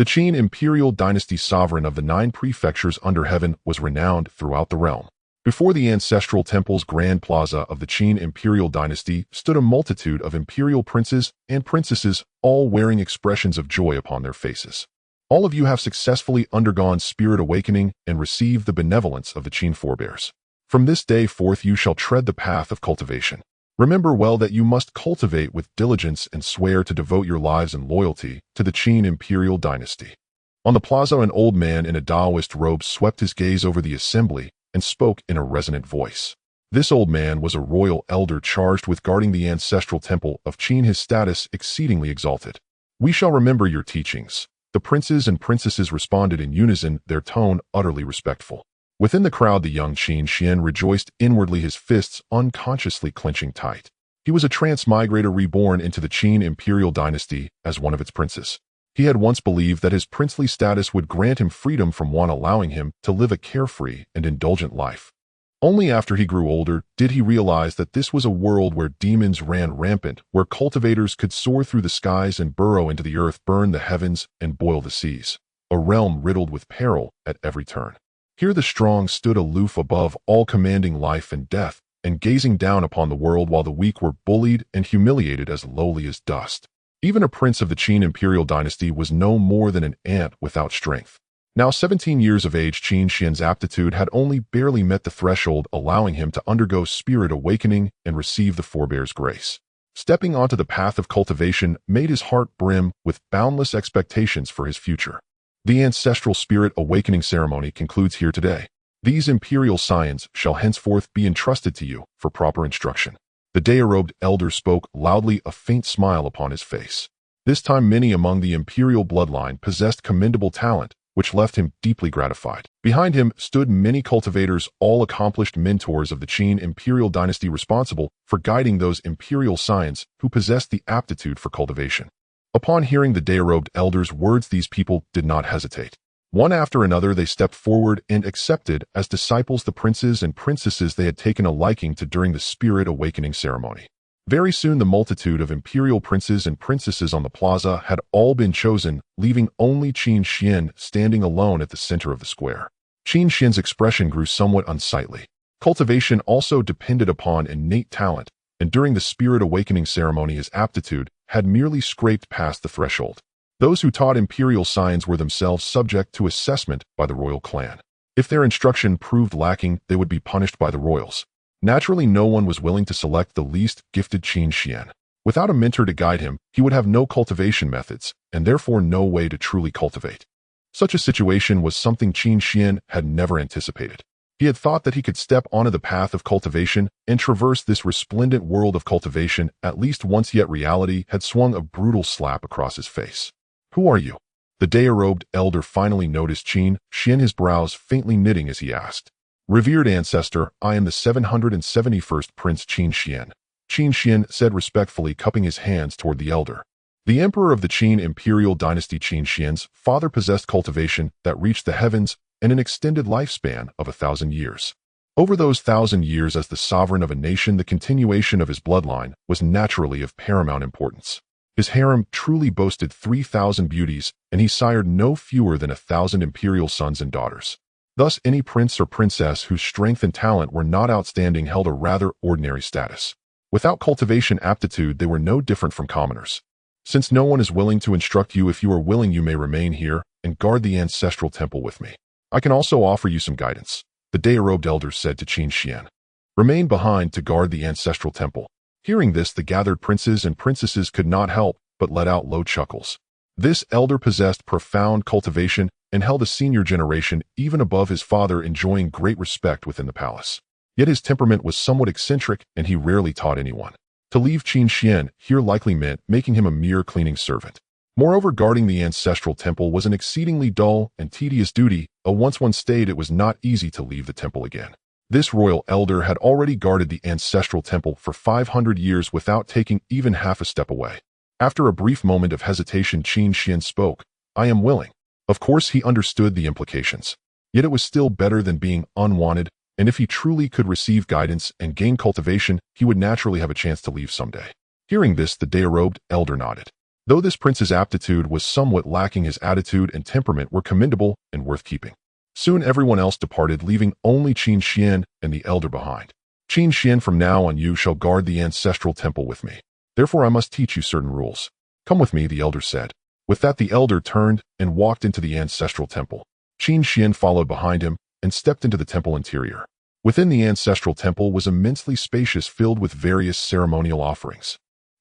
The Qin imperial dynasty sovereign of the 9 prefectures under heaven was renowned throughout the realm. Before the ancestral temple's grand plaza of the Qin imperial dynasty stood a multitude of imperial princes and princesses, all wearing expressions of joy upon their faces. All of you have successfully undergone spirit awakening and received the benevolence of the Qin forebears. From this day forth you shall tread the path of cultivation. Remember well that you must cultivate with diligence and swear to devote your lives and loyalty to the Qin imperial dynasty. On the plaza, an old man in a Taoist robe swept his gaze over the assembly and spoke in a resonant voice. This old man was a royal elder charged with guarding the ancestral temple of Qin, his status exceedingly exalted. "We shall remember your teachings." The princes and princesses responded in unison, their tone utterly respectful. Within the crowd, the young Qin Xuan rejoiced inwardly, his fists unconsciously clenching tight. He was a transmigrator reborn into the Qin imperial dynasty as one of its princes. He had once believed that his princely status would grant him freedom from one, allowing him to live a carefree and indulgent life. Only after he grew older did he realize that this was a world where demons ran rampant, where cultivators could soar through the skies and burrow into the earth, burn the heavens, and boil the seas. A realm riddled with peril at every turn. Here the strong stood aloof above all, commanding life and death, and gazing down upon the world, while the weak were bullied and humiliated as lowly as dust. Even a prince of the Qin imperial dynasty was no more than an ant without strength. Now 17 years of age, Qin Xuan's aptitude had only barely met the threshold, allowing him to undergo spirit awakening and receive the forebear's grace. Stepping onto the path of cultivation made his heart brim with boundless expectations for his future. The ancestral spirit awakening ceremony concludes here today. These imperial scions shall henceforth be entrusted to you for proper instruction. The day-robed elder spoke loudly, a faint smile upon his face. This time many among the imperial bloodline possessed commendable talent, which left him deeply gratified. Behind him stood many cultivators, all accomplished mentors of the Qin imperial dynasty, responsible for guiding those imperial scions who possessed the aptitude for cultivation. Upon hearing the day-robed elder's words, these people did not hesitate. One after another they stepped forward and accepted as disciples the princes and princesses they had taken a liking to during the spirit awakening ceremony. Very soon the multitude of imperial princes and princesses on the plaza had all been chosen, leaving only Qin Xuan standing alone at the center of the square. Qin Xuan's expression grew somewhat unsightly. Cultivation also depended upon innate talent, and during the spirit awakening ceremony his aptitude had merely scraped past the threshold. Those who taught imperial scions were themselves subject to assessment by the royal clan. If their instruction proved lacking, they would be punished by the royals. Naturally, no one was willing to select the least gifted Qin Xuan. Without a mentor to guide him, he would have no cultivation methods, and therefore no way to truly cultivate. Such a situation was something Qin Xuan had never anticipated. He had thought that he could step onto the path of cultivation and traverse this resplendent world of cultivation at least once, yet reality had swung a brutal slap across his face. "Who are you?" The day-robed elder finally noticed Qin Xuan, his brows faintly knitting as he asked. "Revered ancestor, I am the 771st Prince Qin Xuan," Qin Xuan said respectfully, cupping his hands toward the elder. The emperor of the Qin imperial dynasty, Qin Xuan's father, possessed cultivation that reached the heavens and an extended lifespan of 1,000 years. Over those 1,000 years as the sovereign of a nation, the continuation of his bloodline was naturally of paramount importance. His harem truly boasted 3,000 beauties, and he sired no fewer than 1,000 imperial sons and daughters. Thus, any prince or princess whose strength and talent were not outstanding held a rather ordinary status. Without cultivation aptitude, they were no different from commoners. "Since no one is willing to instruct you, if you are willing, you may remain here and guard the ancestral temple with me. I can also offer you some guidance," the day-robed elder said to Qin Xuan. "Remain behind to guard the ancestral temple." Hearing this, the gathered princes and princesses could not help but let out low chuckles. This elder possessed profound cultivation and held a senior generation even above his father, enjoying great respect within the palace. Yet his temperament was somewhat eccentric, and he rarely taught anyone. To leave Qin Xuan here likely meant making him a mere cleaning servant. Moreover, guarding the ancestral temple was an exceedingly dull and tedious duty. Once one stayed, it was not easy to leave the temple again. This royal elder had already guarded the ancestral temple for 500 years without taking even half a step away. After a brief moment of hesitation, Qin Xuan spoke. "I am willing." Of course, he understood the implications. Yet it was still better than being unwanted, and if he truly could receive guidance and gain cultivation, he would naturally have a chance to leave someday. Hearing this, the day-robed elder nodded. Though this prince's aptitude was somewhat lacking, his attitude and temperament were commendable and worth keeping. Soon everyone else departed, leaving only Qin Xuan and the elder behind. Qin Xuan, from now on you shall guard the ancestral temple with me. Therefore I must teach you certain rules. Come with me, the elder said. With that the elder turned and walked into the ancestral temple. Qin Xuan followed behind him and stepped into the temple interior. Within the ancestral temple was immensely spacious, filled with various ceremonial offerings.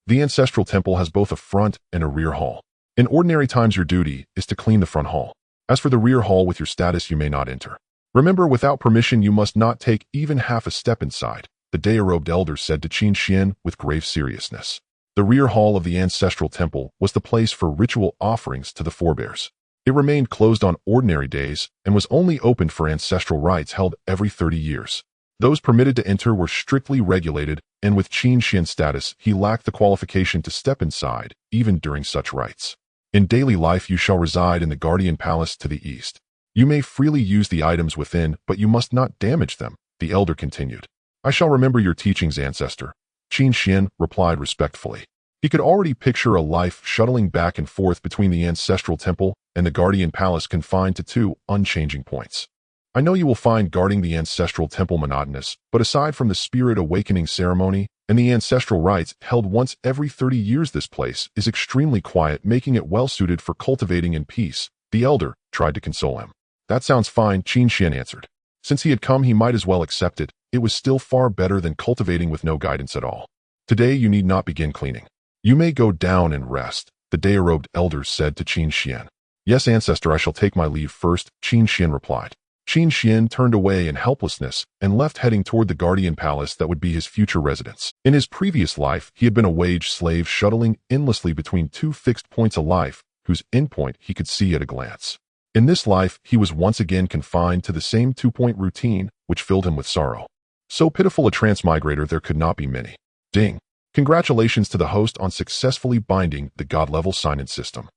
The ancestral temple has both a front and a rear hall. In ordinary times your duty is to clean the front hall. As for the rear hall, with your status you may not enter. Remember, without permission you must not take even half a step inside, the day-robed elder said to Qin Xuan with grave seriousness. The rear hall of the ancestral temple was the place for ritual offerings to the forebears. It remained closed on ordinary days and was only opened for ancestral rites held every 30 years. Those permitted to enter were strictly regulated, and with Qin Xuan's status, he lacked the qualification to step inside, even during such rites. In daily life you shall reside in the Guardian Palace to the east. You may freely use the items within, but you must not damage them, the elder continued. I shall remember your teachings, ancestor, Qin Xuan replied respectfully. He could already picture a life shuttling back and forth between the ancestral temple and the Guardian Palace, confined to two unchanging points. I know you will find guarding the ancestral temple monotonous, but aside from the spirit awakening ceremony and the ancestral rites held once every 30 years, this place is extremely quiet, making it well suited for cultivating in peace, the elder tried to console him. That sounds fine, Qin Xuan answered. Since he had come, he might as well accept it. It was still far better than cultivating with no guidance at all. Today you need not begin cleaning. You may go down and rest, the day-robed elder said to Qin Xuan. Yes, ancestor, I shall take my leave first, Qin Xuan replied. Qin Xuan turned away in helplessness and left, heading toward the Guardian Palace that would be his future residence. In his previous life, he had been a wage slave, shuttling endlessly between two fixed points of life, whose endpoint he could see at a glance. In this life, he was once again confined to the same two-point routine, which filled him with sorrow. So pitiful a transmigrator there could not be many. Ding! Congratulations to the host on successfully binding the God-level sign-in system.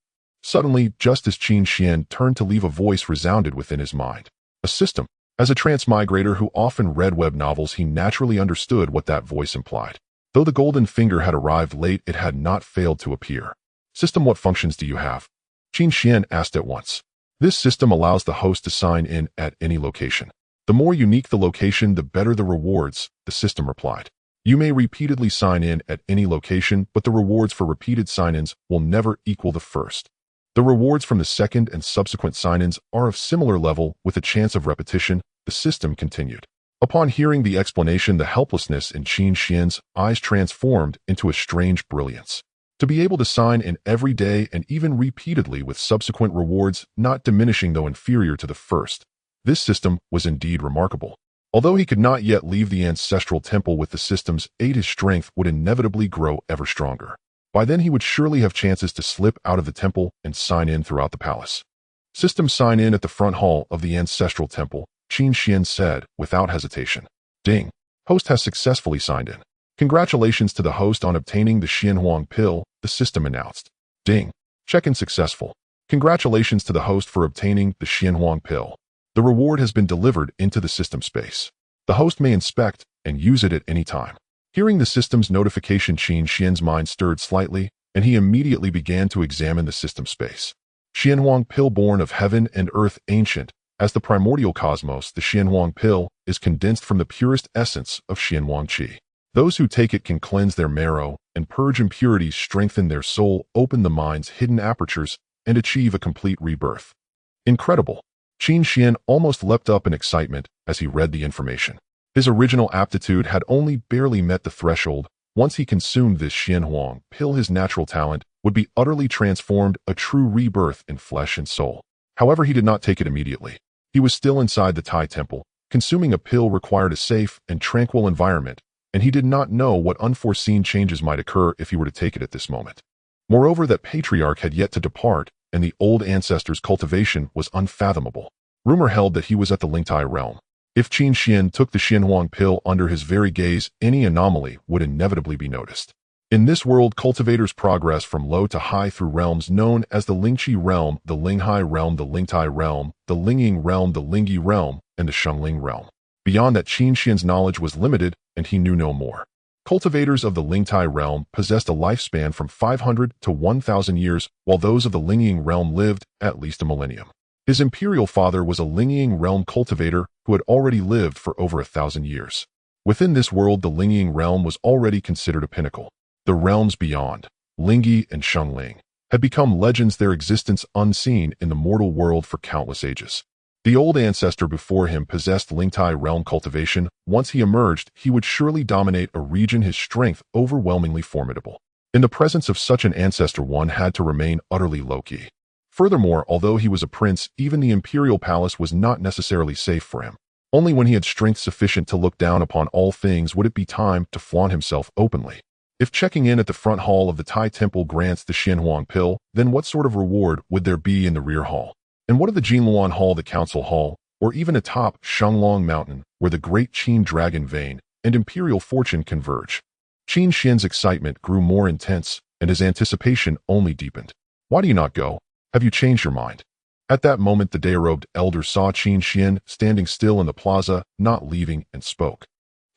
Suddenly, just as Qin Xuan turned to leave, a voice resounded within his mind. A system. As a transmigrator who often read web novels, he naturally understood what that voice implied. Though the golden finger had arrived late, it had not failed to appear. System, what functions do you have? Qin Xuan asked at once. This system allows the host to sign in at any location. The more unique the location, the better the rewards, the system replied. You may repeatedly sign in at any location, but the rewards for repeated sign-ins will never equal the first. The rewards from the second and subsequent sign-ins are of similar level with a chance of repetition, the system continued. Upon hearing the explanation, the helplessness in Qin Xuan's eyes transformed into a strange brilliance. To be able to sign in every day and even repeatedly with subsequent rewards, not diminishing though inferior to the first, this system was indeed remarkable. Although he could not yet leave the ancestral temple with the system's aid, his strength would inevitably grow ever stronger. By then he would surely have chances to slip out of the temple and sign in throughout the palace. System, sign in at the front hall of the ancestral temple, Qin Xuan said without hesitation. Ding! Host has successfully signed in. Congratulations to the host on obtaining the Xianhuang pill, the system announced. Ding! Check-in successful. Congratulations to the host for obtaining the Xianhuang pill. The reward has been delivered into the system space. The host may inspect and use it at any time. Hearing the system's notification, Qin Xuan's mind stirred slightly, and he immediately began to examine the system space. Xianhuang pill, born of heaven and earth, ancient as the primordial cosmos, the Xianhuang pill is condensed from the purest essence of Xianhuang qi. Those who take it can cleanse their marrow and purge impurities, strengthen their soul, open the mind's hidden apertures, and achieve a complete rebirth. Incredible! Qin Xuan almost leapt up in excitement as he read the information. His original aptitude had only barely met the threshold. Once he consumed this Xianhuang pill, his natural talent would be utterly transformed, a true rebirth in flesh and soul. However, he did not take it immediately. He was still inside the Tai temple. Consuming a pill required a safe and tranquil environment, and he did not know what unforeseen changes might occur if he were to take it at this moment. Moreover, that patriarch had yet to depart, and the old ancestor's cultivation was unfathomable. Rumor held that he was at the Lingtai realm. If Qin Xuan took the Xianhuang pill under his very gaze, any anomaly would inevitably be noticed. In this world, cultivators progress from low to high through realms known as the Lingqi realm, the Linghai realm, the Lingtai realm, the Lingying realm, the Lingyi realm, and the Shengling realm. Beyond that, Qin Xuan's knowledge was limited, and he knew no more. Cultivators of the Lingtai realm possessed a lifespan from 500 to 1,000 years, while those of the Lingying realm lived at least a millennium. His imperial father was a Lingying realm cultivator who had already lived for over 1,000 years. Within this world, the Lingying realm was already considered a pinnacle. The realms beyond, Lingyi and Shengling, had become legends, their existence unseen in the mortal world for countless ages. The old ancestor before him possessed Lingtai realm cultivation. Once he emerged, he would surely dominate a region, his strength overwhelmingly formidable. In the presence of such an ancestor, one had to remain utterly low-key. Furthermore, although he was a prince, even the imperial palace was not necessarily safe for him. Only when he had strength sufficient to look down upon all things would it be time to flaunt himself openly. If checking in at the front hall of the Tai Temple grants the Xianhuang pill, then what sort of reward would there be in the rear hall? And what of the Jinluan Hall, the Council Hall, or even atop Shanglong Mountain, where the Great Qin Dragon Vein and imperial fortune converge? Qin Xian's excitement grew more intense, and his anticipation only deepened. Why do you not go? Have you changed your mind? At that moment, the day-robed elder saw Qin Xian standing still in the plaza, not leaving, and spoke.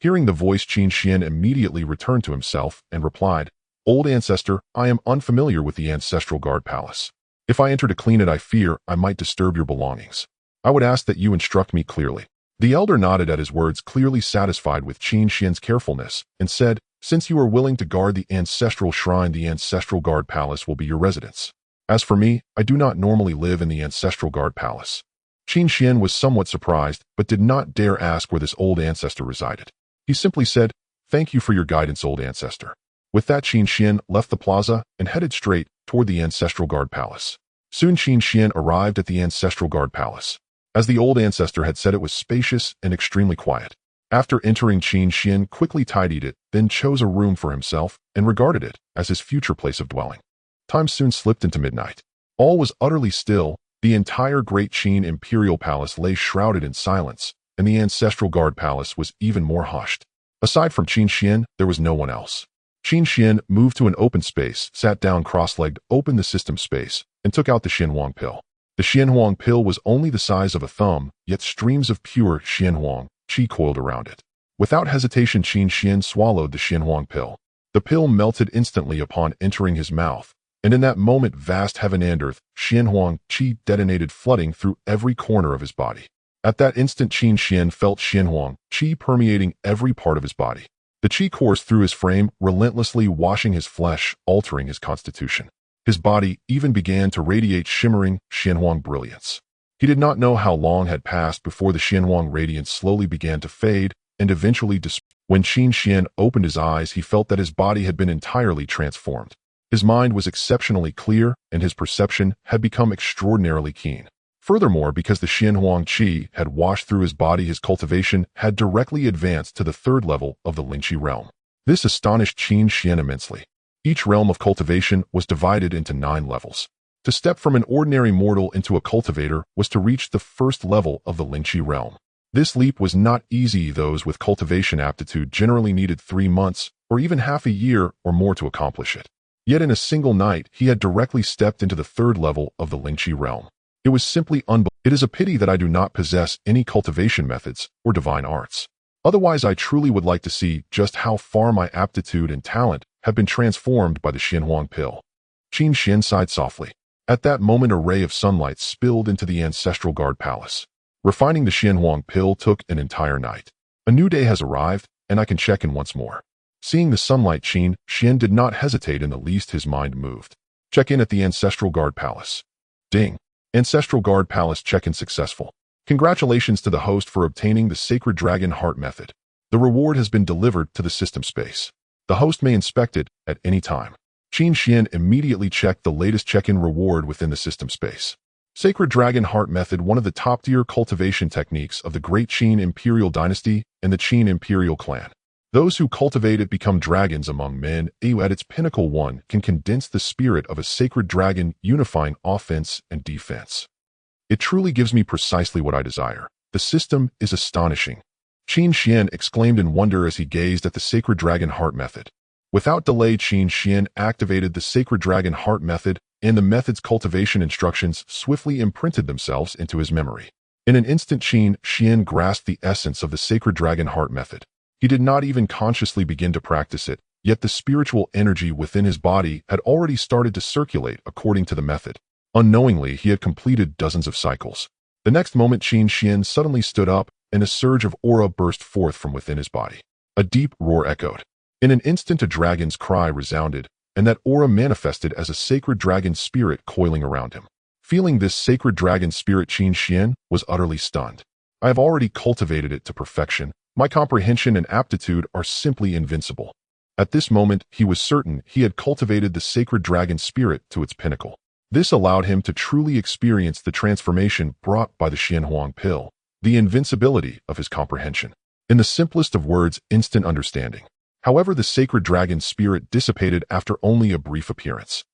Hearing the voice, Qin Xian immediately returned to himself and replied, "Old ancestor, I am unfamiliar with the ancestral guard palace. If I enter to clean it, I fear I might disturb your belongings. I would ask that you instruct me clearly." The elder nodded at his words, clearly satisfied with Qin Xian's carefulness, and said, "Since you are willing to guard the ancestral shrine, the ancestral guard palace will be your residence. As for me, I do not normally live in the ancestral guard palace." Qin Xian was somewhat surprised, but did not dare ask where this old ancestor resided. He simply said, "Thank you for your guidance, old ancestor." With that, Qin Xian left the plaza and headed straight toward the ancestral guard palace. Soon Qin Xian arrived at the ancestral guard palace. As the old ancestor had said, it was spacious and extremely quiet. After entering, Qin Xian quickly tidied it, then chose a room for himself and regarded it as his future place of dwelling. Time soon slipped into midnight. All was utterly still. The entire Great Qin Imperial Palace lay shrouded in silence, and the ancestral guard palace was even more hushed. Aside from Qin Xian, there was no one else. Qin Xian moved to an open space, sat down cross-legged, opened the system space, and took out the Xianhuang pill. The Xianhuang pill was only the size of a thumb, yet streams of pure Xianhuang qi coiled around it. Without hesitation, Qin Xian swallowed the Xianhuang pill. The pill melted instantly upon entering his mouth, and in that moment, vast heaven and earth, Xianhuang qi detonated, flooding through every corner of his body. At that instant, Qin Xian felt Xianhuang qi permeating every part of his body. The qi coursed through his frame, relentlessly washing his flesh, altering his constitution. His body even began to radiate shimmering Xianhuang brilliance. He did not know how long had passed before the Xianhuang radiance slowly began to fade and eventually disappear. When Qin Xian opened his eyes, he felt that his body had been entirely transformed. His mind was exceptionally clear, and his perception had become extraordinarily keen. Furthermore, because the Xianhuang qi had washed through his body, his cultivation had directly advanced to the third level of the Lingqi realm. This astonished Qin Xian immensely. Each realm of cultivation was divided into 9 levels. To step from an ordinary mortal into a cultivator was to reach the first level of the Lingqi realm. This leap was not easy. Those with cultivation aptitude generally needed 3 months, or even half a year or more to accomplish it. Yet in a single night, he had directly stepped into the third level of the Lingqi realm. It was simply unbelievable. It is a pity that I do not possess any cultivation methods or divine arts. Otherwise, I truly would like to see just how far my aptitude and talent have been transformed by the Xianhuang pill. Qin Xian sighed softly. At that moment, a ray of sunlight spilled into the ancestral guard palace. Refining the Xianhuang pill took an entire night. A new day has arrived, and I can check in once more. Seeing the sunlight, Qin Xian did not hesitate in the least. His mind moved. Check in at the ancestral guard palace. Ding. Ancestral Guard Palace check-in successful. Congratulations to the host for obtaining the Sacred Dragon Heart method. The reward has been delivered to the system space. The host may inspect it at any time. Qin Xian immediately checked the latest check-in reward within the system space. Sacred Dragon Heart method, one of the top-tier cultivation techniques of the Great Qin Imperial Dynasty and the Qin Imperial clan. Those who cultivate it become dragons among men. At its pinnacle, one can condense the spirit of a sacred dragon, unifying offense and defense. It truly gives me precisely what I desire. The system is astonishing. Qin Xian exclaimed in wonder as he gazed at the Sacred Dragon Heart method. Without delay, Qin Xian activated the Sacred Dragon Heart method, and the method's cultivation instructions swiftly imprinted themselves into his memory. In an instant, Qin Xian grasped the essence of the Sacred Dragon Heart method. He did not even consciously begin to practice it, yet the spiritual energy within his body had already started to circulate according to the method. Unknowingly, he had completed dozens of cycles. The next moment, Qin Xuan suddenly stood up, and a surge of aura burst forth from within his body. A deep roar echoed. In an instant, a dragon's cry resounded, and that aura manifested as a sacred dragon spirit coiling around him. Feeling this sacred dragon spirit, Qin Xuan was utterly stunned. I have already cultivated it to perfection. My comprehension and aptitude are simply invincible. At this moment, he was certain he had cultivated the sacred dragon spirit to its pinnacle. This allowed him to truly experience the transformation brought by the Xianhuang pill, the invincibility of his comprehension. In the simplest of words, instant understanding. However, the sacred dragon spirit dissipated after only a brief appearance.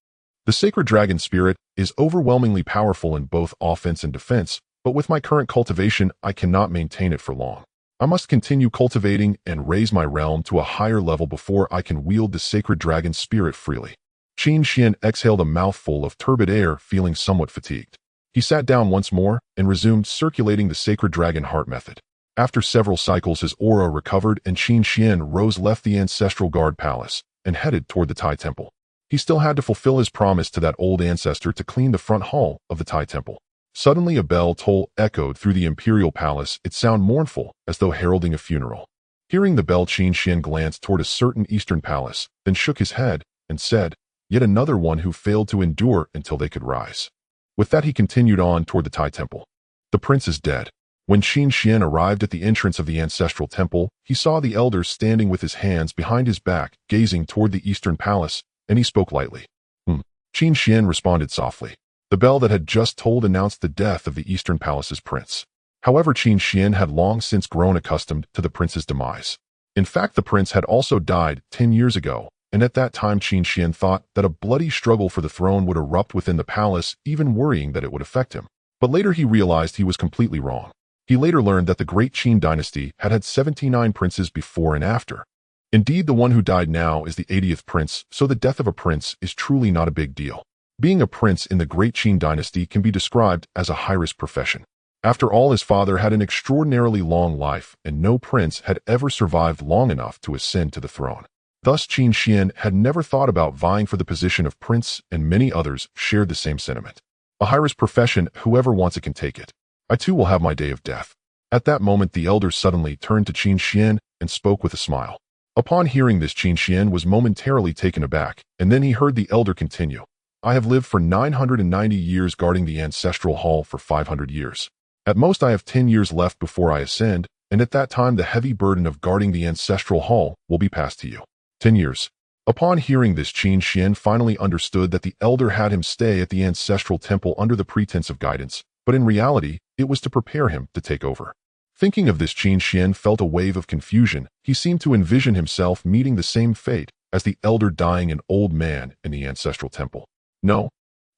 The sacred dragon spirit is overwhelmingly powerful in both offense and defense, but with my current cultivation, I cannot maintain it for long. I must continue cultivating and raise my realm to a higher level before I can wield the sacred dragon spirit freely. Qin Xuan exhaled a mouthful of turbid air, feeling somewhat fatigued. He sat down once more and resumed circulating the sacred dragon heart method. After several cycles, his aura recovered and Qin Xuan left the ancestral guard palace and headed toward the Tai temple. He still had to fulfill his promise to that old ancestor to clean the front hall of the Tai temple. Suddenly, a bell toll echoed through the imperial palace, its sound mournful, as though heralding a funeral. Hearing the bell, Qin Xuan glanced toward a certain eastern palace, then shook his head and said, "Yet another one who failed to endure until they could rise." With that, he continued on toward the Tai temple. The prince is dead. When Qin Xuan arrived at the entrance of the ancestral temple, he saw the elder standing with his hands behind his back, gazing toward the eastern palace, and he spoke lightly. Qin Xuan responded softly. The bell that had just tolled announced the death of the eastern palace's prince. However, Qin Xuan had long since grown accustomed to the prince's demise. In fact, the prince had also died 10 years ago, and at that time Qin Xuan thought that a bloody struggle for the throne would erupt within the palace, even worrying that it would affect him. But later he realized he was completely wrong. He later learned that the Great Qin Dynasty had had 79 princes before and after. Indeed, the one who died now is the 80th prince, so the death of a prince is truly not a big deal. Being a prince in the Great Qin Dynasty can be described as a high-risk profession. After all, his father had an extraordinarily long life, and no prince had ever survived long enough to ascend to the throne. Thus, Qin Xuan had never thought about vying for the position of prince, and many others shared the same sentiment. A high-risk profession, whoever wants it can take it. I too will have my day of death. At that moment, the elder suddenly turned to Qin Xuan and spoke with a smile. Upon hearing this, Qin Xuan was momentarily taken aback, and then he heard the elder continue. I have lived for 990 years, guarding the ancestral hall for 500 years. At most, I have 10 years left before I ascend, and at that time the heavy burden of guarding the ancestral hall will be passed to you. 10 years. Upon hearing this, Qin Xuan finally understood that the elder had him stay at the ancestral temple under the pretense of guidance, but in reality, it was to prepare him to take over. Thinking of this, Qin Xuan felt a wave of confusion. He seemed to envision himself meeting the same fate as the elder, dying an old man in the ancestral temple. No.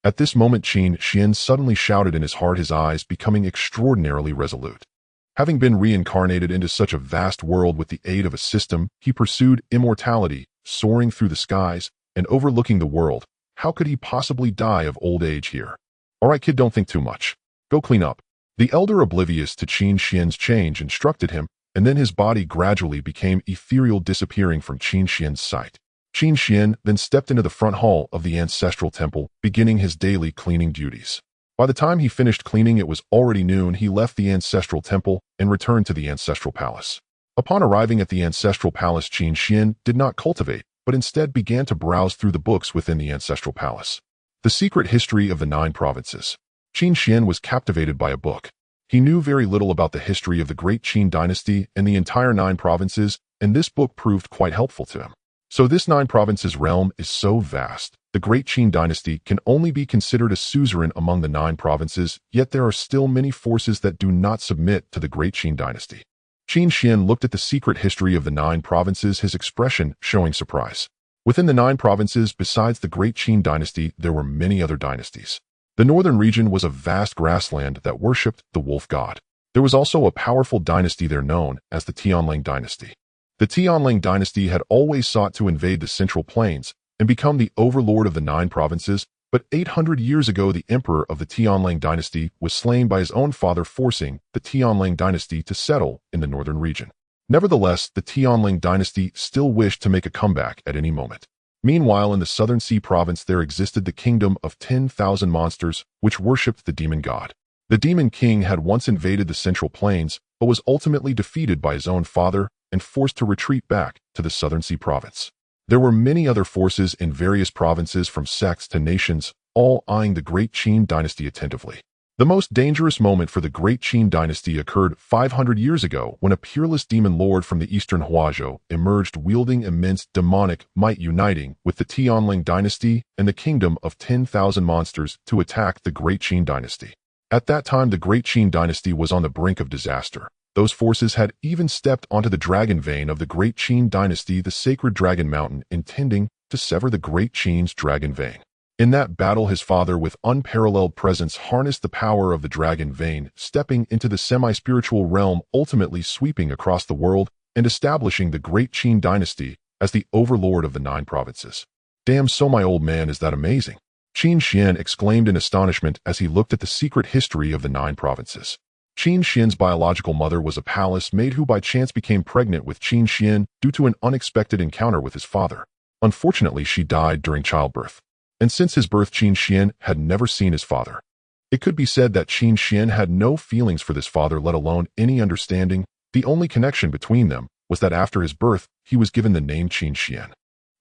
At this moment, Qin Xuan suddenly shouted in his heart, his eyes becoming extraordinarily resolute. Having been reincarnated into such a vast world with the aid of a system, he pursued immortality, soaring through the skies and overlooking the world. How could he possibly die of old age here? All right, kid, don't think too much. Go clean up. The elder, oblivious to Qin Xuan's change, instructed him, and then his body gradually became ethereal, disappearing from Qin Xuan's sight. Qin Xuan then stepped into the front hall of the ancestral temple, beginning his daily cleaning duties. By the time he finished cleaning, it was already noon. He left the ancestral temple and returned to the ancestral palace. Upon arriving at the ancestral palace, Qin Xuan did not cultivate, but instead began to browse through the books within the ancestral palace. The Secret History of the 9 Provinces. Qin Xuan was captivated by a book. He knew very little about the history of the Great Qin Dynasty and the entire 9 provinces, and this book proved quite helpful to him. So this 9 provinces realm is so vast. The Great Qin Dynasty can only be considered a suzerain among the 9 provinces, yet there are still many forces that do not submit to the Great Qin Dynasty. Qin Xuan looked at the secret history of the 9 provinces, his expression showing surprise. Within the 9 provinces, besides the Great Qin Dynasty, there were many other dynasties. The northern region was a vast grassland that worshipped the wolf god. There was also a powerful dynasty there known as the Tianlang dynasty. The Tianlang dynasty had always sought to invade the central plains and become the overlord of the 9 provinces, but 800 years ago the emperor of the Tianlang dynasty was slain by his own father, forcing the Tianlang dynasty to settle in the northern region. Nevertheless, the Tianling dynasty still wished to make a comeback at any moment. Meanwhile, in the southern sea province there existed the kingdom of 10,000 monsters, which worshipped the demon god. The demon king had once invaded the central plains, but was ultimately defeated by his own father and forced to retreat back to the southern sea province. There were many other forces in various provinces from sects to nations, all eyeing the Great Qin Dynasty attentively. The most dangerous moment for the Great Qin Dynasty occurred 500 years ago when a peerless demon lord from the eastern Huazhou emerged wielding immense demonic might, uniting with the Tianling Dynasty and the kingdom of 10,000 monsters to attack the Great Qin Dynasty. At that time, the Great Qin Dynasty was on the brink of disaster. Those forces had even stepped onto the dragon vein of the Great Qin Dynasty, the sacred dragon mountain, intending to sever the Great Qin's dragon vein. In that battle, his father, with unparalleled presence, harnessed the power of the dragon vein, stepping into the semi-spiritual realm, ultimately sweeping across the world and establishing the Great Qin Dynasty as the overlord of the 9 provinces. Damn, so my old man, is that amazing? Qin Xuan exclaimed in astonishment as he looked at the secret history of the 9 provinces. Qin Xuan's biological mother was a palace maid who by chance became pregnant with Qin Xuan due to an unexpected encounter with his father. Unfortunately, she died during childbirth. And since his birth, Qin Xuan had never seen his father. It could be said that Qin Xuan had no feelings for this father, let alone any understanding. The only connection between them was that after his birth, he was given the name Qin Xuan.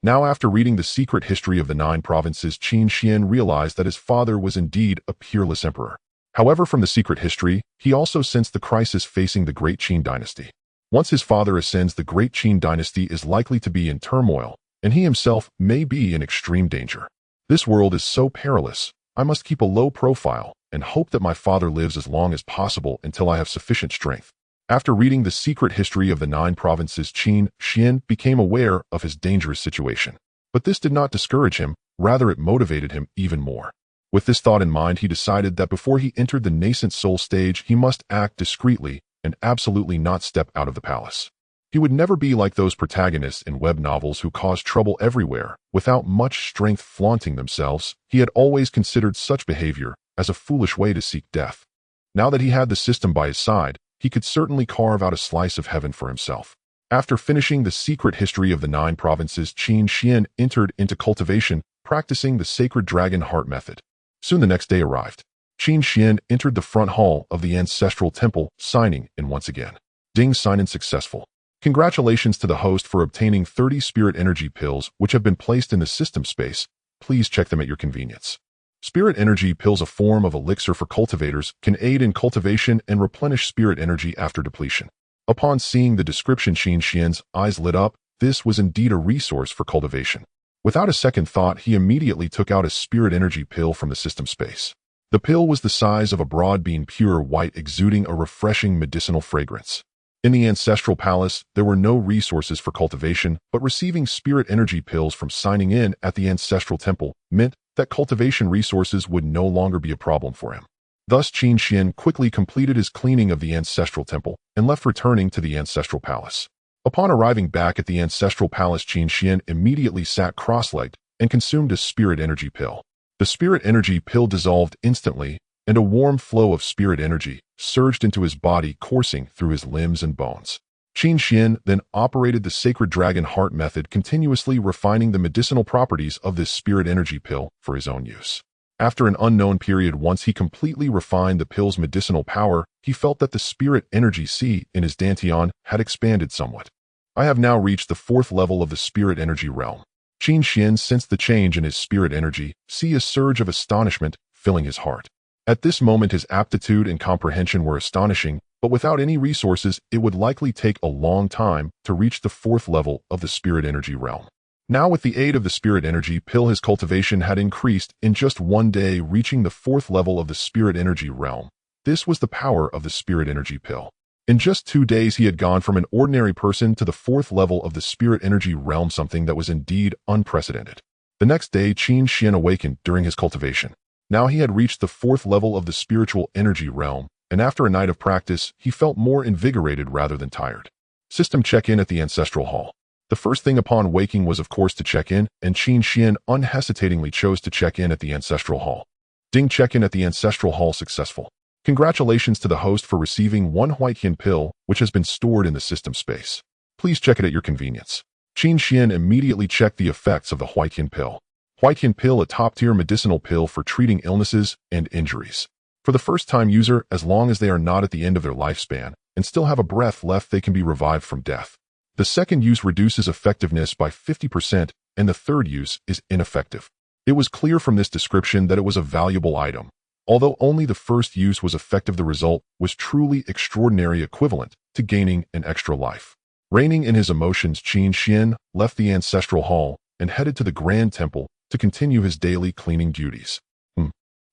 Now, after reading the secret history of the 9 provinces, Qin Xuan realized that his father was indeed a peerless emperor. However, from the secret history, he also sensed the crisis facing the Great Qin Dynasty. Once his father ascends, the Great Qin Dynasty is likely to be in turmoil, and he himself may be in extreme danger. This world is so perilous. I must keep a low profile and hope that my father lives as long as possible until I have sufficient strength. After reading the secret history of the 9 provinces, Qin Xuan became aware of his dangerous situation. But this did not discourage him, rather it motivated him even more. With this thought in mind, he decided that before he entered the nascent soul stage, he must act discreetly and absolutely not step out of the palace. He would never be like those protagonists in web novels who cause trouble everywhere, without much strength, flaunting themselves. He had always considered such behavior as a foolish way to seek death. Now that he had the system by his side, he could certainly carve out a slice of heaven for himself. After finishing the secret history of the 9 provinces, Qin Xuan entered into cultivation, practicing the sacred dragon heart method. Soon the next day arrived. Qin Xuan entered the front hall of the ancestral temple, signing in once again. Ding, sign-in successful. Congratulations to the host for obtaining 30 spirit energy pills which have been placed in the system space. Please check them at your convenience. Spirit energy pills, a form of elixir for cultivators, can aid in cultivation and replenish spirit energy after depletion. Upon seeing the description, Qin Xuan's eyes lit up. This was indeed a resource for cultivation. Without a second thought, he immediately took out a spirit energy pill from the system space. The pill was the size of a broad bean, pure white, exuding a refreshing medicinal fragrance. In the ancestral palace, there were no resources for cultivation, but receiving spirit energy pills from signing in at the ancestral temple meant that cultivation resources would no longer be a problem for him. Thus, Qin Xuan quickly completed his cleaning of the ancestral temple and left, returning to the ancestral palace. Upon arriving back at the ancestral palace, Qin Xuan immediately sat cross-legged and consumed a spirit energy pill. The spirit energy pill dissolved instantly, and a warm flow of spirit energy surged into his body, coursing through his limbs and bones. Qin Xuan then operated the sacred dragon heart method, continuously refining the medicinal properties of this spirit energy pill for his own use. After an unknown period, once he completely refined the pill's medicinal power, he felt that the spirit energy C in his dantian had expanded somewhat. I have now reached the 4th level of the spirit energy realm. Qin Xuan sensed the change in his spirit energy, see a surge of astonishment filling his heart. At this moment, his aptitude and comprehension were astonishing, but without any resources, it would likely take a long time to reach the 4th level of the spirit energy realm. Now, with the aid of the spirit energy pill, his cultivation had increased in just one day, reaching the 4th level of the spirit energy realm. This was the power of the spirit energy pill. In just 2 days, he had gone from an ordinary person to the 4th level of the spirit energy realm, something that was indeed unprecedented. The next day, Qin Xuan awakened during his cultivation. Now he had reached the 4th level of the spiritual energy realm, and after a night of practice, he felt more invigorated rather than tired. System check-in at the ancestral hall. The first thing upon waking was, of course, to check in, and Qin Xuan unhesitatingly chose to check in at the ancestral hall. Ding, check-in at the ancestral hall successful. Congratulations to the host for receiving one white Qin pill, which has been stored in the system space. Please check it at your convenience. Qin Xuan immediately checked the effects of the white Qin pill. White Qin pill, a top-tier medicinal pill for treating illnesses and injuries. For the first-time user, as long as they are not at the end of their lifespan and still have a breath left, they can be revived from death. The second use reduces effectiveness by 50%, and the third use is ineffective. It was clear from this description that it was a valuable item. Although only the first use was effective, the result was truly extraordinary, equivalent to gaining an extra life. Reining in his emotions, Qin Xuan left the ancestral hall and headed to the Grand Temple to continue his daily cleaning duties.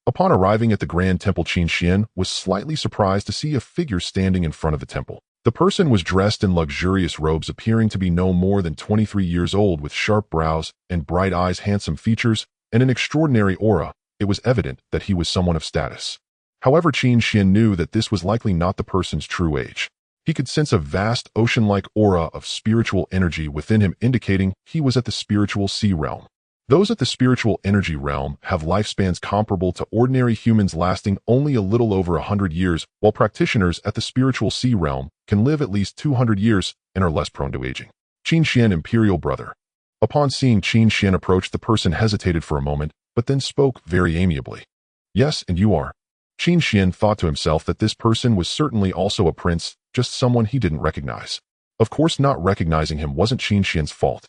Upon arriving at the Grand Temple, Qin Xuan was slightly surprised to see a figure standing in front of the temple. The person was dressed in luxurious robes, appearing to be no more than 23 years old, with sharp brows and bright eyes, handsome features, and an extraordinary aura. It was evident that he was someone of status. However, Qin Xuan knew that this was likely not the person's true age. He could sense a vast ocean-like aura of spiritual energy within him, indicating he was at the spiritual sea realm. Those at the spiritual energy realm have lifespans comparable to ordinary humans, lasting only a little over 100 years, while practitioners at the spiritual sea realm can live at least 200 years and are less prone to aging. Qin Xuan, imperial brother. Upon seeing Qin Xuan approach, the person hesitated for a moment, but then spoke very amiably. Yes, and you are? Qin Xuan thought to himself that this person was certainly also a prince, just someone he didn't recognize. Of course, not recognizing him wasn't Qin Xuan's fault.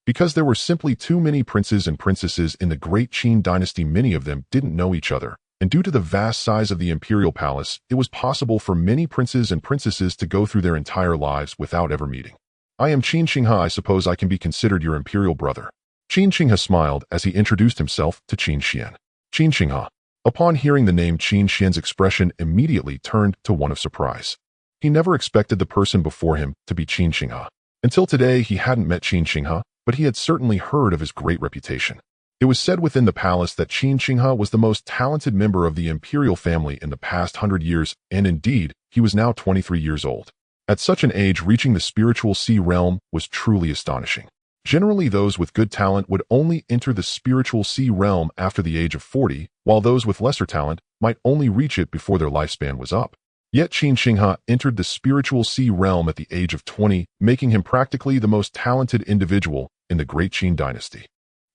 Because there were simply too many princes and princesses in the Great Qin Dynasty, many of them didn't know each other, and due to the vast size of the imperial palace, it was possible for many princes and princesses to go through their entire lives without ever meeting. I am Qin Xinghe. I suppose I can be considered your imperial brother. Qin Xinghe smiled as he introduced himself to Qin Xuan. Qin Xinghe. Upon hearing the name, Qin Xuan's expression immediately turned to one of surprise. He never expected the person before him to be Qin Xinghe. Until today, he hadn't met Qin Xinghe, but he had certainly heard of his great reputation. It was said within the palace that Qin Xinghe was the most talented member of the imperial family in the past 100 years, and indeed, he was now 23 years old. At such an age, reaching the spiritual sea realm was truly astonishing. Generally, those with good talent would only enter the spiritual sea realm after the age of 40, while those with lesser talent might only reach it before their lifespan was up. Yet Qin Xinghe entered the spiritual sea realm at the age of 20, making him practically the most talented individual in the Great Qin Dynasty.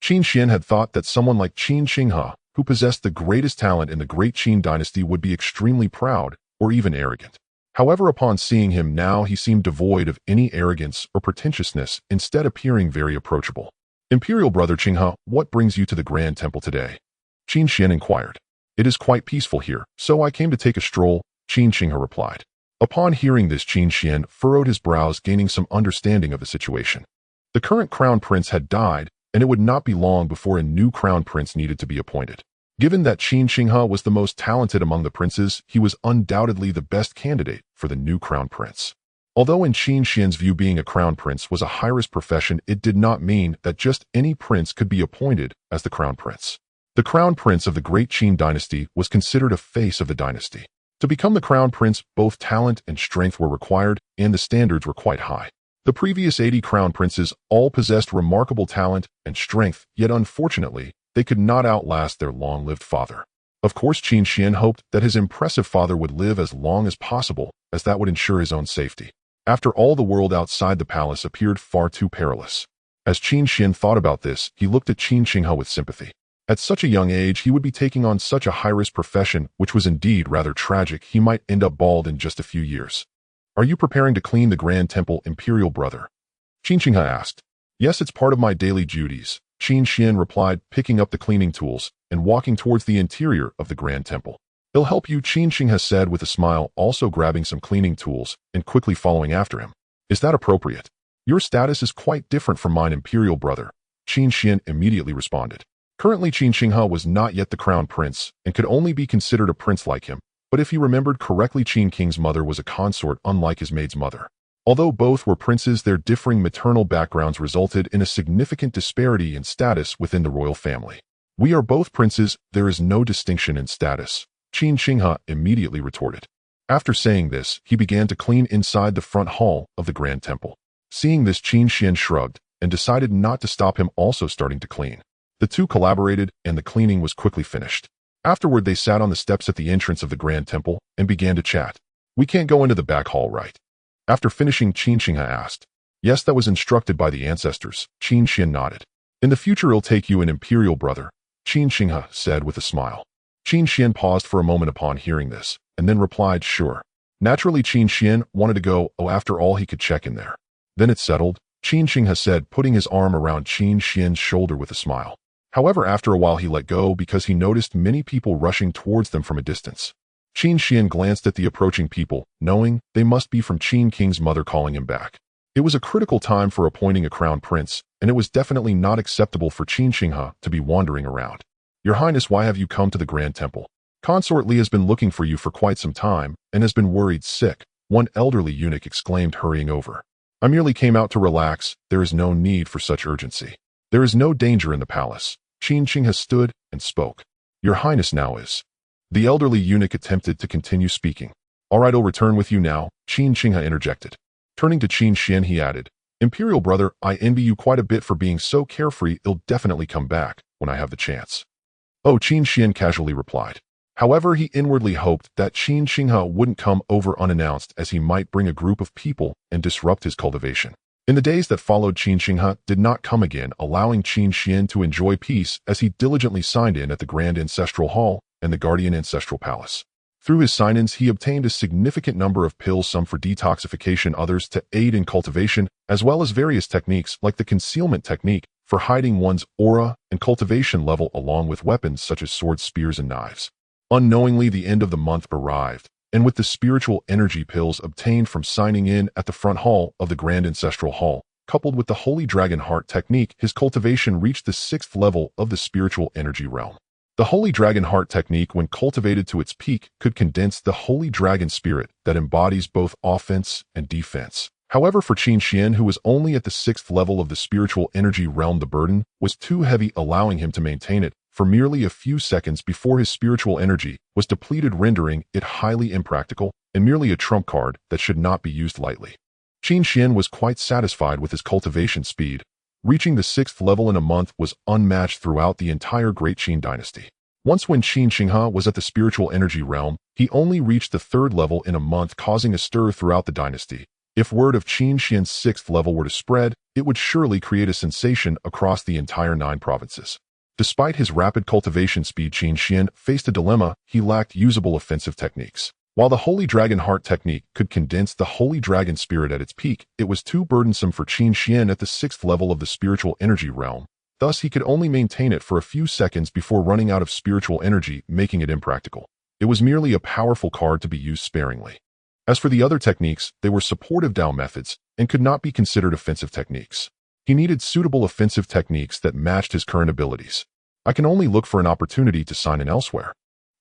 Qin Xuan had thought that someone like Qin Xinghe, who possessed the greatest talent in the Great Qin Dynasty, would be extremely proud or even arrogant. However, upon seeing him now, he seemed devoid of any arrogance or pretentiousness, instead appearing very approachable. Imperial brother Xinghe, what brings you to the Grand Temple today? Qin Xuan inquired. It is quite peaceful here, so I came to take a stroll, Qin Xinghe replied. Upon hearing this, Qin Xuan furrowed his brows, gaining some understanding of the situation. The current crown prince had died, and it would not be long before a new crown prince needed to be appointed. Given that Qin Xinghe was the most talented among the princes, he was undoubtedly the best candidate for the new crown prince. Although in Qin Xuan's view being a crown prince was a high-risk profession, it did not mean that just any prince could be appointed as the crown prince. The crown prince of the Great Qin Dynasty was considered a face of the dynasty. To become the crown prince, both talent and strength were required, and the standards were quite high. The previous 80 crown princes all possessed remarkable talent and strength, yet unfortunately, they could not outlast their long-lived father. Of course, Qin Xuan hoped that his impressive father would live as long as possible, as that would ensure his own safety. After all, the world outside the palace appeared far too perilous. As Qin Xuan thought about this, he looked at Qin Xinghe with sympathy. At such a young age, he would be taking on such a high-risk profession, which was indeed rather tragic. He might end up bald in just a few years. Are you preparing to clean the Grand Temple, imperial brother? Qin Xinghe asked. Yes, it's part of my daily duties, Qin Xuan replied, picking up the cleaning tools and walking towards the interior of the Grand Temple. It'll help you, Qin Xinghe said with a smile, also grabbing some cleaning tools and quickly following after him. Is that appropriate? Your status is quite different from mine, imperial brother, Qin Xuan immediately responded. Currently, Qin Xinghe was not yet the crown prince and could only be considered a prince like him, but if he remembered correctly, Qin King's mother was a consort unlike his maid's mother. Although both were princes, their differing maternal backgrounds resulted in a significant disparity in status within the royal family. We are both princes, there is no distinction in status, Qin Xinghe immediately retorted. After saying this, he began to clean inside the front hall of the Grand Temple. Seeing this, Qin Xuan shrugged and decided not to stop him also starting to clean. The two collaborated, and the cleaning was quickly finished. Afterward, they sat on the steps at the entrance of the Grand Temple and began to chat. "We can't go into the back hall, right?" After finishing, Qin Xuan asked. "Yes, that was instructed by the ancestors." Qin Xuan nodded. "In the future, it'll take you an imperial brother," Qin Xuan said with a smile. Qin Xuan paused for a moment upon hearing this, and then replied, "Sure." Naturally, Qin Xuan wanted to go, after all, he could check in there. "Then it's settled," Qin Xuan said, putting his arm around Qin Xuan's shoulder with a smile. However, after a while he let go because he noticed many people rushing towards them from a distance. Qin Xuan glanced at the approaching people, knowing they must be from Qin King's mother calling him back. It was a critical time for appointing a crown prince, and it was definitely not acceptable for Qin Xuan to be wandering around. "Your Highness, why have you come to the Grand Temple?" "Consort Li has been looking for you for quite some time and has been worried sick," one elderly eunuch exclaimed, hurrying over. "I merely came out to relax. There is no need for such urgency. There is no danger in the palace." Qin Xuan stood and spoke. "Your Highness now is." The elderly eunuch attempted to continue speaking. "All right, I'll return with you now," Qin Xuan interjected. Turning to Qin Xuan, he added, "Imperial brother, I envy you quite a bit for being so carefree. I'll definitely come back when I have the chance." "Oh," Qin Xuan casually replied. However, he inwardly hoped that Qin Xuan wouldn't come over unannounced, as he might bring a group of people and disrupt his cultivation. In the days that followed, Qin Xuan did not come again, allowing Qin Xuan to enjoy peace as he diligently signed in at the Grand Ancestral Hall and the Guardian Ancestral Palace. Through his sign-ins, he obtained a significant number of pills, some for detoxification, others to aid in cultivation, as well as various techniques like the concealment technique for hiding one's aura and cultivation level, along with weapons such as swords, spears, and knives. Unknowingly, the end of the month arrived, and with the spiritual energy pills obtained from signing in at the front hall of the Grand Ancestral Hall, coupled with the Holy Dragon Heart technique, his cultivation reached the 6th level of the spiritual energy realm. The Holy Dragon Heart technique, when cultivated to its peak, could condense the Holy Dragon spirit that embodies both offense and defense. However, for Qin Xuan, who was only at the 6th level of the spiritual energy realm, the burden was too heavy, allowing him to maintain it for merely a few seconds before his spiritual energy was depleted, rendering it highly impractical and merely a trump card that should not be used lightly. Qin Xuan was quite satisfied with his cultivation speed. Reaching the 6th level in a month was unmatched throughout the entire Great Qin Dynasty. Once, when Qin Xuan was at the spiritual energy realm, he only reached the 3rd level in a month, causing a stir throughout the dynasty. If word of Qin Xuan's 6th level were to spread, it would surely create a sensation across the entire 9 provinces. Despite his rapid cultivation speed, Qin Xuan faced a dilemma. He lacked usable offensive techniques. While the Holy Dragon Heart technique could condense the Holy Dragon spirit at its peak, it was too burdensome for Qin Xuan at the 6th level of the spiritual energy realm. Thus, he could only maintain it for a few seconds before running out of spiritual energy, making it impractical. It was merely a powerful card to be used sparingly. As for the other techniques, they were supportive Dao methods and could not be considered offensive techniques. He needed suitable offensive techniques that matched his current abilities. "I can only look for an opportunity to sign in elsewhere."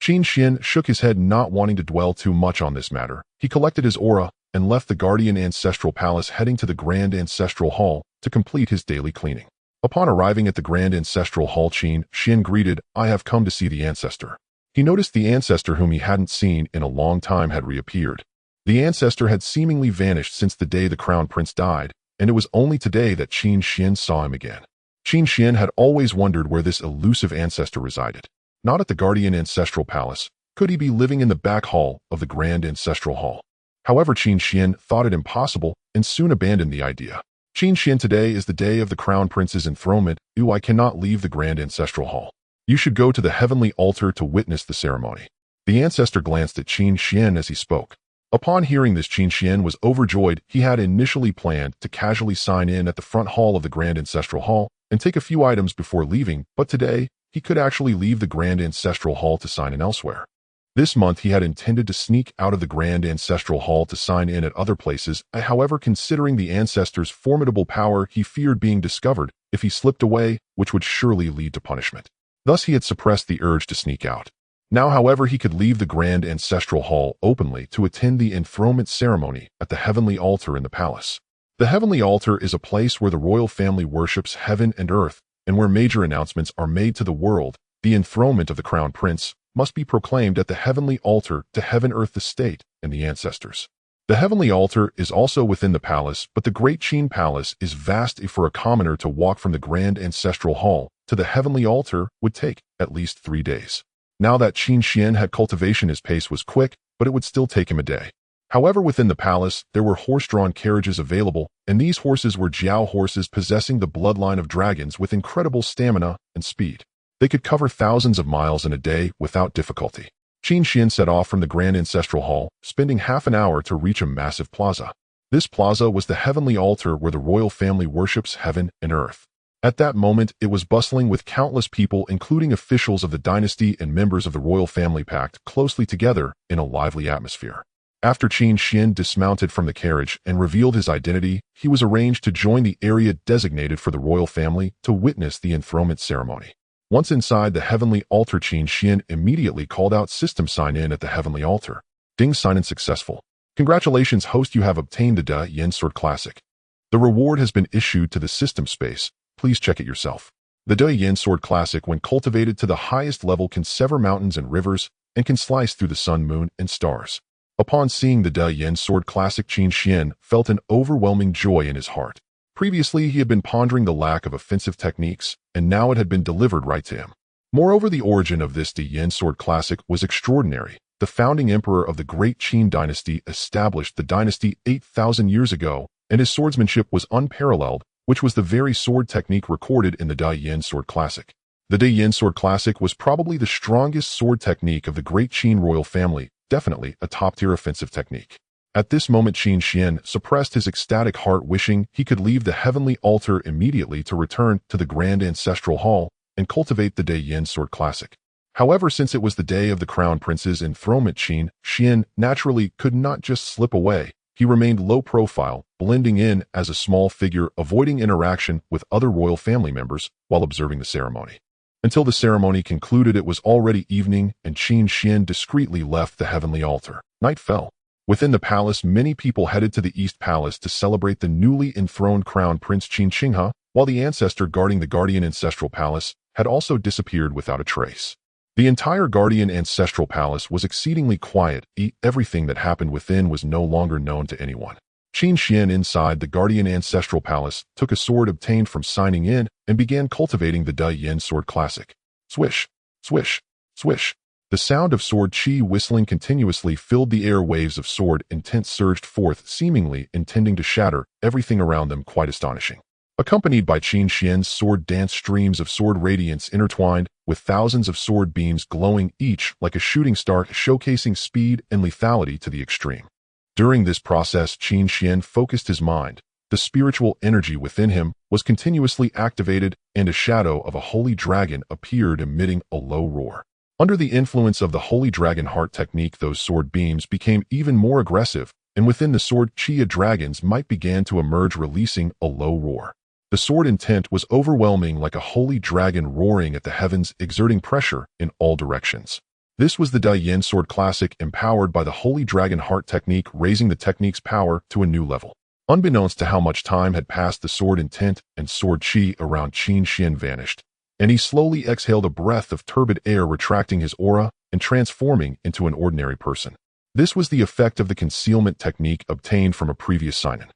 Qin Xuan shook his head, not wanting to dwell too much on this matter. He collected his aura and left the Guardian Ancestral Palace, heading to the Grand Ancestral Hall to complete his daily cleaning. Upon arriving at the Grand Ancestral Hall, Qin Xuan greeted, "I have come to see the ancestor." He noticed the ancestor, whom he hadn't seen in a long time, had reappeared. The ancestor had seemingly vanished since the day the crown prince died, and it was only today that Qin Xuan saw him again. Qin Xuan had always wondered where this elusive ancestor resided. Not at the Guardian Ancestral Palace. Could he be living in the back hall of the Grand Ancestral Hall? However, Qin Xuan thought it impossible and soon abandoned the idea. "Qin Xuan, today is the day of the crown prince's enthronement. I cannot leave the Grand Ancestral Hall. You should go to the heavenly altar to witness the ceremony." The ancestor glanced at Qin Xuan as he spoke. Upon hearing this, Qin Xuan was overjoyed. He had initially planned to casually sign in at the front hall of the Grand Ancestral Hall and take a few items before leaving, but today he could actually leave the Grand Ancestral Hall to sign in elsewhere. This month he had intended to sneak out of the Grand Ancestral Hall to sign in at other places. However, considering the ancestor's formidable power, he feared being discovered if he slipped away, which would surely lead to punishment. Thus, he had suppressed the urge to sneak out. Now, however, he could leave the Grand Ancestral Hall openly to attend the enthronement ceremony at the heavenly altar in the palace. The heavenly altar is a place where the royal family worships heaven and earth, and where major announcements are made to the world. The enthronement of the crown prince must be proclaimed at the heavenly altar to heaven, earth, the state, and the ancestors. The heavenly altar is also within the palace, but the Great Qin Palace is vast. For a commoner to walk from the Grand Ancestral Hall to the heavenly altar would take at least 3 days. Now that Qin Xuan had cultivation, his pace was quick, but it would still take him a day. However, within the palace, there were horse-drawn carriages available, and these horses were Jiao horses possessing the bloodline of dragons with incredible stamina and speed. They could cover thousands of miles in a day without difficulty. Qin Xuan set off from the Grand Ancestral Hall, spending half an hour to reach a massive plaza. This plaza was the heavenly altar where the royal family worships heaven and earth. At that moment, it was bustling with countless people, including officials of the dynasty and members of the royal family, packed closely together in a lively atmosphere. After Qin Xuan dismounted from the carriage and revealed his identity, he was arranged to join the area designated for the royal family to witness the enthronement ceremony. Once inside the heavenly altar, Qin Xuan immediately called out, "System sign in at the heavenly altar." Ding, sign in successful. Congratulations, host, you have obtained the De Yin Sword Classic. The reward has been issued to the system space. Please check it yourself. The De Yin Sword Classic, when cultivated to the highest level, can sever mountains and rivers and can slice through the sun, moon, and stars. Upon seeing the De Yin Sword Classic, Qin Xuan felt an overwhelming joy in his heart. Previously, he had been pondering the lack of offensive techniques, and now it had been delivered right to him. Moreover, the origin of this De Yin Sword Classic was extraordinary. The founding emperor of the Great Qin Dynasty established the dynasty 8,000 years ago, and his swordsmanship was unparalleled, which was the very sword technique recorded in the De Yin Sword Classic. The De Yin Sword Classic was probably the strongest sword technique of the Great Qin royal family, definitely a top-tier offensive technique. At this moment, Qin Xuan suppressed his ecstatic heart, wishing he could leave the heavenly altar immediately to return to the Grand Ancestral Hall and cultivate the De Yin Sword Classic. However, since it was the day of the Crown Prince's enthronement, Qin Xuan naturally could not just slip away. He remained low profile, blending in as a small figure, avoiding interaction with other royal family members while observing the ceremony. Until the ceremony concluded, it was already evening, and Qin Xuan discreetly left the heavenly altar. Night fell. Within the palace, many people headed to the East Palace to celebrate the newly enthroned Crown Prince Qin Xinghe, while the ancestor guarding the Guardian Ancestral Palace had also disappeared without a trace. The entire Guardian Ancestral Palace was exceedingly quiet. Everything that happened within was no longer known to anyone. Qin Xuan, inside the Guardian Ancestral Palace, took a sword obtained from signing in and began cultivating the De Yin Sword Classic. Swish, swish, swish. The sound of sword chi whistling continuously filled the air. Waves of sword intent surged forth, seemingly intending to shatter everything around them, quite astonishing. Accompanied by Qin Xuan's sword dance, streams of sword radiance intertwined with thousands of sword beams glowing, each like a shooting star, showcasing speed and lethality to the extreme. During this process, Qin Xuan focused his mind. The spiritual energy within him was continuously activated, and a shadow of a holy dragon appeared, emitting a low roar. Under the influence of the Holy Dragon Heart technique, those sword beams became even more aggressive, and within the sword chi, dragons might began to emerge, releasing a low roar. The sword intent was overwhelming, like a holy dragon roaring at the heavens, exerting pressure in all directions. This was the De Yin Sword Classic, empowered by the Holy Dragon Heart technique, raising the technique's power to a new level. Unbeknownst to how much time had passed, the sword intent and sword chi around Qin Xuan vanished, and he slowly exhaled a breath of turbid air, retracting his aura and transforming into an ordinary person. This was the effect of the concealment technique obtained from a previous sign-in.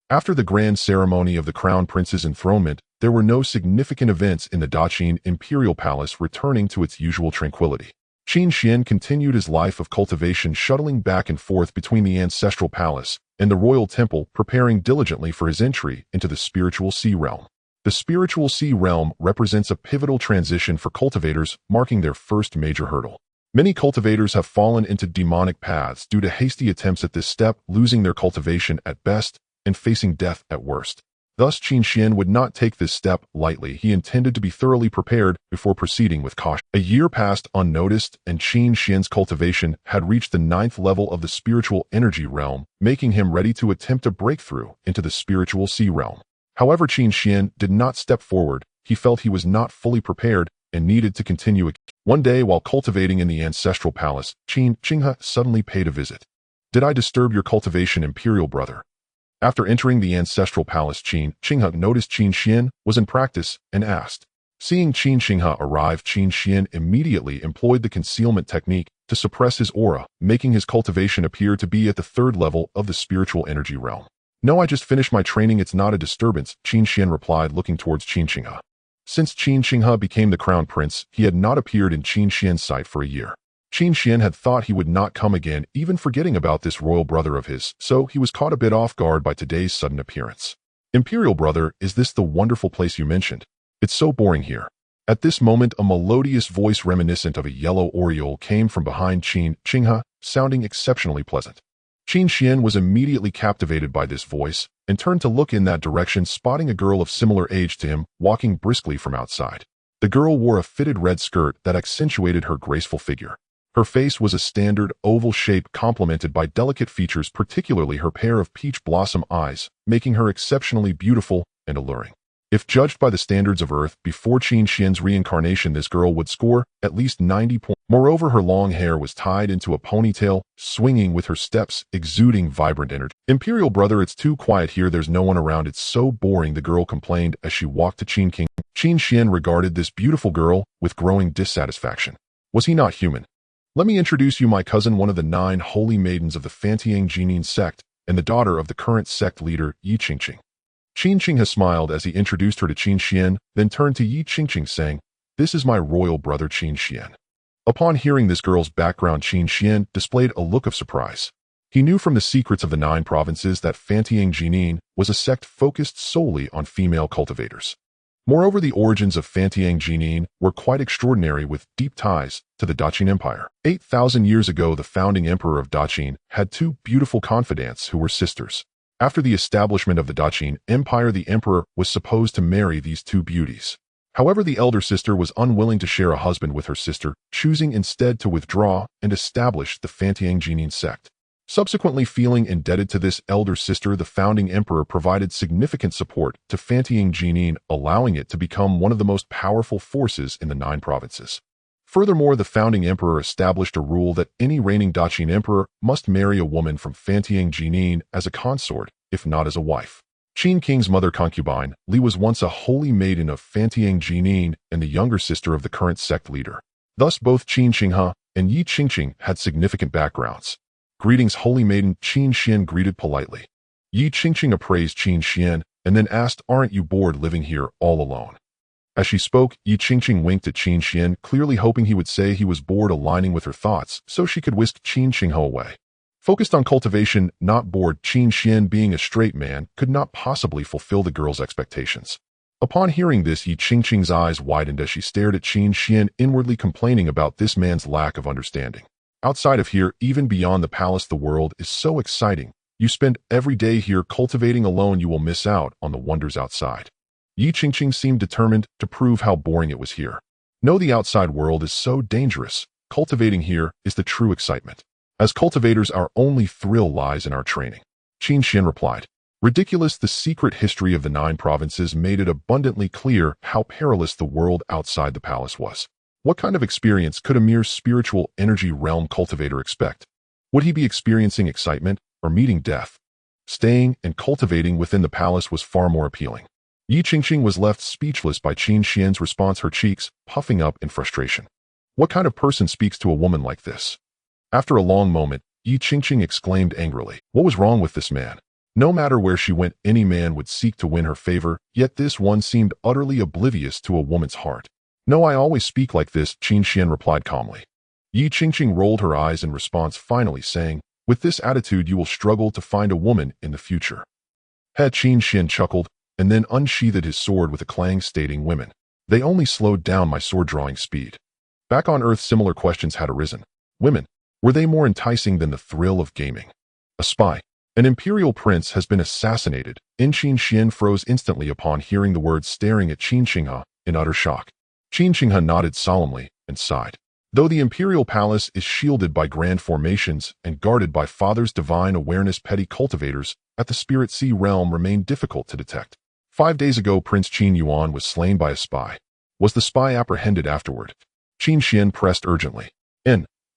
After the grand ceremony of the Crown Prince's enthronement, there were no significant events in the Daqin Imperial Palace, returning to its usual tranquility. Qin Xuan continued his life of cultivation, shuttling back and forth between the Ancestral Palace and the Royal Temple, preparing diligently for his entry into the Spiritual Sea Realm. The Spiritual Sea Realm represents a pivotal transition for cultivators, marking their first major hurdle. Many cultivators have fallen into demonic paths due to hasty attempts at this step, losing their cultivation at best and facing death at worst. Thus, Qin Xuan would not take this step lightly. He intended to be thoroughly prepared before proceeding with caution. A year passed unnoticed, and Qin Xuan's cultivation had reached the 9th level of the spiritual energy realm, making him ready to attempt a breakthrough into the spiritual sea realm. However, Qin Xuan did not step forward. He felt he was not fully prepared and needed to continue. One day, while cultivating in the Ancestral Palace, Qin Xinghe suddenly paid a visit. "Did I disturb your cultivation, Imperial brother?" After entering the Ancestral Palace, Qin Xinghe noticed Qin Xuan was in practice and asked. Seeing Qin Xinghe arrive, Qin Xuan immediately employed the concealment technique to suppress his aura, making his cultivation appear to be at the 3rd level of the spiritual energy realm. "No, I just finished my training. It's not a disturbance," Qin Xuan replied, looking towards Qin Xinghe. Since Qin Xinghe became the crown prince, he had not appeared in Qin Xian's sight for a year. Qin Xian had thought he would not come again, even forgetting about this royal brother of his, so he was caught a bit off guard by today's sudden appearance. Imperial brother, is this the wonderful place you mentioned? It's so boring here. At this moment, a melodious voice reminiscent of a yellow oriole came from behind Qin Xinghe, sounding exceptionally pleasant. Qin Xian was immediately captivated by this voice and turned to look in that direction, spotting a girl of similar age to him walking briskly from outside. The girl wore a fitted red skirt that accentuated her graceful figure. Her face was a standard oval shape complemented by delicate features, particularly her pair of peach blossom eyes, making her exceptionally beautiful and alluring. If judged by the standards of Earth, before Qin Xian's reincarnation, this girl would score at least 90 points. Moreover, her long hair was tied into a ponytail, swinging with her steps, exuding vibrant energy. Imperial brother, it's too quiet here, there's no one around, it's so boring, the girl complained as she walked to Qin King. Qin Xian regarded this beautiful girl with growing dissatisfaction. Was he not human? Let me introduce you my cousin, one of the 9 holy maidens of the Fantiang Jinin sect, and the daughter of the current sect leader, Yi Qingqing. Qin Xinghe smiled as he introduced her to Qin Xian, then turned to Yi Qingqing saying, "This is my royal brother Qin Xian." Upon hearing this girl's background, Qin Xian displayed a look of surprise. He knew from the secrets of the 9 provinces that Fantiang Jinin was a sect focused solely on female cultivators. Moreover, the origins of Fantiang Jinin were quite extraordinary, with deep ties to the Daqin Empire. 8,000 years ago, the founding emperor of Daqin had 2 beautiful confidants who were sisters. After the establishment of the Daqin Empire, the emperor was supposed to marry these 2 beauties. However, the elder sister was unwilling to share a husband with her sister, choosing instead to withdraw and establish the Fantiang Jinin sect. Subsequently, feeling indebted to this elder sister, the founding emperor provided significant support to Fantiang Jinin, allowing it to become one of the most powerful forces in the 9 provinces. Furthermore, the founding emperor established a rule that any reigning Daqin emperor must marry a woman from Fantiang Jinin as a consort, if not as a wife. Qin King's mother concubine, Li, was once a holy maiden of Fantiang Jinin and the younger sister of the current sect leader. Thus, both Qin Xinghe and Yi Qingqing had significant backgrounds. "Greetings, holy maiden," Qin Xian greeted politely. Yi Qingqing appraised Qin Xian and then asked, "Aren't you bored living here all alone?" As she spoke, Yi Qingqing winked at Qin Xian, clearly hoping he would say he was bored, aligning with her thoughts so she could whisk Qin Xinghe away. Focused on cultivation, not bored, Qin Xian, being a straight man, could not possibly fulfill the girl's expectations. Upon hearing this, Yi Qingqing's eyes widened as she stared at Qin Xian, inwardly complaining about this man's lack of understanding. Outside of here, even beyond the palace, the world is so exciting. You spend every day here cultivating alone, you will miss out on the wonders outside. Yi Qingqing seemed determined to prove how boring it was here. No, the outside world is so dangerous. Cultivating here is the true excitement. As cultivators, our only thrill lies in our training. Qin Xian replied. Ridiculous. The secret history of the 9 provinces made it abundantly clear how perilous the world outside the palace was. What kind of experience could a mere spiritual energy realm cultivator expect? Would he be experiencing excitement or meeting death? Staying and cultivating within the palace was far more appealing. Yi Qingqing was left speechless by Qin Xian's response, her cheeks puffing up in frustration. What kind of person speaks to a woman like this? After a long moment, Yi Qingqing exclaimed angrily, what was wrong with this man? No matter where she went, any man would seek to win her favor, yet this one seemed utterly oblivious to a woman's heart. No, I always speak like this, Qin Xian replied calmly. Yi Qingqing rolled her eyes in response, finally saying, with this attitude you will struggle to find a woman in the future. Qin Xian chuckled, and then unsheathed his sword with a clang, stating, women. They only slowed down my sword-drawing speed. Back on Earth, similar questions had arisen. Women, were they more enticing than the thrill of gaming? A spy. An imperial prince has been assassinated. Qin Xian froze instantly upon hearing the words, staring at Qin Xinghe in utter shock. Qin Xinghe nodded solemnly and sighed. Though the imperial palace is shielded by grand formations and guarded by Father's divine awareness, petty cultivators at the Spirit Sea realm remain difficult to detect. 5 days ago, Prince Qin Yuan was slain by a spy. Was the spy apprehended afterward? Qin Xian pressed urgently.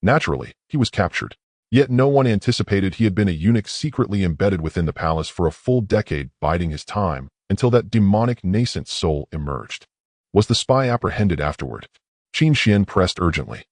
Naturally, he was captured. Yet no one anticipated he had been a eunuch secretly embedded within the palace for a full decade, biding his time until that demonic nascent soul emerged. Was the spy apprehended afterward? Qin Xian pressed urgently.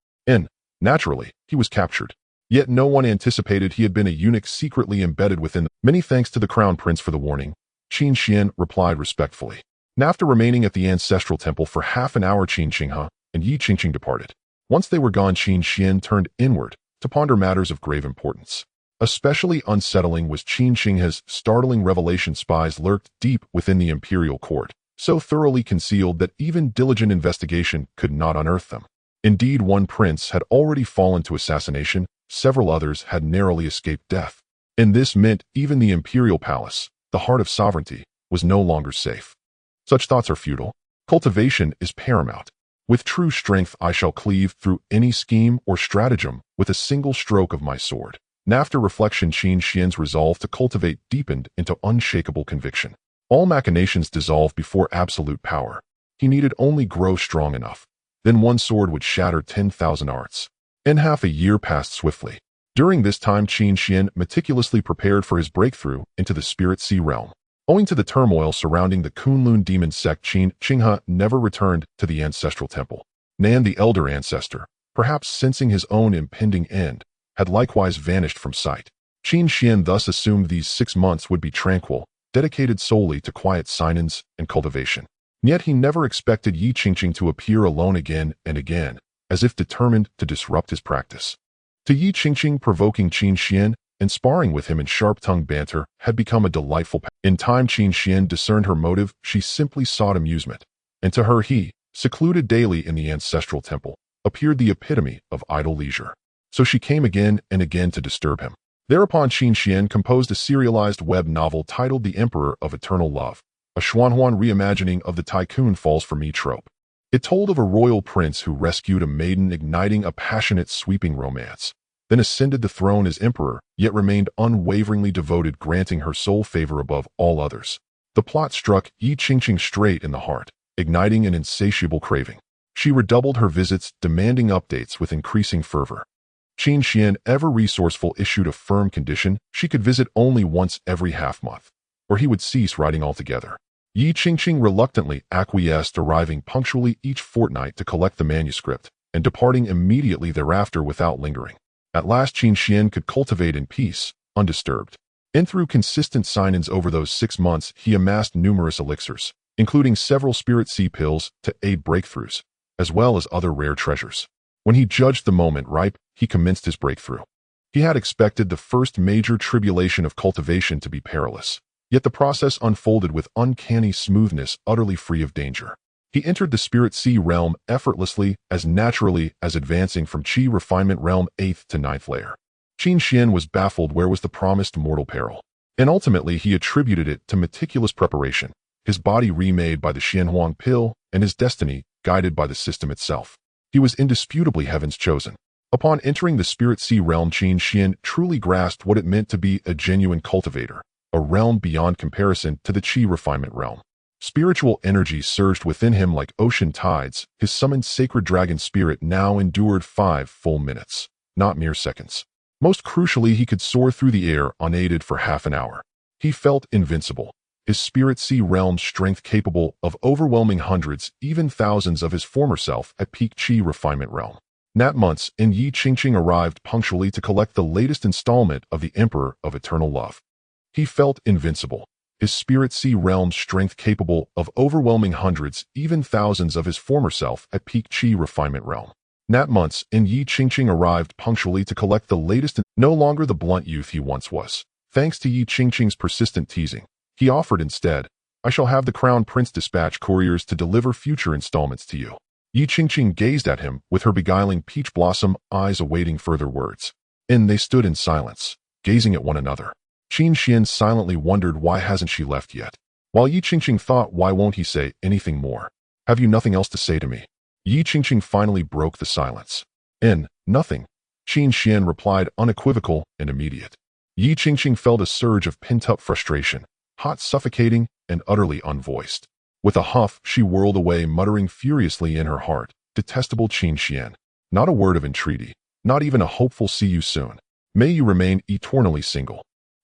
Naturally, he was captured. Yet no one anticipated he had been a eunuch secretly embedded within. Many thanks to the crown prince for the warning, Qin Xian replied respectfully. After remaining at the ancestral temple for half an hour, Qin Xinghe and Yi Qingqing departed. Once they were gone, Qin Xuan turned inward to ponder matters of grave importance. Especially unsettling was Qin Xinghe's startling revelation. Spies lurked deep within the imperial court, so thoroughly concealed that even diligent investigation could not unearth them. Indeed, one prince had already fallen to assassination, several others had narrowly escaped death. And this meant even the imperial palace, the heart of sovereignty, was no longer safe. Such thoughts are futile. Cultivation is paramount. With true strength I shall cleave through any scheme or stratagem with a single stroke of my sword. And after reflection, Qin Xuan's resolve to cultivate deepened into unshakable conviction. All machinations dissolve before absolute power. He needed only grow strong enough. Then one sword would shatter 10,000 arts. And half a year passed swiftly. During this time, Qin Xuan meticulously prepared for his breakthrough into the spirit sea realm. Owing to the turmoil surrounding the Kunlun demon sect, Qin Xinghe never returned to the ancestral temple. Nan, the elder ancestor, perhaps sensing his own impending end, had likewise vanished from sight. Qin Xuan thus assumed these 6 months would be tranquil, dedicated solely to quiet silence and cultivation. Yet he never expected Yi Qingqing to appear alone again and again, as if determined to disrupt his practice. To Yi Qingqing, provoking Qin Xuan and sparring with him in sharp-tongued banter had become a delightful In time, Qin Xuan discerned her motive. She simply sought amusement. And to her he, secluded daily in the ancestral temple, appeared the epitome of idle leisure. So she came again and again to disturb him. Thereupon Qin Xuan composed a serialized web novel titled The Emperor of Eternal Love, a Xuanhuan reimagining of the Tycoon Falls for Me trope. It told of a royal prince who rescued a maiden, igniting a passionate, sweeping romance, then ascended the throne as emperor, yet remained unwaveringly devoted, granting her sole favor above all others. The plot struck Yi Qingqing straight in the heart, igniting an insatiable craving. She redoubled her visits, demanding updates with increasing fervor. Qin Xuan, ever resourceful, issued a firm condition: she could visit only once every half-month, or he would cease writing altogether. Yi Qingqing reluctantly acquiesced, arriving punctually each fortnight to collect the manuscript, and departing immediately thereafter without lingering. At last Qin Xuan could cultivate in peace, undisturbed. And through consistent silence over those 6 months, he amassed numerous elixirs, including several spirit sea pills to aid breakthroughs, as well as other rare treasures. When he judged the moment ripe, he commenced his breakthrough. He had expected the first major tribulation of cultivation to be perilous, yet the process unfolded with uncanny smoothness, utterly free of danger. He entered the spirit sea realm effortlessly, as naturally as advancing from Qi refinement realm 8th to 9th layer. Qin Xuan was baffled where was the promised mortal peril, and ultimately he attributed it to meticulous preparation, his body remade by the Xianhuang pill, and his destiny guided by the system itself. He was indisputably heaven's chosen. Upon entering the spirit sea realm, Qin Xuan truly grasped what it meant to be a genuine cultivator, a realm beyond comparison to the Qi refinement realm. Spiritual energy surged within him like ocean tides. His summoned sacred dragon spirit now endured 5 full minutes, not mere seconds. Most crucially, he could soar through the air unaided for half an hour. He felt invincible, his spirit sea realm strength capable of overwhelming hundreds, even thousands of his former self at peak Qi refinement realm. Nat months, and Yi Qingqing arrived punctually to collect the latest installment of the Emperor of Eternal Love. He felt invincible, his spirit sea realm strength capable of overwhelming hundreds, even thousands of his former self at peak Qi refinement realm. Nat months, and Yi Qingqing arrived punctually to collect the latest, no longer the blunt youth he once was. Thanks to Yi Qingqing's persistent teasing, he offered instead, "I shall have the crown prince dispatch couriers to deliver future installments to you." Yi Qingqing gazed at him with her beguiling peach blossom eyes, awaiting further words. And they stood in silence, gazing at one another. Qin Xuan silently wondered, why hasn't she left yet? While Yi Qingqing thought, why won't he say anything more? Have you nothing else to say to me? Yi Qingqing finally broke the silence. Nothing. Qin Xuan replied, unequivocal and immediate. Yi Qingqing felt a surge of pent-up frustration, hot, suffocating, and utterly unvoiced. With a huff, she whirled away, muttering furiously in her heart, "Detestable Qin Xuan. Not a word of entreaty, not even a hopeful see you soon. May you remain eternally single."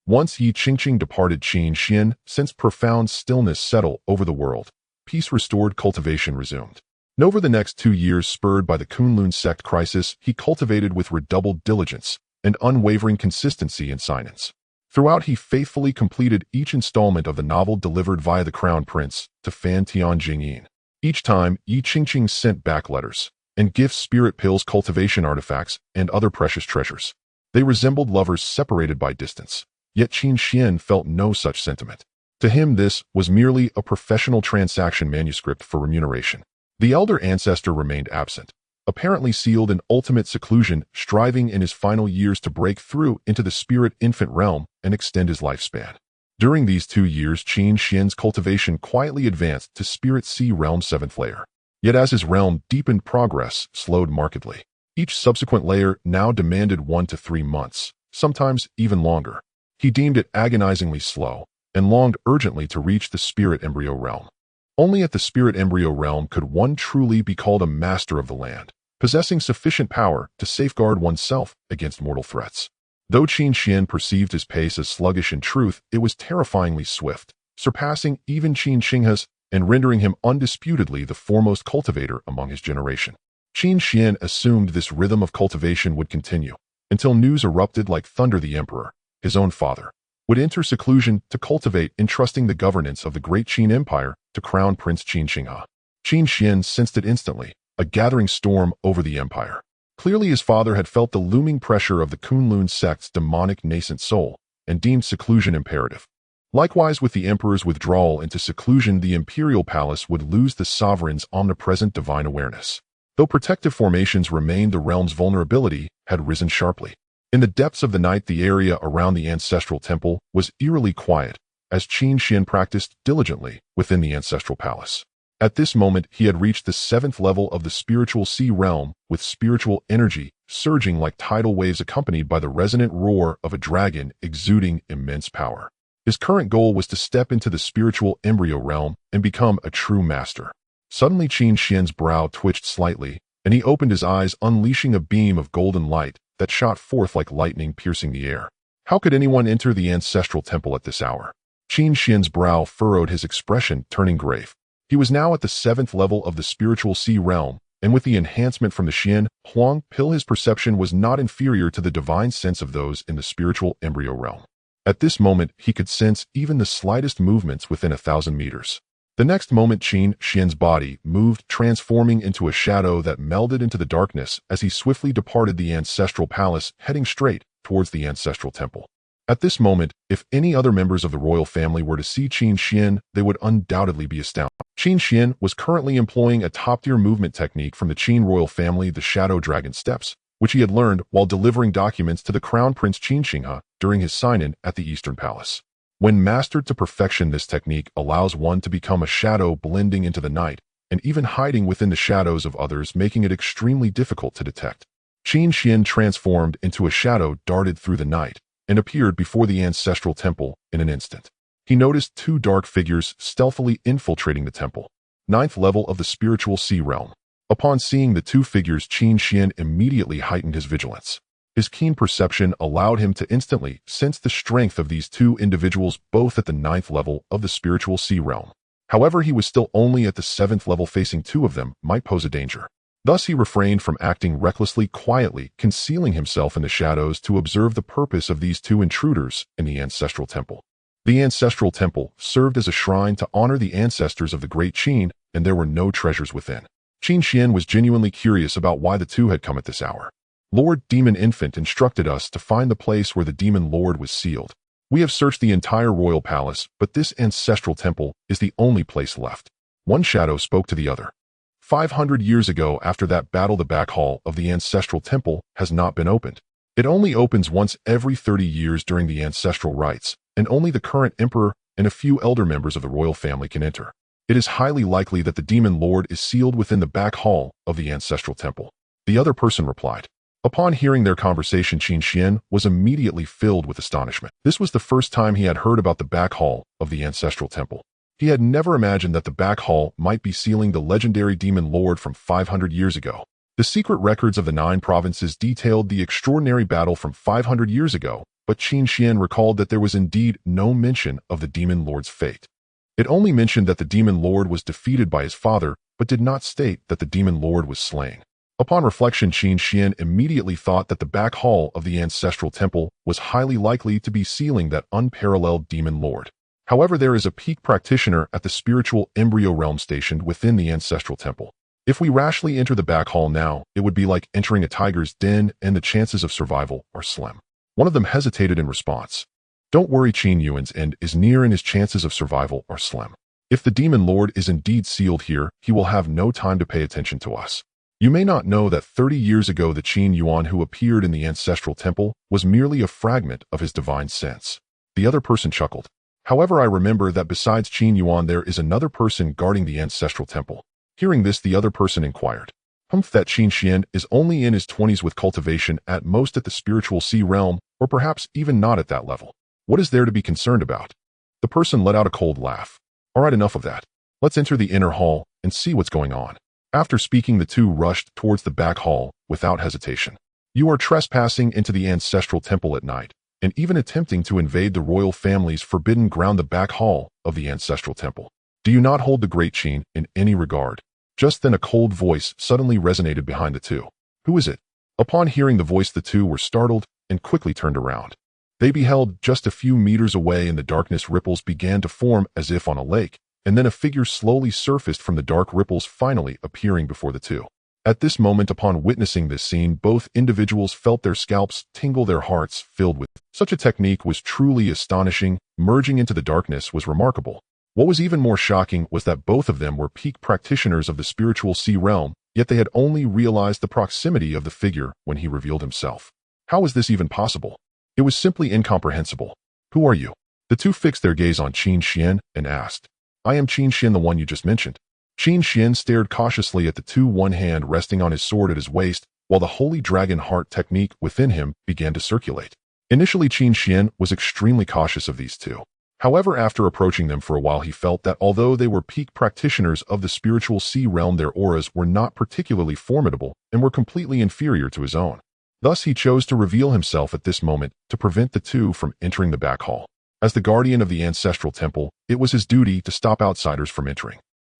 Once Yi Qingqing departed, Qin Xuan sensed profound stillness settle over the world. Peace restored, cultivation resumed. And over the next 2 years, spurred by the Kunlun sect crisis, he cultivated with redoubled diligence and unwavering consistency in silence. Throughout, he faithfully completed each installment of the novel delivered via the Crown Prince to Fan Tian Jingyin. Each time, Yi Qingqing sent back letters and gifts, spirit pills, cultivation artifacts, and other precious treasures. They resembled lovers separated by distance, yet Qin Xuan felt no such sentiment. To him, this was merely a professional transaction manuscript for remuneration. The elder ancestor remained absent, apparently sealed in ultimate seclusion, striving in his final years to break through into the spirit infant realm and extend his lifespan. During these 2 years, Qin Xuan's cultivation quietly advanced to Spirit Sea Realm 7th layer. Yet as his realm deepened, progress slowed markedly. Each subsequent layer now demanded 1 to 3 months, sometimes even longer. He deemed it agonizingly slow and longed urgently to reach the spirit embryo realm. Only at the spirit embryo realm could one truly be called a master of the land, possessing sufficient power to safeguard oneself against mortal threats. Though Qin Xuan perceived his pace as sluggish, in truth, it was terrifyingly swift, surpassing even Qin Shenghe's and rendering him undisputedly the foremost cultivator among his generation. Qin Xuan assumed this rhythm of cultivation would continue until news erupted like thunder. The emperor, his own father, would enter seclusion to cultivate, entrusting the governance of the Great Qin Empire to Crown Prince Qin Shenghe. Qin Xuan sensed it instantly, a gathering storm over the empire. Clearly his father had felt the looming pressure of the Kunlun sect's demonic nascent soul and deemed seclusion imperative. Likewise, with the emperor's withdrawal into seclusion, the imperial palace would lose the sovereign's omnipresent divine awareness. Though protective formations remained, the realm's vulnerability had risen sharply. In the depths of the night, the area around the ancestral temple was eerily quiet, as Qin Xuan practiced diligently within the ancestral palace. At this moment, he had reached the 7th level of the spiritual sea realm, with spiritual energy surging like tidal waves, accompanied by the resonant roar of a dragon exuding immense power. His current goal was to step into the spiritual embryo realm and become a true master. Suddenly, Qin Xuan's brow twitched slightly, and he opened his eyes, unleashing a beam of golden light that shot forth like lightning, piercing the air. How could anyone enter the ancestral temple at this hour? Qin Xuan's brow furrowed, his expression turning grave. He was now at the 7th level of the spiritual sea realm, and with the enhancement from the Xian Huang pill, his perception was not inferior to the divine sense of those in the spiritual embryo realm. At this moment, he could sense even the slightest movements within 1,000 meters. The next moment, Qin Xuan's body moved, transforming into a shadow that melded into the darkness as he swiftly departed the ancestral palace, heading straight towards the ancestral temple. At this moment, if any other members of the royal family were to see Qin Xuan, they would undoubtedly be astounded. Qin Xuan was currently employing a top-tier movement technique from the Qin royal family, the Shadow Dragon Steps, which he had learned while delivering documents to the Crown Prince Qin Shenghe during his sign-in at the Eastern Palace. When mastered to perfection, this technique allows one to become a shadow, blending into the night and even hiding within the shadows of others, making it extremely difficult to detect. Qin Xuan transformed into a shadow, darted through the night, and appeared before the ancestral temple in an instant. He noticed 2 dark figures stealthily infiltrating the temple, 9th level of the spiritual sea realm. Upon seeing the 2 figures, Qin Xuan immediately heightened his vigilance. His keen perception allowed him to instantly sense the strength of these 2 individuals, both at the 9th level of the spiritual sea realm. However, he was still only at the 7th level. Facing 2 of them might pose a danger. Thus, he refrained from acting recklessly, quietly concealing himself in the shadows to observe the purpose of these 2 intruders in the ancestral temple. The ancestral temple served as a shrine to honor the ancestors of the Great Qin, and there were no treasures within. Qin Xuan was genuinely curious about why the 2 had come at this hour. Lord Demon Infant instructed us to find the place where the Demon Lord was sealed. We have searched the entire royal palace, but this ancestral temple is the only place left. One shadow spoke to the other. 500 years ago, after that battle, the back hall of the ancestral temple has not been opened. It only opens once every 30 years during the ancestral rites, and only the current emperor and a few elder members of the royal family can enter. It is highly likely that the Demon Lord is sealed within the back hall of the ancestral temple. The other person replied. Upon hearing their conversation, Qin Xuan was immediately filled with astonishment. This was the first time he had heard about the back hall of the ancestral temple. He had never imagined that the back hall might be sealing the legendary Demon Lord from 500 years ago. The secret records of the 9 provinces detailed the extraordinary battle from 500 years ago, but Qin Xuan recalled that there was indeed no mention of the Demon Lord's fate. It only mentioned that the Demon Lord was defeated by his father, but did not state that the Demon Lord was slain. Upon reflection, Qin Xuan immediately thought that the back hall of the ancestral temple was highly likely to be sealing that unparalleled demon lord. However, there is a peak practitioner at the spiritual embryo realm stationed within the ancestral temple. If we rashly enter the back hall now, it would be like entering a tiger's den, and the chances of survival are slim. One of them hesitated in response. Don't worry, Qin Yuan's end is near and his chances of survival are slim. If the demon lord is indeed sealed here, he will have no time to pay attention to us. You may not know that 30 years ago the Qin Yuan who appeared in the ancestral temple was merely a fragment of his divine sense. The other person chuckled. However, I remember that besides Qin Yuan there is another person guarding the ancestral temple. Hearing this, the other person inquired. That Qin Xuan is only in his 20s with cultivation, at most at the spiritual sea realm, or perhaps even not at that level. What is there to be concerned about? The person let out a cold laugh. All right, enough of that. Let's enter the inner hall and see what's going on. After speaking, the two rushed towards the back hall without hesitation. You are trespassing into the ancestral temple at night, and even attempting to invade the royal family's forbidden ground, the back hall of the ancestral temple. Do you not hold the Great Qin in any regard? Just then a cold voice suddenly resonated behind the two. Who is it? Upon hearing the voice, the two were startled and quickly turned around. They beheld just a few meters away in the darkness ripples began to form as if on a lake, and then a figure slowly surfaced from the dark ripples, finally appearing before the two. At this moment, upon witnessing this scene, both individuals felt their scalps tingle, their hearts filled with. Such a technique was truly astonishing. Merging into the darkness was remarkable. What was even more shocking was that both of them were peak practitioners of the spiritual sea realm, yet they had only realized the proximity of the figure when he revealed himself. How was this even possible? It was simply incomprehensible. Who are you? The two fixed their gaze on Qin Xuan and asked. I am Qin Xuan, the one you just mentioned. Qin Xuan stared cautiously at the two, one hand resting on his sword at his waist, while the holy dragon heart technique within him began to circulate. Initially, Qin Xuan was extremely cautious of these two. However, after approaching them for a while, he felt that although they were peak practitioners of the spiritual sea realm, their auras were not particularly formidable and were completely inferior to his own. Thus, he chose to reveal himself at this moment to prevent the two from entering the back hall. As the guardian of the ancestral temple, it was his duty to stop outsiders from entering.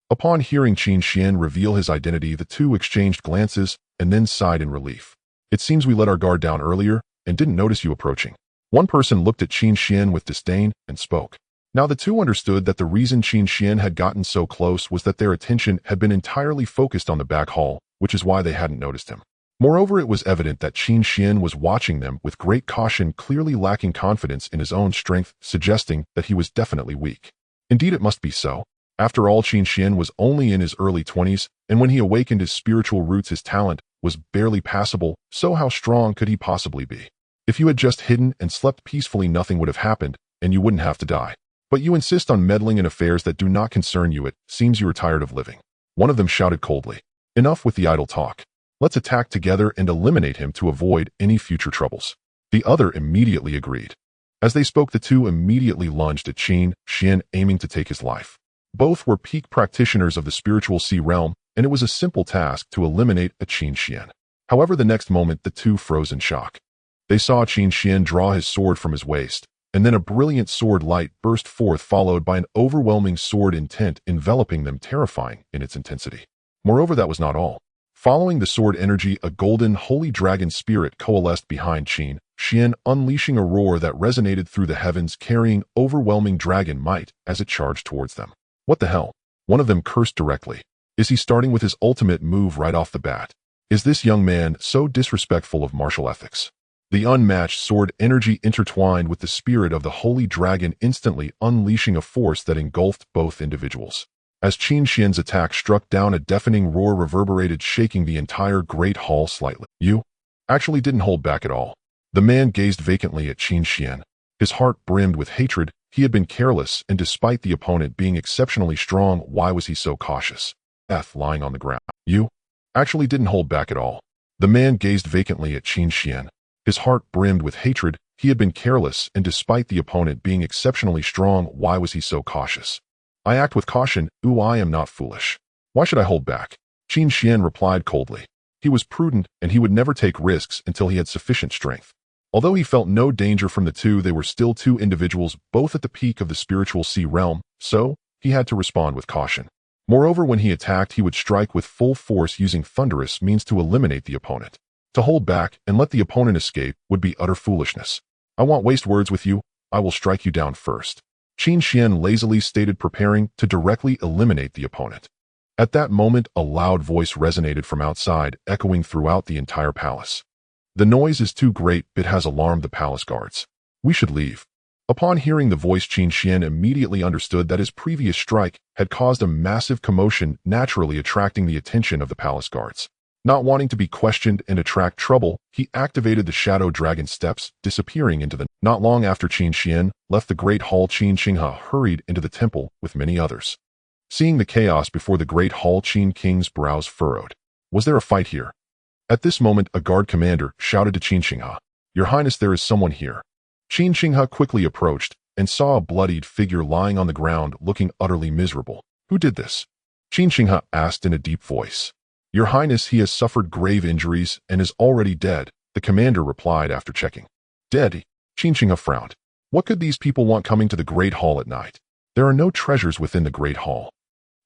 Upon hearing Qin Xuan reveal his identity, the two exchanged glances and then sighed in relief. It seems we let our guard down earlier and didn't notice you approaching. One person looked at Qin Xuan with disdain and spoke. Now the two understood that the reason Qin Xuan had gotten so close was that their attention had been entirely focused on the back hall, which is why they hadn't noticed him. Moreover, it was evident that Qin Xuan was watching them with great caution, clearly lacking confidence in his own strength, suggesting that he was definitely weak. Indeed, it must be so. After all, Qin Xuan was only in his early 20s, and when he awakened his spiritual roots, his talent was barely passable, so how strong could he possibly be? If you had just hidden and slept peacefully, nothing would have happened, and you wouldn't have to die. But you insist on meddling in affairs that do not concern you. It seems you are tired of living. One of them shouted coldly. Enough with the idle talk. Let's attack together and eliminate him to avoid any future troubles. The other immediately agreed. As they spoke, the two immediately lunged at Qin Xuan, aiming to take his life. Both were peak practitioners of the spiritual sea realm, and it was a simple task to eliminate a Qin Xuan. However, the next moment the two froze in shock. They saw Qin Xuan draw his sword from his waist, and then a brilliant sword light burst forth, followed by an overwhelming sword intent enveloping them, terrifying in its intensity. Moreover, that was not all. Following the sword energy, a golden holy dragon spirit coalesced behind Qin Xuan, unleashing a roar that resonated through the heavens, carrying overwhelming dragon might as it charged towards them. What the hell? One of them cursed directly. Is he starting with his ultimate move right off the bat? Is this young man so disrespectful of martial ethics? The unmatched sword energy intertwined with the spirit of the holy dragon, instantly unleashing a force that engulfed both individuals. As Qin Xuan's attack struck down, a deafening roar reverberated, shaking the entire great hall slightly. You actually didn't hold back at all. The man gazed vacantly at Qin Xuan. His heart brimmed with hatred. He had been careless, and despite the opponent being exceptionally strong, why was he so cautious? Lying on the ground. You actually didn't hold back at all. The man gazed vacantly at Qin Xuan. His heart brimmed with hatred. He had been careless, and despite the opponent being exceptionally strong, why was he so cautious? I act with caution. I am not foolish. Why should I hold back? Qin Xuan replied coldly. He was prudent, and he would never take risks until he had sufficient strength. Although he felt no danger from the two, they were still two individuals, both at the peak of the spiritual sea realm, so he had to respond with caution. Moreover, when he attacked, he would strike with full force using thunderous means to eliminate the opponent. To hold back and let the opponent escape would be utter foolishness. I won't waste words with you. I will strike you down first. Qin Xuan lazily stated, preparing to directly eliminate the opponent. At that moment, a loud voice resonated from outside, echoing throughout the entire palace. The noise is too great, it has alarmed the palace guards. We should leave. Upon hearing the voice, Qin Xuan immediately understood that his previous strike had caused a massive commotion, naturally attracting the attention of the palace guards. Not wanting to be questioned and attract trouble, he activated the Shadow Dragon steps, disappearing into the... Not long after Qin Xuan left the Great Hall, Qin Xinghe hurried into the temple with many others. Seeing the chaos before the Great Hall, Qin King's brows furrowed. Was there a fight here? At this moment, a guard commander shouted to Qin Xinghe, "Your Highness, there is someone here." Qin Xinghe quickly approached and saw a bloodied figure lying on the ground, looking utterly miserable. Who did this? Qin Xinghe asked in a deep voice. "Your Highness, he has suffered grave injuries and is already dead," the commander replied after checking. Dead? Qin Xinghe frowned. What could these people want coming to the Great Hall at night? There are no treasures within the Great Hall.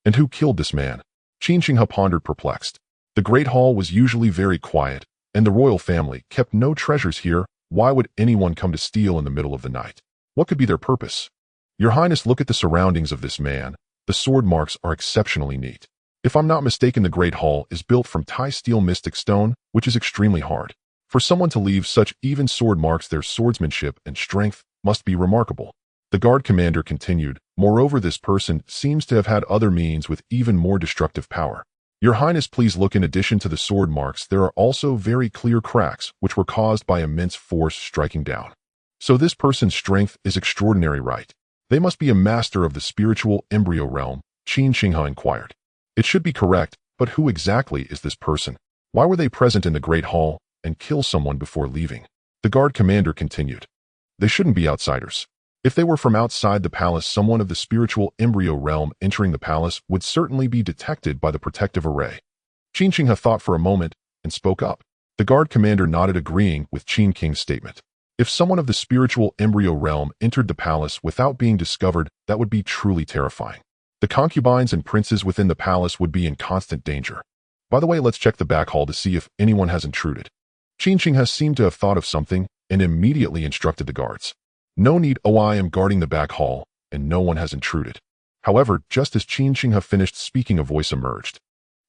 And who killed this man? Qin Xinghe pondered, perplexed. The Great Hall was usually very quiet, and the royal family kept no treasures here. Why would anyone come to steal in the middle of the night? What could be their purpose? Your Highness, look at the surroundings of this man. The sword marks are exceptionally neat. If I'm not mistaken, the Great Hall is built from Thai steel mystic stone, which is extremely hard. For someone to leave such even sword marks, their swordsmanship and strength must be remarkable. The guard commander continued, moreover, this person seems to have had other means with even more destructive power. Your Highness, please look. In addition to the sword marks, there are also very clear cracks, which were caused by immense force striking down. So this person's strength is extraordinary, right? They must be a master of the spiritual embryo realm, Qin Xinghe inquired. It should be correct, but who exactly is this person? Why were they present in the Great Hall and kill someone before leaving? The guard commander continued. They shouldn't be outsiders. If they were from outside the palace, someone of the spiritual embryo realm entering the palace would certainly be detected by the protective array. Qin Xinghe thought for a moment and spoke up. The guard commander nodded, agreeing with Qin King's statement. If someone of the spiritual embryo realm entered the palace without being discovered, that would be truly terrifying. The concubines and princes within the palace would be in constant danger. By the way, let's check the back hall to see if anyone has intruded. Qin Xinghe seemed to have thought of something and immediately instructed the guards. No need, I am guarding the back hall, and no one has intruded. However, just as Qin Xinghe finished speaking, a voice emerged.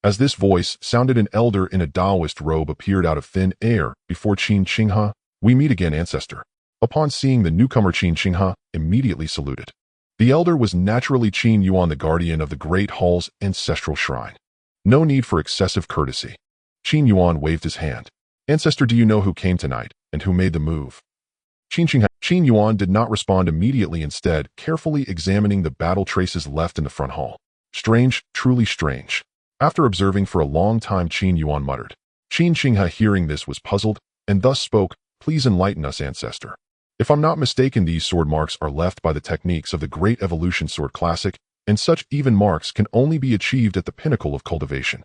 As this voice sounded, an elder in a Taoist robe appeared out of thin air before Qin Xinghe. We meet again, ancestor. Upon seeing the newcomer, Qin Xinghe immediately saluted. The elder was naturally Qin Yuan, the guardian of the Great Hall's ancestral shrine. No need for excessive courtesy. Qin Yuan waved his hand. Ancestor, do you know who came tonight and who made the move? Qin Yuan did not respond immediately, instead carefully examining the battle traces left in the front hall. Strange, truly strange. After observing for a long time, Qin Yuan muttered. Qin Xinghe, hearing this, was puzzled and thus spoke, "Please enlighten us, ancestor. If I'm not mistaken, these sword marks are left by the techniques of the Great Evolution Sword Classic, and such even marks can only be achieved at the pinnacle of cultivation."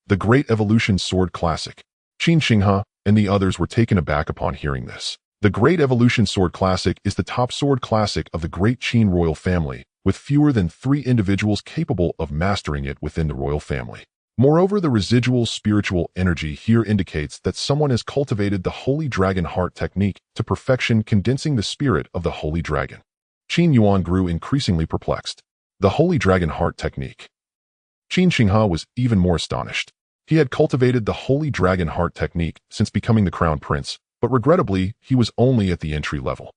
The Great Evolution Sword Classic. Qin Xinghe and the others were taken aback upon hearing this. The Great Evolution Sword Classic is the top sword classic of the Great Qin royal family, with fewer than 3 individuals capable of mastering it within the royal family. Moreover, the residual spiritual energy here indicates that someone has cultivated the Holy Dragon Heart technique to perfection, condensing the spirit of the Holy Dragon. Qin Yuan grew increasingly perplexed. The Holy Dragon Heart technique. Qin Xinghe was even more astonished. He had cultivated the Holy Dragon Heart technique since becoming the Crown Prince, but regrettably, he was only at the entry level.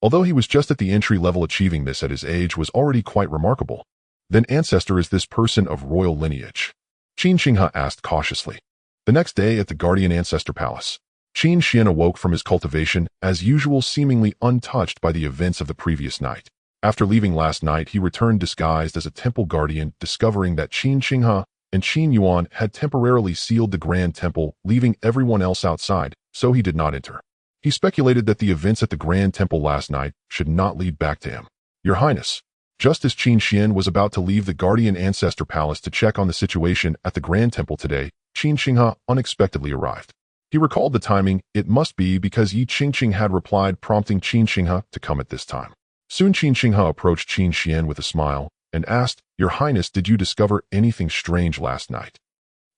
Although he was just at the entry level, achieving this at his age was already quite remarkable. Then, ancestor, is this person of royal lineage? Qin Xinghe asked cautiously. The next day at the Guardian Ancestor Palace, Qin Xuan awoke from his cultivation, as usual, seemingly untouched by the events of the previous night. After leaving last night, he returned disguised as a temple guardian, discovering that Qin Xinghe and Qin Yuan had temporarily sealed the Grand Temple, leaving everyone else outside, so he did not enter. He speculated that the events at the Grand Temple last night should not lead back to him. Your Highness. Just as Qin Xuan was about to leave the Guardian Ancestor Palace to check on the situation at the Grand Temple today, Qin Xinghe unexpectedly arrived. He recalled the timing. It must be because Yi Qingqing had replied, prompting Qin Xinghe to come at this time. Soon Qin Xinghe approached Qin Xuan with a smile and asked, "Your Highness, did you discover anything strange last night?"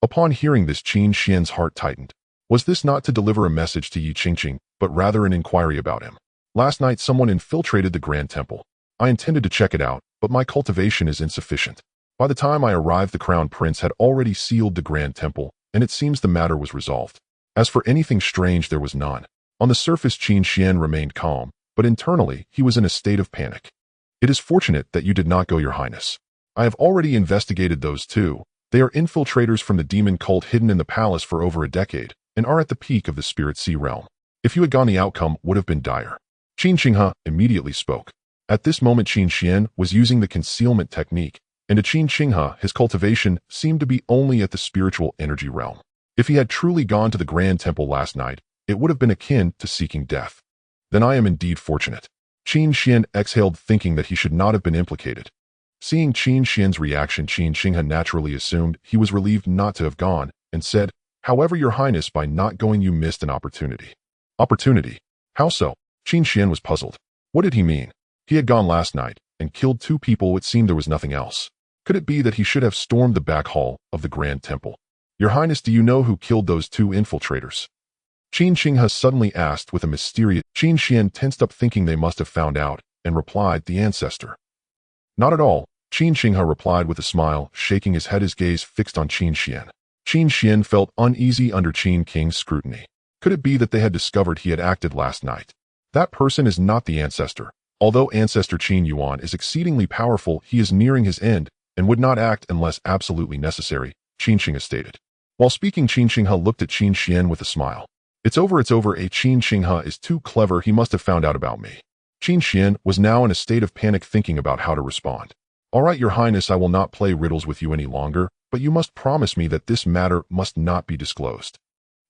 Upon hearing this, Qin Xuan's heart tightened. Was this not to deliver a message to Yi Qingqing, but rather an inquiry about him? Last night someone infiltrated the Grand Temple. I intended to check it out, but my cultivation is insufficient. By the time I arrived, the Crown Prince had already sealed the Grand Temple, and it seems the matter was resolved. As for anything strange, there was none. On the surface, Qin Xuan remained calm, but internally, he was in a state of panic. It is fortunate that you did not go, Your Highness. I have already investigated those two. They are infiltrators from the demon cult hidden in the palace for over a decade, and are at the peak of the Spirit Sea realm. If you had gone, the outcome would have been dire. Qin Xinghe immediately spoke. At this moment, Qin Xuan was using the concealment technique, and to Qin Xinghe, his cultivation seemed to be only at the spiritual energy realm. If he had truly gone to the Grand Temple last night, it would have been akin to seeking death. Then I am indeed fortunate. Qin Xuan exhaled, thinking that he should not have been implicated. Seeing Qin Xuan's reaction, Qin Xinghe naturally assumed he was relieved not to have gone, and said, "However, Your Highness, by not going you missed an opportunity." Opportunity? How so? Qin Xuan was puzzled. What did he mean? He had gone last night, and killed 2 people. It seemed there was nothing else. Could it be that he should have stormed the back hall of the Grand Temple? Your Highness, do you know who killed those 2 infiltrators? Qin Xinghe suddenly asked with a mysterious. Qin Xuan tensed up, thinking they must have found out, and replied, "The ancestor." Not at all, Qin Xinghe replied with a smile, shaking his head, his gaze fixed on Qin Xuan. Qin Xuan felt uneasy under Qin King's scrutiny. Could it be that they had discovered he had acted last night? That person is not the ancestor. Although Ancestor Qin Yuan is exceedingly powerful, he is nearing his end, and would not act unless absolutely necessary, Qin Xinghe stated. While speaking, Qin Xinghe looked at Qin Xuan with a smile. It's over. Qin Xinghe is too clever. He must have found out about me. Qin Xuan was now in a state of panic, thinking about how to respond. All right, Your Highness, I will not play riddles with you any longer, but you must promise me that this matter must not be disclosed.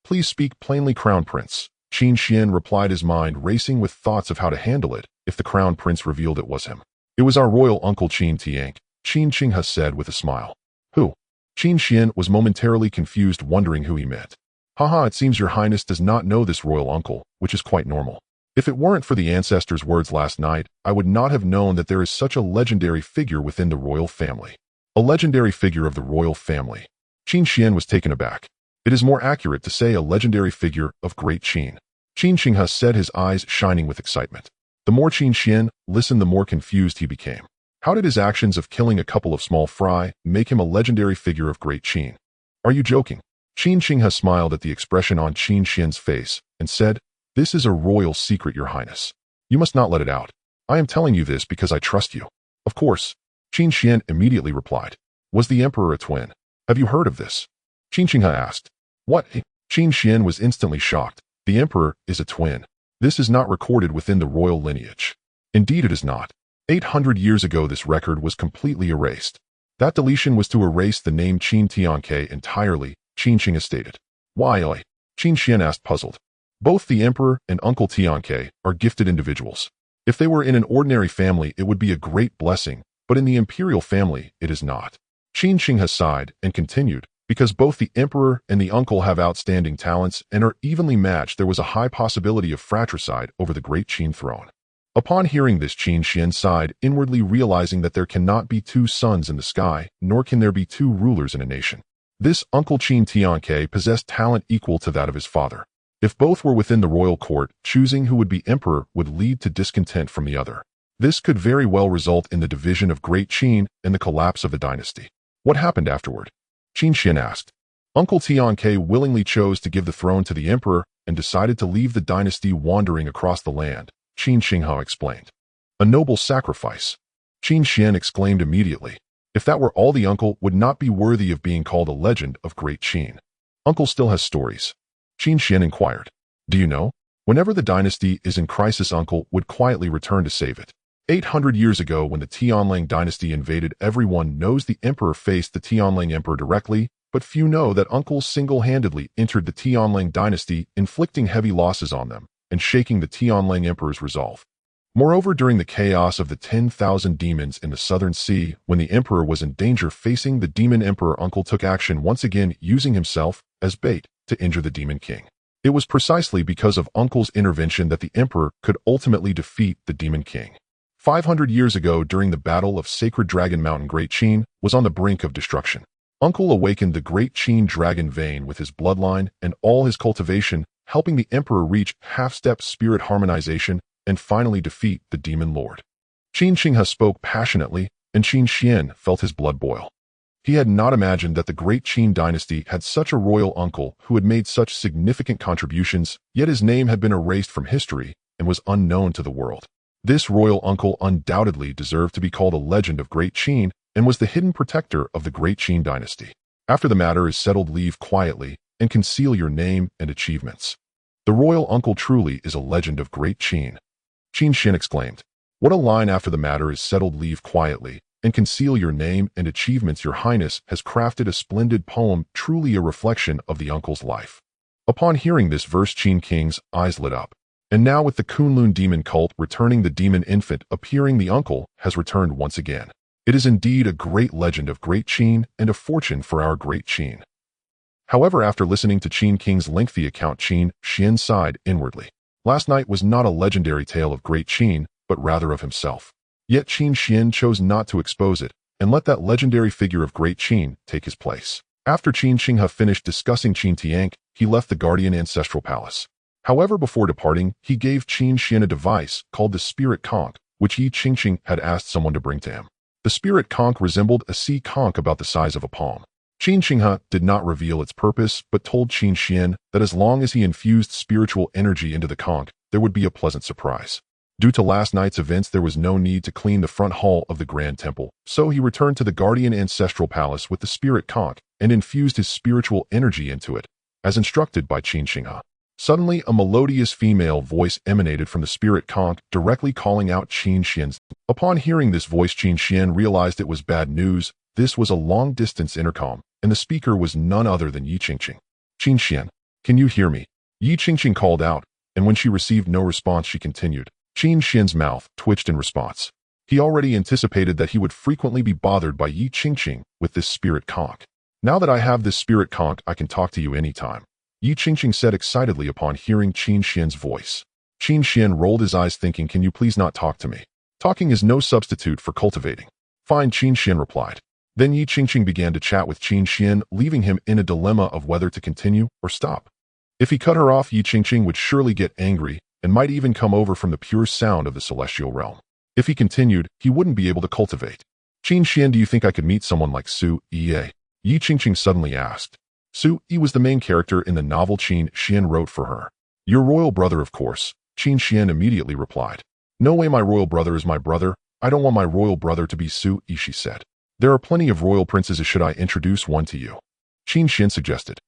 Please speak plainly, Crown Prince. Qin Xuan replied, his mind racing with thoughts of how to handle it if the Crown Prince revealed it was him. It was our royal uncle Qin Tiank, Qin Xinghe said with a smile. Who? Qin Xuan was momentarily confused, wondering who he meant. Haha, it seems Your Highness does not know this royal uncle, which is quite normal. If it weren't for the ancestor's words last night, I would not have known that there is such a legendary figure within the royal family. A legendary figure of the royal family. Qin Xuan was taken aback. It is more accurate to say a legendary figure of Great Qin. Qin Xinghe said, his eyes shining with excitement. The more Qin Xuan listened, the more confused he became. How did his actions of killing a couple of small fry make him a legendary figure of Great Qin? Are you joking? Qin Xinghe smiled at the expression on Qin Xuan's face and said, "This is a royal secret, Your Highness. You must not let it out. I am telling you this because I trust you." Of course. Qin Xuan immediately replied. Was the emperor a twin? Have you heard of this? Qin Xinghe asked. What? Qin Xuan was instantly shocked. The emperor is a twin. This is not recorded within the royal lineage. Indeed it is not. 800 years ago this record was completely erased. That deletion was to erase the name Qin Tianke entirely, Qin Xinghe stated. Why? Qin Xuan asked, puzzled. Both the emperor and Uncle Tianke are gifted individuals. If they were in an ordinary family, it would be a great blessing, but in the imperial family, it is not. Qin Xinghe sighed and continued, because both the emperor and the uncle have outstanding talents and are evenly matched, there was a high possibility of fratricide over the Great Qin throne. Upon hearing this, Qin Xuan sighed, inwardly realizing that there cannot be 2 suns in the sky, nor can there be 2 rulers in a nation. This Uncle Qin Tianke possessed talent equal to that of his father. If both were within the royal court, choosing who would be emperor would lead to discontent from the other. This could very well result in the division of Great Qin and the collapse of the dynasty. What happened afterward? Qin Xuan asked. Uncle Tianke willingly chose to give the throne to the emperor and decided to leave the dynasty wandering across the land, Qin Xinghe explained. A noble sacrifice. Qin Xuan exclaimed immediately. If that were all, the uncle would not be worthy of being called a legend of Great Qin. Uncle still has stories. Qin Xuan inquired. Do you know? Whenever the dynasty is in crisis, uncle would quietly return to save it. 800 years ago, when the Tianlang dynasty invaded, everyone knows the emperor faced the Tianlang emperor directly, but few know that uncle single-handedly entered the Tianlang dynasty, inflicting heavy losses on them and shaking the Tianlang emperor's resolve. Moreover, during the chaos of the 10,000 demons in the southern sea, when the emperor was in danger facing the demon emperor, uncle took action once again, using himself as bait to injure the demon king. It was precisely because of uncle's intervention that the emperor could ultimately defeat the demon king. 500 years ago, during the Battle of Sacred Dragon Mountain, Great Qin was on the brink of destruction. Uncle awakened the Great Qin dragon vein with his bloodline and all his cultivation, helping the emperor reach half-step spirit harmonization and finally defeat the demon lord. Qin Xinghe spoke passionately, and Qin Xuan felt his blood boil. He had not imagined that the Great Qin Dynasty had such a royal uncle who had made such significant contributions, yet his name had been erased from history and was unknown to the world. This royal uncle undoubtedly deserved to be called a legend of Great Qin and was the hidden protector of the Great Qin Dynasty. After the matter is settled, leave quietly and conceal your name and achievements. The royal uncle truly is a legend of Great Qin. Qin Xuan exclaimed. What a line! After the matter is settled, leave quietly and conceal your name and achievements. Your Highness has crafted a splendid poem, truly a reflection of the uncle's life. Upon hearing this verse, Qin King's eyes lit up. And now, with the Kunlun demon cult returning, the demon infant appearing, the uncle has returned once again. It is indeed a great legend of Great Qin and a fortune for our Great Qin. However, after listening to Qin King's lengthy account, Qin Xuan sighed inwardly. Last night was not a legendary tale of Great Qin, but rather of himself. Yet Qin Xuan chose not to expose it and let that legendary figure of Great Qin take his place. After Qin Xinghe finished discussing Qin Tiank, he left the guardian ancestral palace. However, before departing, he gave Qin Xuan a device called the spirit conch, which Yi Qingqing had asked someone to bring to him. The spirit conch resembled a sea conch about the size of a palm. Qin Xinghe did not reveal its purpose, but told Qin Xuan that as long as he infused spiritual energy into the conch, there would be a pleasant surprise. Due to last night's events, there was no need to clean the front hall of the Grand Temple, so he returned to the guardian ancestral palace with the spirit conch and infused his spiritual energy into it, as instructed by Qin Xinghe. Suddenly, a melodious female voice emanated from the spirit conch, directly calling out Qin Xuan's. Upon hearing this voice, Qin Xuan realized it was bad news. This was a long-distance intercom, and the speaker was none other than Yi Qingqing. Qin Xuan, can you hear me? Yi Qingqing called out, and when she received no response, she continued. Qin Xuan's mouth twitched in response. He already anticipated that he would frequently be bothered by Yi Qingqing with this spirit conch. Now that I have this spirit conch, I can talk to you anytime, Yi Qingqing said excitedly upon hearing Qin Xuan's voice. Qin Xuan rolled his eyes, thinking, can you please not talk to me? Talking is no substitute for cultivating. Fine, Qin Xuan replied. Then Yi Qingqing began to chat with Qin Xuan, leaving him in a dilemma of whether to continue or stop. If he cut her off, Yi Qingqing would surely get angry and might even come over from the pure sound of the celestial realm. If he continued, he wouldn't be able to cultivate. Qin Xuan, do you think I could meet someone like Su Yi? Yi Qingqing suddenly asked. Su Yi was the main character in the novel Qin Xuan wrote for her. Your royal brother, of course, Qin Xuan immediately replied. No way, my royal brother is my brother. I don't want my royal brother to be Su Yi, she said. There are plenty of royal princesses. Should I introduce one to you? Qin Xuan suggested.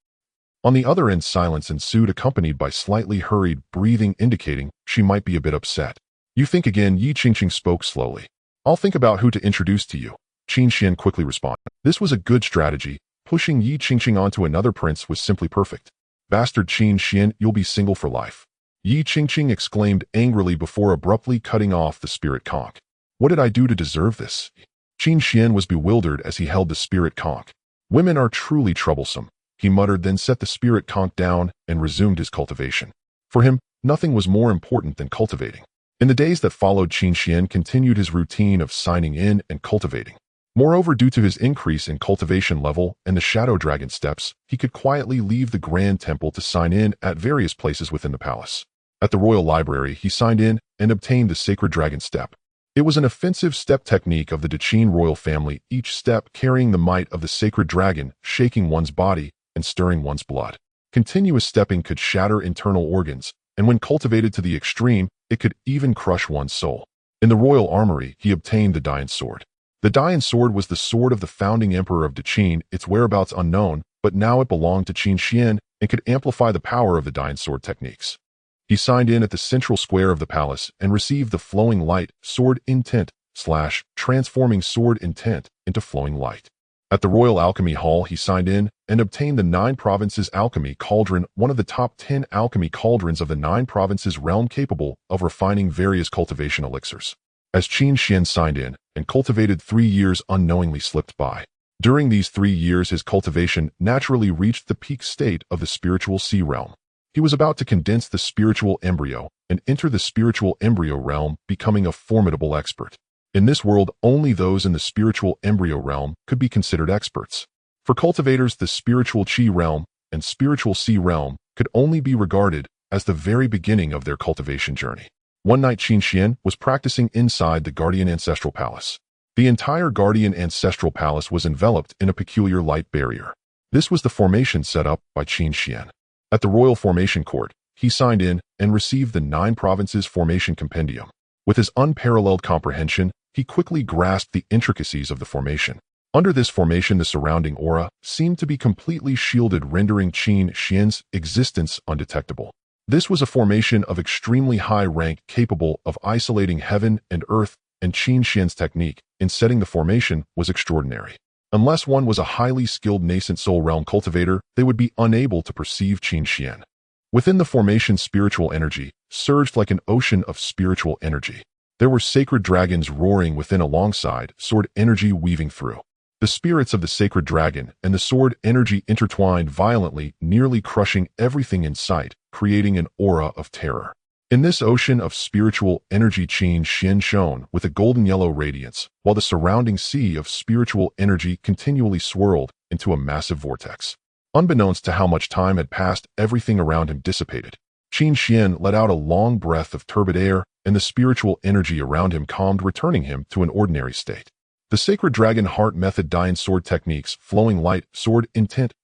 On the other end, silence ensued, accompanied by slightly hurried breathing, indicating she might be a bit upset. You think again, Yi Qingqing spoke slowly. I'll think about who to introduce to you, Qin Xuan quickly responded. This was a good strategy. Pushing Yi Qingqing onto another prince was simply perfect. Bastard Qin Xuan, you'll be single for life, Yi Qingqing exclaimed angrily before abruptly cutting off the spirit conch. What did I do to deserve this? Qin Xuan was bewildered as he held the spirit conch. Women are truly troublesome, he muttered, then set the spirit conch down and resumed his cultivation. For him, nothing was more important than cultivating. In the days that followed, Qin Xuan continued his routine of signing in and cultivating. Moreover, due to his increase in cultivation level and the Shadow Dragon steps, he could quietly leave the Grand Temple to sign in at various places within the palace. At the Royal Library, he signed in and obtained the Sacred Dragon step. It was an offensive step technique of the Qin royal family, each step carrying the might of the Sacred Dragon, shaking one's body and stirring one's blood. Continuous stepping could shatter internal organs, and when cultivated to the extreme, it could even crush one's soul. In the royal armory, he obtained the Dian Sword. The Dian Sword was the sword of the founding emperor of Qin, its whereabouts unknown, but now it belonged to Qin Xuan and could amplify the power of the Dian Sword techniques. He signed in at the central square of the palace and received the Flowing Light Sword Intent / transforming Sword Intent into Flowing Light. At the Royal Alchemy Hall, he signed in and obtained the 9 Provinces Alchemy Cauldron, one of the top 10 alchemy cauldrons of the 9 Provinces realm, capable of refining various cultivation elixirs. As Qin Xuan signed in and cultivated, 3 years unknowingly slipped by. During these 3 years, his cultivation naturally reached the peak state of the spiritual sea realm. He was about to condense the spiritual embryo and enter the spiritual embryo realm, becoming a formidable expert. In this world, only those in the spiritual embryo realm could be considered experts. For cultivators, the spiritual Qi realm and spiritual Si realm could only be regarded as the very beginning of their cultivation journey. One night, Qin Xuan was practicing inside the Guardian Ancestral Palace. The entire Guardian Ancestral Palace was enveloped in a peculiar light barrier. This was the formation set up by Qin Xuan. At the Royal Formation Court, he signed in and received the 9 provinces formation compendium. With his unparalleled comprehension, he quickly grasped the intricacies of the formation. Under this formation, the surrounding aura seemed to be completely shielded, rendering Qin Xuan's existence undetectable. This was a formation of extremely high rank capable of isolating heaven and earth, and Qin Xuan's technique in setting the formation was extraordinary. Unless one was a highly skilled nascent soul realm cultivator, they would be unable to perceive Qin Xuan. Within the formation, spiritual energy surged like an ocean of spiritual energy. There were sacred dragons roaring within alongside sword energy weaving through. The spirits of the sacred dragon and the sword energy intertwined violently, nearly crushing everything in sight, creating an aura of terror. In this ocean of spiritual energy, Qin Xuan shone with a golden yellow radiance, while the surrounding sea of spiritual energy continually swirled into a massive vortex. Unbeknownst to how much time had passed, everything around him dissipated. Qin Xuan let out a long breath of turbid air, and the spiritual energy around him calmed, returning him to an ordinary state. The Sacred Dragon Heart Method, Dian Sword Techniques, Flowing Light, Sword Intent,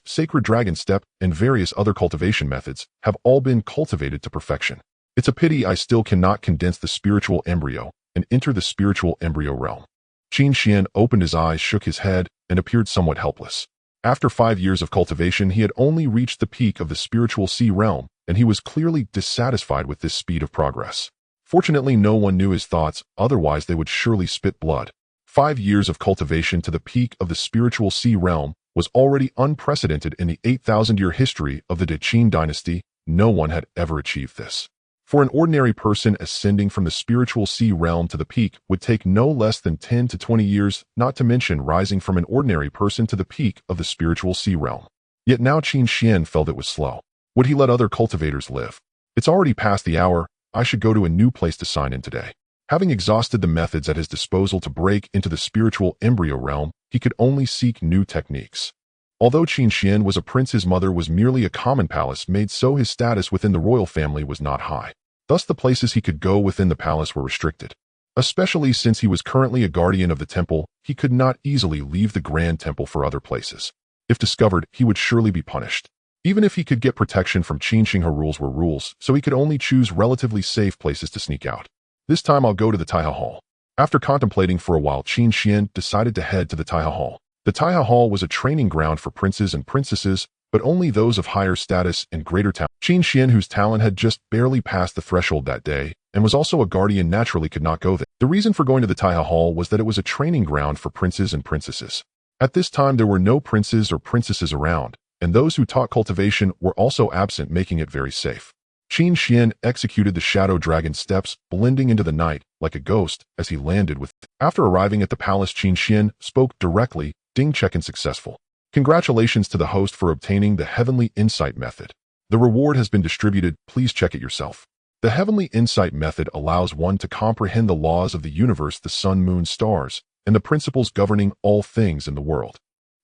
Sacred Dragon Step, and various other cultivation methods have all been cultivated to perfection. It's a pity I still cannot condense the spiritual embryo and enter the spiritual embryo realm. Qin Xuan opened his eyes, shook his head, and appeared somewhat helpless. After 5 years of cultivation, he had only reached the peak of the spiritual Si realm, and he was clearly dissatisfied with this speed of progress. Fortunately, no one knew his thoughts, otherwise they would surely spit blood. 5 years of cultivation to the peak of the spiritual Si realm was already unprecedented in the 8,000-year history of the Qin Dynasty. No one had ever achieved this. For an ordinary person, ascending from the spiritual Si realm to the peak would take no less than 10 to 20 years, not to mention rising from an ordinary person to the peak of the spiritual Si realm. Yet now Qin Xuan felt it was slow. Would he let other cultivators live? It's already past the hour. I should go to a new place to sign in today. Having exhausted the methods at his disposal to break into the spiritual embryo realm, he could only seek new techniques. Although Qin Xuan was a prince, his mother was merely a common palace maid, so his status within the royal family was not high. Thus the places he could go within the palace were restricted. Especially since he was currently a guardian of the temple, he could not easily leave the grand temple for other places. If discovered, he would surely be punished. Even if he could get protection from Qin Shi, her rules were rules, so he could only choose relatively safe places to sneak out. This time I'll go to the Taiha Hall. After contemplating for a while, Qin Xuan decided to head to the Taiha Hall. The Taiha Hall was a training ground for princes and princesses, but only those of higher status and greater talent. Qin Xuan, whose talent had just barely passed the threshold that day, and was also a guardian, naturally could not go there. The reason for going to the Taiha Hall was that it was a training ground for princes and princesses. At this time there were no princes or princesses around, and those who taught cultivation were also absent, making it very safe. Qin Xuan executed the Shadow Dragon steps, blending into the night like a ghost as he landed with. After arriving at the palace, Qin Xuan spoke directly, "Ding, check-in successful. Congratulations to the host for obtaining the Heavenly Insight Method. The reward has been distributed, please check it yourself." The Heavenly Insight Method allows one to comprehend the laws of the universe, the sun, moon, stars, and the principles governing all things in the world.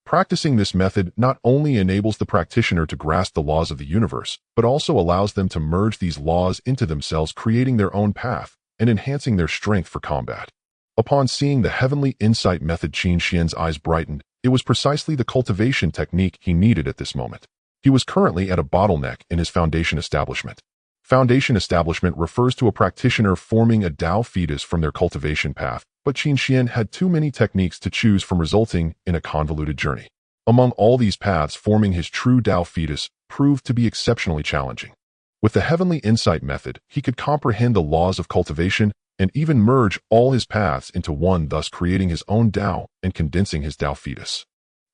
Practicing this method not only enables the practitioner to grasp the laws of the universe, but also allows them to merge these laws into themselves, creating their own path and enhancing their strength for combat. Upon seeing the Heavenly Insight Method, Qin Xuan's eyes brightened. It was precisely the cultivation technique he needed at this moment. He was currently at a bottleneck in his foundation establishment. Foundation establishment refers to a practitioner forming a Tao fetus from their cultivation path, but Qin Xuan had too many techniques to choose from, resulting in a convoluted journey. Among all these paths, forming his true Tao fetus proved to be exceptionally challenging. With the Heavenly Insight Method, he could comprehend the laws of cultivation and even merge all his paths into one, thus creating his own Tao and condensing his Tao fetus.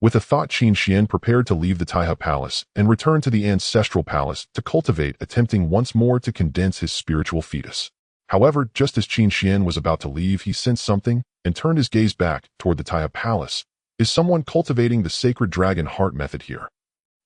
With a thought, Qin Xuan prepared to leave the Taiha Palace and return to the Ancestral Palace to cultivate, attempting once more to condense his spiritual fetus. However, just as Qin Xuan was about to leave, he sensed something and turned his gaze back toward the Taiha Palace. Is someone cultivating the Sacred Dragon Heart Method here?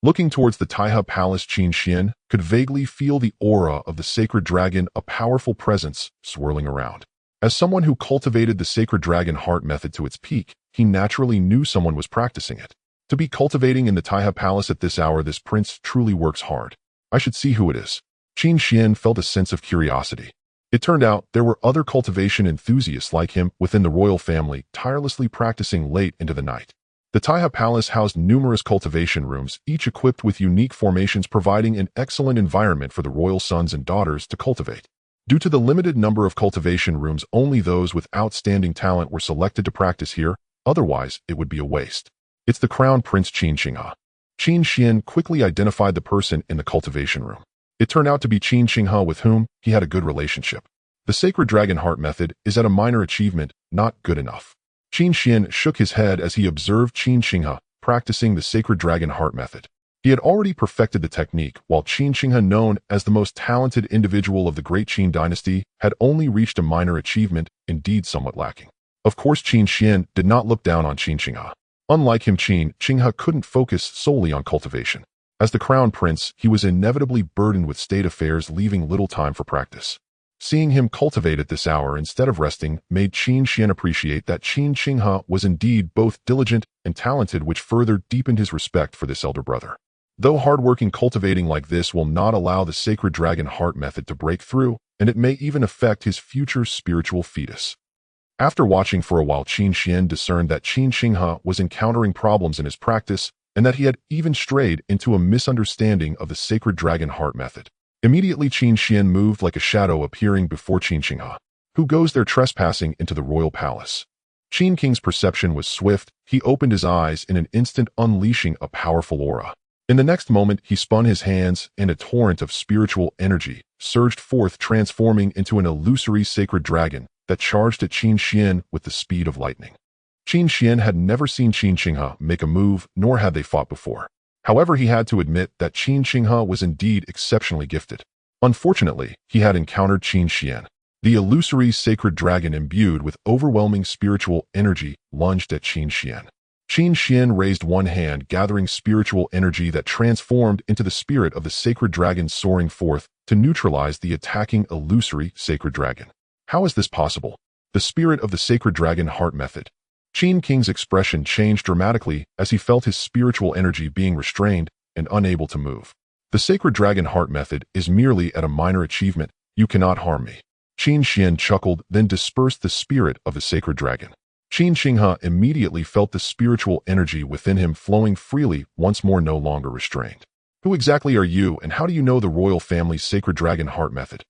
Looking towards the Taihe Palace, Qin Xuan could vaguely feel the aura of the sacred dragon, a powerful presence, swirling around. As someone who cultivated the sacred dragon heart method to its peak, he naturally knew someone was practicing it. To be cultivating in the Taihe Palace at this hour, this prince truly works hard. I should see who it is. Qin Xuan felt a sense of curiosity. It turned out there were other cultivation enthusiasts like him within the royal family, tirelessly practicing late into the night. The Taihe Palace housed numerous cultivation rooms, each equipped with unique formations, providing an excellent environment for the royal sons and daughters to cultivate. Due to the limited number of cultivation rooms, only those with outstanding talent were selected to practice here, otherwise it would be a waste. It's the Crown Prince Qin Xinghe. Qin Xuan quickly identified the person in the cultivation room. It turned out to be Qin Xinghe, with whom he had a good relationship. The Sacred Dragon Heart method is at a minor achievement, not good enough. Qin Xuan shook his head as he observed Qin Xinghe practicing the Sacred Dragon Heart method. He had already perfected the technique, while Qin Xinghe, known as the most talented individual of the Great Qin Dynasty, had only reached a minor achievement, indeed somewhat lacking. Of course, Qin Xuan did not look down on Qin Xinghe. Unlike him, Qin Xinghe couldn't focus solely on cultivation. As the crown prince, he was inevitably burdened with state affairs, leaving little time for practice. Seeing him cultivate at this hour instead of resting made Qin Xuan appreciate that Qin Xinghe was indeed both diligent and talented, which further deepened his respect for this elder brother. Though hardworking, cultivating like this will not allow the Sacred Dragon Heart method to break through, and it may even affect his future spiritual fetus. After watching for a while, Qin Xuan discerned that Qin Xinghe was encountering problems in his practice, and that he had even strayed into a misunderstanding of the Sacred Dragon Heart method. Immediately, Qin Xuan moved like a shadow, appearing before Qin Xinghe. Who goes there trespassing into the royal palace? Qin King's perception was swift. He opened his eyes in an instant, unleashing a powerful aura. In the next moment, he spun his hands, and a torrent of spiritual energy surged forth, transforming into an illusory sacred dragon that charged at Qin Xuan with the speed of lightning. Qin Xuan had never seen Qin Xinghe make a move, nor had they fought before. However, he had to admit that Qin Xinghe was indeed exceptionally gifted. Unfortunately, he had encountered Qin Xuan. The illusory sacred dragon, imbued with overwhelming spiritual energy, lunged at Qin Xuan. Qin Xuan raised one hand, gathering spiritual energy that transformed into the spirit of the sacred dragon, soaring forth to neutralize the attacking illusory sacred dragon. How is this possible? The spirit of the Sacred Dragon Heart method. Qin King's expression changed dramatically as he felt his spiritual energy being restrained and unable to move. The Sacred Dragon Heart method is merely at a minor achievement. You cannot harm me. Qin Xuan chuckled, then dispersed the spirit of the sacred dragon. Qin Xinghe immediately felt the spiritual energy within him flowing freely, once more no longer restrained. Who exactly are you, and how do you know the royal family's Sacred Dragon Heart method?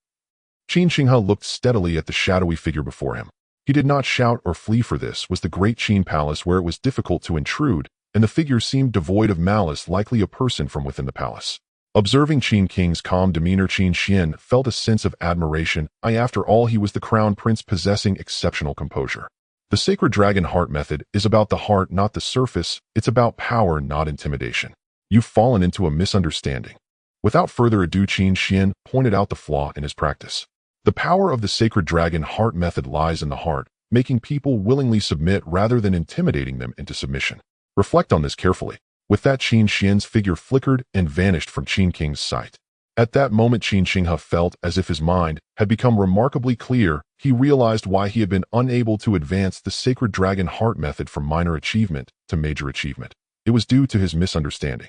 Qin Xinghe looked steadily at the shadowy figure before him. He did not shout or flee, for this was the Great Qin Palace, where it was difficult to intrude, and the figure seemed devoid of malice, likely a person from within the palace. Observing Qin King's calm demeanor, Qin Xuan felt a sense of admiration. After all, he was the crown prince, possessing exceptional composure. The Sacred Dragon Heart method is about the heart, not the surface. It's about power, not intimidation. You've fallen into a misunderstanding. Without further ado, Qin Xuan pointed out the flaw in his practice. The power of the Sacred Dragon Heart method lies in the heart, making people willingly submit rather than intimidating them into submission. Reflect on this carefully. With that, Qin Xuan's figure flickered and vanished from Qin King's sight. At that moment, Qin Xinghe felt as if his mind had become remarkably clear. He realized why he had been unable to advance the Sacred Dragon Heart method from minor achievement to major achievement. It was due to his misunderstanding.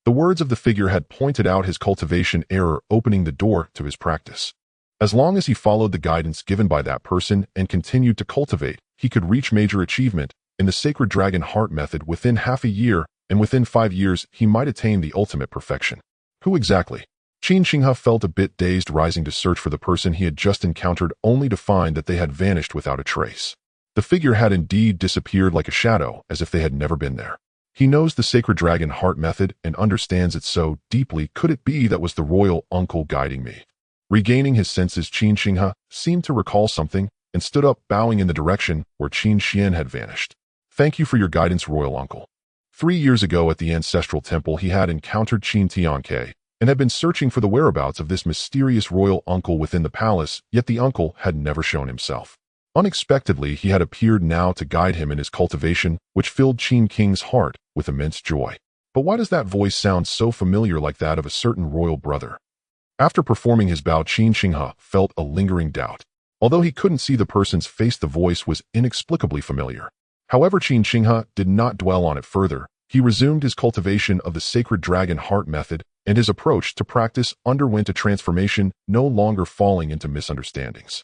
The words of the figure had pointed out his cultivation error, opening the door to his practice. As long as he followed the guidance given by that person and continued to cultivate, he could reach major achievement in the Sacred Dragon Heart method within half a year, and within 5 years he might attain the ultimate perfection. Who exactly? Qin Xinghe felt a bit dazed, rising to search for the person he had just encountered, only to find that they had vanished without a trace. The figure had indeed disappeared like a shadow, as if they had never been there. He knows the Sacred Dragon Heart method and understands it so deeply. Could it be that was the royal uncle guiding me? Regaining his senses, Qin Xinghe seemed to recall something and stood up, bowing in the direction where Qin Xuan had vanished. Thank you for your guidance, royal uncle. 3 years ago at the ancestral temple, he had encountered Qin Tianke and had been searching for the whereabouts of this mysterious royal uncle within the palace, yet the uncle had never shown himself. Unexpectedly, he had appeared now to guide him in his cultivation, which filled Qin King's heart with immense joy. But why does that voice sound so familiar, like that of a certain royal brother? After performing his bow, Qin Xuan felt a lingering doubt. Although he couldn't see the person's face, the voice was inexplicably familiar. However, Qin Xuan did not dwell on it further. He resumed his cultivation of the sacred dragon heart method, and his approach to practice underwent a transformation, no longer falling into misunderstandings.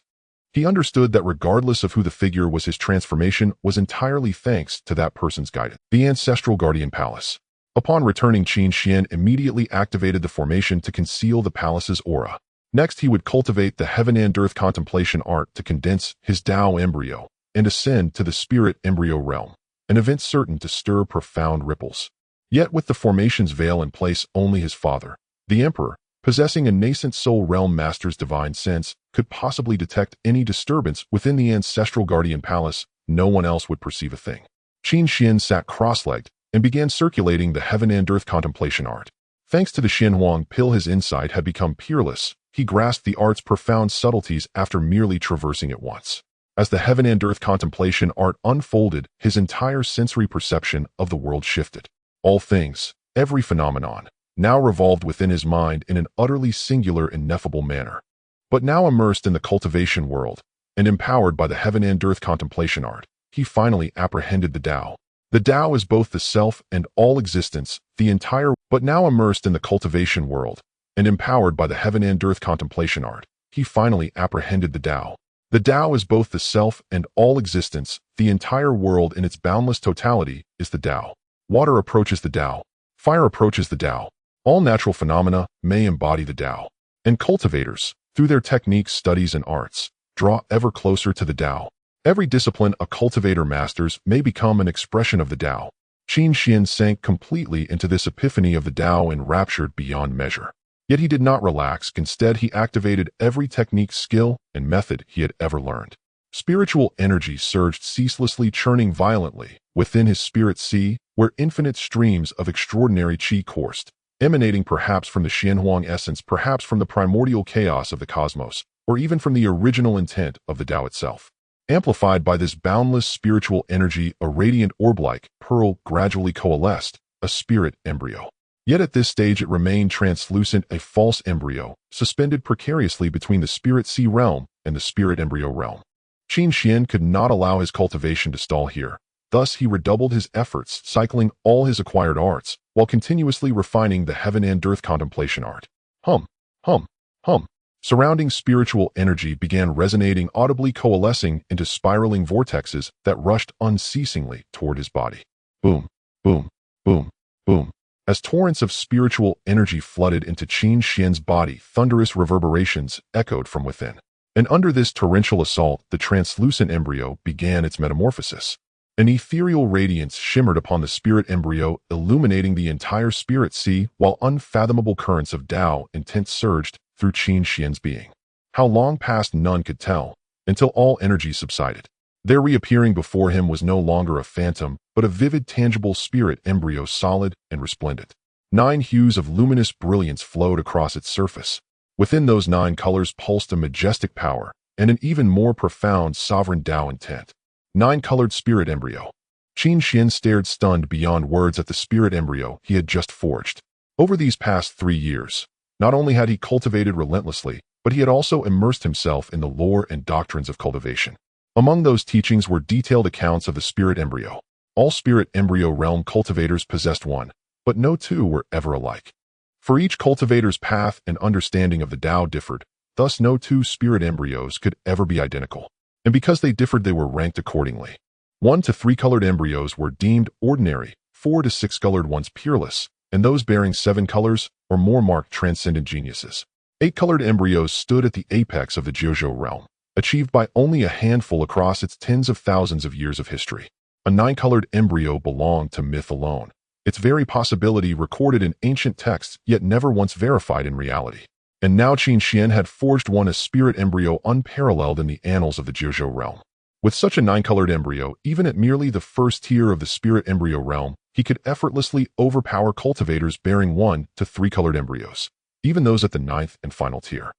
He understood that regardless of who the figure was, his transformation was entirely thanks to that person's guidance. The ancestral guardian palace. Upon returning, Qin Xuan immediately activated the formation to conceal the palace's aura. Next, he would cultivate the heaven and earth contemplation art to condense his Tao embryo and ascend to the spirit embryo realm, an event certain to stir profound ripples. Yet with the formation's veil in place, only his father, the emperor, possessing a nascent soul realm master's divine sense, could possibly detect any disturbance within the ancestral guardian palace. No one else would perceive a thing. Qin Xuan sat cross-legged and began circulating the heaven and earth contemplation art. Thanks to the Xinhuang pill, his insight had become peerless. He grasped the art's profound subtleties after merely traversing it once. As the heaven and earth contemplation art unfolded, his entire sensory perception of the world shifted. All things, every phenomenon, now revolved within his mind in an utterly singular, ineffable manner. But now immersed in the cultivation world, and empowered by the heaven and earth contemplation art, he finally apprehended the Tao. The Tao is both the self and all existence, the entire. But now immersed in the cultivation world, and empowered by the heaven and earth contemplation art, he finally apprehended the Tao. The Tao is both the self and all existence, the entire world in its boundless totality is the Tao. Water approaches the Tao. Fire approaches the Tao. All natural phenomena may embody the Tao. And cultivators, through their techniques, studies, and arts, draw ever closer to the Tao. Every discipline a cultivator masters may become an expression of the Tao. Qin Xuan sank completely into this epiphany of the Tao, enraptured beyond measure. Yet he did not relax. Instead, he activated every technique, skill, and method he had ever learned. Spiritual energy surged ceaselessly, churning violently within his spirit sea, where infinite streams of extraordinary qi coursed, emanating perhaps from the Xianhuang essence, perhaps from the primordial chaos of the cosmos, or even from the original intent of the Tao itself. Amplified by this boundless spiritual energy, a radiant orb-like pearl gradually coalesced, a spirit embryo. Yet at this stage it remained translucent, a false embryo, suspended precariously between the spirit sea realm and the spirit embryo realm. Qin Xuan could not allow his cultivation to stall here. Thus he redoubled his efforts, cycling all his acquired arts, while continuously refining the heaven and earth contemplation art. Hum, hum, hum. Surrounding spiritual energy began resonating, audibly coalescing into spiraling vortexes that rushed unceasingly toward his body. Boom, boom, boom, boom. As torrents of spiritual energy flooded into Qin Xuan's body, thunderous reverberations echoed from within. And under this torrential assault, the translucent embryo began its metamorphosis. An ethereal radiance shimmered upon the spirit embryo, illuminating the entire spirit sea, while unfathomable currents of Tao intent surged through Qin Xuan's being. How long passed none could tell, until all energy subsided. There, reappearing before him, was no longer a phantom, but a vivid, tangible spirit embryo, solid and resplendent. 9 hues of luminous brilliance flowed across its surface. Within those 9 colors pulsed a majestic power and an even more profound sovereign Tao intent. 9-colored spirit embryo. Qin Xuan stared stunned beyond words at the spirit embryo he had just forged. Over these past 3 years, not only had he cultivated relentlessly, but he had also immersed himself in the lore and doctrines of cultivation. Among those teachings were detailed accounts of the spirit embryo. All spirit embryo realm cultivators possessed one, but no two were ever alike. For each cultivator's path and understanding of the Tao differed, thus no 2 spirit embryos could ever be identical. And because they differed, they were ranked accordingly. 1 to 3-colored embryos were deemed ordinary, 4 to 6-colored ones peerless, and those bearing 7 colors or more marked transcendent geniuses. 8-colored embryos stood at the apex of the Jiuzhou realm, achieved by only a handful across its tens of thousands of years of history. A 9-colored embryo belonged to myth alone, its very possibility recorded in ancient texts yet never once verified in reality. And now Qin Xuan had forged one, a spirit embryo unparalleled in the annals of the Jiuzhou realm. With such a 9-colored embryo, even at merely the first tier of the spirit embryo realm, he could effortlessly overpower cultivators bearing 1 to 3-colored embryos, even those at the 9th and final tier.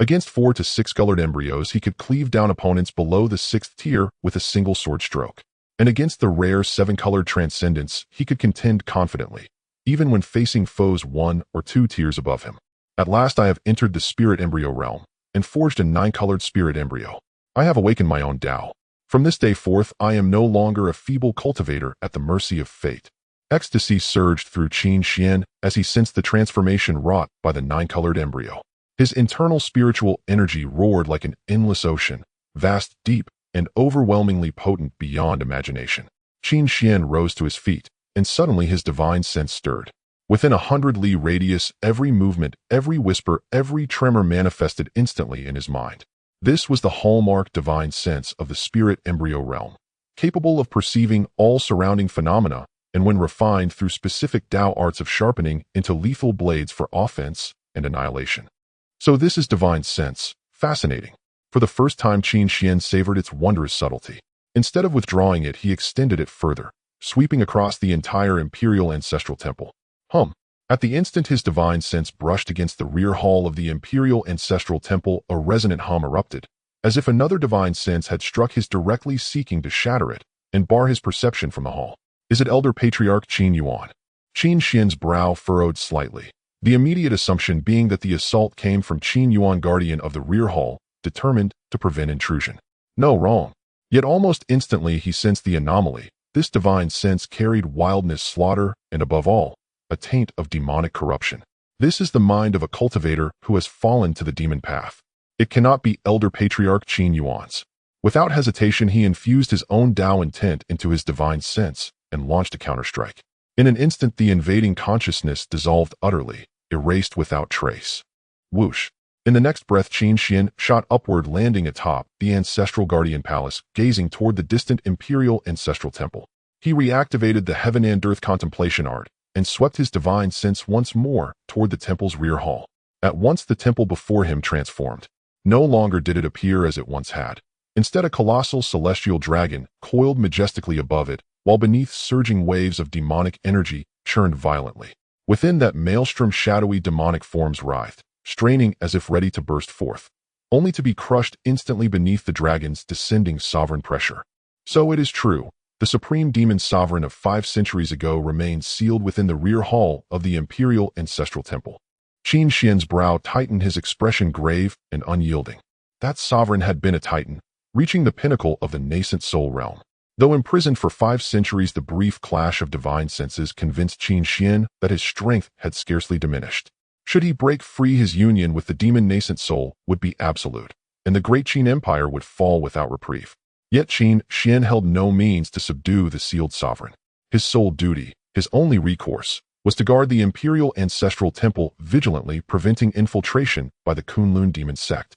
Against 4 to 6-colored embryos, he could cleave down opponents below the 6th tier with a single sword stroke. And against the rare 7-colored transcendents, he could contend confidently, even when facing foes 1 or 2 tiers above him. At last I have entered the spirit embryo realm, and forged a 9-colored spirit embryo. I have awakened my own Tao. From this day forth, I am no longer a feeble cultivator at the mercy of fate. Ecstasy surged through Qin Xuan as he sensed the transformation wrought by the 9-colored embryo. His internal spiritual energy roared like an endless ocean, vast, deep, and overwhelmingly potent beyond imagination. Qin Xuan rose to his feet, and suddenly his divine sense stirred. Within 100 li radius, every movement, every whisper, every tremor manifested instantly in his mind. This was the hallmark divine sense of the spirit embryo realm, capable of perceiving all surrounding phenomena, and when refined through specific Tao arts of sharpening into lethal blades for offense and annihilation. So this is divine sense. Fascinating. For the first time, Qin Xuan savored its wondrous subtlety. Instead of withdrawing it, he extended it further, sweeping across the entire imperial ancestral temple. At the instant his divine sense brushed against the rear hall of the imperial ancestral temple, a resonant hum erupted, as if another divine sense had struck his directly, seeking to shatter it and bar his perception from the hall. Is it Elder Patriarch Qin Yuan? Qin Xuan's brow furrowed slightly, the immediate assumption being that the assault came from Qin Yuan, guardian of the rear hall, determined to prevent intrusion. No, wrong. Yet almost instantly he sensed the anomaly. This divine sense carried wildness, slaughter, and above all, a taint of demonic corruption. This is the mind of a cultivator who has fallen to the demon path. It cannot be Elder Patriarch Qin Yuan's. Without hesitation, he infused his own Tao intent into his divine sense and launched a counterstrike. In an instant, the invading consciousness dissolved utterly, erased without trace. Whoosh! In the next breath, Qin Xuan shot upward, landing atop the ancestral guardian palace, gazing toward the distant imperial ancestral temple. He reactivated the heaven and earth contemplation art and swept his divine sense once more toward the temple's rear hall. At once the temple before him transformed. No longer did it appear as it once had. Instead, a colossal celestial dragon coiled majestically above it, while beneath surging waves of demonic energy churned violently. Within that maelstrom, shadowy demonic forms writhed, straining as if ready to burst forth, only to be crushed instantly beneath the dragon's descending sovereign pressure. So it is true. The supreme demon sovereign of 5 centuries ago remained sealed within the rear hall of the imperial ancestral temple. Qin Xuan's brow tightened, his expression grave and unyielding. That sovereign had been a titan, reaching the pinnacle of the nascent soul realm. Though imprisoned for 5 centuries, the brief clash of divine senses convinced Qin Xuan that his strength had scarcely diminished. Should he break free, his union with the demon nascent soul would be absolute, and the Great Qin Empire would fall without reprieve. Yet Qin Xuan held no means to subdue the sealed sovereign. His sole duty, his only recourse, was to guard the imperial ancestral temple vigilantly, preventing infiltration by the Kunlun demon sect.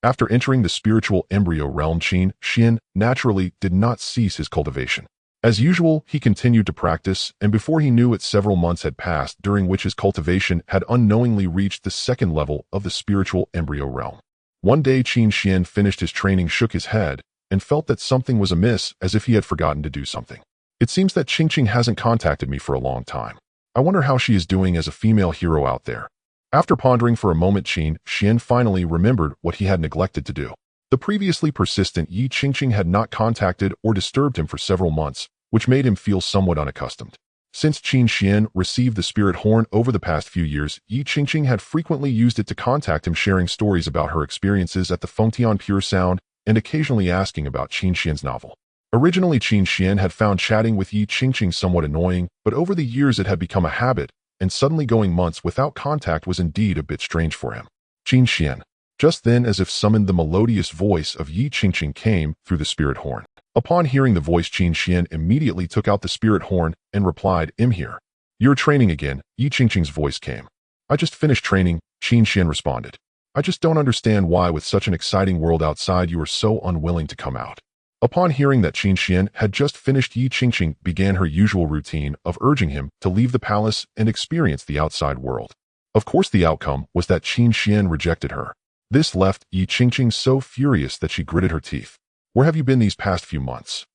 After entering the spiritual embryo realm, Qin Xuan naturally did not cease his cultivation. As usual, he continued to practice, and before he knew it, several months had passed, during which his cultivation had unknowingly reached the 2nd level of the spiritual embryo realm. One day, Qin Xuan finished his training, shook his head, and felt that something was amiss, as if he had forgotten to do something. It seems that Qing hasn't contacted me for a long time. I wonder how she is doing as a female hero out there. After pondering for a moment, Qin Xuan finally remembered what he had neglected to do. The previously persistent Yi Qingqing had not contacted or disturbed him for several months, which made him feel somewhat unaccustomed. Since Qin Xuan received the spirit horn over the past few years, Yi Qingqing had frequently used it to contact him, sharing stories about her experiences at the Fengtian Pure Sound and occasionally asking about Qin Xuan's novel. Originally, Qin Xuan had found chatting with Yi Qingqing somewhat annoying, but over the years it had become a habit, and suddenly going months without contact was indeed a bit strange for him. Qin Xuan. Just then, as if summoned, the melodious voice of Yi Qingqing came through the spirit horn. Upon hearing the voice, Qin Xuan immediately took out the spirit horn and replied, "I'm here." "You're training again," Yi Qingqing's voice came. "I just finished training," Qin Xuan responded. "I just don't understand why, with such an exciting world outside, you are so unwilling to come out." Upon hearing that Qin Xuan had just finished, Yi Qingqing began her usual routine of urging him to leave the palace and experience the outside world. Of course, the outcome was that Qin Xuan rejected her. This left Yi Qingqing so furious that she gritted her teeth. "Where have you been these past few months?"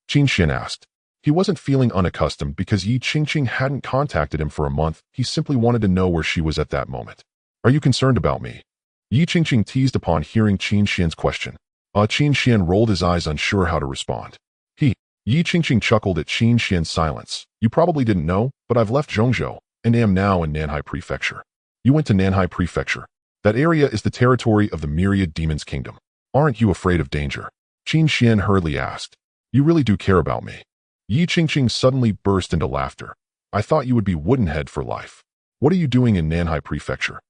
Qin Xuan asked. He wasn't feeling unaccustomed because Yi Qingqing hadn't contacted him for a month. He simply wanted to know where she was at that moment. "Are you concerned about me?" Yi Qingqing teased upon hearing Qin Xuan's question. Qin Xuan rolled his eyes, unsure how to respond. Yi Qingqing chuckled at Qin Xuan's silence. "You probably didn't know, but I've left Zhongzhou, and am now in Nanhai Prefecture. You went to Nanhai Prefecture. That area is the territory of the myriad demons' kingdom. Aren't you afraid of danger? Qin Xuan hurriedly asked. You really do care about me. Yi Qingqing suddenly burst into laughter. I thought you would be woodenhead for life. What are you doing in Nanhai Prefecture?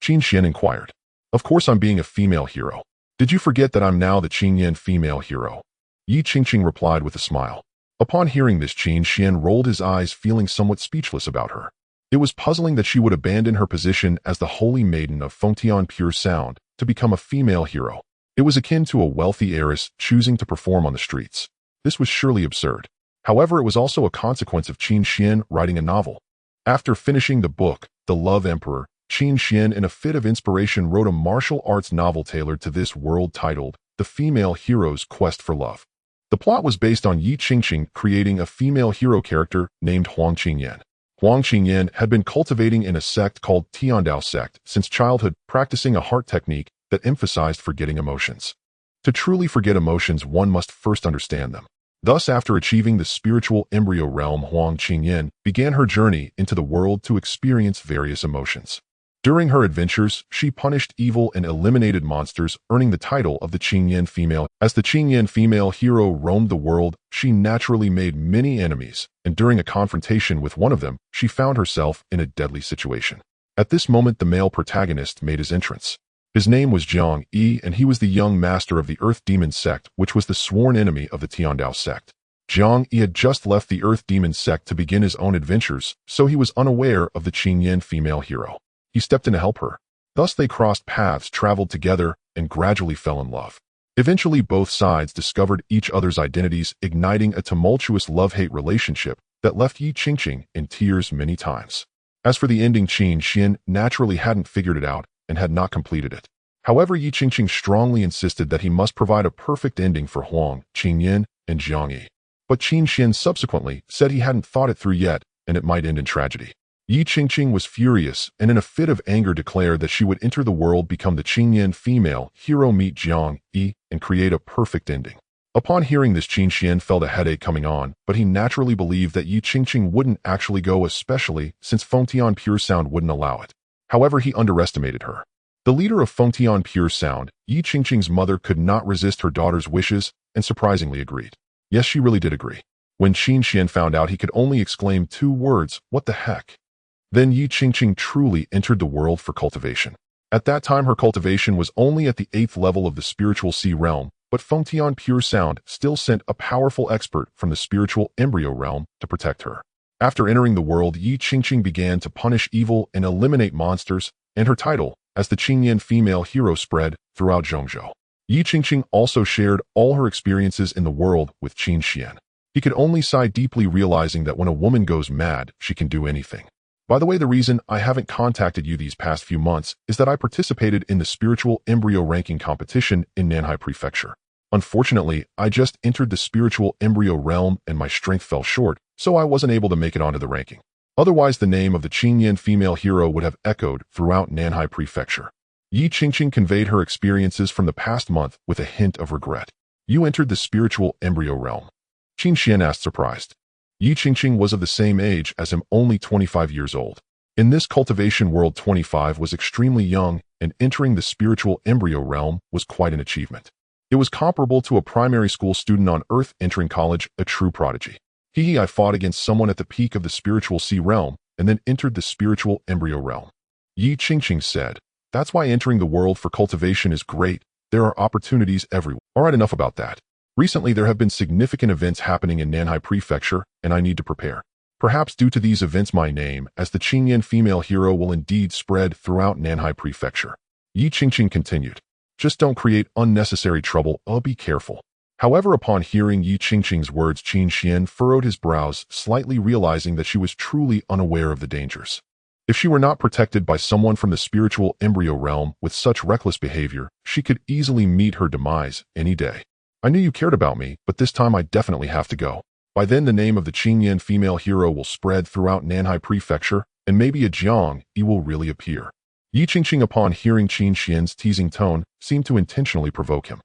Qin Xuan inquired. Of course I'm being a female hero. Did you forget that I'm now the Qinyan female hero? Yi Qingqing replied with a smile. Upon hearing this, Qin Xuan rolled his eyes, feeling somewhat speechless about her. It was puzzling that she would abandon her position as the holy maiden of Fengtian pure sound to become a female hero. It was akin to a wealthy heiress choosing to perform on the streets. This was surely absurd. However, it was also a consequence of Qin Xuan writing a novel. After finishing the book, The Love Emperor, Qin Xuan, in a fit of inspiration, wrote a martial arts novel tailored to this world titled The Female Hero's Quest for Love. The plot was based on Yi Qingqing creating a female hero character named Huang Qingyan. Huang Qingyan had been cultivating in a sect called Tiandao sect since childhood, practicing a heart technique that emphasized forgetting emotions. To truly forget emotions, one must first understand them. Thus, after achieving the spiritual embryo realm, Huang Qingyan began her journey into the world to experience various emotions. During her adventures, she punished evil and eliminated monsters, earning the title of the Qinyan female. As the Qinyan female hero roamed the world, she naturally made many enemies, and during a confrontation with one of them, she found herself in a deadly situation. At this moment, the male protagonist made his entrance. His name was Zhang Yi, and he was the young master of the Earth Demon sect, which was the sworn enemy of the Tiandao sect. Zhang Yi had just left the Earth Demon sect to begin his own adventures, so he was unaware of the Qinyan female hero. He stepped in to help her. Thus they crossed paths, traveled together, and gradually fell in love. Eventually, both sides discovered each other's identities, igniting a tumultuous love-hate relationship that left Yi Qingqing in tears many times. As for the ending, Qin Xuan naturally hadn't figured it out and had not completed it. However, Yi Qingqing strongly insisted that he must provide a perfect ending for Huang Qingyan and Zhang Yi. But Qin Xuan subsequently said he hadn't thought it through yet, and it might end in tragedy. Yi Qingqing was furious and in a fit of anger declared that she would enter the world, become the Qinyan female hero, meet Zhang Yi, and create a perfect ending. Upon hearing this, Qin Xuan felt a headache coming on, but he naturally believed that Yi Qingqing wouldn't actually go, especially since Fengtian Pure Sound wouldn't allow it. However, he underestimated her. The leader of Fengtian Pure Sound, Yi Qingqing's mother, could not resist her daughter's wishes and surprisingly agreed. Yes, she really did agree. When Qin Xuan found out, he could only exclaim two words, "What the heck?" Then Yi Qingqing truly entered the world for cultivation. At that time, her cultivation was only at the 8th level of the spiritual sea realm, but Fengtian Pure Sound still sent a powerful expert from the spiritual embryo realm to protect her. After entering the world, Yi Qingqing began to punish evil and eliminate monsters, and her title as the Qinyan female hero spread throughout Zhongzhou. Yi Qingqing also shared all her experiences in the world with Qin Xuan. He could only sigh deeply, realizing that when a woman goes mad, she can do anything. By the way, the reason I haven't contacted you these past few months is that I participated in the spiritual embryo ranking competition in Nanhai Prefecture. Unfortunately, I just entered the spiritual embryo realm and my strength fell short, so I wasn't able to make it onto the ranking. Otherwise, the name of the Qinyan female hero would have echoed throughout Nanhai Prefecture. Yi Qingqing conveyed her experiences from the past month with a hint of regret. You entered the spiritual embryo realm? Qin Xuan asked, surprised. Yi Qingqing was of the same age as him, only 25 years old. In this cultivation world, 25 was extremely young, and entering the spiritual embryo realm was quite an achievement. It was comparable to a primary school student on Earth entering college, a true prodigy. I fought against someone at the peak of the spiritual sea realm, and then entered the spiritual embryo realm. Yi Qingqing said, that's why entering the world for cultivation is great. There are opportunities everywhere. Alright, enough about that. Recently, there have been significant events happening in Nanhai Prefecture, and I need to prepare. Perhaps due to these events, my name as the Qinyan female hero will indeed spread throughout Nanhai Prefecture. Yi Qingqing continued. Just don't create unnecessary trouble. Be careful. However, upon hearing Yi Qingqing's words, Qin Xuan furrowed his brows, slightly realizing that she was truly unaware of the dangers. If she were not protected by someone from the spiritual embryo realm with such reckless behavior, she could easily meet her demise any day. I knew you cared about me, but this time I definitely have to go. By then, the name of the Qinyan female hero will spread throughout Nanhai Prefecture, and maybe a Zhang Yi will really appear. Yi Qingqing, upon hearing Qin Xuan's teasing tone, seemed to intentionally provoke him.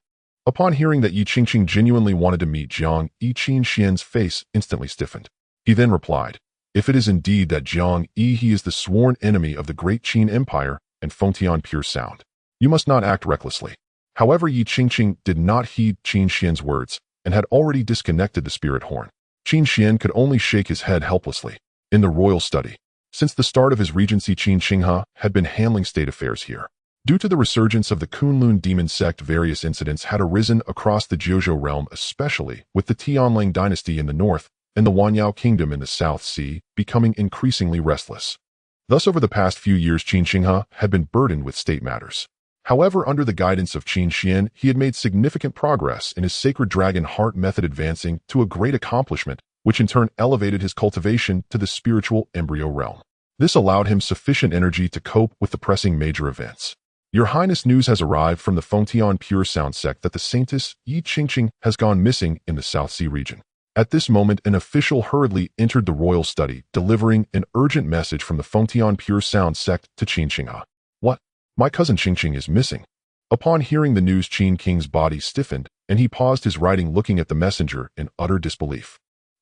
Upon hearing that Yi Qingqing genuinely wanted to meet Zhang Yi, Qin Xuan's face instantly stiffened. He then replied, If it is indeed that Jiang Yi he is the sworn enemy of the Great Qin Empire and Fengtian pure sound, you must not act recklessly. However, Yi Qingqing did not heed Qin Xian's words and had already disconnected the spirit horn. Qin Xian could only shake his head helplessly. In the royal study, since the start of his regency, Qin Xinghe had been handling state affairs here. Due to the resurgence of the Kunlun demon sect, various incidents had arisen across the Jiuzhou realm, especially with the Tianlang dynasty in the north and the Wanyao kingdom in the South Sea becoming increasingly restless. Thus, over the past few years, Qin Xinghe had been burdened with state matters. However, under the guidance of Qin Xian, he had made significant progress in his sacred dragon heart method, advancing to a great accomplishment, which in turn elevated his cultivation to the spiritual embryo realm. This allowed him sufficient energy to cope with the pressing major events. Your Highness, news has arrived from the Fengtian pure sound sect that the saintess Yi Qingqing has gone missing in the South Sea region. At this moment, an official hurriedly entered the royal study, delivering an urgent message from the Fengtian pure sound sect to Qin Xinghe. What? My cousin Qingqing is missing. Upon hearing the news, Qin King's body stiffened, and he paused his writing, looking at the messenger in utter disbelief.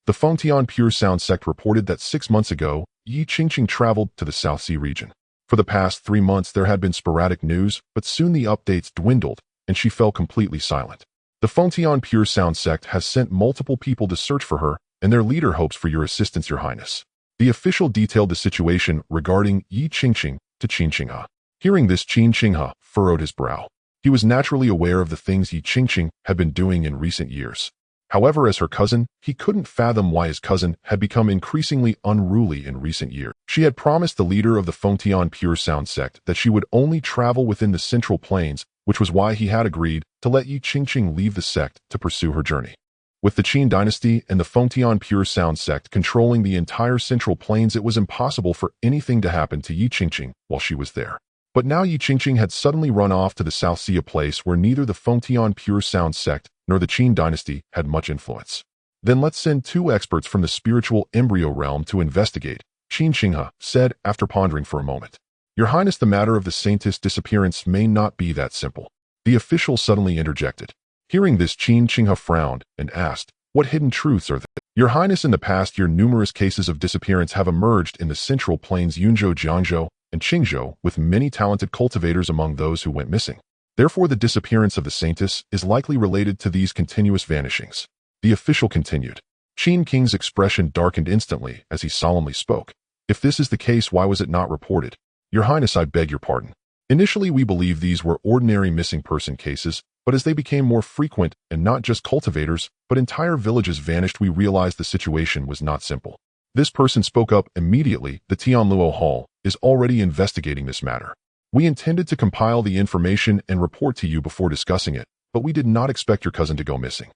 The Fengtian pure sound sect reported that 6 months ago, Yi Qingqing traveled to the South Sea region. For the past 3 months, there had been sporadic news, but soon the updates dwindled, and she fell completely silent. The Fengtian pure sound sect has sent multiple people to search for her, and their leader hopes for your assistance, Your Highness. The official detailed the situation regarding Yi Qingqing to Qin Xinghe. Hearing this, Qin Xinghe furrowed his brow. He was naturally aware of the things Yi Qingqing had been doing in recent years. However, as her cousin, he couldn't fathom why his cousin had become increasingly unruly in recent years. She had promised the leader of the Fengtian pure sound sect that she would only travel within the Central Plains, which was why he had agreed to let Yi Qingqing leave the sect to pursue her journey. With the Qin dynasty and the Fengtian pure sound sect controlling the entire Central Plains, it was impossible for anything to happen to Yi Qingqing while she was there. But now Yi Qingqing had suddenly run off to the South Sea, a place where neither the Fengtian pure sound sect nor the Qin dynasty had much influence. Then let's send 2 experts from the spiritual embryo realm to investigate, Qin Xinghe said after pondering for a moment. Your Highness, the matter of the saintess' disappearance may not be that simple. The official suddenly interjected. Hearing this, Qin Xinghe frowned and asked, what hidden truths are there? Your Highness, in the past year, numerous cases of disappearance have emerged in the Central Plains, Yunzhou, Jiangzhou, and Qingzhou, with many talented cultivators among those who went missing. Therefore, the disappearance of the saintess is likely related to these continuous vanishings. The official continued. Qin King's expression darkened instantly as he solemnly spoke. If this is the case, why was it not reported? Your Highness, I beg your pardon. Initially, we believed these were ordinary missing person cases, but as they became more frequent and not just cultivators, but entire villages vanished, we realized the situation was not simple. This person spoke up immediately. The Tianluo Hall is already investigating this matter. We intended to compile the information and report to you before discussing it, but we did not expect your cousin to go missing.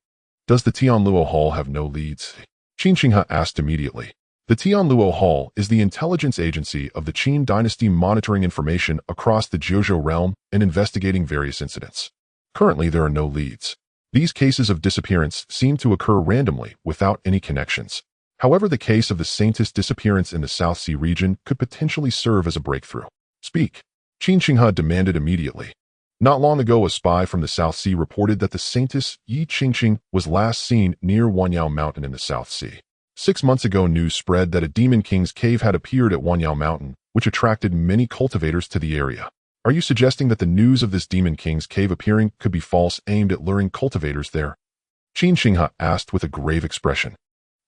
Does the Tianluo Hall have no leads? Qin Xinghe asked immediately. The Tianluo Hall is the intelligence agency of the Qin dynasty, monitoring information across the Jiuzhou realm and investigating various incidents. Currently, there are no leads. These cases of disappearance seem to occur randomly without any connections. However, the case of the saintess' disappearance in the South Sea region could potentially serve as a breakthrough. Speak. Qin Xinghe demanded immediately. Not long ago, a spy from the South Sea reported that the saintess Yi Qingqing was last seen near Wanyao Mountain in the South Sea. 6 months ago, news spread that a demon king's cave had appeared at Wanyao Mountain, which attracted many cultivators to the area. Are you suggesting that the news of this demon king's cave appearing could be false, aimed at luring cultivators there? Qin Xinghe asked with a grave expression.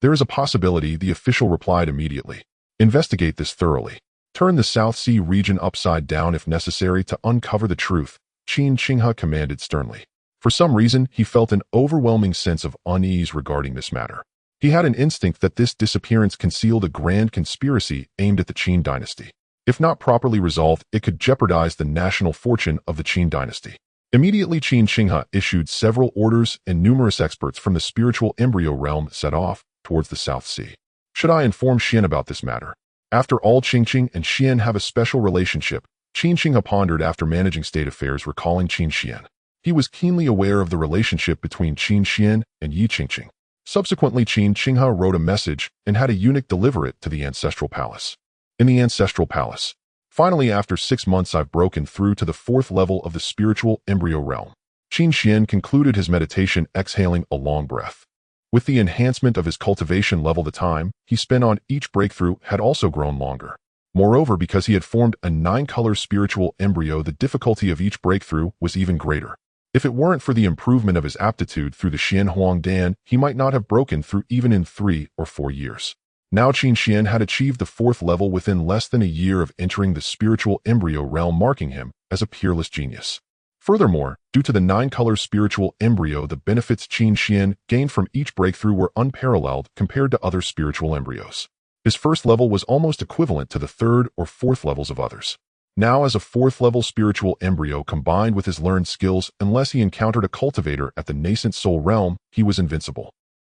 There is a possibility, the official replied immediately. Investigate this thoroughly. Turn the South Sea region upside down if necessary to uncover the truth, Qin Xinghe commanded sternly. For some reason, he felt an overwhelming sense of unease regarding this matter. He had an instinct that this disappearance concealed a grand conspiracy aimed at the Qin dynasty. If not properly resolved, it could jeopardize the national fortune of the Qin dynasty. Immediately, Qin Xinghe issued several orders, and numerous experts from the spiritual embryo realm set off towards the South Sea. Should I inform Xian about this matter? After all, Qingqing and Xian have a special relationship. Qin Xinghe pondered after managing state affairs, recalling Qin Xian. He was keenly aware of the relationship between Qin Xian and Yi Qingqing. Subsequently, Qin Xinghe wrote a message and had a eunuch deliver it to the ancestral palace. In the ancestral palace. Finally, after 6 months, I've broken through to the 4th level of the spiritual embryo realm. Qin Xian concluded his meditation, exhaling a long breath. With the enhancement of his cultivation level, the time he spent on each breakthrough had also grown longer. Moreover, because he had formed a 9-color spiritual embryo, the difficulty of each breakthrough was even greater. If it weren't for the improvement of his aptitude through the Xian Huang Dan, he might not have broken through even in 3 or 4 years. Now Qin Xuan had achieved the 4th level within less than a year of entering the spiritual embryo realm, marking him as a peerless genius. Furthermore, due to the 9-color spiritual embryo, the benefits Qin Xuan gained from each breakthrough were unparalleled compared to other spiritual embryos. His 1st level was almost equivalent to the 3rd or 4th levels of others. Now, as a 4th level spiritual embryo combined with his learned skills, unless he encountered a cultivator at the nascent soul realm, he was invincible.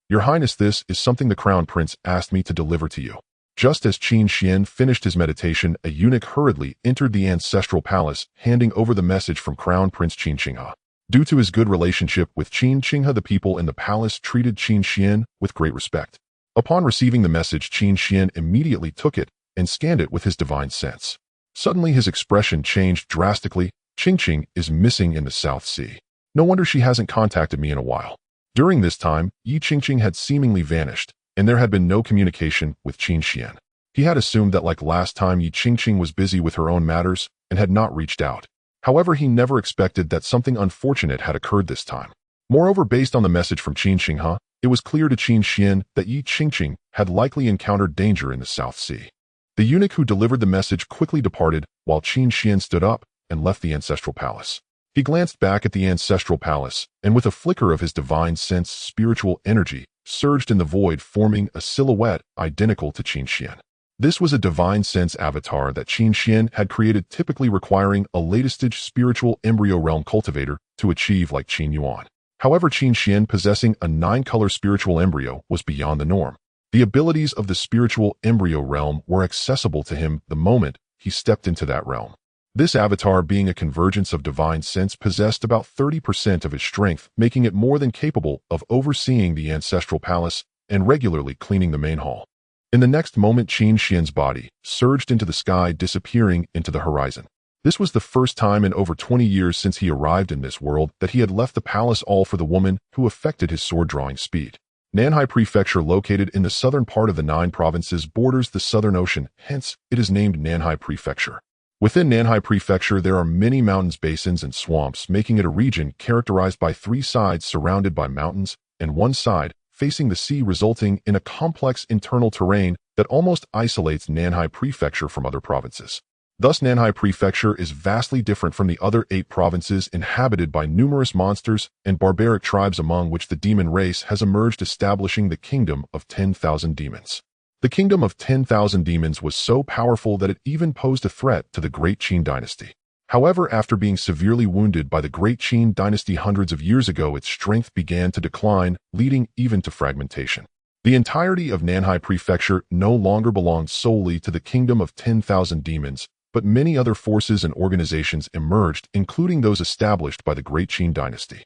Your Highness, this is something the Crown Prince asked me to deliver to you. Just as Qin Xuan finished his meditation, a eunuch hurriedly entered the ancestral palace, handing over the message from Crown Prince Qin Qinghe. Due to his good relationship with Qin Qinghe, the people in the palace treated Qin Xuan with great respect. Upon receiving the message, Qin Xuan immediately took it and scanned it with his divine sense. Suddenly his expression changed drastically. Qingqing is missing in the South Sea. No wonder she hasn't contacted me in a while. During this time, Yi Qingqing had seemingly vanished, and there had been no communication with Qin Xuan. He had assumed that like last time, Yi Qingqing was busy with her own matters and had not reached out. However, he never expected that something unfortunate had occurred this time. Moreover, based on the message from Qin Qinghe, it was clear to Qin Xuan that Yi Qingqing had likely encountered danger in the South Sea. The eunuch who delivered the message quickly departed, while Qin Xuan stood up and left the ancestral palace. He glanced back at the ancestral palace, and with a flicker of his divine sense, spiritual energy surged in the void, forming a silhouette identical to Qin Xuan. This was a divine sense avatar that Qin Xuan had created, typically requiring a late-stage spiritual embryo realm cultivator to achieve like Qin Yuan. However, Qin Xuan possessing a 9-color spiritual embryo was beyond the norm. The abilities of the spiritual embryo realm were accessible to him the moment he stepped into that realm. This avatar, being a convergence of divine sense, possessed about 30% of his strength, making it more than capable of overseeing the ancestral palace and regularly cleaning the main hall. In the next moment, Qin Xuan's body surged into the sky, disappearing into the horizon. This was the first time in over 20 years since he arrived in this world that he had left the palace, all for the woman who affected his sword-drawing speed. Nanhai Prefecture, located in the southern part of the 9 provinces, borders the Southern Ocean, hence it is named Nanhai Prefecture. Within Nanhai Prefecture, there are many mountains, basins, and swamps, making it a region characterized by 3 sides surrounded by mountains and 1 side facing the sea, resulting in a complex internal terrain that almost isolates Nanhai Prefecture from other provinces. Thus, Nanhai Prefecture is vastly different from the other 8 provinces, inhabited by numerous monsters and barbaric tribes, among which the demon race has emerged, establishing the kingdom of 10,000 demons. The kingdom of 10,000 demons was so powerful that it even posed a threat to the Great Qin Dynasty. However, after being severely wounded by the Great Qin Dynasty hundreds of years ago, its strength began to decline, leading even to fragmentation. The entirety of Nanhai Prefecture no longer belonged solely to the kingdom of 10,000 demons, but many other forces and organizations emerged, including those established by the Great Qin Dynasty.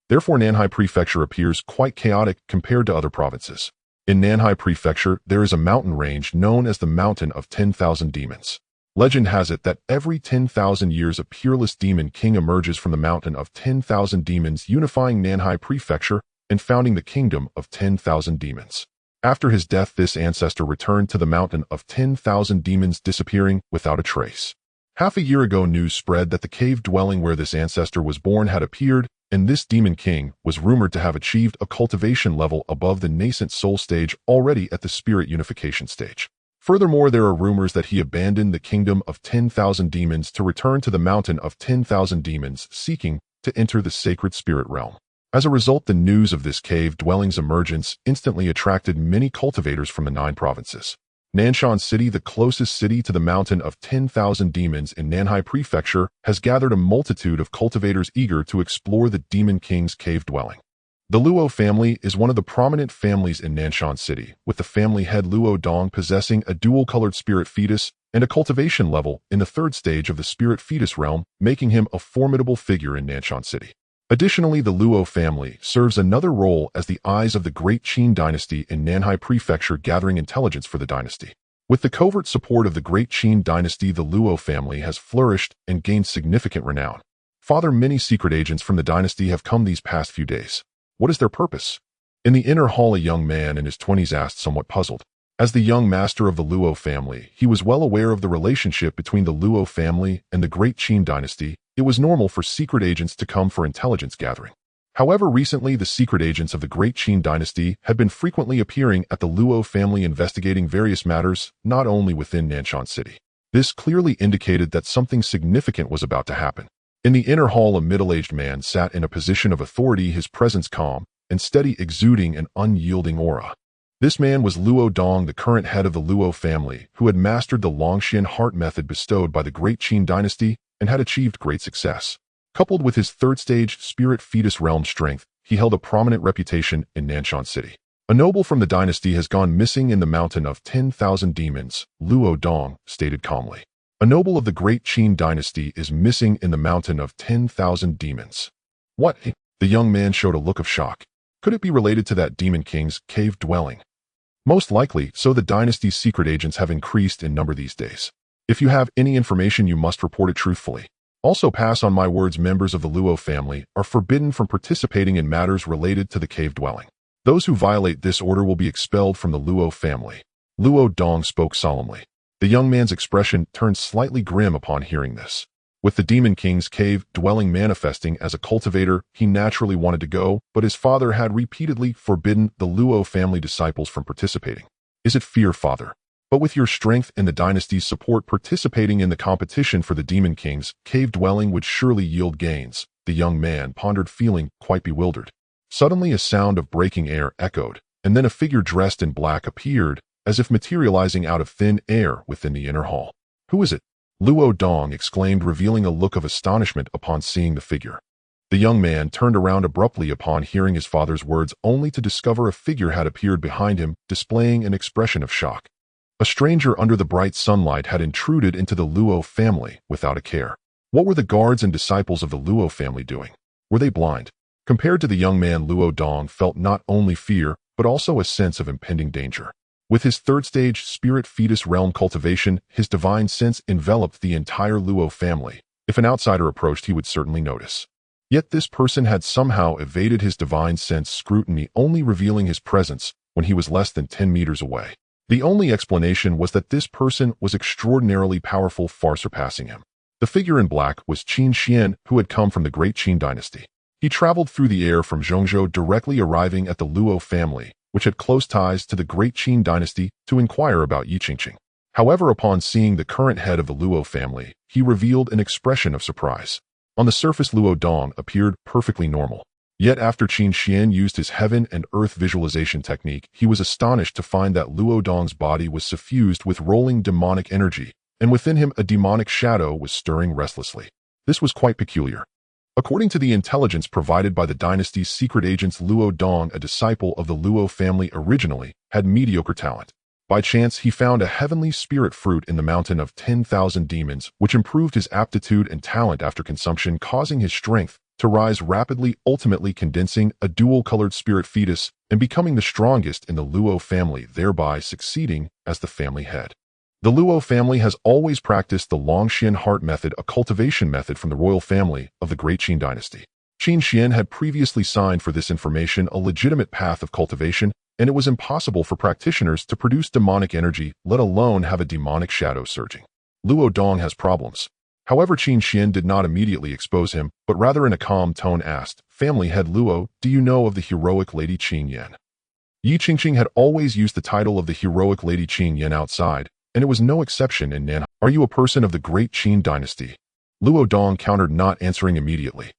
Therefore, Nanhai Prefecture appears quite chaotic compared to other provinces. In Nanhai Prefecture, there is a mountain range known as the Mountain of 10,000 Demons. Legend has it that every 10,000 years a peerless demon king emerges from the Mountain of 10,000 Demons, unifying Nanhai Prefecture and founding the Kingdom of 10,000 Demons. After his death, this ancestor returned to the Mountain of 10,000 Demons, disappearing without a trace. Half a year ago, news spread that the cave dwelling where this ancestor was born had appeared, and this demon king was rumored to have achieved a cultivation level above the nascent soul stage, already at the spirit unification stage. Furthermore, there are rumors that he abandoned the Kingdom of 10,000 Demons to return to the Mountain of 10,000 Demons, seeking to enter the sacred spirit realm. As a result, the news of this cave dwelling's emergence instantly attracted many cultivators from the 9 provinces. Nanshan City, the closest city to the Mountain of 10,000 Demons in Nanhai Prefecture, has gathered a multitude of cultivators eager to explore the Demon King's cave dwelling. The Luo family is one of the prominent families in Nanshan City, with the family head Luo Dong possessing a dual-colored spirit fetus and a cultivation level in the 3rd stage of the spirit fetus realm, making him a formidable figure in Nanshan City. Additionally, the Luo family serves another role as the eyes of the Great Qin Dynasty in Nanhai Prefecture, gathering intelligence for the dynasty. With the covert support of the Great Qin Dynasty, the Luo family has flourished and gained significant renown. Many secret agents from the dynasty have come these past few days. What is their purpose? In the inner hall, a young man in his 20s asked, somewhat puzzled. As the young master of the Luo family, he was well aware of the relationship between the Luo family and the Great Qin Dynasty. It was normal for secret agents to come for intelligence gathering. However, recently the secret agents of the Great Qin Dynasty had been frequently appearing at the Luo family investigating various matters, not only within Nanshan City. This clearly indicated that something significant was about to happen. In the inner hall, a middle-aged man sat in a position of authority, his presence calm and steady, exuding an unyielding aura. This man was Luo Dong, the current head of the Luo family, who had mastered the Longxian heart method bestowed by the Great Qin Dynasty and had achieved great success. Coupled with his third-stage spirit fetus realm strength, he held a prominent reputation in Nanshan City. A noble from the dynasty has gone missing in the mountain of 10,000 demons, Luo Dong stated calmly. A noble of the Great Qin Dynasty is missing in the mountain of 10,000 demons. What? The young man showed a look of shock. Could it be related to that demon king's cave dwelling? Most likely, so the dynasty's secret agents have increased in number these days. If you have any information, you must report it truthfully. Also, pass on my words, members of the Luo family are forbidden from participating in matters related to the cave dwelling. Those who violate this order will be expelled from the Luo family. Luo Dong spoke solemnly. The young man's expression turned slightly grim upon hearing this. With the Demon King's cave dwelling manifesting as a cultivator, he naturally wanted to go, but his father had repeatedly forbidden the Luo family disciples from participating. Is it fear, father? But with your strength and the dynasty's support, participating in the competition for the Demon King's cave dwelling would surely yield gains, the young man pondered, feeling quite bewildered. Suddenly a sound of breaking air echoed, and then a figure dressed in black appeared, as if materializing out of thin air within the inner hall. Who is it? Luo Dong exclaimed, revealing a look of astonishment upon seeing the figure. The young man turned around abruptly upon hearing his father's words, only to discover a figure had appeared behind him, displaying an expression of shock. A stranger under the bright sunlight had intruded into the Luo family without a care. What were the guards and disciples of the Luo family doing? Were they blind? Compared to the young man, Luo Dong felt not only fear, but also a sense of impending danger. With his third-stage spirit fetus realm cultivation, his divine sense enveloped the entire Luo family. If an outsider approached, he would certainly notice. Yet this person had somehow evaded his divine sense scrutiny, only revealing his presence when he was less than 10 meters away. The only explanation was that this person was extraordinarily powerful, far surpassing him. The figure in black was Qin Xuan, who had come from the Great Qin Dynasty. He traveled through the air from Zhongzhou, directly arriving at the Luo family, which had close ties to the Great Qin Dynasty, to inquire about Yi Qingqing. However, upon seeing the current head of the Luo family, he revealed an expression of surprise. On the surface, Luo Dong appeared perfectly normal. Yet after Qin Xuan used his heaven and earth visualization technique, he was astonished to find that Luo Dong's body was suffused with rolling demonic energy, and within him a demonic shadow was stirring restlessly. This was quite peculiar. According to the intelligence provided by the dynasty's secret agents, Luo Dong, a disciple of the Luo family, originally had mediocre talent. By chance, he found a heavenly spirit fruit in the mountain of 10,000 demons, which improved his aptitude and talent after consumption, causing his strength to rise rapidly, ultimately condensing a dual-colored spirit fetus and becoming the strongest in the Luo family, thereby succeeding as the family head. The Luo family has always practiced the Longxian heart method, a cultivation method from the royal family of the Great Qin Dynasty. Qin Xuan had previously signed for this information a legitimate path of cultivation, and it was impossible for practitioners to produce demonic energy, let alone have a demonic shadow surging. Luo Dong has problems. However, Qin Xuan did not immediately expose him, but rather in a calm tone asked, "Family head Luo, do you know of the heroic Lady Qin Yan?" Yi Qingqing had always used the title of the heroic Lady Qin Yan outside, and it was no exception in Nan. Are you a person of the Great Qin Dynasty? Luo Dong countered, not answering immediately.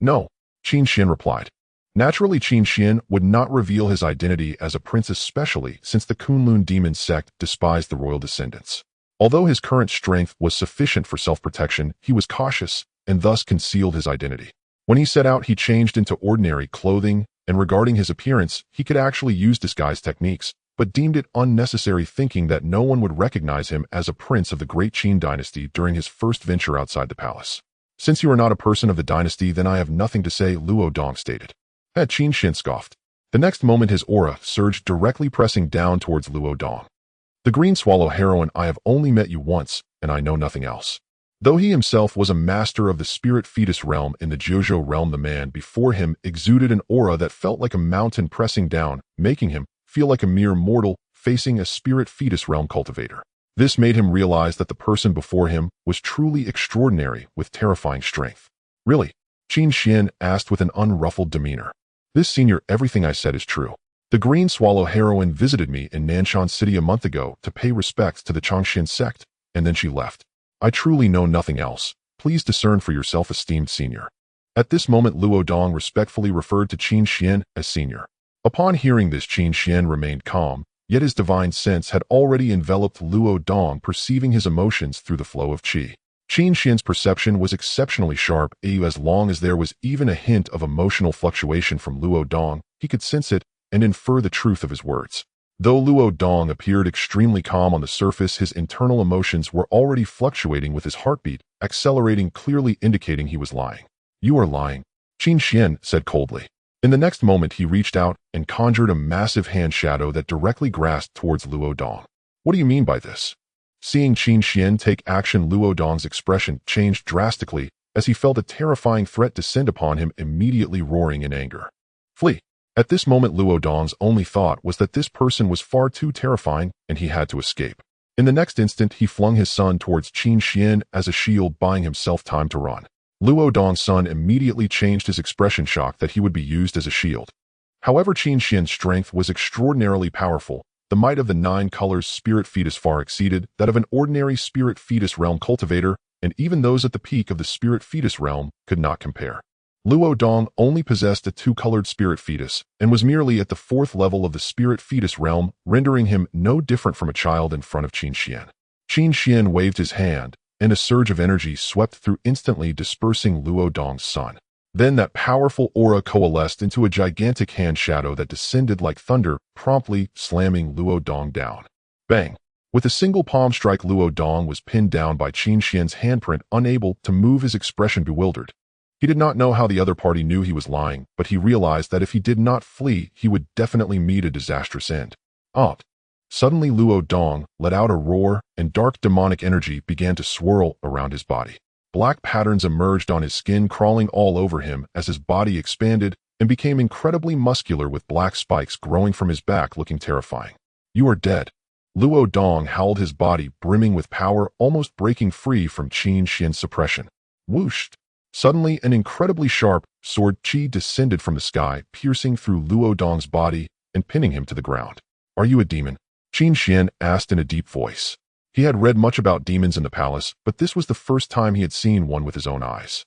No, Qin Xuan replied. Naturally, Qin Xuan would not reveal his identity as a prince, especially since the Kunlun demon sect despised the royal descendants. Although his current strength was sufficient for self-protection, he was cautious and thus concealed his identity. When he set out, he changed into ordinary clothing, and regarding his appearance, he could actually use disguise techniques, but deemed it unnecessary, thinking that no one would recognize him as a prince of the Great Qin Dynasty during his first venture outside the palace. Since you are not a person of the dynasty, then I have nothing to say, Luo Dong stated. Qin Xuan scoffed. The next moment his aura surged, directly pressing down towards Luo Dong. The Green Swallow heroine, I have only met you once, and I know nothing else. Though he himself was a master of the spirit fetus realm in the Jojo realm, the man before him exuded an aura that felt like a mountain pressing down, making him feel like a mere mortal facing a spirit fetus realm cultivator. This made him realize that the person before him was truly extraordinary with terrifying strength. Really? Qin Xuan asked with an unruffled demeanor. This senior, everything I said is true. The Green Swallow heroine visited me in Nanshan City a month ago to pay respects to the Changxin sect, and then she left. I truly know nothing else. Please discern for yourself, esteemed senior. At this moment, Luo Dong respectfully referred to Qin Xuan as senior. Upon hearing this, Qin Xuan remained calm, yet his divine sense had already enveloped Luo Dong, perceiving his emotions through the flow of qi. Qin Xuan's perception was exceptionally sharp, as long as there was even a hint of emotional fluctuation from Luo Dong, he could sense it and infer the truth of his words. Though Luo Dong appeared extremely calm on the surface, his internal emotions were already fluctuating, with his heartbeat accelerating, clearly indicating he was lying. You are lying, Qin Xuan said coldly. In the next moment, he reached out and conjured a massive hand shadow that directly grasped towards Luo Dong. What do you mean by this? Seeing Qin Xuan take action, Luo Dong's expression changed drastically as he felt a terrifying threat descend upon him, immediately roaring in anger. Flee! At this moment, Luo Dong's only thought was that this person was far too terrifying and he had to escape. In the next instant, he flung his son towards Qin Xuan as a shield, buying himself time to run. Luo Dong's son immediately changed his expression, shocked that he would be used as a shield. However, Qin Xuan's strength was extraordinarily powerful. The might of the 9 colors spirit fetus far exceeded that of an ordinary spirit fetus realm cultivator, and even those at the peak of the spirit fetus realm could not compare. Luo Dong only possessed a 2-colored spirit fetus and was merely at the 4th level of the spirit fetus realm, rendering him no different from a child in front of Qin Xuan. Qin Xuan waved his hand, and a surge of energy swept through, instantly dispersing Luo Dong's son. Then that powerful aura coalesced into a gigantic hand shadow that descended like thunder, promptly slamming Luo Dong down. Bang! With a single palm strike, Luo Dong was pinned down by Qin Xuan's handprint, unable to move, his expression bewildered. He did not know how the other party knew he was lying, but he realized that if he did not flee, he would definitely meet a disastrous end. Suddenly, Luo Dong let out a roar, and dark demonic energy began to swirl around his body. Black patterns emerged on his skin, crawling all over him as his body expanded and became incredibly muscular, with black spikes growing from his back, looking terrifying. You are dead. Luo Dong howled, his body brimming with power, almost breaking free from Qin Xuan's suppression. Whoosh! Suddenly, an incredibly sharp sword qi descended from the sky, piercing through Luo Dong's body and pinning him to the ground. Are you a demon? Qin Xuan asked in a deep voice. He had read much about demons in the palace, but this was the first time he had seen one with his own eyes.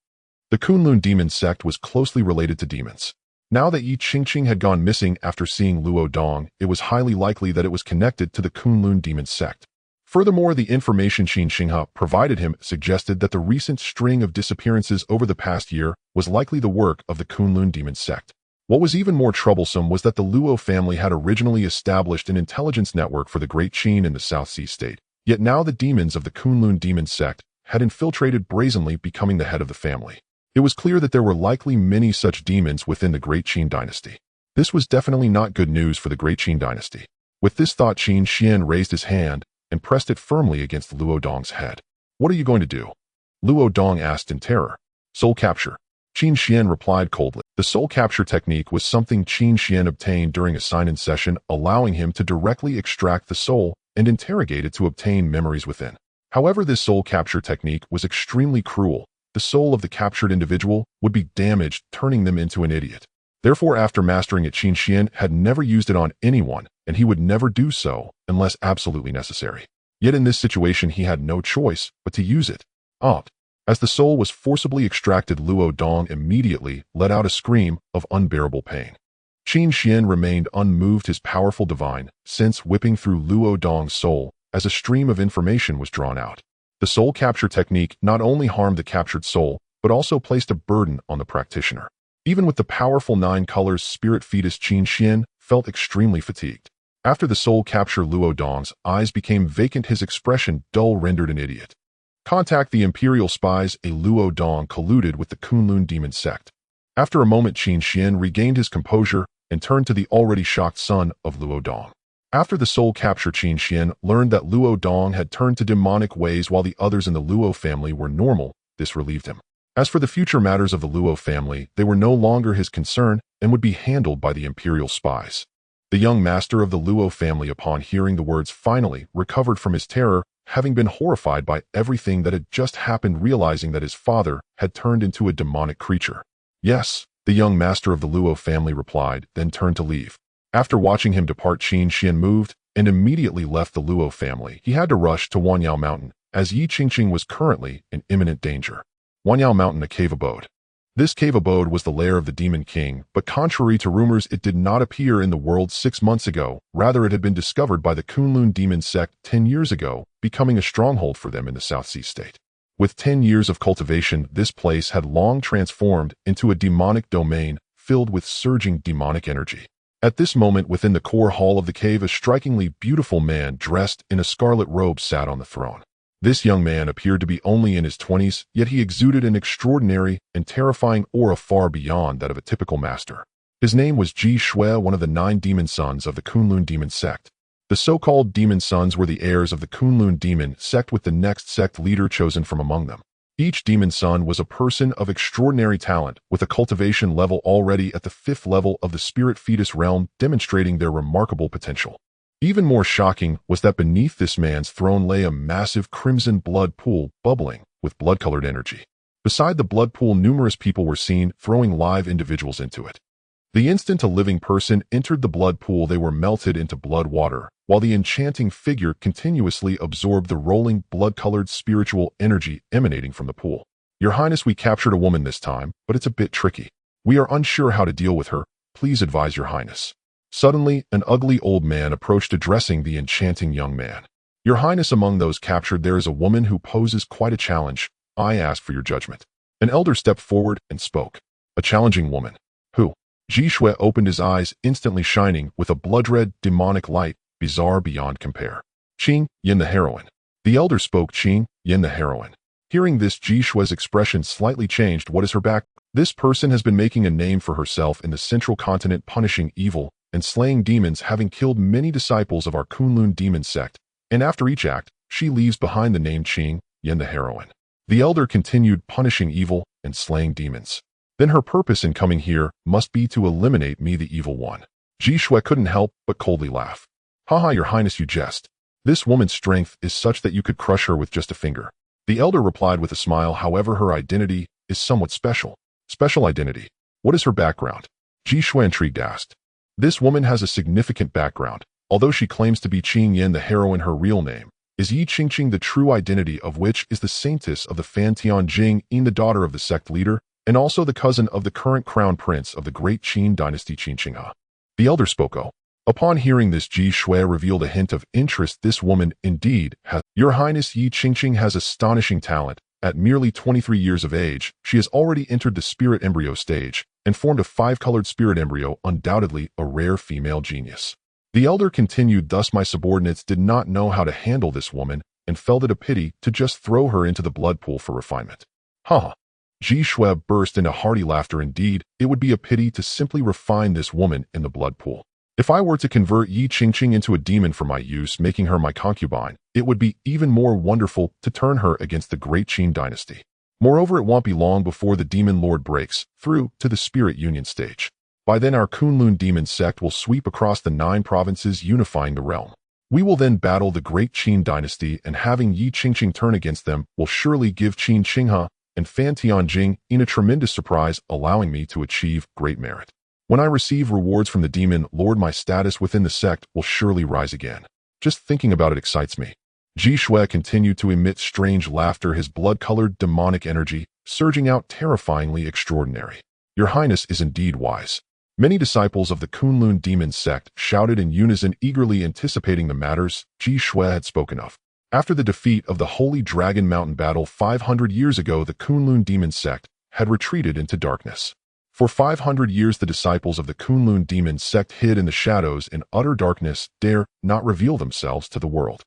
The Kunlun demon sect was closely related to demons. Now that Yi Qingqing had gone missing after seeing Luo Dong, it was highly likely that it was connected to the Kunlun demon sect. Furthermore, the information Qin Xinghe provided him suggested that the recent string of disappearances over the past year was likely the work of the Kunlun demon sect. What was even more troublesome was that the Luo family had originally established an intelligence network for the Great Qin in the South Sea state, yet now the demons of the Kunlun demon sect had infiltrated, brazenly becoming the head of the family. It was clear that there were likely many such demons within the Great Qin Dynasty. This was definitely not good news for the Great Qin Dynasty. With this thought, Qin Xuan raised his hand and pressed it firmly against Luo Dong's head. What are you going to do? Luo Dong asked in terror. Soul capture. Qin Xuan replied coldly. The soul capture technique was something Qin Xuan obtained during a sign-in session, allowing him to directly extract the soul and interrogate it to obtain memories within. However, this soul capture technique was extremely cruel. The soul of the captured individual would be damaged, turning them into an idiot. Therefore, after mastering it, Qin Xuan had never used it on anyone, and he would never do so unless absolutely necessary. Yet in this situation, he had no choice but to use it. As the soul was forcibly extracted, Luo Dong immediately let out a scream of unbearable pain. Qin Xuan remained unmoved, his powerful divine sense whipping through Luo Dong's soul as a stream of information was drawn out. The soul capture technique not only harmed the captured soul, but also placed a burden on the practitioner. Even with the powerful 9 colors spirit fetus, Qin Xuan felt extremely fatigued. After the soul capture, Luo Dong's eyes became vacant, his expression dull, rendered an idiot. Contact the imperial spies. A Luo Dong colluded with the Kunlun demon sect. After a moment, Qin Xuan regained his composure and turned to the already shocked son of Luo Dong. After the soul capture, Qin Xuan learned that Luo Dong had turned to demonic ways while the others in the Luo family were normal. This relieved him. As for the future matters of the Luo family, they were no longer his concern and would be handled by the imperial spies. The young master of the Luo family, upon hearing the words, finally recovered from his terror, having been horrified by everything that had just happened, realizing that his father had turned into a demonic creature. Yes, the young master of the Luo family replied, then turned to leave. After watching him depart, Qin Xuan moved and immediately left the Luo family. He had to rush to Wanyao Mountain, as Yi Qingqing was currently in imminent danger. Wanyao Mountain, a cave abode. This cave abode was the lair of the Demon King, but contrary to rumors, it did not appear in the world 6 months ago. Rather, it had been discovered by the Kunlun demon sect 10 years ago, becoming a stronghold for them in the South Sea state. With 10 years of cultivation, this place had long transformed into a demonic domain filled with surging demonic energy. At this moment, within the core hall of the cave, a strikingly beautiful man dressed in a scarlet robe sat on the throne. This young man appeared to be only in his 20s, yet he exuded an extraordinary and terrifying aura far beyond that of a typical master. His name was Ji Shui, one of the 9 demon sons of the Kunlun demon sect. The so-called demon sons were the heirs of the Kunlun demon sect, with the next sect leader chosen from among them. Each demon son was a person of extraordinary talent, with a cultivation level already at the 5th level of the spirit fetus realm, demonstrating their remarkable potential. Even more shocking was that beneath this man's throne lay a massive crimson blood pool bubbling with blood-colored energy. Beside the blood pool, numerous people were seen throwing live individuals into it. The instant a living person entered the blood pool, they were melted into blood water, while the enchanting figure continuously absorbed the rolling blood-colored spiritual energy emanating from the pool. Your Highness, we captured a woman this time, but it's a bit tricky. We are unsure how to deal with her. Please advise Your Highness. Suddenly, an ugly old man approached, addressing the enchanting young man. Your Highness, among those captured, there is a woman who poses quite a challenge. I ask for your judgment. An elder stepped forward and spoke. A challenging woman. Who? Ji Shui opened his eyes, instantly shining with a blood-red, demonic light, bizarre beyond compare. Qin Yin, the heroine. The elder spoke. Qin Yin, the heroine. Hearing this, Ji Shui's expression slightly changed. What is her back? This person has been making a name for herself in the central continent, punishing evil and slaying demons, having killed many disciples of our Kunlun demon sect, and after each act, she leaves behind the name Qin Yin, the heroine. The elder continued, punishing evil and slaying demons. Then her purpose in coming here must be to eliminate me, the evil one. Ji Shui couldn't help but coldly laugh. Haha, Your Highness, you jest. This woman's strength is such that you could crush her with just a finger. The elder replied with a smile. However, her identity is somewhat special. Special identity. What is her background? Ji Shui, intrigued, asked. This woman has a significant background. Although she claims to be Qin Yin, the heroine, her real name is Yi Qingqing, the true identity of which is the saintess of the Fan Tianjing, the daughter of the sect leader, and also the cousin of the current crown prince of the Great Qin Dynasty, Qin Xinghe. The elder spoke. Upon hearing this, Ji Shui revealed a hint of interest. This woman indeed has. Your Highness, Yi Qingqing has astonishing talent. At merely 23 years of age, she has already entered the spirit embryo stage and formed a 5-colored spirit embryo, undoubtedly a rare female genius. The elder continued, thus my subordinates did not know how to handle this woman and felt it a pity to just throw her into the blood pool for refinement. Haha. Ji Shui burst into hearty laughter. Indeed, it would be a pity to simply refine this woman in the blood pool. If I were to convert Yi Qingqing into a demon for my use, making her my concubine, it would be even more wonderful to turn her against the Great Qin Dynasty. Moreover, it won't be long before the demon lord breaks through to the spirit union stage. By then, our Kunlun demon sect will sweep across the 9 provinces, unifying the realm. We will then battle the Great Qin Dynasty, and having Yi Qingqing turn against them will surely give Qin Xinghe and Fan Tianjing a tremendous surprise, allowing me to achieve great merit. When I receive rewards from the demon lord, my status within the sect will surely rise again. Just thinking about it excites me. Ji Shui continued to emit strange laughter, his blood-colored demonic energy surging out, terrifyingly extraordinary. Your Highness is indeed wise. Many disciples of the Kunlun demon sect shouted in unison, eagerly anticipating the matters Ji Shui had spoken of. After the defeat of the Holy Dragon Mountain battle 500 years ago, the Kunlun demon sect had retreated into darkness. For 500 years, the disciples of the Kunlun demon sect hid in the shadows in utter darkness, dare not reveal themselves to the world.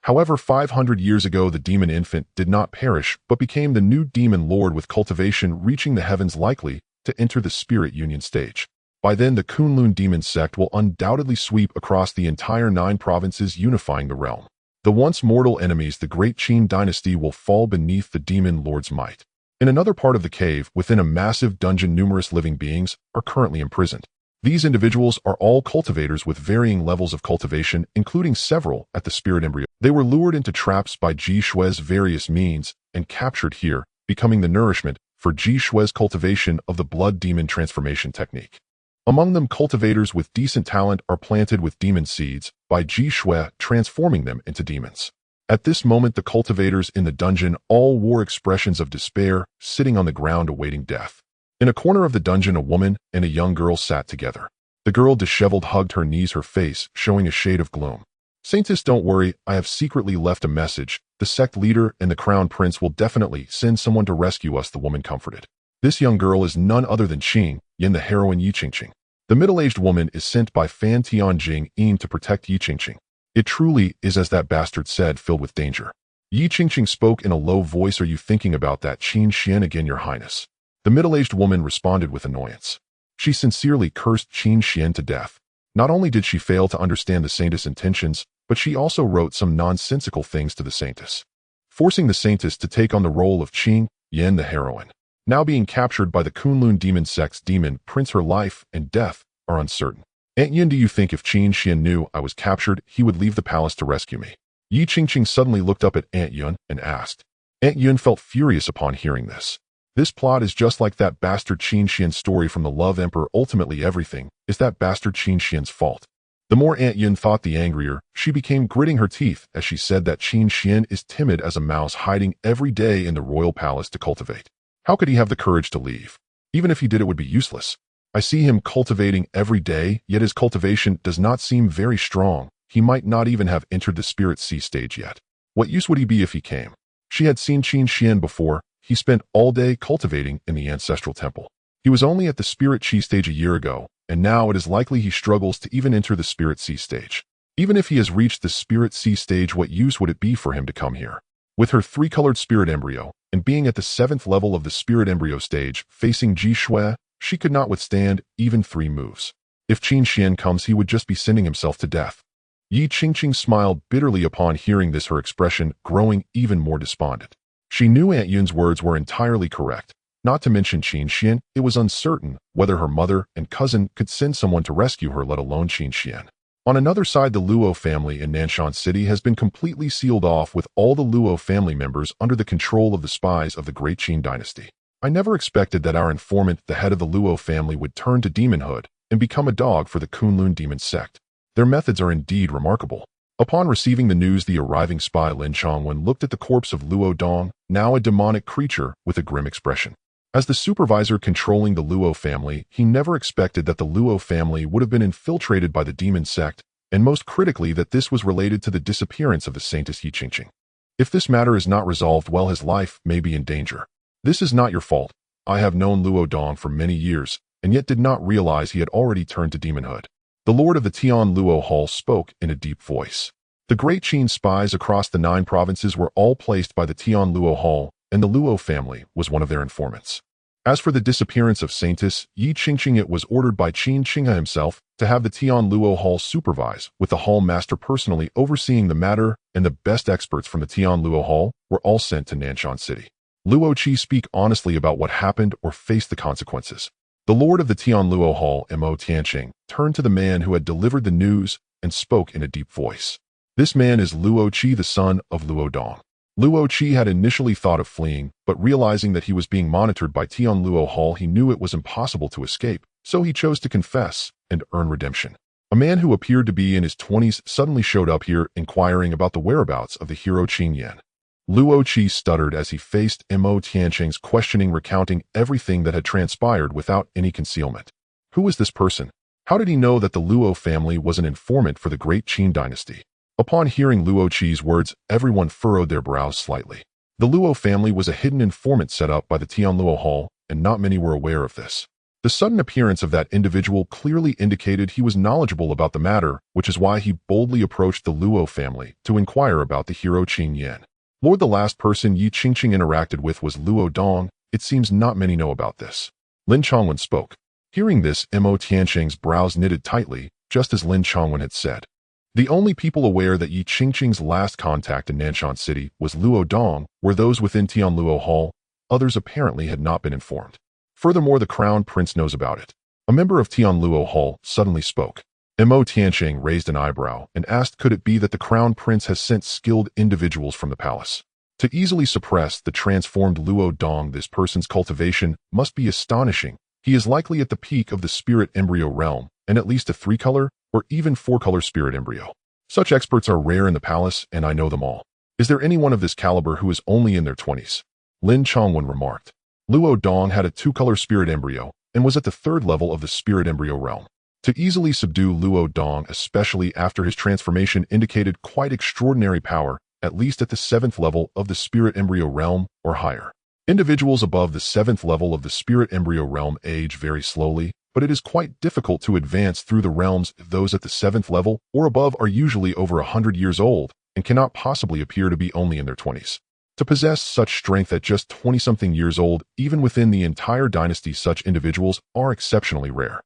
However, 500 years ago, the demon infant did not perish, but became the new demon lord with cultivation reaching the heavens, likely to enter the spirit union stage. By then, the Kunlun demon sect will undoubtedly sweep across the entire 9 provinces, unifying the realm. The once mortal enemies, the Great Qin Dynasty, will fall beneath the demon lord's might. In another part of the cave, within a massive dungeon, numerous living beings are currently imprisoned. These individuals are all cultivators with varying levels of cultivation, including several at the spirit embryo. They were lured into traps by Qi Shui's various means and captured here, becoming the nourishment for Qi Shui's cultivation of the blood demon transformation technique. Among them, cultivators with decent talent are planted with demon seeds by Qi Shui, transforming them into demons. At this moment, the cultivators in the dungeon all wore expressions of despair, sitting on the ground awaiting death. In a corner of the dungeon, a woman and a young girl sat together. The girl, disheveled, hugged her knees, her face showing a shade of gloom. "Saintess, don't worry, I have secretly left a message. The sect leader and the crown prince will definitely send someone to rescue us," the woman comforted. This young girl is none other than Qin Yen, the heroine Yi Qingqing. The middle-aged woman is sent by Fan Tianjing Yin to protect Yi Qingqing. "It truly is as that bastard said, filled with danger." Yi Qingqing spoke in a low voice. "Are you thinking about that Qin Xuan again, your highness?" The middle-aged woman responded with annoyance. She sincerely cursed Qin Xuan to death. Not only did she fail to understand the saintess' intentions, but she also wrote some nonsensical things to the saintess, forcing the saintess to take on the role of Qin Yen, the heroine. Now being captured by the Kunlun demon sect's demon prince, her life and death are uncertain. "Aunt Yin, do you think if Qin Xuan knew I was captured, he would leave the palace to rescue me?" Yi Qingqing suddenly looked up at Aunt Yun and asked. Aunt Yun felt furious upon hearing this. This plot is just like that bastard Qin Xuan story from the Love Emperor. Ultimately, everything is that bastard Qin Xuan's fault. The more Aunt Yun thought, the angrier she became, gritting her teeth as she said that Qin Xuan is timid as a mouse, hiding every day in the royal palace to cultivate. How could he have the courage to leave? Even if he did, it would be useless. I see him cultivating every day, yet his cultivation does not seem very strong. He might not even have entered the Spirit Sea stage yet. What use would he be if he came? She had seen Qin Xuan before. He spent all day cultivating in the ancestral temple. He was only at the Spirit Chi stage a year ago, and now it is likely he struggles to even enter the Spirit Sea stage. Even if he has reached the Spirit Sea stage, what use would it be for him to come here? With her 3-colored spirit embryo, and being at the 7th level of the spirit embryo stage, facing Qi Shui, she could not withstand even 3 moves. If Qin Xuan comes, he would just be sending himself to death. Yi Qingqing smiled bitterly upon hearing this, her expression growing even more despondent. She knew Aunt Yun's words were entirely correct. Not to mention Qin Xuan, it was uncertain whether her mother and cousin could send someone to rescue her, let alone Qin Xuan. On another side, the Luo family in Nanshan City has been completely sealed off, with all the Luo family members under the control of the spies of the Great Qin Dynasty. I never expected that our informant, the head of the Luo family, would turn to demonhood and become a dog for the Kunlun demon sect. Their methods are indeed remarkable. Upon receiving the news, the arriving spy Lin Chongwen looked at the corpse of Luo Dong, now a demonic creature, with a grim expression. As the supervisor controlling the Luo family, he never expected that the Luo family would have been infiltrated by the demon sect, and most critically that this was related to the disappearance of the saintess Yi Qingqing. If this matter is not resolved well, his life may be in danger. "This is not your fault. I have known Luo Dong for many years, and yet did not realize he had already turned to demonhood." The lord of the Tian Luo Hall spoke in a deep voice. The Great Qin spies across the 9 provinces were all placed by the Tian Luo Hall, and the Luo family was one of their informants. As for the disappearance of Saintess Yi Qingqing, it was ordered by Qin Qinghe himself to have the Tian Luo Hall supervise, with the hall master personally overseeing the matter, and the best experts from the Tian Luo Hall were all sent to Nanshan City. Luo Qi speak honestly about what happened or face the consequences. The lord of the Tian Luo Hall, Mo Tianqing, turned to the man who had delivered the news and spoke in a deep voice. This man is Luo Qi, the son of Luo Dong. Luo Qi had initially thought of fleeing, but realizing that he was being monitored by Tian Luo Hall, he knew it was impossible to escape, so he chose to confess and earn redemption. A man who appeared to be in his 20s suddenly showed up here, inquiring about the whereabouts of the hero Qin Yan. Luo Qi stuttered as he faced Mo Tianqing's questioning, recounting everything that had transpired without any concealment. Who was this person? How did he know that the Luo family was an informant for the Great Qin Dynasty? Upon hearing Luo Qi's words, everyone furrowed their brows slightly. The Luo family was a hidden informant set up by the Tian Luo Hall, and not many were aware of this. The sudden appearance of that individual clearly indicated he was knowledgeable about the matter, which is why he boldly approached the Luo family to inquire about the hero Qin Yan. Lord, the last person Yi Qingqing interacted with was Luo Dong. It seems not many know about this. Lin Chongwen spoke. Hearing this, Mo Tianqing's brows knitted tightly, just as Lin Chongwen had said. The only people aware that Yi Qingqing's last contact in Nanshan City was Luo Dong were those within Tianluo Hall. Others apparently had not been informed. Furthermore, the Crown Prince knows about it. A member of Tianluo Hall suddenly spoke. Mo Tianqing raised an eyebrow and asked, could it be that the Crown Prince has sent skilled individuals from the palace to easily suppress the transformed Luo Dong? This person's cultivation must be astonishing. He is likely at the peak of the spirit embryo realm, and at least a 3-color or even 4-color spirit embryo. Such experts are rare in the palace, and I know them all. Is there anyone of this caliber who is only in their 20s? Lin Chongwen remarked. Luo Dong had a 2-color spirit embryo and was at the 3rd level of the spirit embryo realm. To easily subdue Luo Dong, especially after his transformation, indicated quite extraordinary power, at least at the 7th level of the spirit embryo realm or higher. Individuals above the 7th level of the spirit embryo realm age very slowly, but it is quite difficult to advance through the realms. Those at the 7th level or above are usually over 100 years old and cannot possibly appear to be only in their 20s. To possess such strength at just 20-something years old, even within the entire dynasty, such individuals are exceptionally rare.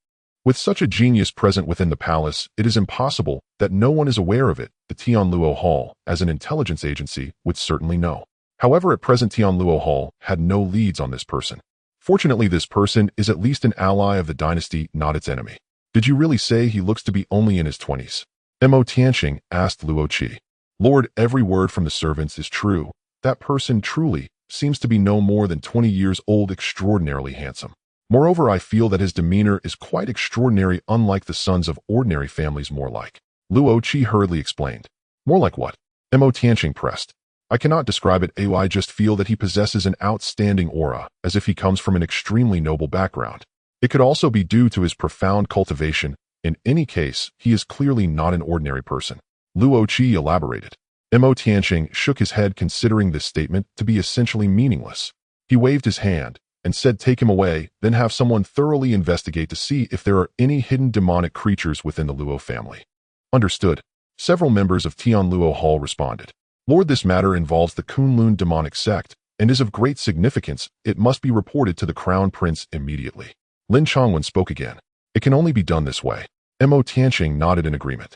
With such a genius present within the palace, it is impossible that no one is aware of it. The Tianluo Hall, as an intelligence agency, would certainly know. However, at present Tianluo Hall had no leads on this person. Fortunately, this person is at least an ally of the dynasty, not its enemy. Did you really say he looks to be only in his 20s? Mo Tianqing asked Luo Qi. Lord, every word from the servants is true. That person truly seems to be no more than 20 years old, extraordinarily handsome. Moreover, I feel that his demeanor is quite extraordinary, unlike the sons of ordinary families. More like. Luo Qi hurriedly explained. More like what? Mo Tianqing pressed. I cannot describe it. I just feel that he possesses an outstanding aura, as if he comes from an extremely noble background. It could also be due to his profound cultivation. In any case, he is clearly not an ordinary person. Luo Qi elaborated. Mo Tianqing shook his head, considering this statement to be essentially meaningless. He waved his hand and said, take him away, then have someone thoroughly investigate to see if there are any hidden demonic creatures within the Luo family. Understood. Several members of Tianluo Hall responded. Lord, this matter involves the Kunlun demonic sect and is of great significance. It must be reported to the Crown Prince immediately. Lin Chongwen spoke again. It can only be done this way. Mo Tianqing nodded in agreement.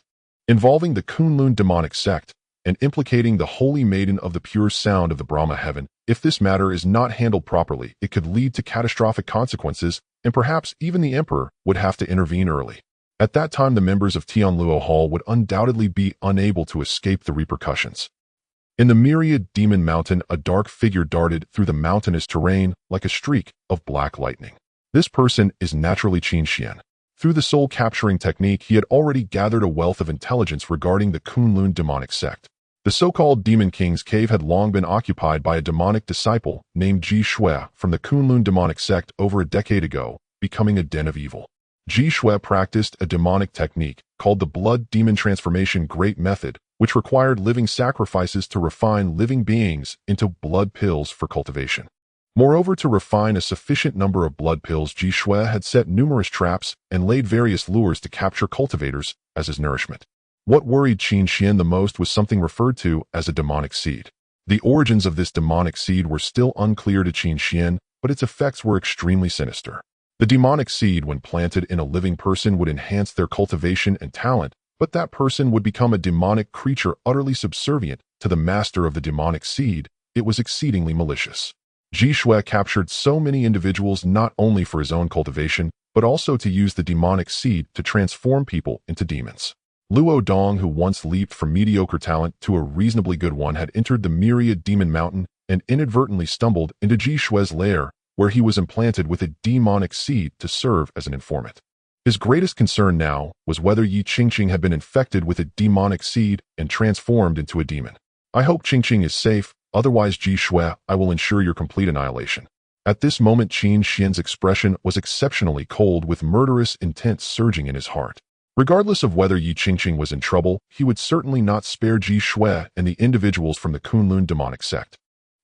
Involving the Kunlun demonic sect and implicating the holy maiden of the pure sound of the Brahma heaven, if this matter is not handled properly, it could lead to catastrophic consequences, and perhaps even the emperor would have to intervene early. At that time, the members of Tianluo Hall would undoubtedly be unable to escape the repercussions. In the myriad demon mountain, a dark figure darted through the mountainous terrain like a streak of black lightning. This person is naturally Qin Xuan. Through the soul-capturing technique, he had already gathered a wealth of intelligence regarding the Kunlun demonic sect. The so-called Demon King's cave had long been occupied by a demonic disciple named Qin Xuan from the Kunlun demonic sect over a decade ago, becoming a den of evil. Qin Xuan practiced a demonic technique called the Blood Demon Transformation Great Method, which required living sacrifices to refine living beings into blood pills for cultivation. Moreover, to refine a sufficient number of blood pills, Qin Xuan had set numerous traps and laid various lures to capture cultivators as his nourishment. What worried Qin Xuan the most was something referred to as a demonic seed. The origins of this demonic seed were still unclear to Qin Xuan, but its effects were extremely sinister. The demonic seed, when planted in a living person, would enhance their cultivation and talent, but that person would become a demonic creature utterly subservient to the master of the demonic seed. It was exceedingly malicious. Qin Xuan captured so many individuals not only for his own cultivation, but also to use the demonic seed to transform people into demons. Luo Dong, who once leaped from mediocre talent to a reasonably good one, had entered the myriad demon mountain and inadvertently stumbled into Qin Xuan's lair, where he was implanted with a demonic seed to serve as an informant. His greatest concern now was whether Yi Qingqing had been infected with a demonic seed and transformed into a demon. I hope Qingqing is safe, otherwise Qin Xuan, I will ensure your complete annihilation. At this moment, Qin Xuan's expression was exceptionally cold, with murderous intent surging in his heart. Regardless of whether Yi Qingqing was in trouble, he would certainly not spare Qin Xuan and the individuals from the Kunlun demonic sect.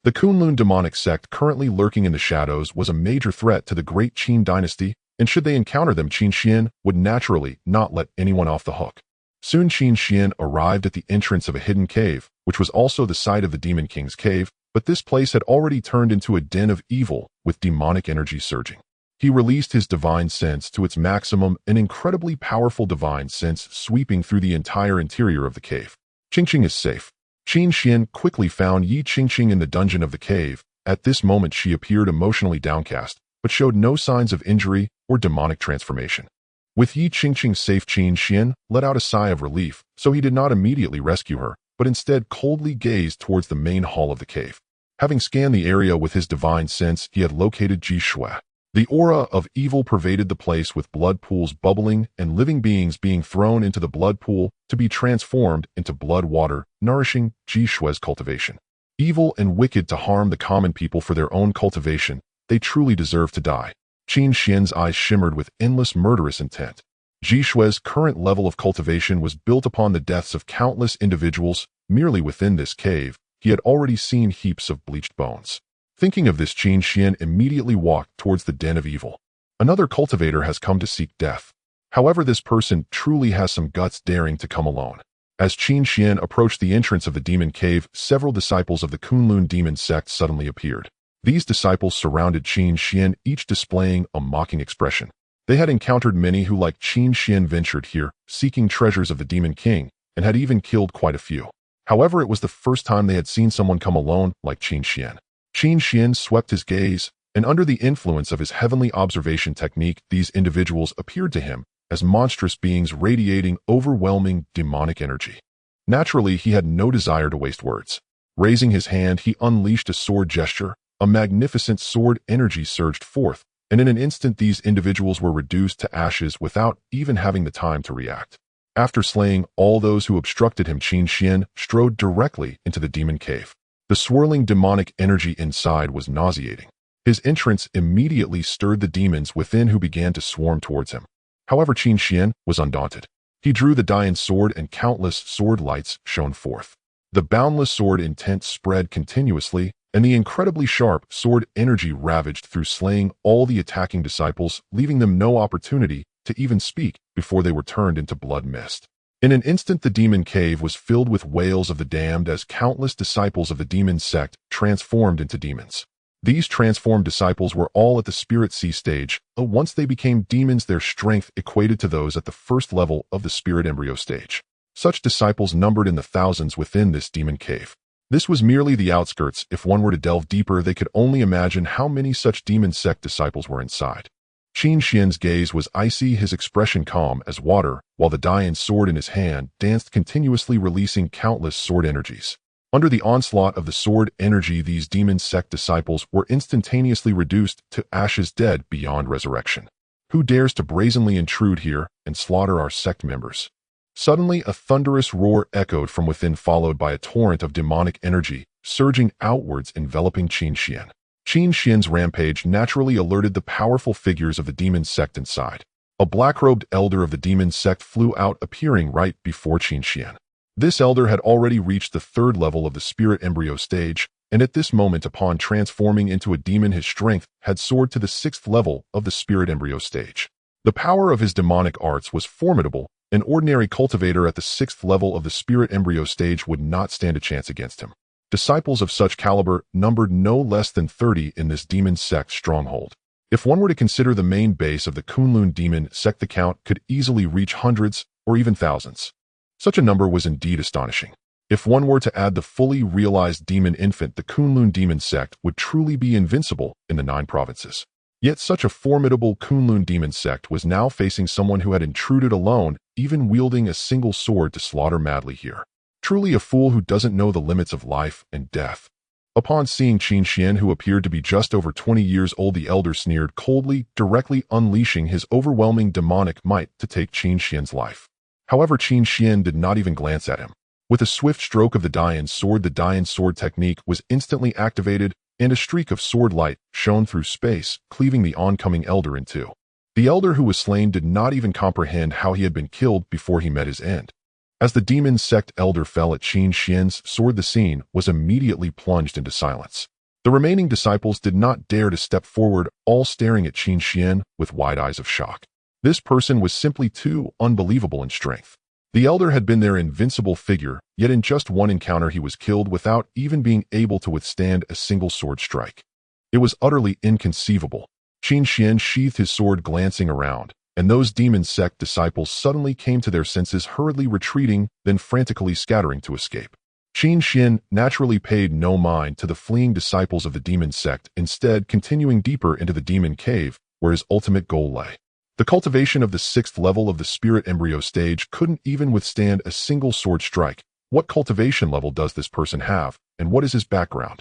The Kunlun demonic sect, currently lurking in the shadows, was a major threat to the Great Qin Dynasty, and should they encounter them, Qin Xuan would naturally not let anyone off the hook. Soon Qin Xuan arrived at the entrance of a hidden cave, which was also the site of the Demon King's cave, but this place had already turned into a den of evil with demonic energy surging. He released his divine sense to its maximum, an incredibly powerful divine sense sweeping through the entire interior of the cave. Qingqing is safe. Qin Xuan quickly found Yi Qingqing in the dungeon of the cave. At this moment she appeared emotionally downcast, but showed no signs of injury or demonic transformation. With Yi Qingqing safe, Qin Xuan let out a sigh of relief, so he did not immediately rescue her, but instead coldly gazed towards the main hall of the cave. Having scanned the area with his divine sense, he had located Ji Shui. The aura of evil pervaded the place, with blood pools bubbling and living beings being thrown into the blood pool to be transformed into blood water, nourishing Ji Shui's cultivation. Evil and wicked to harm the common people for their own cultivation, they truly deserve to die. Qin Xuan's eyes shimmered with endless murderous intent. Ji Shui's current level of cultivation was built upon the deaths of countless individuals. Merely within this cave, he had already seen heaps of bleached bones. Thinking of this, Qin Xuan immediately walked towards the den of evil. Another cultivator has come to seek death. However, this person truly has some guts, daring to come alone. As Qin Xuan approached the entrance of the demon cave, several disciples of the Kunlun demon sect suddenly appeared. These disciples surrounded Qin Xuan, each displaying a mocking expression. They had encountered many who, like Qin Xuan, ventured here, seeking treasures of the demon king, and had even killed quite a few. However, it was the first time they had seen someone come alone like Qin Xuan. Qin Xuan swept his gaze, and under the influence of his heavenly observation technique, these individuals appeared to him as monstrous beings radiating overwhelming demonic energy. Naturally, he had no desire to waste words. Raising his hand, he unleashed a sword gesture. A magnificent sword energy surged forth, and in an instant these individuals were reduced to ashes without even having the time to react. After slaying all those who obstructed him, Qin Xuan strode directly into the demon cave. The swirling demonic energy inside was nauseating. His entrance immediately stirred the demons within, who began to swarm towards him. However, Qin Xuan was undaunted. He drew the Dian sword and countless sword lights shone forth. The boundless sword intent spread continuously, and the incredibly sharp sword energy ravaged through, slaying all the attacking disciples, leaving them no opportunity to even speak before they were turned into blood mist. In an instant, the demon cave was filled with wails of the damned as countless disciples of the demon sect transformed into demons. These transformed disciples were all at the Spirit Sea stage. Once they became demons, their strength equated to those at the first level of the Spirit Embryo stage. Such disciples numbered in the thousands within this demon cave. This was merely the outskirts. If one were to delve deeper, they could only imagine how many such demon sect disciples were inside. Qin Xuan's gaze was icy, his expression calm as water, while the Dian sword in his hand danced continuously, releasing countless sword energies. Under the onslaught of the sword energy, these demon sect disciples were instantaneously reduced to ashes, dead beyond resurrection. Who dares to brazenly intrude here and slaughter our sect members? Suddenly, a thunderous roar echoed from within, followed by a torrent of demonic energy surging outwards, enveloping Qin Xuan. Qin Xuan's rampage naturally alerted the powerful figures of the demon sect inside. A black-robed elder of the demon sect flew out, appearing right before Qin Xuan. This elder had already reached the third level of the Spirit Embryo stage, and at this moment, upon transforming into a demon, his strength had soared to the sixth level of the Spirit Embryo stage. The power of his demonic arts was formidable. An ordinary cultivator at the sixth level of the Spirit Embryo stage would not stand a chance against him. Disciples of such caliber numbered no less than 30 in this demon sect stronghold. If one were to consider the main base of the Kunlun demon sect, the count could easily reach hundreds or even thousands. Such a number was indeed astonishing. If one were to add the fully realized demon infant, the Kunlun demon sect would truly be invincible in the 9 provinces. Yet such a formidable Kunlun demon sect was now facing someone who had intruded alone, even wielding a single sword to slaughter madly here. Truly a fool who doesn't know the limits of life and death. Upon seeing Qin Xuan, who appeared to be just over 20 years old, the elder sneered coldly, directly unleashing his overwhelming demonic might to take Qin Xuan's life. However, Qin Xuan did not even glance at him. With a swift stroke of the Dian sword technique was instantly activated, and a streak of sword light shone through space, cleaving the oncoming elder in two. The elder who was slain did not even comprehend how he had been killed before he met his end. As the demon sect elder fell at Qin Xuan's sword, the scene was immediately plunged into silence. The remaining disciples did not dare to step forward, all staring at Qin Xuan with wide eyes of shock. This person was simply too unbelievable in strength. The elder had been their invincible figure, yet in just one encounter he was killed without even being able to withstand a single sword strike. It was utterly inconceivable. Qin Xuan sheathed his sword, glancing around, and those demon sect disciples suddenly came to their senses, hurriedly retreating, then frantically scattering to escape. Qin Xuan naturally paid no mind to the fleeing disciples of the demon sect, instead continuing deeper into the demon cave, where his ultimate goal lay. The cultivation of the 6th level of the spirit embryo stage couldn't even withstand a single sword strike. What cultivation level does this person have, and what is his background?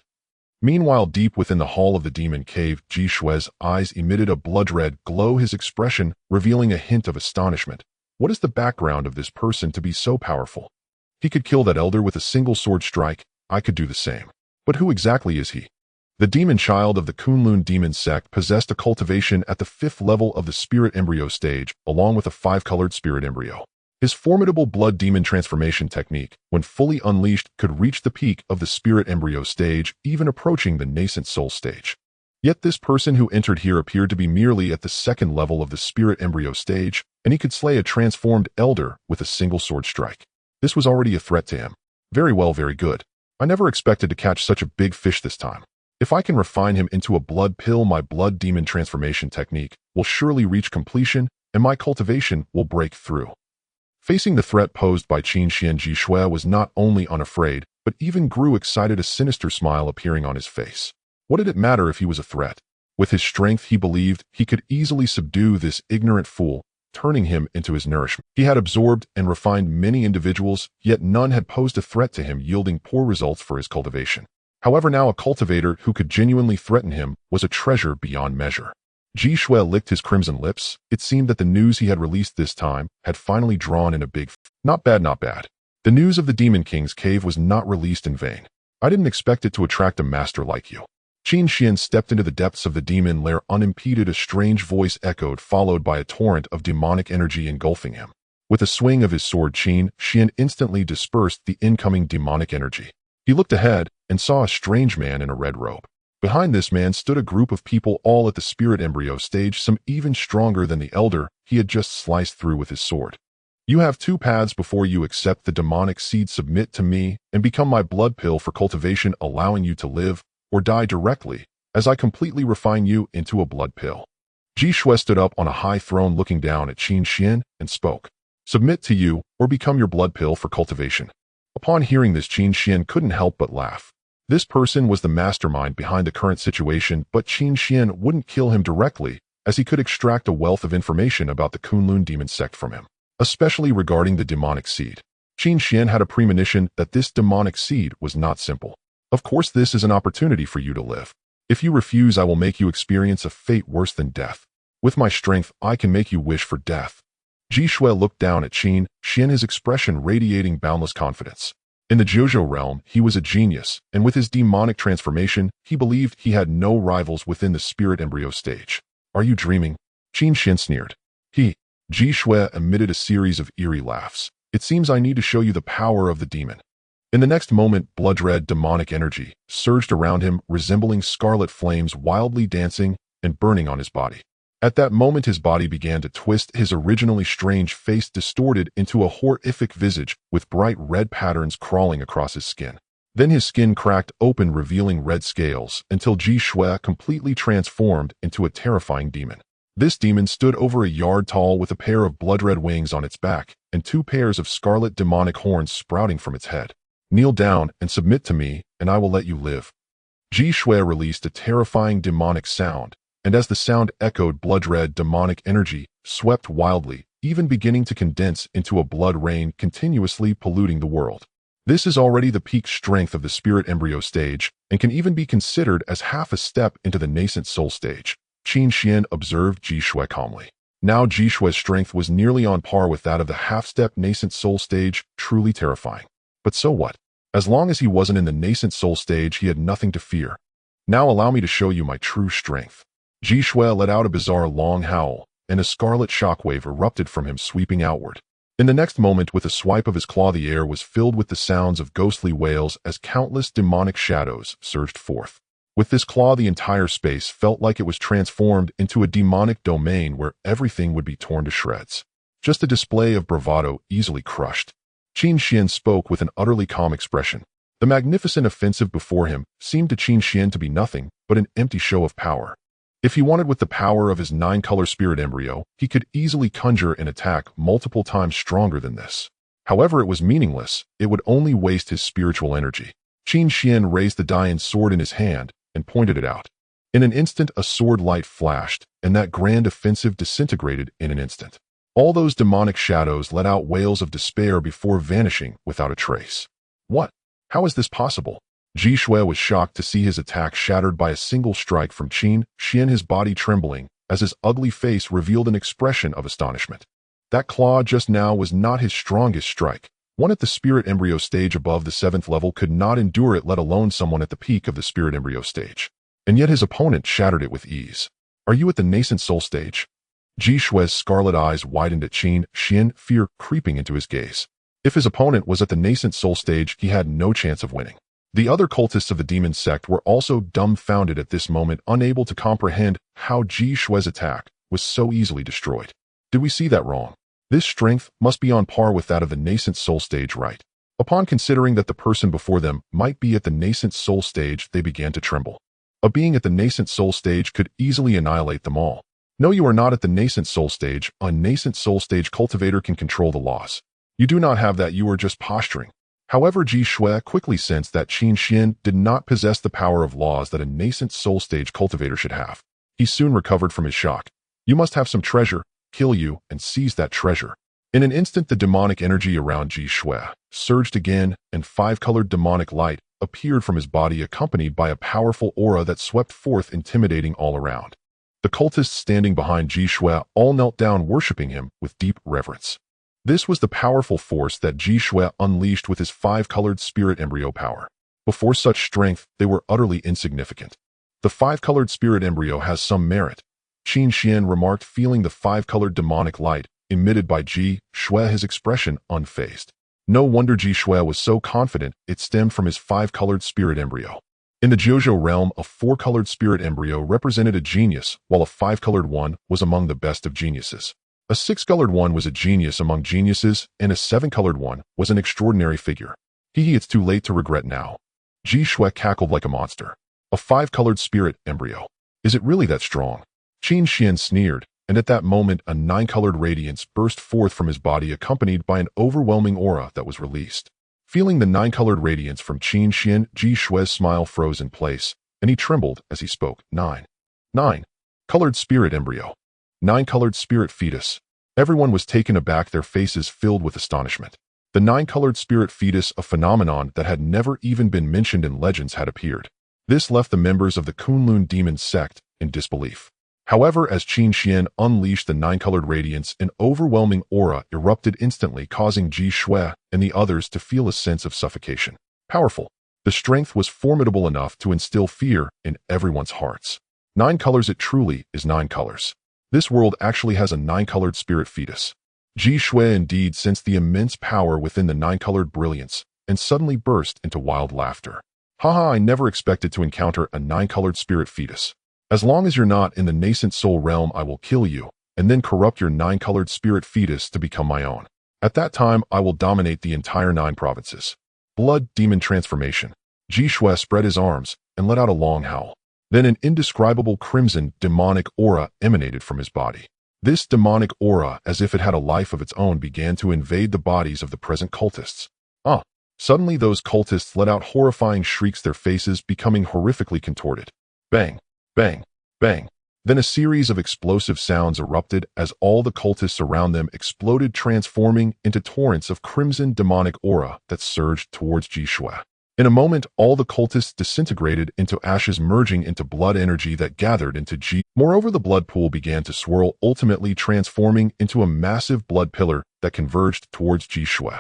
Meanwhile, deep within the hall of the demon cave, Qin Xuan's eyes emitted a blood-red glow, his expression revealing a hint of astonishment. What is the background of this person to be so powerful? He could kill that elder with a single sword strike. I could do the same. But who exactly is he? The demon child of the Kunlun demon sect possessed a cultivation at the 5th level of the spirit embryo stage, along with a 5-colored spirit embryo. His formidable blood demon transformation technique, when fully unleashed, could reach the peak of the spirit embryo stage, even approaching the nascent soul stage. Yet this person who entered here appeared to be merely at the 2nd level of the spirit embryo stage, and he could slay a transformed elder with a single sword strike. This was already a threat to him. Very well, very good. I never expected to catch such a big fish this time. If I can refine him into a blood pill, my blood demon transformation technique will surely reach completion, and my cultivation will break through. Facing the threat posed by Qin Xuan, Qin Xuan was not only unafraid, but even grew excited, a sinister smile appearing on his face. What did it matter if he was a threat? With his strength, he believed he could easily subdue this ignorant fool, turning him into his nourishment. He had absorbed and refined many individuals, yet none had posed a threat to him, yielding poor results for his cultivation. However, now a cultivator who could genuinely threaten him was a treasure beyond measure. Qin Xuan licked his crimson lips. It seemed that the news he had released this time had finally drawn in a big Not bad, not bad. The news of the Demon King's cave was not released in vain. I didn't expect it to attract a master like you. Qin Xuan stepped into the depths of the demon lair unimpeded. A strange voice echoed, followed by a torrent of demonic energy engulfing him. With a swing of his sword, Qin Xuan instantly dispersed the incoming demonic energy. He looked ahead and saw a strange man in a red robe. Behind this man stood a group of people, all at the spirit embryo stage, some even stronger than the elder he had just sliced through with his sword. You have 2 paths before you: accept the demonic seed, submit to me, and become my blood pill for cultivation, allowing you to live, or die directly, as I completely refine you into a blood pill. Qin Xuan stood up on a high throne, looking down at Qin Xuan, and spoke. Submit to you, or become your blood pill for cultivation. Upon hearing this, Qin Xuan couldn't help but laugh. This person was the mastermind behind the current situation, but Qin Xuan wouldn't kill him directly, as he could extract a wealth of information about the Kunlun demon sect from him, especially regarding the demonic seed. Qin Xuan had a premonition that this demonic seed was not simple. Of course, this is an opportunity for you to live. If you refuse, I will make you experience a fate worse than death. With my strength, I can make you wish for death. Qin Xuan looked down at Qin Xuan, his expression radiating boundless confidence. In the Jojo realm, he was a genius, and with his demonic transformation, he believed he had no rivals within the spirit embryo stage. Are you dreaming? Qin Xuan sneered. Qin Xuan emitted a series of eerie laughs. It seems I need to show you the power of the demon. In the next moment, blood-red demonic energy surged around him, resembling scarlet flames, wildly dancing and burning on his body. At that moment, his body began to twist, his originally strange face distorted into a horrific visage with bright red patterns crawling across his skin. Then his skin cracked open, revealing red scales, until Qin Xuan completely transformed into a terrifying demon. This demon stood over a yard tall, with a pair of blood-red wings on its back and 2 pairs of scarlet demonic horns sprouting from its head. Kneel down and submit to me, and I will let you live. Qin Xuan released a terrifying demonic sound, and as the sound echoed, blood-red demonic energy swept wildly, even beginning to condense into a blood rain, continuously polluting the world. This is already the peak strength of the spirit embryo stage, and can even be considered as half a step into the nascent soul stage. Qin Xuan observed Qin Xuan calmly. Now Qin Xuan's strength was nearly on par with that of the half-step nascent soul stage, truly terrifying. But so what? As long as he wasn't in the nascent soul stage, he had nothing to fear. Now allow me to show you my true strength. Qin Xuan let out a bizarre long howl, and a scarlet shockwave erupted from him, sweeping outward. In the next moment, with a swipe of his claw, the air was filled with the sounds of ghostly wails as countless demonic shadows surged forth. With this claw, the entire space felt like it was transformed into a demonic domain where everything would be torn to shreds. Just a display of bravado, easily crushed. Qin Xuan spoke with an utterly calm expression. The magnificent offensive before him seemed to Qin Xuan to be nothing but an empty show of power. If he wanted with the power of his 9-color spirit embryo, he could easily conjure an attack multiple times stronger than this. However, it was meaningless. It would only waste his spiritual energy. Qin Xuan raised the Dian sword in his hand and pointed it out. In an instant, a sword light flashed, and that grand offensive disintegrated in an instant. All those demonic shadows let out wails of despair before vanishing without a trace. What? How is this possible? Ji Shui was shocked to see his attack shattered by a single strike from Qin Xuan, his body trembling, as his ugly face revealed an expression of astonishment. That claw just now was not his strongest strike. One at the spirit embryo stage above the 7th level could not endure it, let alone someone at the peak of the spirit embryo stage. And yet his opponent shattered it with ease. Are you at the nascent soul stage? Ji Shui's scarlet eyes widened at Qin Xuan, fear creeping into his gaze. If his opponent was at the nascent soul stage, he had no chance of winning. The other cultists of the demon sect were also dumbfounded at this moment, unable to comprehend how Ji Shui's attack was so easily destroyed. Did we see that wrong? This strength must be on par with that of the nascent soul stage, right? Upon considering that the person before them might be at the nascent soul stage, they began to tremble. A being at the nascent soul stage could easily annihilate them all. No, you are not at the nascent soul stage. A nascent soul stage cultivator can control the laws. You do not have that, you are just posturing. However, Ji Shui quickly sensed that Qin Xuan did not possess the power of laws that a nascent soul stage cultivator should have. He soon recovered from his shock. You must have some treasure. Kill you and seize that treasure. In an instant, the demonic energy around Ji Shui surged again, and 5-colored demonic light appeared from his body, accompanied by a powerful aura that swept forth, intimidating all around. The cultists standing behind Ji Shui all knelt down, worshipping him with deep reverence. This was the powerful force that Ji Shui unleashed with his 5-colored spirit embryo power. Before such strength, they were utterly insignificant. The 5-colored spirit embryo has some merit, Qin Xuan remarked, feeling the 5-colored demonic light emitted by Ji Shui, his expression unfazed. No wonder Ji Shui was so confident. It stemmed from his 5-colored spirit embryo. In the Jiuzhou realm, a 4-colored spirit embryo represented a genius, while a 5-colored one was among the best of geniuses. A 6-colored one was a genius among geniuses, and a 7-colored one was an extraordinary figure. It's too late to regret now. Ji Shui cackled like a monster. A 5-colored spirit embryo. Is it really that strong? Qin Xuan sneered, and at that moment a 9-colored radiance burst forth from his body, accompanied by an overwhelming aura that was released. Feeling the 9-colored radiance from Qin Xuan, Ji Shui's smile froze in place, and he trembled as he spoke. 9-colored spirit embryo. 9-colored spirit fetus. Everyone was taken aback, their faces filled with astonishment. The 9-colored spirit fetus, a phenomenon that had never even been mentioned in legends, had appeared. This left the members of the Kunlun demon sect in disbelief. However, as Qin Xuan unleashed the 9-colored radiance, an overwhelming aura erupted instantly, causing Ji Shui and the others to feel a sense of suffocation. Powerful. The strength was formidable enough to instill fear in everyone's hearts. 9 colors, it truly is 9 colors. This world actually has a 9-colored spirit fetus. Ji Shui indeed sensed the immense power within the 9-colored brilliance, and suddenly burst into wild laughter. Haha, I never expected to encounter a 9-colored spirit fetus. As long as you're not in the nascent soul realm, I will kill you, and then corrupt your 9-colored spirit fetus to become my own. At that time, I will dominate the entire 9 provinces. Blood demon transformation. Ji Shui spread his arms and let out a long howl. Then an indescribable crimson demonic aura emanated from his body. This demonic aura, as if it had a life of its own, began to invade the bodies of the present cultists. Suddenly those cultists let out horrifying shrieks, their faces becoming horrifically contorted. Bang! Bang! Bang! Then a series of explosive sounds erupted as all the cultists around them exploded, transforming into torrents of crimson demonic aura that surged towards Ji Shui. In a moment, all the cultists disintegrated into ashes, merging into blood energy that gathered into Ji. Moreover, the blood pool began to swirl, ultimately transforming into a massive blood pillar that converged towards Ji Shui.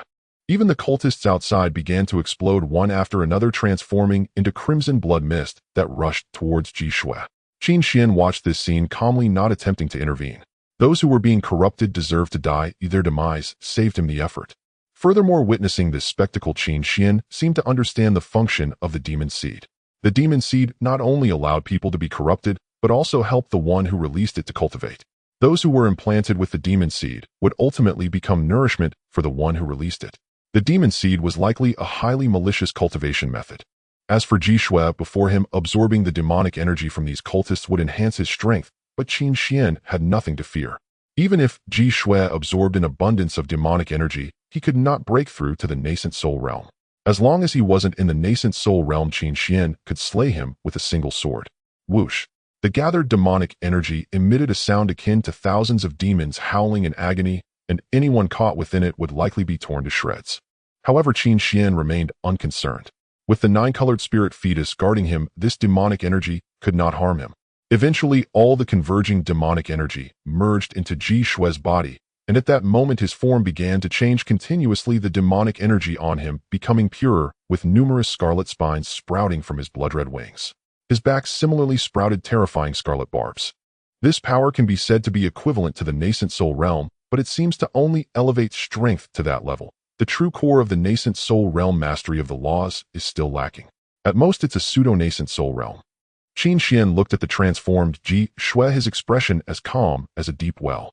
Even the cultists outside began to explode one after another, transforming into crimson blood mist that rushed towards Ji Shui. Qin Xuan watched this scene calmly, not attempting to intervene. Those who were being corrupted deserved to die. Their demise saved him the effort. Furthermore, witnessing this spectacle, Qin Xuan seemed to understand the function of the demon seed. The demon seed not only allowed people to be corrupted, but also helped the one who released it to cultivate. Those who were implanted with the demon seed would ultimately become nourishment for the one who released it. The demon seed was likely a highly malicious cultivation method. As for Jishue, before him, absorbing the demonic energy from these cultists would enhance his strength, but Qin Xuan had nothing to fear. Even if Jishue absorbed an abundance of demonic energy, he could not break through to the nascent soul realm. As long as he wasn't in the nascent soul realm, Qin Xuan could slay him with a single sword. Whoosh! The gathered demonic energy emitted a sound akin to thousands of demons howling in agony, and anyone caught within it would likely be torn to shreds. However, Qin Xuan remained unconcerned. With the nine-colored spirit fetus guarding him, this demonic energy could not harm him. Eventually, all the converging demonic energy merged into Jishue's body, and at that moment his form began to change continuously, the demonic energy on him becoming purer, with numerous scarlet spines sprouting from his blood-red wings. His back similarly sprouted terrifying scarlet barbs. This power can be said to be equivalent to the nascent soul realm, but it seems to only elevate strength to that level. The true core of the nascent soul realm, mastery of the laws, is still lacking. At most, it's a pseudo-nascent soul realm. Qin Xuan looked at the transformed Jishue, his expression as calm as a deep well.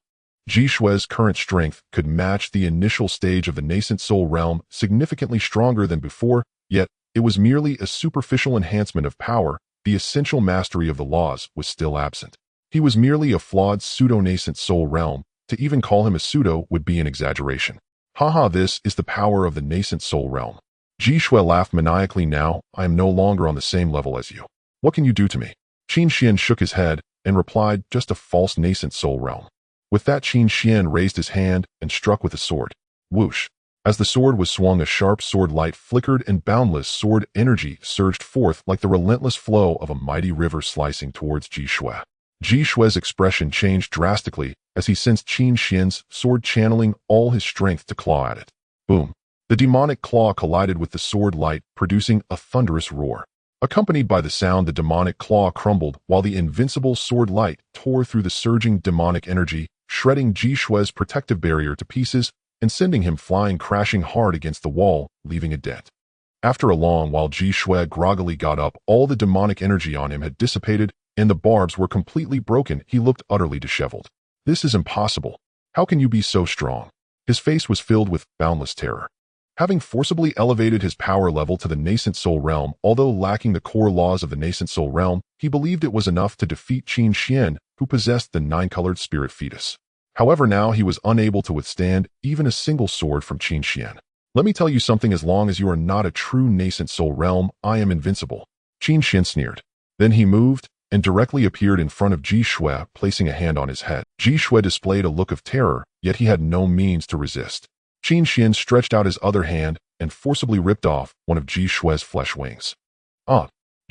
Jishue's current strength could match the initial stage of the nascent soul realm, significantly stronger than before, yet it was merely a superficial enhancement of power. The essential mastery of the laws was still absent. He was merely a flawed pseudo-nascent soul realm. To even call him a pseudo would be an exaggeration. Haha, this is the power of the nascent soul realm. Jishue laughed maniacally. Now, I am no longer on the same level as you. What can you do to me? Qin Xuan shook his head and replied, just a false nascent soul realm. With that, Qin Xuan raised his hand and struck with a sword. Whoosh! As the sword was swung, a sharp sword light flickered and boundless sword energy surged forth like the relentless flow of a mighty river slicing towards Jishue. Jishue's expression changed drastically as he sensed Qin Xuan's sword channeling all his strength to claw at it. Boom! The demonic claw collided with the sword light, producing a thunderous roar. Accompanied by the sound, the demonic claw crumbled while the invincible sword light tore through the surging demonic energy, shredding Jishue's protective barrier to pieces and sending him flying, crashing hard against the wall, leaving a dent. After a long while, Jishue groggily got up. All the demonic energy on him had dissipated, and the barbs were completely broken. He looked utterly disheveled. This is impossible. How can you be so strong? His face was filled with boundless terror. Having forcibly elevated his power level to the nascent soul realm, although lacking the core laws of the nascent soul realm, he believed it was enough to defeat Qin Xuan, who possessed the nine-colored spirit fetus. However, now he was unable to withstand even a single sword from Qin Xuan. Let me tell you something, as long as you are not a true nascent soul realm, I am invincible. Qin Xuan sneered. Then he moved and directly appeared in front of Jishue, placing a hand on his head. Jishue displayed a look of terror, yet he had no means to resist. Qin Xuan stretched out his other hand and forcibly ripped off one of Jishue's flesh wings.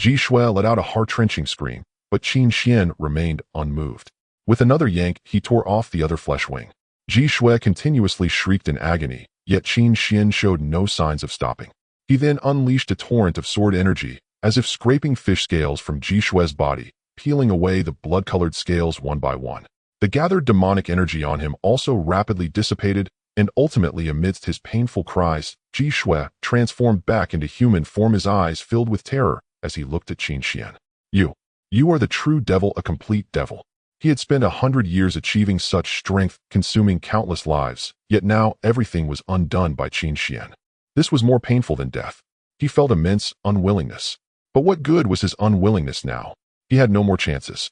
Jishue let out a heart-wrenching scream, but Qin Xuan remained unmoved. With another yank, he tore off the other flesh wing. Jishue continuously shrieked in agony, yet Qin Xuan showed no signs of stopping. He then unleashed a torrent of sword energy, as if scraping fish scales from Jishue's body, peeling away the blood-colored scales one by one. The gathered demonic energy on him also rapidly dissipated, and ultimately, amidst his painful cries, Jishue transformed back into human form, his eyes filled with terror as he looked at Qin Xuan. You are the true devil, a complete devil. He had spent 100 years achieving such strength, consuming countless lives, yet now everything was undone by Qin Xuan. This was more painful than death. He felt immense unwillingness. But what good was his unwillingness now? He had no more chances.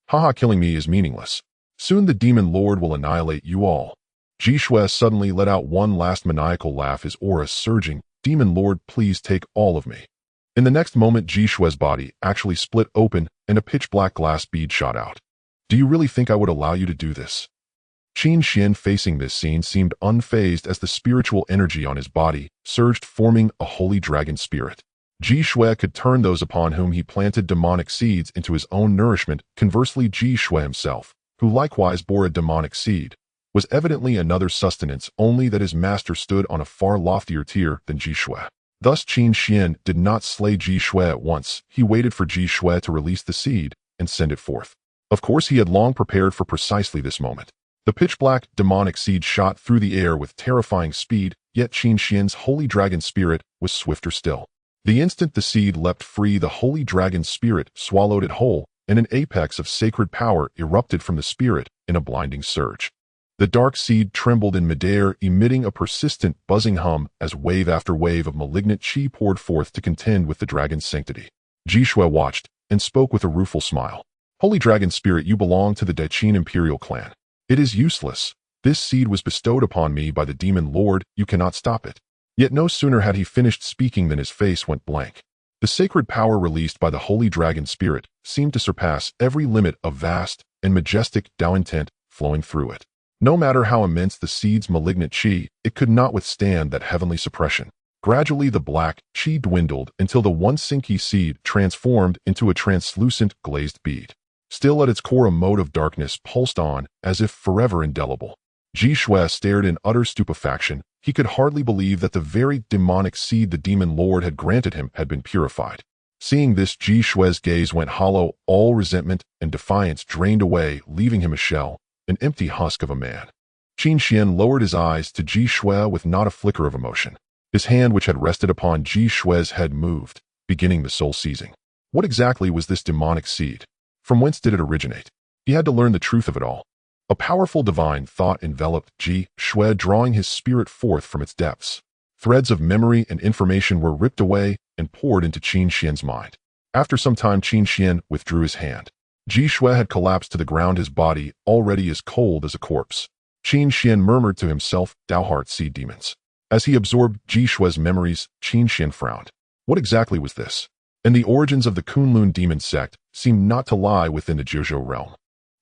Haha, killing me is meaningless. Soon the demon lord will annihilate you all. Jishue suddenly let out one last maniacal laugh, his aura surging. Demon lord, please take all of me. In the next moment, Jishue's body actually split open and a pitch-black glass bead shot out. Do you really think I would allow you to do this? Qin Xuan, facing this scene, seemed unfazed as the spiritual energy on his body surged, forming a holy dragon spirit. Jishue could turn those upon whom he planted demonic seeds into his own nourishment. Conversely, Jishue himself, who likewise bore a demonic seed, was evidently another sustenance, only that his master stood on a far loftier tier than Jishue. Thus, Qin Xuan did not slay Jishue at once. He waited for Jishue to release the seed and send it forth. Of course, he had long prepared for precisely this moment. The pitch-black demonic seed shot through the air with terrifying speed, yet Qin Xuan's holy dragon spirit was swifter still. The instant the seed leapt free, the holy dragon spirit swallowed it whole, and an apex of sacred power erupted from the spirit in a blinding surge. The dark seed trembled in midair, emitting a persistent, buzzing hum as wave after wave of malignant qi poured forth to contend with the dragon's sanctity. Qi watched and spoke with a rueful smile. Holy Dragon Spirit, you belong to the Qin Imperial clan. It is useless. This seed was bestowed upon me by the demon lord, you cannot stop it. Yet no sooner had he finished speaking than his face went blank. The sacred power released by the Holy Dragon Spirit seemed to surpass every limit of vast and majestic Tao intent flowing through it. No matter how immense the seed's malignant qi, it could not withstand that heavenly suppression. Gradually the black qi dwindled until the once sinky seed transformed into a translucent glazed bead. Still at its core, a mote of darkness pulsed on, as if forever indelible. Qi stared in utter stupefaction. He could hardly believe that the very demonic seed the demon lord had granted him had been purified. Seeing this, Qi's gaze went hollow, all resentment and defiance drained away, leaving him a shell, an empty husk of a man. Qin Xuan lowered his eyes to Qi with not a flicker of emotion. His hand, which had rested upon Qi's head, moved, beginning the soul seizing. What exactly was this demonic seed? From whence did it originate? He had to learn the truth of it all. A powerful divine thought enveloped Qi, drawing his spirit forth from its depths. Threads of memory and information were ripped away and poured into Qin Xuan's mind. After some time, Qin Xuan withdrew his hand. Qi had collapsed to the ground, his body already as cold as a corpse. Qin Xuan murmured to himself, "Thou heart seed demons." As he absorbed Qi's memories, Qin Xuan frowned. What exactly was this? And the origins of the Kunlun demon sect seemed not to lie within the Jiuzhou realm.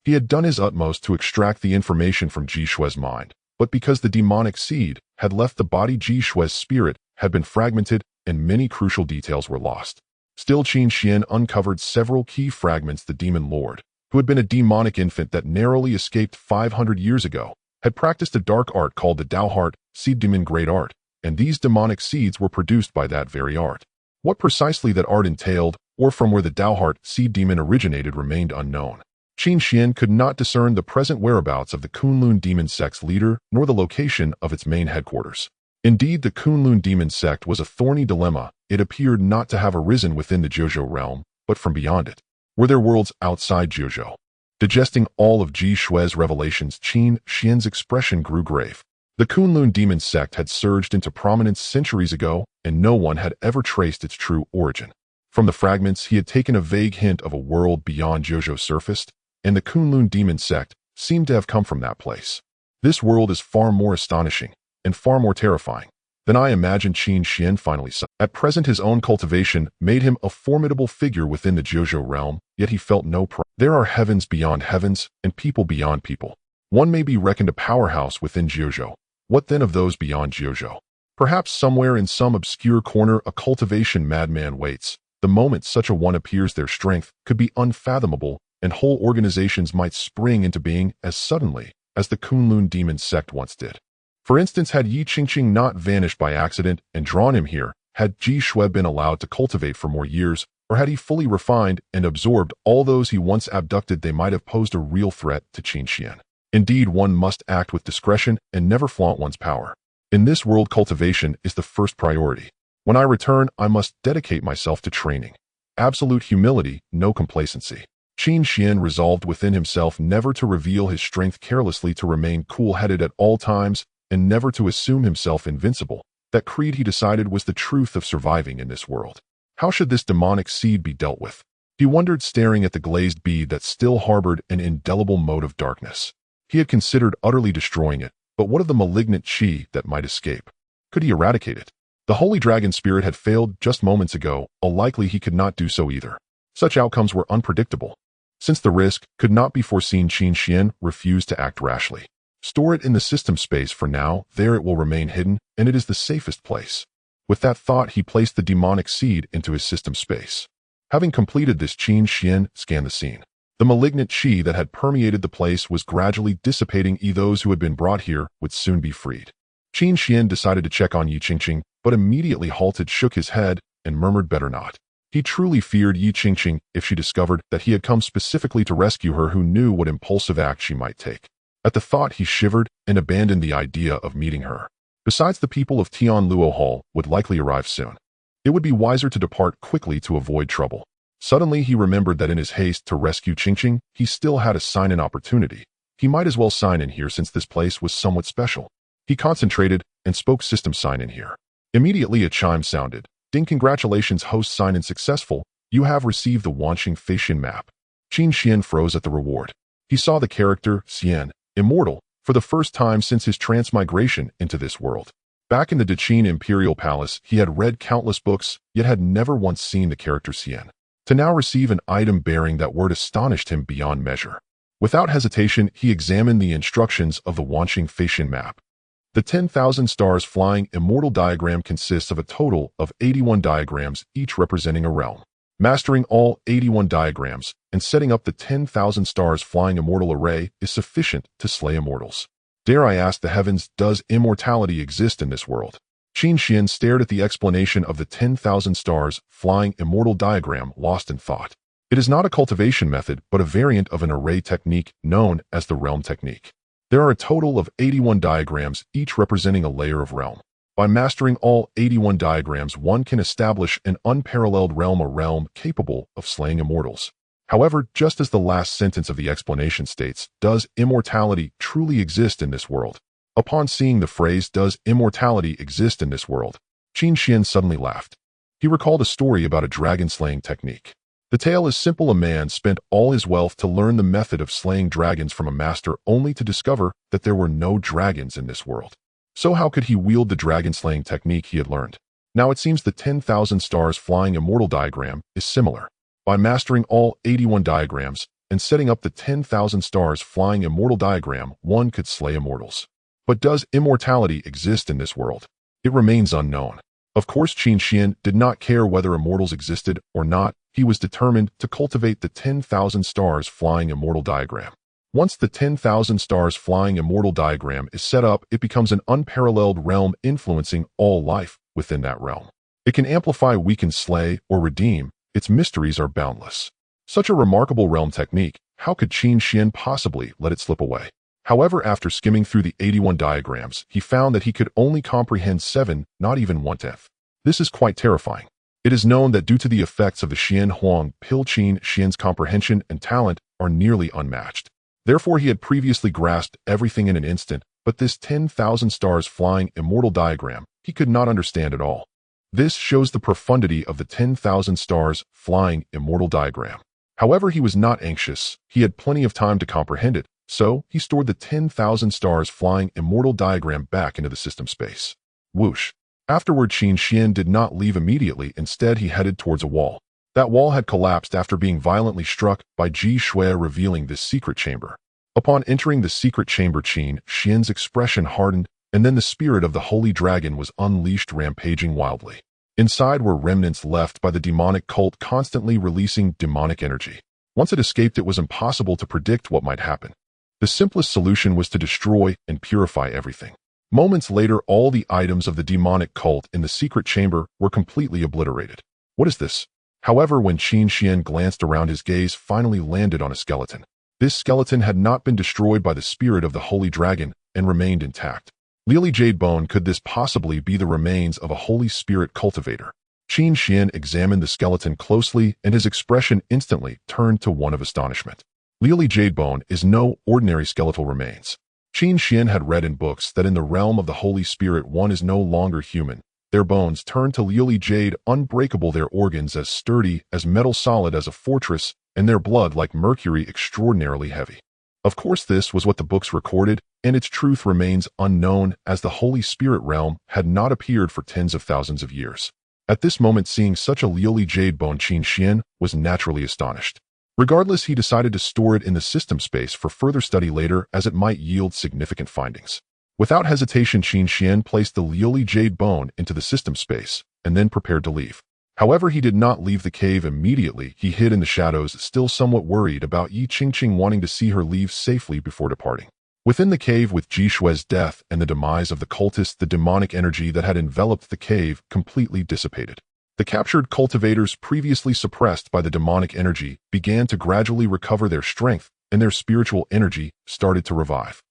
He had done his utmost to extract the information from Qi's mind, but because the demonic seed had left the body, Qi's spirit had been fragmented and many crucial details were lost. Still, Qin Xuan uncovered several key fragments. The demon lord, who had been a demonic infant that narrowly escaped 500 years ago, had practiced a dark art called the Tao Heart Seed Demon Great Art, and these demonic seeds were produced by that very art. What precisely that art entailed, or from where the Tao Heart Seed Demon originated, remained unknown. Qin Xuan could not discern the present whereabouts of the Kunlun demon sect's leader, nor the location of its main headquarters. Indeed, the Kunlun demon sect was a thorny dilemma. It appeared not to have arisen within the Jiuzhou realm, but from beyond it. Were there worlds outside Jiuzhou? Digesting all of Qi's revelations, Qin Xuan's expression grew grave. The Kunlun demon sect had surged into prominence centuries ago, and no one had ever traced its true origin. From the fragments, he had taken a vague hint of a world beyond Jiuzhou's surface, and the Kunlun demon sect seemed to have come from that place. This world is far more astonishing and far more terrifying than I imagined, Qin Xuan finally said. At present, his own cultivation made him a formidable figure within the Jiuzhou realm, yet he felt no pride. There are heavens beyond heavens and people beyond people. One may be reckoned a powerhouse within Jiuzhou. What then of those beyond Jiuzhou? Perhaps somewhere in some obscure corner a cultivation madman waits. The moment such a one appears, their strength could be unfathomable, and whole organizations might spring into being as suddenly as the Kunlun demon sect once did. For instance, had Yi Qingqing not vanished by accident and drawn him here, had Qi been allowed to cultivate for more years, or had he fully refined and absorbed all those he once abducted, they might have posed a real threat to Qin Xuan. Indeed, one must act with discretion and never flaunt one's power. In this world, cultivation is the first priority. When I return, I must dedicate myself to training. Absolute humility, no complacency. Qin Xuan resolved within himself never to reveal his strength carelessly, to remain cool-headed at all times, and never to assume himself invincible. That creed, he decided, was the truth of surviving in this world. How should this demonic seed be dealt with? He wondered, staring at the glazed bead that still harbored an indelible mote of darkness. He had considered utterly destroying it, but what of the malignant qi that might escape? Could he eradicate it? The Holy Dragon Spirit had failed just moments ago, likely he could not do so either. Such outcomes were unpredictable. Since the risk could not be foreseen, Qin Xuan refused to act rashly. Store it in the system space for now, there it will remain hidden, and it is the safest place. With that thought, he placed the demonic seed into his system space. Having completed this, Qin Xuan scanned the scene. The malignant qi that had permeated the place was gradually dissipating. Those who had been brought here would soon be freed. Qin Xuan decided to check on Yi Qingqing, but immediately halted, shook his head, and murmured, "Better not." He truly feared Yi Qingqing if she discovered that he had come specifically to rescue her. Who knew what impulsive act she might take? At the thought, he shivered and abandoned the idea of meeting her. Besides, the people of Tianluo Hall would likely arrive soon. It would be wiser to depart quickly to avoid trouble. Suddenly, he remembered that in his haste to rescue Qingqing, he still had a sign-in opportunity. He might as well sign in here since this place was somewhat special. He concentrated and spoke system sign in here. Immediately a chime sounded. Ding, congratulations, host sign in successful. You have received the Wanqing Feishan map. Qin Xuan froze at the reward. He saw the character, Xian, Immortal, for the first time since his transmigration into this world. Back in the Qin Imperial Palace, he had read countless books, yet had never once seen the character Xian. To now receive an item bearing that word astonished him beyond measure. Without hesitation, he examined the instructions of the Wanqing Feishan map. The 10,000 stars flying immortal diagram consists of a total of 81 diagrams, each representing a realm. Mastering all 81 diagrams and setting up the 10,000 stars flying immortal array is sufficient to slay immortals. Dare I ask the heavens, does immortality exist in this world? Qin Xuan stared at the explanation of the 10,000 stars flying immortal diagram, lost in thought. It is not a cultivation method, but a variant of an array technique known as the realm technique. There are a total of 81 diagrams, each representing a layer of realm. By mastering all 81 diagrams, one can establish an unparalleled realm, a realm capable of slaying immortals. However, just as the last sentence of the explanation states, does immortality truly exist in this world? Upon seeing the phrase, does immortality exist in this world, Qin Xuan suddenly laughed. He recalled a story about a dragon-slaying technique. The tale is simple. A man spent all his wealth to learn the method of slaying dragons from a master only to discover that there were no dragons in this world. So how could he wield the dragon-slaying technique he had learned? Now it seems the 10,000 stars flying immortal diagram is similar. By mastering all 81 diagrams and setting up the 10,000 stars flying immortal diagram, one could slay immortals. But does immortality exist in this world? It remains unknown. Of course, Qin Xuan did not care whether immortals existed or not. He was determined to cultivate the 10,000 stars flying immortal diagram. Once the 10,000 stars flying immortal diagram is set up, it becomes an unparalleled realm influencing all life within that realm. It can amplify, weaken, slay, or redeem. Its mysteries are boundless. Such a remarkable realm technique, how could Qin Xuan possibly let it slip away? However, after skimming through the 81 diagrams, he found that he could only comprehend 7, not even 1/10. This is quite terrifying. It is known that due to the effects of the Xian Huang pill, Qin Xuan's comprehension and talent are nearly unmatched. Therefore, he had previously grasped everything in an instant, but this 10,000 stars flying immortal diagram, he could not understand at all. This shows the profundity of the 10,000 stars flying immortal diagram. However, he was not anxious. He had plenty of time to comprehend it, so he stored the 10,000 stars flying immortal diagram back into the system space. Whoosh. Afterward, Qin Xuan did not leave immediately. Instead, he headed towards a wall. That wall had collapsed after being violently struck by Ji Shui, revealing this secret chamber. Upon entering the secret chamber, Qin Xuan's expression hardened, and then the spirit of the holy dragon was unleashed, rampaging wildly. Inside were remnants left by the demonic cult, constantly releasing demonic energy. Once it escaped, it was impossible to predict what might happen. The simplest solution was to destroy and purify everything. Moments later, all the items of the demonic cult in the secret chamber were completely obliterated. What is this? However, when Qin Xuan glanced around, his gaze finally landed on a skeleton. This skeleton had not been destroyed by the spirit of the holy dragon and remained intact. Lily Jade Bone, could this possibly be the remains of a holy spirit cultivator? Qin Xuan examined the skeleton closely, and his expression instantly turned to one of astonishment. Lily Jade Bone is no ordinary skeletal remains. Qin Xuan had read in books that in the realm of the Holy Spirit one is no longer human. Their bones turn to lily jade, unbreakable, their organs as sturdy as metal, solid as a fortress, and their blood like mercury, extraordinarily heavy. Of course, this was what the books recorded, and its truth remains unknown, as the Holy Spirit realm had not appeared for tens of thousands of years. At this moment, seeing such a lily jade bone, Qin Xuan was naturally astonished. Regardless, he decided to store it in the system space for further study later, as it might yield significant findings. Without hesitation, Qin Xuan placed the lily jade bone into the system space and then prepared to leave. However, he did not leave the cave immediately. He hid in the shadows, still somewhat worried about Yi Qingqing, wanting to see her leave safely before departing. Within the cave, with Ji Shui's death and the demise of the cultists, the demonic energy that had enveloped the cave completely dissipated. The captured cultivators, previously suppressed by the demonic energy, began to gradually recover their strength, and their spiritual energy started to revive.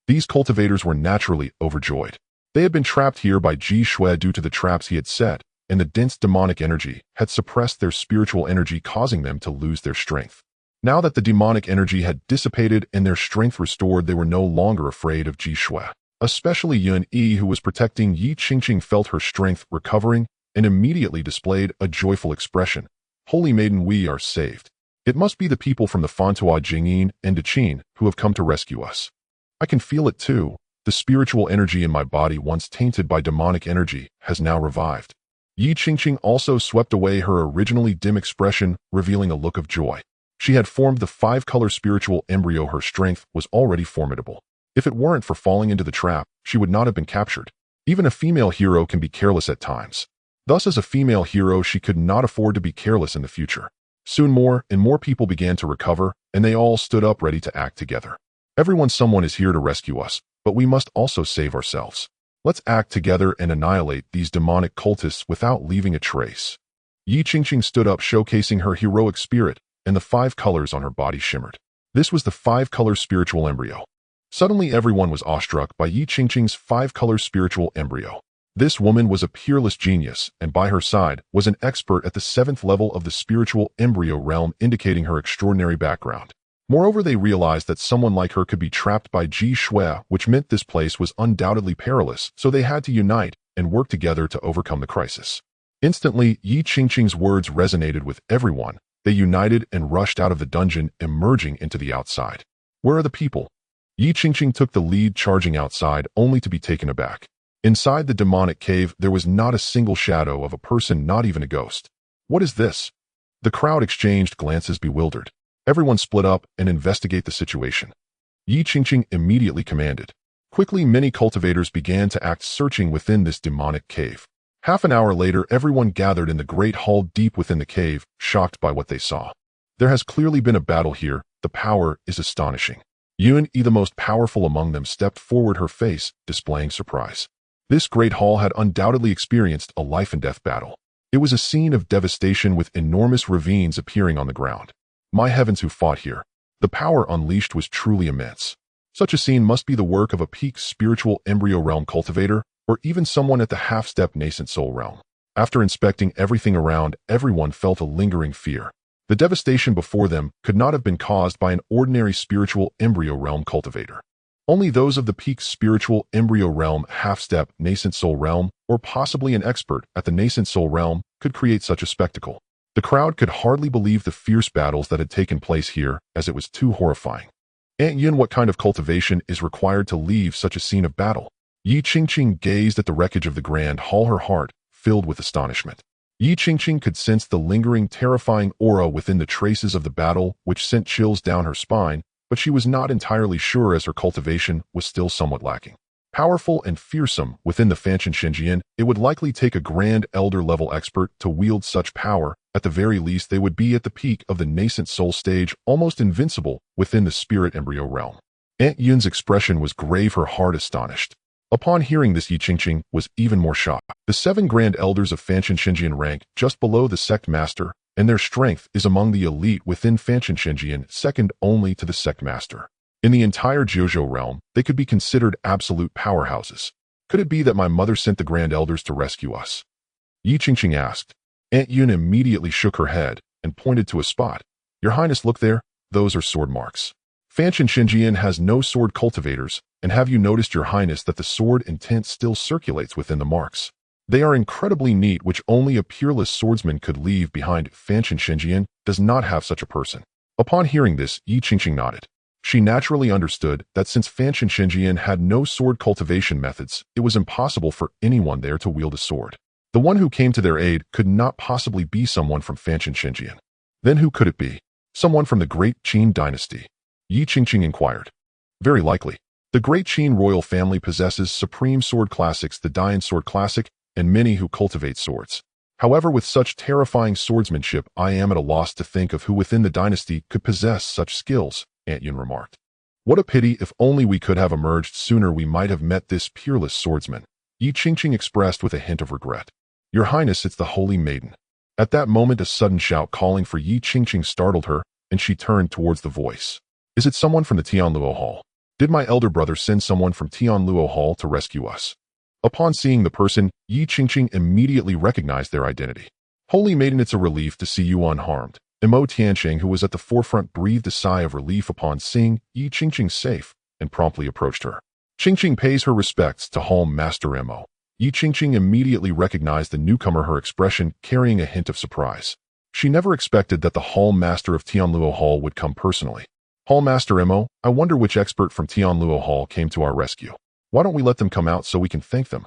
These cultivators were naturally overjoyed. They had been trapped here by Ji Shui due to the traps he had set, and the dense demonic energy had suppressed their spiritual energy, causing them to lose their strength. Now that the demonic energy had dissipated and their strength restored, they were no longer afraid of Qin Xuan. Especially Yun Yi, who was protecting Yi Qingqing, felt her strength recovering and immediately displayed a joyful expression. Holy Maiden, we are saved. It must be the people from the Fantua Jingyin and Qin who have come to rescue us. I can feel it too. The spiritual energy in my body, once tainted by demonic energy, has now revived. Yi Qingqing also swept away her originally dim expression, revealing a look of joy. She had formed the 5-color spiritual embryo. Her strength was already formidable. If it weren't for falling into the trap, she would not have been captured. Even a female hero can be careless at times. Thus, as a female hero, she could not afford to be careless in the future. Soon more and more people began to recover, and they all stood up ready to act together. Someone is here to rescue us, but we must also save ourselves. Let's act together and annihilate these demonic cultists without leaving a trace. Yi Qingqing stood up, showcasing her heroic spirit, and the 5 colors on her body shimmered. This was the 5-color spiritual embryo. Suddenly everyone was awestruck by Yi Qingqing's 5-color spiritual embryo. This woman was a peerless genius, and by her side was an expert at the 7th level of the spiritual embryo realm, indicating her extraordinary background. Moreover, they realized that someone like her could be trapped by Qin Xuan, which meant this place was undoubtedly perilous, so they had to unite and work together to overcome the crisis. Instantly, Yi Qingqing's words resonated with everyone. They united and rushed out of the dungeon, emerging into the outside. Where are the people? Yi Qingqing took the lead, charging outside, only to be taken aback. Inside the demonic cave, there was not a single shadow of a person, not even a ghost. What is this? The crowd exchanged glances, bewildered. Everyone split up and investigate the situation. Yi Qingqing immediately commanded. Quickly, many cultivators began to act, searching within this demonic cave. Half an hour later, everyone gathered in the great hall deep within the cave, shocked by what they saw. There has clearly been a battle here. The power is astonishing. Yun Yi, the most powerful among them, stepped forward, her face displaying surprise. This great hall had undoubtedly experienced a life-and-death battle. It was a scene of devastation, with enormous ravines appearing on the ground. My heavens, who fought here? The power unleashed was truly immense. Such a scene must be the work of a peak spiritual embryo realm cultivator, or even someone at the half-step nascent soul realm. After inspecting everything around, everyone felt a lingering fear. The devastation before them could not have been caused by an ordinary spiritual embryo realm cultivator. Only those of the peak spiritual embryo realm, half-step nascent soul realm, or possibly an expert at the nascent soul realm, could create such a spectacle. The crowd could hardly believe the fierce battles that had taken place here, as it was too horrifying. Aunt Yin, what kind of cultivation is required to leave such a scene of battle? Yi Qingqing gazed at the wreckage of the grand hall, her heart filled with astonishment. Yi Qingqing could sense the lingering, terrifying aura within the traces of the battle, which sent chills down her spine, but she was not entirely sure, as her cultivation was still somewhat lacking. Powerful and fearsome within the Fanchen Xinjian, it would likely take a grand elder-level expert to wield such power. At the very least, they would be at the peak of the nascent soul stage, almost invincible within the spirit embryo realm. Aunt Yun's expression was grave, her heart astonished. Upon hearing this, Yi Qingqing was even more shocked. The 7 grand elders of Fanchen Xinjian rank just below the sect master, and their strength is among the elite within Fanchen Xinjian, second only to the sect master. In the entire Jiuzhou realm, they could be considered absolute powerhouses. Could it be that my mother sent the grand elders to rescue us? Yi Qingqing asked. Aunt Yun immediately shook her head and pointed to a spot. Your Highness, look there. Those are sword marks. Fanchen Xinjian has no sword cultivators, and have you noticed, Your Highness, that the sword intent still circulates within the marks? They are incredibly neat, which only a peerless swordsman could leave behind. Fanchen Xinjian does not have such a person. Upon hearing this, Yi Qingqing nodded. She naturally understood that since Fanchen Xinjian had no sword cultivation methods, it was impossible for anyone there to wield a sword. The one who came to their aid could not possibly be someone from Fanchen Xinjian. Then who could it be? Someone from the Great Qin Dynasty? Yi Qingqing inquired. Very likely. The Great Qin royal family possesses supreme sword classics, the Dian sword classic, and many who cultivate swords. However, with such terrifying swordsmanship, I am at a loss to think of who within the dynasty could possess such skills, Aunt Yun remarked. What a pity! If only we could have emerged sooner, we might have met this peerless swordsman, Yi Qingqing expressed with a hint of regret. Your Highness, it's the Holy Maiden. At that moment, a sudden shout calling for Yi Qingqing startled her, and she turned towards the voice. Is it someone from the Tianluo Hall? Did my elder brother send someone from Tianluo Hall to rescue us? Upon seeing the person, Yi Qingqing immediately recognized their identity. Holy Maiden, it's a relief to see you unharmed. Imo Tianqing, who was at the forefront, breathed a sigh of relief upon seeing Yi Qingqing safe and promptly approached her. Qingqing pays her respects to Hall Master Imo. Yi Qingqing immediately recognized the newcomer, her expression carrying a hint of surprise. She never expected that the Hall Master of Tianluo Hall would come personally. Hall Master Imo, I wonder which expert from Tianluo Hall came to our rescue. Why don't we let them come out so we can thank them?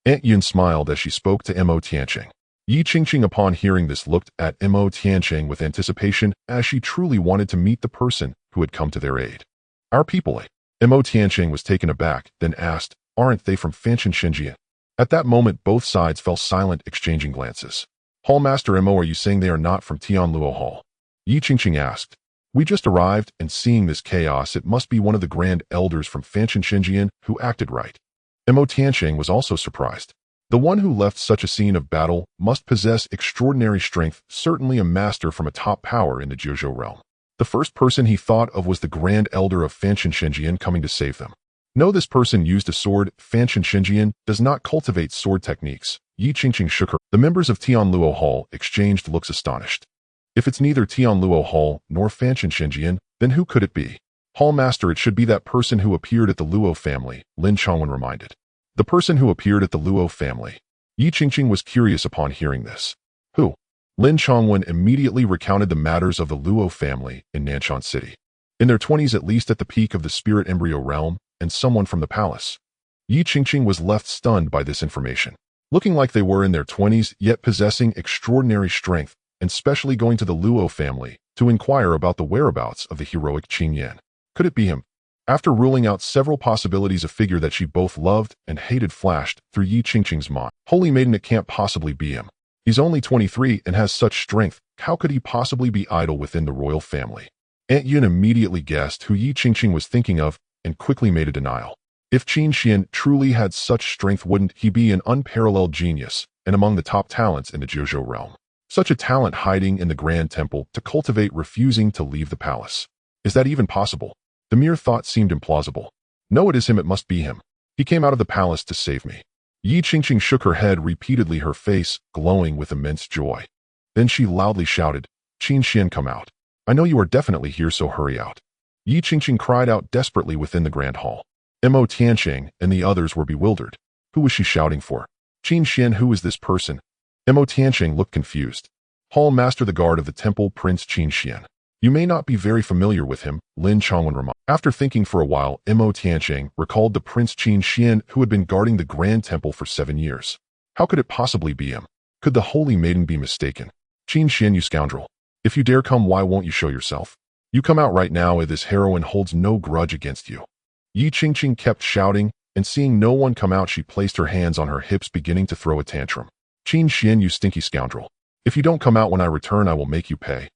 Aunt Yun smiled as she spoke to Imo Tianqing. Yi Qingqing, upon hearing this, looked at Imo Tianqing with anticipation, as she truly wanted to meet the person who had come to their aid. Our people, eh? Imo Tianqing was taken aback, then asked, aren't they from Fanchen Xinjian? At that moment, both sides fell silent, exchanging glances. Hall Master Imo, are you saying they are not from Tianluo Hall? Yi Qingqing asked. We just arrived, and seeing this chaos, it must be one of the grand elders from Fanchen Xinjian who acted right. Imo Tianqing was also surprised. The one who left such a scene of battle must possess extraordinary strength, certainly a master from a top power in the Jiuzhou realm. The first person he thought of was the Grand Elder of Fanchen Xinjian coming to save them. No, this person used a sword. Fanchen Xinjian does not cultivate sword techniques. Yi Qingqing shook her. The members of Tianluo Hall exchanged looks, astonished. If it's neither Tianluo Hall nor Fanchen Xinjian, then who could it be? Hall Master, it should be that person who appeared at the Luo family, Lin Chongwen reminded. The person who appeared at the Luo family. Yi Qingqing was curious upon hearing this. Who? Lin Chongwen immediately recounted the matters of the Luo family in Nanshan City. In their 20s, at least, at the peak of the spirit embryo realm, and someone from the palace. Yi Qingqing was left stunned by this information. Looking like they were in their 20s, yet possessing extraordinary strength, and specially going to the Luo family to inquire about the whereabouts of the heroic Qin Yan. Could it be him? After ruling out several possibilities, a figure that she both loved and hated flashed through Yi Qingqing's mind. Holy Maiden, it can't possibly be him. He's only 23 and has such strength. How could he possibly be idle within the royal family? Aunt Yun immediately guessed who Yi Qingqing was thinking of and quickly made a denial. If Qin Xuan truly had such strength, wouldn't he be an unparalleled genius and among the top talents in the Jiuzhou realm? Such a talent hiding in the Grand Temple to cultivate, refusing to leave the palace. Is that even possible? The mere thought seemed implausible. No, it is him. It must be him. He came out of the palace to save me. Yi Qingqing shook her head repeatedly, her face glowing with immense joy. Then she loudly shouted, Qin Xuan, come out. I know you are definitely here, so hurry out. Yi Qingqing cried out desperately within the grand hall. Imo Tianqing and the others were bewildered. Who was she shouting for? Qin Xuan, who is this person? Imo Tianqing looked confused. Hall Master, the guard of the temple, Prince Qin Xuan. You may not be very familiar with him, Lin Chongwen reminded. After thinking for a while, Imo Tianqing recalled the Prince Qin Xuan who had been guarding the Grand Temple for 7 years. How could it possibly be him? Could the Holy Maiden be mistaken? Qin Xuan, you scoundrel. If you dare come, why won't you show yourself? You come out right now, this heroine holds no grudge against you. Yi Qingqing kept shouting, and seeing no one come out, she placed her hands on her hips, beginning to throw a tantrum. Qin Xuan, you stinky scoundrel. If you don't come out when I return, I will make you pay.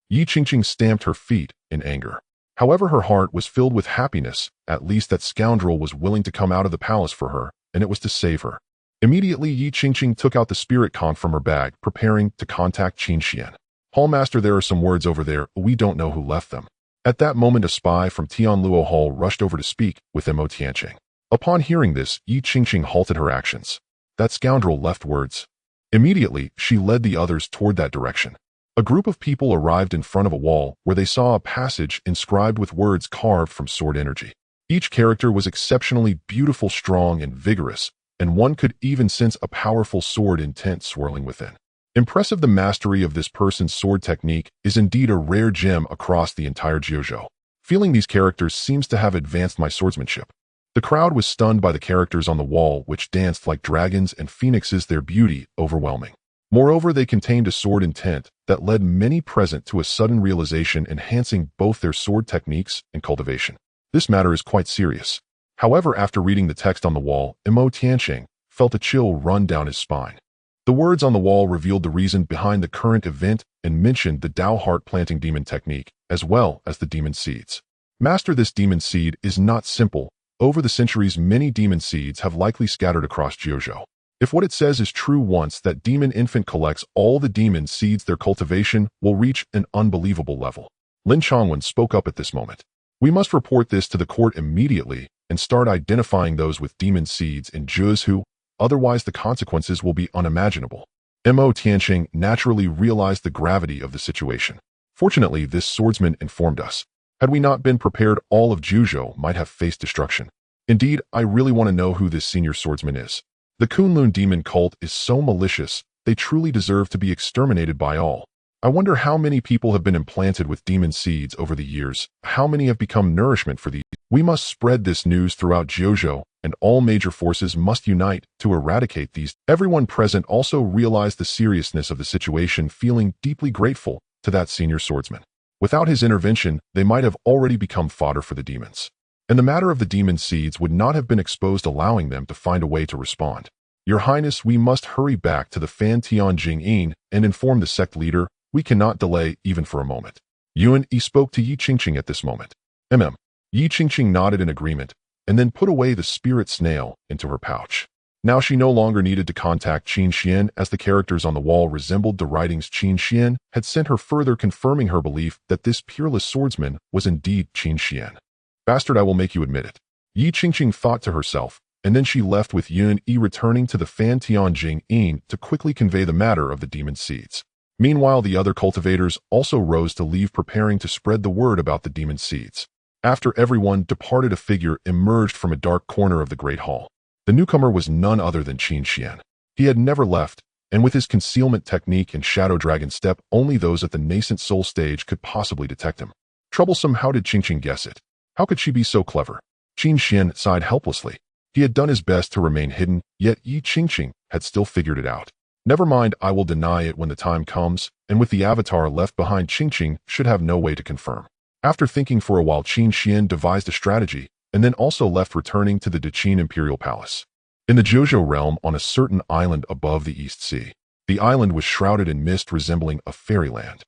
Yi Qingqing stamped her feet in anger. However, her heart was filled with happiness. At least that scoundrel was willing to come out of the palace for her, and it was to save her. Immediately, Yi Qingqing took out the spirit conch from her bag, preparing to contact Qin Xuan. Hall Master, there are some words over there. We don't know who left them. At that moment, a spy from Tianluo Hall rushed over to speak with Imo Tianqing. Upon hearing this, Yi Qingqing halted her actions. That scoundrel left words. Immediately, she led the others toward that direction. A group of people arrived in front of a wall where they saw a passage inscribed with words carved from sword energy. Each character was exceptionally beautiful, strong, and vigorous, and one could even sense a powerful sword intent swirling within. Impressive. The mastery of this person's sword technique is indeed a rare gem across the entire Jiuzhou. Feeling these characters seems to have advanced my swordsmanship. The crowd was stunned by the characters on the wall, which danced like dragons and phoenixes, their beauty overwhelming. Moreover, they contained a sword intent that led many present to a sudden realization, enhancing both their sword techniques and cultivation. This matter is quite serious. However, after reading the text on the wall, Imo Tianqing felt a chill run down his spine. The words on the wall revealed the reason behind the current event and mentioned the Dao heart planting demon technique, as well as the demon seeds. Master, this demon seed is not simple. Over the centuries, many demon seeds have likely scattered across Jiuzhou. If what it says is true, once that demon infant collects all the demon seeds, their cultivation will reach an unbelievable level. Lin Chongwen spoke up at this moment. We must report this to the court immediately and start identifying those with demon seeds in Jiuzhou, otherwise the consequences will be unimaginable. Imo Tianqing naturally realized the gravity of the situation. Fortunately, this swordsman informed us. Had we not been prepared, all of Juzhou might have faced destruction. Indeed, I really want to know who this senior swordsman is. The Kunlun demon cult is so malicious, they truly deserve to be exterminated by all. I wonder how many people have been implanted with demon seeds over the years, how many have become nourishment for these. We must spread this news throughout Juzhou, and all major forces must unite to eradicate these. Everyone present also realized the seriousness of the situation, feeling deeply grateful to that senior swordsman. Without his intervention, they might have already become fodder for the demons. And the matter of the demon seeds would not have been exposed, allowing them to find a way to respond. Your Highness, we must hurry back to the Fan Tianjing and inform the sect leader. We cannot delay even for a moment. Yuan Yi spoke to Yi Qingqing at this moment. Yi Qingqing nodded in agreement, and then put away the spirit snail into her pouch. Now she no longer needed to contact Qin Xuan, as the characters on the wall resembled the writings Qin Xuan had sent her, further confirming her belief that this peerless swordsman was indeed Qin Xuan. Bastard, I will make you admit it. Yi Qingqing thought to herself, and then she left with Yuan Yi, returning to the Fan Tianjing to quickly convey the matter of the demon seeds. Meanwhile, the other cultivators also rose to leave, preparing to spread the word about the demon seeds. After everyone departed, a figure emerged from a dark corner of the great hall. The newcomer was none other than Qin Xuan. He had never left, and with his concealment technique and shadow dragon step, only those at the nascent soul stage could possibly detect him. Troublesome, how did Qingqing guess it? How could she be so clever? Qin Xuan sighed helplessly. He had done his best to remain hidden, yet Yi Qingqing had still figured it out. Never mind, I will deny it when the time comes, and with the avatar left behind, Qingqing should have no way to confirm. After thinking for a while, Qin Xuan devised a strategy, and then also left, returning to the Qin Imperial Palace. In the Zhuzhou realm, on a certain island above the East Sea, the island was shrouded in mist, resembling a fairyland.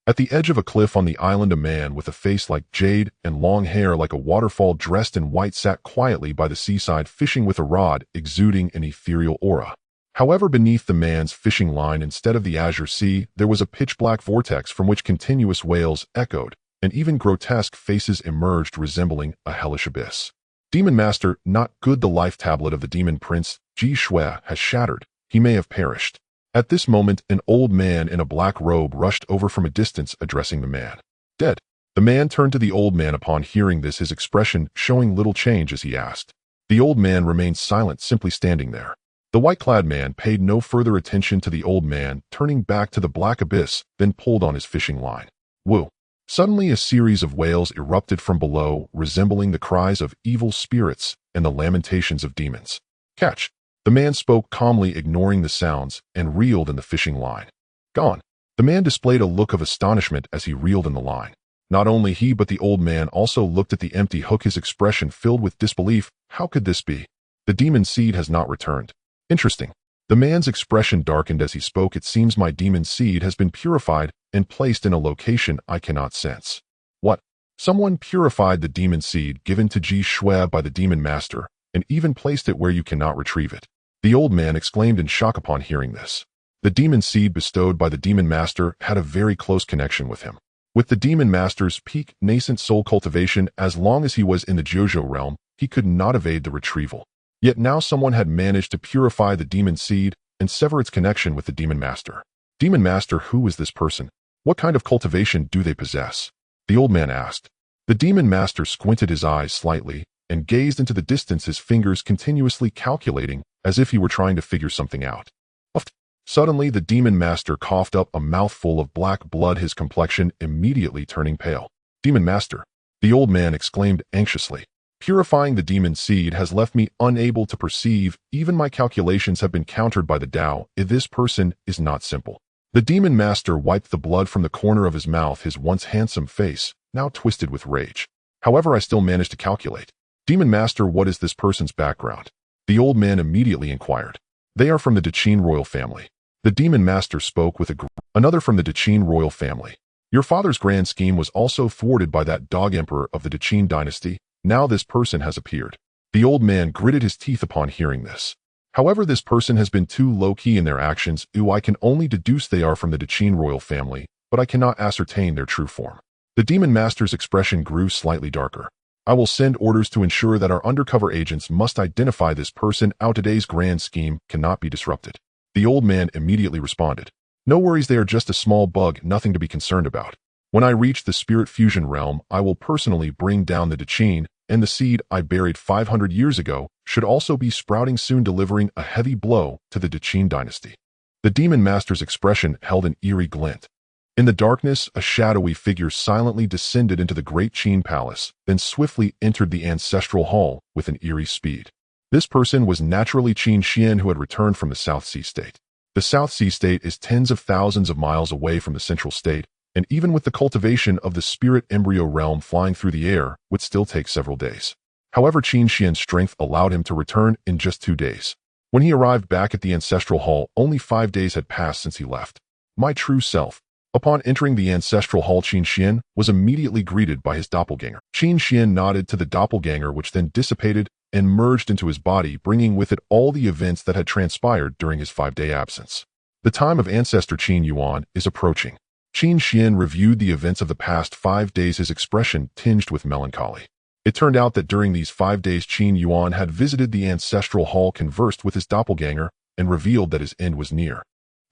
At the edge of a cliff on the island, a man with a face like jade and long hair like a waterfall, dressed in white, sat quietly by the seaside, fishing with a rod, exuding an ethereal aura. However, beneath the man's fishing line, instead of the azure sea, there was a pitch-black vortex from which continuous wails echoed, and even grotesque faces emerged, resembling a hellish abyss. Demon Master, not good. The life tablet of the demon prince, Ji Shui, has shattered. He may have perished. At this moment, an old man in a black robe rushed over from a distance, addressing the man. Dead. The man turned to the old man upon hearing this, his expression showing little change as he asked. The old man remained silent, simply standing there. The white-clad man paid no further attention to the old man, turning back to the black abyss, then pulled on his fishing line. Woo! Suddenly a series of wails erupted from below, resembling the cries of evil spirits and the lamentations of demons. Catch! The man spoke calmly, ignoring the sounds, and reeled in the fishing line. Gone! The man displayed a look of astonishment as he reeled in the line. Not only he but the old man also looked at the empty hook, his expression filled with disbelief. How could this be? The demon seed has not returned. Interesting. The man's expression darkened as he spoke. It seems my demon seed has been purified and placed in a location I cannot sense. What? Someone purified the demon seed given to Ji Shui by the demon master, and even placed it where you cannot retrieve it. The old man exclaimed in shock upon hearing this. The demon seed bestowed by the demon master had a very close connection with him. With the demon master's peak nascent soul cultivation, as long as he was in the Zhuzhou realm, he could not evade the retrieval. Yet now someone had managed to purify the demon seed and sever its connection with the demon master. Demon master, who is this person? What kind of cultivation do they possess? The old man asked. The demon master squinted his eyes slightly and gazed into the distance, his fingers continuously calculating as if he were trying to figure something out. Suddenly the demon master coughed up a mouthful of black blood, his complexion immediately turning pale. Demon master, the old man exclaimed anxiously. Purifying the demon seed has left me unable to perceive. Even my calculations have been countered by the Tao. This person is not simple. The demon master wiped the blood from the corner of his mouth, his once handsome face now twisted with rage. However, I still managed to calculate. Demon master, what is this person's background? The old man immediately inquired. They are from the Qin royal family. The demon master spoke with another from the Qin royal family. Your father's grand scheme was also thwarted by that dog emperor of the Qin Dynasty. Now this person has appeared. The old man gritted his teeth upon hearing this. However, this person has been too low-key in their actions. I can only deduce they are from the Qin royal family, but I cannot ascertain their true form. The demon master's expression grew slightly darker. I will send orders to ensure that our undercover agents must identify this person. Today's grand scheme cannot be disrupted. The old man immediately responded. No worries, they are just a small bug, nothing to be concerned about. When I reach the spirit fusion realm, I will personally bring down the Qin, and the seed I buried 500 years ago should also be sprouting soon, delivering a heavy blow to the Qin dynasty. The demon master's expression held an eerie glint. In the darkness, a shadowy figure silently descended into the Great Qin Palace, then swiftly entered the ancestral hall with an eerie speed. This person was naturally Qin Xuan, who had returned from the South Sea State. The South Sea State is tens of thousands of miles away from the Central State, and even with the cultivation of the spirit embryo realm flying through the air, would still take several days. However, Qin Xuan's strength allowed him to return in just 2 days. When he arrived back at the ancestral hall, only 5 days had passed since he left. My true self. Upon entering the ancestral hall, Qin Xuan was immediately greeted by his doppelganger. Qin Xuan nodded to the doppelganger, which then dissipated and merged into his body, bringing with it all the events that had transpired during his 5-day absence. The time of ancestor Qin Yuan is approaching. Qin Xuan reviewed the events of the past 5 days, his expression tinged with melancholy. It turned out that during these 5 days, Qin Yuan had visited the ancestral hall, conversed with his doppelganger, and revealed that his end was near.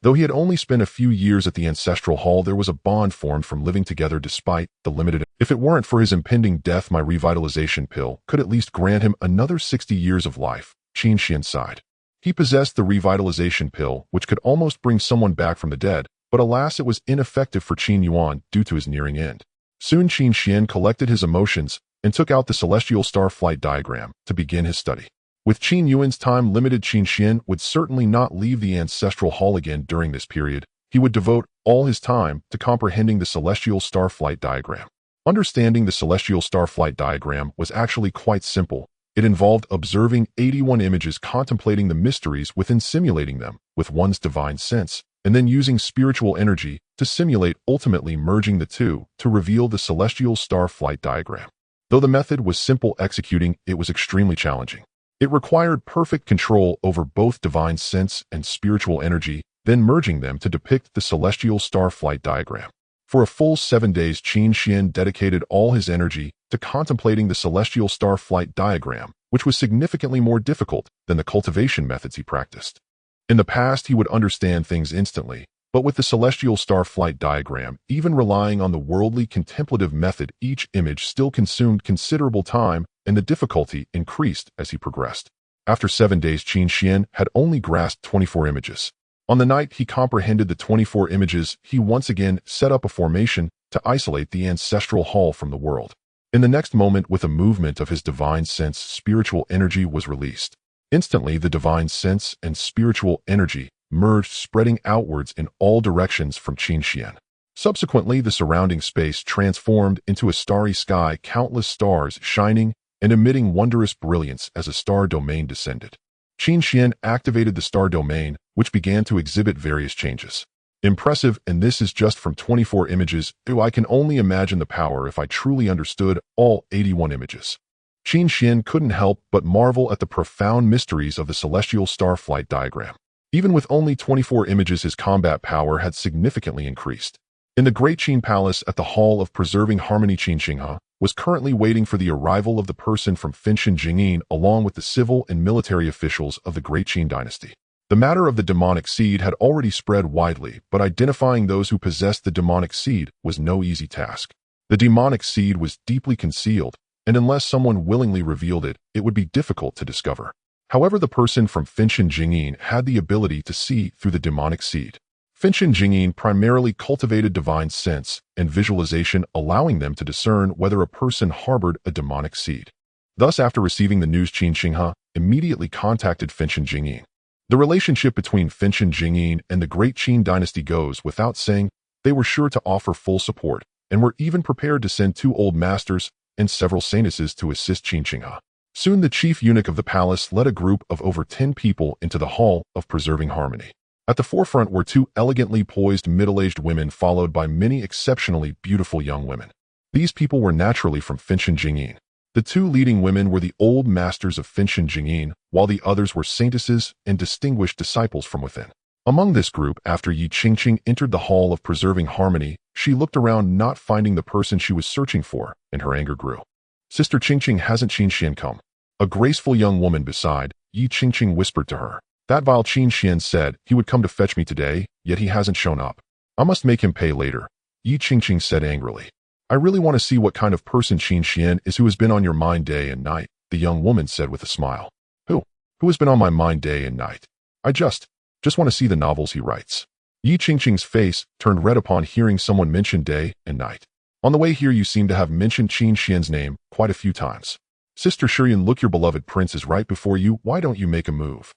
Though he had only spent a few years at the ancestral hall, there was a bond formed from living together despite the limited. If it weren't for his impending death, my revitalization pill could at least grant him another 60 years of life, Qin Xuan sighed. He possessed the revitalization pill, which could almost bring someone back from the dead, but alas, it was ineffective for Qin Yuan due to his nearing end. Soon Qin Xuan collected his emotions and took out the celestial star flight diagram to begin his study. With Qin Yuan's time limited, Qin Xuan would certainly not leave the ancestral hall again during this period. He would devote all his time to comprehending the celestial star flight diagram. Understanding the celestial star flight diagram was actually quite simple. It involved observing 81 images, contemplating the mysteries within, simulating them with one's divine sense, and then using spiritual energy to simulate, ultimately merging the two to reveal the celestial star flight diagram. Though the method was simple, executing it was extremely challenging. It required perfect control over both divine sense and spiritual energy, then merging them to depict the celestial star flight diagram. For a full 7 days, Qin Xuan dedicated all his energy to contemplating the celestial star flight diagram, which was significantly more difficult than the cultivation methods he practiced. In the past, he would understand things instantly, but with the celestial star flight diagram, even relying on the worldly contemplative method, each image still consumed considerable time, and the difficulty increased as he progressed. After 7 days, Qin Xuan had only grasped 24 images. On the night he comprehended the 24 images, he once again set up a formation to isolate the ancestral hall from the world. In the next moment, with a movement of his divine sense, spiritual energy was released. Instantly, the divine sense and spiritual energy merged, spreading outwards in all directions from Qin Xuan. Subsequently, the surrounding space transformed into a starry sky, countless stars shining and emitting wondrous brilliance as a star domain descended. Qin Xuan activated the star domain, which began to exhibit various changes. Impressive, and this is just from 24 images. I can only imagine the power if I truly understood all 81 images. Qin Xuan couldn't help but marvel at the profound mysteries of the celestial star flight diagram. Even with only 24 images, his combat power had significantly increased. In the Great Qin Palace at the Hall of Preserving Harmony, Qin Xinghe was currently waiting for the arrival of the person from Fengshen along with the civil and military officials of the Great Qin Dynasty. The matter of the demonic seed had already spread widely, but identifying those who possessed the demonic seed was no easy task. The demonic seed was deeply concealed, and unless someone willingly revealed it, it would be difficult to discover. However, the person from Fengshen had the ability to see through the demonic seed. Fengshen primarily cultivated divine sense and visualization, allowing them to discern whether a person harbored a demonic seed. Thus, after receiving the news, Qin Xinghe immediately contacted Fengshen. The relationship between Fengshen and the Great Qin Dynasty goes without saying. They were sure to offer full support, and were even prepared to send 2 old masters and several saintesses to assist Qin Xinghe. Soon the chief eunuch of the palace led a group of over 10 people into the Hall of Preserving Harmony. At the forefront were 2 elegantly poised middle-aged women, followed by many exceptionally beautiful young women. These people were naturally from Fengshen. The 2 leading women were the old masters of Fengshen, while the others were saintesses and distinguished disciples from within. Among this group, after Yi Qingqing entered the Hall of Preserving Harmony, she looked around, not finding the person she was searching for, and her anger grew. "Sister Qingqing, hasn't Qin Xuan come?" A graceful young woman beside Yi Qingqing whispered to her. "That vile Qin Xuan said he would come to fetch me today, yet he hasn't shown up. I must make him pay later." Yi Qingqing said angrily. I really want to see what kind of person Qin Xuan is who has been on your mind day and night, the young woman said with a smile. Who? Who has been on my mind day and night? I just want to see the novels he writes. Yi Qingqing's face turned red upon hearing someone mention day and night. On the way here you seem to have mentioned Qin Xuan's name quite a few times. Sister Shiyun, look, your beloved prince is right before you, why don't you make a move?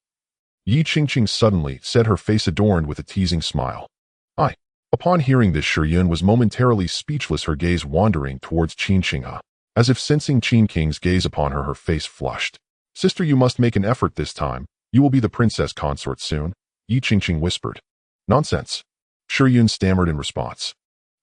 Yi Qingqing suddenly said, her face adorned with a teasing smile. Upon hearing this, Shiyun was momentarily speechless, her gaze wandering towards Qin Xinghe. As if sensing Qin King's gaze upon her, her face flushed. Sister, you must make an effort this time. You will be the princess consort soon, Yi Qingqing whispered. Nonsense. Shiyun stammered in response.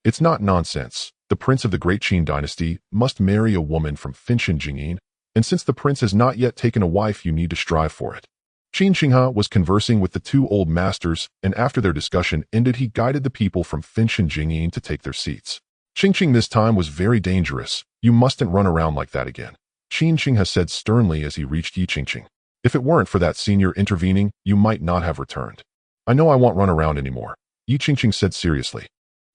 It's not nonsense. The prince of the Great Qin Dynasty must marry a woman from Xinjiang, and since the prince has not yet taken a wife, you need to strive for it. Qin Xinghe was conversing with the two old masters, and after their discussion ended, he guided the people from Xinjiang to take their seats. Qingqing, this time was very dangerous. You mustn't run around like that again, Qin Xinghe said sternly as he reached Yi Qingqing. If it weren't for that senior intervening, you might not have returned. I know I won't run around anymore, Yi Qingqing said seriously.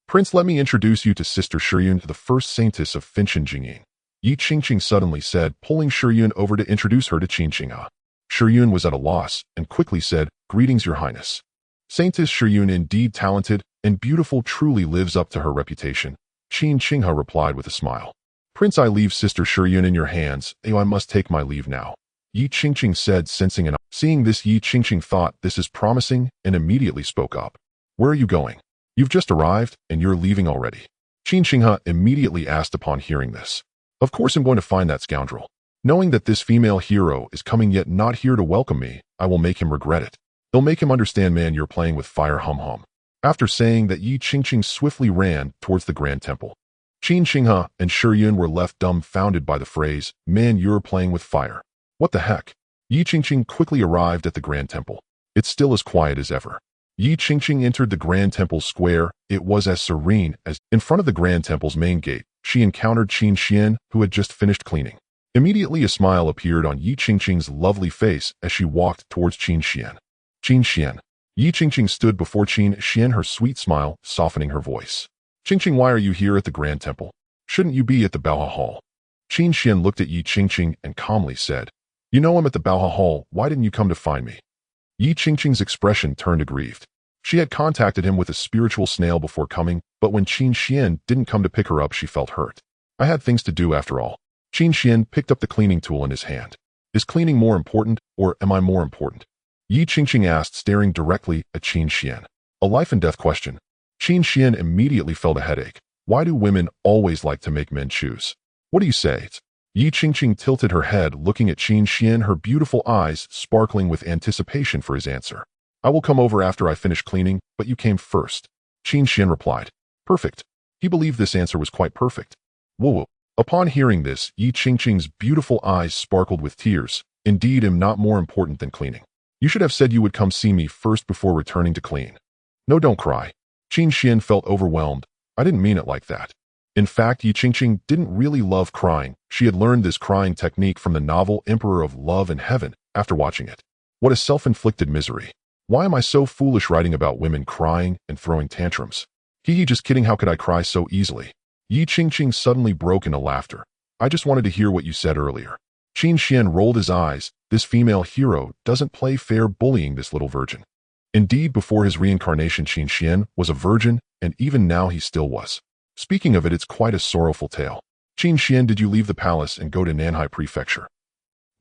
Prince, let me introduce you to Sister Shiyun, the first saintess of Xinjiang, Yi Qingqing suddenly said, pulling Shiyun over to introduce her to Qin Xinghe. Shiyun was at a loss and quickly said, Greetings, Your Highness. Saintess Shiyun, indeed talented and beautiful, truly lives up to her reputation, Qin Xinghe replied with a smile. Prince, I leave Sister Shiyun in your hands. I must take my leave now, Yi Qingqing said, sensing an Seeing this, Yi Qingqing thought, this is promising, and immediately spoke up. Where are you going? You've just arrived, and you're leaving already. Qin Xinghe immediately asked upon hearing this. Of course I'm going to find that scoundrel. Knowing that this female hero is coming yet not here to welcome me, I will make him regret it. They'll make him understand, man, you're playing with fire, hum. After saying that, Yi Qingqing swiftly ran towards the grand temple. Qin Xinghe and Shiyun were left dumbfounded by the phrase, man, you're playing with fire. What the heck? Yi Qingqing quickly arrived at the grand temple. It's still as quiet as ever. Yi Qingqing entered the grand temple square. It was as serene as in front of the grand temple's main gate. She encountered Qin Xuan, who had just finished cleaning. Immediately a smile appeared on Yi Qingqing's lovely face as she walked towards Qin Xuan. Qin Xuan. Yi Qingqing stood before Qin Xuan, her sweet smile softening her voice. Qingqing, why are you here at the grand temple? Shouldn't you be at the Baoha Hall? Qin Xuan looked at Yi Qingqing and calmly said, You know I'm at the Baoha Hall, why didn't you come to find me? Yi Qingqing's expression turned aggrieved. She had contacted him with a spiritual snail before coming, but when Qin Xuan didn't come to pick her up, she felt hurt. I had things to do after all. Qin Xuan picked up the cleaning tool in his hand. Is cleaning more important, or am I more important? Yi Qingqing asked, staring directly at Qin Xuan. A life and death question. Qin Xuan immediately felt a headache. Why do women always like to make men choose? What do you say? Yi Qingqing tilted her head, looking at Qin Xuan, her beautiful eyes sparkling with anticipation for his answer. I will come over after I finish cleaning, but you came first. Qin Xuan replied. Perfect. He believed this answer was quite perfect. Whoa. Upon hearing this, Yi Qingqing's beautiful eyes sparkled with tears. Indeed, am not more important than cleaning. You should have said you would come see me first before returning to clean. No, don't cry. Qin Xuan felt overwhelmed. I didn't mean it like that. In fact, Yi Qingqing didn't really love crying. She had learned this crying technique from the novel Emperor of Love and Heaven after watching it. What a self-inflicted misery. Why am I so foolish writing about women crying and throwing tantrums? Just kidding, how could I cry so easily? Yi Qingqing suddenly broke into laughter. I just wanted to hear what you said earlier. Qin Xuan rolled his eyes. This female hero doesn't play fair, bullying this little virgin. Indeed, before his reincarnation, Qin Xuan was a virgin, and even now he still was. Speaking of it, it's quite a sorrowful tale. Qin Xuan, did you leave the palace and go to Nanhai Prefecture?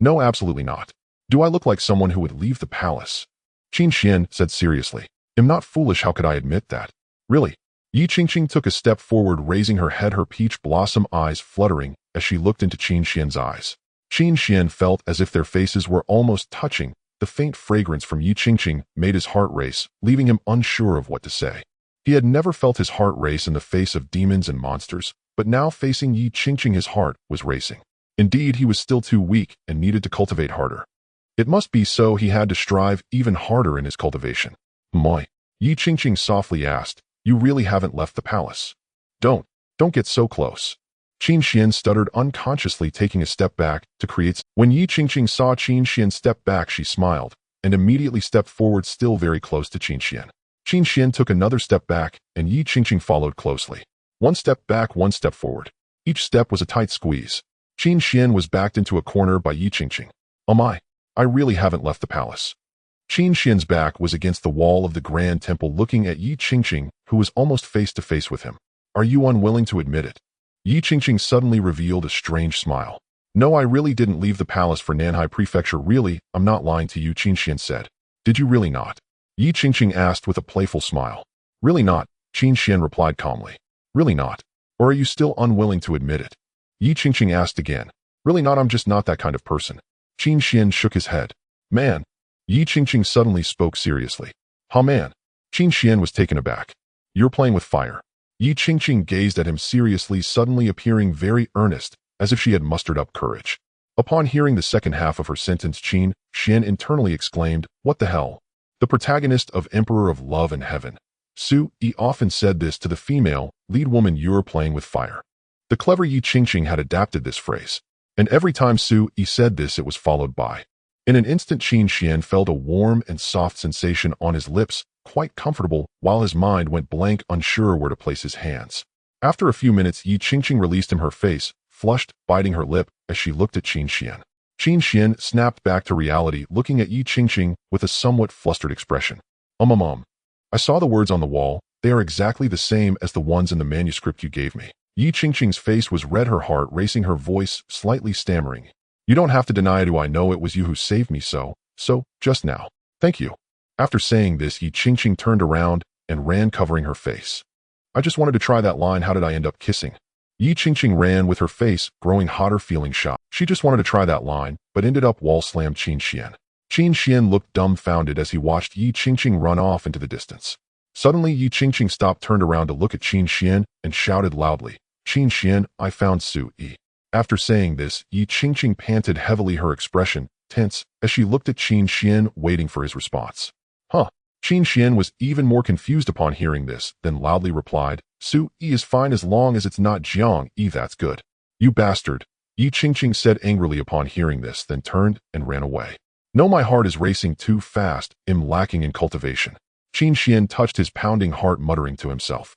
No, absolutely not. Do I look like someone who would leave the palace? Qin Xuan said seriously. I'm not foolish, how could I admit that? Really? Yi Qingqing took a step forward, raising her head, her peach blossom eyes fluttering as she looked into Qin Xuan's eyes. Qin Xuan felt as if their faces were almost touching. The faint fragrance from Yi Qingqing made his heart race, leaving him unsure of what to say. He had never felt his heart race in the face of demons and monsters, but now facing Yi Qingqing his heart was racing. Indeed, he was still too weak and needed to cultivate harder. It must be so he had to strive even harder in his cultivation. Moi. Yi Qingqing softly asked, You really haven't left the palace? Don't get so close. Qin Xuan stuttered, unconsciously taking a step back to create. When Yi Qingqing saw Qin Xuan step back, she smiled and immediately stepped forward, still very close to Qin Xuan. Qin Xuan took another step back, and Yi Qingqing followed closely. One step back, one step forward. Each step was a tight squeeze. Qin Xuan was backed into a corner by Yi Qingqing. Oh my, I really haven't left the palace. Qin Xuan's back was against the wall of the grand temple looking at Yi Qingqing, who was almost face to face with him. Are you unwilling to admit it? Yi Qingqing suddenly revealed a strange smile. No, I really didn't leave the palace for Nanhai Prefecture. Really, I'm not lying to you, Qin Xuan said. Did you really not? Yi Qingqing asked with a playful smile. Really not, Qin Xuan replied calmly. Really not? Or are you still unwilling to admit it? Yi Qingqing asked again. Really not, I'm just not that kind of person. Qin Xuan shook his head. Man. Yi Qingqing suddenly spoke seriously. Huh, man? Qin Xuan was taken aback. You're playing with fire. Yi Qingqing gazed at him seriously, suddenly appearing very earnest, as if she had mustered up courage. Upon hearing the second half of her sentence, Qin Xuan internally exclaimed, What the hell? The protagonist of Emperor of Love and Heaven. Su Yi often said this to the female lead woman, you're playing with fire. The clever Yi Qingqing had adapted this phrase. And every time Su Yi said this, it was followed by. In an instant, Qin Xuan felt a warm and soft sensation on his lips, quite comfortable, while his mind went blank, unsure where to place his hands. After a few minutes, Yi Qingqing released him her face, flushed, biting her lip, as she looked at Qin Xuan. Qin Xuan snapped back to reality, looking at Yi Qingqing with a somewhat flustered expression. I saw the words on the wall. They are exactly the same as the ones in the manuscript you gave me. Yi Qingqing's face was red, her heart racing, her voice slightly stammering. You don't have to deny it. I know it was you who saved me so, just now. Thank you. After saying this, Yi Qingqing turned around and ran, covering her face. I just wanted to try that line. How did I end up kissing? Yi Qingqing ran with her face growing hotter, feeling shocked. She just wanted to try that line, but ended up wall-slammed Qin Xuan. Qin Xuan looked dumbfounded as he watched Yi Qingqing run off into the distance. Suddenly, Yi Qingqing stopped, turned around to look at Qin Xuan, and shouted loudly, Qin Xuan, I found Su Yi. After saying this, Yi Qingqing panted heavily, her expression tense, as she looked at Qin Xuan, waiting for his response. Huh. Qin Xuan was even more confused upon hearing this, then loudly replied, Su Yi is fine as long as it's not Jiang Yi, that's good. You bastard. Yi Qingqing said angrily upon hearing this, then turned and ran away. No, my heart is racing too fast, am lacking in cultivation. Qin Xuan touched his pounding heart, muttering to himself.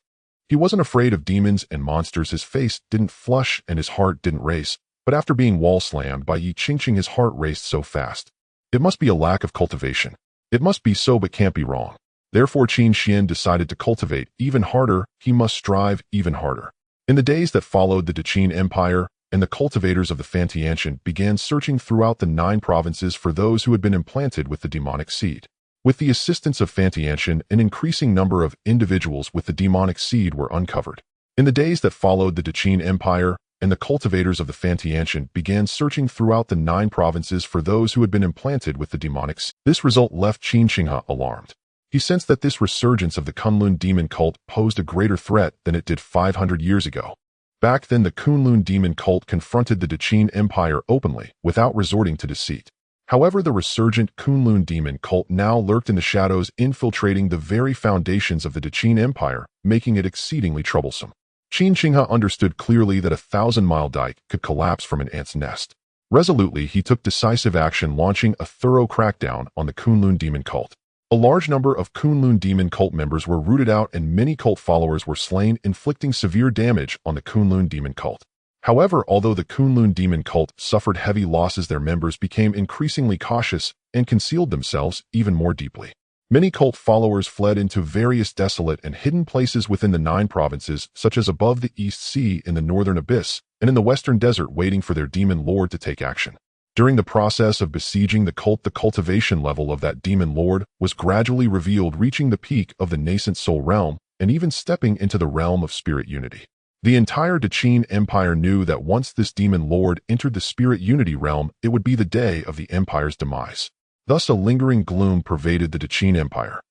He wasn't afraid of demons and monsters, his face didn't flush and his heart didn't race, but after being wall-slammed by Yi Qingqing, his heart raced so fast. It must be a lack of cultivation. It must be so, but can't be wrong. Therefore, Qin Xuan decided to cultivate even harder. He must strive even harder. In the days that followed, the Qin Empire and the cultivators of the Fantiancian began searching throughout the 9 provinces for those who had been implanted with the demonic seed. With the assistance of Fantiancian, an increasing number of individuals with the demonic seed were uncovered. In the days that followed, the Qin Empire and the cultivators of the Fantiancian began searching throughout the 9 provinces for those who had been implanted with the demonic seed. This result left Qin Xinghe alarmed. He sensed that this resurgence of the Kunlun demon cult posed a greater threat than it did 500 years ago. Back then, the Kunlun demon cult confronted the Qin Empire openly, without resorting to deceit. However, the resurgent Kunlun demon cult now lurked in the shadows, infiltrating the very foundations of the Qin Empire, making it exceedingly troublesome. Qin Xinghe understood clearly that a 1,000-mile dike could collapse from an ant's nest. Resolutely, he took decisive action, launching a thorough crackdown on the Kunlun demon cult. A large number of Kunlun demon cult members were rooted out and many cult followers were slain, inflicting severe damage on the Kunlun demon cult. However, although the Kunlun demon cult suffered heavy losses, their members became increasingly cautious and concealed themselves even more deeply. Many cult followers fled into various desolate and hidden places within the 9 provinces, such as above the East Sea, in the northern abyss, and in the western desert, waiting for their demon lord to take action. During the process of besieging the cult, the cultivation level of that demon lord was gradually revealed, reaching the peak of the nascent soul realm and even stepping into the realm of spirit unity. The entire Qin Empire knew that once this demon lord entered the spirit unity realm, it would be the day of the empire's demise. Thus, a lingering gloom pervaded the Qin Empire.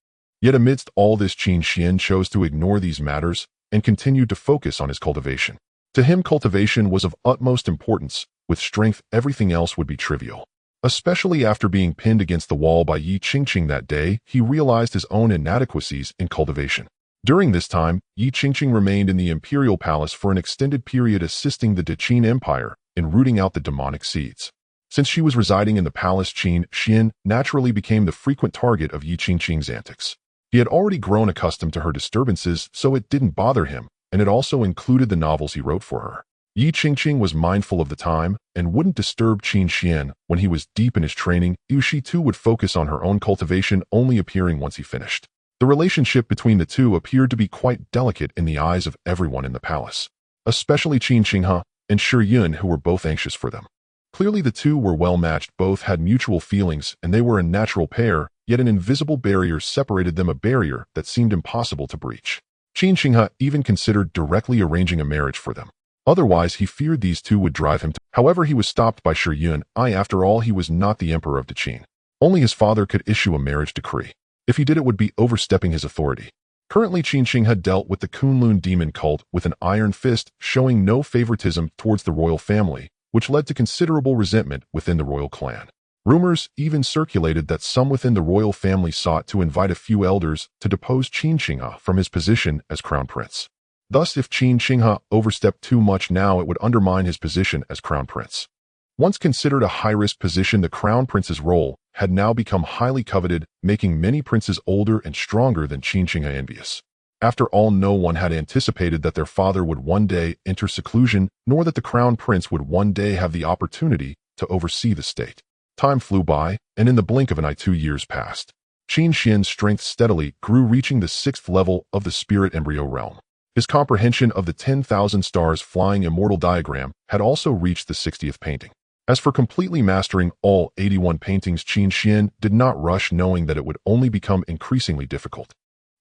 Yet amidst all this, Qin Xuan chose to ignore these matters and continued to focus on his cultivation. To him, cultivation was of utmost importance. With strength, everything else would be trivial. Especially after being pinned against the wall by Yi Qingqing that day, he realized his own inadequacies in cultivation. During this time, Yi Qingqing remained in the imperial palace for an extended period, assisting the Qin Empire in rooting out the demonic seeds. Since she was residing in the palace, Qin Xuan naturally became the frequent target of Yi Qingqing's antics. He had already grown accustomed to her disturbances, so it didn't bother him, and it also included the novels he wrote for her. Yi Qingqing was mindful of the time and wouldn't disturb Qin Xuan when he was deep in his training. She too would focus on her own cultivation, only appearing once he finished. The relationship between the two appeared to be quite delicate in the eyes of everyone in the palace, especially Qin Xinghe and Shi Yun, who were both anxious for them. Clearly the two were well matched, both had mutual feelings, and they were a natural pair, yet an invisible barrier separated them, a barrier that seemed impossible to breach. Qin Xinghe even considered directly arranging a marriage for them. Otherwise, he feared these two would drive him to. However, he was stopped by Shi Yun. After all, he was not the emperor of the Qin. Only his father could issue a marriage decree. If he did, it would be overstepping his authority. Currently, Qin Xinghe dealt with the Kunlun demon cult with an iron fist, showing no favoritism towards the royal family, which led to considerable resentment within the royal clan. Rumors even circulated that some within the royal family sought to invite a few elders to depose Qin Xinghe from his position as crown prince. Thus, if Qin Xinghe overstepped too much now, it would undermine his position as crown prince. Once considered a high-risk position, the crown prince's role had now become highly coveted, making many princes older and stronger than Qin Xinghe envious. After all, no one had anticipated that their father would one day enter seclusion, nor that the crown prince would one day have the opportunity to oversee the state. Time flew by, and in the blink of an eye 2 years passed. Qin Xian's strength steadily grew, reaching the 6th level of the spirit embryo realm. His comprehension of the 10,000 stars flying immortal diagram had also reached the 60th painting. As for completely mastering all 81 paintings, Qin Xian did not rush, knowing that it would only become increasingly difficult.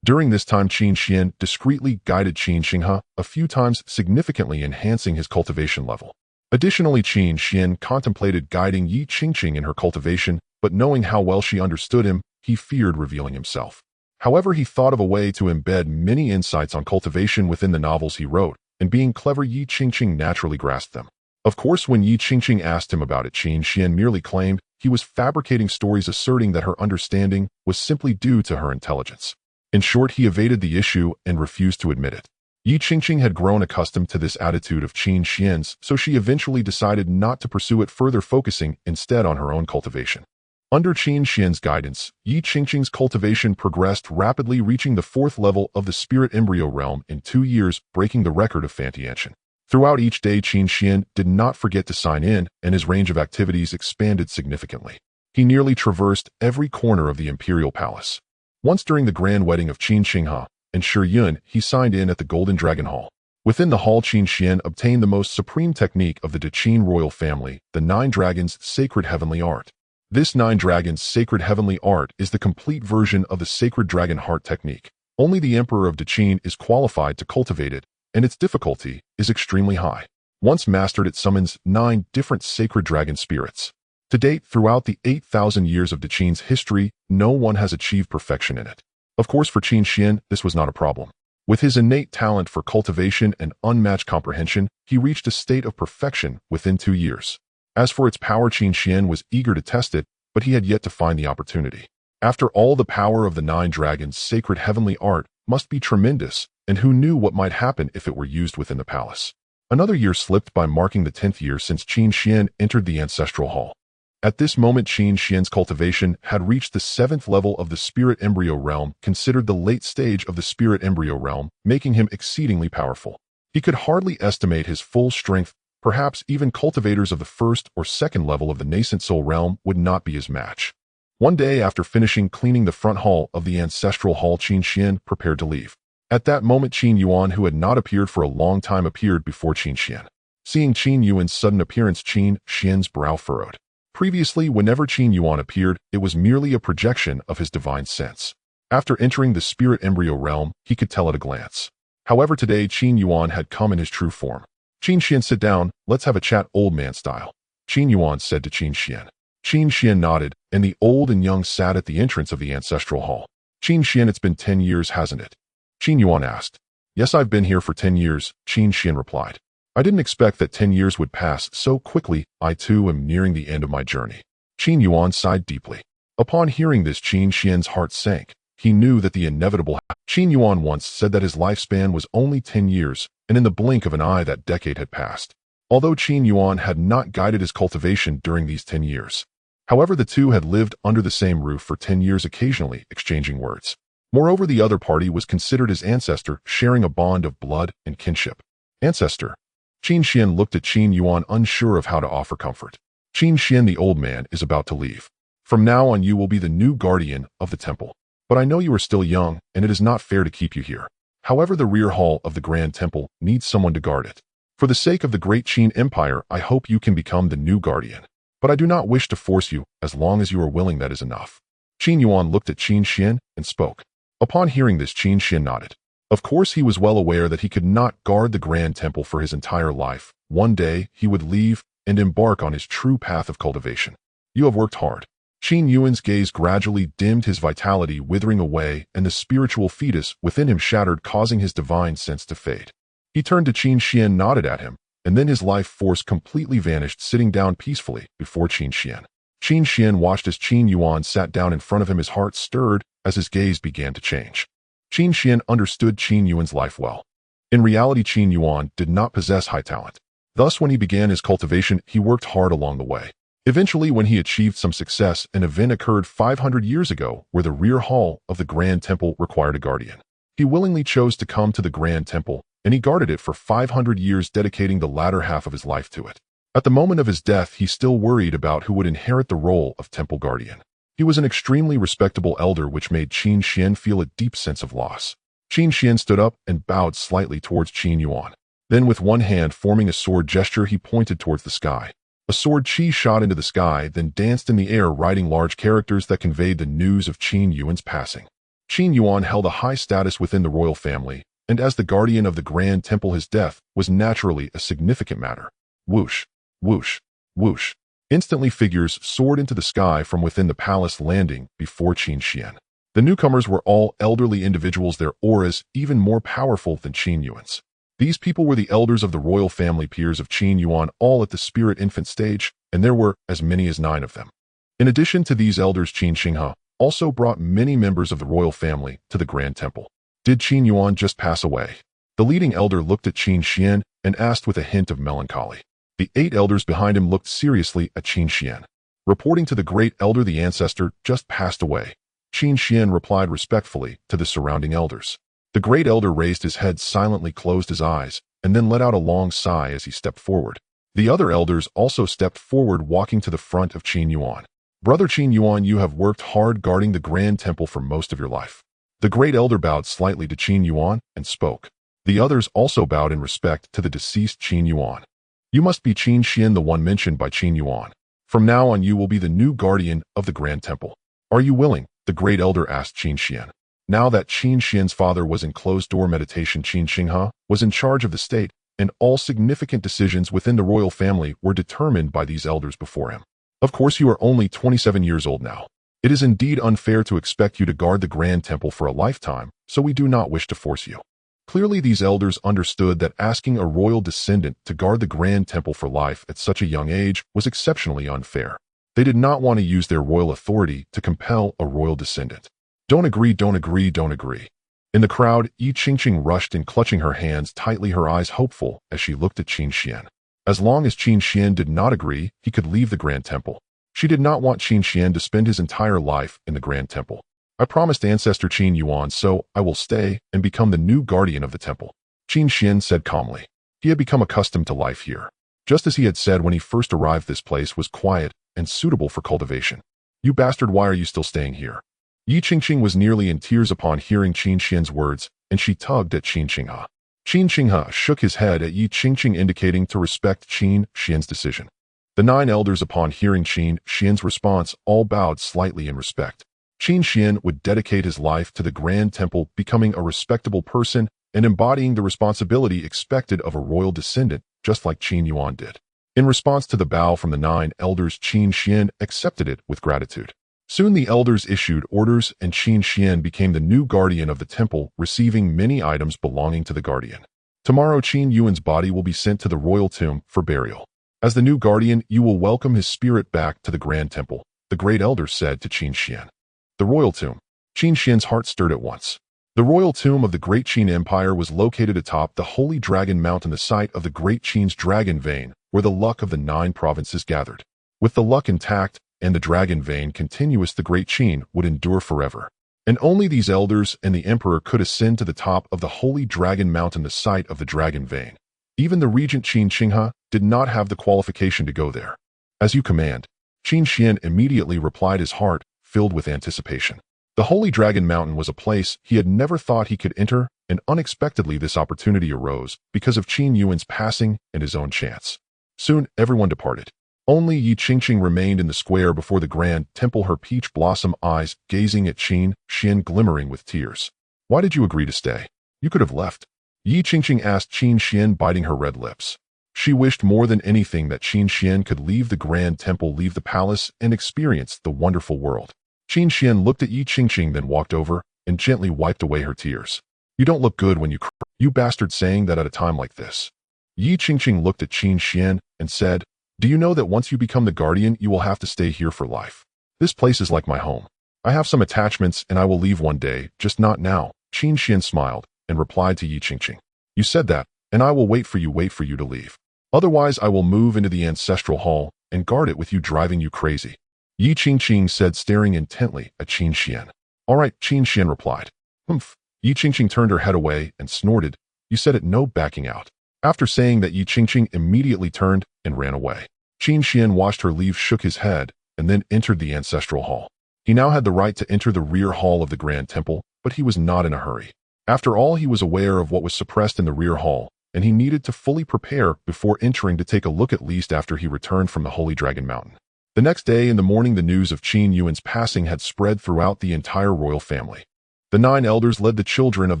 During this time, Qin Xian discreetly guided Qin Xinghe a few times, significantly enhancing his cultivation level. Additionally, Qin Xian contemplated guiding Yi Qingqing in her cultivation, but knowing how well she understood him, he feared revealing himself. However, he thought of a way to embed many insights on cultivation within the novels he wrote, and being clever, Yi Qingqing naturally grasped them. Of course, when Yi Qingqing asked him about it, Qin Xian merely claimed he was fabricating stories, asserting that her understanding was simply due to her intelligence. In short, he evaded the issue and refused to admit it. Yi Qingqing had grown accustomed to this attitude of Qin Xian's, so she eventually decided not to pursue it further, focusing instead on her own cultivation. Under Qin Xian's guidance, Yi Qingqing's cultivation progressed rapidly, reaching the 4th level of the spirit embryo realm in 2 years, breaking the record of Fantiantian. Throughout each day, Qin Xian did not forget to sign in, and his range of activities expanded significantly. He nearly traversed every corner of the imperial palace. Once during the grand wedding of Qin Xinghe and Shi Yun, he signed in at the Golden Dragon Hall. Within the hall, Qin Xian obtained the most supreme technique of the Qin royal family, the 9 Dragons' sacred heavenly art. This 9 Dragons' sacred heavenly art is the complete version of the sacred dragon heart technique. Only the emperor of Qin is qualified to cultivate it, and its difficulty is extremely high. Once mastered, it summons 9 different sacred dragon spirits. To date, throughout the 8,000 years of Qin's history, no one has achieved perfection in it. Of course, for Qin Xian, this was not a problem. With his innate talent for cultivation and unmatched comprehension, he reached a state of perfection within 2 years. As for its power, Qin Xian was eager to test it, but he had yet to find the opportunity. After all, the power of the 9 Dragons' sacred heavenly art must be tremendous, and who knew what might happen if it were used within the palace. Another year slipped by, marking the 10th year since Qin Xian entered the ancestral hall. At this moment, Qin Xian's cultivation had reached the 7th level of the spirit embryo realm, considered the late stage of the spirit embryo realm, making him exceedingly powerful. He could hardly estimate his full strength. Perhaps even cultivators of the 1st or 2nd level of the nascent soul realm would not be his match. One day, after finishing cleaning the front hall of the ancestral hall, Qin Xian prepared to leave. At that moment, Qin Yuan, who had not appeared for a long time, appeared before Qin Xian. Seeing Qin Yuan's sudden appearance, Qin Xian's brow furrowed. Previously, whenever Qin Yuan appeared, it was merely a projection of his divine sense. After entering the spirit embryo realm, he could tell at a glance. However, today, Qin Yuan had come in his true form. Qin Xian, sit down, let's have a chat, old man style, Qin Yuan said to Qin Xian. Qin Xian nodded, and the old and young sat at the entrance of the ancestral hall. Qin Xian, it's been 10 years, hasn't it? Qin Yuan asked. Yes, I've been here for 10 years, Qin Xian replied. I didn't expect that 10 years would pass so quickly. I too am nearing the end of my journey. Qin Yuan sighed deeply. Upon hearing this, Qin Xian's heart sank. He knew that the inevitable. Qin Yuan once said that his lifespan was only 10 years, and in the blink of an eye that decade had passed. Although Qin Yuan had not guided his cultivation during these 10 years. However, the two had lived under the same roof for 10 years, occasionally exchanging words. Moreover, the other party was considered his ancestor, sharing a bond of blood and kinship. Ancestor. Qin Xuan looked at Qin Yuan, unsure of how to offer comfort. Qin Xuan, the old man, is about to leave. From now on, you will be the new guardian of the temple. But I know you are still young, and it is not fair to keep you here. However, the rear hall of the Grand Temple needs someone to guard it. For the sake of the Great Qin Empire, I hope you can become the new guardian. But I do not wish to force you, as long as you are willing, that is enough. Qin Yuan looked at Qin Xuan and spoke. Upon hearing this, Qin Xuan nodded. Of course, he was well aware that he could not guard the Grand Temple for his entire life. One day, he would leave and embark on his true path of cultivation. You have worked hard. Qin Yuan's gaze gradually dimmed, his vitality withering away, and the spiritual fetus within him shattered, causing his divine sense to fade. He turned to Qin Xuan, nodded at him, and then his life force completely vanished, sitting down peacefully before Qin Xuan. Qin Xuan watched as Qin Yuan sat down in front of him, his heart stirred as his gaze began to change. Qin Xuan understood Qin Yuan's life well. In reality, Qin Yuan did not possess high talent. Thus, when he began his cultivation, he worked hard along the way. Eventually, when he achieved some success, an event occurred 500 years ago where the rear hall of the Grand Temple required a guardian. He willingly chose to come to the Grand Temple, and he guarded it for 500 years, dedicating the latter half of his life to it. At the moment of his death, he still worried about who would inherit the role of temple guardian. He was an extremely respectable elder, which made Qin Xuan feel a deep sense of loss. Qin Xuan stood up and bowed slightly towards Qin Yuan. Then, with one hand forming a sword gesture, he pointed towards the sky. A sword chi shot into the sky, then danced in the air, writing large characters that conveyed the news of Qin Yuan's passing. Qin Yuan held a high status within the royal family, and as the guardian of the Grand Temple, his death was naturally a significant matter. Whoosh, whoosh, whoosh. Instantly, figures soared into the sky from within the palace, landing before Qin Xuan. The newcomers were all elderly individuals, their auras even more powerful than Qin Yuan's. These people were the elders of the royal family, peers of Qin Yuan, all at the spirit infant stage, and there were as many as 9 of them. In addition to these elders, Qin Xinghe also brought many members of the royal family to the Grand Temple. Did Qin Yuan just pass away? The leading elder looked at Qin Xuan and asked with a hint of melancholy. The 8 elders behind him looked seriously at Qin Xuan. Reporting to the great elder, the ancestor just passed away. Qin Xuan replied respectfully to the surrounding elders. The great elder raised his head, silently closed his eyes, and then let out a long sigh as he stepped forward. The other elders also stepped forward, walking to the front of Qin Yuan. Brother Qin Yuan, you have worked hard guarding the Grand Temple for most of your life. The great elder bowed slightly to Qin Yuan and spoke. The others also bowed in respect to the deceased Qin Yuan. You must be Qin Xuan, the one mentioned by Qin Yuan. From now on, you will be the new guardian of the Grand Temple. Are you willing? The great elder asked Qin Xuan. Now that Qin Xuan's father was in closed-door meditation, Qin Xinghe was in charge of the state, and all significant decisions within the royal family were determined by these elders before him. Of course, you are only 27 years old now. It is indeed unfair to expect you to guard the Grand Temple for a lifetime, so we do not wish to force you. Clearly, these elders understood that asking a royal descendant to guard the Grand Temple for life at such a young age was exceptionally unfair. They did not want to use their royal authority to compel a royal descendant. Don't agree, don't agree, don't agree. In the crowd, Yi Qingqing rushed in, clutching her hands tightly, her eyes hopeful as she looked at Qin Xuan. As long as Qin Xuan did not agree, he could leave the Grand Temple. She did not want Qin Xuan to spend his entire life in the Grand Temple. I promised Ancestor Qin Yuan, so I will stay and become the new guardian of the temple. Qin Xuan said calmly. He had become accustomed to life here. Just as he had said when he first arrived, this place was quiet and suitable for cultivation. You bastard, why are you still staying here? Yi Qingqing was nearly in tears upon hearing Qin Xuan's words, and she tugged at Qin Xinghe. Qin Xinghe shook his head at Yi Qingqing, indicating to respect Qin Xuan's decision. The 9 elders, upon hearing Qin Xuan's response, all bowed slightly in respect. Qin Xuan would dedicate his life to the Grand Temple, becoming a respectable person and embodying the responsibility expected of a royal descendant, just like Qin Yuan did. In response to the bow from the 9 elders, Qin Xuan accepted it with gratitude. Soon the elders issued orders, and Qin Xuan became the new guardian of the temple, receiving many items belonging to the guardian. Tomorrow, Qin Yuan's body will be sent to the royal tomb for burial. As the new guardian, you will welcome his spirit back to the Grand Temple, the great elder said to Qin Xuan. The royal tomb. Qin Xuan's heart stirred at once. The royal tomb of the Great Qin Empire was located atop the Holy Dragon Mountain, the site of the Great Qin's dragon vein, where the luck of the 9 provinces gathered. With the luck intact and the dragon vein continuous, the Great Qin would endure forever. and only these elders and the emperor could ascend to the top of the holy dragon mountain, the site of the dragon vein. Even the regent Qin Xinghe did not have the qualification to go there. As you command, Qin Xuan immediately replied, his heart filled with anticipation. The holy dragon mountain was a place he had never thought he could enter, and unexpectedly this opportunity arose because of Qin Yuan's passing and his own chance. Soon everyone departed. Only Yi Qingqing remained in the square before the grand temple, her peach blossom eyes gazing at Qin Xuan glimmering with tears. Why did you agree to stay? You could have left. Yi Qingqing asked Qin Xuan, biting her red lips. She wished more than anything that Qin Xuan could leave the grand temple, leave the palace, and experience the wonderful world. Qin Xuan looked at Yi Qingqing, then walked over and gently wiped away her tears. You don't look good when you cry, you bastard, saying that at a time like this. Yi Qingqing looked at Qin Xuan and said, do you know that once you become the guardian, you will have to stay here for life? This place is like my home. I have some attachments and I will leave one day, just not now. Qin Xuan smiled and replied to Yi Qingqing. You said that, and I will wait for you to leave. Otherwise, I will move into the ancestral hall and guard it with you, driving you crazy. Yi Qingqing said, staring intently at Qin Xuan. All right, Qin Xuan replied. Humph. Yi Qingqing turned her head away and snorted. You said it, no backing out. After saying that, Yi Qingqing immediately turned and ran away. Qin Xuan watched her leave, shook his head, and then entered the ancestral hall. He now had the right to enter the rear hall of the grand temple, but he was not in a hurry. After all, he was aware of what was suppressed in the rear hall, and he needed to fully prepare before entering, to take a look at least after he returned from the Holy Dragon Mountain. The next day in the morning, the news of Qin Yuan's passing had spread throughout the entire royal family. The 9 elders led the children of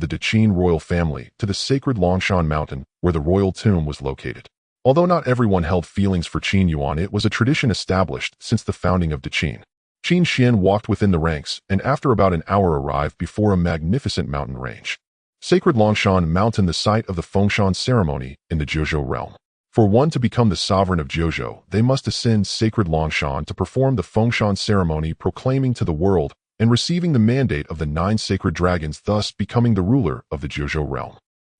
the Qin royal family to the sacred Longshan mountain, where the royal tomb was located. Although not everyone held feelings for Qin Yuan, it was a tradition established since the founding of Qin. Qin Xuan walked within the ranks, and after about an hour arrived before a magnificent mountain range. Sacred Longshan Mountain, the site of the Fengshan ceremony in the Jiuzhou realm. For one to become the sovereign of Jiuzhou, they must ascend sacred Longshan to perform the Fengshan ceremony, proclaiming to the world and receiving the mandate of the 9 sacred dragons, thus becoming the ruler of the Jiuzhou realm.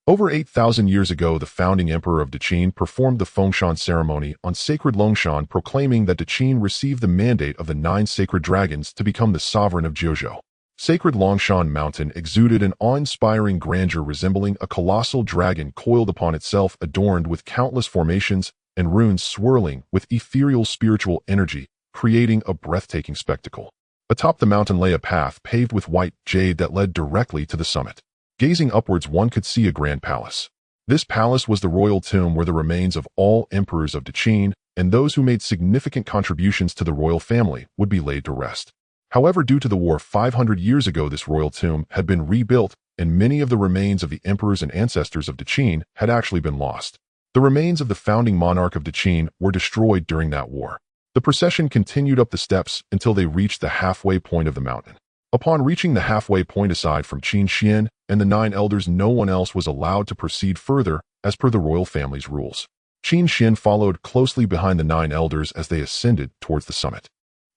Over 8,000 years ago, the founding emperor of Qin performed the Fengshan ceremony on sacred Longshan, proclaiming that Qin received the mandate of the 9 sacred dragons to become the sovereign of Jiuzhou. Sacred Longshan Mountain exuded an awe-inspiring grandeur, resembling a colossal dragon coiled upon itself, adorned with countless formations and runes swirling with ethereal spiritual energy, creating a breathtaking spectacle. Atop the mountain lay a path paved with white jade that led directly to the summit. Gazing upwards, one could see a grand palace. This palace was the royal tomb where the remains of all emperors of Qin and those who made significant contributions to the royal family would be laid to rest. However, due to the war 500 years ago, this royal tomb had been rebuilt, and many of the remains of the emperors and ancestors of Qin had actually been lost. The remains of the founding monarch of Qin were destroyed during that war. The procession continued up the steps until they reached the halfway point of the mountain. Upon reaching the halfway point, aside from Qin Xuan and the 9 elders, no one else was allowed to proceed further as per the royal family's rules. Qin Xuan followed closely behind the 9 elders as they ascended towards the summit.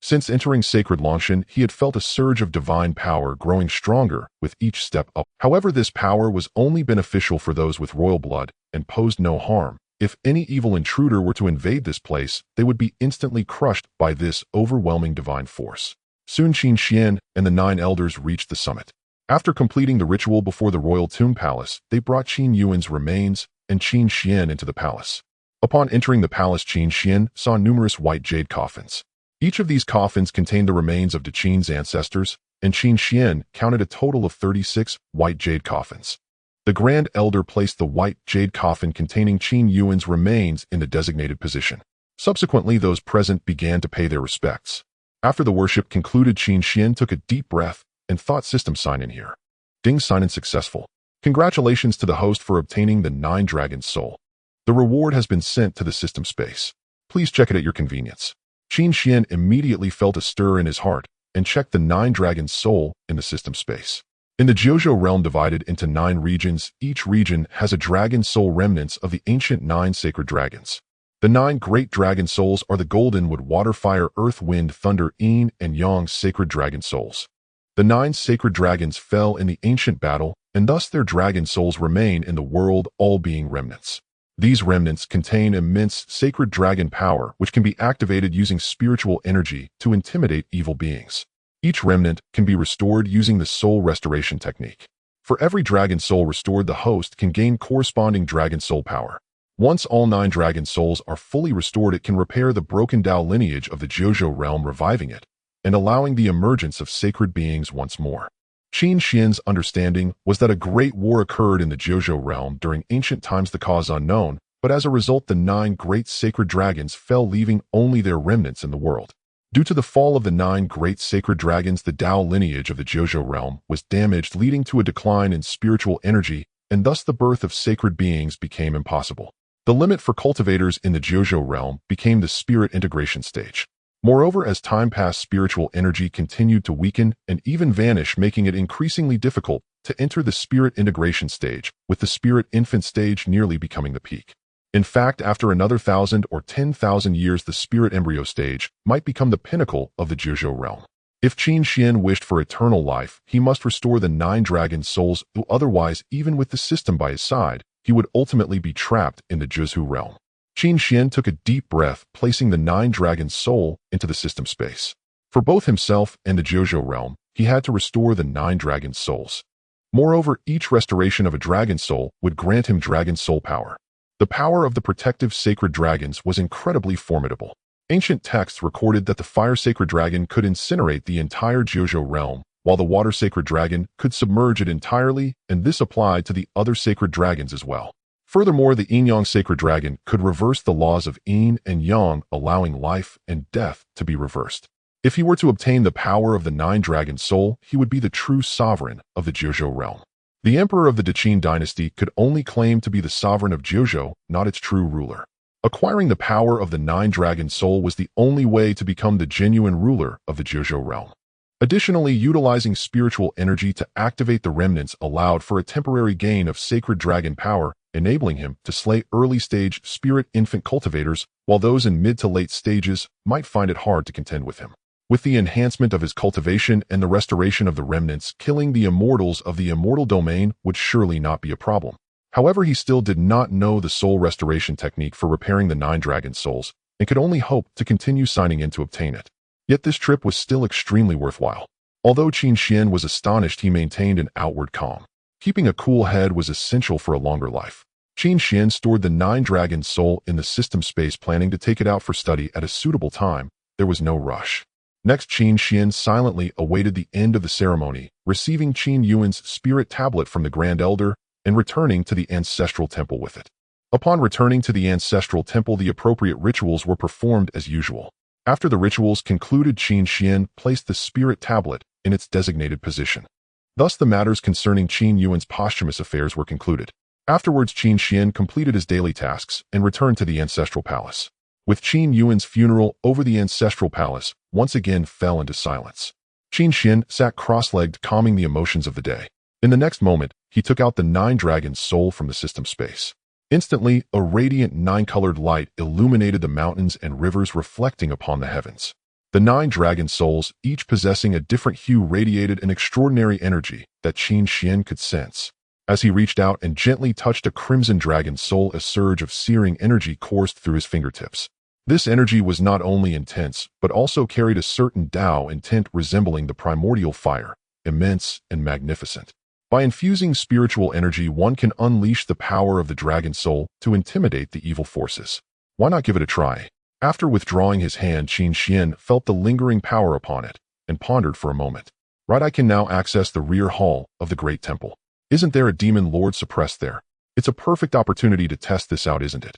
Since entering sacred Longshan, he had felt a surge of divine power growing stronger with each step up. However, this power was only beneficial for those with royal blood and posed no harm. If any evil intruder were to invade this place, they would be instantly crushed by this overwhelming divine force. Soon Qin Xuan and the 9 elders reached the summit. After completing the ritual before the royal tomb palace, they brought Qin Yuan's remains and Qin Xuan into the palace. Upon entering the palace, Qin Xuan saw numerous white jade coffins. Each of these coffins contained the remains of Qin's ancestors, and Qin Xuan counted a total of 36 white jade coffins. The Grand Elder placed the white jade coffin containing Qin Yuan's remains in the designated position. Subsequently, those present began to pay their respects. After the worship concluded, Qin Xuan took a deep breath and thought, system sign in here. Ding, sign in successful. Congratulations to the host for obtaining the 9 Dragon's Soul. The reward has been sent to the system space. Please check it at your convenience. Qin Xuan immediately felt a stir in his heart and checked the 9 Dragon's Soul in the system space. In the Jiuzhou realm, divided into 9 regions, each region has a dragon soul, remnants of the ancient 9 sacred dragons. The 9 great dragon souls are the golden wood, water, fire, earth, wind, thunder, yin and yang sacred dragon souls. The 9 sacred dragons fell in the ancient battle, and thus their dragon souls remain in the world, all being remnants. These remnants contain immense sacred dragon power, which can be activated using spiritual energy to intimidate evil beings. Each remnant can be restored using the soul restoration technique. For every dragon soul restored, the host can gain corresponding dragon soul power. Once all 9 dragon souls are fully restored, it can repair the broken Tao lineage of the Jojo realm, reviving it and allowing the emergence of sacred beings once more. Qin Xuan's understanding was that a great war occurred in the Jojo realm during ancient times, the cause unknown, but as a result the 9 great sacred dragons fell, leaving only their remnants in the world. Due to the fall of the 9 great sacred dragons, the Tao lineage of the Jojo realm was damaged, leading to a decline in spiritual energy, and thus the birth of sacred beings became impossible. The limit for cultivators in the Jojo realm became the spirit integration stage. Moreover, as time passed, spiritual energy continued to weaken and even vanish, making it increasingly difficult to enter the spirit integration stage, with the spirit infant stage nearly becoming the peak. In fact, after another 1,000 or 10,000 years, the spirit embryo stage might become the pinnacle of the Jojo realm. If Qin Xuan wished for eternal life, he must restore the 9 dragon souls, otherwise, even with the system by his side, he would ultimately be trapped in the Jozu realm. Qin Xuan took a deep breath, placing the 9 dragon soul into the system space. For both himself and the Jojo realm, he had to restore the 9 dragon souls. Moreover, each restoration of a dragon soul would grant him dragon soul power. The power of the protective sacred dragons was incredibly formidable. Ancient texts recorded that the fire sacred dragon could incinerate the entire Jojo realm, while the water sacred dragon could submerge it entirely, and this applied to the other sacred dragons as well. Furthermore, the Yin-Yang sacred dragon could reverse the laws of Yin and Yang, allowing life and death to be reversed. If he were to obtain the power of the 9 dragon soul, he would be the true sovereign of the Jojo realm. The emperor of the Qin Dynasty could only claim to be the sovereign of Jojo, not its true ruler. Acquiring the power of the 9 dragon soul was the only way to become the genuine ruler of the Jojo realm. Additionally, utilizing spiritual energy to activate the remnants allowed for a temporary gain of sacred dragon power, enabling him to slay early-stage spirit infant cultivators, while those in mid to late stages might find it hard to contend with him. With the enhancement of his cultivation and the restoration of the remnants, killing the immortals of the immortal domain would surely not be a problem. However, he still did not know the soul restoration technique for repairing the 9 dragon souls, and could only hope to continue signing in to obtain it. Yet this trip was still extremely worthwhile. Although Qin Xuan was astonished, he maintained an outward calm. Keeping a cool head was essential for a longer life. Qin Xuan stored the 9 dragon soul in the system space, planning to take it out for study at a suitable time. There was no rush. Next, Qin Xuan silently awaited the end of the ceremony, receiving Qin Yuan's spirit tablet from the Grand Elder and returning to the ancestral temple with it. Upon returning to the ancestral temple, the appropriate rituals were performed as usual. After the rituals concluded, Qin Xuan placed the spirit tablet in its designated position. Thus, the matters concerning Qin Yuan's posthumous affairs were concluded. Afterwards, Qin Xuan completed his daily tasks and returned to the ancestral palace. With Qin Yuan's funeral over, the ancestral palace once again fell into silence. Qin Xuan sat cross-legged, calming the emotions of the day. In the next moment, he took out the 9 dragon soul from the system space. Instantly, a radiant 9-colored light illuminated the mountains and rivers, reflecting upon the heavens. The 9 dragon souls, each possessing a different hue, radiated an extraordinary energy that Qin Xuan could sense. As he reached out and gently touched a crimson dragon soul, a surge of searing energy coursed through his fingertips. This energy was not only intense, but also carried a certain Tao intent resembling the primordial fire, immense and magnificent. By infusing spiritual energy, one can unleash the power of the dragon soul to intimidate the evil forces. Why not give it a try? After withdrawing his hand, Qin Xuan felt the lingering power upon it and pondered for a moment. Right, I can now access the rear hall of the great temple. Isn't there a demon lord suppressed there? It's a perfect opportunity to test this out, isn't it?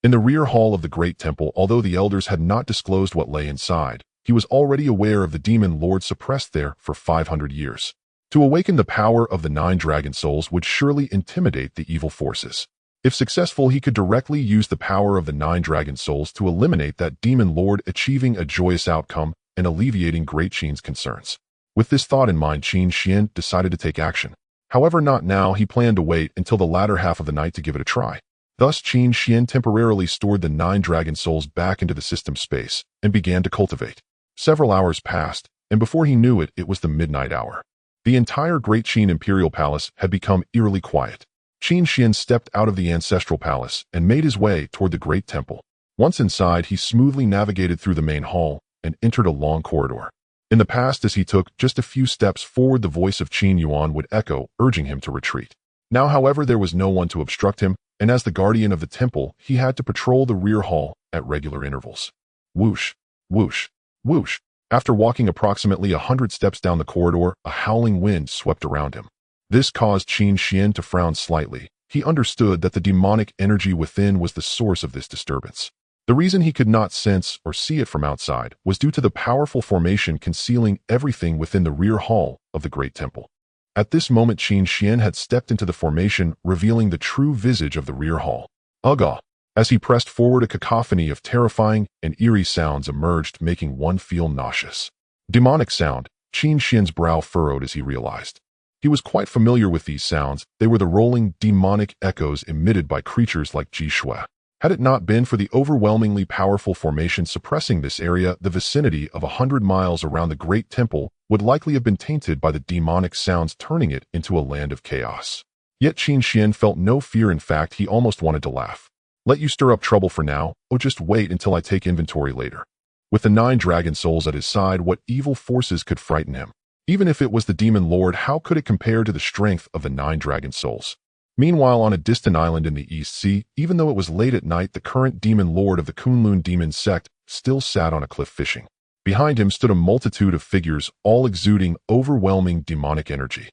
In the rear hall of the great temple, although the elders had not disclosed what lay inside, he was already aware of the demon lord suppressed there for 500 years. To awaken the power of the 9 dragon souls would surely intimidate the evil forces. If successful, he could directly use the power of the 9 dragon souls to eliminate that demon lord, achieving a joyous outcome and alleviating Great Qin's concerns. With this thought in mind, Qin Xuan decided to take action. However, not now. He planned to wait until the latter half of the night to give it a try. Thus, Qin Xuan temporarily stored the 9 dragon souls back into the system space and began to cultivate. Several hours passed, and before he knew it, it was the midnight hour. The entire Great Qin imperial palace had become eerily quiet. Qin Xuan stepped out of the ancestral palace and made his way toward the great temple. Once inside, he smoothly navigated through the main hall and entered a long corridor. In the past, as he took just a few steps forward, the voice of Qin Yuan would echo, urging him to retreat. Now, however, there was no one to obstruct him, and as the guardian of the temple, he had to patrol the rear hall at regular intervals. Whoosh, whoosh, whoosh. After walking approximately 100 steps down the corridor, a howling wind swept around him. This caused Qin Xuan to frown slightly. He understood that the demonic energy within was the source of this disturbance. The reason he could not sense or see it from outside was due to the powerful formation concealing everything within the rear hall of the Great Temple. At this moment, Qin Xuan had stepped into the formation, revealing the true visage of the rear hall. Ugh! As he pressed forward, a cacophony of terrifying and eerie sounds emerged, making one feel nauseous. Demonic sound. Qin Xuan's brow furrowed as he realized. He was quite familiar with these sounds. They were the rolling, demonic echoes emitted by creatures like Qin Xuan. Had it not been for the overwhelmingly powerful formation suppressing this area, the vicinity of 100 miles around the Great Temple would likely have been tainted by the demonic sounds, turning it into a land of chaos. Yet Qin Xuan felt no fear. In fact, he almost wanted to laugh. Let you stir up trouble for now, or just wait until I take inventory later. With the 9 dragon souls at his side, what evil forces could frighten him? Even if it was the demon lord, how could it compare to the strength of the 9 dragon souls? Meanwhile, on a distant island in the East Sea, even though it was late at night, the current demon lord of the Kunlun demon sect still sat on a cliff fishing. Behind him stood a multitude of figures, all exuding overwhelming demonic energy.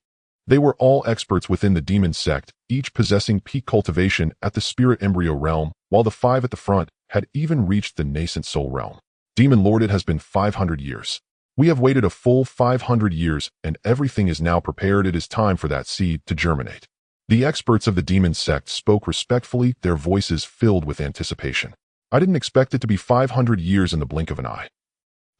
They were all experts within the demon sect, each possessing peak cultivation at the spirit embryo realm, while the 5 at the front had even reached the nascent soul realm. Demon Lord, it has been 500 years. We have waited a full 500 years, and everything is now prepared. It is time for that seed to germinate. The experts of the demon sect spoke respectfully, their voices filled with anticipation. I didn't expect it to be 500 years in the blink of an eye.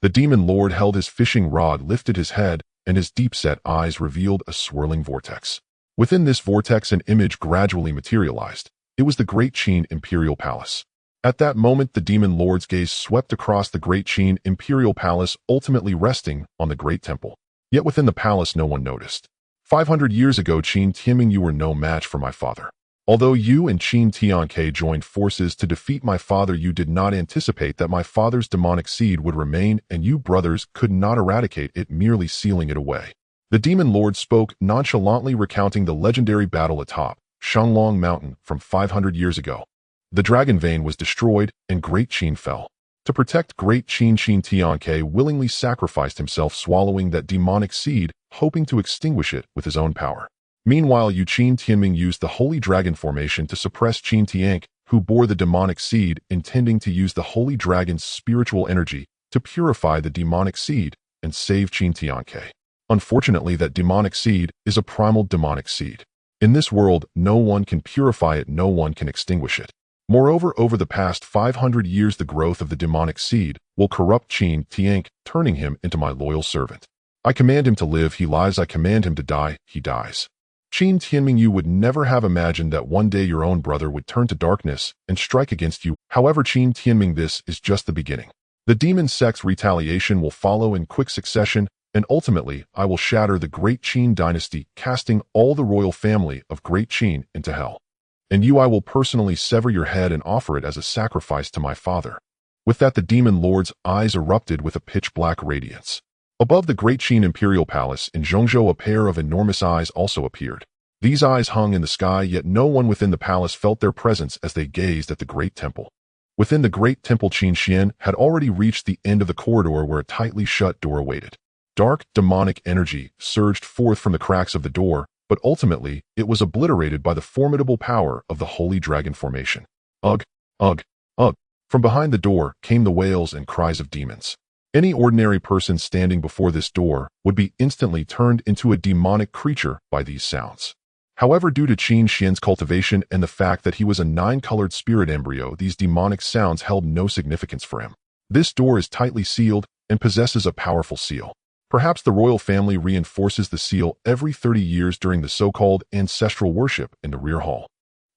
The demon lord held his fishing rod, lifted his head, and his deep-set eyes revealed a swirling vortex. Within this vortex, an image gradually materialized. It was the Great Qin Imperial Palace. At that moment, the demon lord's gaze swept across the Great Qin Imperial Palace, ultimately resting on the Great Temple. Yet within the palace, no one noticed. 500 years ago, Qin Tianming, you were no match for my father. Although you and Qin Tianke joined forces to defeat my father, you did not anticipate that my father's demonic seed would remain, and you brothers could not eradicate it, merely sealing it away. The demon lord spoke, nonchalantly recounting the legendary battle atop Shanglong Mountain from 500 years ago. The dragon vein was destroyed, and Great Qin fell. To protect Great Qin, Qin Tianke willingly sacrificed himself, swallowing that demonic seed, hoping to extinguish it with his own power. Meanwhile, Qin Tianming used the Holy Dragon formation to suppress Qin Tianke, who bore the demonic seed, intending to use the Holy Dragon's spiritual energy to purify the demonic seed and save Qin Tianke. Unfortunately, that demonic seed is a primal demonic seed. In this world, no one can purify it, no one can extinguish it. Moreover, over the past 500 years, the growth of the demonic seed will corrupt Qin Tianke, turning him into my loyal servant. I command him to live, he lives. I command him to die, he dies. Qin Tianming, you would never have imagined that one day your own brother would turn to darkness and strike against you. However, Qin Tianming, this is just the beginning. The demon sect's retaliation will follow in quick succession, and ultimately, I will shatter the Great Qin Dynasty, casting all the royal family of Great Qin into hell. And you, I will personally sever your head and offer it as a sacrifice to my father. With that, the demon lord's eyes erupted with a pitch-black radiance. Above the Great Qin Imperial Palace in Zhongzhou, a pair of enormous eyes also appeared. These eyes hung in the sky, yet no one within the palace felt their presence as they gazed at the Great Temple. Within the Great Temple, Qin Xuan had already reached the end of the corridor where a tightly shut door awaited. Dark, demonic energy surged forth from the cracks of the door, but ultimately, it was obliterated by the formidable power of the Holy Dragon formation. Ugh, ugh, ugh. From behind the door came the wails and cries of demons. Any ordinary person standing before this door would be instantly turned into a demonic creature by these sounds. However, due to Qin Xuan's cultivation and the fact that he was a 9-colored spirit embryo, these demonic sounds held no significance for him. This door is tightly sealed and possesses a powerful seal. Perhaps the royal family reinforces the seal every 30 years during the so-called ancestral worship in the rear hall.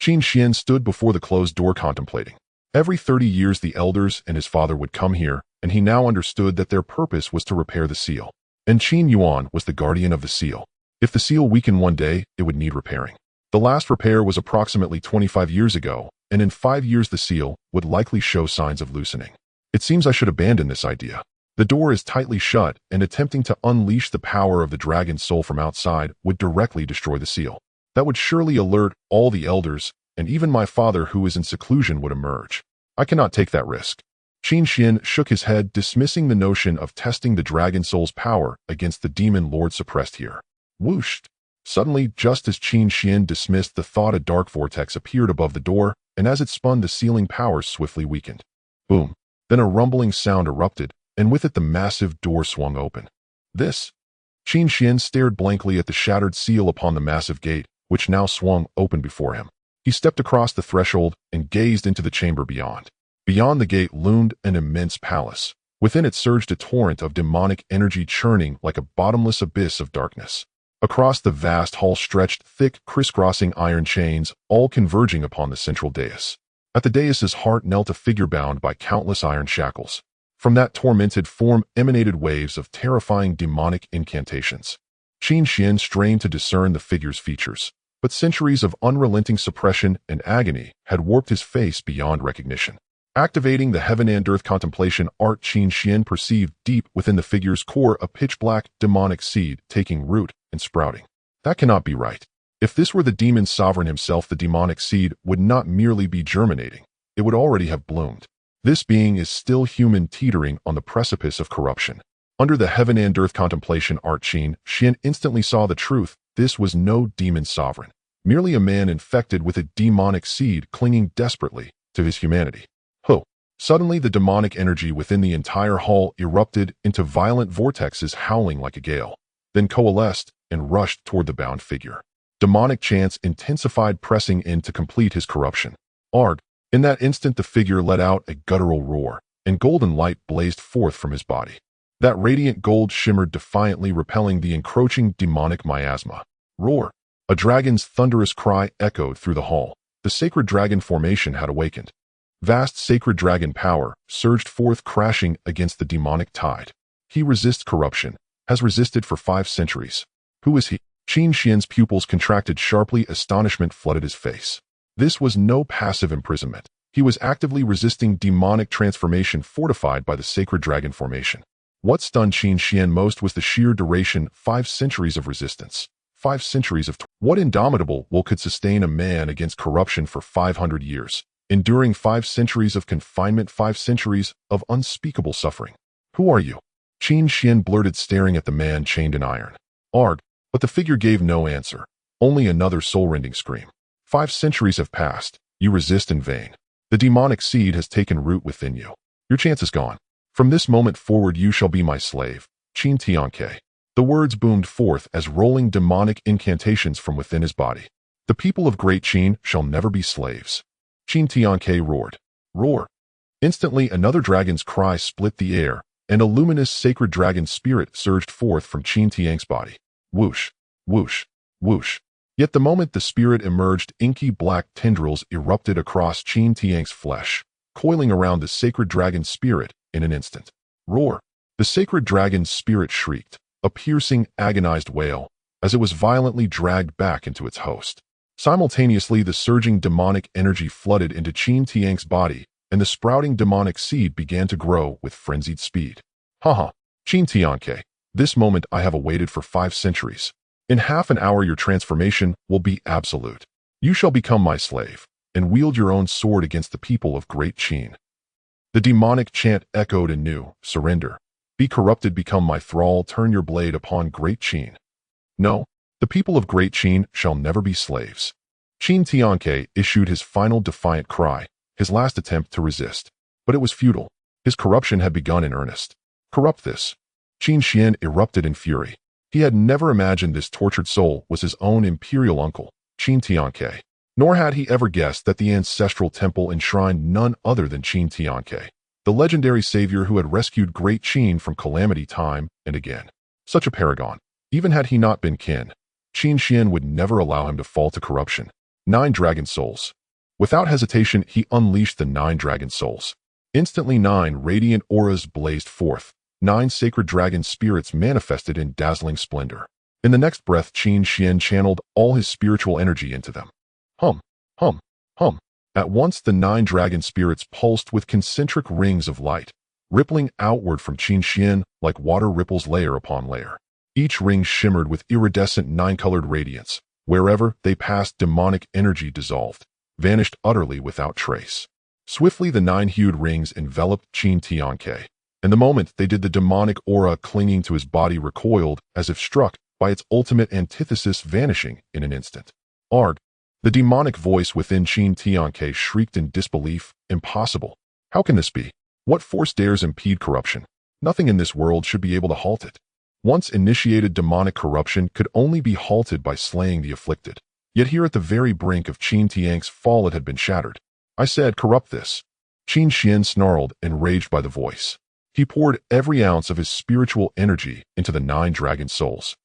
Qin Xuan stood before the closed door contemplating. Every 30 years the elders and his father would come here, and he now understood that their purpose was to repair the seal. And Qin Yuan was the guardian of the seal. If the seal weakened one day, it would need repairing. The last repair was approximately 25 years ago, and in 5 years the seal would likely show signs of loosening. It seems I should abandon this idea. The door is tightly shut, and attempting to unleash the power of the dragon's soul from outside would directly destroy the seal. That would surely alert all the elders, and even my father who is in seclusion would emerge. I cannot take that risk. Qin Xuan shook his head, dismissing the notion of testing the dragon soul's power against the demon lord suppressed here. Whoosh! Suddenly, just as Qin Xuan dismissed the thought, a dark vortex appeared above the door, and as it spun, the sealing powers swiftly weakened. Boom! Then a rumbling sound erupted, and with it the massive door swung open. This? Qin Xuan stared blankly at the shattered seal upon the massive gate, which now swung open before him. He stepped across the threshold and gazed into the chamber beyond. Beyond the gate loomed an immense palace. Within it surged a torrent of demonic energy, churning like a bottomless abyss of darkness. Across the vast hall stretched thick, crisscrossing iron chains, all converging upon the central dais. At the dais's heart knelt a figure bound by countless iron shackles. From that tormented form emanated waves of terrifying demonic incantations. Qin Xuan strained to discern the figure's features, but centuries of unrelenting suppression and agony had warped his face beyond recognition. Activating the heaven and earth contemplation art, Qin Xuan perceived deep within the figure's core a pitch-black demonic seed taking root and sprouting. That cannot be right. If this were the demon sovereign himself, the demonic seed would not merely be germinating, it would already have bloomed. This being is still human, teetering on the precipice of corruption. Under the heaven and earth contemplation art, Qin Xuan instantly saw the truth. This was no demon sovereign, merely a man infected with a demonic seed clinging desperately to his humanity. Suddenly, the demonic energy within the entire hall erupted into violent vortexes, howling like a gale, then coalesced and rushed toward the bound figure. Demonic chants intensified, pressing in to complete his corruption. Arg! In that instant, the figure let out a guttural roar, and golden light blazed forth from his body. That radiant gold shimmered defiantly, repelling the encroaching demonic miasma. Roar! A dragon's thunderous cry echoed through the hall. The sacred dragon formation had awakened. Vast sacred dragon power surged forth, crashing against the demonic tide. He resists corruption, has resisted for 5 centuries. Who is he? Qin Xuan's pupils contracted sharply, astonishment flooded his face. This was no passive imprisonment. He was actively resisting demonic transformation fortified by the sacred dragon formation. What stunned Qin Xuan most was the sheer duration, 5 centuries of resistance. 5 centuries of what indomitable will could sustain a man against corruption for 500 years? Enduring 5 centuries of confinement, 5 centuries of unspeakable suffering. Who are you? Qin Xuan blurted, staring at the man chained in iron. Arg! But the figure gave no answer, only another soul-rending scream. 5 centuries have passed. You resist in vain. The demonic seed has taken root within you. Your chance is gone. From this moment forward you shall be my slave, Qin Tianke. The words boomed forth as rolling demonic incantations from within his body. The people of Great Qin shall never be slaves. Qin Tianke roared. Roar! Instantly another dragon's cry split the air, and a luminous sacred dragon spirit surged forth from Qin Tianke's body. Whoosh! Whoosh! Whoosh! Yet the moment the spirit emerged, inky black tendrils erupted across Qin Tianke's flesh, coiling around the sacred dragon spirit in an instant. Roar! The sacred dragon's spirit shrieked, a piercing, agonized wail, as it was violently dragged back into its host. Simultaneously, the surging demonic energy flooded into Qin Tianke's body, and the sprouting demonic seed began to grow with frenzied speed. Haha, Qin Tianke, this moment I have awaited for 5 centuries. In half an hour your transformation will be absolute. You shall become my slave, and wield your own sword against the people of Great Qin. The demonic chant echoed anew. Surrender. Be corrupted, become my thrall, turn your blade upon Great Qin. No. The people of Great Qin shall never be slaves. Qin Tianke issued his final defiant cry, his last attempt to resist. But it was futile. His corruption had begun in earnest. Corrupt this. Qin Xuan erupted in fury. He had never imagined this tortured soul was his own imperial uncle, Qin Tianke. Nor had he ever guessed that the ancestral temple enshrined none other than Qin Tianke, the legendary savior who had rescued Great Qin from calamity time and again. Such a paragon. Even had he not been kin, Qin Xuan would never allow him to fall to corruption. 9 dragon souls. Without hesitation, he unleashed the 9 dragon souls. Instantly 9 radiant auras blazed forth. 9 sacred dragon spirits manifested in dazzling splendor. In the next breath, Qin Xuan channeled all his spiritual energy into them. Hum, hum, hum. At once the 9 dragon spirits pulsed with concentric rings of light. rippling outward from Qin Xuan like water ripples layer upon layer. Each ring shimmered with iridescent nine-colored radiance. Wherever they passed, demonic energy dissolved, vanished utterly without trace. Swiftly the nine-hued rings enveloped Qin Tianke, and the moment they did, the demonic aura clinging to his body recoiled as if struck by its ultimate antithesis, vanishing in an instant. Arg! The demonic voice within Qin Tianke shrieked in disbelief. Impossible! How can this be? What force dares impede corruption? Nothing in this world should be able to halt it. Once initiated, demonic corruption could only be halted by slaying the afflicted. Yet here at the very brink of Qin Tianke's fall, it had been shattered. I said, corrupt this. Qin Xuan snarled, enraged by the voice. He poured every ounce of his spiritual energy into the 9 dragon souls.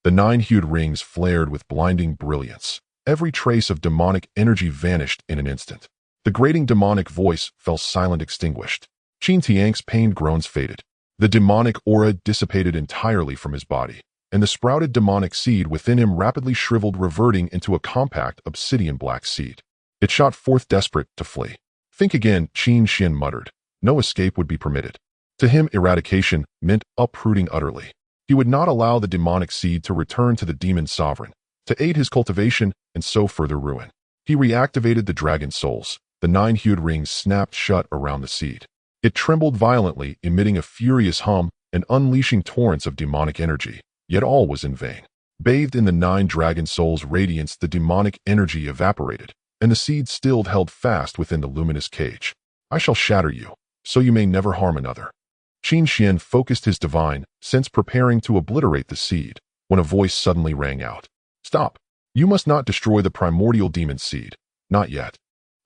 The 9-hued rings flared with blinding brilliance. Every trace of demonic energy vanished in an instant. The grating demonic voice fell silent, extinguished. Qin Tianke's pained groans faded. The demonic aura dissipated entirely from his body, and the sprouted demonic seed within him rapidly shriveled, reverting into a compact obsidian black seed. It shot forth, desperate to flee. Think again, Qin Xuan muttered. No escape would be permitted. To him, eradication meant uprooting utterly. He would not allow the demonic seed to return to the demon sovereign, to aid his cultivation and so further ruin. He reactivated the dragon souls. The 9-hued rings snapped shut around the seed. It trembled violently, emitting a furious hum and unleashing torrents of demonic energy. Yet all was in vain. Bathed in the 9 dragon souls' radiance, the demonic energy evaporated, and the seed still held fast within the luminous cage. I shall shatter you, so you may never harm another. Qin Xuan focused his divine sense, preparing to obliterate the seed, when a voice suddenly rang out. Stop! You must not destroy the primordial demon seed. Not yet.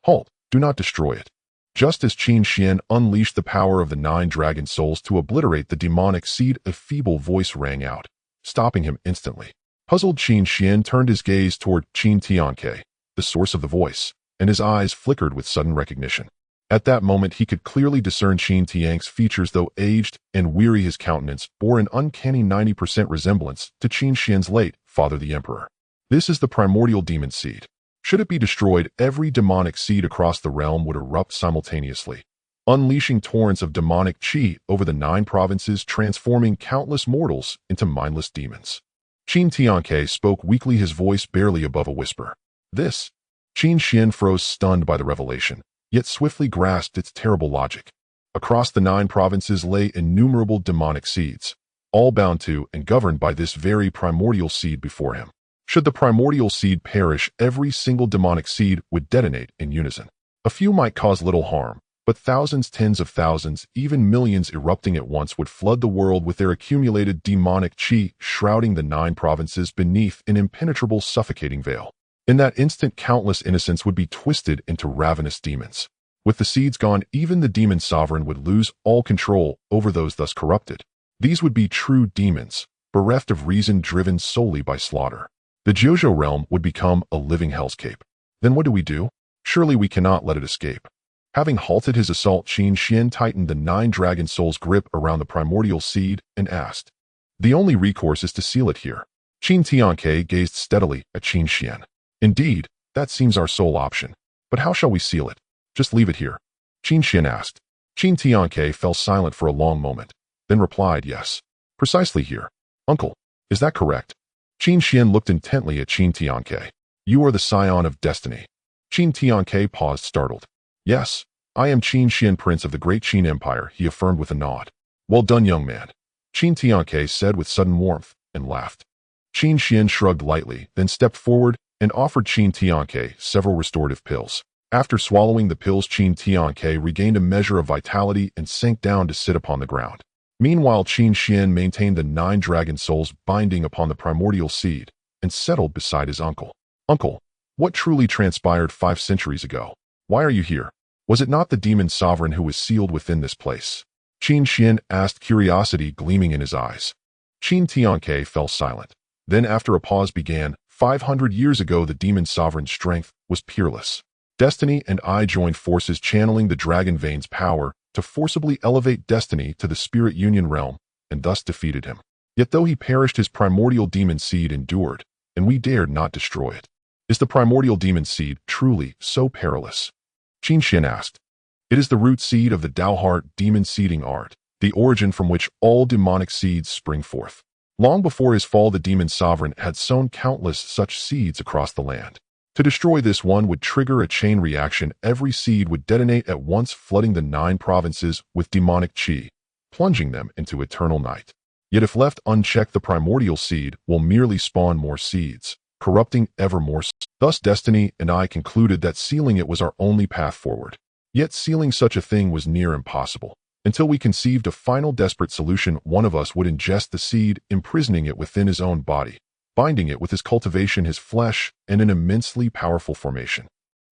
Halt! Do not destroy it. Just as Qin Xuan unleashed the power of the 9 dragon souls to obliterate the demonic seed, a feeble voice rang out, stopping him instantly. Puzzled, Qin Xuan turned his gaze toward Qin Tianke, the source of the voice, and his eyes flickered with sudden recognition. At that moment he could clearly discern Qin Tianke's features. Though aged and weary, his countenance bore an uncanny 90% resemblance to Qin Xuan's late father, the emperor. This is the primordial demon seed. Should it be destroyed, every demonic seed across the realm would erupt simultaneously, unleashing torrents of demonic qi over the 9 provinces, transforming countless mortals into mindless demons. Qin Tianke spoke weakly, his voice barely above a whisper. This? Qin Xuan froze, stunned by the revelation, yet swiftly grasped its terrible logic. Across the 9 provinces lay innumerable demonic seeds, all bound to and governed by this very primordial seed before him. Should the primordial seed perish, every single demonic seed would detonate in unison. A few might cause little harm, but thousands, tens of thousands, even millions erupting at once would flood the world with their accumulated demonic qi, shrouding the 9 provinces beneath an impenetrable, suffocating veil. In that instant, countless innocents would be twisted into ravenous demons. With the seeds gone, even the demon sovereign would lose all control over those thus corrupted. These would be true demons, bereft of reason, driven solely by slaughter. The Jiuzhou realm would become a living hellscape. Then what do we do? Surely we cannot let it escape. Having halted his assault, Qin Xuan tightened the 9 dragon souls' grip around the primordial seed and asked. The only recourse is to seal it here. Qin Tianke gazed steadily at Qin Xuan. Indeed, that seems our sole option. But how shall we seal it? Just leave it here. Qin Xuan asked. Qin Tianke fell silent for a long moment, then replied, yes. Precisely here. Uncle, is that correct? Qin Xuan looked intently at Qin Tianke. You are the scion of destiny. Qin Tianke paused, startled. Yes, I am Qin Xuan, prince of the Great Qin Empire, he affirmed with a nod. Well done, young man, Qin Tianke said with sudden warmth, and laughed. Qin Xuan shrugged lightly, then stepped forward and offered Qin Tianke several restorative pills. After swallowing the pills, Qin Tianke regained a measure of vitality and sank down to sit upon the ground. Meanwhile, Qin Xuan maintained the 9 dragon souls binding upon the primordial seed and settled beside his uncle. Uncle, what truly transpired 5 centuries ago? Why are you here? Was it not the demon sovereign who was sealed within this place? Qin Xuan asked, curiosity gleaming in his eyes. Qin Tianke fell silent. Then after a pause began, 500 years ago the demon sovereign's strength was peerless. Destiny and I joined forces, channeling the dragon vein's power to forcibly elevate destiny to the spirit union realm, and thus defeated him. Yet though he perished, his primordial demon seed endured, and we dared not destroy it. Is the primordial demon seed truly so perilous? Qin Xuan asked. It is the root seed of the Daoheart demon seeding art, the origin from which all demonic seeds spring forth. Long before his fall, the demon sovereign had sown countless such seeds across the land. To destroy this one would trigger a chain reaction. Every seed would detonate at once, flooding the 9 provinces with demonic qi, plunging them into eternal night. Yet if left unchecked, the primordial seed will merely spawn more seeds, corrupting ever more. Thus Destiny and I concluded that sealing it was our only path forward. Yet sealing such a thing was near impossible. Until we conceived a final desperate solution, one of us would ingest the seed, imprisoning it within his own body, binding it with his cultivation, his flesh, and an immensely powerful formation.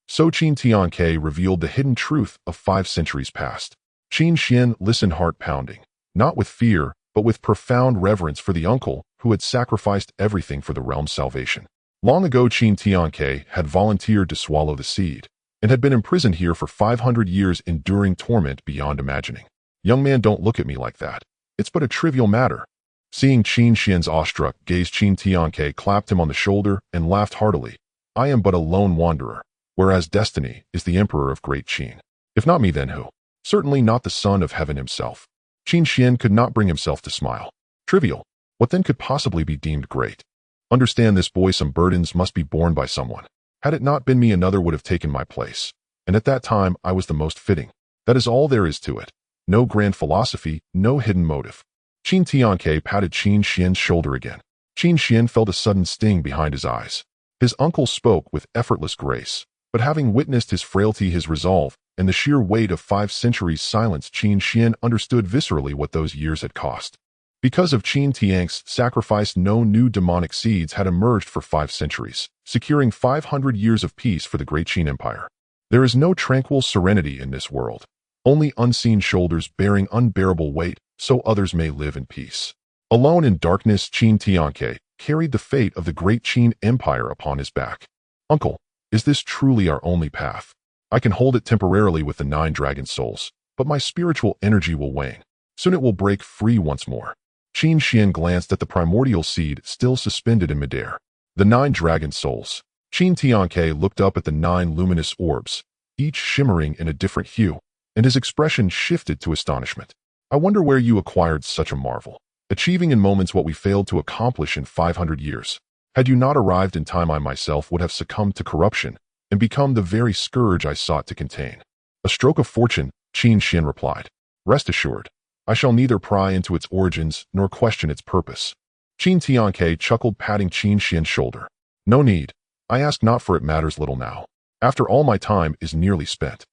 So Qin Tianke revealed the hidden truth of 5 centuries past. Qin Xuan listened, heart pounding, not with fear, but with profound reverence for the uncle who had sacrificed everything for the realm's salvation. Long ago, Qin Tianke had volunteered to swallow the seed, and had been imprisoned here for 500 years, enduring torment beyond imagining. Young man, don't look at me like that. It's but a trivial matter. Seeing Qin Xuan's awestruck gaze, Qin Tianke clapped him on the shoulder and laughed heartily. I am but a lone wanderer, whereas Destiny is the emperor of Great Qin. If not me, then who? Certainly not the son of heaven himself. Qin Xuan could not bring himself to smile. Trivial. What then could possibly be deemed great? Understand this, boy, some burdens must be borne by someone. Had it not been me, another would have taken my place. And at that time, I was the most fitting. That is all there is to it. No grand philosophy, no hidden motive. Qin Tianke patted Qin Xuan's shoulder again. Qin Xuan felt a sudden sting behind his eyes. His uncle spoke with effortless grace, but having witnessed his frailty, his resolve, and the sheer weight of 5 centuries' silence, Qin Xuan understood viscerally what those years had cost. Because of Qin Tianke's sacrifice, no new demonic seeds had emerged for 5 centuries, securing 500 years of peace for the Great Qin Empire. There is no tranquil serenity in this world. Only unseen shoulders bearing unbearable weight, so others may live in peace. Alone in darkness, Qin Tianke carried the fate of the Great Qin Empire upon his back. Uncle, is this truly our only path? I can hold it temporarily with the 9 dragon souls, but my spiritual energy will wane. Soon it will break free once more. Qin Xuan glanced at the primordial seed still suspended in midair. The 9 dragon souls. Qin Tianke looked up at the 9 luminous orbs, each shimmering in a different hue, and his expression shifted to astonishment. I wonder where you acquired such a marvel, achieving in moments what we failed to accomplish in 500 years. Had you not arrived in time, I myself would have succumbed to corruption and become the very scourge I sought to contain. A stroke of fortune, Qin Xuan replied. Rest assured, I shall neither pry into its origins nor question its purpose. Qin Tianke chuckled, patting Qin Xuan's shoulder. No need. I ask not, for it matters little now. After all, my time is nearly spent.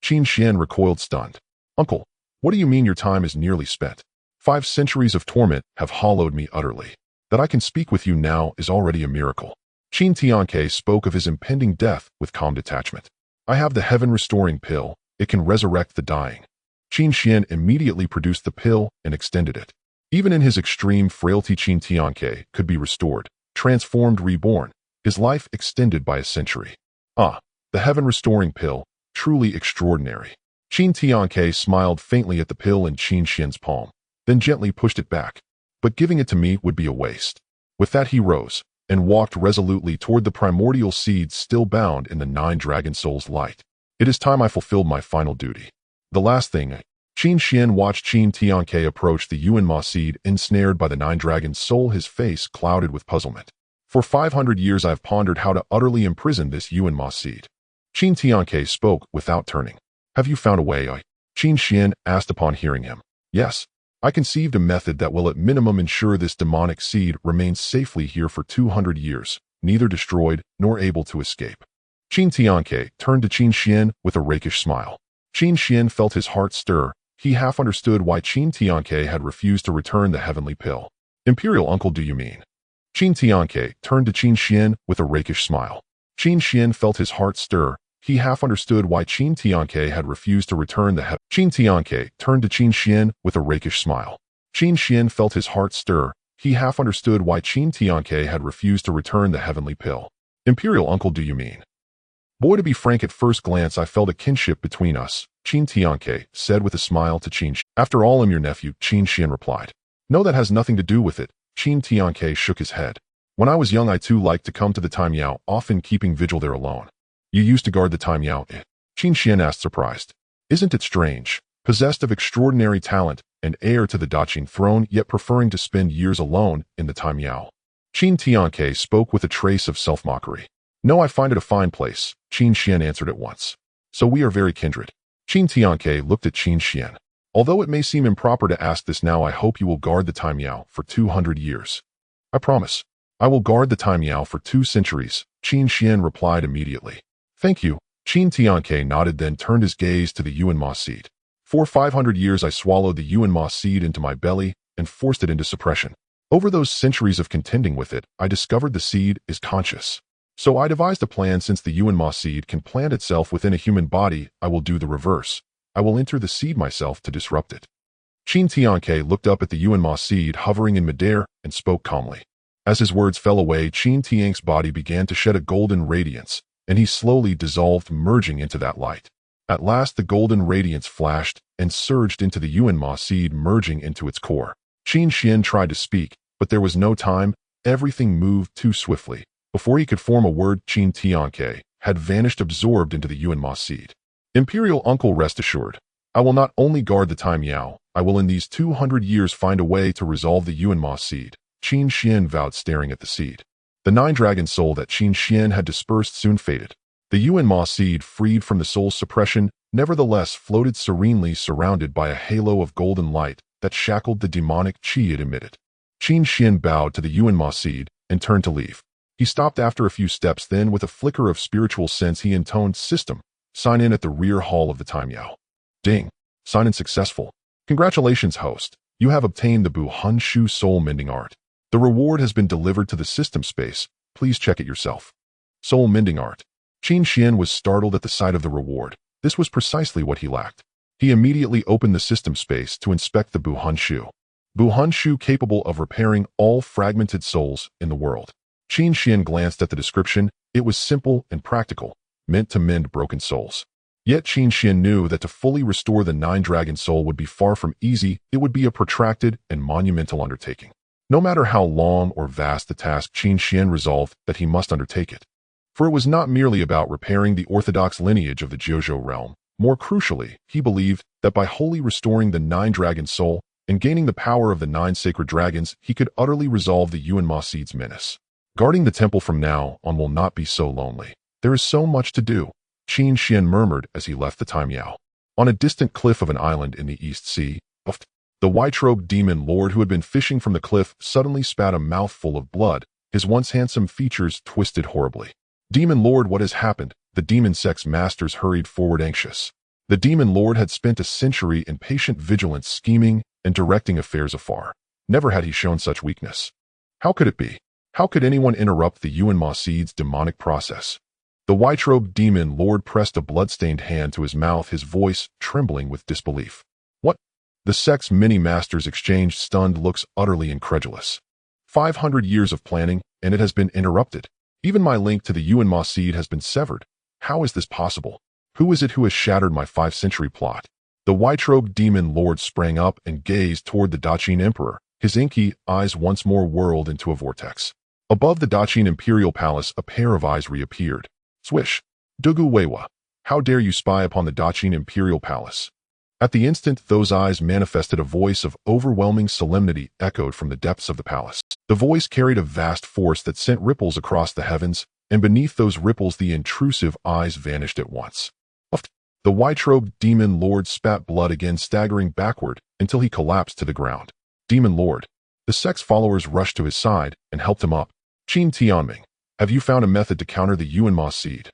Qin Xuan recoiled, stunned. Uncle, what do you mean your time is nearly spent? 5 centuries of torment have hollowed me utterly. That I can speak with you now is already a miracle. Qin Tianke spoke of his impending death with calm detachment. I have the heaven-restoring pill. It can resurrect the dying. Qin Xuan immediately produced the pill and extended it. Even in his extreme frailty, Qin Tianke could be restored, transformed, reborn, his life extended by a century. Ah, the heaven-restoring pill, truly extraordinary. Qin Tianke smiled faintly at the pill in Qin Xuan's palm, then gently pushed it back. But giving it to me would be a waste. With that he rose, and walked resolutely toward the primordial seed still bound in the 9 dragon souls' light. It is time I fulfilled my final duty. The last thing. Qin Xuan watched Qin Tianke approach the Yuanma seed, ensnared by the 9 dragon soul, his face clouded with puzzlement. For 500 years I have pondered how to utterly imprison this Yuanma seed. Qin Tianke spoke without turning. Have you found a way? Qin Xuan asked upon hearing him. Yes. I conceived a method that will at minimum ensure this demonic seed remains safely here for 200 years, neither destroyed nor able to escape. Qin Tianke turned to Qin Xuan with a rakish smile. Qin Xuan felt his heart stir. He half understood why Qin Tianke had refused to return the heavenly pill. Imperial uncle, do you mean? Qin Tianke turned to Qin Xuan with a rakish smile. Qin Xuan felt his heart stir. He half understood why Qin Tianke had refused to return the Qin Tianke turned to Qin Xuan with a rakish smile. Qin Xuan felt his heart stir. He half understood why Qin Tianke had refused to return the heavenly pill. Imperial uncle, do you mean? Boy, to be frank, at first glance I felt a kinship between us, Qin Tianke said with a smile to Qin Xuan. After all, I'm your nephew, Qin Xuan replied. No, that has nothing to do with it. Qin Tianke shook his head. When I was young, I too liked to come to the Time Yao, often keeping vigil there alone. You used to guard the Time Yao, eh? Qin Xuan asked, surprised. Isn't it strange? Possessed of extraordinary talent and heir to the Daqin throne, yet preferring to spend years alone in the Taimiao. Qin Tianke spoke with a trace of self-mockery. No, I find it a fine place, Qin Xuan answered at once. So we are very kindred. Qin Tianke looked at Qin Xuan. Although it may seem improper to ask this now, I hope you will guard the Taimiao for 200 years. I promise. I will guard the Taimiao for 2 centuries, Qin Xuan replied immediately. Thank you. Qin Tianke nodded, then turned his gaze to the Yuan Ma seed. For 500 years I swallowed the Yuan Ma seed into my belly and forced it into suppression. Over those centuries of contending with it, I discovered the seed is conscious. So I devised a plan. Since the Yuan Ma seed can plant itself within a human body, I will do the reverse. I will enter the seed myself to disrupt it. Qin Tianke looked up at the Yuan Ma seed hovering in midair and spoke calmly. As his words fell away, Qin Tianke's body began to shed a golden radiance, and he slowly dissolved, merging into that light. At last the golden radiance flashed and surged into the Yuan Ma seed, merging into its core. Qin Xuan tried to speak, but there was no time. Everything moved too swiftly. Before he could form a word, Qin Tianke had vanished, absorbed into the Yuan Ma seed. Imperial uncle, rest assured. I will not only guard the Taimiao, I will in these 200 years find a way to resolve the Yuan Ma seed, Qin Xuan vowed, staring at the seed. The 9 dragon soul that Qin Xuan had dispersed soon faded. The Yuan Ma seed, freed from the soul's suppression, nevertheless floated serenely, surrounded by a halo of golden light that shackled the demonic qi it emitted. Qin Xuan bowed to the Yuan Ma seed and turned to leave. He stopped after a few steps, then with a flicker of spiritual sense he intoned, "System, sign in at the rear hall of the Taimiao." Ding. Sign in successful. Congratulations, host. You have obtained the Bu Hun Shu soul mending art. The reward has been delivered to the system space. Please check it yourself. Soul mending art. Qin Xuan was startled at the sight of the reward. This was precisely what he lacked. He immediately opened the system space to inspect the Bu Hun Shu. Bu Hun Shu, capable of repairing all fragmented souls in the world. Qin Xuan glanced at the description. It was simple and practical, meant to mend broken souls. Yet Qin Xuan knew that to fully restore the 9 dragon soul would be far from easy. It would be a protracted and monumental undertaking. No matter how long or vast the task, Qin Xuan resolved that he must undertake it. For it was not merely about repairing the orthodox lineage of the Jiuzhou realm. More crucially, he believed that by wholly restoring the 9 dragon soul and gaining the power of the 9 sacred dragons, he could utterly resolve the Yuan Ma seed's menace. Guarding the temple from now on will not be so lonely. There is so much to do, Qin Xuan murmured as he left the Taimiao. On a distant cliff of an island in the East Sea, the white-robed demon lord who had been fishing from the cliff suddenly spat a mouthful of blood, his once handsome features twisted horribly. Demon lord, what has happened? The demon sex masters hurried forward, anxious. The demon lord had spent a century in patient vigilance, scheming and directing affairs afar. Never had he shown such weakness. How could it be? How could anyone interrupt the Yuan Ma seed's demonic process? The white-robed demon lord pressed a blood-stained hand to his mouth, his voice trembling with disbelief. What? The sect's many masters exchanged stunned looks, utterly incredulous. 500 years of planning, and it has been interrupted. Even my link to the Yuan Ma seed has been severed. How is this possible? Who is it who has shattered my 5-century plot? The white-robed demon lord sprang up and gazed toward the Daqin emperor. His inky eyes once more whirled into a vortex. Above the Daqin imperial palace, a pair of eyes reappeared. Swish. Dugu Weiwa. How dare you spy upon the Daqin imperial palace? At the instant those eyes manifested, a voice of overwhelming solemnity echoed from the depths of the palace. The voice carried a vast force that sent ripples across the heavens, and beneath those ripples the intrusive eyes vanished at once. The white-robed demon lord spat blood again, staggering backward until he collapsed to the ground. Demon lord. The sect's followers rushed to his side and helped him up. Qin Tianming, have you found a method to counter the Yuan Ma seed?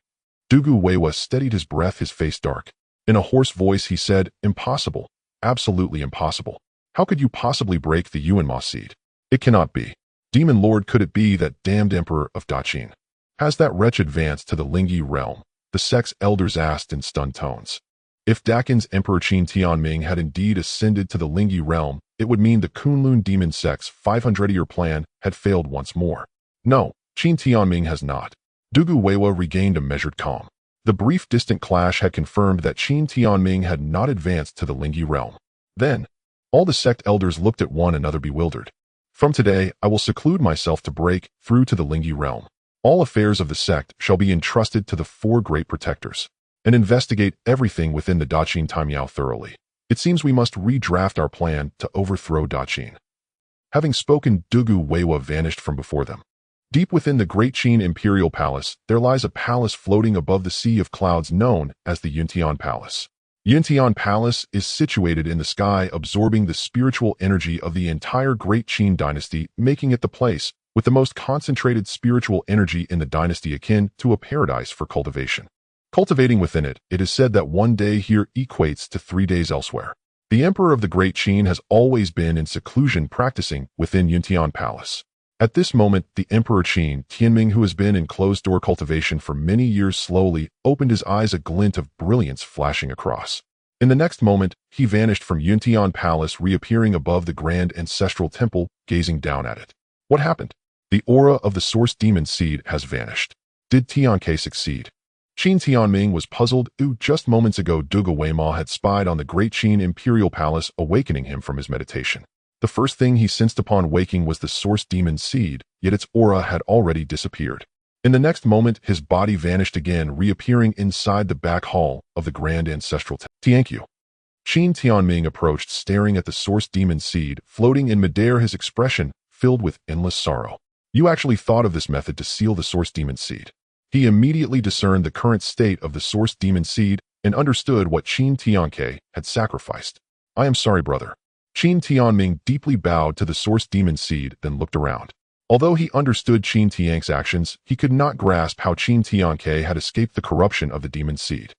Dugu Weiwa steadied his breath, his face dark. In a hoarse voice he said, "Impossible. Absolutely impossible. How could you possibly break the Yuan Ma seed? It cannot be. Demon lord, could it be that damned emperor of Daqin? Has that wretch advanced to the Lingyi realm?" The sect's elders asked in stunned tones. If Daqin's emperor Qin Tianming had indeed ascended to the Lingyi realm, it would mean the Kunlun demon sect's 500-year plan had failed once more. No, Qin Tianming has not. Dugu Weiwa regained a measured calm. The brief distant clash had confirmed that Qin Tianming had not advanced to the Lingyi realm. Then, all the sect elders looked at one another, bewildered. From today, I will seclude myself to break through to the Lingyi realm. All affairs of the sect shall be entrusted to the 4 great protectors. and investigate everything within the Daqin Taimiao thoroughly. It seems we must redraft our plan to overthrow Daqin. Having spoken, Dugu Weiwa vanished from before them. Deep within the Great Qin Imperial Palace, there lies a palace floating above the sea of clouds known as the Yuntian Palace. Yuntian Palace is situated in the sky, absorbing the spiritual energy of the entire Great Qin Dynasty, making it the place with the most concentrated spiritual energy in the dynasty, akin to a paradise for cultivation. Cultivating within it, it is said that one day here equates to 3 days elsewhere. The Emperor of the Great Qin has always been in seclusion practicing within Yuntian Palace. At this moment, the Emperor Qin Tianming, who has been in closed-door cultivation for many years, slowly opened his eyes, a glint of brilliance flashing across. In the next moment, he vanished from Yuntian Palace, reappearing above the grand ancestral temple, gazing down at it. What happened? The aura of the source demon seed has vanished. Did Tianke succeed? Qin Tianming was puzzled. Just moments ago, Dugu Weima had spied on the Great Qin Imperial Palace, awakening him from his meditation. The first thing he sensed upon waking was the source demon seed, yet its aura had already disappeared. In the next moment, his body vanished again, reappearing inside the back hall of the grand ancestral temple. Tianqiu. Qin Tianming approached, staring at the source demon seed, floating in midair, his expression filled with endless sorrow. You actually thought of this method to seal the source demon seed. He immediately discerned the current state of the source demon seed and understood what Qin Tianke had sacrificed. I am sorry, brother. Qin Tianming deeply bowed to the source demon seed, then looked around. Although he understood Qin Tianke's actions, he could not grasp how Qin Tianke had escaped the corruption of the demon seed.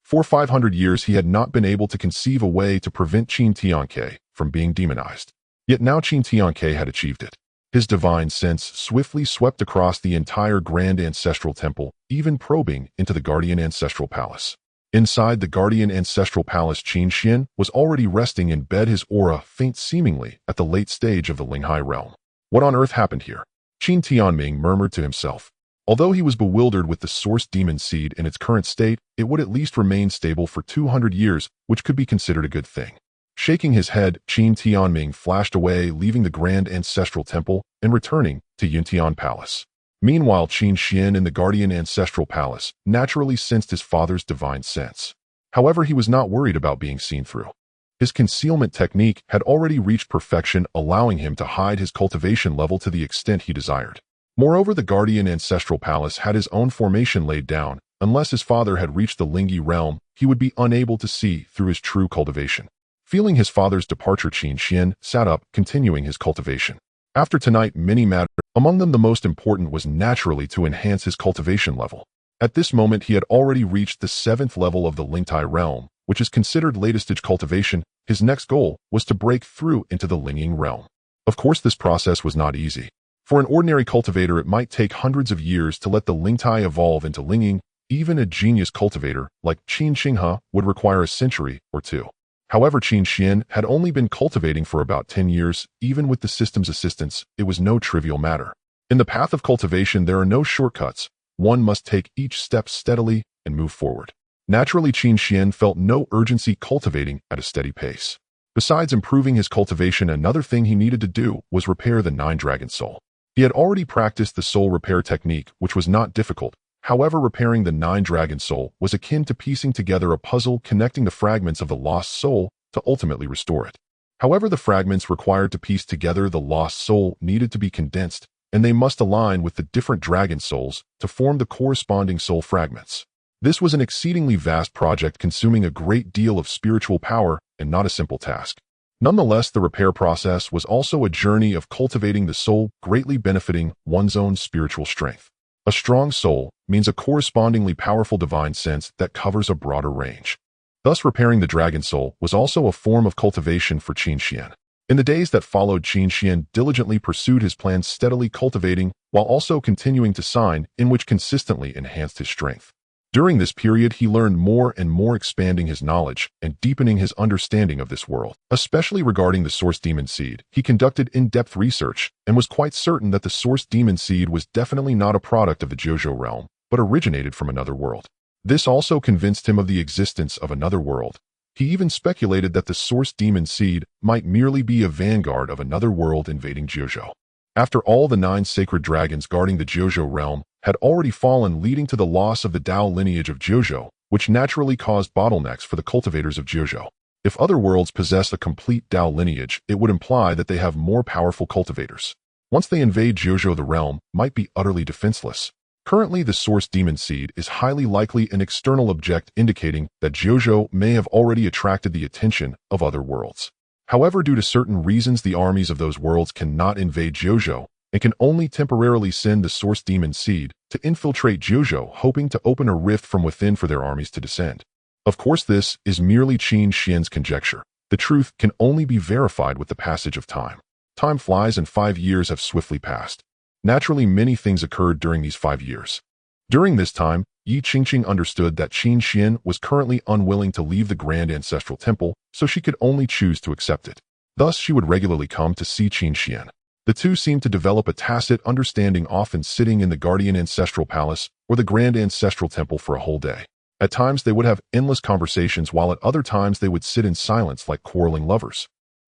For 500 years, he had not been able to conceive a way to prevent Qin Tianke from being demonized. Yet now Qin Tianke had achieved it. His divine sense swiftly swept across the entire grand ancestral temple, even probing into the guardian ancestral palace. Inside the guardian ancestral palace, Qin Xuan was already resting in bed, his aura faint seemingly at the late stage of the Linghai realm. What on earth happened here? Qin Tianming murmured to himself. Although he was bewildered with the source demon seed in its current state, it would at least remain stable for 200 years, which could be considered a good thing. Shaking his head, Qin Tianming flashed away, leaving the grand ancestral temple and returning to Yuntian Palace. Meanwhile, Qin Xuan in the guardian ancestral palace naturally sensed his father's divine sense. However, he was not worried about being seen through. His concealment technique had already reached perfection, allowing him to hide his cultivation level to the extent he desired. Moreover, the guardian ancestral palace had his own formation laid down. Unless his father had reached the Lingyi realm, he would be unable to see through his true cultivation. Feeling his father's departure, Qin Xuan sat up, continuing his cultivation. After tonight, many mattered. Among them, the most important was naturally to enhance his cultivation level. At this moment, he had already reached the 7th level of the Lingtai realm, which is considered latest stage cultivation. His next goal was to break through into the Lingying realm. Of course, this process was not easy. For an ordinary cultivator, it might take hundreds of years to let the Lingtai evolve into Lingying. Even a genius cultivator like Qin Xinghe would require a century or two. However, Qin Xuan had only been cultivating for about 10 years. Even with the system's assistance, it was no trivial matter. In the path of cultivation, there are no shortcuts. One must take each step steadily and move forward. Naturally, Qin Xuan felt no urgency cultivating at a steady pace. Besides improving his cultivation, another thing he needed to do was repair the 9 dragon soul. He had already practiced the soul repair technique, which was not difficult. However, repairing the 9 dragon soul was akin to piecing together a puzzle, connecting the fragments of the lost soul to ultimately restore it. However, the fragments required to piece together the lost soul needed to be condensed, and they must align with the different dragon souls to form the corresponding soul fragments. This was an exceedingly vast project, consuming a great deal of spiritual power and not a simple task. Nonetheless, the repair process was also a journey of cultivating the soul, greatly benefiting one's own spiritual strength. A strong soul means a correspondingly powerful divine sense that covers a broader range. Thus, repairing the dragon soul was also a form of cultivation for Qin Xuan. In the days that followed, Qin Xuan diligently pursued his plans, steadily cultivating while also continuing to sign, in which consistently enhanced his strength. During this period, he learned more and more, expanding his knowledge and deepening his understanding of this world. Especially regarding the source demon seed, he conducted in-depth research and was quite certain that the source demon seed was definitely not a product of the Zhou realm, but originated from another world. This also convinced him of the existence of another world. He even speculated that the source demon seed might merely be a vanguard of another world invading Zhou. After all, the 9 sacred dragons guarding the Zhou realm had already fallen, leading to the loss of the Dao lineage of Zhou. which naturally caused bottlenecks for the cultivators of Jiuzhou. If other worlds possess a complete Dao lineage, it would imply that they have more powerful cultivators. Once they invade Jiuzhou, the realm might be utterly defenseless. Currently, the source demon seed is highly likely an external object indicating that Jiuzhou may have already attracted the attention of other worlds. However, due to certain reasons, the armies of those worlds cannot invade Jiuzhou and can only temporarily send the source demon seed to infiltrate Jiuzhou, hoping to open a rift from within for their armies to descend. Of course, this is merely Qin Xuan's conjecture. The truth can only be verified with the passage of time. Time flies and 5 years have swiftly passed. Naturally, many things occurred during these 5 years. During this time, Yi Qingqing understood that Qin Xuan was currently unwilling to leave the Grand Ancestral Temple, so she could only choose to accept it. Thus, she would regularly come to see Qin Xuan. The two seemed to develop a tacit understanding, often sitting in the Guardian Ancestral Palace or the Grand Ancestral Temple for a whole day. At times, they would have endless conversations, while at other times they would sit in silence like quarreling lovers.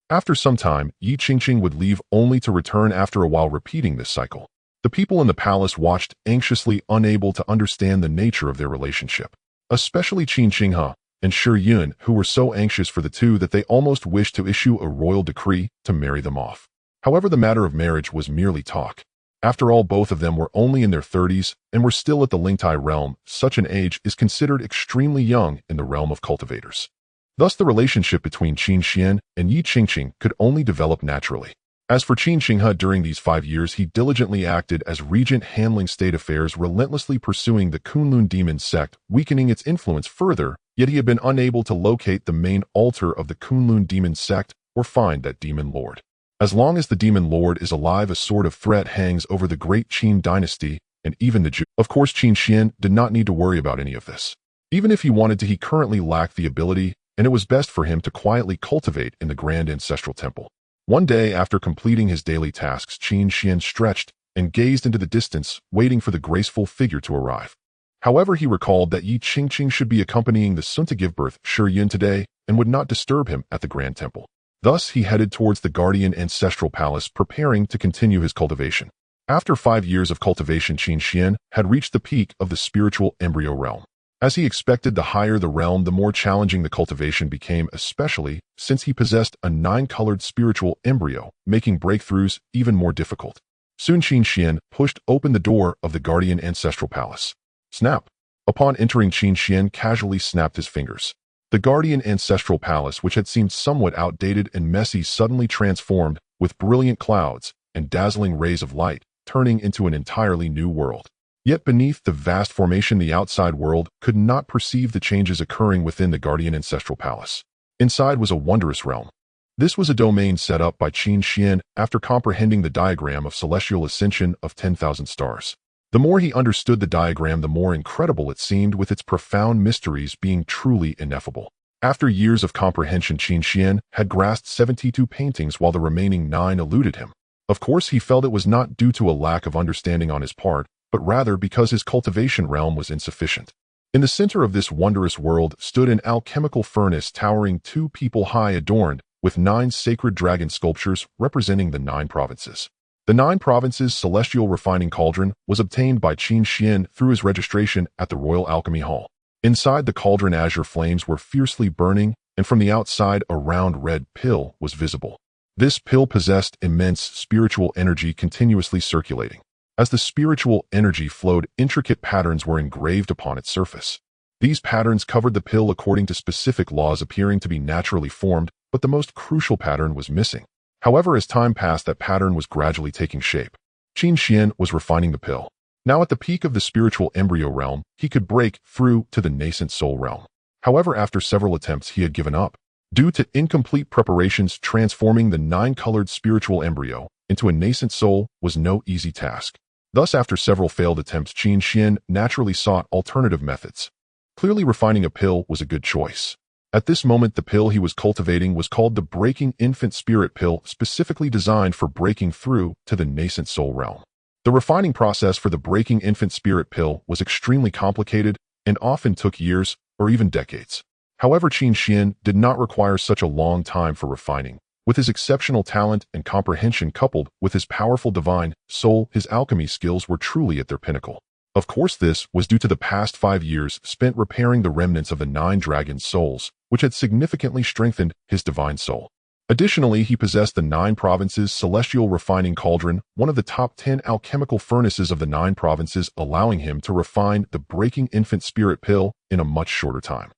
After some time, Yi Qingqing would leave only to return after a while, repeating this cycle. The people in the palace watched anxiously, unable to understand the nature of their relationship. Especially Qin Qinghe and Shi Yun, who were so anxious for the two that they almost wished to issue a royal decree to marry them off. However, the matter of marriage was merely talk. After all, both of them were only in their 30s and were still at the Lingtai realm. Such an age is considered extremely young in the realm of cultivators. Thus, the relationship between Qin Xuan and Yi Qingqing could only develop naturally. As for Qin Qinghe, during these 5 years, he diligently acted as regent, handling state affairs, relentlessly pursuing the Kunlun demon sect, weakening its influence further, yet he had been unable to locate the main altar of the Kunlun demon sect or find that demon lord. As long as the demon lord is alive, a sort of threat hangs over the Great Qin Dynasty and even the Jew. Of course, Qin Xuan did not need to worry about any of this. Even if he wanted to, he currently lacked the ability, and it was best for him to quietly cultivate in the Grand Ancestral Temple. One day, after completing his daily tasks, Qin Xuan stretched and gazed into the distance, waiting for the graceful figure to arrive. However, he recalled that Yi Qingqing should be accompanying the soon-to-give-birth Shi Yun today and would not disturb him at the Grand Temple. Thus, he headed towards the Guardian Ancestral Palace, preparing to continue his cultivation. After 5 years of cultivation, Qin Xuan had reached the peak of the spiritual embryo realm. As he expected, the higher the realm, the more challenging the cultivation became, especially since he possessed a 9-colored spiritual embryo, making breakthroughs even more difficult. Soon Qin Xuan pushed open the door of the Guardian Ancestral Palace. Snap! Upon entering, Qin Xuan casually snapped his fingers. The Guardian Ancestral Palace, which had seemed somewhat outdated and messy, suddenly transformed with brilliant clouds and dazzling rays of light, turning into an entirely new world. Yet beneath the vast formation, the outside world could not perceive the changes occurring within the Guardian Ancestral Palace. Inside was a wondrous realm. This was a domain set up by Qin Xuan after comprehending the diagram of celestial ascension of 10,000 stars. The more he understood the diagram, the more incredible it seemed, with its profound mysteries being truly ineffable. After years of comprehension, Qin Xuan had grasped 72 paintings, while the remaining 9 eluded him. Of course, he felt it was not due to a lack of understanding on his part, but rather because his cultivation realm was insufficient. In the center of this wondrous world stood an alchemical furnace towering 2 people high, adorned with 9 sacred dragon sculptures representing the 9 provinces. The 9 provinces' celestial refining cauldron was obtained by Qin Xuan through his registration at the Royal Alchemy Hall. Inside the cauldron, azure flames were fiercely burning, and from the outside, a round red pill was visible. This pill possessed immense spiritual energy continuously circulating. As the spiritual energy flowed, intricate patterns were engraved upon its surface. These patterns covered the pill according to specific laws, appearing to be naturally formed, but the most crucial pattern was missing. However, as time passed, that pattern was gradually taking shape. Qin Xuan was refining the pill. Now at the peak of the spiritual embryo realm, he could break through to the nascent soul realm. However, after several attempts, he had given up. Due to incomplete preparations, transforming the 9-colored spiritual embryo into a nascent soul was no easy task. Thus, after several failed attempts, Qin Xuan naturally sought alternative methods. Clearly, refining a pill was a good choice. At this moment, the pill he was cultivating was called the Breaking Infant Spirit Pill, specifically designed for breaking through to the nascent soul realm. The refining process for the Breaking Infant Spirit Pill was extremely complicated and often took years or even decades. However, Qin Xuan did not require such a long time for refining. With his exceptional talent and comprehension coupled with his powerful divine soul, his alchemy skills were truly at their pinnacle. Of course, this was due to the past 5 years spent repairing the remnants of the 9 dragons' souls, which had significantly strengthened his divine soul. Additionally, he possessed the 9 provinces celestial refining cauldron, one of the top 10 alchemical furnaces of the 9 provinces, allowing him to refine the breaking infant spirit pill in a much shorter time.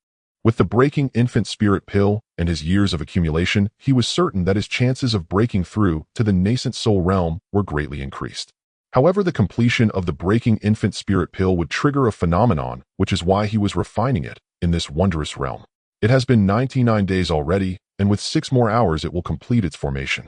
With the breaking infant spirit pill and his years of accumulation, he was certain that his chances of breaking through to the nascent soul realm were greatly increased. However, the completion of the breaking infant spirit pill would trigger a phenomenon, which is why he was refining it in this wondrous realm. It has been 99 days already, and with 6 more hours it will complete its formation.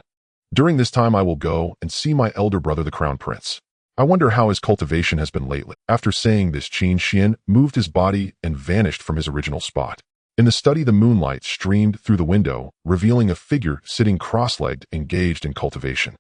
During this time I will go and see my elder brother the Crown Prince. I wonder how his cultivation has been lately. After saying this, Qin Xuan moved his body and vanished from his original spot. In the study, the moonlight streamed through the window, revealing a figure sitting cross-legged, engaged in cultivation.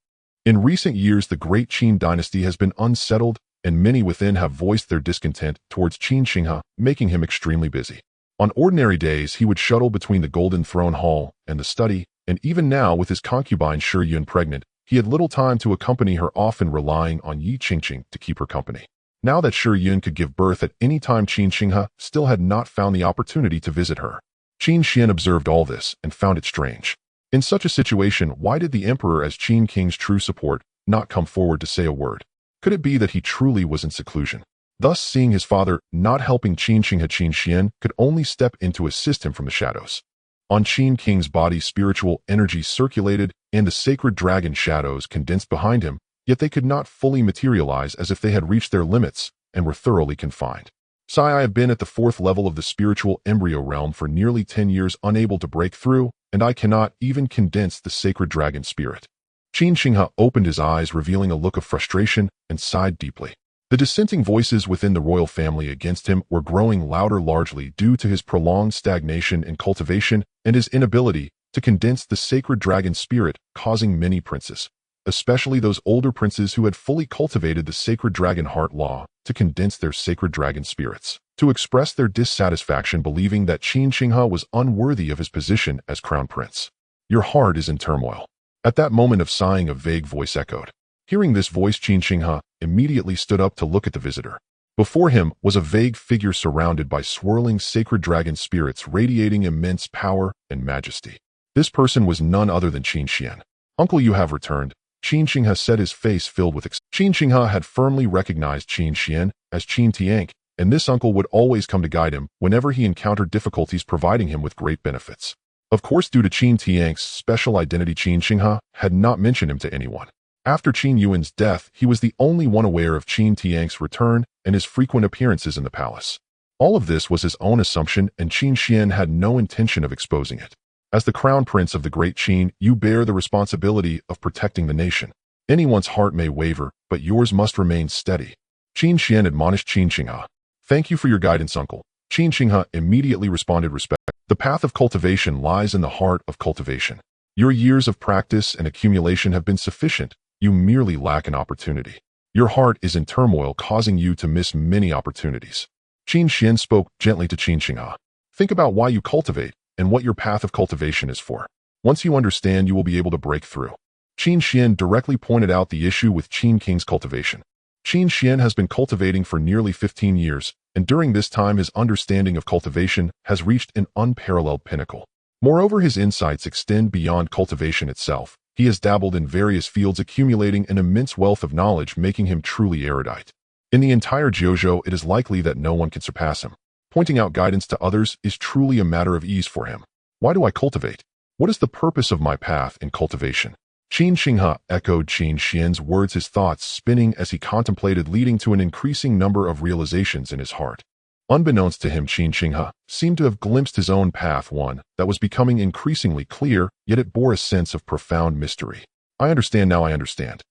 In recent years, the Great Qin Dynasty has been unsettled, and many within have voiced their discontent towards Qin Xinghe, making him extremely busy. On ordinary days, he would shuttle between the Golden Throne Hall and the study, and even now, with his concubine Shi Yun pregnant, he had little time to accompany her, often relying on Yi Qingqing to keep her company. Now that Shi Yun could give birth at any time, Qin Xinghe still had not found the opportunity to visit her. Qin Xuan observed all this and found it strange. In such a situation, why did the emperor, as Qin King's true support, not come forward to say a word? Could it be that he truly was in seclusion? Thus, seeing his father not helping Qin Xinghe, Qin Xuan could only step in to assist him from the shadows. On Qin King's body, spiritual energy circulated, and the sacred dragon shadows condensed behind him, yet they could not fully materialize, as if they had reached their limits and were thoroughly confined. I have been at the 4th level of the spiritual embryo realm for nearly 10 years, unable to break through, and I cannot even condense the sacred dragon spirit. Qin Xinghe opened his eyes, revealing a look of frustration, and sighed deeply. The dissenting voices within the royal family against him were growing louder, largely due to his prolonged stagnation in cultivation and his inability to condense the sacred dragon spirit, causing many princes, especially those older princes who had fully cultivated the sacred dragon heart law, to condense their sacred dragon spirits, to express their dissatisfaction, believing that Qin Xinghe was unworthy of his position as crown prince. Your heart is in turmoil. At that moment of sighing, a vague voice echoed. Hearing this voice, Qin Xinghe immediately stood up to look at the visitor. Before him was a vague figure surrounded by swirling sacred dragon spirits, radiating immense power and majesty. This person was none other than Qin Xuan. "Uncle, you have returned," Qin Xinghe said, his face filled with excitement. Qin Xinghe had firmly recognized Qin Xuan as Qin Tiank, and this uncle would always come to guide him whenever he encountered difficulties, providing him with great benefits. Of course, due to Qin Tiank's special identity, Qin Xinghe had not mentioned him to anyone. After Qin Yuan's death, he was the only one aware of Qin Tiank's return and his frequent appearances in the palace. All of this was his own assumption, and Qin Xuan had no intention of exposing it. As the crown prince of the Great Qin, you bear the responsibility of protecting the nation. Anyone's heart may waver, but yours must remain steady. Qin Xuan admonished Qin Xinghe. "Thank you for your guidance, uncle." Qin Xinghe immediately responded, "Respect. The path of cultivation lies in the heart of cultivation. Your years of practice and accumulation have been sufficient. You merely lack an opportunity. Your heart is in turmoil, causing you to miss many opportunities." Qin Xuan spoke gently to Qin Xinghe. "Think about why you cultivate and what your path of cultivation is for. Once you understand, you will be able to break through." Qin Xuan directly pointed out the issue with Qin King's cultivation. Qin Xuan has been cultivating for nearly 15 years, and during this time his understanding of cultivation has reached an unparalleled pinnacle. Moreover, his insights extend beyond cultivation itself. He has dabbled in various fields, accumulating an immense wealth of knowledge, making him truly erudite. In the entire Jojo, it is likely that no one can surpass him. Pointing out guidance to others is truly a matter of ease for him. Why do I cultivate? What is the purpose of my path in cultivation? Qin Xinghe echoed Qin Xuan's words, his thoughts spinning as he contemplated, leading to an increasing number of realizations in his heart. Unbeknownst to him, Qin Xinghe seemed to have glimpsed his own path, one that was becoming increasingly clear, yet it bore a sense of profound mystery. "I understand now, I understand."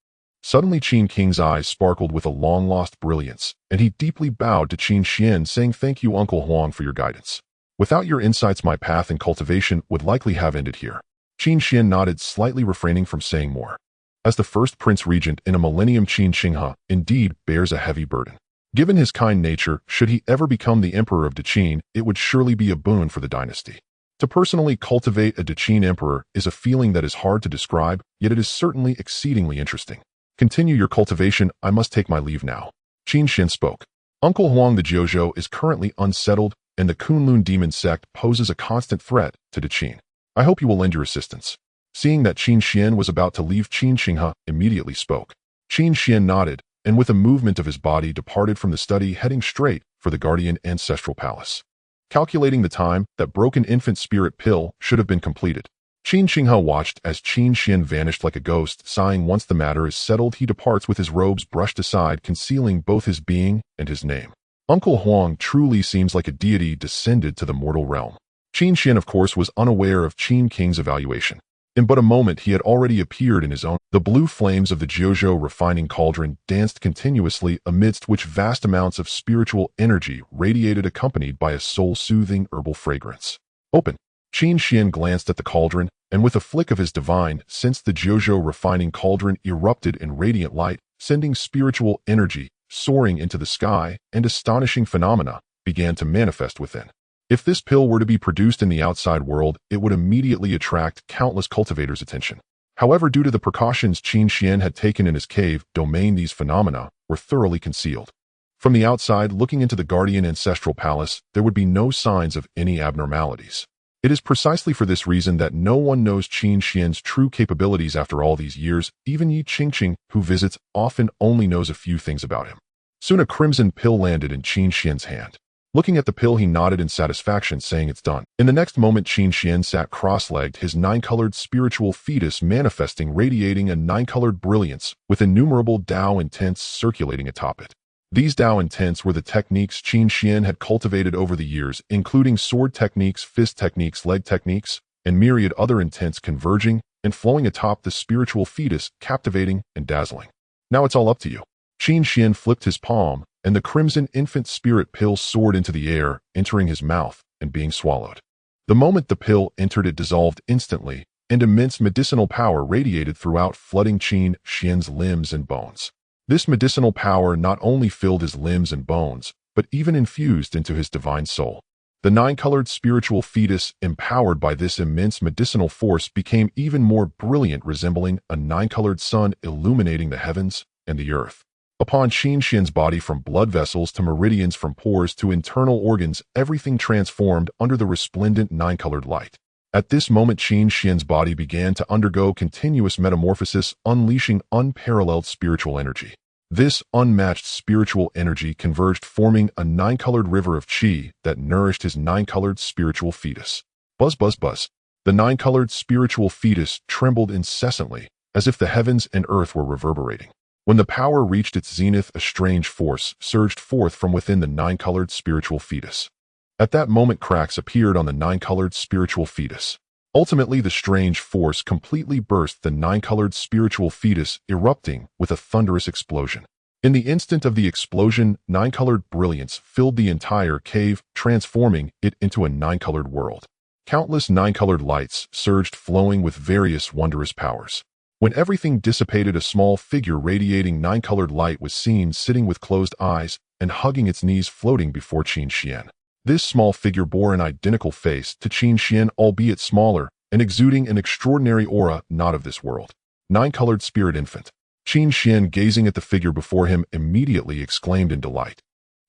Suddenly, Qin King's eyes sparkled with a long-lost brilliance, and he deeply bowed to Qin Xuan, saying, "Thank you, Uncle Huang, for your guidance. Without your insights, my path in cultivation would likely have ended here." Qin Xuan nodded, slightly refraining from saying more. As the first prince regent in a millennium, Qin Xinghe indeed bears a heavy burden. Given his kind nature, should he ever become the emperor of Qin, it would surely be a boon for the dynasty. To personally cultivate a Qin emperor is a feeling that is hard to describe, yet it is certainly exceedingly interesting. "Continue your cultivation. I must take my leave now." Qin Xuan spoke. Uncle Huang the Jojo is currently unsettled, and the Kunlun demon sect poses a constant threat to the Qin. I hope you will lend your assistance. Seeing that Qin Xuan was about to leave, Qin Xinghe immediately spoke. Qin Xuan nodded, and with a movement of his body departed from the study, heading straight for the guardian ancestral palace. Calculating the time, that broken infant spirit pill should have been completed. Qin Xinghe watched as Qin Xuan vanished like a ghost, sighing. Once the matter is settled, he departs with his robes brushed aside, concealing both his being and his name. Uncle Huang truly seems like a deity descended to the mortal realm. Qin Xuan, of course, was unaware of Qin King's evaluation. In but a moment, he had already appeared in his own. The blue flames of the Jojo refining cauldron danced continuously, amidst which vast amounts of spiritual energy radiated, accompanied by a soul-soothing herbal fragrance. Open. Qin Xuan glanced at the cauldron, and with a flick of his divine sense, the Jojo refining cauldron erupted in radiant light, sending spiritual energy soaring into the sky, and astonishing phenomena began to manifest within. If this pill were to be produced in the outside world, it would immediately attract countless cultivators' attention. However, due to the precautions Qin Xuan had taken in his cave domain, these phenomena were thoroughly concealed. From the outside, looking into the guardian ancestral palace, there would be no signs of any abnormalities. It is precisely for this reason that no one knows Qin Xuan's true capabilities after all these years. Even Yi Qingqing, who visits, often only knows a few things about him. Soon a crimson pill landed in Qin Xuan's hand. Looking at the pill, he nodded in satisfaction, saying, "It's done." In the next moment, Qin Xuan sat cross-legged, his nine-colored spiritual fetus manifesting, radiating a nine-colored brilliance, with innumerable Dao intents circulating atop it. These Dao intents were the techniques Qin Xuan had cultivated over the years, including sword techniques, fist techniques, leg techniques, and myriad other intents converging and flowing atop the spiritual fetus, captivating and dazzling. "Now it's all up to you." Qin Xuan flipped his palm, and the crimson infant spirit pill soared into the air, entering his mouth and being swallowed. The moment the pill entered, it dissolved instantly, and immense medicinal power radiated throughout, flooding Qin Xuan's limbs and bones. This medicinal power not only filled his limbs and bones, but even infused into his divine soul. The nine-colored spiritual fetus, empowered by this immense medicinal force, became even more brilliant, resembling a nine-colored sun illuminating the heavens and the earth. Upon Qin Xuan's body, from blood vessels to meridians, from pores to internal organs, everything transformed under the resplendent nine-colored light. At this moment, Qin Xuan's body began to undergo continuous metamorphosis, unleashing unparalleled spiritual energy. This unmatched spiritual energy converged, forming a nine-colored river of qi that nourished his nine-colored spiritual fetus. Buzz, buzz, buzz. The nine-colored spiritual fetus trembled incessantly, as if the heavens and earth were reverberating. When the power reached its zenith, a strange force surged forth from within the nine-colored spiritual fetus. At that moment, cracks appeared on the nine-colored spiritual fetus. Ultimately, the strange force completely burst the nine-colored spiritual fetus, erupting with a thunderous explosion. In the instant of the explosion, nine-colored brilliance filled the entire cave, transforming it into a nine-colored world. Countless nine-colored lights surged, flowing with various wondrous powers. When everything dissipated, a small figure radiating nine-colored light was seen, sitting with closed eyes and hugging its knees, floating before Qin Xuan. This small figure bore an identical face to Qin Xuan, albeit smaller, and exuding an extraordinary aura not of this world. Nine-colored spirit infant. Qin Xuan, gazing at the figure before him, immediately exclaimed in delight.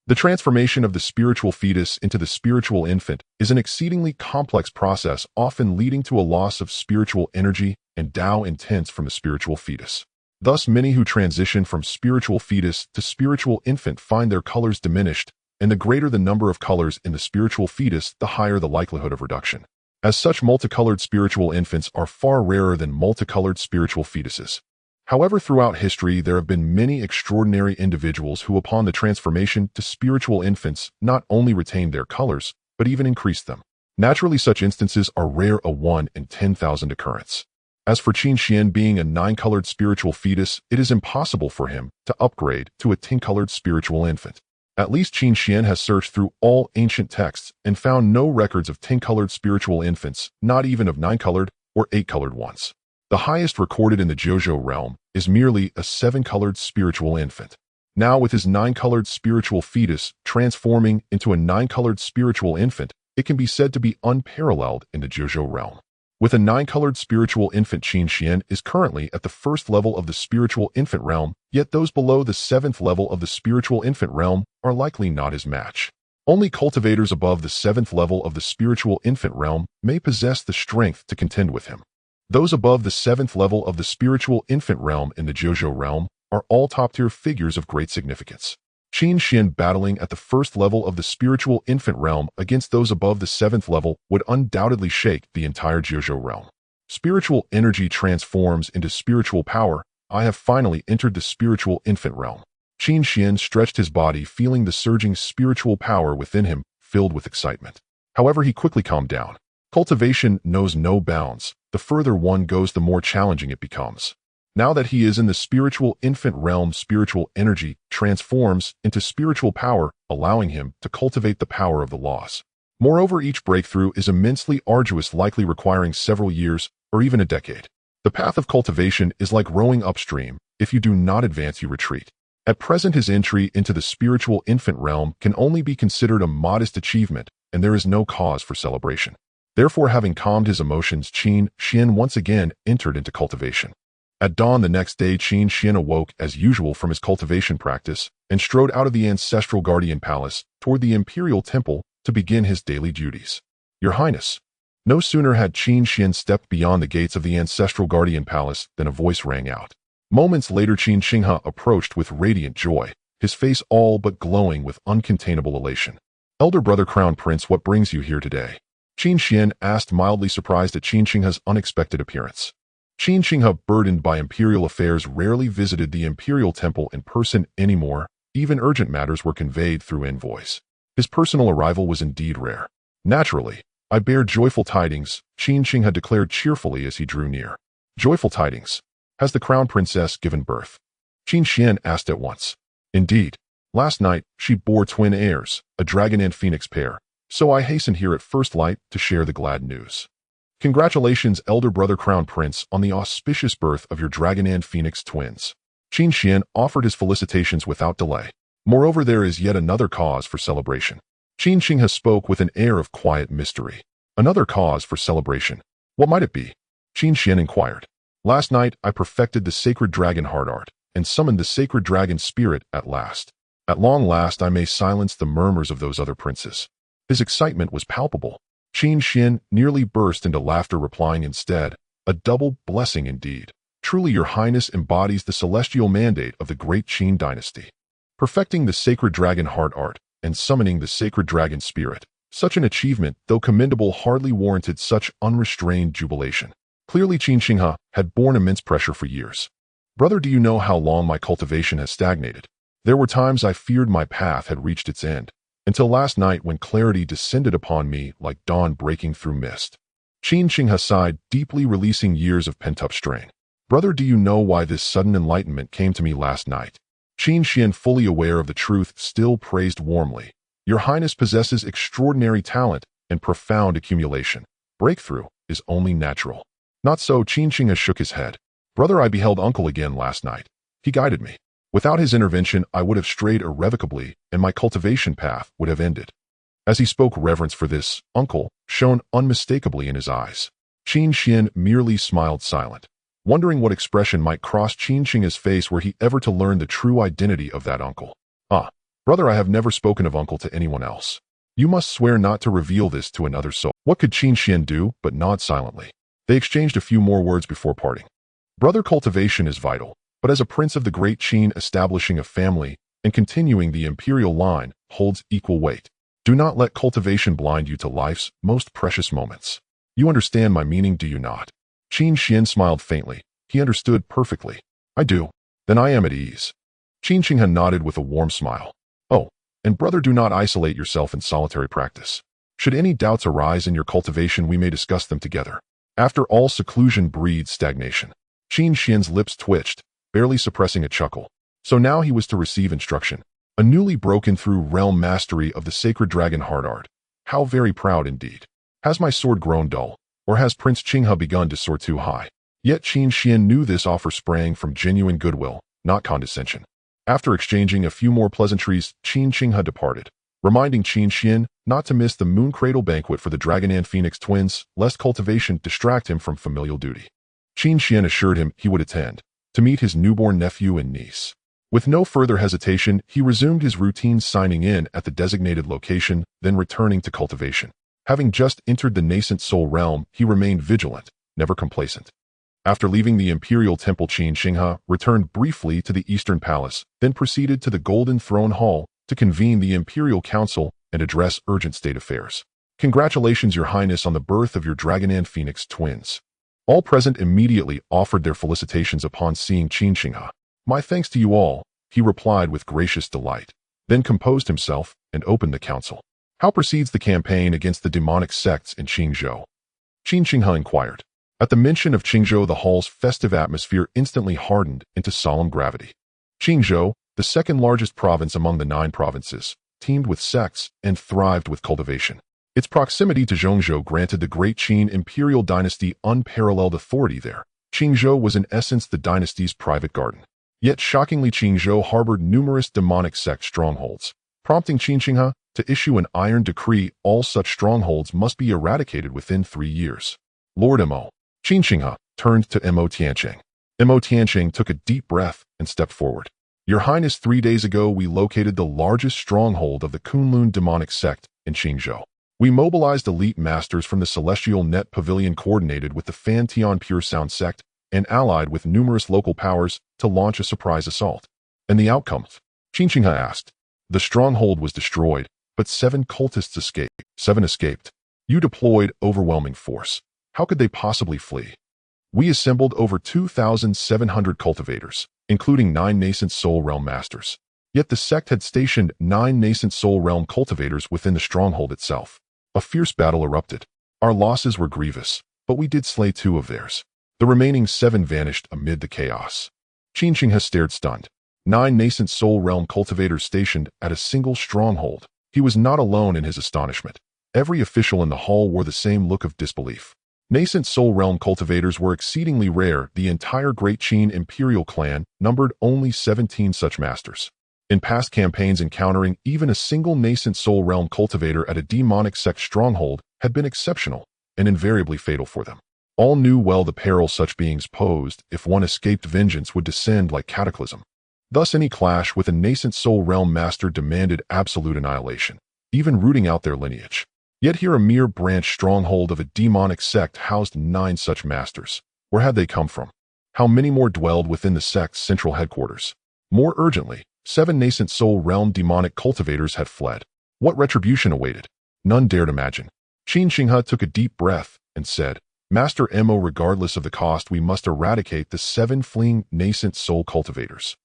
The transformation of the spiritual fetus into the spiritual infant is an exceedingly complex process, often leading to a loss of spiritual energy and Dao intents from the spiritual fetus. Thus, many who transition from spiritual fetus to spiritual infant find their colors diminished, and the greater the number of colors in the spiritual fetus, the higher the likelihood of reduction. As such, multicolored spiritual infants are far rarer than multicolored spiritual fetuses. However, throughout history, there have been many extraordinary individuals who, upon the transformation to spiritual infants, not only retained their colors, but even increased them. Naturally, such instances are rare, a 1 in 10,000 occurrence. As for Qin Xuan being a nine-colored spiritual fetus, it is impossible for him to upgrade to a 10-colored spiritual infant. At least Qin Xuan has searched through all ancient texts and found no records of 10-colored spiritual infants, not even of 9-colored or 8-colored ones. The highest recorded in the Jojo realm is merely a 7-colored spiritual infant. Now, with his 9-colored spiritual fetus transforming into a 9-colored spiritual infant, it can be said to be unparalleled in the Jojo realm. With a 9-colored spiritual infant, Qin Xuan is currently at the first level of the spiritual infant realm, yet those below the 7th level of the spiritual infant realm are likely not his match. Only cultivators above the 7th level of the spiritual infant realm may possess the strength to contend with him. Those above the 7th level of the spiritual infant realm in the Jojo realm are all top-tier figures of great significance. Qin Xuan battling at the first level of the spiritual infant realm against those above the 7th level would undoubtedly shake the entire Jojo realm. Spiritual energy transforms into spiritual power. I have finally entered the spiritual infant realm. Qin Xuan stretched his body, feeling the surging spiritual power within him, filled with excitement. However, he quickly calmed down. Cultivation knows no bounds. The further one goes, the more challenging it becomes. Now that he is in the spiritual infant realm, spiritual energy transforms into spiritual power, allowing him to cultivate the power of the laws. Moreover, each breakthrough is immensely arduous, likely requiring several years or even a decade. The path of cultivation is like rowing upstream. If you do not advance, you retreat. At present, his entry into the spiritual infant realm can only be considered a modest achievement, and there is no cause for celebration. Therefore, having calmed his emotions, Qin Xuan once again entered into cultivation. At dawn the next day, Qin Xuan awoke as usual from his cultivation practice and strode out of the ancestral guardian palace toward the imperial temple to begin his daily duties. Your Highness. No sooner had Qin Xuan stepped beyond the gates of the ancestral guardian palace than a voice rang out. Moments later, Qin Xinghe approached with radiant joy, his face all but glowing with uncontainable elation. Elder brother Crown Prince, what brings you here today? Qin Xuan asked, mildly surprised at Qin Xinghe's unexpected appearance. Qin Xinghe, burdened by imperial affairs, rarely visited the imperial temple in person anymore. Even urgent matters were conveyed through envoys. His personal arrival was indeed rare. Naturally, I bear joyful tidings, Qin Xinghe declared cheerfully as he drew near. Joyful tidings? Has the crown princess given birth? Qin Xuan asked at once. Indeed. Last night, she bore twin heirs, a dragon and phoenix pair, so I hastened here at first light to share the glad news. Congratulations, elder brother Crown Prince, on the auspicious birth of your dragon and phoenix twins. Qin Xuan offered his felicitations without delay. Moreover, there is yet another cause for celebration. Qin Xinghe spoke with an air of quiet mystery. Another cause for celebration. What might it be? Qin Xuan inquired. Last night, I perfected the sacred dragon heart art and summoned the sacred dragon spirit at last. At long last, I may silence the murmurs of those other princes. His excitement was palpable. Qin Xuan nearly burst into laughter, replying instead, a double blessing indeed. Truly, your highness embodies the celestial mandate of the Great Qin Dynasty. Perfecting the sacred dragon heart art and summoning the sacred dragon spirit. Such an achievement, though commendable, hardly warranted such unrestrained jubilation. Clearly, Qin Xinghe had borne immense pressure for years. Brother, do you know how long my cultivation has stagnated? There were times I feared my path had reached its end, until last night when clarity descended upon me like dawn breaking through mist. Qin Xinghe sighed, deeply releasing years of pent-up strain. Brother, do you know why this sudden enlightenment came to me last night? Qin Xuan, fully aware of the truth, still praised warmly. Your Highness possesses extraordinary talent and profound accumulation. Breakthrough is only natural. Not so, Qin Xinghe shook his head. Brother, I beheld uncle again last night. He guided me. Without his intervention, I would have strayed irrevocably, and my cultivation path would have ended. As he spoke, reverence for this uncle shone unmistakably in his eyes. Qin Xuan merely smiled, silent, wondering what expression might cross Qin Xinghe's face were he ever to learn the true identity of that uncle. Ah, brother, I have never spoken of uncle to anyone else. You must swear not to reveal this to another soul. What could Qin Xuan do but nod silently? They exchanged a few more words before parting. Brother, cultivation is vital. But as a prince of the Great Qin, establishing a family and continuing the imperial line holds equal weight. Do not let cultivation blind you to life's most precious moments. You understand my meaning, do you not? Qin Xuan smiled faintly. He understood perfectly. I do. Then I am at ease. Qin Xinghe nodded with a warm smile. Oh, and brother, do not isolate yourself in solitary practice. Should any doubts arise in your cultivation, we may discuss them together. After all, seclusion breeds stagnation. Qin Xuan's lips twitched, barely suppressing a chuckle. So now he was to receive instruction. A newly broken through realm mastery of the sacred dragon heart art. How very proud indeed. Has my sword grown dull, or has Prince Xinghe begun to soar too high? Yet Qin Xuan knew this offer sprang from genuine goodwill, not condescension. After exchanging a few more pleasantries, Qin Xinghe departed. reminding Qin Xuan not to miss the moon cradle banquet for the dragon and phoenix twins, lest cultivation distract him from familial duty. Qin Xuan assured him he would attend, to meet his newborn nephew and niece. With no further hesitation, he resumed his routine signing in at the designated location, then returning to cultivation. Having just entered the nascent soul realm, he remained vigilant, never complacent. After leaving the imperial temple, Qin Xinghe returned briefly to the eastern palace, then proceeded to the Golden Throne Hall to convene the imperial council and address urgent state affairs. Congratulations, Your Highness, on the birth of your dragon and phoenix twins. All present immediately offered their felicitations upon seeing Qin Xinghe. My thanks to you all, he replied with gracious delight, then composed himself and opened the council. How proceeds the campaign against the demonic sects in Qingzhou? Qin Xinghe inquired. At the mention of Qingzhou, the hall's festive atmosphere instantly hardened into solemn gravity. Qingzhou, the second largest province among the 9 provinces, teemed with sects and thrived with cultivation. Its proximity to Zhongzhou granted the Great Qin Imperial Dynasty unparalleled authority there. Qingzhou was in essence the dynasty's private garden. Yet shockingly, Qingzhou harbored numerous demonic sect strongholds, prompting Qin Xinghe to issue an iron decree: all such strongholds must be eradicated within 3 years. Lord Mo. Qin Xinghe turned to Mo Tianqing. Mo Tianqing took a deep breath and stepped forward. Your Highness, 3 days ago we located the largest stronghold of the Kunlun demonic sect in Qingzhou. We mobilized elite masters from the Celestial Net Pavilion, coordinated with the Fantian Pure Sound sect, and allied with numerous local powers to launch a surprise assault. And the outcome? Qin Xinghe asked. The stronghold was destroyed, but 7 cultists escaped. 7 escaped. You deployed overwhelming force. How could they possibly flee? We assembled over 2,700 cultivators, including 9 nascent soul realm masters. Yet the sect had stationed 9 nascent soul realm cultivators within the stronghold itself. A fierce battle erupted. Our losses were grievous, but we did slay 2 of theirs. The remaining 7 vanished amid the chaos. Qin Xinghe stared stunned. 9 nascent soul realm cultivators stationed at a single stronghold. He was not alone in his astonishment. Every official in the hall wore the same look of disbelief. Nascent soul realm cultivators were exceedingly rare. The entire Great Qin imperial clan numbered only 17 such masters. In past campaigns, encountering even a single nascent soul realm cultivator at a demonic sect stronghold had been exceptional and invariably fatal for them. All knew well the peril such beings posed. If one escaped, vengeance would descend like cataclysm. Thus, any clash with a nascent soul realm master demanded absolute annihilation, even rooting out their lineage. Yet here a mere branch stronghold of a demonic sect housed 9 such masters. Where had they come from? How many more dwelled within the sect's central headquarters? More urgently, 7 nascent soul realm demonic cultivators had fled. What retribution awaited? None dared imagine. Qin Xinghe took a deep breath and said, Master Mo, regardless of the cost, we must eradicate the 7 fleeing nascent soul cultivators.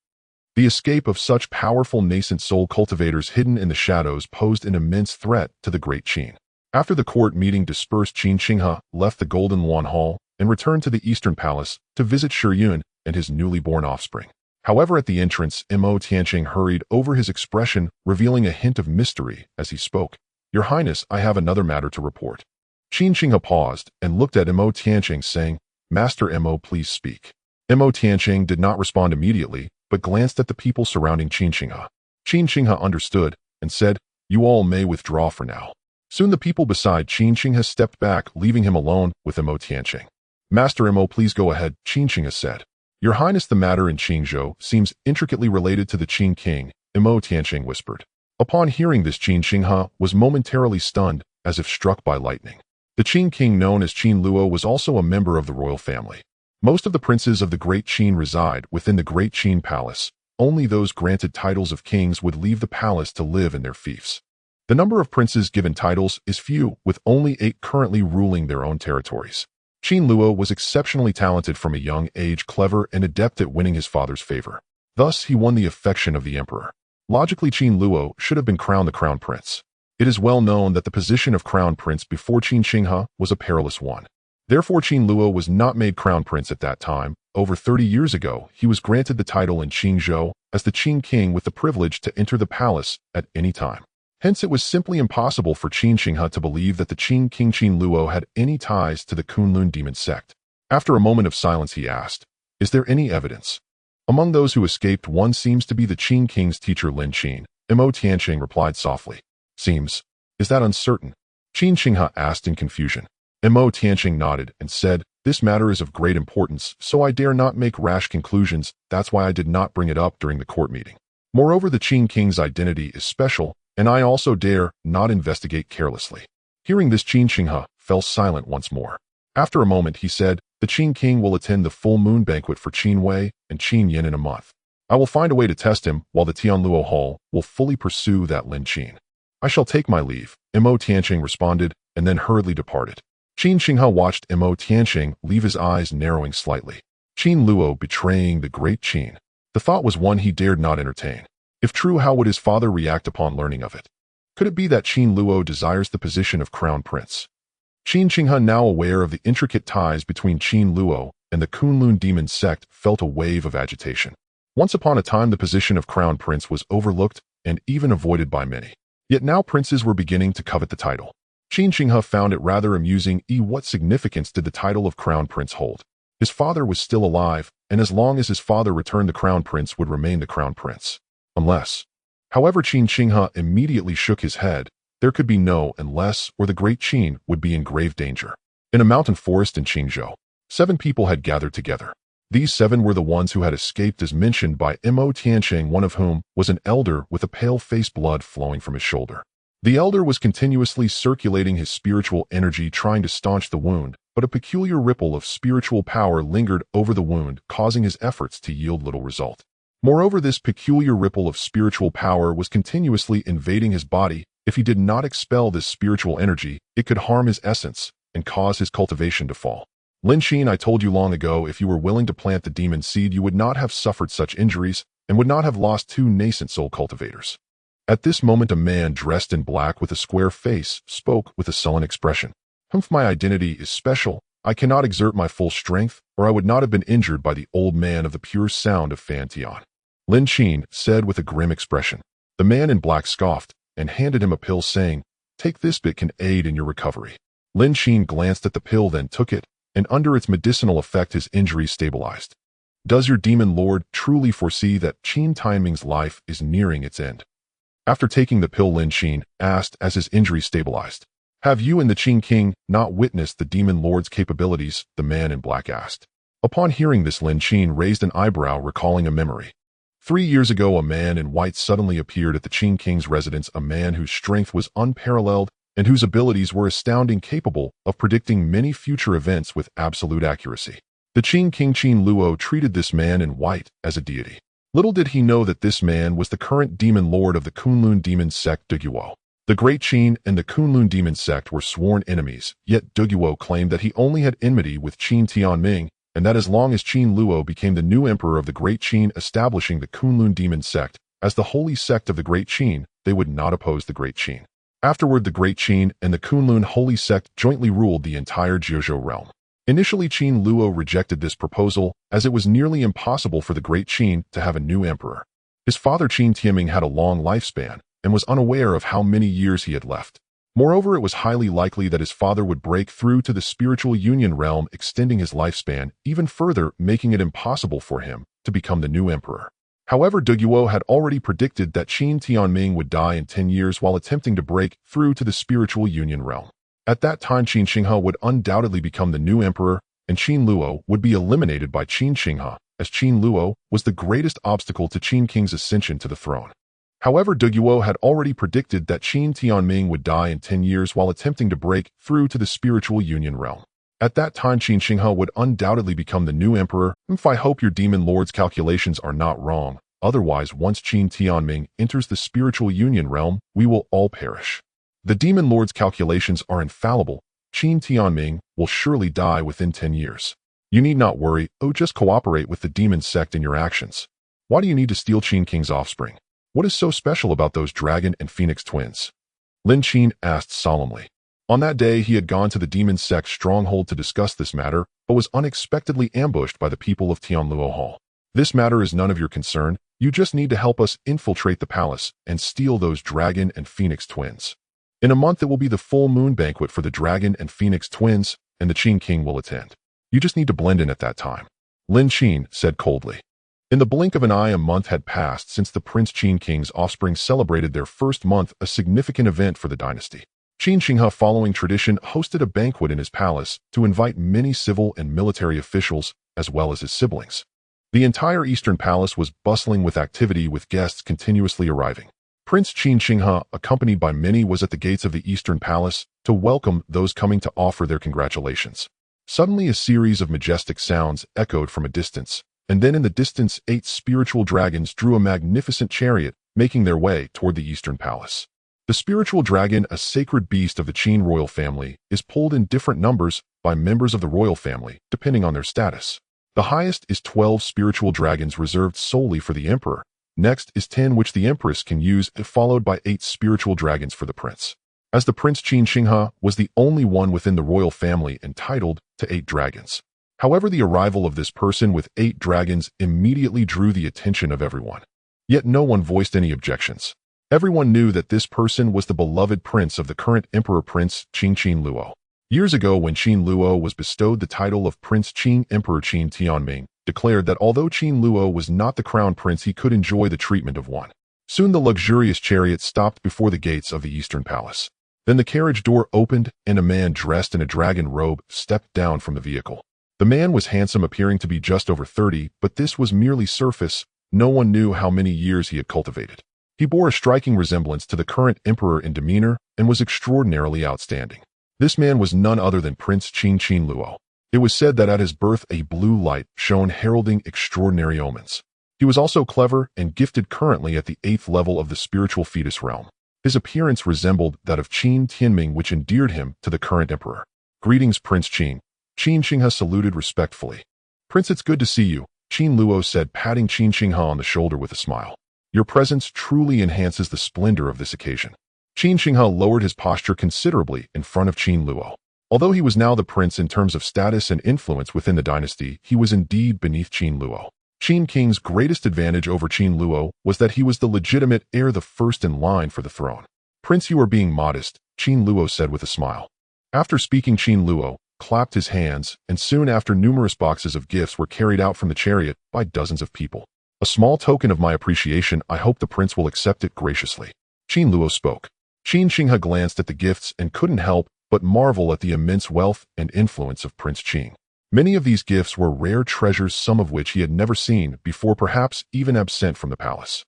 The escape of such powerful nascent soul cultivators hidden in the shadows posed an immense threat to the Great Qin. After the court meeting dispersed, Qin Xinghe left the Golden Luan Hall and returned to the Eastern Palace to visit Shi Yun and his newly born offspring. However, at the entrance, Mo Tianqing hurried over his expression, revealing a hint of mystery as he spoke. Your Highness, I have another matter to report. Qin Xinghe paused and looked at Mo Tianqing, saying, Master Mo, please speak. Mo Tianqing did not respond immediately, but glanced at the people surrounding Qin Xinghe. Qin Xinghe understood and said, You all may withdraw for now. Soon the people beside Qin Xinghe stepped back, leaving him alone with Mo Tianqing. Master Mo, please go ahead, Qin Xinghe said. Your Highness, the matter in Qingzhou seems intricately related to the Qin king, Mo Tianqing whispered. Upon hearing this, Qin Xinghe was momentarily stunned, as if struck by lightning. The Qin king, known as Qin Luo, was also a member of the royal family. Most of the princes of the Great Qin reside within the Great Qin Palace. Only those granted titles of kings would leave the palace to live in their fiefs. The number of princes given titles is few, with only 8 currently ruling their own territories. Qin Luo was exceptionally talented from a young age, clever and adept at winning his father's favor. Thus, he won the affection of the emperor. Logically, Qin Luo should have been crowned the crown prince. It is well known that the position of crown prince before Qin Xinghe was a perilous one. Therefore, Qin Luo was not made crown prince at that time. Over 30 years ago, he was granted the title in Qingzhou as the Qin king, with the privilege to enter the palace at any time. Hence, it was simply impossible for Qin Xinghe to believe that the Qin king Qin Luo had any ties to the Kunlun demon sect. After a moment of silence, he asked, Is there any evidence? Among those who escaped, one seems to be the Qin king's teacher Lin Qin. Mo Tianqing replied softly. Is that uncertain? Qin Xinghe asked in confusion. Mo Tianqing nodded and said, "This matter is of great importance, so I dare not make rash conclusions. That's why I did not bring it up during the court meeting. Moreover, the Qin king's identity is special, and I also dare not investigate carelessly." Hearing this, Qin Xinghe fell silent once more. After a moment, he said, "The Qin king will attend the full moon banquet for Qin Wei and Qin Yin in a month. I will find a way to test him, while the Tianluo Hall will fully pursue that Lin Qin. I shall take my leave," Mo Tianqing responded, and then hurriedly departed. Qin Xinghe watched Mo Tianqing leave, his eyes narrowing slightly. Qin Luo betraying the Great Qin. The thought was one he dared not entertain. If true, how would his father react upon learning of it? Could it be that Qin Luo desires the position of crown prince? Qin Xinghe, now aware of the intricate ties between Qin Luo and the Kunlun demon sect, felt a wave of agitation. Once upon a time, the position of crown prince was overlooked and even avoided by many. Yet now princes were beginning to covet the title. Qin Xinghe found it rather amusing. What significance did the title of crown prince hold? His father was still alive, and as long as his father returned, the crown prince would remain the crown prince. Unless. However, Qin Xinghe immediately shook his head. There could be no unless, or the Great Qin would be in grave danger. In a mountain forest in Qingzhou, 7 people had gathered together. These 7 were the ones who had escaped, as mentioned by Mo Tianqing, one of whom was an elder with a pale face, blood flowing from his shoulder. The elder was continuously circulating his spiritual energy, trying to staunch the wound, but a peculiar ripple of spiritual power lingered over the wound, causing his efforts to yield little result. Moreover, this peculiar ripple of spiritual power was continuously invading his body. If he did not expel this spiritual energy, it could harm his essence and cause his cultivation to fall. Lin Qin, I told you long ago, if you were willing to plant the demon seed, you would not have suffered such injuries and would not have lost 2 nascent soul cultivators. At this moment, a man dressed in black with a square face spoke with a sullen expression. My identity is special. I cannot exert my full strength, or I would not have been injured by the old man of the pure sound of Fan Tian. Lin Qin said with a grim expression. The man in black scoffed and handed him a pill, saying, "Take this, bit can aid in your recovery." Lin Qin glanced at the pill, then took it, and under its medicinal effect his injuries stabilized. Does your demon lord truly foresee that Qin Timing's life is nearing its end? After taking the pill, Lin Qin asked as his injury stabilized. Have you and the Qin king not witnessed the demon lord's capabilities? The man in black asked. Upon hearing this, Lin Qin raised an eyebrow, recalling a memory. 3 years ago, a man in white suddenly appeared at the Qin king's residence, a man whose strength was unparalleled and whose abilities were astounding, capable of predicting many future events with absolute accuracy. The Qin king Qin Luo treated this man in white as a deity. Little did he know that this man was the current demon lord of the Kunlun demon sect, Duguo. The Great Qin and the Kunlun demon sect were sworn enemies, yet Duguo claimed that he only had enmity with Qin Tianming, and that as long as Qin Luo became the new emperor of the Great Qin, establishing the Kunlun demon sect as the holy sect of the Great Qin, they would not oppose the Great Qin. Afterward, the Great Qin and the Kunlun holy sect jointly ruled the entire Jiuzhou realm. Initially, Qin Luo rejected this proposal, as it was nearly impossible for the Great Qin to have a new emperor. His father Qin Tianming had a long lifespan and was unaware of how many years he had left. Moreover, it was highly likely that his father would break through to the spiritual union realm, extending his lifespan even further, making it impossible for him to become the new emperor. However, Duguo had already predicted that Qin Tianming would die in 10 years while attempting to break through to the spiritual union realm. At that time, Qin Xinghe would undoubtedly become the new emperor, and Qin Luo would be eliminated by Qin Xinghe, as Qin Luo was the greatest obstacle to Qin King's ascension to the throne. However, Duguo had already predicted that Qin Tianming would die in 10 years while attempting to break through to the spiritual union realm. At that time, Qin Xinghe would undoubtedly become the new emperor. I hope your demon lord's calculations are not wrong. Otherwise, once Qin Tianming enters the spiritual union realm, we will all perish. The demon lord's calculations are infallible. Qin Tianming will surely die within 10 years. You need not worry. Just cooperate with the demon sect in your actions. Why do you need to steal Qin King's offspring? What is so special about those dragon and phoenix twins? Lin Qin asked solemnly. On that day, he had gone to the demon sect's stronghold to discuss this matter, but was unexpectedly ambushed by the people of Tianluo Hall. This matter is none of your concern. You just need to help us infiltrate the palace and steal those dragon and phoenix twins. In a month, it will be the full moon banquet for the dragon and phoenix twins, and the Qin king will attend. You just need to blend in at that time. Lin Qin said coldly. In the blink of an eye, a month had passed since the Prince Qin King's offspring celebrated their first month, a significant event for the dynasty. Qin Xinghe, following tradition, hosted a banquet in his palace to invite many civil and military officials, as well as his siblings. The entire Eastern Palace was bustling with activity, with guests continuously arriving. Prince Qin Xinghe, accompanied by many, was at the gates of the Eastern Palace to welcome those coming to offer their congratulations. Suddenly, a series of majestic sounds echoed from a distance, and then in the distance 8 spiritual dragons drew a magnificent chariot, making their way toward the Eastern Palace. The spiritual dragon, a sacred beast of the Qin royal family, is pulled in different numbers by members of the royal family, depending on their status. The highest is 12 spiritual dragons reserved solely for the emperor. Next is 10, which the empress can use, followed by 8 spiritual dragons for the prince. As the Prince Qin Xinghe was the only one within the royal family entitled to 8 dragons. However, the arrival of this person with 8 dragons immediately drew the attention of everyone. Yet no one voiced any objections. Everyone knew that this person was the beloved prince of the current emperor, Prince Qin Luo. Years ago, when Qin Luo was bestowed the title of Prince Qin, Emperor Qin Tianming declared that although Qin Luo was not the crown prince, he could enjoy the treatment of one. Soon the luxurious chariot stopped before the gates of the Eastern Palace. Then the carriage door opened, and a man dressed in a dragon robe stepped down from the vehicle. The man was handsome, appearing to be just over 30, but this was merely surface. No one knew how many years he had cultivated. He bore a striking resemblance to the current emperor in demeanor and was extraordinarily outstanding. This man was none other than Prince Qin Luo. It was said that at his birth a blue light shone, heralding extraordinary omens. He was also clever and gifted, currently at the 8th level of the spiritual fetus realm. His appearance resembled that of Qin Tianming, which endeared him to the current emperor. "Greetings, Prince Qin." Qin Xinghe saluted respectfully. "Prince, it's good to see you," Qin Luo said, patting Qin Xinghe on the shoulder with a smile. "Your presence truly enhances the splendor of this occasion." Qin Xinghe lowered his posture considerably in front of Qin Luo. Although he was now the prince in terms of status and influence within the dynasty, he was indeed beneath Qin Luo. Qin King's greatest advantage over Qin Luo was that he was the legitimate heir, the first in line for the throne. "Prince, you are being modest," Qin Luo said with a smile. After speaking, Qin Luo clapped his hands, and soon after numerous boxes of gifts were carried out from the chariot by dozens of people. "A small token of my appreciation. I hope the prince will accept it graciously." Qin Luo spoke. Qin Xinghe glanced at the gifts and couldn't help but marvel at the immense wealth and influence of Prince Qin. Many of these gifts were rare treasures, some of which he had never seen before, perhaps even absent from the palace.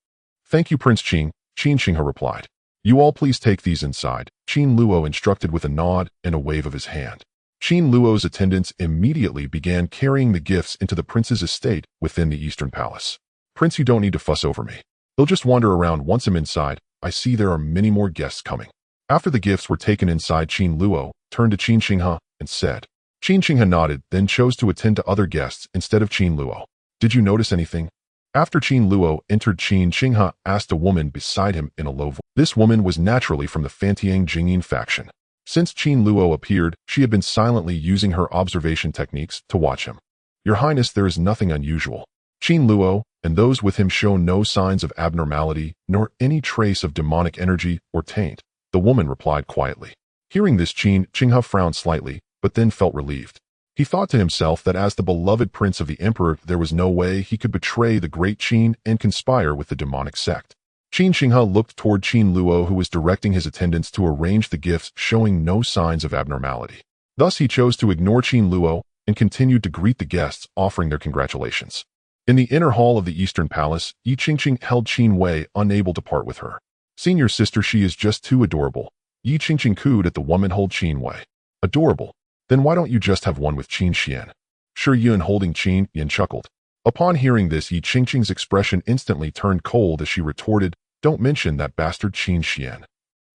"Thank you, Prince Qin," Qin Xinghe replied. "You all please take these inside," Qin Luo instructed with a nod and a wave of his hand. Qin Luo's attendants immediately began carrying the gifts into the prince's estate within the Eastern Palace. "Prince, you don't need to fuss over me. They'll just wander around. Once I'm inside, I see there are many more guests coming." After the gifts were taken inside, Qin Luo turned to Qin Xinghe and said. Qin Xinghe nodded, then chose to attend to other guests instead of Qin Luo. "Did you notice anything?" After Qin Luo entered, Qin Xinghe asked a woman beside him in a low voice. This woman was naturally from the Fantiang Jingyin faction. Since Qin Luo appeared, she had been silently using her observation techniques to watch him. "Your Highness, there is nothing unusual." Qin Luo and those with him show no signs of abnormality, nor any trace of demonic energy or taint, the woman replied quietly. Hearing this, Qin Xinghe frowned slightly, but then felt relieved. He thought to himself that as the beloved prince of the emperor, there was no way he could betray the Great Qin and conspire with the demonic sect. Qin Xinghe looked toward Qin Luo, who was directing his attendants to arrange the gifts, showing no signs of abnormality. Thus he chose to ignore Qin Luo and continued to greet the guests, offering their congratulations. In the inner hall of the Eastern Palace, Yi Qingqing held Qin Wei, unable to part with her. "Senior sister, she is just too adorable." Yi Qingqing cooed at the woman hold Qin Wei. "Adorable? Then why don't you just have one with Qin Xian?" "Sure, Yun," holding Qin Yin chuckled. Upon hearing this, Yi Qingqing's expression instantly turned cold as she retorted, "Don't mention that bastard Qin Xian."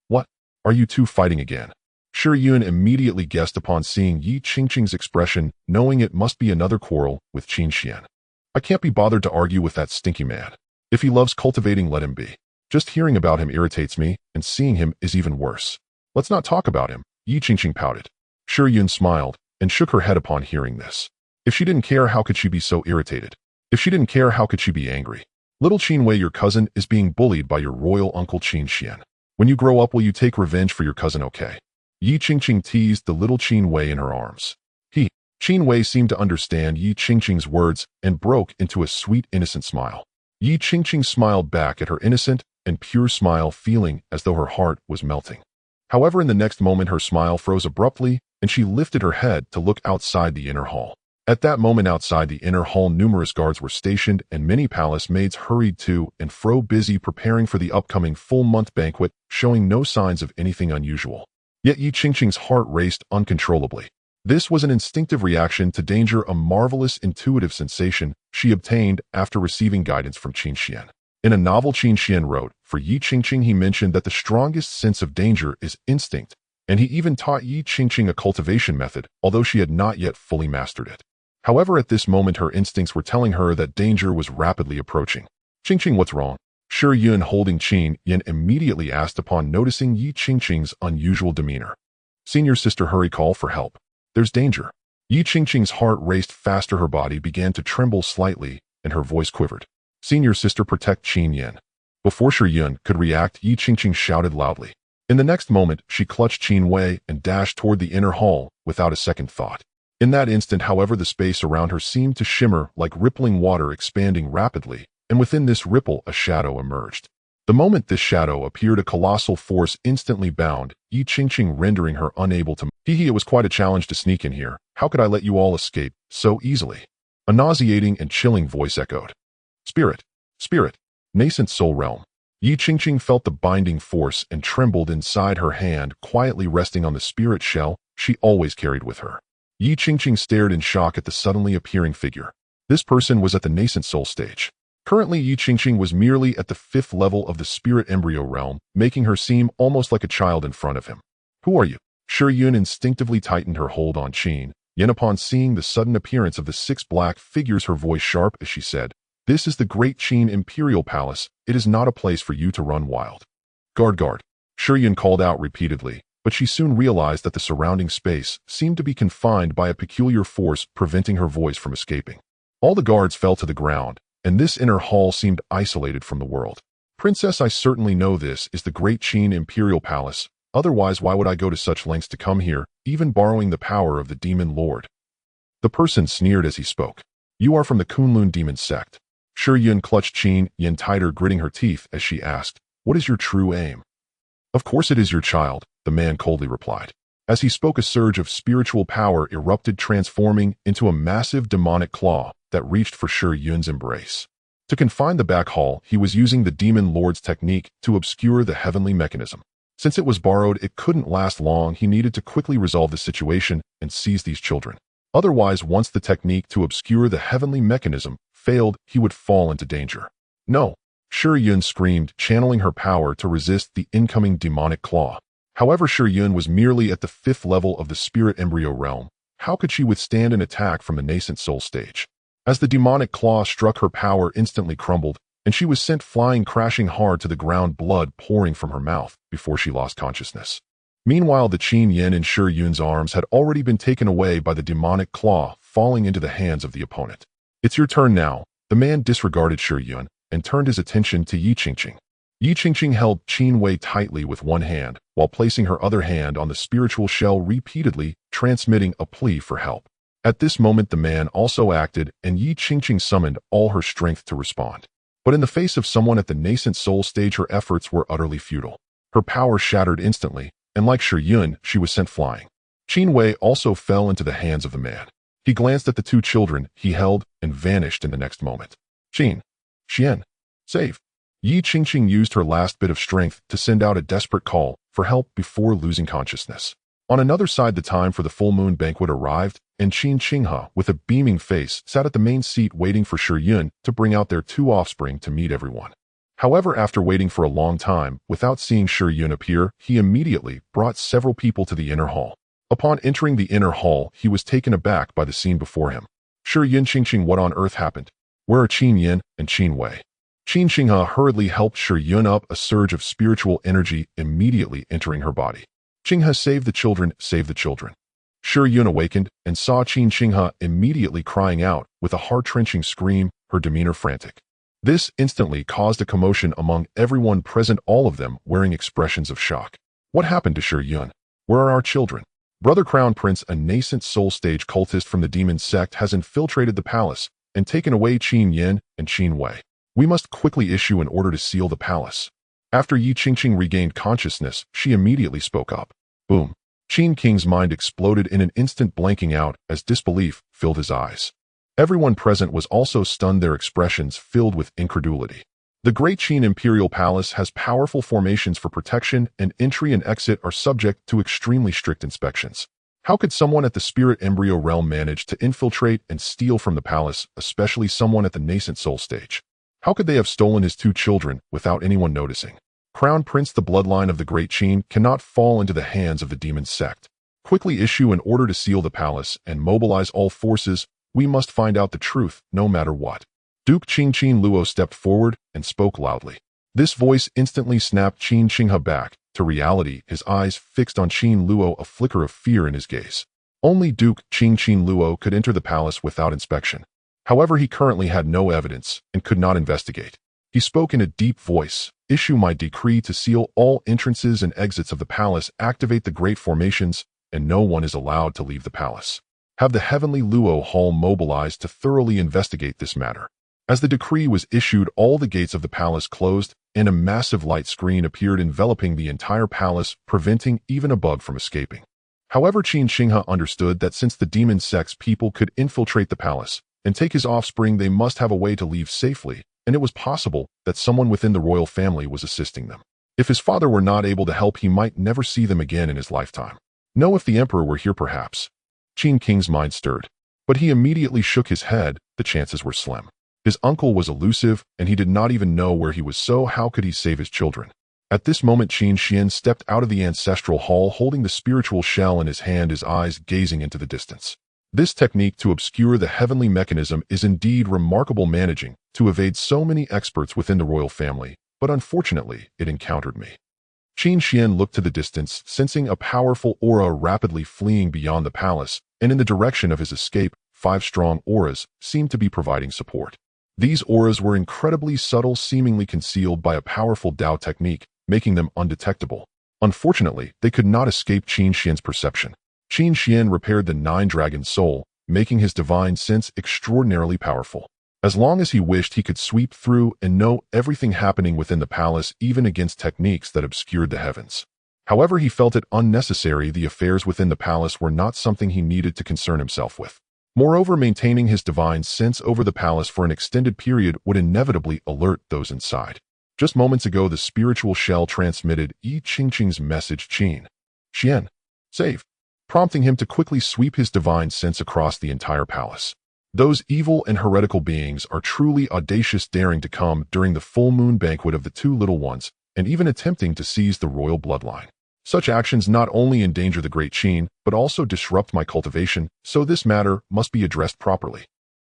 "What? Are you two fighting again?" Sure Yun immediately guessed upon seeing Yi Qingqing's expression, knowing it must be another quarrel with Qin Xian. "I can't be bothered to argue with that stinky man. If he loves cultivating, let him be. Just hearing about him irritates me, and seeing him is even worse. Let's not talk about him," Yi Qingqing pouted. Sure Yun smiled and shook her head upon hearing this. If she didn't care, how could she be so irritated? If she didn't care, how could she be angry? "Little Qin Wei, your cousin, is being bullied by your royal uncle Qin Xian. When you grow up, will you take revenge for your cousin, okay?" Yi Qingqing teased the little Qin Wei in her arms. Qin Wei seemed to understand Yi Qingqing's words and broke into a sweet, innocent smile. Yi Qingqing smiled back at her innocent and pure smile, feeling as though her heart was melting. However, in the next moment her smile froze abruptly, and she lifted her head to look outside the inner hall. At that moment outside the inner hall, numerous guards were stationed and many palace maids hurried to and fro, busy preparing for the upcoming full-month banquet, showing no signs of anything unusual. Yet Yi Qingqing's heart raced uncontrollably. This was an instinctive reaction to danger, a marvelous intuitive sensation she obtained after receiving guidance from Qin Xuan. In a novel Qin Xuan wrote, for Yi Qingqing he mentioned that the strongest sense of danger is instinct, and he even taught Yi Qingqing a cultivation method, although she had not yet fully mastered it. However, at this moment her instincts were telling her that danger was rapidly approaching. Qingqing, what's wrong? Shi Yun, holding Qin Yin, immediately asked upon noticing Yi Qingqing's unusual demeanor. Senior sister, hurry, call for help. There's danger. Yi Qingqing's heart raced faster, her body began to tremble slightly, and her voice quivered. Senior sister, protect Qin Yin. Before Shi Yun could react, Yi Qingqing shouted loudly. In the next moment, she clutched Qin Wei and dashed toward the inner hall without a second thought. In that instant, however, the space around her seemed to shimmer like rippling water, expanding rapidly, and within this ripple a shadow emerged. The moment this shadow appeared, a colossal force instantly bound Yi Qingqing, rendering her unable to move. It was quite a challenge to sneak in here. How could I let you all escape so easily? A nauseating and chilling voice echoed. Spirit, spirit, nascent soul realm. Yi Qingqing felt the binding force and trembled inside her hand, quietly resting on the spirit shell she always carried with her. Yi Qingqing stared in shock at the suddenly appearing figure. This person was at the nascent soul stage. Currently, Yi Qingqing was merely at the 5th level of the spirit embryo realm, making her seem almost like a child in front of him. Who are you? Shi Yun instinctively tightened her hold on Qin Yin upon seeing the sudden appearance of the 6 black figures, her voice sharp as she said, "This is the Great Qin Imperial Palace. It is not a place for you to run wild." Guard, guard. Shi Yun called out repeatedly, but she soon realized that the surrounding space seemed to be confined by a peculiar force, preventing her voice from escaping. All the guards fell to the ground, and this inner hall seemed isolated from the world. Princess, I certainly know this is the Great Qin Imperial Palace. Otherwise, why would I go to such lengths to come here, even borrowing the power of the demon lord? The person sneered as he spoke. You are from the Kunlun demon sect. Shi Yun clutched Qin Yin tighter, gritting her teeth as she asked, what is your true aim? Of course it is your child, the man coldly replied. As he spoke, a surge of spiritual power erupted, transforming into a massive demonic claw that reached for Shi Yun's embrace. To confine the back hall, he was using the demon lord's technique to obscure the heavenly mechanism. Since it was borrowed, it couldn't last long. He needed to quickly resolve the situation and seize these children. Otherwise, once the technique to obscure the heavenly mechanism failed, he would fall into danger. No! Shi Yun screamed, channeling her power to resist the incoming demonic claw. However, Shi Yun was merely at the 5th level of the spirit embryo realm. How could she withstand an attack from the nascent soul stage? As the demonic claw struck, her power instantly crumbled, and she was sent flying, crashing hard to the ground, blood pouring from her mouth before she lost consciousness. Meanwhile, the Qin Yin in Shi Yun's arms had already been taken away by the demonic claw, falling into the hands of the opponent. It's your turn now. The man disregarded Shi Yun and turned his attention to Yi Qingqing. Yi Qingqing held Qin Wei tightly with one hand, while placing her other hand on the spiritual shell, repeatedly transmitting a plea for help. At this moment, the man also acted, and Yi Qingqing summoned all her strength to respond. But in the face of someone at the nascent soul stage, her efforts were utterly futile. Her power shattered instantly, and like Shi Yun, she was sent flying. Qin Wei also fell into the hands of the man. He glanced at the 2 children he held and vanished in the next moment. Qin Xuan, save! Yi Qingqing used her last bit of strength to send out a desperate call for help before losing consciousness. On another side, the time for the full moon banquet arrived, and Qin Qinghe, with a beaming face, sat at the main seat waiting for Shi Yun to bring out their 2 offspring to meet everyone. However, after waiting for a long time without seeing Shi Yun appear, he immediately brought several people to the inner hall. Upon entering the inner hall, he was taken aback by the scene before him. Shi Yun, Qingqing, what on earth happened? Where are Qin Yin and Qin Wei? Qin Qinghe hurriedly helped Shi Yun up, a surge of spiritual energy immediately entering her body. Qinghe, save the children, save the children. Shi Yun awakened and saw Qin Qinghe immediately crying out with a heart-wrenching scream, her demeanor frantic. This instantly caused a commotion among everyone present, all of them wearing expressions of shock. What happened to Shi Yun? Where are our children? Brother Crown Prince, a nascent soul stage cultist from the demon sect, has infiltrated the palace and taken away Qin Yin and Qin Wei. We must quickly issue an order to seal the palace. After Yi Qingqing regained consciousness, she immediately spoke up. Boom. Qin King's mind exploded in an instant, blanking out as disbelief filled his eyes. Everyone present was also stunned, their expressions filled with incredulity. The Great Qin Imperial Palace has powerful formations for protection, and entry and exit are subject to extremely strict inspections. How could someone at the spirit embryo realm manage to infiltrate and steal from the palace, especially someone at the nascent soul stage? How could they have stolen his 2 children without anyone noticing? Crown Prince, the bloodline of the Great Qin cannot fall into the hands of the demon sect. Quickly issue an order to seal the palace and mobilize all forces. We must find out the truth, no matter what. Duke Qin Luo stepped forward and spoke loudly. This voice instantly snapped Qin Xinghe back to reality, his eyes fixed on Qin Luo, a flicker of fear in his gaze. Only Duke Qin Luo could enter the palace without inspection. However, he currently had no evidence and could not investigate. He spoke in a deep voice. Issue my decree to seal all entrances and exits of the palace, activate the great formations, and no one is allowed to leave the palace. Have the heavenly Luo Hall mobilized to thoroughly investigate this matter. As the decree was issued, all the gates of the palace closed, and a massive light screen appeared enveloping the entire palace, preventing even a bug from escaping. However, Qin Xinghe understood that since the demon sect's people could infiltrate the palace and take his offspring, they must have a way to leave safely, and it was possible that someone within the royal family was assisting them. If his father were not able to help, he might never see them again in his lifetime. No, if the emperor were here, perhaps. Qin King's mind stirred, but he immediately shook his head. The chances were slim. His uncle was elusive, and he did not even know where he was, so how could he save his children? At this moment, Qin Xuan stepped out of the ancestral hall holding the spiritual shell in his hand, his eyes gazing into the distance. This technique to obscure the heavenly mechanism is indeed remarkable, managing to evade so many experts within the royal family, but unfortunately, it encountered me. Qin Xuan looked to the distance, sensing a powerful aura rapidly fleeing beyond the palace, and in the direction of his escape, 5 strong auras seemed to be providing support. These auras were incredibly subtle, seemingly concealed by a powerful Dao technique, making them undetectable. Unfortunately, they could not escape Qin Xuan's perception. Qin Xuan repaired the 9-dragon soul, making his divine sense extraordinarily powerful. As long as he wished, he could sweep through and know everything happening within the palace, even against techniques that obscured the heavens. However, he felt it unnecessary. The affairs within the palace were not something he needed to concern himself with. Moreover, maintaining his divine sense over the palace for an extended period would inevitably alert those inside. Just moments ago, the spiritual shell transmitted Yi Qingqing's message, Qin Xuan, save, prompting him to quickly sweep his divine sense across the entire palace. Those evil and heretical beings are truly audacious, daring to come during the full moon banquet of the 2 little ones, and even attempting to seize the royal bloodline. Such actions not only endanger the Great Qin, but also disrupt my cultivation, so this matter must be addressed properly.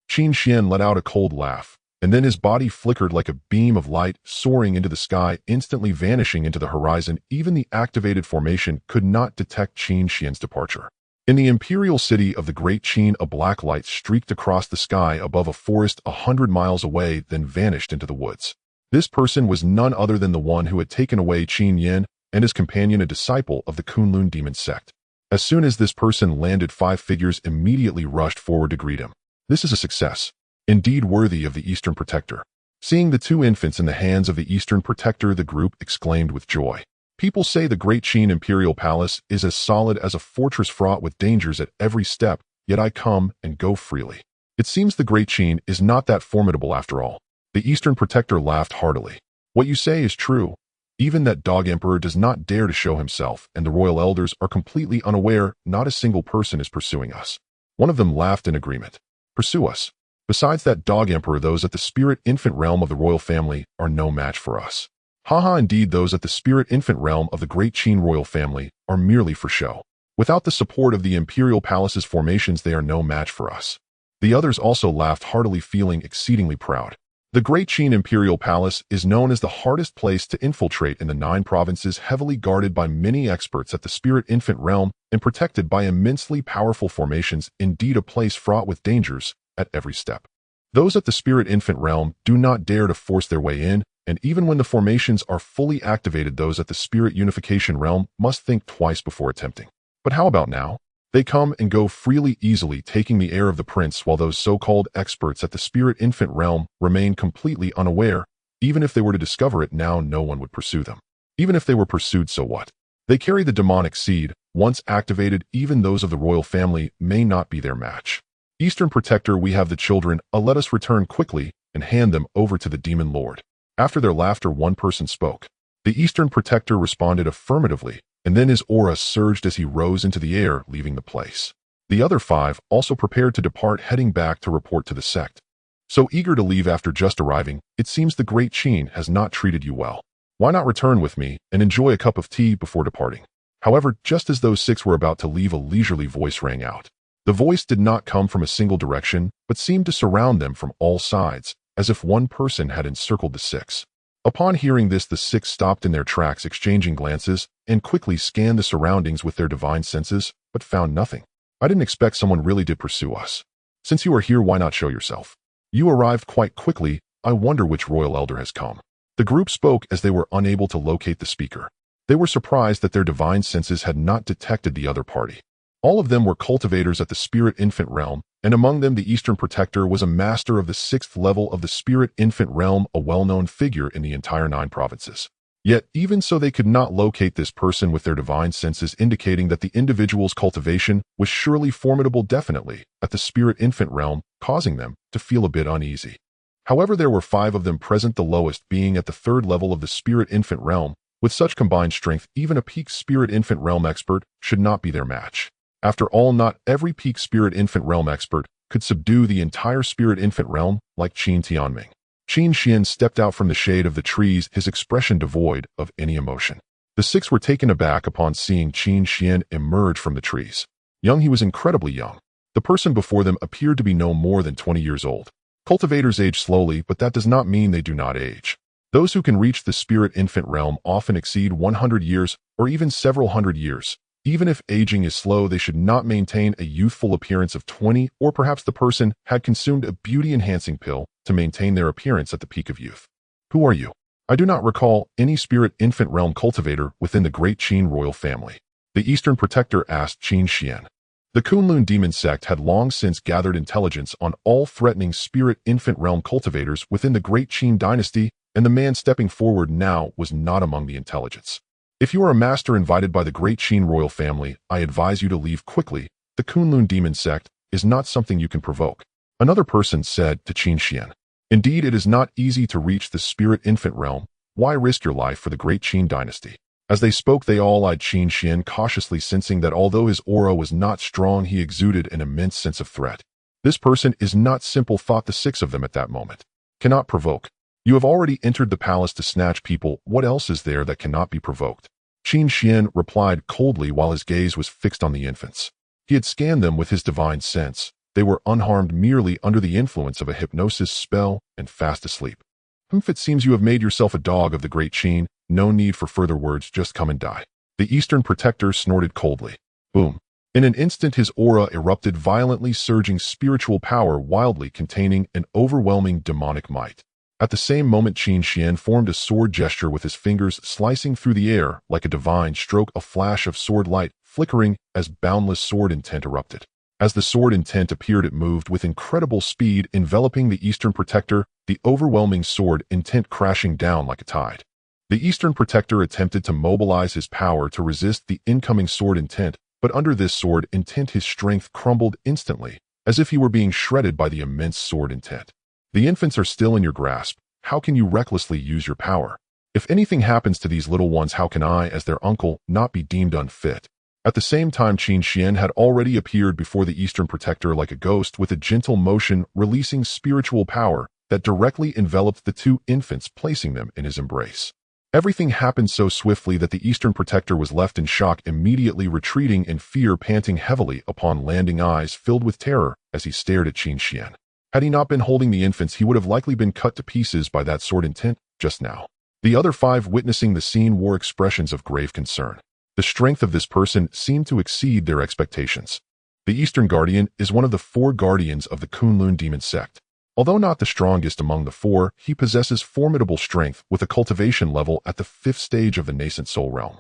Qin Xuan let out a cold laugh, and then his body flickered like a beam of light, soaring into the sky, instantly vanishing into the horizon. Even the activated formation could not detect Qin Xuan's departure. In the imperial city of the Great Qin, a black light streaked across the sky above a forest 100 miles away, then vanished into the woods. This person was none other than the one who had taken away Qin Yin and his companion, a disciple of the Kunlun demon sect. As soon as this person landed, 5 figures immediately rushed forward to greet him. This is a success, indeed worthy of the Eastern Protector. Seeing the 2 infants in the hands of the Eastern Protector, the group exclaimed with joy. People say the Great Qin Imperial Palace is as solid as a fortress fraught with dangers at every step, yet I come and go freely. It seems the Great Qin is not that formidable after all. The Eastern Protector laughed heartily. What you say is true. Even that dog emperor does not dare to show himself, and the royal elders are completely unaware. Not a single person is pursuing us. One of them laughed in agreement. Pursue us. Besides that dog emperor, those at the spirit infant realm of the royal family are no match for us. Haha, indeed, those at the spirit infant realm of the Great Qin royal family are merely for show. Without the support of the imperial palace's formations, they are no match for us. The others also laughed heartily, feeling exceedingly proud. The Great Qin Imperial Palace is known as the hardest place to infiltrate in the 9 provinces, heavily guarded by many experts at the spirit infant realm and protected by immensely powerful formations, indeed a place fraught with dangers at every step. Those at the spirit infant realm do not dare to force their way in, and even when the formations are fully activated, those at the spirit unification realm must think twice before attempting. But how about now? They come and go freely easily, taking the air of the prince, while those so-called experts at the spirit infant realm remain completely unaware. Even if they were to discover it now, no one would pursue them. Even if they were pursued, so what? They carry the demonic seed. Once activated, even those of the royal family may not be their match. Eastern Protector, we have the children. Let us return quickly and hand them over to the demon lord. After their laughter, one person spoke. The Eastern Protector responded affirmatively, and then his aura surged as he rose into the air, leaving the place. The other 5 also prepared to depart, heading back to report to the sect. So eager to leave after just arriving, it seems the Great Qin has not treated you well. Why not return with me and enjoy a cup of tea before departing? However, just as those 6 were about to leave, a leisurely voice rang out. The voice did not come from a single direction, but seemed to surround them from all sides, as if one person had encircled the 6. Upon hearing this, the 6 stopped in their tracks, exchanging glances, and quickly scanned the surroundings with their divine senses, but found nothing. I didn't expect someone really did pursue us. Since you are here, why not show yourself? You arrived quite quickly. I wonder which royal elder has come. The group spoke as they were unable to locate the speaker. They were surprised that their divine senses had not detected the other party. All of them were cultivators at the spirit infant realm, and among them the Eastern Protector was a master of the 6th level of the spirit infant realm, a well-known figure in the entire 9 provinces. Yet, even so, they could not locate this person with their divine senses, indicating that the individual's cultivation was surely formidable, definitely, at the spirit infant realm, causing them to feel a bit uneasy. However, there were 5 of them present, the lowest being at the 3rd level of the spirit infant realm. With such combined strength, even a peak spirit infant realm expert should not be their match. After all, not every peak spirit infant realm expert could subdue the entire spirit infant realm like Qin Tianming. Qin Xuan stepped out from the shade of the trees, his expression devoid of any emotion. The 6 were taken aback upon seeing Qin Xuan emerge from the trees. Young, he was incredibly young. The person before them appeared to be no more than 20 years old. Cultivators age slowly, but that does not mean they do not age. Those who can reach the spirit infant realm often exceed 100 years or even several hundred years. Even if aging is slow, they should not maintain a youthful appearance of 20, or perhaps the person had consumed a beauty-enhancing pill to maintain their appearance at the peak of youth. Who are you? I do not recall any spirit infant realm cultivator within the Great Qin royal family. The Eastern Protector asked Qin Xuan. The Kunlun demon sect had long since gathered intelligence on all threatening spirit infant realm cultivators within the Great Qin Dynasty, and the man stepping forward now was not among the intelligence. If you are a master invited by the Great Qin royal family, I advise you to leave quickly. The Kunlun demon sect is not something you can provoke. Another person said to Qin Xuan. Indeed, it is not easy to reach the spirit infant realm. Why risk your life for the Great Qin Dynasty? As they spoke, they all eyed Qin Xuan cautiously, sensing that although his aura was not strong, he exuded an immense sense of threat. This person is not simple, thought the 6 of them at that moment. Cannot provoke. You have already entered the palace to snatch people. What else is there that cannot be provoked? Qin Xuan replied coldly while his gaze was fixed on the infants. He had scanned them with his divine sense. They were unharmed, merely under the influence of a hypnosis spell and fast asleep. It seems you have made yourself a dog of the Great Qin. No need for further words, just come and die. The Eastern Protector snorted coldly. Boom. In an instant, his aura erupted violently, surging spiritual power wildly, containing an overwhelming demonic might. At the same moment, Qin Xuan formed a sword gesture with his fingers, slicing through the air like a divine stroke, a flash of sword light flickering as boundless sword intent erupted. As the sword intent appeared, it moved with incredible speed, enveloping the Eastern Protector, the overwhelming sword intent crashing down like a tide. The Eastern Protector attempted to mobilize his power to resist the incoming sword intent, but under this sword intent his strength crumbled instantly, as if he were being shredded by the immense sword intent. The infants are still in your grasp. How can you recklessly use your power? If anything happens to these little ones, how can I, as their uncle, not be deemed unfit? At the same time, Qin Xuan had already appeared before the Eastern Protector like a ghost, with a gentle motion releasing spiritual power that directly enveloped the 2 infants, placing them in his embrace. Everything happened so swiftly that the Eastern Protector was left in shock, immediately retreating in fear, panting heavily upon landing, eyes filled with terror as he stared at Qin Xuan. Had he not been holding the infants, he would have likely been cut to pieces by that sword intent just now. The other 5 witnessing the scene wore expressions of grave concern. The strength of this person seemed to exceed their expectations. The Eastern Guardian is one of the 4 guardians of the Kunlun demon sect. Although not the strongest among the 4, he possesses formidable strength with a cultivation level at the 5th stage of the nascent soul realm.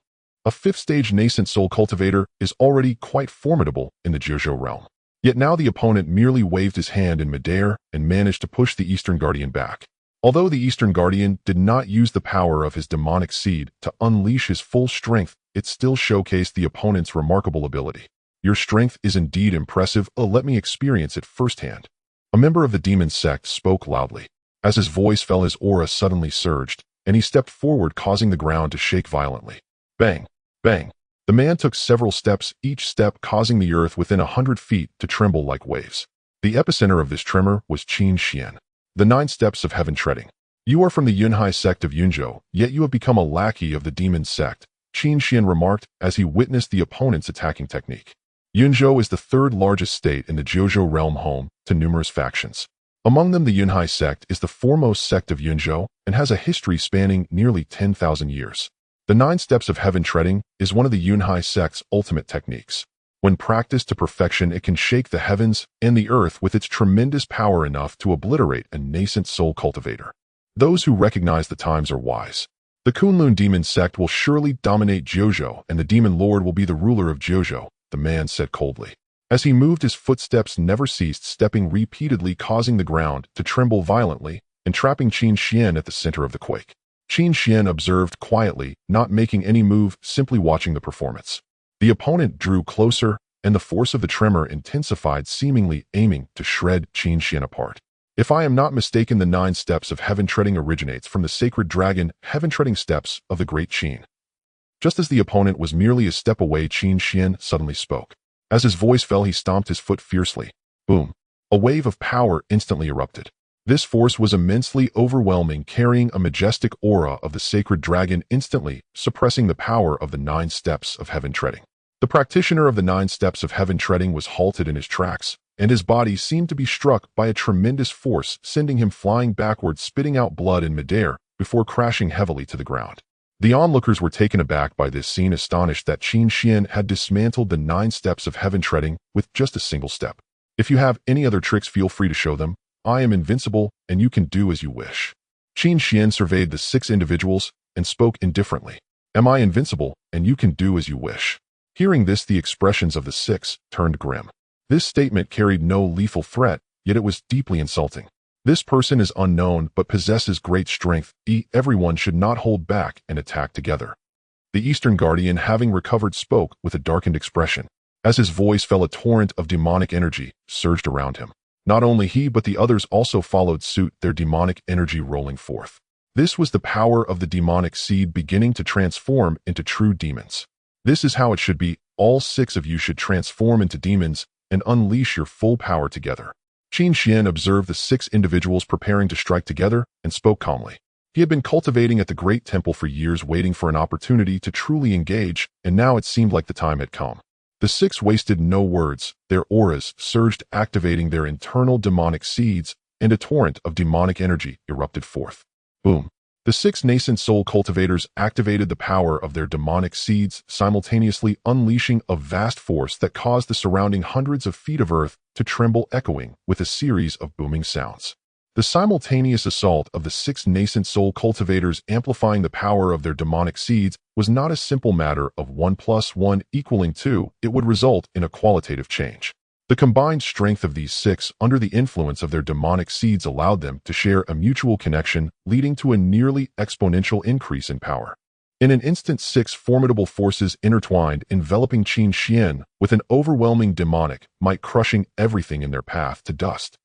A fifth-stage nascent soul cultivator is already quite formidable in the Jiuzhou realm. Yet now the opponent merely waved his hand in midair and managed to push the Eastern Guardian back. Although the Eastern Guardian did not use the power of his demonic seed to unleash his full strength, it still showcased the opponent's remarkable ability. Your strength is indeed impressive. Let me experience it firsthand. A member of the demon sect spoke loudly. As his voice fell, his aura suddenly surged, and he stepped forward, causing the ground to shake violently. Bang! Bang! The man took several steps, each step causing the earth within 100 feet to tremble like waves. The epicenter of this tremor was Qin Xuan. The 9 steps of heaven treading. You are from the Yunhai sect of Yunzhou, yet you have become a lackey of the demon sect, Qin Xuan remarked as he witnessed the opponent's attacking technique. Yunzhou is the third largest state in the Jiuzhou realm, home to numerous factions. Among them, the Yunhai sect is the foremost sect of Yunzhou and has a history spanning nearly 10,000 years. The 9 steps of heaven treading is one of the Yunhai sect's ultimate techniques. When practiced to perfection, it can shake the heavens and the earth with its tremendous power, enough to obliterate a nascent soul cultivator. Those who recognize the times are wise. The Kunlun demon sect will surely dominate Jiuzhou, and the demon lord will be the ruler of Jiuzhou, the man said coldly. As he moved, his footsteps never ceased, stepping repeatedly, causing the ground to tremble violently and trapping Qin Xuan at the center of the quake. Qin Xuan observed quietly, not making any move, simply watching the performance. The opponent drew closer, and the force of the tremor intensified, seemingly aiming to shred Qin Xuan apart. If I am not mistaken, the 9 steps of heaven treading originates from the sacred dragon heaven treading steps of the Great Qin. Just as the opponent was merely a step away, Qin Xuan suddenly spoke. As his voice fell, he stomped his foot fiercely. Boom! A wave of power instantly erupted. This force was immensely overwhelming, carrying a majestic aura of the sacred dragon, instantly suppressing the power of the 9 steps of heaven treading. The practitioner of the 9 steps of heaven treading was halted in his tracks, and his body seemed to be struck by a tremendous force, sending him flying backwards, spitting out blood in midair before crashing heavily to the ground. The onlookers were taken aback by this scene, astonished that Qin Xuan had dismantled the 9 steps of heaven treading with just a single step. If you have any other tricks, feel free to show them. I am invincible, and you can do as you wish. Qin Xuan surveyed the 6 individuals and spoke indifferently. Am I invincible, and you can do as you wish? Hearing this, the expressions of the 6 turned grim. This statement carried no lethal threat, yet it was deeply insulting. This person is unknown but possesses great strength. Everyone should not hold back and attack together. The Eastern Guardian, having recovered, spoke with a darkened expression. As his voice fell, a torrent of demonic energy surged around him. Not only he but the others also followed suit, their demonic energy rolling forth. This was the power of the demonic seed beginning to transform into true demons. This is how it should be. All 6 of you should transform into demons and unleash your full power together. Qin Xuan observed the 6 individuals preparing to strike together and spoke calmly. He had been cultivating at the Great Temple for years, waiting for an opportunity to truly engage, and now it seemed like the time had come. The 6 wasted no words. Their auras surged, activating their internal demonic seeds, and a torrent of demonic energy erupted forth. Boom! The 6 nascent soul cultivators activated the power of their demonic seeds, simultaneously unleashing a vast force that caused the surrounding hundreds of feet of earth to tremble, echoing with a series of booming sounds. The simultaneous assault of the 6 nascent soul cultivators, amplifying the power of their demonic seeds, was not a simple matter of 1 + 1 = 2. It would result in a qualitative change. The combined strength of these 6 under the influence of their demonic seeds allowed them to share a mutual connection, leading to a nearly exponential increase in power. In an instant, 6 formidable forces intertwined, enveloping Qin Xuan with an overwhelming demonic might, crushing everything in their path to dust.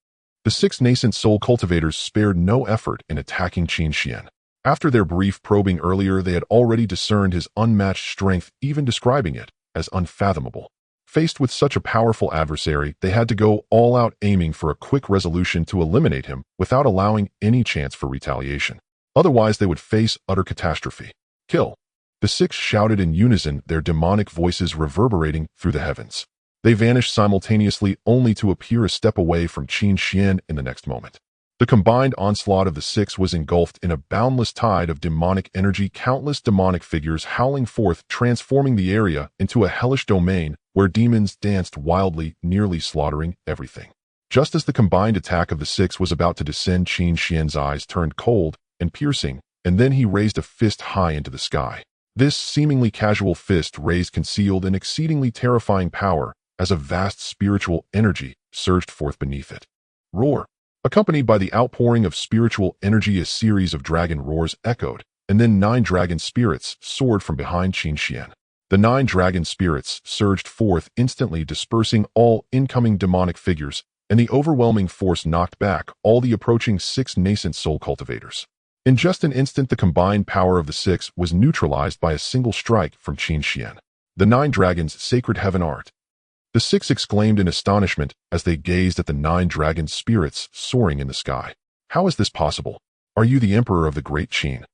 The 6 nascent soul cultivators spared no effort in attacking Qin Xuan. After their brief probing earlier, they had already discerned his unmatched strength, even describing it as unfathomable. Faced with such a powerful adversary, they had to go all out, aiming for a quick resolution to eliminate him without allowing any chance for retaliation. Otherwise, they would face utter catastrophe. Kill! The 6 shouted in unison, their demonic voices reverberating through the heavens. They vanished simultaneously, only to appear a step away from Qin Xuan in the next moment. The combined onslaught of the 6 was engulfed in a boundless tide of demonic energy, countless demonic figures howling forth, transforming the area into a hellish domain where demons danced wildly, nearly slaughtering everything. Just as the combined attack of the 6 was about to descend, Qin Xuan's eyes turned cold and piercing, and then he raised a fist high into the sky. This seemingly casual fist raised concealed an exceedingly terrifying power as a vast spiritual energy surged forth beneath it. Roar! Accompanied by the outpouring of spiritual energy, a series of dragon roars echoed, and then 9 dragon spirits soared from behind Qin Xuan. The 9 dragon spirits surged forth, instantly dispersing all incoming demonic figures, and the overwhelming force knocked back all the approaching 6 nascent soul cultivators. In just an instant, the combined power of the 6 was neutralized by a single strike from Qin Xuan. The 9 dragons' sacred heaven art. The 6 exclaimed in astonishment as they gazed at the 9 dragon spirits soaring in the sky. How is this possible? Are you the emperor of the Great Qin?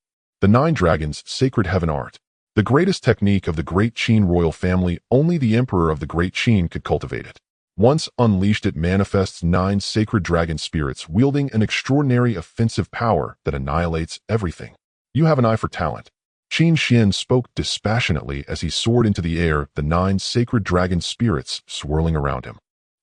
The 9 dragons' sacred heaven art. The greatest technique of the Great Qin royal family, only the emperor of the Great Qin could cultivate it. Once unleashed, it manifests 9 sacred dragon spirits wielding an extraordinary offensive power that annihilates everything. You have an eye for talent. Qin Xuan spoke dispassionately as he soared into the air, the 9 sacred dragon spirits swirling around him.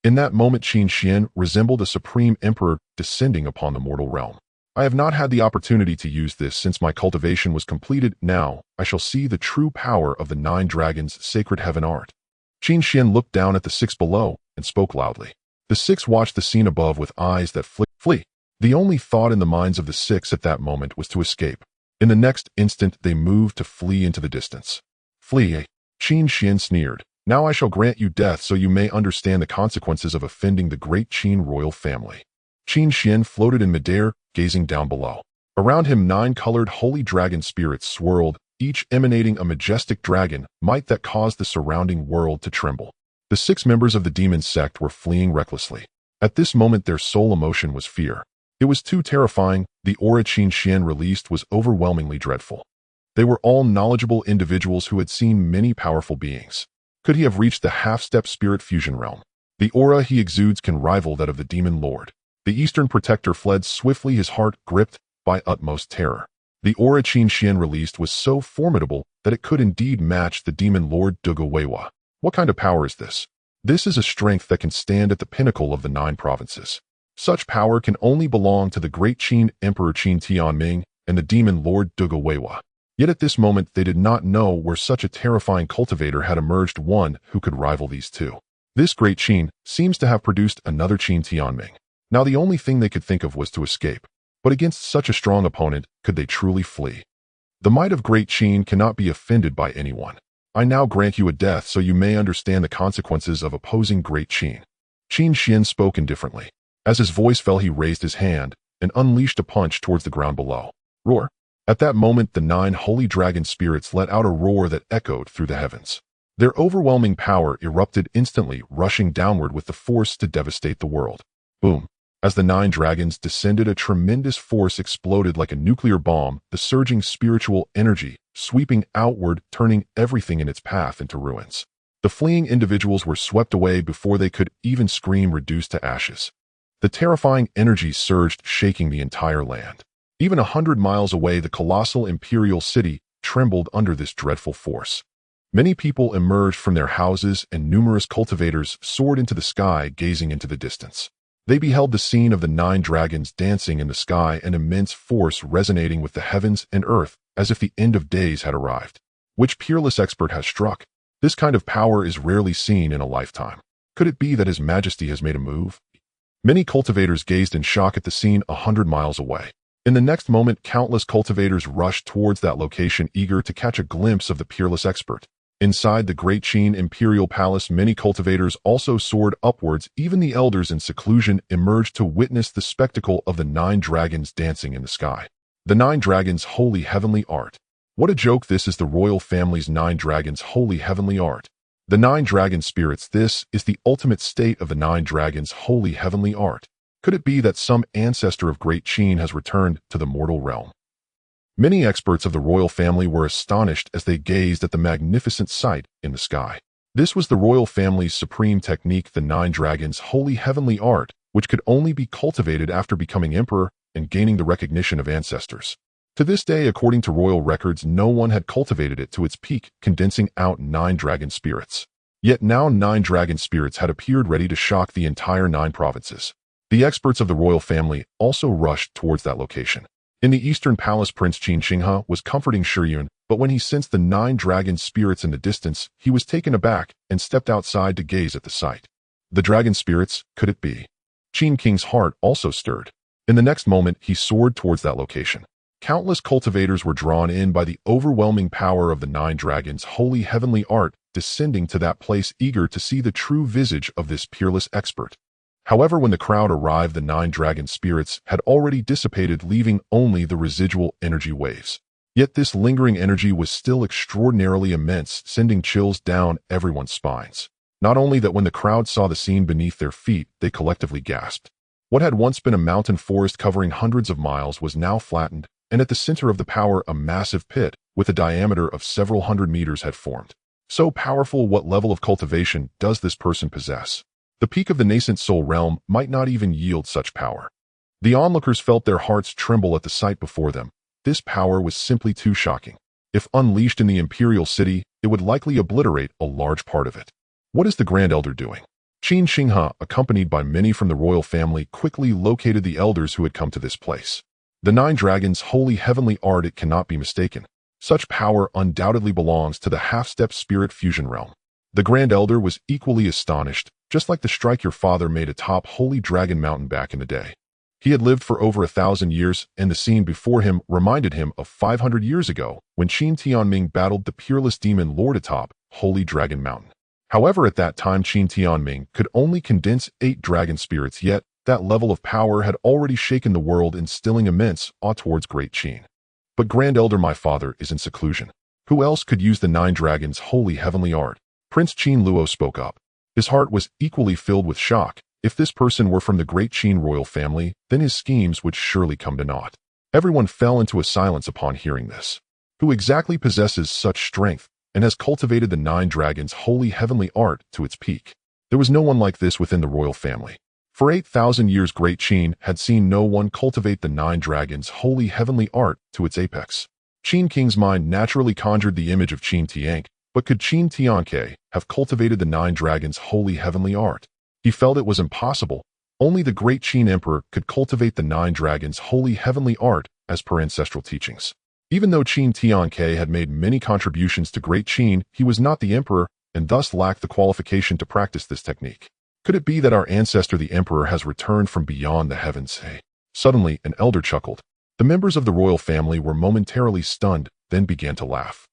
In that moment, Qin Xuan resembled a supreme emperor descending upon the mortal realm. I have not had the opportunity to use this since my cultivation was completed. Now, I shall see the true power of the 9 dragons' sacred heaven art. Qin Xuan looked down at the 6 below and spoke loudly. The 6 watched the scene above with eyes that flee. The only thought in the minds of the 6 at that moment was to escape. In the next instant, they moved to flee into the distance. Flee, Qin Xuan sneered. Now I shall grant you death so you may understand the consequences of offending the Great Qin royal family. Qin Xuan floated in midair, gazing down below. Around him, 9 colored holy dragon spirits swirled, each emanating a majestic dragon might that caused the surrounding world to tremble. The 6 members of the demon sect were fleeing recklessly. At this moment, their sole emotion was fear. It was too terrifying. The aura Qin Xuan released was overwhelmingly dreadful. They were all knowledgeable individuals who had seen many powerful beings. Could he have reached the half-step spirit fusion realm? The aura he exudes can rival that of the demon lord. The Eastern protector fled swiftly, his heart gripped by utmost terror. The aura Qin Xuan released was so formidable that it could indeed match the demon lord Dugawewa. What kind of power is this? This is a strength that can stand at the pinnacle of the 9 provinces. Such power can only belong to the Great Qin Emperor Qin Tianming and the demon lord Dugawewa. Yet at this moment they did not know where such a terrifying cultivator had emerged, one who could rival these 2. This Great Qin seems to have produced another Qin Tianming. Now the only thing they could think of was to escape. But against such a strong opponent, could they truly flee? The might of Great Qin cannot be offended by anyone. I now grant you a death so you may understand the consequences of opposing Great Qin. Qin Xuan spoke indifferently. As his voice fell, he raised his hand and unleashed a punch towards the ground below. Roar! At that moment, the 9 holy dragon spirits let out a roar that echoed through the heavens. Their overwhelming power erupted instantly, rushing downward with the force to devastate the world. Boom! As the 9 dragons descended, a tremendous force exploded like a nuclear bomb, the surging spiritual energy sweeping outward, turning everything in its path into ruins. The fleeing individuals were swept away before they could even scream, reduced to ashes. The terrifying energy surged, shaking the entire land. Even 100 miles away, the colossal imperial city trembled under this dreadful force. Many people emerged from their houses and numerous cultivators soared into the sky, gazing into the distance. They beheld the scene of the 9 dragons dancing in the sky, an immense force resonating with the heavens and earth as if the end of days had arrived. Which peerless expert has struck? This kind of power is rarely seen in a lifetime. Could it be that His Majesty has made a move? Many cultivators gazed in shock at the scene 100 miles away. In the next moment, countless cultivators rushed towards that location, eager to catch a glimpse of the peerless expert. Inside the Great Qin Imperial Palace, many cultivators also soared upwards. Even the elders in seclusion emerged to witness the spectacle of the 9 dragons dancing in the sky. The 9 dragons' holy heavenly art. What a joke! This is the royal family's 9 dragons' holy heavenly art. The 9 dragon spirits. This is the ultimate state of the 9 dragons' holy heavenly art. Could it be that some ancestor of Great Qin has returned to the mortal realm? Many experts of the royal family were astonished as they gazed at the magnificent sight in the sky. This was the royal family's supreme technique, the 9 dragons' holy heavenly art, which could only be cultivated after becoming emperor and gaining the recognition of ancestors. To this day, according to royal records, no one had cultivated it to its peak, condensing out 9 dragon spirits. Yet now 9 dragon spirits had appeared, ready to shock the entire 9 provinces. The experts of the royal family also rushed towards that location. In the eastern palace, Prince Qin Xinghe was comforting Shiyun But when he sensed the 9 dragon spirits in the distance, he was taken aback and stepped outside to gaze at the sight. The dragon spirits, could it be? Qin King's heart also stirred. In the next moment, he soared towards that location. Countless cultivators were drawn in by the overwhelming power of the 9 dragons' holy heavenly art, descending to that place eager to see the true visage of this peerless expert. However, when the crowd arrived, the 9 dragon spirits had already dissipated, leaving only the residual energy waves. Yet this lingering energy was still extraordinarily immense, sending chills down everyone's spines. Not only that, when the crowd saw the scene beneath their feet, they collectively gasped. What had once been a mountain forest covering hundreds of miles was now flattened, and at the center of the power, a massive pit with a diameter of several hundred meters had formed. So powerful, what level of cultivation does this person possess? The peak of the nascent soul realm might not even yield such power. The onlookers felt their hearts tremble at the sight before them. This power was simply too shocking. If unleashed in the imperial city, it would likely obliterate a large part of it. What is the Grand Elder doing? Qin Xuan, accompanied by many from the royal family, quickly located the elders who had come to this place. The 9 dragons' holy heavenly art, it cannot be mistaken. Such power undoubtedly belongs to the half-step spirit fusion realm. The Grand Elder was equally astonished, just like the strike your father made atop Holy Dragon Mountain back in the day. He had lived for over 1,000 years, and the scene before him reminded him of 500 years ago when Qin Tianming battled the peerless demon lord atop Holy Dragon Mountain. However, at that time, Qin Tianming could only condense 8 dragon spirits, yet that level of power had already shaken the world, instilling immense awe towards Great Qin. But Grand Elder, my father is in seclusion. Who else could use the 9 dragons' holy heavenly art? Prince Qin Luo spoke up. His heart was equally filled with shock. If this person were from the Great Qin royal family, then his schemes would surely come to naught. Everyone fell into a silence upon hearing this. Who exactly possesses such strength and has cultivated the 9 dragons' holy heavenly art to its peak? There was no one like this within the royal family. For 8,000 years, Great Qin had seen no one cultivate the 9 dragons' holy heavenly art to its apex. Qin King's mind naturally conjured the image of Qin Tianke, but could Qin Tianke have cultivated the 9 dragons' holy heavenly art? He felt it was impossible. Only the Great Qin Emperor could cultivate the 9 dragons' holy heavenly art as per ancestral teachings. Even though Qin Tianke had made many contributions to Great Qin, he was not the emperor and thus lacked the qualification to practice this technique. Could it be that our ancestor, the emperor, has returned from beyond the heavens? Suddenly, an elder chuckled. The members of the royal family were momentarily stunned, then began to laugh.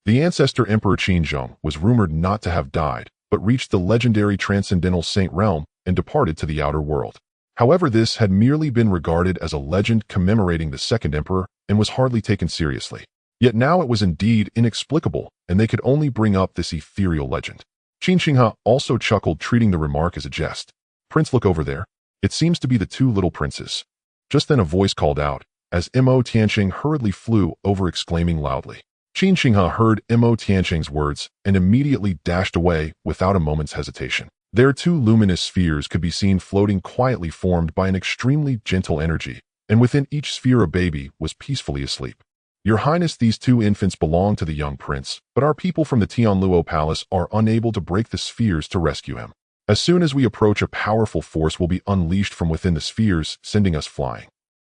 The ancestor Emperor Qinzhong was rumored not to have died, but reached the legendary transcendental saint realm and departed to the outer world. However, this had merely been regarded as a legend commemorating the second emperor and was hardly taken seriously. Yet now it was indeed inexplicable, and they could only bring up this ethereal legend. Qin Xinghe also chuckled, treating the remark as a jest. Prince, look over there. It seems to be the 2 little princes. Just then a voice called out, as Mo Tianqing hurriedly flew over, exclaiming loudly. Qin Xinghe heard Mo Tianqing's words and immediately dashed away without a moment's hesitation. Their 2 luminous spheres could be seen floating quietly, formed by an extremely gentle energy, and within each sphere a baby was peacefully asleep. Your Highness, these 2 infants belong to the young prince, but our people from the Tianluo Palace are unable to break the spheres to rescue him. As soon as we approach, a powerful force will be unleashed from within the spheres, sending us flying.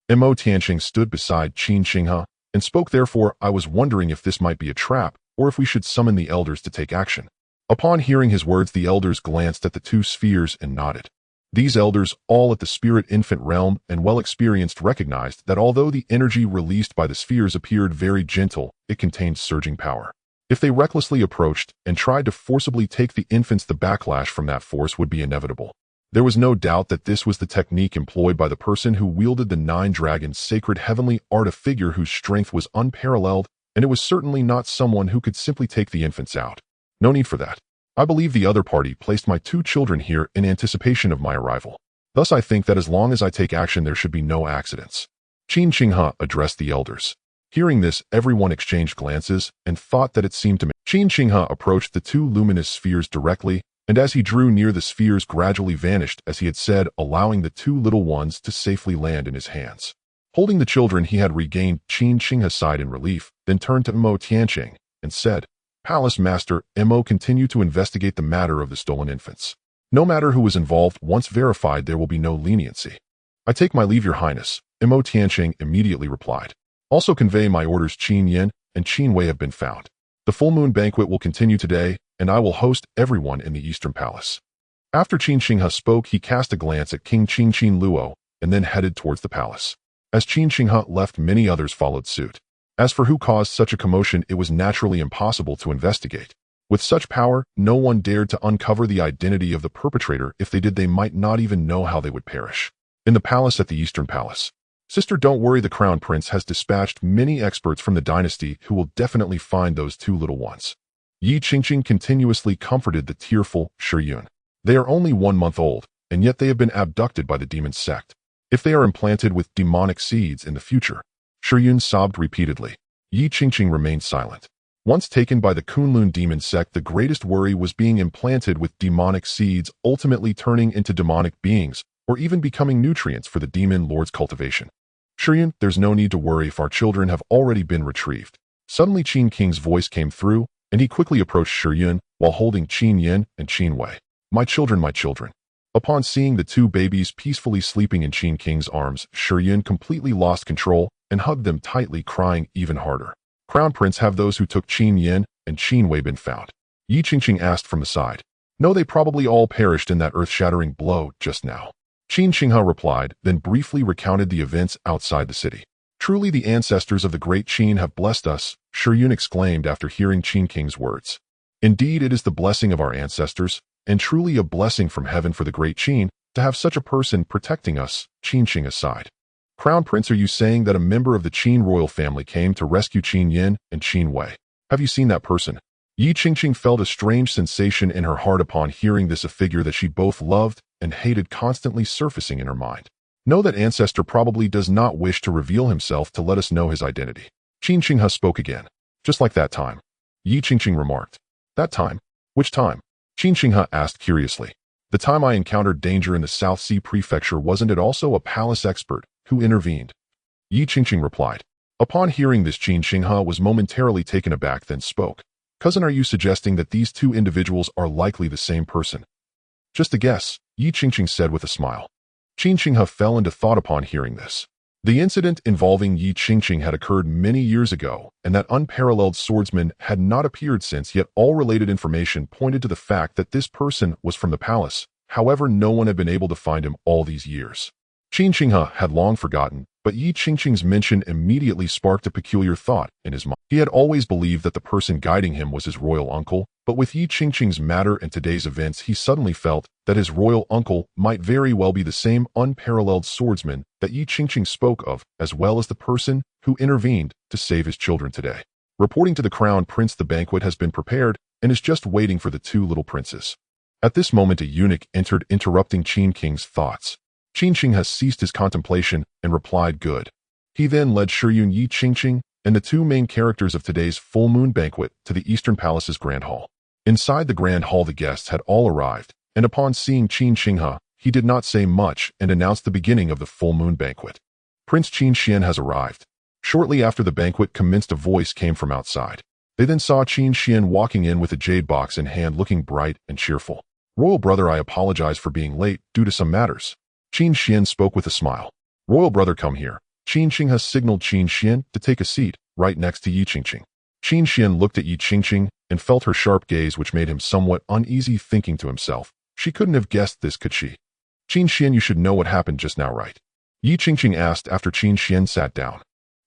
Mo Tianqing stood beside Qin Xinghe and spoke. Therefore, I was wondering if this might be a trap, or if we should summon the elders to take action. Upon hearing his words, the elders glanced at the 2 spheres and nodded. These elders, all at the spirit infant realm and well experienced, recognized that although the energy released by the spheres appeared very gentle, it contained surging power. If they recklessly approached and tried to forcibly take the infants, the backlash from that force would be inevitable. There was no doubt that this was the technique employed by the person who wielded the 9 dragons' sacred heavenly art, a figure whose strength was unparalleled, and it was certainly not someone who could simply take the infants out. No need for that. I believe the other party placed my 2 children here in anticipation of my arrival. Thus I think that as long as I take action, there should be no accidents. Qin Xinghe addressed the elders. Hearing this, everyone exchanged glances and thought that it seemed to me. Qin Xinghe approached the 2 luminous spheres directly, and as he drew near, the spheres gradually vanished as he had said, allowing the 2 little ones to safely land in his hands. Holding the children, he had regained. Qin Xinghe sighed in relief, then turned to Mo Tianqing and said, Palace Master, Mo, continue to investigate the matter of the stolen infants. No matter who was involved, once verified, there will be no leniency. I take my leave, Your Highness, Mo Tianqing immediately replied. Also convey my orders, Qin Yin, and Qin Wei have been found. The full moon banquet will continue today, and I will host everyone in the Eastern Palace." After Qin Xinghe spoke, he cast a glance at King Qin Luo and then headed towards the palace. As Qin Xinghe left, many others followed suit. As for who caused such a commotion, it was naturally impossible to investigate. With such power, no one dared to uncover the identity of the perpetrator. If they did, they might not even know how they would perish. In the palace at the Eastern Palace. "Sister, don't worry, the Crown Prince has dispatched many experts from the dynasty who will definitely find those two little ones." Yi Qingqing continuously comforted the tearful Shiyun. "They are only 1 month old, and yet they have been abducted by the demon sect. If they are implanted with demonic seeds in the future." Shiyun sobbed repeatedly. Yi Qingqing remained silent. Once taken by the Kunlun demon sect, the greatest worry was being implanted with demonic seeds, ultimately turning into demonic beings, or even becoming nutrients for the demon lord's cultivation. "Shiyun, there's no need to worry if our children have already been retrieved." Suddenly Qin King's voice came through, and he quickly approached Shiyun while holding Qin Yin and Qin Wei. My children, my children." Upon seeing the two babies peacefully sleeping in Qin King's arms, Shiyun completely lost control and hugged them tightly, crying even harder. "Crown Prince, have those who took Qin Yin and Qin Wei been found?" Yi Qingqing asked from the side. "No, they probably all perished in that earth-shattering blow just now." Qin Xinghe replied, then briefly recounted the events outside the city. "Truly the ancestors of the Great Qin have blessed us," Shiyun exclaimed after hearing Qin King's words. "Indeed, it is the blessing of our ancestors, and truly a blessing from heaven for the Great Qin to have such a person protecting us." Qin Xing aside. "Crown Prince, are you saying that a member of the Qin royal family came to rescue Qin Yin and Qin Wei? Have you seen that person?" Yi Qingqing felt a strange sensation in her heart upon hearing this, a figure that she both loved and hated constantly surfacing in her mind. "No, that ancestor probably does not wish to reveal himself to let us know his identity." Qin Xinghe spoke again. "Just like that time," Yi Qingqing remarked. "That time? Which time?" Qin Xinghe asked curiously. "The time I encountered danger in the South Sea Prefecture. Wasn't it also a palace expert who intervened?" Yi Qingqing replied. Upon hearing this, Qin Xinghe was momentarily taken aback, then spoke. "Cousin, are you suggesting that these two individuals are likely the same person?" "Just a guess," Yi Qingqing said with a smile. Qin Xinghe fell into thought upon hearing this. The incident involving Yi Qingqing had occurred many years ago, and that unparalleled swordsman had not appeared since, yet all related information pointed to the fact that this person was from the palace. However, no one had been able to find him all these years. Qin Xinghe had long forgotten, but Yi Qingqing's mention immediately sparked a peculiar thought in his mind. He had always believed that the person guiding him was his royal uncle, but with Yi Qingqing's matter and today's events, he suddenly felt that his royal uncle might very well be the same unparalleled swordsman that Yi Qingqing spoke of, as well as the person who intervened to save his children today. Reporting to the Crown Prince, the banquet has been prepared and is just waiting for the two little princes. At this moment, a eunuch entered, interrupting Qin King's thoughts. Qin Xinghe ceased his contemplation and replied, "Good." He then led Shiyun, Yi Qingqing, and the two main characters of today's full moon banquet to the Eastern Palace's Grand Hall. Inside the Grand Hall, the guests had all arrived, and upon seeing Qin Xinghe, he did not say much and announced the beginning of the full moon banquet. "Prince Qin Xian has arrived." Shortly after the banquet commenced, a voice came from outside. They then saw Qin Xian walking in with a jade box in hand, looking bright and cheerful. "Royal brother, I apologize for being late due to some matters." Qin Xian spoke with a smile. "Royal brother, come here." Qin Xinghe signaled Qin Xian to take a seat right next to Yi Qingqing. Qin Xian looked at Yi Qingqing and felt her sharp gaze, which made him somewhat uneasy, thinking to himself, she couldn't have guessed this, could she? "Qin Xian, you should know what happened just now, right?" Yi Qingqing asked after Qin Xian sat down.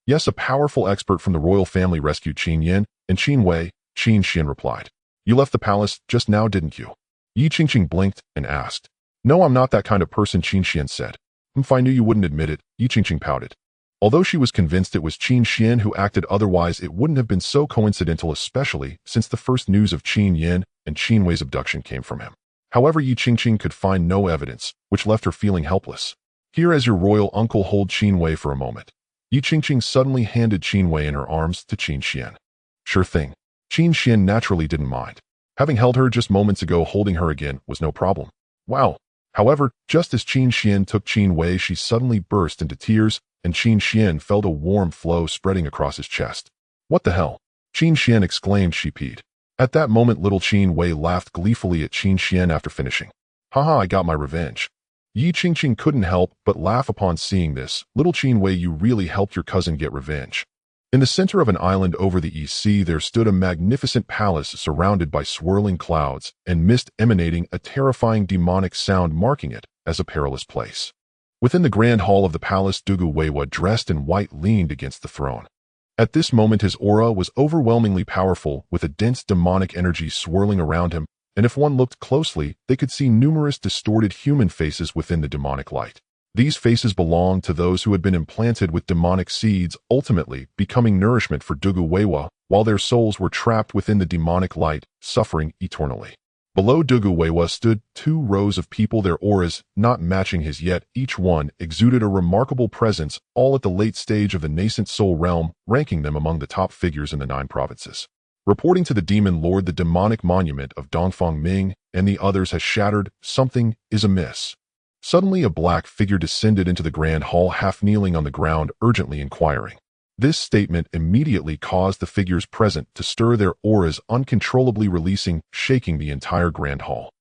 "Yes, a powerful expert from the royal family rescued Qin Yin and Qin Wei," Qin Xian replied. "You left the palace just now, didn't you?" Yi Qingqing blinked and asked. "No, I'm not that kind of person," Qin Xian said. "If I knew you wouldn't admit it," Yi Qingqing pouted. Although she was convinced it was Qin Xian who acted, otherwise it wouldn't have been so coincidental, especially since the first news of Qin Yin and Qin Wei's abduction came from him. However, Yi Qingqing could find no evidence, which left her feeling helpless. "Here, as your royal uncle, hold Qin Wei for a moment." Yi Qingqing suddenly handed Qin Wei in her arms to Qin Xian. "Sure thing." Qin Xian naturally didn't mind. Having held her just moments ago, holding her again was no problem. Wow. However, just as Qin Xian took Qin Wei, she suddenly burst into tears, and Qin Xian felt a warm flow spreading across his chest. "What the hell?" Qin Xian exclaimed, she peed. At that moment, little Qin Wei laughed gleefully at Qin Xian after finishing. "Haha, I got my revenge." Yi Qingqing couldn't help but laugh upon seeing this. "Little Qin Wei, you really helped your cousin get revenge." In the center of an island over the East Sea, there stood a magnificent palace surrounded by swirling clouds and mist emanating a terrifying demonic sound, marking it as a perilous place. Within the grand hall of the palace, Dugu Weiwa, dressed in white, leaned against the throne. At this moment, his aura was overwhelmingly powerful, with a dense demonic energy swirling around him, and if one looked closely, they could see numerous distorted human faces within the demonic light. These faces belonged to those who had been implanted with demonic seeds, ultimately becoming nourishment for Dugu Weiwa, while their souls were trapped within the demonic light, suffering eternally. Below Dugu Weiwa stood 2 rows of people, their auras not matching his, yet each one exuded a remarkable presence, all at the late stage of the nascent soul realm, ranking them among the top figures in the 9 provinces. Reporting to the demon lord, the demonic monument of Dongfang Ming and the others has shattered. Something is amiss. Suddenly, a black figure descended into the grand hall, half kneeling on the ground, urgently inquiring. This statement immediately caused the figures present to stir, their auras uncontrollably releasing, shaking the entire grand hall.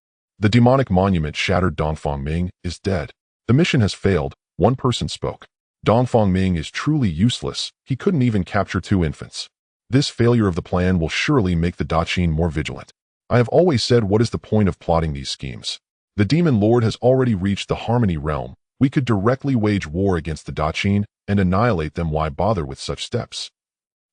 The demonic monument shattered. Dongfang Ming is dead. The mission has failed, one person spoke. Dongfang Ming is truly useless. He couldn't even capture 2 infants. This failure of the plan will surely make the Daqin more vigilant. I have always said, what is the point of plotting these schemes? The demon lord has already reached the harmony realm. We could directly wage war against the Daqin and annihilate them. Why bother with such steps?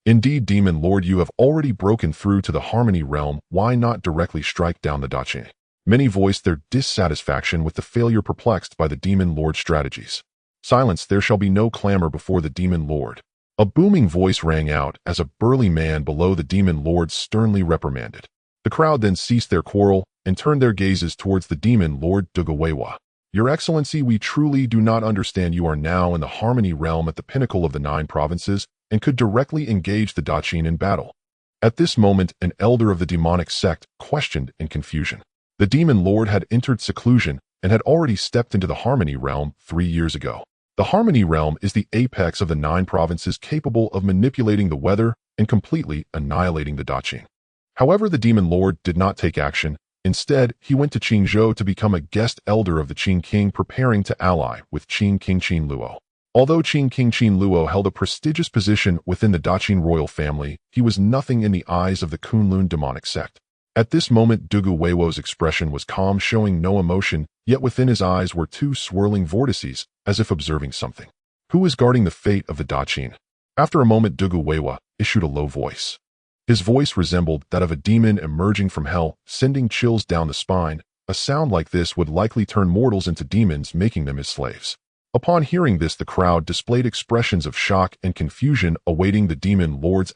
Indeed, demon lord, you have already broken through to the harmony realm. Why not directly strike down the Daqin? Many voiced their dissatisfaction with the failure, perplexed by the demon lord's strategies. Silence, there shall be no clamor before the demon lord. A booming voice rang out as a burly man below the demon lord sternly reprimanded. The crowd then ceased their quarrel and turned their gazes towards the demon lord. Dugu Weiwa, Your Excellency, we truly do not understand. You are now in the harmony realm at the pinnacle of the 9 provinces and could directly engage the Daqin in battle. At this moment, an elder of the demonic sect questioned in confusion. The demon lord had entered seclusion and had already stepped into the harmony realm 3 years ago. The harmony realm is the apex of the 9 provinces, capable of manipulating the weather and completely annihilating the Daqin. However, the demon lord did not take action. Instead, he went to Qinzhou to become a guest elder of the Qin king, preparing to ally with Qin King Qin Luo. Although Qin King Qin Luo held a prestigious position within the Daqin royal family, he was nothing in the eyes of the Kunlun demonic sect. At this moment, Dugu Weiwo's expression was calm, showing no emotion, yet within his eyes were 2 swirling vortices, as if observing something. Who is guarding the fate of the Daqin? After a moment, Dugu Weiwa issued a low voice. His voice resembled that of a demon emerging from hell, sending chills down the spine. A sound like this would likely turn mortals into demons, making them his slaves. Upon hearing this, the crowd displayed expressions of shock and confusion, awaiting the demon lord's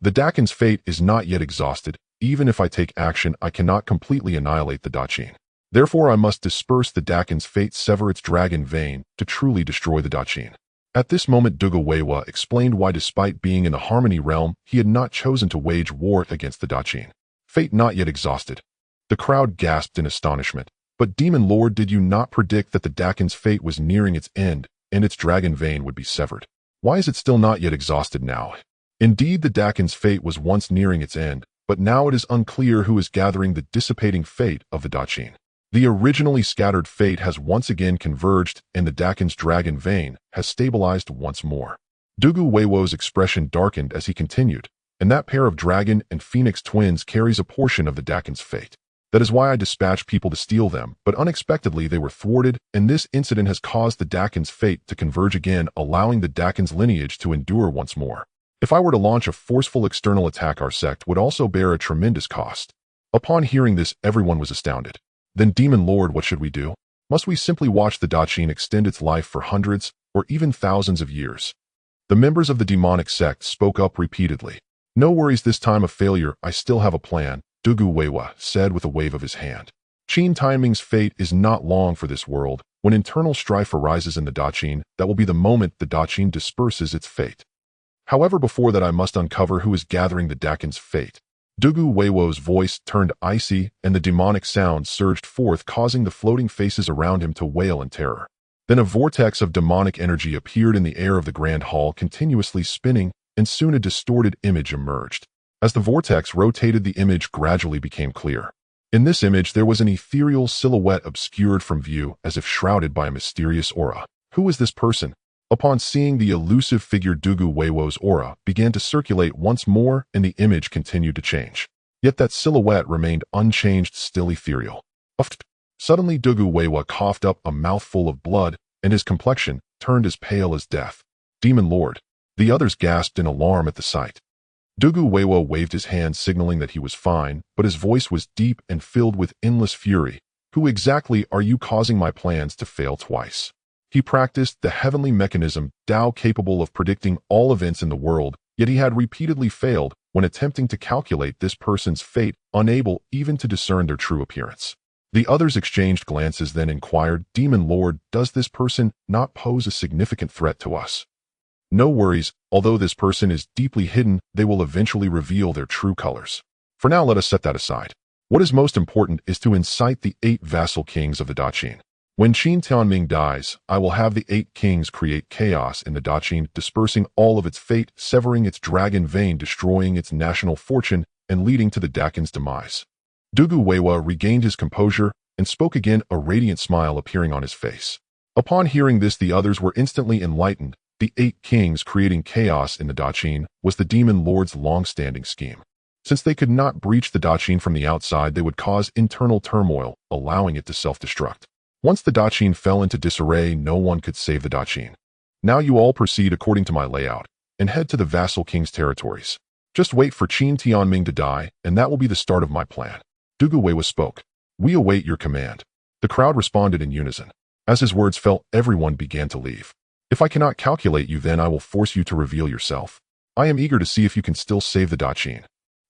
The Daqin's fate is not yet exhausted. Even if I take action, I cannot completely annihilate the Daqin. Therefore, I must disperse the Daqin's fate, sever its dragon vein, to truly destroy the Daqin. At this moment, Dugu Weiwa explained why, despite being in the harmony realm, he had not chosen to wage war against the Daqin. Fate not yet exhausted. The crowd gasped in astonishment. But demon lord, did you not predict that the Daqin's fate was nearing its end, and its dragon vein would be severed? Why is it still not yet exhausted now? Indeed, the Daqin's fate was once nearing its end, but now it is unclear who is gathering the dissipating fate of the Daqin. The originally scattered fate has once again converged, and the Daqin's dragon vein has stabilized once more. Dugu Weiwo's expression darkened as he continued, and that pair of dragon and phoenix twins carries a portion of the Daqin's fate. That is why I dispatched people to steal them, but unexpectedly they were thwarted, and this incident has caused the Daqin's fate to converge again, allowing the Daqin's lineage to endure once more. If I were to launch a forceful external attack, our sect would also bear a tremendous cost. Upon hearing this, everyone was astounded. Then, demon lord, what should we do? Must we simply watch the Daqin extend its life for hundreds or even thousands of years? The members of the demonic sect spoke up repeatedly. No worries, this time of failure, I still have a plan, Dugu Weiwa said with a wave of his hand. Qin Timing's fate is not long for this world. When internal strife arises in the Daqin, that will be the moment the Daqin disperses its fate. However, before that, I must uncover who is gathering the Daqin's fate. Dugu Weiwo's voice turned icy, and the demonic sound surged forth, causing the floating faces around him to wail in terror. Then a vortex of demonic energy appeared in the air of the grand hall, continuously spinning, and soon a distorted image emerged. As the vortex rotated, the image gradually became clear. In this image, there was an ethereal silhouette obscured from view, as if shrouded by a mysterious aura. Who is this person? Upon seeing the elusive figure, Dugu Weiwo's aura began to circulate once more and the image continued to change. Yet that silhouette remained unchanged, still ethereal. Suddenly Dugu Weiwo coughed up a mouthful of blood and his complexion turned as pale as death. Demon Lord. The others gasped in alarm at the sight. Dugu Weiwo waved his hand signaling that he was fine, but his voice was deep and filled with endless fury. Who exactly are you, causing my plans to fail twice? He practiced the heavenly mechanism, Tao, capable of predicting all events in the world, yet he had repeatedly failed when attempting to calculate this person's fate, unable even to discern their true appearance. The others exchanged glances, then inquired, Demon Lord, does this person not pose a significant threat to us? No worries, although this person is deeply hidden, they will eventually reveal their true colors. For now, let us set that aside. What is most important is to incite the 8 vassal kings of the Daqin. When Qin Tianming dies, I will have the 8 kings create chaos in the Daqin, dispersing all of its fate, severing its dragon vein, destroying its national fortune, and leading to the Daqin's demise. Dugu Weiwo regained his composure and spoke again, a radiant smile appearing on his face. Upon hearing this, the others were instantly enlightened. The 8 kings creating chaos in the Daqin was the Demon Lord's long-standing scheme. Since they could not breach the Daqin from the outside, they would cause internal turmoil, allowing it to self-destruct. Once the Daqin fell into disarray, no one could save the Daqin. Now you all proceed according to my layout, and head to the vassal king's territories. Just wait for Qin Tianming to die, and that will be the start of my plan. Dugu Weiwo spoke. We await your command. The crowd responded in unison. As his words fell, everyone began to leave. If I cannot calculate you, then I will force you to reveal yourself. I am eager to see if you can still save the Daqin.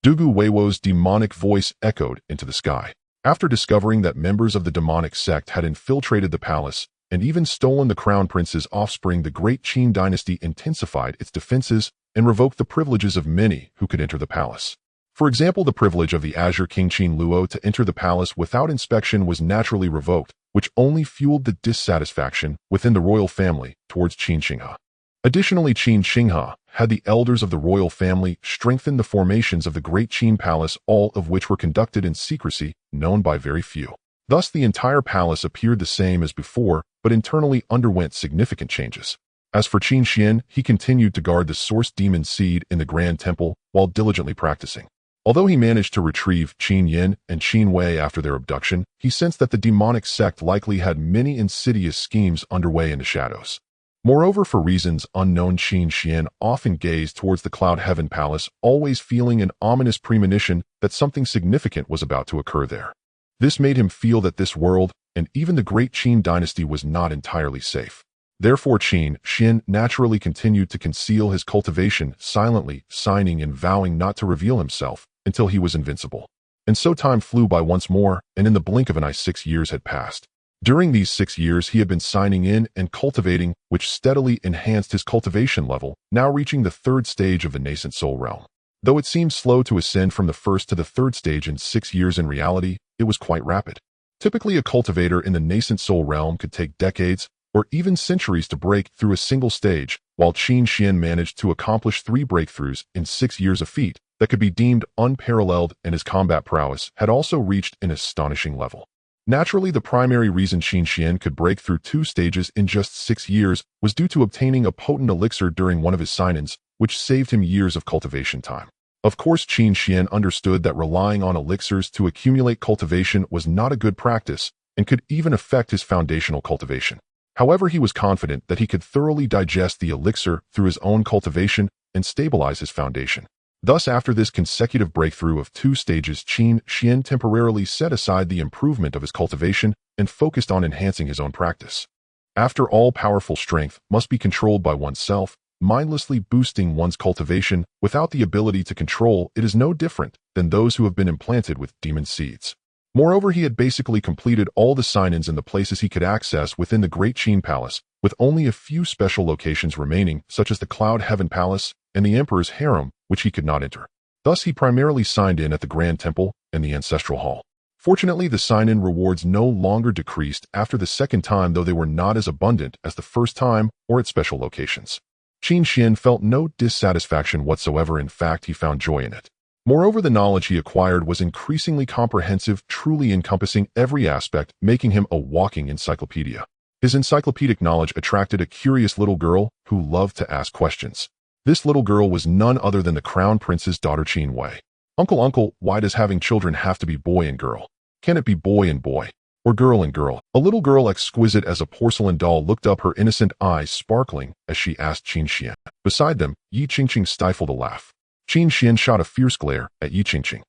Dugu Weiwo's demonic voice echoed into the sky. After discovering that members of the demonic sect had infiltrated the palace and even stolen the crown prince's offspring, the Great Qin Dynasty intensified its defenses and revoked the privileges of many who could enter the palace. For example, the privilege of the Azure King Qin Luo to enter the palace without inspection was naturally revoked, which only fueled the dissatisfaction within the royal family towards Qin Xinghe. Additionally, Qin Xinghe had the elders of the royal family strengthen the formations of the Great Qin Palace, all of which were conducted in secrecy, known by very few. Thus, the entire palace appeared the same as before, but internally underwent significant changes. As for Qin Xuan, he continued to guard the source demon seed in the Grand Temple while diligently practicing. Although he managed to retrieve Qin Yin and Qin Wei after their abduction, he sensed that the demonic sect likely had many insidious schemes underway in the shadows. Moreover, for reasons unknown, Qin Xuan often gazed towards the Cloud Heaven Palace, always feeling an ominous premonition that something significant was about to occur there. This made him feel that this world, and even the Great Qin Dynasty, was not entirely safe. Therefore, Qin Xuan naturally continued to conceal his cultivation, silently signing and vowing not to reveal himself until he was invincible. And so time flew by once more, and in the blink of an eye 6 years had passed. During these 6 years, he had been signing in and cultivating, which steadily enhanced his cultivation level, now reaching the 3rd stage of the nascent soul realm. Though it seemed slow to ascend from the 1st to the 3rd stage in 6 years, in reality, it was quite rapid. Typically, a cultivator in the nascent soul realm could take decades or even centuries to break through a single stage, while Qin Xuan managed to accomplish 3 breakthroughs in 6 years, a feat that could be deemed unparalleled, and his combat prowess had also reached an astonishing level. Naturally, the primary reason Qin Xuan could break through 2 stages in just 6 years was due to obtaining a potent elixir during one of his sign-ins, which saved him years of cultivation time. Of course, Qin Xuan understood that relying on elixirs to accumulate cultivation was not a good practice and could even affect his foundational cultivation. However, he was confident that he could thoroughly digest the elixir through his own cultivation and stabilize his foundation. Thus, after this consecutive breakthrough of 2 stages, Qin Xuan temporarily set aside the improvement of his cultivation and focused on enhancing his own practice. After all, powerful strength must be controlled by oneself. Mindlessly boosting one's cultivation without the ability to control it is no different than those who have been implanted with demon seeds. Moreover, he had basically completed all the sign-ins in the places he could access within the Great Qin Palace, with only a few special locations remaining, such as the Cloud Heaven Palace and the Emperor's harem, which he could not enter. Thus, he primarily signed in at the Grand Temple and the Ancestral Hall. Fortunately, the sign-in rewards no longer decreased after the 2nd time, though they were not as abundant as the 1st time or at special locations. Qin Xuan felt no dissatisfaction whatsoever. In fact, he found joy in it. Moreover, the knowledge he acquired was increasingly comprehensive, truly encompassing every aspect, making him a walking encyclopedia. His encyclopedic knowledge attracted a curious little girl who loved to ask questions. This little girl was none other than the crown prince's daughter Qin Wei. Uncle, why does having children have to be boy and girl? Can it be boy and boy? Or girl and girl? A little girl exquisite as a porcelain doll looked up, her innocent eyes sparkling as she asked Qin Xuan. Beside them, Yi Qingqing stifled a laugh. Qin Xuan shot a fierce glare at Yi Qingqing.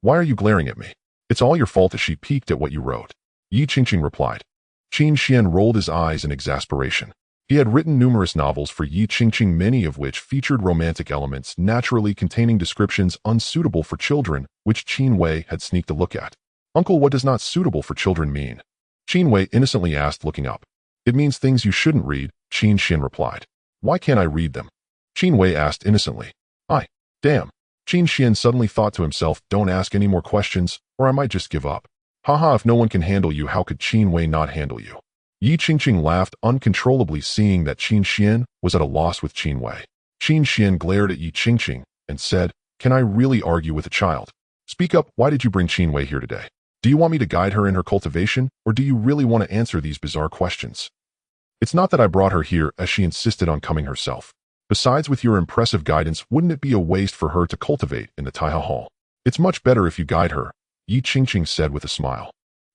Why are you glaring at me? It's all your fault that she peeked at what you wrote. Yi Qingqing replied. Qin Xuan rolled his eyes in exasperation. He had written numerous novels for Yi Qingqing, many of which featured romantic elements naturally containing descriptions unsuitable for children, which Qin Wei had sneaked a look at. Uncle, what does not suitable for children mean? Qin Wei innocently asked, looking up. It means things you shouldn't read, Qin Xuan replied. Why can't I read them? Qin Wei asked innocently. Damn. Qin Xuan suddenly thought to himself, don't ask any more questions, or I might just give up. Haha, if no one can handle you, how could Qin Wei not handle you? Yi Qingqing laughed uncontrollably, seeing that Qin Xuan was at a loss with Qin Wei. Qin Xuan glared at Yi Qingqing and said, can I really argue with a child? Speak up, why did you bring Qin Wei here today? Do you want me to guide her in her cultivation, or do you really want to answer these bizarre questions? It's not that I brought her here, as she insisted on coming herself. Besides, with your impressive guidance, wouldn't it be a waste for her to cultivate in the Taiha Hall? It's much better if you guide her, Yi Qingqing said with a smile.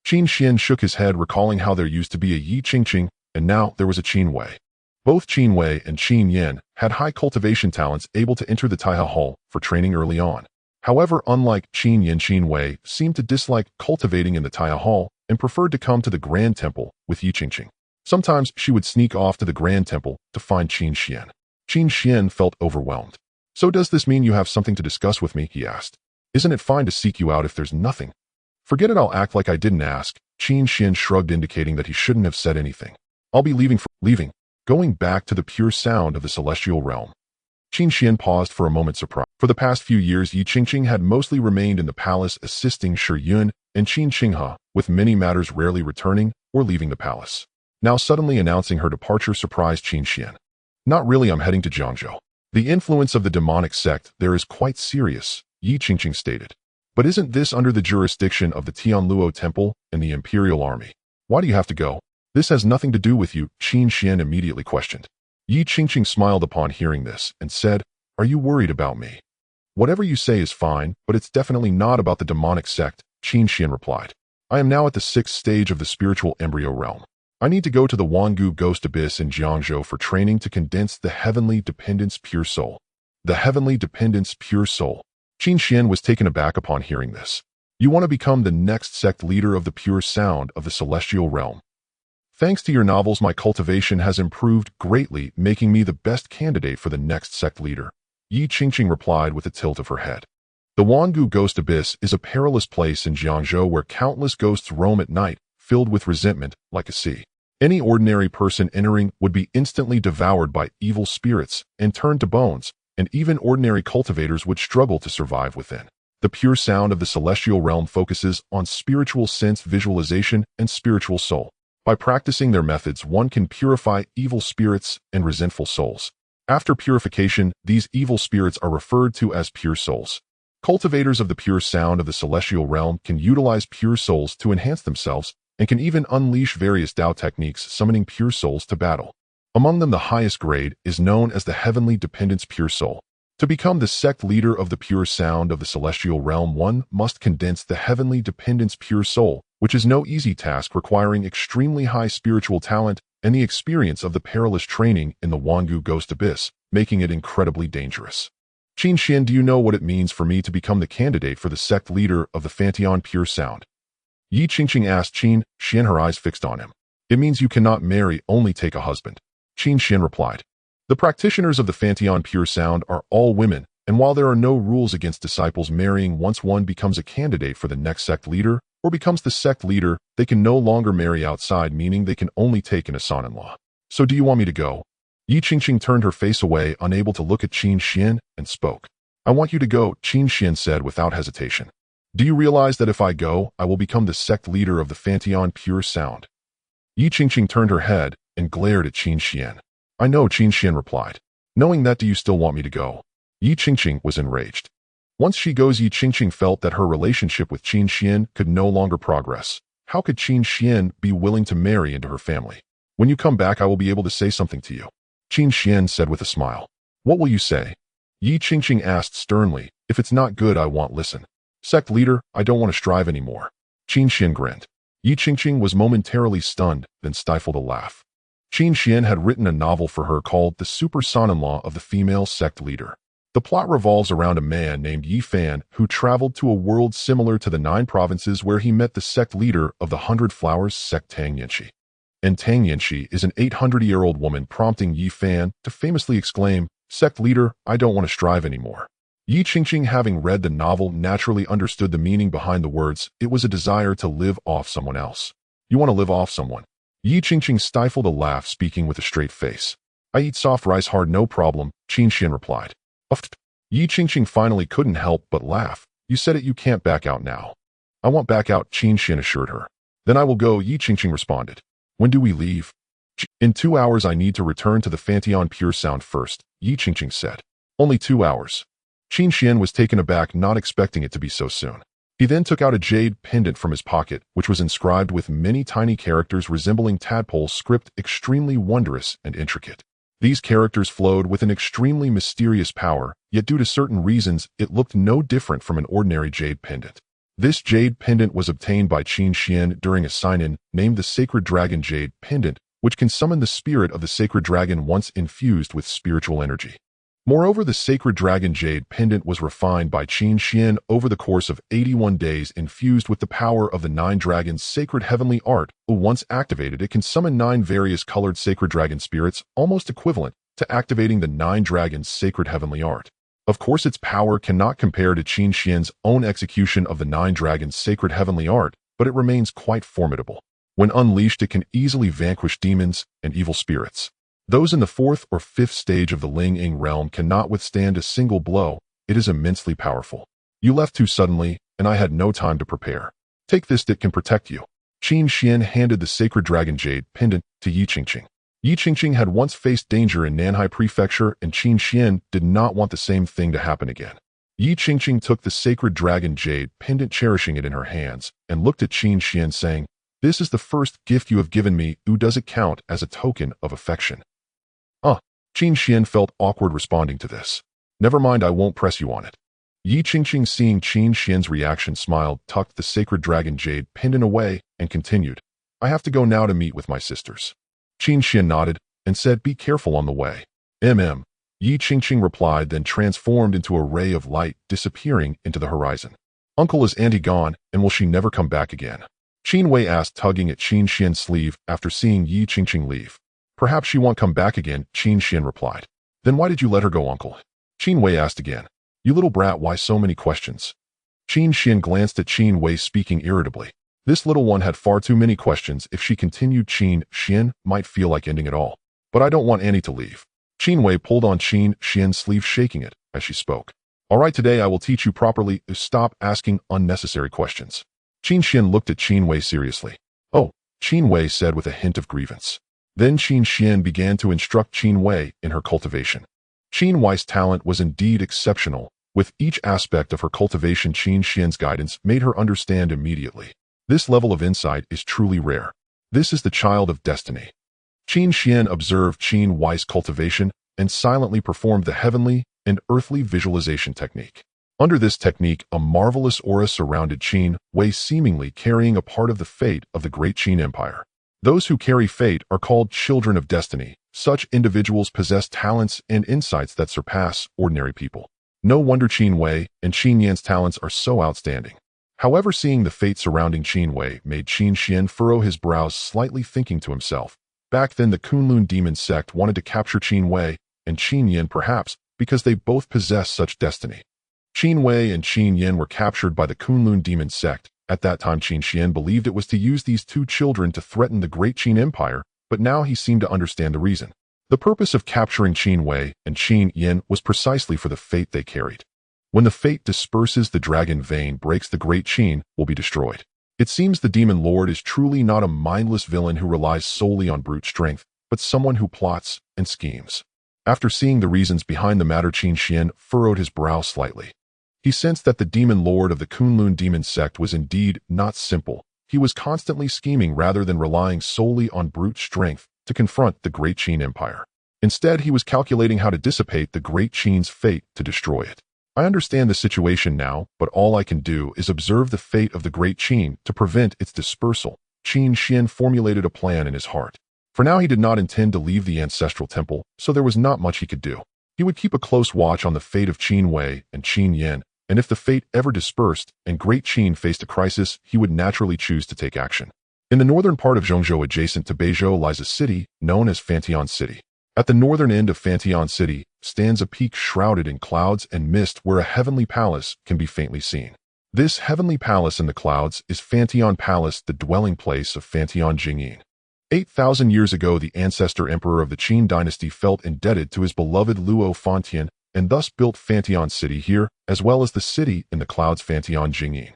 Qin Xuan shook his head, recalling how there used to be a Yi Qingqing, and now there was a Qin Wei. Both Qin Wei and Qin Yan had high cultivation talents, able to enter the Taiha Hall for training early on. However, unlike Qin Yan, Qin Wei seemed to dislike cultivating in the Taiha Hall and preferred to come to the Grand Temple with Yi Qingqing. Sometimes she would sneak off to the Grand Temple to find Qin Xuan. Qin Xuan felt overwhelmed. So does this mean you have something to discuss with me? He asked. Isn't it fine to seek you out if there's nothing? Forget it, I'll act like I didn't ask. Qin Xuan shrugged, indicating that he shouldn't have said anything. I'll be leaving, going back to the pure sound of the celestial realm. Qin Xuan paused for a moment, surprised. For the past few years, Yi Qingqing had mostly remained in the palace, assisting Shi Yun and Qin Qinghe with many matters, rarely returning or leaving the palace. Now suddenly announcing her departure surprised Qin Xuan. Not really, I'm heading to Jiangzhou. The influence of the demonic sect there is quite serious, Yi Qingqing stated. But isn't this under the jurisdiction of the Tianluo Temple and the Imperial Army? Why do you have to go? This has nothing to do with you, Qin Xuan immediately questioned. Yi Qingqing smiled upon hearing this and said, are you worried about me? Whatever you say is fine, but it's definitely not about the demonic sect, Qin Xuan replied. I am now at the 6th stage of the spiritual embryo realm. I need to go to the Wangu Ghost Abyss in Jiangzhou for training to condense the heavenly dependence pure soul. The heavenly dependence pure soul. Qin Xuan was taken aback upon hearing this. You want to become the next sect leader of the pure sound of the celestial realm. Thanks to your novels, my cultivation has improved greatly, making me the best candidate for the next sect leader, Yi Qingqing replied with a tilt of her head. The Wangu Ghost Abyss is a perilous place in Jiangzhou where countless ghosts roam at night, filled with resentment like a sea. Any ordinary person entering would be instantly devoured by evil spirits and turned to bones, and even ordinary cultivators would struggle to survive within. The pure sound of the celestial realm focuses on spiritual sense visualization and spiritual soul. By practicing their methods, one can purify evil spirits and resentful souls. After purification, these evil spirits are referred to as pure souls. Cultivators of the pure sound of the celestial realm can utilize pure souls to enhance themselves and can even unleash various Dao techniques, summoning pure souls to battle. Among them, the highest grade is known as the heavenly dependence pure soul. To become the sect leader of the pure sound of the celestial realm, one must condense the heavenly dependence pure soul, which is no easy task, requiring extremely high spiritual talent and the experience of the perilous training in the Wangu Ghost Abyss, making it incredibly dangerous. Qin Xuan, do you know what it means for me to become the candidate for the sect leader of the Fanteon Pure Sound? Yi Qingqing asked Qin Xuan, her eyes fixed on him. It means you cannot marry, only take a husband. Qin Xuan replied. The practitioners of the Fanteon Pure Sound are all women, and while there are no rules against disciples marrying, once one becomes a candidate for the next sect leader or becomes the sect leader, they can no longer marry outside, meaning they can only take in a son-in-law. So do you want me to go? Yi Qingqing turned her face away, unable to look at Qin Xuan, and spoke. I want you to go, Qin Xuan said without hesitation. Do you realize that if I go, I will become the sect leader of the Fanteon Pure Sound? Yi Qingqing turned her head and glared at Qin Xuan. I know, Qin Xuan replied. Knowing that, do you still want me to go? Yi Qingqing was enraged. Once she goes, Yi Qingqing felt that her relationship with Qin Xuan could no longer progress. How could Qin Xuan be willing to marry into her family? When you come back, I will be able to say something to you. Qin Xuan said with a smile. What will you say? Yi Qingqing asked sternly. If it's not good, I won't listen. Sect leader, I don't want to strive anymore. Qin Xuan grinned. Yi Qingqing was momentarily stunned, then stifled a laugh. Qin Xuan had written a novel for her called The Super Son-in-Law of the Female Sect Leader. The plot revolves around a man named Yi Fan who traveled to a world similar to the 9 provinces where he met the sect leader of the 100 Flowers sect Tang Yanxi. And Tang Yanxi is an 800-year-old woman, prompting Yi Fan to famously exclaim, Sect leader, I don't want to strive anymore. Yi Qingqing, having read the novel, naturally understood the meaning behind the words. It was a desire to live off someone else. You want to live off someone? Yi Qingqing stifled a laugh, speaking with a straight face. I eat soft rice hard, no problem, Qin Xuan replied. Yi Qingqing finally couldn't help but laugh. You said it, you can't back out now. I won't back out, Qin Xuan assured her. Then I will go, Yi Qingqing responded. When do we leave? In 2 hours I need to return to the Fanteon Pure Sound first, Yi Qingqing said. Only 2 hours. Qin Xuan was taken aback, not expecting it to be so soon. He then took out a jade pendant from his pocket, which was inscribed with many tiny characters resembling tadpole script, extremely wondrous and intricate. These characters flowed with an extremely mysterious power, yet due to certain reasons, it looked no different from an ordinary jade pendant. This jade pendant was obtained by Qin Xuan during a sign-in, named the Sacred Dragon Jade Pendant, which can summon the spirit of the sacred dragon once infused with spiritual energy. Moreover, the Sacred Dragon Jade Pendant was refined by Qin Xuan over the course of 81 days, infused with the power of the 9 dragons' sacred heavenly art. Once activated, it can summon 9 various colored sacred dragon spirits, almost equivalent to activating the 9 dragons' sacred heavenly art. Of course, its power cannot compare to Qin Xuan's own execution of the 9 dragons' sacred heavenly art, but it remains quite formidable. When unleashed, it can easily vanquish demons and evil spirits. Those in the 4th or 5th stage of the Ling Ying realm cannot withstand a single blow. It is immensely powerful. You left too suddenly, and I had no time to prepare. Take this, it can protect you. Qin Xuan handed the Sacred Dragon Jade Pendant to Yi Qingqing. Yi Qingqing had once faced danger in Nanhai Prefecture, and Qin Xuan did not want the same thing to happen again. Yi Qingqing took the Sacred Dragon Jade Pendant, cherishing it in her hands, and looked at Qin Xuan saying, This is the first gift you have given me. Does it count as a token of affection? Qin Xuan felt awkward responding to this. Never mind, I won't press you on it. Yi Qingqing, seeing Qin Xuan's reaction, smiled, tucked the Sacred Dragon Jade Pendant away, and continued, I have to go now to meet with my sisters. Qin Xuan nodded and said, Be careful on the way. Yi Qingqing replied, then transformed into a ray of light, disappearing into the horizon. Uncle, is Auntie gone, and will she never come back again? Qin Wei asked, tugging at Qin Xuan's sleeve after seeing Yi Qingqing leave. Perhaps she won't come back again, Qin Xuan replied. Then why did you let her go, uncle? Qin Wei asked again. You little brat, why so many questions? Qin Xuan glanced at Qin Wei, speaking irritably. This little one had far too many questions. If she continued, Qin Xuan might feel like ending it all. But I don't want Annie to leave. Qin Wei pulled on Qin Xuan's sleeve, shaking it as she spoke. All right, today I will teach you properly. Stop asking unnecessary questions. Qin Xuan looked at Qin Wei seriously. Oh, Qin Wei said with a hint of grievance. Then Qin Xuan began to instruct Qin Wei in her cultivation. Qin Wei's talent was indeed exceptional. With each aspect of her cultivation, Qin Xuan's guidance made her understand immediately. This level of insight is truly rare. This is the child of destiny. Qin Xuan observed Qin Wei's cultivation and silently performed the heavenly and earthly visualization technique. Under this technique, a marvelous aura surrounded Qin Wei, seemingly carrying a part of the fate of the Great Qin Empire. Those who carry fate are called children of destiny. Such individuals possess talents and insights that surpass ordinary people. No wonder Qin Wei and Qin Yan's talents are so outstanding. However, seeing the fate surrounding Qin Wei made Qin Xuan furrow his brows slightly, thinking to himself, back then the Kunlun demon sect wanted to capture Qin Wei and Qin Yan, perhaps because they both possess such destiny. Qin Wei and Qin Yan were captured by the Kunlun demon sect. At that time, Qin Xuan believed it was to use these 2 children to threaten the Great Qin Empire, but now he seemed to understand the reason. The purpose of capturing Qin Wei and Qin Yan was precisely for the fate they carried. When the fate disperses, the dragon vein breaks, the Great Qin will be destroyed. It seems the demon lord is truly not a mindless villain who relies solely on brute strength, but someone who plots and schemes. After seeing the reasons behind the matter, Qin Xuan furrowed his brow slightly. He sensed that the demon lord of the Kunlun demon sect was indeed not simple. He was constantly scheming rather than relying solely on brute strength. to confront the Great Qin Empire. Instead, he was calculating how to dissipate the Great Qin's fate to destroy it. I understand the situation now, but all I can do is observe the fate of the Great Qin to prevent its dispersal. Qin Xuan formulated a plan in his heart. For now, he did not intend to leave the ancestral temple, so there was not much he could do. He would keep a close watch on the fate of Qin Wei and Qin Yan, and if the fate ever dispersed and Great Qin faced a crisis, he would naturally choose to take action. In the northern part of Zhongzhou adjacent to Beizhou lies a city known as Fantian City. At the northern end of Fantian City stands a peak shrouded in clouds and mist where a heavenly palace can be faintly seen. This heavenly palace in the clouds is Fantian Palace, the dwelling place of Fantian Jingyin. 8,000 years ago, the ancestor emperor of the Qin dynasty felt indebted to his beloved Luo Fantian and thus built Fantian City here, as well as the city in the clouds Fantian Jingyin.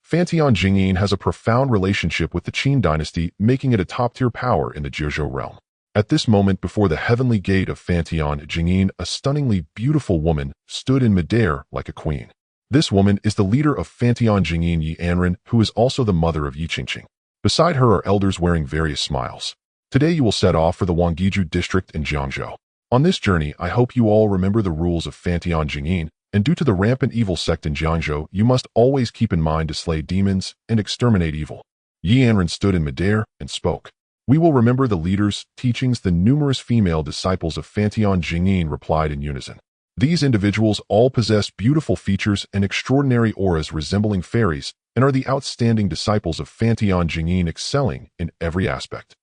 Fantian Jingyin has a profound relationship with the Qin dynasty, making it a top-tier power in the Jiuzhou realm. At this moment, before the heavenly gate of Fantian Jingyin, a stunningly beautiful woman stood in midair like a queen. This woman is the leader of Fantian Jingyin, Yi Anren, who is also the mother of Yi Qingqing. Beside her are elders wearing various smiles. Today you will set off for the Wanggiju district in Jiangzhou. On this journey, I hope you all remember the rules of Fantian Jingyin, and due to the rampant evil sect in Jiangzhou, you must always keep in mind to slay demons and exterminate evil. Yi Anren stood in midair and spoke. We will remember the leaders' teachings. The numerous female disciples of Fantian Jingyin replied in unison. These individuals all possess beautiful features and extraordinary auras resembling fairies, and are the outstanding disciples of Fantian Jingyin, excelling in every aspect.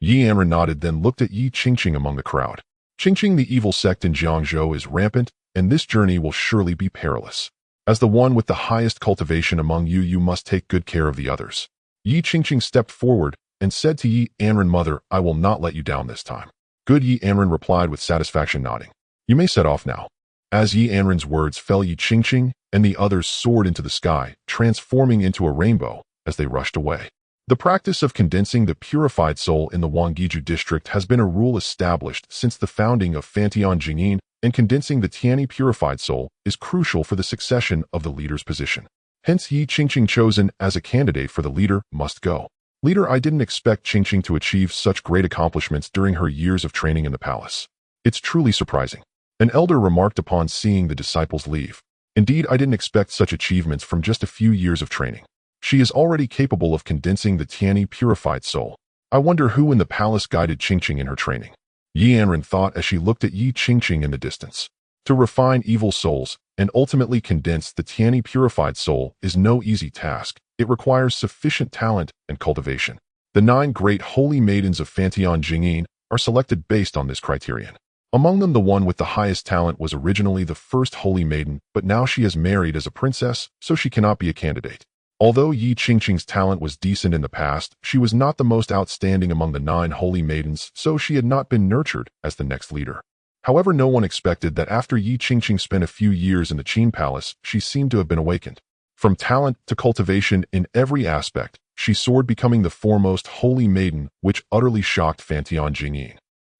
Yi Anren nodded, then looked at Yi Qingqing among the crowd. Qingqing, the evil sect in Jiangzhou, is rampant, and this journey will surely be perilous. As the one with the highest cultivation among you, you must take good care of the others. Yi Qingqing stepped forward and said to Yi Anren, Mother, I will not let you down this time. Good, Yi Anren replied with satisfaction, nodding. You may set off now. As Yi Anren's words fell, Yi Qingqing and the others soared into the sky, transforming into a rainbow as they rushed away. The practice of condensing the purified soul in the Wanggiju district has been a rule established since the founding of Fantian Jingyin, and condensing the Tianyi purified soul is crucial for the succession of the leader's position. Hence, Yi Qingqing, chosen as a candidate for the leader, must go. Leader, I didn't expect Qingqing to achieve such great accomplishments during her years of training in the palace. It's truly surprising. An elder remarked upon seeing the disciples leave. Indeed, I didn't expect such achievements from just a few years of training. She is already capable of condensing the Tianyi purified soul. I wonder who in the palace guided Qingqing in her training. Yi Anren thought as she looked at Yi Qingqing in the distance. To refine evil souls and ultimately condense the Tianyi purified soul is no easy task. It requires sufficient talent and cultivation. The 9 great holy maidens of Fantian Jingyin are selected based on this criterion. Among them, the one with the highest talent was originally the first holy maiden, but now she is married as a princess, so she cannot be a candidate. Although Yi Qingqing's talent was decent in the past, she was not the most outstanding among the 9 holy maidens, so she had not been nurtured as the next leader. However, no one expected that after Yi Qingqing spent a few years in the Qin palace, she seemed to have been awakened. From talent to cultivation in every aspect, she soared, becoming the foremost holy maiden, which utterly shocked Fantian Jingyin.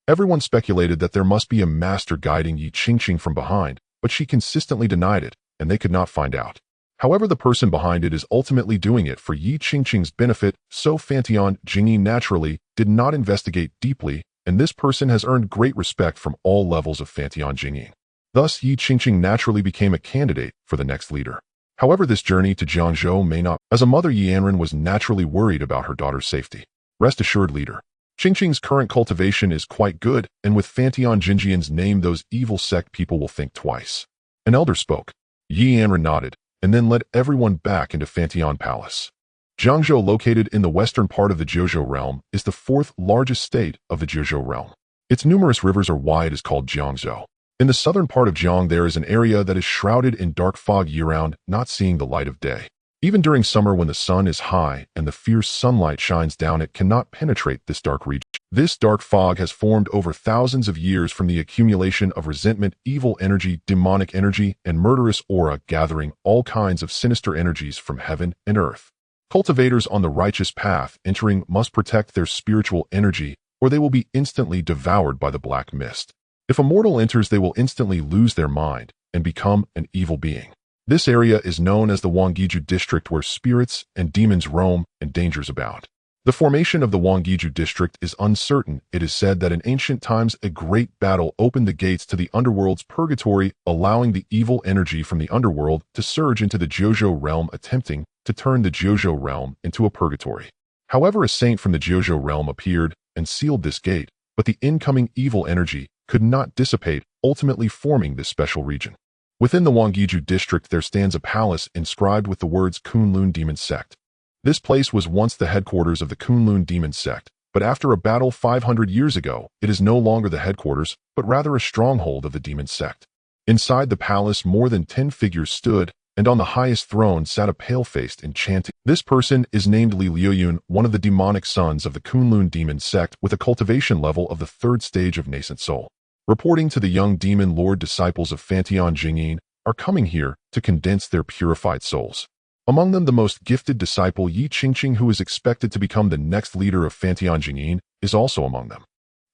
Everyone speculated that there must be a master guiding Yi Qingqing from behind, but she consistently denied it, and they could not find out. However, the person behind it is ultimately doing it for Yi Qingqing's benefit, so Fantian Jingyin naturally did not investigate deeply, and this person has earned great respect from all levels of Fantian Jingyin. Thus, Yi Qingqing naturally became a candidate for the next leader. However, this journey to Jiangzhou may not. As a mother, Yi Anren was naturally worried about her daughter's safety. Rest assured, leader. Qingqing's current cultivation is quite good, and with Fantian Jinjian's name, those evil sect people will think twice. An elder spoke. Yi Anren nodded, and then led everyone back into Fantian Palace. Jiangzhou, located in the western part of the Jiuzhou realm, is the 4th largest state of the Jiuzhou realm. Its numerous rivers are wide, is called Jiangzhou. In the southern part of Jiang, there is an area that is shrouded in dark fog year-round, not seeing the light of day. Even during summer, when the sun is high and the fierce sunlight shines down, it cannot penetrate this dark region. This dark fog has formed over thousands of years from the accumulation of resentment, evil energy, demonic energy, and murderous aura, gathering all kinds of sinister energies from heaven and earth. Cultivators on the righteous path entering must protect their spiritual energy, or they will be instantly devoured by the black mist. If a mortal enters, they will instantly lose their mind and become an evil being. This area is known as the Wanggiju district, where spirits and demons roam and dangers abound. The formation of the Wangiju district is uncertain. It is said that in ancient times a great battle opened the gates to the underworld's purgatory, allowing the evil energy from the underworld to surge into the Jiuzhou realm, attempting to turn the Jiuzhou realm into a purgatory. However, a saint from the Jiuzhou realm appeared and sealed this gate, but the incoming evil energy could not dissipate, ultimately forming this special region. Within the Wangiju district there stands a palace inscribed with the words Kunlun Demon Sect. This place was once the headquarters of the Kunlun Demon Sect, but after a battle 500 years ago, it is no longer the headquarters, but rather a stronghold of the Demon Sect. Inside the palace, more than 10 figures stood, and on the highest throne sat a pale-faced enchanting. This person is named Li Liuyun, one of the demonic sons of the Kunlun Demon Sect, with a cultivation level of the 3rd stage of nascent soul. Reporting to the young demon lord, disciples of Fantian Jingyin are coming here to condense their purified souls. Among them, the most gifted disciple Yi Qingqing, who is expected to become the next leader of Fantian Jingyin, is also among them.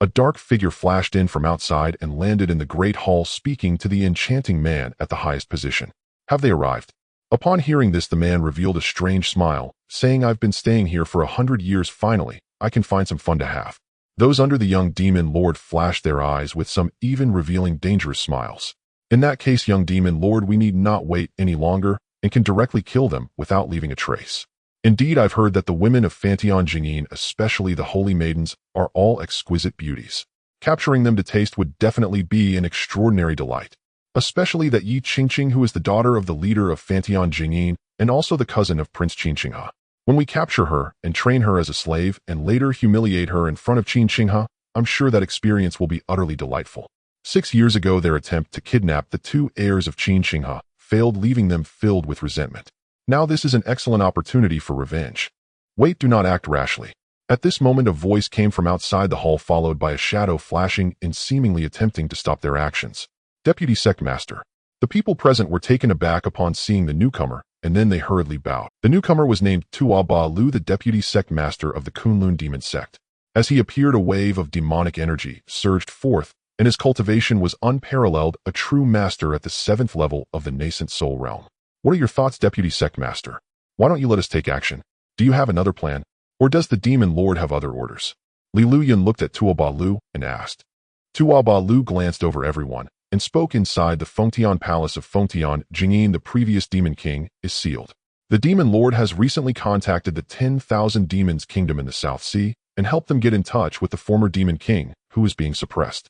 A dark figure flashed in from outside and landed in the great hall, speaking to the enchanting man at the highest position. Have they arrived? Upon hearing this, the man revealed a strange smile, saying, I've been staying here for 100 years. Finally, I can find some fun to have. Those under the young demon lord flashed their eyes with some even revealing dangerous smiles. In that case, young demon lord, we need not wait any longer and can directly kill them without leaving a trace. Indeed, I've heard that the women of Fantian Jingyin, especially the holy maidens, are all exquisite beauties. Capturing them to taste would definitely be an extraordinary delight. Especially that Yi Qingqing, who is the daughter of the leader of Fantian Jingyin and also the cousin of Prince Qin Xinghe. When we capture her and train her as a slave and later humiliate her in front of Qin Xinghe, I'm sure that experience will be utterly delightful. 6 years ago, their attempt to kidnap the 2 heirs of Qin Xinghe failed, leaving them filled with resentment. Now this is an excellent opportunity for revenge. Wait, do not act rashly. At this moment, a voice came from outside the hall, followed by a shadow flashing and seemingly attempting to stop their actions. Deputy Sect Master. The people present were taken aback upon seeing the newcomer, and then they hurriedly bowed. The newcomer was named Tua Ba Lu, the Deputy Sect Master of the Kunlun Demon Sect. As he appeared, a wave of demonic energy surged forth, and his cultivation was unparalleled, a true master at the 7th level of the nascent soul realm. What are your thoughts, Deputy Sect Master? Why don't you let us take action? Do you have another plan? Or does the demon lord have other orders? Li Liuyun looked at Tua Ba Lu and asked. Tua Ba Lu glanced over everyone and spoke. Inside the Fengtian Palace of Fengtian Jingyin, the previous demon king is sealed. The demon lord has recently contacted the 10,000 demons kingdom in the South Sea and helped them get in touch with the former demon king, who is being suppressed.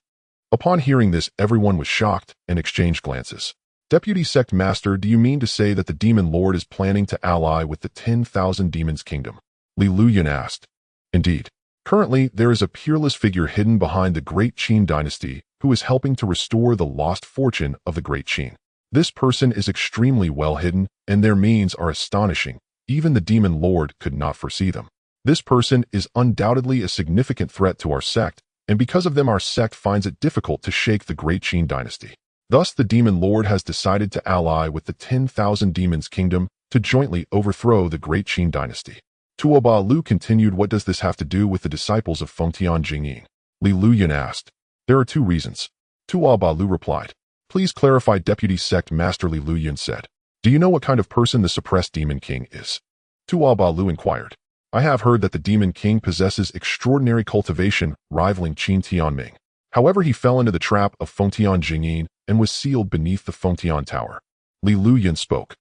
Upon hearing this, everyone was shocked and exchanged glances. Deputy Sect Master, do you mean to say that the demon lord is planning to ally with the 10,000 demons kingdom? Li Liuyun asked. Indeed. Currently, there is a peerless figure hidden behind the Great Qin Dynasty who is helping to restore the lost fortune of the Great Qin. This person is extremely well hidden, and their means are astonishing. Even the demon lord could not foresee them. This person is undoubtedly a significant threat to our sect, and because of them our sect finds it difficult to shake the Great Qin Dynasty. Thus the demon lord has decided to ally with the 10,000 demons kingdom to jointly overthrow the Great Qin Dynasty. Tua Ba Lu continued, what does this have to do with the disciples of Fengtian Jingyin? Li Liuyun asked. There are 2 reasons. Tua Ba Lu replied. Please clarify, Deputy Sect Master. Li Liuyun said. Do you know what kind of person the suppressed demon king is? Tua Ba Lu inquired. I have heard that the demon king possesses extraordinary cultivation, rivaling Qin Tianming. However, he fell into the trap of Fengtian Jingyin and was sealed beneath the Fengtian Tower. Li Liuyun spoke.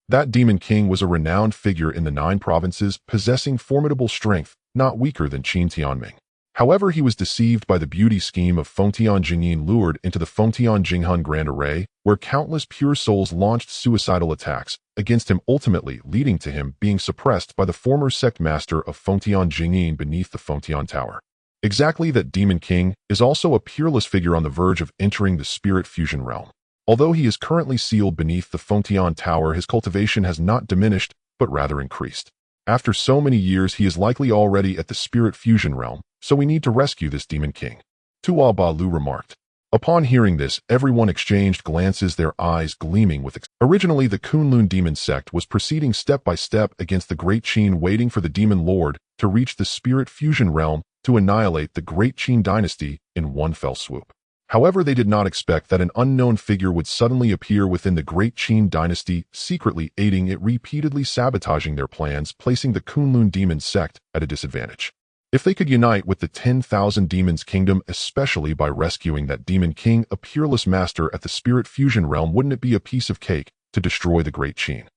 That demon king was a renowned figure in the 9 provinces, possessing formidable strength, not weaker than Qin Tianming. However, he was deceived by the beauty scheme of Fengtian Jingyin, lured into the Fengtian Jinghun Grand Array, where countless pure souls launched suicidal attacks against him, ultimately leading to him being suppressed by the former sect master of Fengtian Jingyin beneath the Fengtian Tower. Exactly, that demon king is also a peerless figure on the verge of entering the spirit fusion realm. Although he is currently sealed beneath the Fengtian Tower, his cultivation has not diminished, but rather increased. After so many years, he is likely already at the spirit fusion realm, so we need to rescue this demon king. Tua Ba Lu remarked. Upon hearing this, everyone exchanged glances, their eyes gleaming with Originally, the Kunlun demon sect was proceeding step by step against the Great Qin, waiting for the demon lord to reach the spirit fusion realm to annihilate the Great Qin Dynasty in one fell swoop. However, they did not expect that an unknown figure would suddenly appear within the Great Qin Dynasty, secretly aiding it, repeatedly sabotaging their plans, placing the Kunlun demon sect at a disadvantage. If they could unite with the 10,000 Demons Kingdom, especially by rescuing that Demon King, a peerless master at the Spirit Fusion realm, wouldn't it be a piece of cake to destroy the Great Qin?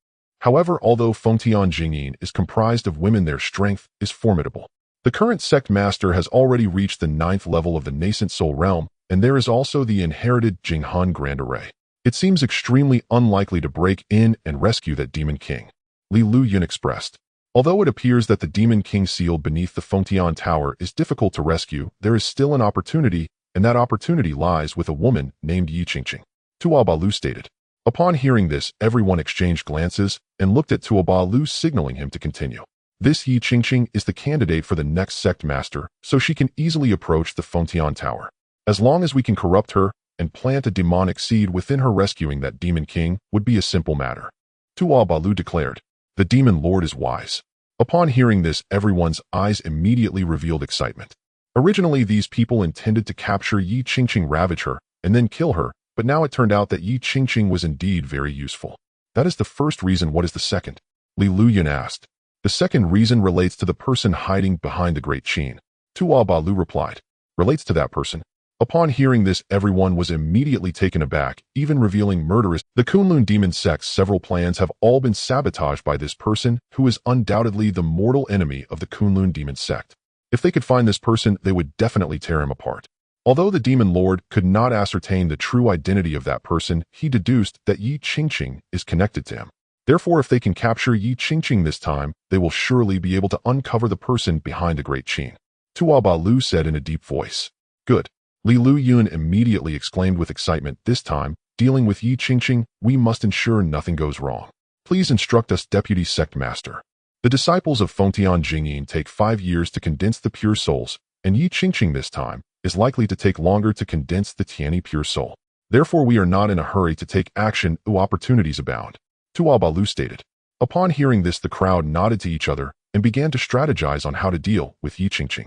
However, although Fengtian Jingyin is comprised of women, their strength is formidable. The current sect master has already reached the 9th level of the nascent soul realm, and there is also the inherited Jinghan Grand Array. It seems extremely unlikely to break in and rescue that Demon King, Li Luyun expressed. Although it appears that the Demon King sealed beneath the Fengtian Tower is difficult to rescue, there is still an opportunity, and that opportunity lies with a woman named Yi Qingqing, Tuabalu stated. Upon hearing this, everyone exchanged glances and looked at Tuabalu, signaling him to continue. This Yi Qingqing is the candidate for the next sect master, so she can easily approach the Fengtian Tower. As long as we can corrupt her and plant a demonic seed within her, rescuing that Demon King would be a simple matter. Tuabalu declared. The Demon Lord is wise. Upon hearing this, everyone's eyes immediately revealed excitement. Originally, these people intended to capture Yi Qingqing, ravage her, and then kill her, but now it turned out that Yi Qingqing was indeed very useful. That is the first reason. What is the second? Li Luyun asked. The second reason relates to the person hiding behind the Great Qin. Tuabalu replied. Relates to that person? Upon hearing this, everyone was immediately taken aback, even revealing murderous. The Kunlun demon sect's several plans have all been sabotaged by this person, who is undoubtedly the mortal enemy of the Kunlun demon sect. If they could find this person, they would definitely tear him apart. Although the Demon Lord could not ascertain the true identity of that person, he deduced that Yi Qingqing is connected to him. Therefore, if they can capture Yi Qingqing this time, they will surely be able to uncover the person behind the Great Qin. Tuabalu said in a deep voice. Good. Li Luyun immediately exclaimed with excitement. This time, dealing with Yi Qingqing, we must ensure nothing goes wrong. Please instruct us, Deputy Sect Master. The disciples of Fengtian Jingyin take 5 years to condense the pure souls, and Yi Qingqing this time is likely to take longer to condense the Tianyi pure soul. Therefore, we are not in a hurry to take action. Opportunities abound. Tuabalu stated. Upon hearing this, the crowd nodded to each other and began to strategize on how to deal with Yi Qingqing.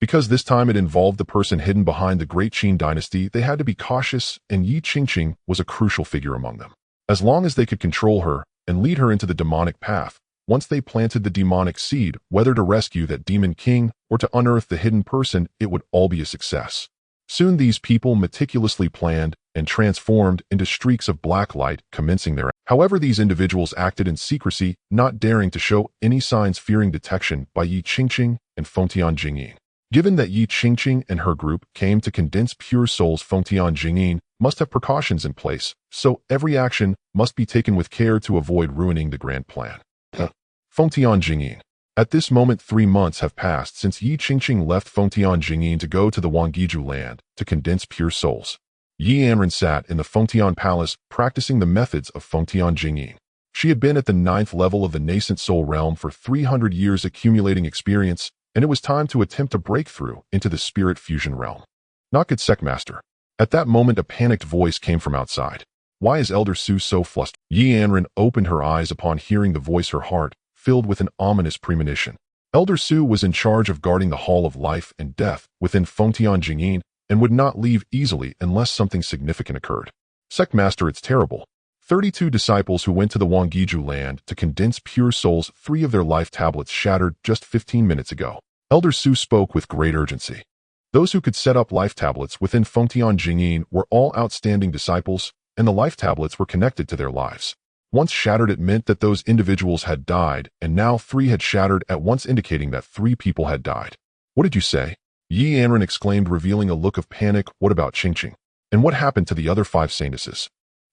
Because this time it involved the person hidden behind the Great Qin Dynasty, they had to be cautious, and Yi Qingqing was a crucial figure among them. As long as they could control her and lead her into the demonic path, once they planted the demonic seed, whether to rescue that Demon King or to unearth the hidden person, it would all be a success. Soon these people meticulously planned and transformed into streaks of black light, commencing their. However, these individuals acted in secrecy, not daring to show any signs, fearing detection by Yi Qingqing and Fengtian Jingyin. Given that Yi Qingqing and her group came to condense pure souls, Fengtian Jingyin must have precautions in place, so every action must be taken with care to avoid ruining the grand plan. Fengtian Jingyin. At this moment, 3 months have passed since Yi Qingqing left Fengtian Jingyin to go to the Wangiju land to condense pure souls. Yi Anren sat in the Fengtian Palace, practicing the methods of Fengtian Jingyin. She had been at the 9th level of the nascent soul realm for 300 years, accumulating experience, and it was time to attempt a breakthrough into the spirit fusion realm. Not good, Sect Master. At that moment, a panicked voice came from outside. Why is Elder Su so flustered? Yi Anren opened her eyes upon hearing the voice, her heart filled with an ominous premonition. Elder Su was in charge of guarding the Hall of Life and Death within Fengtian Jingyin and would not leave easily unless something significant occurred. Sect Master, it's terrible. 32 disciples who went to the Wangiju land to condense pure souls, 3 of their life tablets shattered just 15 minutes ago. Elder Su spoke with great urgency. Those who could set up life tablets within Fengtian Jingyin were all outstanding disciples, and the life tablets were connected to their lives. Once shattered, it meant that those individuals had died, and now 3 had shattered at once, indicating that 3 people had died. What did you say? Yi Anren exclaimed, revealing a look of panic. What about Qingqing? And what happened to the other 5 saintesses?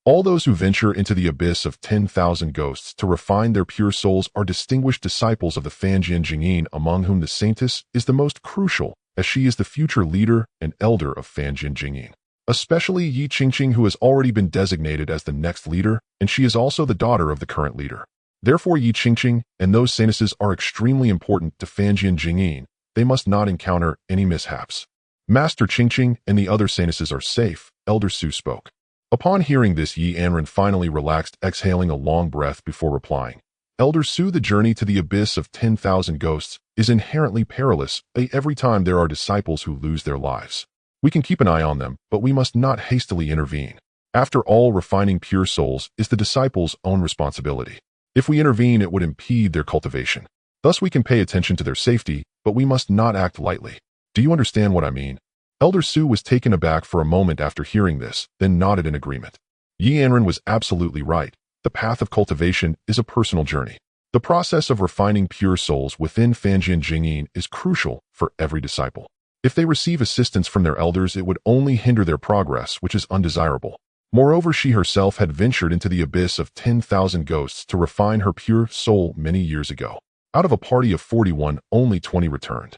All those who venture into the abyss of 10,000 ghosts to refine their pure souls are distinguished disciples of the Fengtian Jingyin, among whom the saintess is the most crucial, as she is the future leader and elder of Fengtian Jingyin. Especially Yi Qingqing, who has already been designated as the next leader, and she is also the daughter of the current leader. Therefore, Yi Qingqing and those saintesses are extremely important to Fengtian Jingyin. They must not encounter any mishaps. Master Qingqing and the other saintesses are safe, Elder Su spoke. Upon hearing this, Yi Anren finally relaxed, exhaling a long breath before replying. Elder Su, the journey to the abyss of 10,000 ghosts is inherently perilous. Every time there are disciples who lose their lives. We can keep an eye on them, but we must not hastily intervene. After all, refining pure souls is the disciples' own responsibility. If we intervene, it would impede their cultivation. Thus, we can pay attention to their safety, but we must not act lightly. Do you understand what I mean? Elder Su was taken aback for a moment after hearing this, then nodded in agreement. Yi Anren was absolutely right. The path of cultivation is a personal journey. The process of refining pure souls within Fanjian Jingyin is crucial for every disciple. If they receive assistance from their elders, it would only hinder their progress, which is undesirable. Moreover, she herself had ventured into the abyss of 10,000 ghosts to refine her pure soul many years ago. Out of a party of 41, only 20 returned.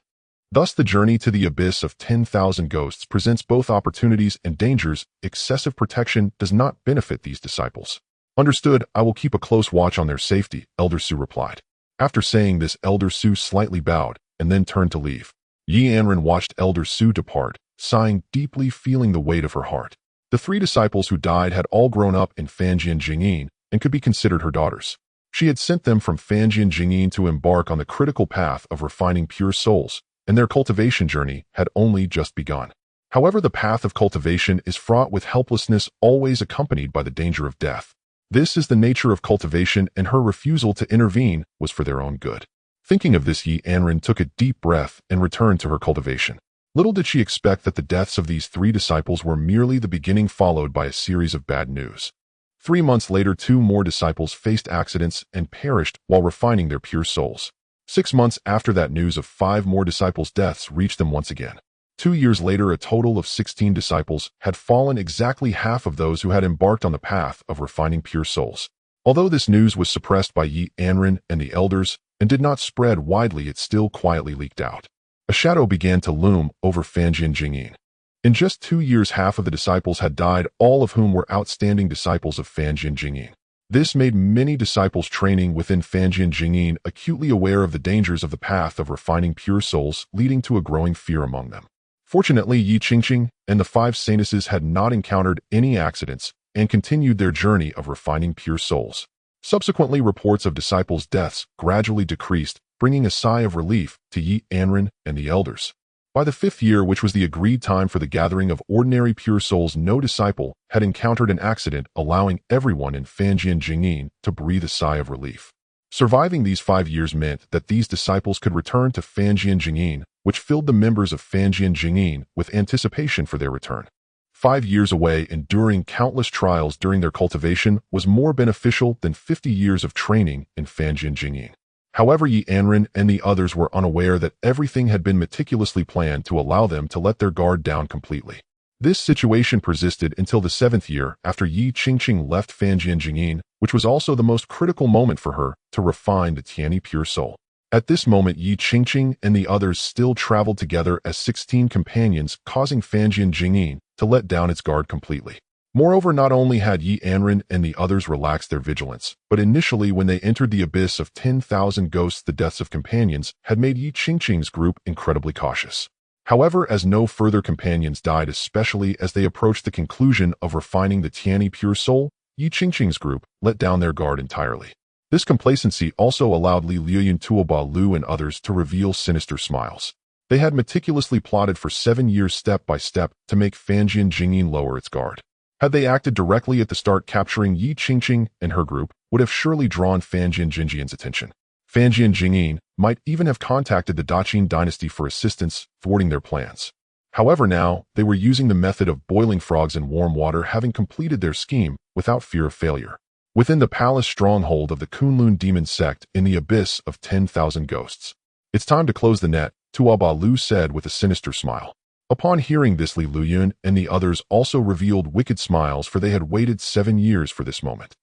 Thus, the journey to the abyss of 10,000 ghosts presents both opportunities and dangers. Excessive protection does not benefit these disciples. Understood, I will keep a close watch on their safety, Elder Su replied. After saying this, Elder Su slightly bowed and then turned to leave. Yi Anren watched Elder Su depart, sighing deeply, feeling the weight of her heart. The 3 disciples who died had all grown up in Fanjian Jingyin and could be considered her daughters. She had sent them from Fanjian Jingyin to embark on the critical path of refining pure souls, and their cultivation journey had only just begun. However, the path of cultivation is fraught with helplessness, always accompanied by the danger of death. This is the nature of cultivation, and her refusal to intervene was for their own good. Thinking of this, Yi Anren took a deep breath and returned to her cultivation. Little did she expect that the deaths of these 3 disciples were merely the beginning, followed by a series of bad news. 3 months later, 2 more disciples faced accidents and perished while refining their pure souls. 6 months after that, news of 5 more disciples' deaths reached them once again. 2 years later, a total of 16 disciples had fallen, exactly half of those who had embarked on the path of refining pure souls. Although this news was suppressed by Yi Anren and the elders and did not spread widely, it still quietly leaked out. A shadow began to loom over Fanjian Jingyin. In just 2 years, half of the disciples had died, all of whom were outstanding disciples of Fanjian Jingyin. This made many disciples training within Fanjian Jingyin acutely aware of the dangers of the path of refining pure souls, leading to a growing fear among them. Fortunately, Yi Qingqing and the 5 Sanuses had not encountered any accidents and continued their journey of refining pure souls. Subsequently, reports of disciples' deaths gradually decreased, bringing a sigh of relief to Yi Anren and the elders. By the 5th year, which was the agreed time for the gathering of ordinary pure souls, no disciple had encountered an accident, allowing everyone in Fanjian Jingyin to breathe a sigh of relief. Surviving these 5 years meant that these disciples could return to Fanjian Jingyin, which filled the members of Fanjian Jingyin with anticipation for their return. 5 years away, enduring countless trials during their cultivation, was more beneficial than 50 years of training in Fanjian Jingyin. However, Yi Anren and the others were unaware that everything had been meticulously planned to allow them to let their guard down completely. This situation persisted until the 7th year after Yi Qingqing left Fanjian Jingyin, which was also the most critical moment for her to refine the Tianyi pure soul. At this moment, Yi Qingqing and the others still traveled together as 16 companions, causing Fanjian Jingyin to let down its guard completely. Moreover, not only had Yi Anren and the others relaxed their vigilance, but initially when they entered the abyss of 10,000 ghosts, the deaths of companions had made Yi Qingqing's group incredibly cautious. However, as no further companions died, especially as they approached the conclusion of refining the Tianyi pure soul, Yi Qingqing's group let down their guard entirely. This complacency also allowed Li Liuyun, Tuoba Lu, and others to reveal sinister smiles. They had meticulously plotted for 7 years, step by step, to make Fanjian Jingyin lower its guard. Had they acted directly at the start, capturing Yi Qingqing and her group would have surely drawn Fanjian Jinjian's attention. Fanjian Jingyin might even have contacted the Qin Dynasty for assistance, thwarting their plans. However, now they were using the method of boiling frogs in warm water, having completed their scheme without fear of failure. Within the palace stronghold of the Kunlun demon sect in the abyss of 10,000 ghosts. "It's time to close the net," Tuoba Lu said with a sinister smile. Upon hearing this, Li Liuyun and the others also revealed wicked smiles, for they had waited 7 years for this moment.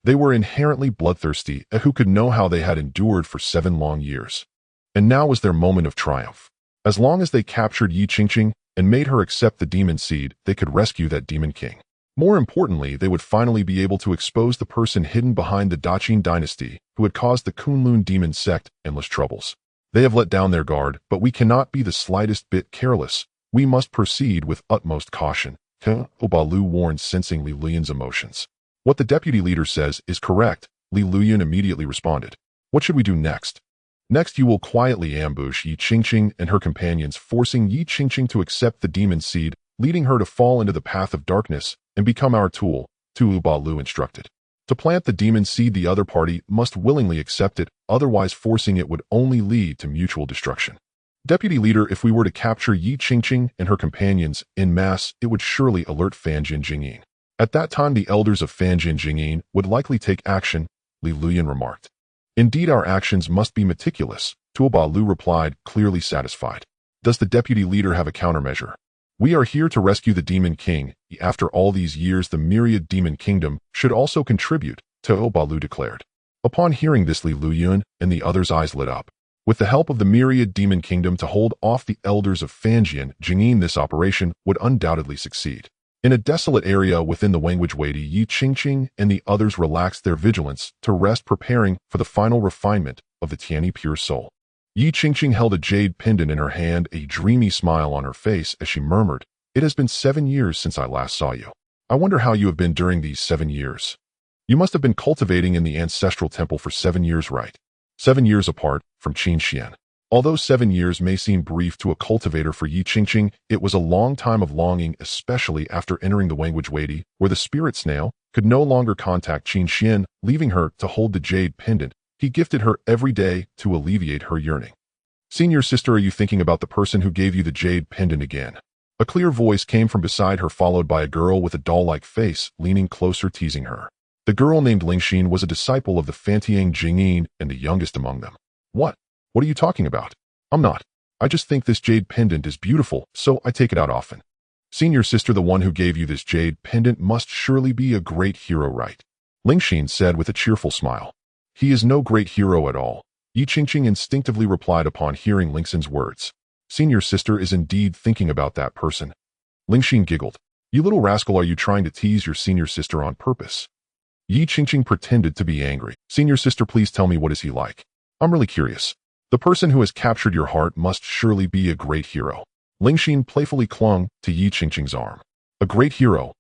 They were inherently bloodthirsty, and who could know how they had endured for 7 long years. And now was their moment of triumph. As long as they captured Yi Qingqing and made her accept the demon seed, they could rescue that demon king. More importantly, they would finally be able to expose the person hidden behind the Qin Dynasty who had caused the Kunlun demon sect endless troubles. They have let down their guard, but we cannot be the slightest bit careless. We must proceed with utmost caution, Tuoba Lu warned, sensing Li Luyun's emotions. "What the deputy leader says is correct," Li Liuyun immediately responded. "What should we do next?" "Next, you will quietly ambush Yi Qingqing and her companions, forcing Yi Qingqing to accept the demon seed, leading her to fall into the path of darkness and become our tool, Tu Ba Lu instructed. To plant the demon seed, the other party must willingly accept it, otherwise forcing it would only lead to mutual destruction. Deputy Leader, if we were to capture Yi Qingqing and her companions en masse, it would surely alert Fanjin Jingyin. At that time, the elders of Fanjin Jingyin would likely take action, Li Luyan remarked. Indeed, our actions must be meticulous, Tu Ba Lu replied, clearly satisfied. Does the Deputy Leader have a countermeasure? We are here to rescue the Demon King. After all these years, the myriad Demon Kingdom should also contribute, Tu Ba Lu declared. Upon hearing this, Li Luyan and the others' eyes lit up. With the help of the myriad Demon Kingdom to hold off the elders of Fanjin Jingyin, this operation would undoubtedly succeed. In a desolate area within the Wangwujweidi, Yi Qingqing and the others relaxed their vigilance to rest, preparing for the final refinement of the Tianyi pure soul. Yi Qingqing held a jade pendant in her hand, a dreamy smile on her face as she murmured, "It has been 7 years since I last saw you. I wonder how you have been during these 7 years. You must have been cultivating in the ancestral temple for 7 years, right? 7 years apart from Qin Xuan." Although 7 years may seem brief to a cultivator, for Yi Qingqing, it was a long time of longing, especially after entering the Wangwujweidi, where the spirit snail could no longer contact Qin Xuan, leaving her to hold the jade pendant he gifted her every day to alleviate her yearning. "Senior sister, are you thinking about the person who gave you the jade pendant again?" A clear voice came from beside her, followed by a girl with a doll-like face, leaning closer, teasing her. The girl named Lingxin was a disciple of the Fantiang Jingyin and the youngest among them. What are you talking about? I'm not. I just think this jade pendant is beautiful, so I take it out often. Senior sister, the one who gave you this jade pendant must surely be a great hero, right? Lingxin said with a cheerful smile. He is no great hero at all, Yi Qingqing instinctively replied upon hearing Lingxin's words. Senior sister is indeed thinking about that person. Lingxin giggled. You little rascal, are you trying to tease your senior sister on purpose? Yi Qingqing pretended to be angry. Senior sister, please tell me, what is he like? I'm really curious. The person who has captured your heart must surely be a great hero. Lingxin playfully clung to Yi Qingqing's arm. A great hero?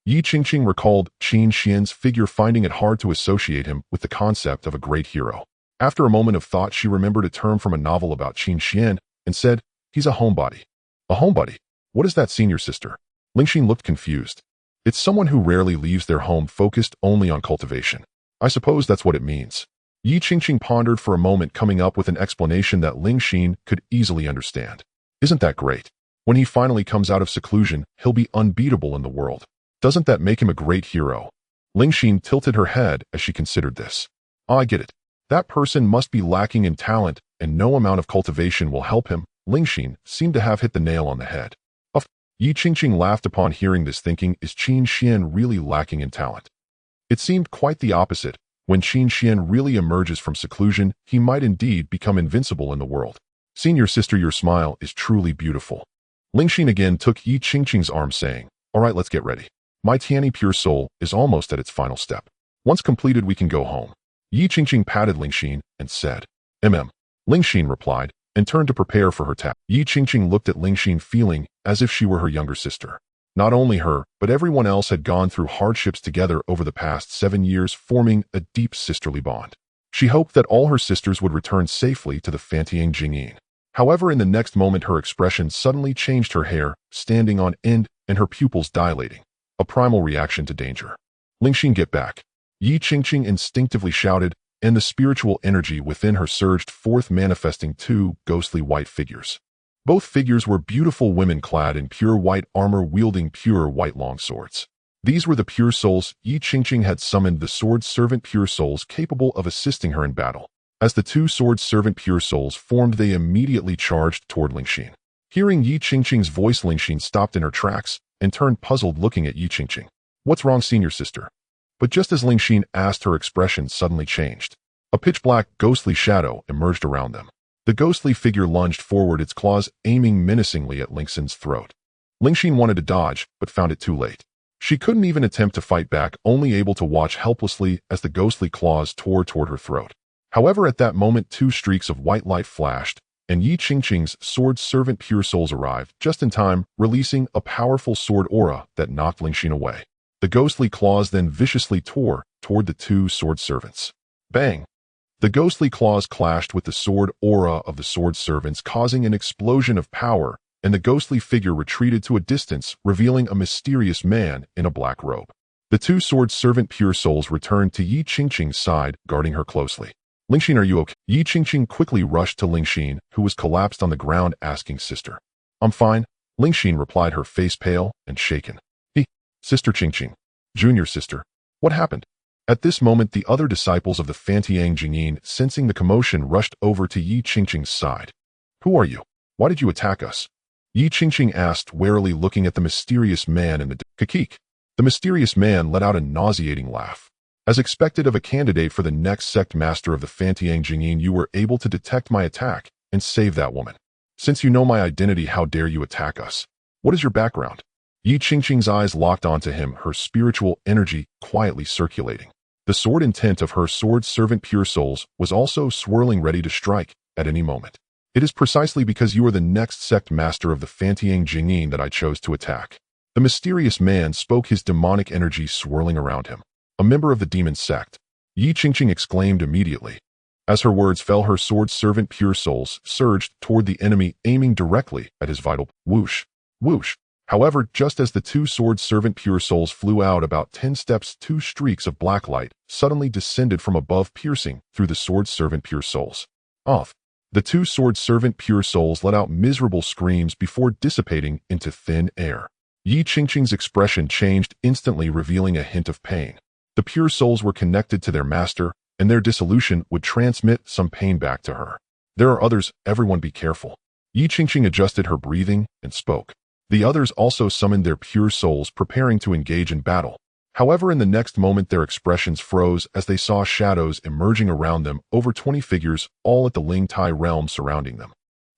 Yi Qingqing recalled Qin Xuan's figure, finding it hard to associate him with the concept of a great hero. After a moment of thought, she remembered a term from a novel about Qin Xuan and said, he's a homebody. A homebody? What is that, senior sister? Lingxin looked confused. It's someone who rarely leaves their home, focused only on cultivation. I suppose that's what it means. Yi Qingqing pondered for a moment, coming up with an explanation that Lingxin could easily understand. Isn't that great? When he finally comes out of seclusion, he'll be unbeatable in the world. Doesn't that make him a great hero? Lingxin tilted her head as she considered this. I get it. That person must be lacking in talent, and no amount of cultivation will help him. Lingxin seemed to have hit the nail on the head. Yi Qingqing laughed upon hearing this, thinking, is Qin Xuan really lacking in talent? It seemed quite the opposite. When Qin Xuan really emerges from seclusion, he might indeed become invincible in the world. Senior sister, your smile is truly beautiful. Lingxin again took Yi Qingqing's arm, saying, all right, let's get ready. My Tianyi pure soul is almost at its final step. Once completed, we can go home. Yi Qingqing patted Lingxin and said, Lingxin replied, and turned to prepare for her task. Yi Qingqing looked at Lingxin, feeling as if she were her younger sister. Not only her, but everyone else had gone through hardships together over the past 7 years, forming a deep sisterly bond. She hoped that all her sisters would return safely to the Fantiang Jingyin. However, in the next moment, her expression suddenly changed, her hair standing on end and her pupils dilating. A primal reaction to danger. Lingxin, get back. Yi Qingqing instinctively shouted, and the spiritual energy within her surged forth, manifesting 2 ghostly white figures. Both figures were beautiful women clad in pure white armor, wielding pure white long swords. These were the pure souls. Yi Qingqing had summoned the sword servant pure souls capable of assisting her in battle. As the 2 sword servant pure souls formed, they immediately charged toward Lingxin. Hearing Yi Qingqing's voice, Lingxin stopped in her tracks and turned puzzled, looking at Yi Qingqing. What's wrong, senior sister? But just as Lingxin asked, her expression suddenly changed. A pitch-black, ghostly shadow emerged around them. The ghostly figure lunged forward, its claws aiming menacingly at Lingxin's throat. Lingxin wanted to dodge, but found it too late. She couldn't even attempt to fight back, only able to watch helplessly as the ghostly claws tore toward her throat. However, at that moment, 2 streaks of white light flashed, and Yi Qingqing's sword servant pure souls arrived just in time, releasing a powerful sword aura that knocked Lingxin away. The ghostly claws then viciously tore toward the 2 sword servants. Bang! The ghostly claws clashed with the sword aura of the sword servants, causing an explosion of power and the ghostly figure retreated to a distance, revealing a mysterious man in a black robe. The two sword servant pure souls returned to Yi Qingqing's side, guarding her closely. Lingxin, are you okay? Yi Qingqing quickly rushed to Lingxin, who was collapsed on the ground, asking, Sister. I'm fine, Lingxin replied, her face pale and shaken. Sister Qingqing. Junior sister. What happened? At this moment, the other disciples of the Fantiang Jingyin, sensing the commotion, rushed over to Yi Qingqing's side. Who are you? Why did you attack us? Yi Qingqing asked, warily looking at the mysterious man in the Kakik. The mysterious man let out a nauseating laugh. As expected of a candidate for the next sect master of the Fantiang Jingyin, you were able to detect my attack and save that woman. Since you know my identity, how dare you attack us? What is your background? Yi Qingqing's eyes locked onto him, her spiritual energy quietly circulating. The sword intent of her sword servant pure souls was also swirling, ready to strike at any moment. It is precisely because you are the next sect master of the Fantiang Jingyin that I chose to attack. The mysterious man spoke, his demonic energy swirling around him. A member of the demon sect, Yi Qingqing exclaimed immediately. As her words fell, her sword servant pure souls surged toward the enemy, aiming directly at his vital. Whoosh! Whoosh! However, just as the two sword servant pure souls flew out about 10 steps, two streaks of black light suddenly descended from above, piercing through the sword servant pure souls. Off! The two sword servant pure souls let out miserable screams before dissipating into thin air. Yi Qingqing's expression changed instantly, revealing a hint of pain. The pure souls were connected to their master, and their dissolution would transmit some pain back to her. There are others, everyone be careful. Yi Qingqing adjusted her breathing and spoke. The others also summoned their pure souls, preparing to engage in battle. However, in the next moment, their expressions froze as they saw shadows emerging around them, over 20 figures, all at the Lingtai realm surrounding them.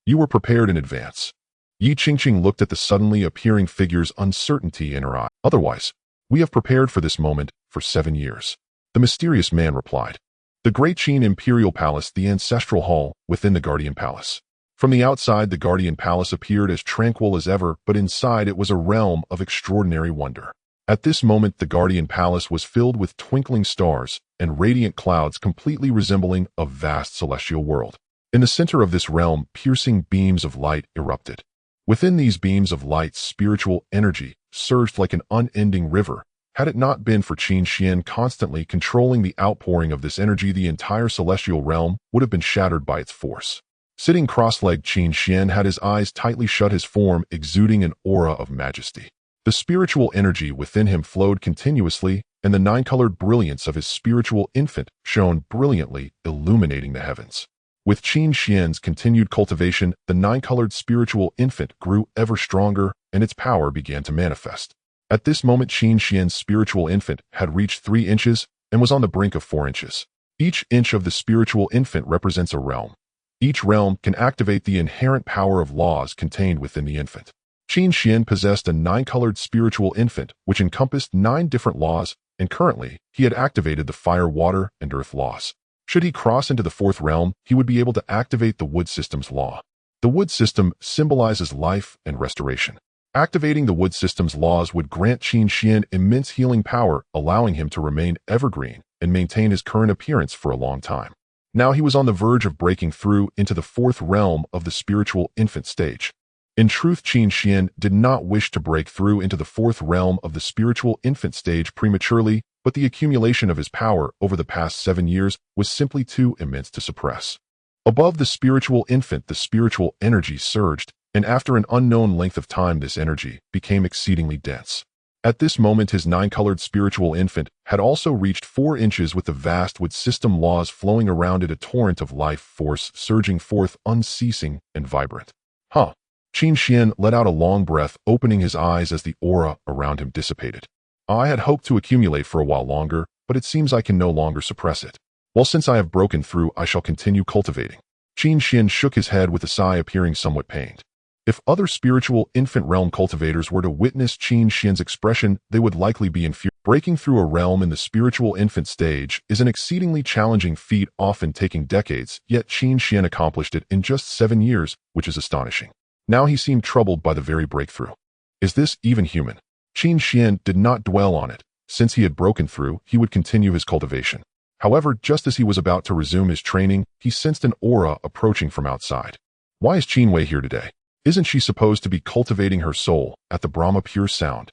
You were prepared in advance. Yi Qingqing looked at the suddenly appearing figures, uncertainty in her eye. Otherwise, we have prepared for this moment for 7 years. The mysterious man replied. The Great Qin Imperial Palace, the ancestral hall within the Guardian Palace. From the outside, the Guardian Palace appeared as tranquil as ever, but inside it was a realm of extraordinary wonder. At this moment, the Guardian Palace was filled with twinkling stars and radiant clouds, completely resembling a vast celestial world. In the center of this realm, piercing beams of light erupted. Within these beams of light, spiritual energy surged like an unending river. Had it not been for Qin Xuan constantly controlling the outpouring of this energy, the entire celestial realm would have been shattered by its force. Sitting cross-legged, Qin Xuan had his eyes tightly shut, his form exuding an aura of majesty. The spiritual energy within him flowed continuously, and the nine-colored brilliance of his spiritual infant shone brilliantly, illuminating the heavens. With Qin Xuan's continued cultivation, the nine-colored spiritual infant grew ever stronger, and its power began to manifest. At this moment, Qin Xuan's spiritual infant had reached 3 inches and was on the brink of 4 inches. Each inch of the spiritual infant represents a realm. Each realm can activate the inherent power of laws contained within the infant. Qin Xuan possessed a 9-colored spiritual infant, which encompassed 9 different laws, and currently, he had activated the fire, water, and earth laws. Should he cross into the 4th realm, he would be able to activate the wood system's law. The wood system symbolizes life and restoration. Activating the wood system's laws would grant Qin Xuan immense healing power, allowing him to remain evergreen and maintain his current appearance for a long time. Now he was on the verge of breaking through into the 4th realm of the spiritual infant stage. In truth, Qin Xuan did not wish to break through into the 4th realm of the spiritual infant stage prematurely, but the accumulation of his power over the past 7 years was simply too immense to suppress. Above the spiritual infant, the spiritual energy surged, and after an unknown length of time, this energy became exceedingly dense. At this moment, his 9-colored spiritual infant had also reached 4 inches, with the vast wood system laws flowing around it, a torrent of life force surging forth, unceasing and vibrant. Qin Xuan let out a long breath, opening his eyes as the aura around him dissipated. I had hoped to accumulate for a while longer, but it seems I can no longer suppress it. Well, since I have broken through, I shall continue cultivating. Qin Xuan shook his head with a sigh, appearing somewhat pained. If other spiritual infant realm cultivators were to witness Qin Xuan's expression, they would likely be infuriated. Breaking through a realm in the spiritual infant stage is an exceedingly challenging feat, often taking decades, yet Qin Xuan accomplished it in just 7 years, which is astonishing. Now he seemed troubled by the very breakthrough. Is this even human? Qin Xuan did not dwell on it. Since he had broken through, he would continue his cultivation. However, just as he was about to resume his training, he sensed an aura approaching from outside. Why is Qin Wei here today? Isn't she supposed to be cultivating her soul at the Brahma pure sound?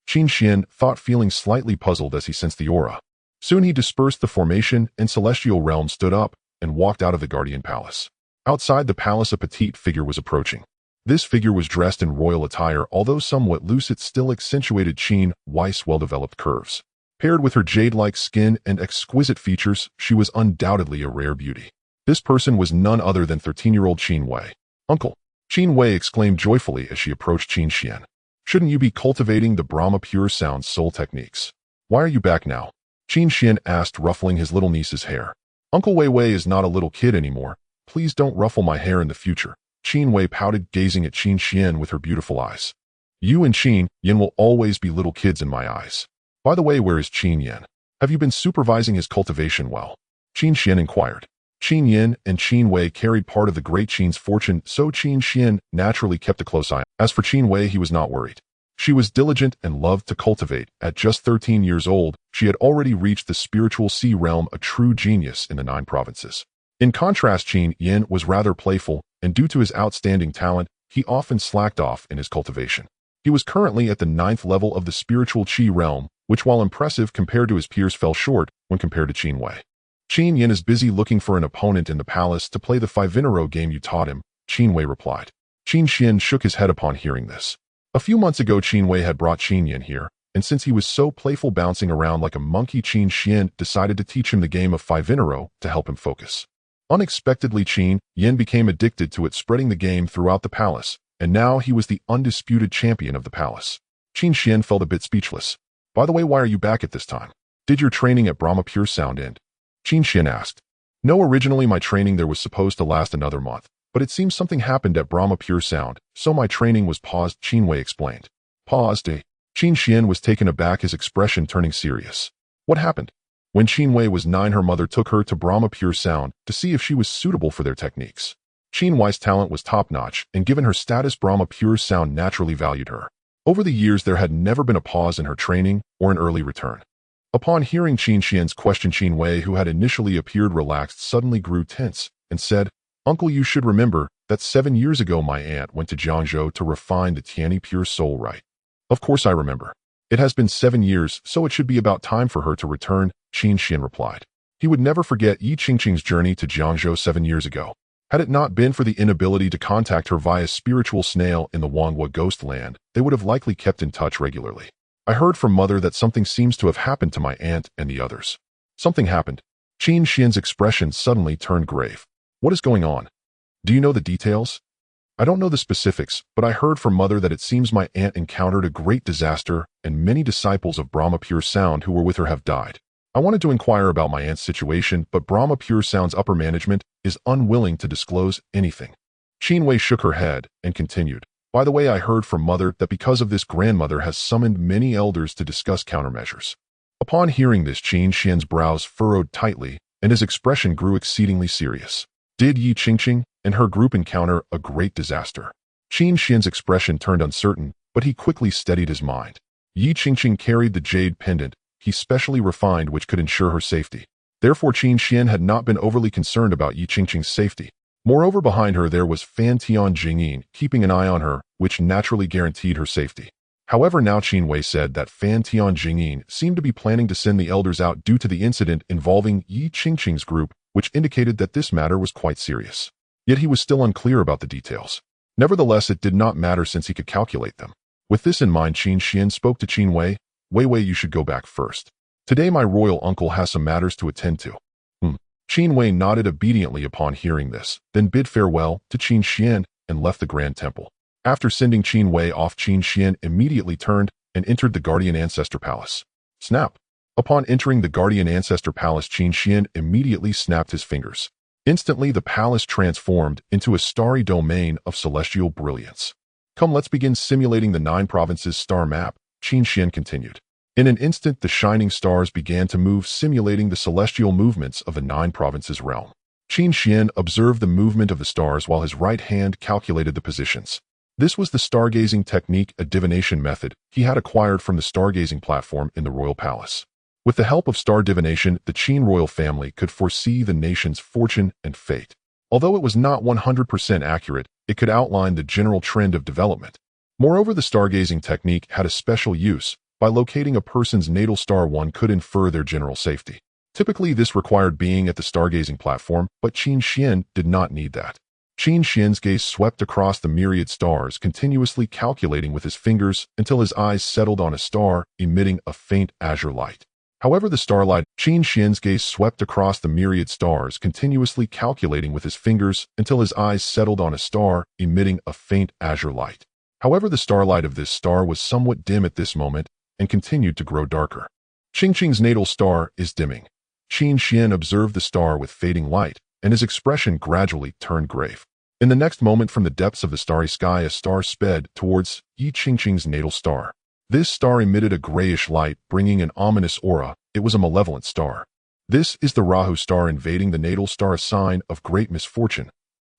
Qin Xuan thought, feeling slightly puzzled as he sensed the aura. Soon he dispersed the formation and celestial realm stood up and walked out of the guardian palace. Outside the palace, a petite figure was approaching. This figure was dressed in royal attire, although somewhat loose, it still accentuated Qin Xuan's well-developed curves. Paired with her jade-like skin and exquisite features, she was undoubtedly a rare beauty. This person was none other than 13-year-old Qin Xuan. "Uncle!" Qin Xuan exclaimed joyfully as she approached Qin Xuan. "Shouldn't you be cultivating the Brahma pure sound soul techniques? Why are you back now?" Qin Xuan asked, ruffling his little niece's hair. "Uncle Wei is not a little kid anymore. Please don't ruffle my hair in the future." Qin Xuan pouted, gazing at Qin Xuan with her beautiful eyes. "You and Qin Yin will always be little kids in my eyes. By the way, where is Qin Yin? Have you been supervising his cultivation well?" Qin Xuan inquired. Qin Yin and Qin Wei carried part of the Great Qin's fortune, so Qin Xuan naturally kept a close eye. As for Qin Wei, he was not worried. She was diligent and loved to cultivate. At just 13 years old, she had already reached the spiritual sea realm, a true genius in the 9 provinces. In contrast, Qin Yin was rather playful, and due to his outstanding talent, he often slacked off in his cultivation. He was currently at the 9th level of the spiritual Qi realm, which, while impressive compared to his peers, fell short when compared to Qin Wei. "Qin Yin is busy looking for an opponent in the palace to play the 5-in-a-row game you taught him," Qin Wei replied. Qin Xuan shook his head upon hearing this. A few months ago, Qin Wei had brought Qin Yin here, and since he was so playful, bouncing around like a monkey, Qin Xuan decided to teach him the game of 5-in-a-row to help him focus. Unexpectedly, Qin Yin became addicted to it, spreading the game throughout the palace, and now he was the undisputed champion of the palace. Qin Xuan felt a bit speechless. "By the way, why are you back at this time? Did your training at Brahma Pure Sound end?" Qin Xuan asked. "No, originally my training there was supposed to last another month, but it seems something happened at Brahma Pure Sound, so my training was paused," Qin Wei explained. "Paused, eh?" Qin Xuan was taken aback, his expression turning serious. "What happened?" When Qin Wei was 9, her mother took her to Brahma Pure Sound to see if she was suitable for their techniques. Qin Wai's talent was top-notch, and given her status, Brahma Pure Sound naturally valued her. Over the years, there had never been a pause in her training or an early return. Upon hearing Qin Xuan's question, Qin Wei, who had initially appeared relaxed, suddenly grew tense and said, "Uncle, you should remember that 7 years ago my aunt went to Jiangzhou to refine the Tianyi Pure Soul, right?" "Of course I remember. It has been 7 years, so it should be about time for her to return," Qin Xuan replied. He would never forget Yi Qingqing's journey to Jiangzhou 7 years ago. Had it not been for the inability to contact her via spiritual snail in the Wanghua ghost land, they would have likely kept in touch regularly. "I heard from Mother that something seems to have happened to my aunt and the others." "Something happened?" Qin Xuan's expression suddenly turned grave. "What is going on? Do you know the details?" "I don't know the specifics, but I heard from Mother that it seems my aunt encountered a great disaster and many disciples of Brahma Pure Sound who were with her have died. I wanted to inquire about my aunt's situation, but Brahma Pure Sound's upper management is unwilling to disclose anything." Qin Wei shook her head and continued, "By the way, I heard from Mother that because of this, grandmother has summoned many elders to discuss countermeasures." Upon hearing this, Qin Xuan's brows furrowed tightly, and his expression grew exceedingly serious. Did Yi Qingqing and her group encounter a great disaster? Qin Xuan's expression turned uncertain, but he quickly steadied his mind. Yi Qingqing carried the jade pendant he specially refined, which could ensure her safety. Therefore, Qin Xuan had not been overly concerned about Yi Qingqing's safety. Moreover, behind her there was Fan Tian Jingyin, keeping an eye on her, which naturally guaranteed her safety. However, now Qin Wei said that Fan Tian Jingyin seemed to be planning to send the elders out due to the incident involving Yi Qingqing's group, which indicated that this matter was quite serious. Yet he was still unclear about the details. Nevertheless, it did not matter since he could calculate them. With this in mind, Qin Xuan spoke to Qin Wei. "Wei, you should go back first. Today my royal uncle has some matters to attend to." Qin Wei nodded obediently upon hearing this, then bid farewell to Qin Xuan and left the Grand Temple. After sending Qin Wei off, Qin Xuan immediately turned and entered the Guardian Ancestor Palace. Snap! Upon entering the Guardian Ancestor Palace, Qin Xuan immediately snapped his fingers. Instantly, the palace transformed into a starry domain of celestial brilliance. "Come, let's begin simulating the 9 provinces star map," Qin Xuan continued. In an instant, the shining stars began to move, simulating the celestial movements of the 9 provinces realm. Qin Xuan observed the movement of the stars while his right hand calculated the positions. This was the stargazing technique, a divination method he had acquired from the stargazing platform in the royal palace. With the help of star divination, the Qin royal family could foresee the nation's fortune and fate. Although it was not 100% accurate, it could outline the general trend of development. Moreover, the stargazing technique had a special use. By locating a person's natal star, one could infer their general safety. Typically, this required being at the stargazing platform, but Qin Xuan did not need that. Qin Xuan's gaze swept across the myriad stars, continuously calculating with his fingers until his eyes settled on a star, emitting a faint azure light. However, Qin Xuan's gaze swept across the myriad stars, continuously calculating with his fingers until his eyes settled on a star, emitting a faint azure light. However, the starlight of this star was somewhat dim at this moment and continued to grow darker. Qingqing's natal star is dimming. Qin Xuan observed the star with fading light, and his expression gradually turned grave. In the next moment, from the depths of the starry sky, a star sped towards Qingqing's natal star. This star emitted a grayish light, bringing an ominous aura. It was a malevolent star. This is the Rahu star invading the natal star, a sign of great misfortune.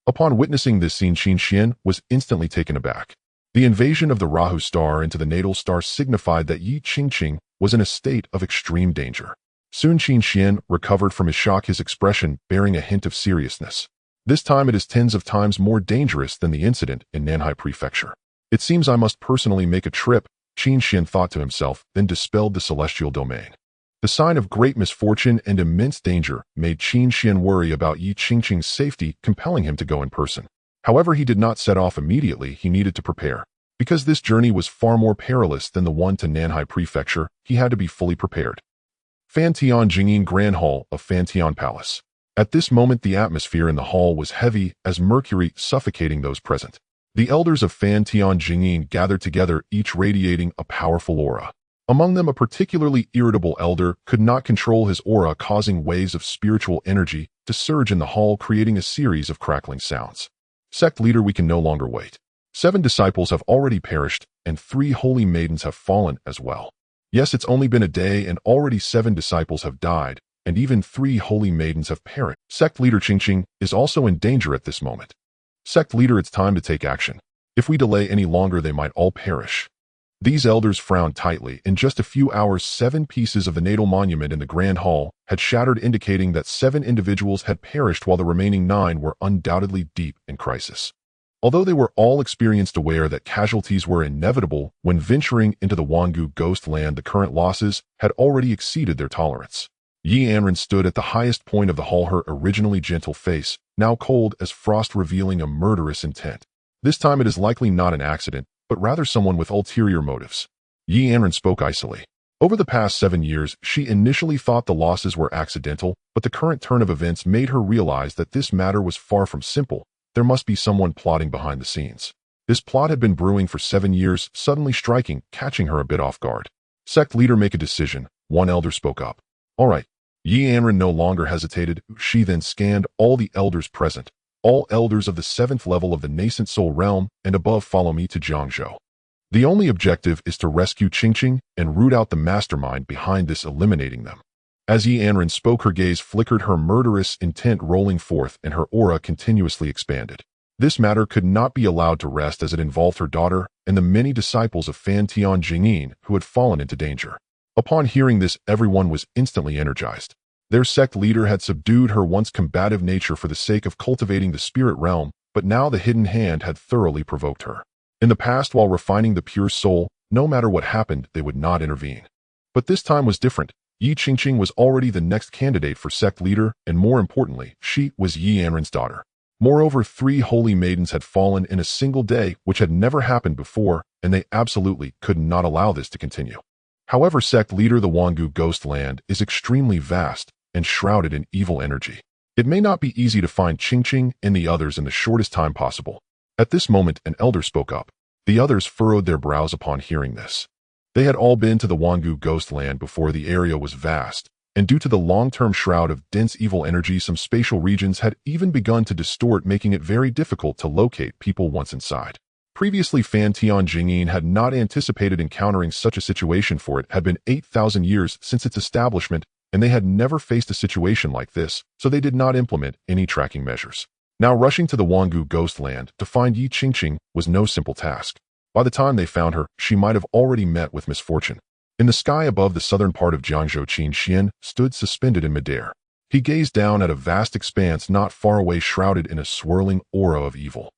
Upon witnessing this scene, Qin Xuan was instantly taken aback. The invasion of the Rahu star into the natal star signified that Qingqing was in a state of extreme danger. Soon Qin Xuan recovered from his shock, his expression bearing a hint of seriousness. This time it is tens of times more dangerous than the incident in Nanhai Prefecture. It seems I must personally make a trip, Qin Xuan thought to himself, then dispelled the celestial domain. The sign of great misfortune and immense danger made Qin Xuan worry about Qingqing's safety, compelling him to go in person. However, he did not set off immediately. He needed to prepare. Because this journey was far more perilous than the one to Nanhai Prefecture, he had to be fully prepared. Fantian Jingyin Grand Hall of Fantian Palace. At this moment, the atmosphere in the hall was heavy as mercury, suffocating those present. The elders of Fantian Jingyin gathered together, each radiating a powerful aura. Among them, a particularly irritable elder could not control his aura, causing waves of spiritual energy to surge in the hall, creating a series of crackling sounds. Sect leader, we can no longer wait. 7 disciples have already perished, and 3 holy maidens have fallen as well. Yes, it's only been a day, and already 7 disciples have died, and even 3 holy maidens have perished. Sect leader Qingqing is also in danger at this moment. Sect leader, it's time to take action. If we delay any longer, they might all perish. These elders frowned tightly. In just a few hours, 7 pieces of the natal monument in the Grand Hall had shattered, indicating that 7 individuals had perished, while the remaining 9 were undoubtedly deep in crisis. Although they were all experienced, aware that casualties were inevitable when venturing into the Wangu ghost land, the current losses had already exceeded their tolerance. Yi Anren stood at the highest point of the hall, her originally gentle face, now cold as frost, revealing a murderous intent. This time it is likely not an accident, but rather someone with ulterior motives. Yi Anren spoke icily. Over the past 7 years, she initially thought the losses were accidental, but the current turn of events made her realize that this matter was far from simple. There must be someone plotting behind the scenes. This plot had been brewing for 7 years, suddenly striking, catching her a bit off guard. Sect leader, make a decision, one elder spoke up. All right. Yi Anren no longer hesitated. She then scanned all the elders present. All elders of the 7th level of the nascent soul realm and above, follow me to Jiangzhou. The only objective is to rescue Qingqing and root out the mastermind behind this, eliminating them. As Yi Anren spoke, her gaze flickered, her murderous intent rolling forth, and her aura continuously expanded. This matter could not be allowed to rest, as it involved her daughter and the many disciples of Fantian Jingyin who had fallen into danger. Upon hearing this, everyone was instantly energized. Their sect leader had subdued her once combative nature for the sake of cultivating the spirit realm, but now the hidden hand had thoroughly provoked her. In the past, while refining the pure soul, no matter what happened, they would not intervene. But this time was different. Qingqing was already the next candidate for sect leader, and more importantly, she was Yi Anren's daughter. Moreover, 3 holy maidens had fallen in a single day, which had never happened before, and they absolutely could not allow this to continue. However, sect leader, the Wangu ghost land is extremely vast and shrouded in evil energy. It may not be easy to find Qingqing and the others in the shortest time possible. At this moment, an elder spoke up. The others furrowed their brows upon hearing this. They had all been to the Wangu ghost land before. The area was vast, and due to the long-term shroud of dense evil energy, some spatial regions had even begun to distort, making it very difficult to locate people once inside. Previously, Fantian Jingyin had not anticipated encountering such a situation, for it had been 8,000 years since its establishment, and they had never faced a situation like this, so they did not implement any tracking measures. Now, rushing to the Wangu ghost land to find Qingqing was no simple task. By the time they found her, she might have already met with misfortune. In the sky above the southern part of Jiangzhou, Qin Xuan stood suspended in midair. He gazed down at a vast expanse not far away, shrouded in a swirling aura of evil.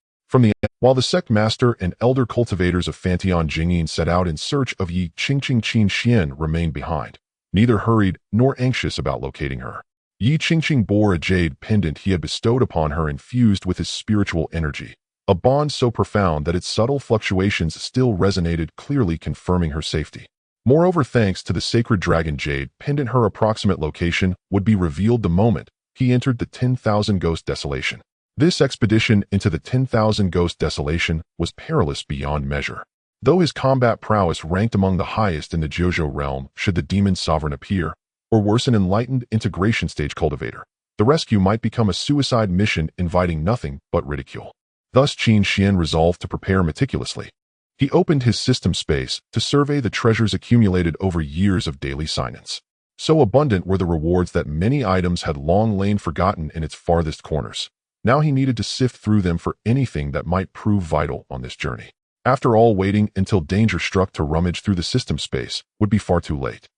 While the sect master and elder cultivators of Fantian Jingyin set out in search of Yi Qingqing, Qin Xuan remained behind, neither hurried nor anxious about locating her. Yi Qingqing bore a jade pendant he had bestowed upon her, infused with his spiritual energy, a bond so profound that its subtle fluctuations still resonated, clearly confirming her safety. Moreover, thanks to the sacred dragon jade pendant, her approximate location would be revealed the moment he entered the 10,000 Ghost Desolation. This expedition into the 10,000 Ghost Desolation was perilous beyond measure. Though his combat prowess ranked among the highest in the Jiuzhou realm, should the demon sovereign appear, or worse, an enlightened integration stage cultivator, the rescue might become a suicide mission inviting nothing but ridicule. Thus Qin Xuan resolved to prepare meticulously. He opened his system space to survey the treasures accumulated over years of daily silence. So abundant were the rewards that many items had long lain forgotten in its farthest corners. Now he needed to sift through them for anything that might prove vital on this journey. After all, waiting until danger struck to rummage through the system space would be far too late.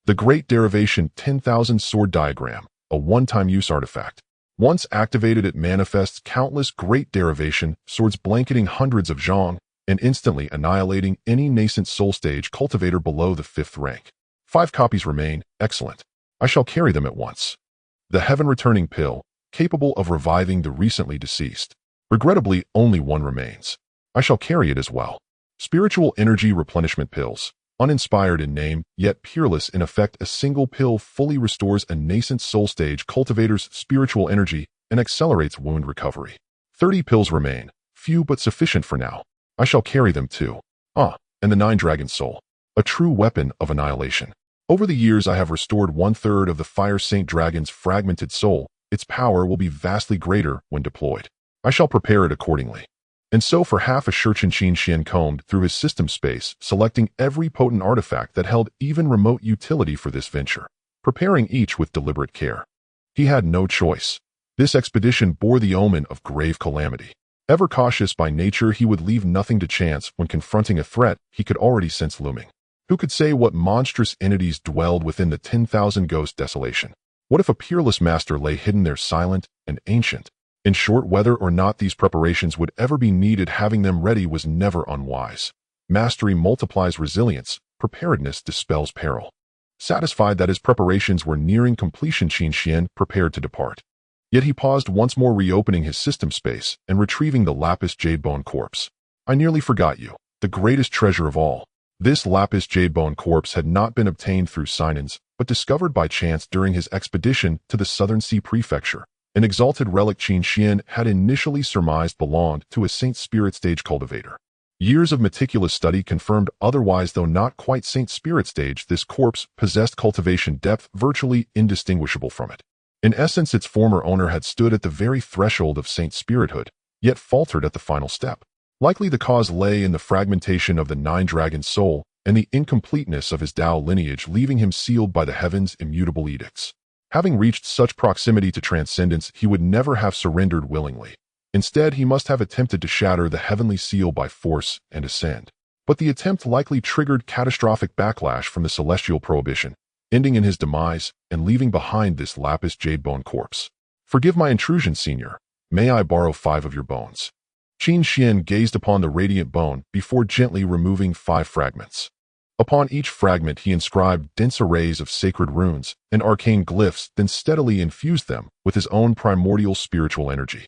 The Great Derivation 10,000 Sword Diagram, a one-time use artifact. Once activated, it manifests countless Great Derivation swords, blanketing hundreds of zhong and instantly annihilating any nascent soul stage cultivator below the 5th rank. 5 copies remain. Excellent. I shall carry them at once. The heaven-returning pill, capable of reviving the recently deceased. Regrettably, only one remains. I shall carry it as well. Spiritual energy replenishment pills, uninspired in name, yet peerless in effect. A single pill fully restores a nascent soul stage cultivator's spiritual energy and accelerates wound recovery. 30 pills remain, few but sufficient for now. I shall carry them too. And the 9 Dragon Soul, a true weapon of annihilation. Over the years I have restored 1/3 of the Fire Saint Dragon's fragmented soul. Its power will be vastly greater when deployed. I shall prepare it accordingly. And so for half a Shurchen, Qin Xuan combed through his system space, selecting every potent artifact that held even remote utility for this venture, preparing each with deliberate care. He had no choice. This expedition bore the omen of grave calamity. Ever cautious by nature, he would leave nothing to chance when confronting a threat he could already sense looming. Who could say what monstrous entities dwelled within the 10,000 Ghost Desolation? What if a peerless master lay hidden there, silent and ancient? In short, whether or not these preparations would ever be needed, having them ready was never unwise. Mastery multiplies resilience, preparedness dispels peril. Satisfied that his preparations were nearing completion, Qin Xuan prepared to depart. Yet he paused once more, reopening his system space and retrieving the lapis jadebone corpse. I nearly forgot you, the greatest treasure of all. This lapis jadebone corpse had not been obtained through sign-ins, but discovered by chance during his expedition to the Southern Sea Prefecture. An exalted relic Qin Xuan had initially surmised belonged to a Saint Spirit stage cultivator. Years of meticulous study confirmed otherwise. Though not quite Saint Spirit stage, this corpse possessed cultivation depth virtually indistinguishable from it. In essence, its former owner had stood at the very threshold of Saint Spirithood, yet faltered at the final step. Likely the cause lay in the fragmentation of the 9 Dragon Soul and the incompleteness of his Tao lineage, leaving him sealed by the heavens' immutable edicts. Having reached such proximity to transcendence, he would never have surrendered willingly. Instead, he must have attempted to shatter the heavenly seal by force and ascend. But the attempt likely triggered catastrophic backlash from the celestial prohibition, ending in his demise and leaving behind this lapis jadebone corpse. Forgive my intrusion, Senior. May I borrow 5 of your bones? Qin Xuan gazed upon the radiant bone before gently removing 5 fragments. Upon each fragment he inscribed dense arrays of sacred runes and arcane glyphs, then steadily infused them with his own primordial spiritual energy.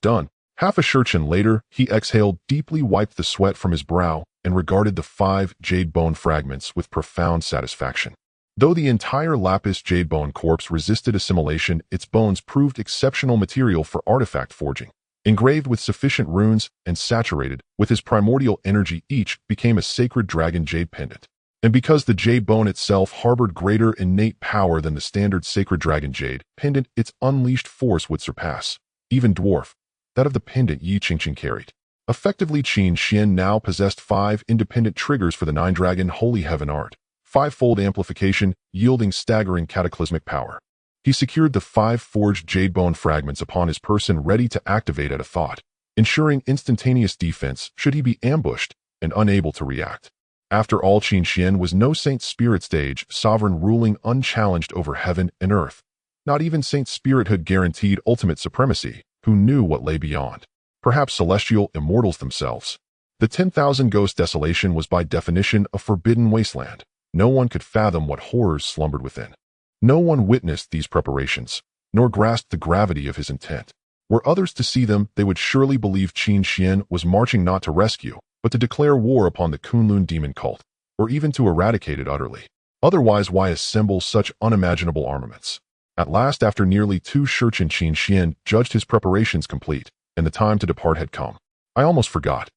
Done. Half a shurchen later, he exhaled, deeply wiped the sweat from his brow, and regarded the 5 jade bone fragments with profound satisfaction. Though the entire lapis jade bone corpse resisted assimilation, its bones proved exceptional material for artifact forging. Engraved with sufficient runes and saturated with his primordial energy, each became a sacred dragon jade pendant. And because the jade bone itself harbored greater innate power than the standard sacred dragon jade pendant, its unleashed force would surpass, even dwarf, that of the pendant Yi Qingqing carried. Effectively, Qin Xuan now possessed 5 independent triggers for the 9 Dragon Holy Heaven Art, 5-fold amplification, yielding staggering cataclysmic power. He secured the 5 forged jadebone fragments upon his person, ready to activate at a thought, ensuring instantaneous defense should he be ambushed and unable to react. After all, Qin Xuan was no Saint Spirit stage sovereign ruling unchallenged over heaven and earth. Not even Saint Spirithood guaranteed ultimate supremacy. Who knew what lay beyond? Perhaps celestial immortals themselves. The 10,000 Ghost desolation was by definition a forbidden wasteland. No one could fathom what horrors slumbered within. No one witnessed these preparations, nor grasped the gravity of his intent. Were others to see them, they would surely believe Qin Xuan was marching not to rescue, but to declare war upon the Kunlun demon cult, or even to eradicate it utterly. Otherwise, why assemble such unimaginable armaments? At last, after nearly 2 Shurchen, Qin Xuan judged his preparations complete, and the time to depart had come. I almost forgot.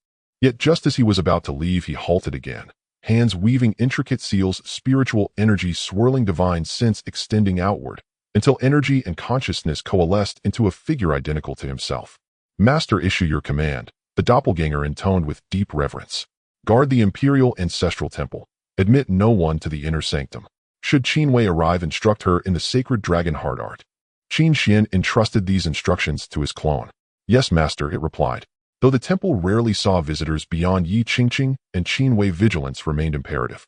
Yet just as he was about to leave, he halted again, hands weaving intricate seals, spiritual energy swirling, divine sense extending outward, until energy and consciousness coalesced into a figure identical to himself. Master, issue your command, the doppelganger intoned with deep reverence. Guard the imperial ancestral temple. Admit no one to the inner sanctum. Should Qin Wei arrive, instruct her in the sacred dragon heart art. Qin Xuan entrusted these instructions to his clone. Yes, master, it replied. Though the temple rarely saw visitors beyond Yi Qingqing and Qin Wei, vigilance remained imperative.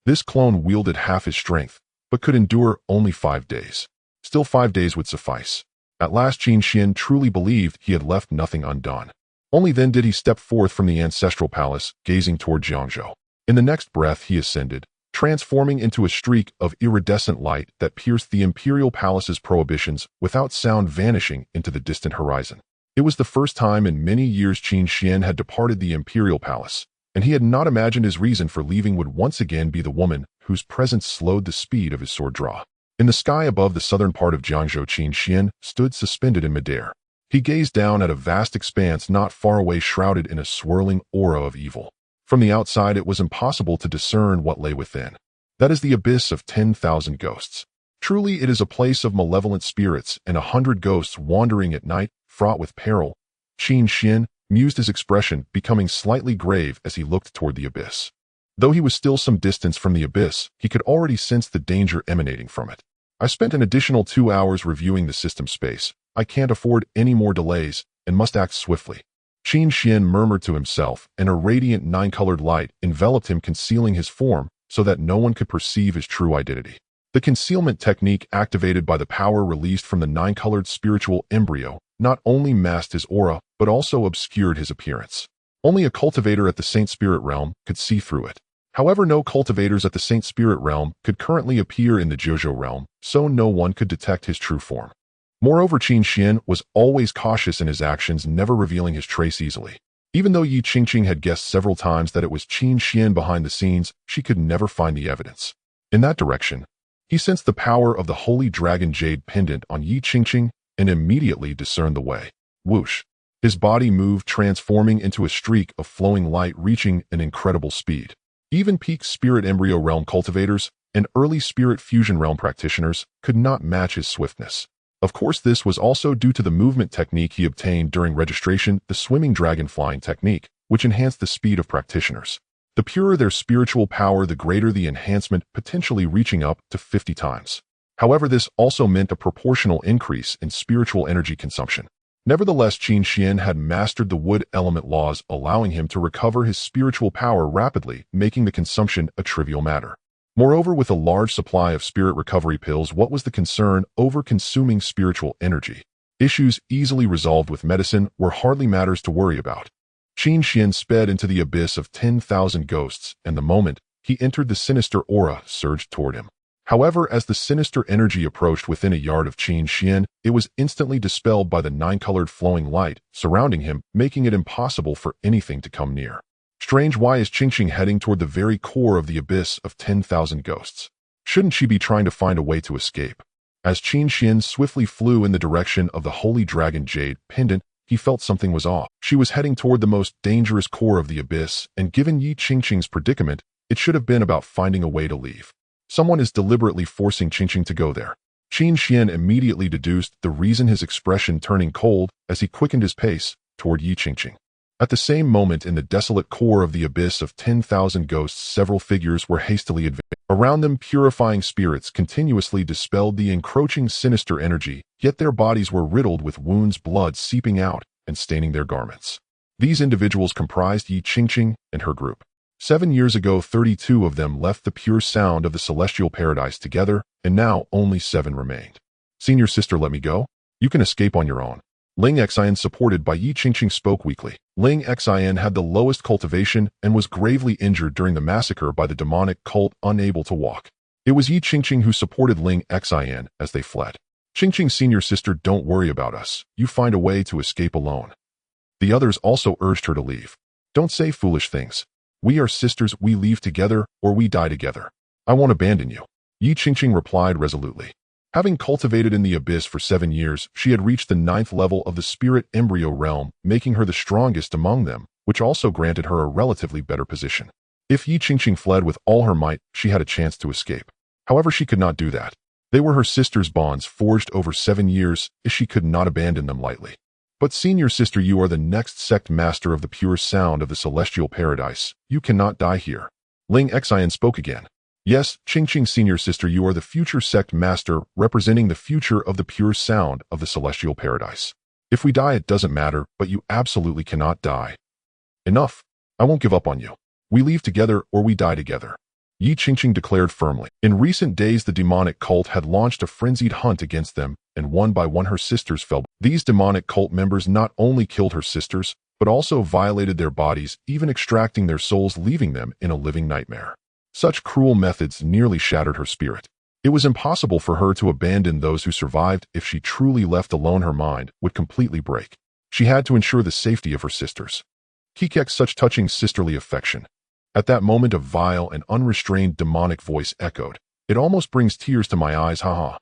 This clone wielded half his strength, but could endure only 5 days. Still 5 days would suffice. At last Qin Xuan truly believed he had left nothing undone. Only then did he step forth from the ancestral palace, gazing toward Jiangzhou. In the next breath he ascended, transforming into a streak of iridescent light that pierced the imperial palace's prohibitions without sound, vanishing into the distant horizon. It was the first time in many years Qin Xuan had departed the imperial palace, and he had not imagined his reason for leaving would once again be the woman whose presence slowed the speed of his sword draw. In the sky above the southern part of Jiangzhou, Qin Xuan stood suspended in midair. He gazed down at a vast expanse not far away, shrouded in a swirling aura of evil. From the outside it was impossible to discern what lay within. That is the abyss of 10,000 ghosts. Truly it is a place of malevolent spirits and 100 ghosts wandering at night, fraught with peril. Qin Xuan mused, his expression becoming slightly grave as he looked toward the abyss. Though he was still some distance from the abyss, he could already sense the danger emanating from it. I spent an additional 2 hours reviewing the system space. I can't afford any more delays and must act swiftly. Qin Xuan murmured to himself, and a radiant 9-colored light enveloped him, concealing his form so that no one could perceive his true identity. The concealment technique, activated by the power released from the 9-colored spiritual embryo, not only masked his aura, but also obscured his appearance. Only a cultivator at the Saint Spirit realm could see through it. However, no cultivators at the Saint Spirit realm could currently appear in the Jiuzhou realm, so no one could detect his true form. Moreover, Qin Xuan was always cautious in his actions, never revealing his trace easily. Even though Yi Qingqing had guessed several times that it was Qin Xuan behind the scenes, she could never find the evidence. In that direction, he sensed the power of the holy dragon jade pendant on Yi Qingqing and immediately discerned the way. Whoosh! His body moved, transforming into a streak of flowing light, reaching an incredible speed. Even peak spirit embryo realm cultivators and early spirit fusion realm practitioners could not match his swiftness. Of course, this was also due to the movement technique he obtained during registration, the swimming dragon flying technique, which enhanced the speed of practitioners. The purer their spiritual power, the greater the enhancement, potentially reaching up to 50 times. However, this also meant a proportional increase in spiritual energy consumption. Nevertheless, Qin Xuan had mastered the wood element laws, allowing him to recover his spiritual power rapidly, making the consumption a trivial matter. Moreover, with a large supply of spirit recovery pills, what was the concern over consuming spiritual energy? Issues easily resolved with medicine were hardly matters to worry about. Qin Xuan sped into the abyss of 10,000 ghosts, and the moment he entered, the sinister aura surged toward him. However, as the sinister energy approached within a yard of Qin Xuan, it was instantly dispelled by the 9-colored flowing light surrounding him, making it impossible for anything to come near. Strange, why is Qingqing heading toward the very core of the abyss of 10,000 ghosts? Shouldn't she be trying to find a way to escape? As Qin Xuan swiftly flew in the direction of the holy dragon jade pendant, he felt something was off. She was heading toward the most dangerous core of the abyss, and given Yi Qingqing's predicament, it should have been about finding a way to leave. Someone is deliberately forcing Qingqing to go there. Qin Xuan immediately deduced the reason, his expression turning cold as he quickened his pace toward Yi Qingqing. At the same moment, in the desolate core of the abyss of 10,000 ghosts, several figures were hastily advancing. Around them, purifying spirits continuously dispelled the encroaching sinister energy, yet their bodies were riddled with wounds, blood seeping out and staining their garments. These individuals comprised Yi Qingqing and her group. 7 years ago, 32 of them left the pure sound of the celestial paradise together, and now only 7 remained. Senior sister, let me go. You can escape on your own. Ling Xian, supported by Yi Qingqing, spoke weakly. Ling Xian had the lowest cultivation and was gravely injured during the massacre by the demonic cult, unable to walk. It was Yi Qingqing who supported Ling Xian as they fled. Qingqing, senior sister, don't worry about us. You find a way to escape alone. The others also urged her to leave. Don't say foolish things. We are sisters, we leave together or we die together. I won't abandon you. Yi Qingqing replied resolutely. Having cultivated in the abyss for 7 years, she had reached the 9th level of the spirit embryo realm, making her the strongest among them, which also granted her a relatively better position. If Yi Qingqing fled with all her might, she had a chance to escape. However, she could not do that. They were her sister's bonds forged over 7 years, and she could not abandon them lightly. But senior sister, you are the next sect master of the pure sound of the celestial paradise. You cannot die here. Ling Xian spoke again. Yes, Qingqing, senior sister, you are the future sect master representing the future of the pure sound of the celestial paradise. If we die, it doesn't matter, but you absolutely cannot die. Enough. I won't give up on you. We leave together or we die together. Yi Qingqing declared firmly. In recent days, the demonic cult had launched a frenzied hunt against them, and one by one her sisters fell. These demonic cult members not only killed her sisters, but also violated their bodies, even extracting their souls, leaving them in a living nightmare. Such cruel methods nearly shattered her spirit. It was impossible for her to abandon those who survived. If she truly left alone, her mind would completely break. She had to ensure the safety of her sisters. Kikek, such touching sisterly affection. At that moment, a vile and unrestrained demonic voice echoed. It almost brings tears to my eyes, haha.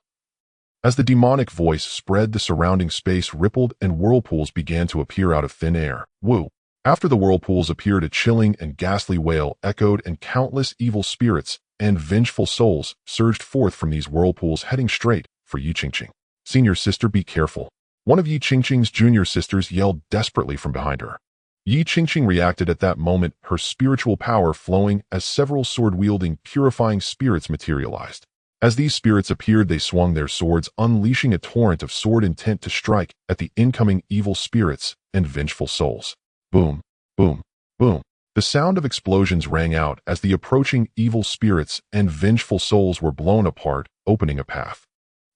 As the demonic voice spread, the surrounding space rippled and whirlpools began to appear out of thin air. Woo! After the whirlpools appeared, a chilling and ghastly wail echoed, and countless evil spirits and vengeful souls surged forth from these whirlpools, heading straight for Yi Qingqing. Senior sister, be careful. One of Yi Qingqing's junior sisters yelled desperately from behind her. Yi Qingqing reacted at that moment, her spiritual power flowing as several sword-wielding, purifying spirits materialized. As these spirits appeared, they swung their swords, unleashing a torrent of sword intent to strike at the incoming evil spirits and vengeful souls. Boom, boom, boom. The sound of explosions rang out as the approaching evil spirits and vengeful souls were blown apart, opening a path.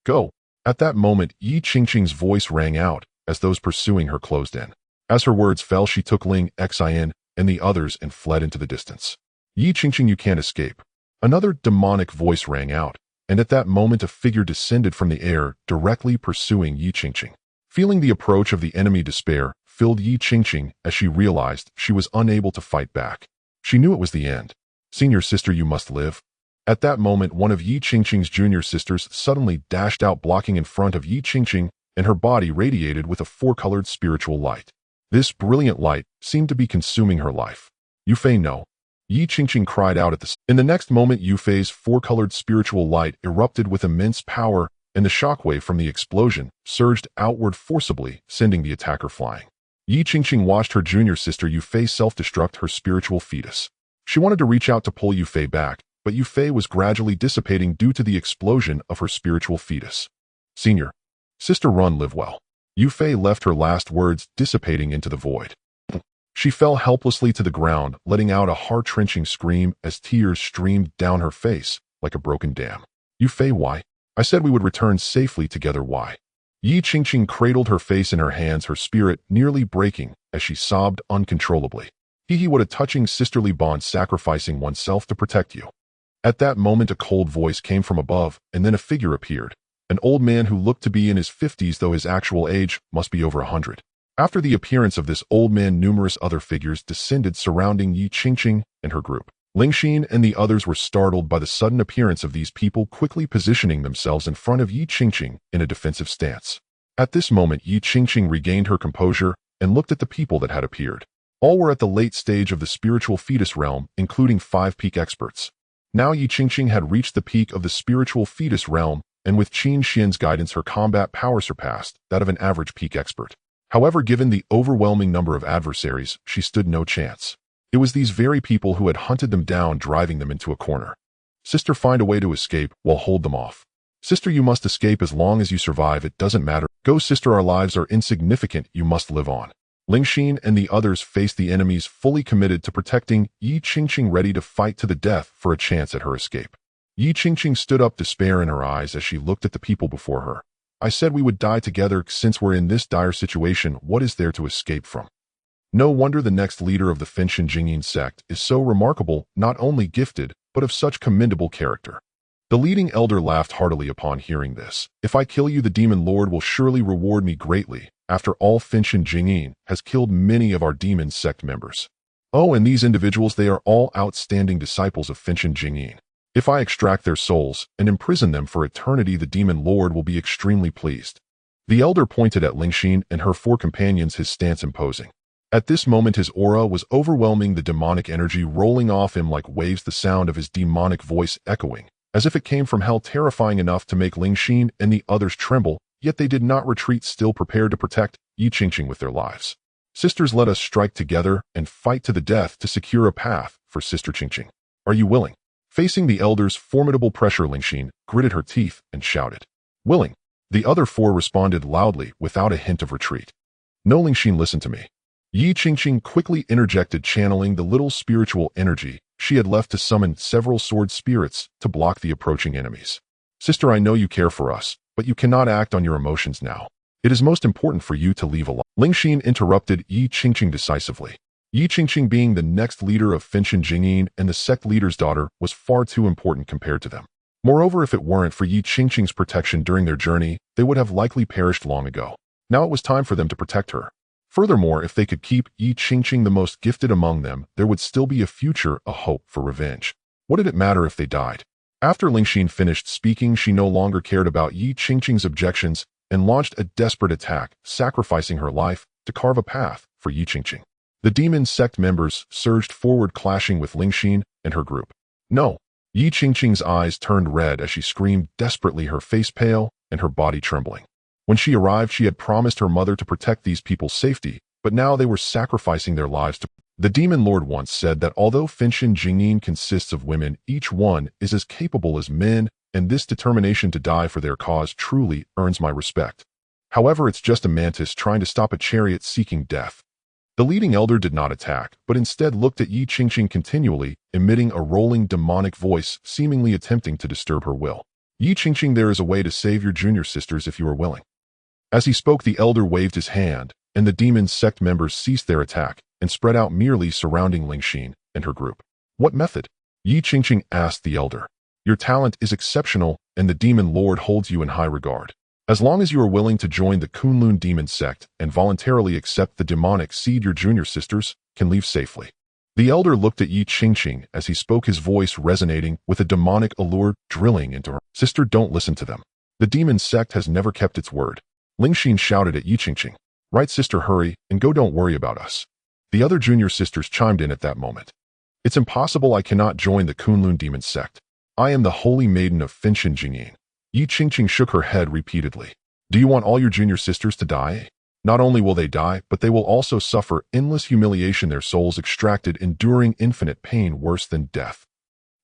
Go! At that moment, Yi Qingqing's voice rang out as those pursuing her closed in. As her words fell, she took Ling Xian and the others and fled into the distance. Yi Qingqing, you can't escape. Another demonic voice rang out, and at that moment a figure descended from the air, directly pursuing Yi Qingqing. Feeling the approach of the enemy, despair filled Yi Qingqing as she realized she was unable to fight back. She knew it was the end. Senior sister, you must live. At that moment, one of Yi Qingqing's junior sisters suddenly dashed out, blocking in front of Yi Qingqing, and her body radiated with a four-colored spiritual light. This brilliant light seemed to be consuming her life. Yufei, no. Yi Qingqing cried out at in the next moment, Yufei's four-colored spiritual light erupted with immense power, and the shockwave from the explosion surged outward forcibly, sending the attacker flying. Yi Qingqing watched her junior sister Yufei self-destruct her spiritual fetus. She wanted to reach out to pull Yufei back, but Yufei was gradually dissipating due to the explosion of her spiritual fetus. Senior sister, run, live well. Yufei left her last words dissipating into the void. She fell helplessly to the ground, letting out a heart-wrenching scream as tears streamed down her face like a broken dam. Yufei, why? I said we would return safely together, why? Yi Qingqing cradled her face in her hands, her spirit nearly breaking as she sobbed uncontrollably. Hee, what a touching sisterly bond, sacrificing oneself to protect you. At that moment, a cold voice came from above, and then a figure appeared. An old man who looked to be in his 50s, though his actual age must be over 100. After the appearance of this old man, numerous other figures descended, surrounding Yi Qingqing and her group. Lingxin and the others were startled by the sudden appearance of these people, quickly positioning themselves in front of Yi Qingqing in a defensive stance. At this moment, Yi Qingqing regained her composure and looked at the people that had appeared. All were at the late stage of the spiritual fetus realm, including 5 peak experts. Now Yi Qingqing had reached the peak of the spiritual fetus realm, and with Qin Xuan's guidance, her combat power surpassed that of an average peak expert. However, given the overwhelming number of adversaries, she stood no chance. It was these very people who had hunted them down, driving them into a corner. Sister, find a way to escape, while hold them off. Sister, you must escape as long as you survive, it doesn't matter. Go, sister, our lives are insignificant, you must live on. Lingxin and the others faced the enemies, fully committed to protecting Yi Qingqing, ready to fight to the death for a chance at her escape. Yi Qingqing stood up, despair in her eyes as she looked at the people before her. I said we would die together. Since we're in this dire situation, what is there to escape from? No wonder the next leader of the Finchen Jingyin sect is so remarkable, not only gifted, but of such commendable character. The leading elder laughed heartily upon hearing this. If I kill you, the demon lord will surely reward me greatly. After all, Finchen Jingyin has killed many of our demon sect members. Oh, and these individuals, they are all outstanding disciples of Finchen Jingyin. If I extract their souls and imprison them for eternity, the demon lord will be extremely pleased. The elder pointed at Lingxin and her four companions, his stance imposing. At this moment his aura was overwhelming, the demonic energy rolling off him like waves, the sound of his demonic voice echoing, as if it came from hell, terrifying enough to make Lingxin and the others tremble, yet they did not retreat, still prepared to protect Yi Qingqing with their lives. Sisters, let us strike together and fight to the death to secure a path for Sister Qingqing. Are you willing? Facing the elder's formidable pressure, Lingxin gritted her teeth and shouted, "Willing." The other four responded loudly without a hint of retreat. No, Lingxin, listen to me. Yi Qingqing quickly interjected, channeling the little spiritual energy she had left to summon several sword spirits to block the approaching enemies. Sister, I know you care for us, but you cannot act on your emotions now. It is most important for you to leave alive. Lingxin interrupted Yi Qingqing decisively. Yi Qingqing, being the next leader of Finchen Jingyin and the sect leader's daughter, was far too important compared to them. Moreover, if it weren't for Yi Qingqing's protection during their journey, they would have likely perished long ago. Now it was time for them to protect her. Furthermore, if they could keep Yi Qingqing the most gifted among them, there would still be a future, a hope for revenge. What did it matter if they died? After Lingxin finished speaking, she no longer cared about Yi Qingqing's objections and launched a desperate attack, sacrificing her life to carve a path for Yi Qingqing. The demon sect members surged forward, clashing with Lingxin and her group. No! Yi Qingqing's eyes turned red as she screamed desperately, her face pale and her body trembling. When she arrived, she had promised her mother to protect these people's safety, but now they were sacrificing their lives to... The demon lord once said that although Finchen Jingyin consists of women, each one is as capable as men, and this determination to die for their cause truly earns my respect. However, it's just a mantis trying to stop a chariot seeking death. The leading elder did not attack, but instead looked at Yi Qingqing continually, emitting a rolling demonic voice, seemingly attempting to disturb her will. Yi Qingqing, there is a way to save your junior sisters if you are willing. As he spoke, the elder waved his hand, and the demon sect members ceased their attack and spread out, merely surrounding Lingxin and her group. What method? Yi Qingqing asked the elder. Your talent is exceptional, and the demon lord holds you in high regard. As long as you are willing to join the Kunlun demon sect and voluntarily accept the demonic seed, your junior sisters can leave safely. The elder looked at Yi Qingqing as he spoke, his voice resonating with a demonic allure drilling into her. Sister, don't listen to them. The demon sect has never kept its word. Lingxin shouted at Yi Qingqing. Right, sister, hurry and go, don't worry about us. The other junior sisters chimed in at that moment. It's impossible, I cannot join the Kunlun demon sect. I am the holy maiden of Finchen Jingyin. Yi Qingqing shook her head repeatedly. Do you want all your junior sisters to die? Not only will they die, but they will also suffer endless humiliation, their souls extracted, enduring infinite pain worse than death.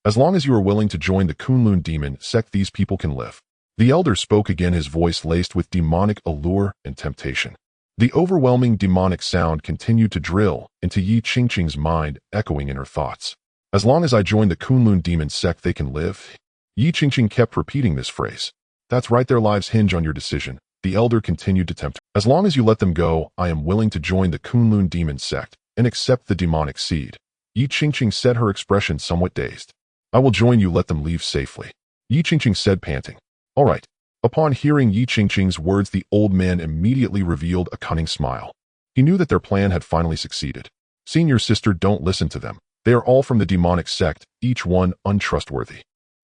As long as you are willing to join the Kunlun demon sect, these people can live. The elder spoke again, his voice laced with demonic allure and temptation. The overwhelming demonic sound continued to drill into Yi Qingqing's mind, echoing in her thoughts. As long as I join the Kunlun demon sect, they can live. Yi Qingqing kept repeating this phrase. That's right, their lives hinge on your decision. The elder continued to tempt her. As long as you let them go, I am willing to join the Kunlun demon sect and accept the demonic seed. Yi Qingqing said, her expression somewhat dazed. I will join you, let them leave safely. Yi Qingqing said, panting. All right. Upon hearing Yi Qingqing's words, the old man immediately revealed a cunning smile. He knew that their plan had finally succeeded. Senior sister, don't listen to them. They are all from the demonic sect, each one untrustworthy.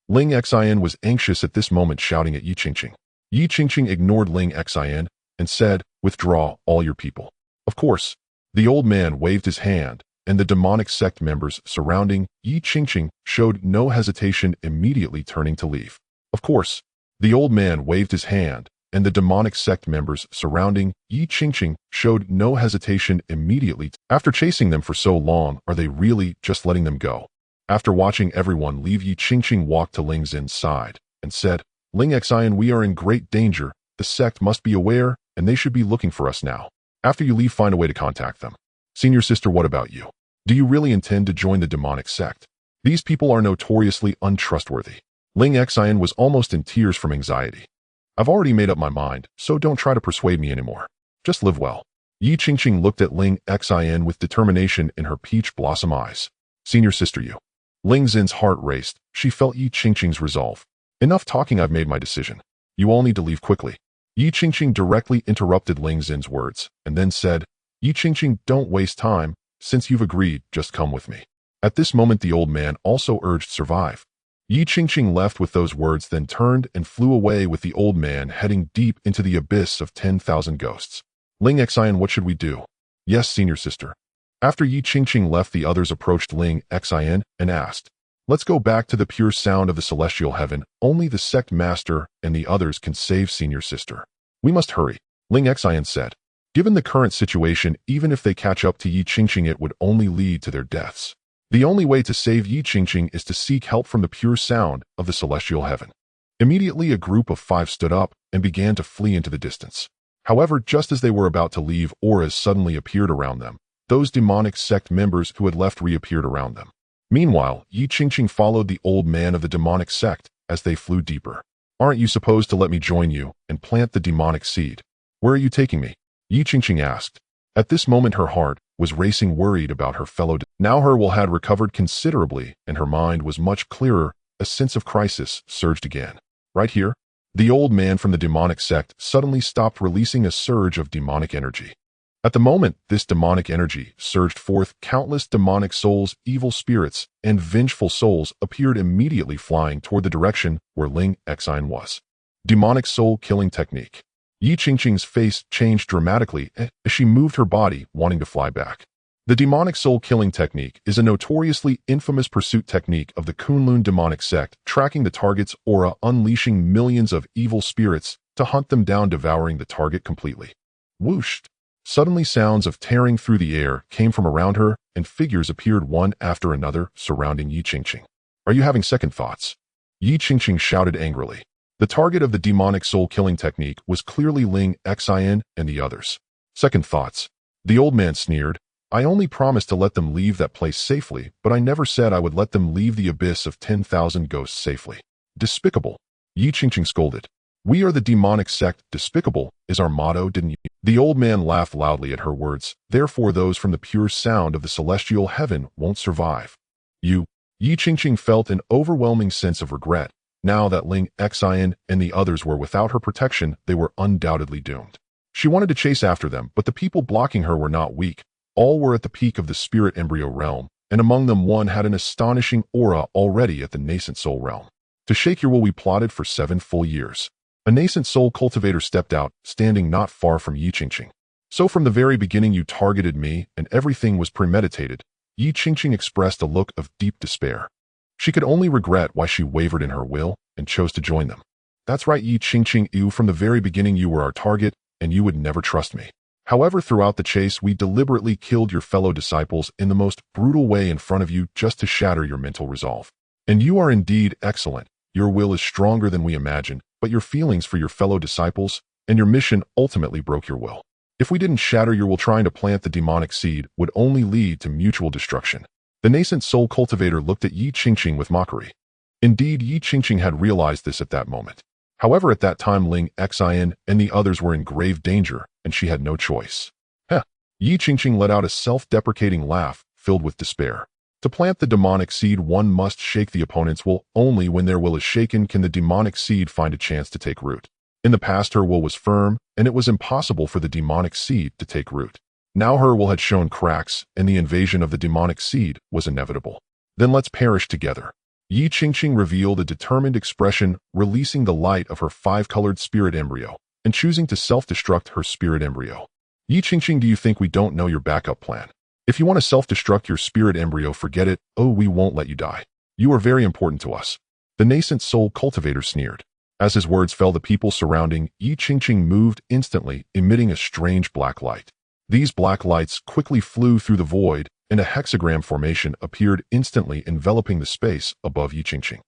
Ling Xian was anxious at this moment, shouting at Yi Qingqing. Yi Qingqing ignored Ling Xian and said, withdraw all your people. Of course. The old man waved his hand, and the demonic sect members surrounding Yi Qingqing showed no hesitation, immediately turning to leave. Of course. The old man waved his hand, and the demonic sect members surrounding Yi Qingqing showed no hesitation, immediately. After chasing them for so long, are they really just letting them go? After watching everyone leave, Yi Qingqing walked to Ling Xin's side and said, Ling Xian, we are in great danger. The sect must be aware, and they should be looking for us now. After you leave, find a way to contact them. Senior sister, what about you? Do you really intend to join the demonic sect? These people are notoriously untrustworthy. Ling Xian was almost in tears from anxiety. I've already made up my mind, so don't try to persuade me anymore. Just live well. Yi Qingqing looked at Ling Xin with determination in her peach blossom eyes. Senior sister you. Ling Xin's heart raced. She felt Yi Qingqing's resolve. Enough talking, I've made my decision. You all need to leave quickly. Yi Qingqing directly interrupted Ling Xin's words, and then said, Yi Qingqing, don't waste time. Since you've agreed, just come with me. At this moment the old man also urged survive. Yi Qingqing left with those words, then turned and flew away with the old man, heading deep into the abyss of 10,000 ghosts. Ling Xian, what should we do? Yes, senior sister. After Yi Qingqing left, the others approached Ling Xian and asked, let's go back to the pure sound of the celestial heaven. Only the sect master and the others can save senior sister. We must hurry, Ling Xian said. Given the current situation, even if they catch up to Yi Qingqing, it would only lead to their deaths. The only way to save Yi Qingqing is to seek help from the pure sound of the celestial heaven. Immediately a group of 5 stood up and began to flee into the distance. However, just as they were about to leave, auras suddenly appeared around them. Those demonic sect members who had left reappeared around them. Meanwhile, Yi Qingqing followed the old man of the demonic sect as they flew deeper. Aren't you supposed to let me join you and plant the demonic seed? Where are you taking me? Yi Qingqing asked. At this moment her heart was racing, worried about her fellow. Now her will had recovered considerably and her mind was much clearer. A sense of crisis surged again. Right here? The old man from the demonic sect suddenly stopped, releasing a surge of demonic energy. At the moment this demonic energy surged forth, countless demonic souls, evil spirits, and vengeful souls appeared immediately, flying toward the direction where Ling Xin was. Demonic soul killing technique. Yi Qingqing's face changed dramatically as she moved her body, wanting to fly back. The demonic soul killing technique is a notoriously infamous pursuit technique of the Kunlun demonic sect, tracking the target's aura, unleashing millions of evil spirits to hunt them down, devouring the target completely. Whoosh! Suddenly sounds of tearing through the air came from around her, and figures appeared one after another surrounding Yi Qingqing. Are you having second thoughts? Yi Qingqing shouted angrily. The target of the demonic soul-killing technique was clearly Ling Xin and the others. Second thoughts. The old man sneered. I only promised to let them leave that place safely, but I never said I would let them leave the abyss of 10,000 ghosts safely. Despicable. Yi Qingqing scolded. We are the demonic sect. Despicable is our motto, didn't you? The old man laughed loudly at her words. Therefore those from the pure sound of the celestial heaven won't survive. You. Yi Qingqing felt an overwhelming sense of regret. Now that Ling Xin and the others were without her protection, they were undoubtedly doomed. She wanted to chase after them, but the people blocking her were not weak. All were at the peak of the spirit embryo realm, and among them one had an astonishing aura already at the nascent soul realm. To shake your will we plotted for 7 full years. A nascent soul cultivator stepped out, standing not far from Yi Qingqing. So from the very beginning you targeted me, and everything was premeditated. Yi Qingqing expressed a look of deep despair. She could only regret why she wavered in her will and chose to join them. That's right, Yi Qingqing, you from the very beginning you were our target, and you would never trust me. However, throughout the chase we deliberately killed your fellow disciples in the most brutal way in front of you just to shatter your mental resolve. And you are indeed excellent. Your will is stronger than we imagined, but your feelings for your fellow disciples and your mission ultimately broke your will. If we didn't shatter your will, trying to plant the demonic seed would only lead to mutual destruction. The nascent soul cultivator looked at Yi Qingqing with mockery. Indeed, Yi Qingqing had realized this at that moment. However, at that time Ling Xin and the others were in grave danger, and she had no choice. Heh! Yi Qingqing let out a self-deprecating laugh, filled with despair. To plant the demonic seed one must shake the opponent's will. Only when their will is shaken can the demonic seed find a chance to take root. In the past her will was firm, and it was impossible for the demonic seed to take root. Now her will had shown cracks, and the invasion of the demonic seed was inevitable. Then let's perish together. Yi Qingqing revealed a determined expression, releasing the light of her 5-colored spirit embryo, and choosing to self-destruct her spirit embryo. Yi Qingqing, do you think we don't know your backup plan? If you want to self-destruct your spirit embryo, forget it. Oh, we won't let you die. You are very important to us. The nascent soul cultivator sneered. As his words fell, the people surrounding Yi Qingqing moved instantly, emitting a strange black light. These black lights quickly flew through the void, and a hexagram formation appeared instantly, enveloping the space above Yi Qingqing.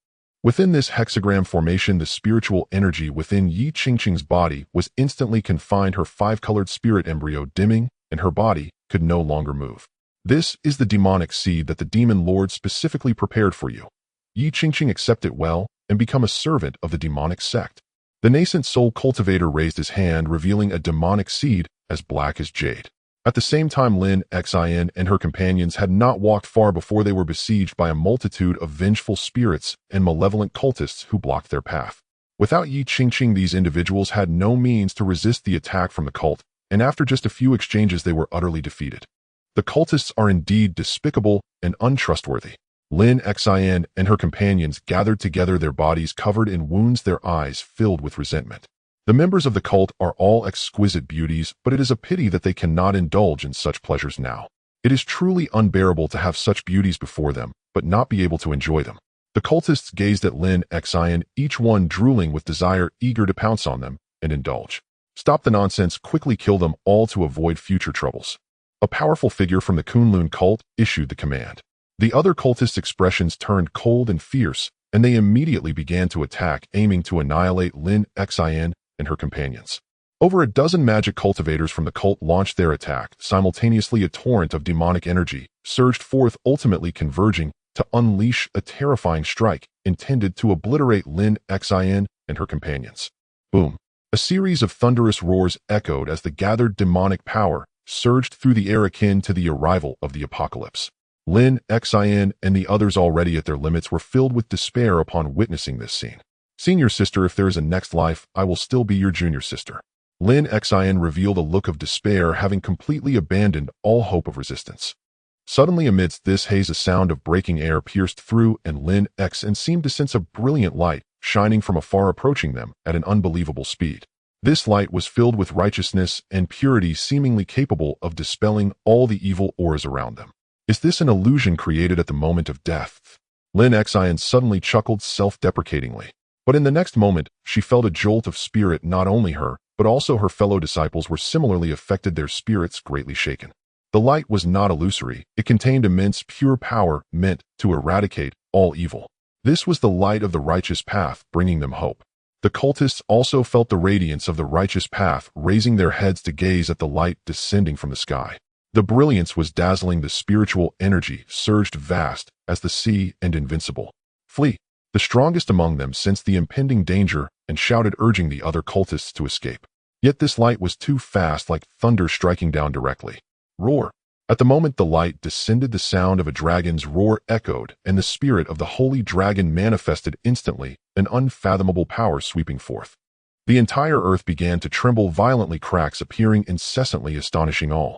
Within this hexagram formation, the spiritual energy within Yi Qingqing's body was instantly confined, her 5-colored spirit embryo dimming, and her body could no longer move. This is the demonic seed that the demon lord specifically prepared for you. Yi Qingqing, accept it well and become a servant of the demonic sect. The nascent soul cultivator raised his hand, revealing a demonic seed as black as jade. At the same time, Lin Xin and her companions had not walked far before they were besieged by a multitude of vengeful spirits and malevolent cultists who blocked their path. Without Yi Qingqing, these individuals had no means to resist the attack from the cult, and after just a few exchanges they were utterly defeated. The cultists are indeed despicable and untrustworthy. Lin Xin and her companions gathered together, their bodies covered in wounds, their eyes filled with resentment. The members of the cult are all exquisite beauties, but it is a pity that they cannot indulge in such pleasures now. It is truly unbearable to have such beauties before them, but not be able to enjoy them. The cultists gazed at Lin Xin, each one drooling with desire, eager to pounce on them and indulge. Stop the nonsense, quickly kill them all to avoid future troubles. A powerful figure from the Kunlun cult issued the command. The other cultists' expressions turned cold and fierce, and they immediately began to attack, aiming to annihilate Lin Xin and her companions. Over a dozen magic cultivators from the cult launched their attack. Simultaneously, a torrent of demonic energy surged forth, ultimately converging to unleash a terrifying strike intended to obliterate Lin Xin and her companions. Boom! A series of thunderous roars echoed as the gathered demonic power surged through the air, akin to the arrival of the apocalypse. Lin Xin and the others, already at their limits, were filled with despair upon witnessing this scene. "Senior sister, if there is a next life, I will still be your junior sister." Lin Xin revealed a look of despair, having completely abandoned all hope of resistance. Suddenly, amidst this haze, a sound of breaking air pierced through, and Lin Xin seemed to sense a brilliant light shining from afar, approaching them at an unbelievable speed. This light was filled with righteousness and purity, seemingly capable of dispelling all the evil auras around them. Is this an illusion created at the moment of death? Lin Xin suddenly chuckled self-deprecatingly. But in the next moment, she felt a jolt of spirit. Not only her, but also her fellow disciples were similarly affected, their spirits greatly shaken. The light was not illusory. It contained immense pure power meant to eradicate all evil. This was the light of the righteous path, bringing them hope. The cultists also felt the radiance of the righteous path, raising their heads to gaze at the light descending from the sky. The brilliance was dazzling. The spiritual energy surged vast as the sea and invincible. "Flee!" The strongest among them sensed the impending danger and shouted, urging the other cultists to escape. Yet this light was too fast, like thunder striking down directly. Roar! At the moment the light descended, the sound of a dragon's roar echoed, and the spirit of the holy dragon manifested instantly, an unfathomable power sweeping forth. The entire earth began to tremble violently, cracks appearing incessantly, astonishing all.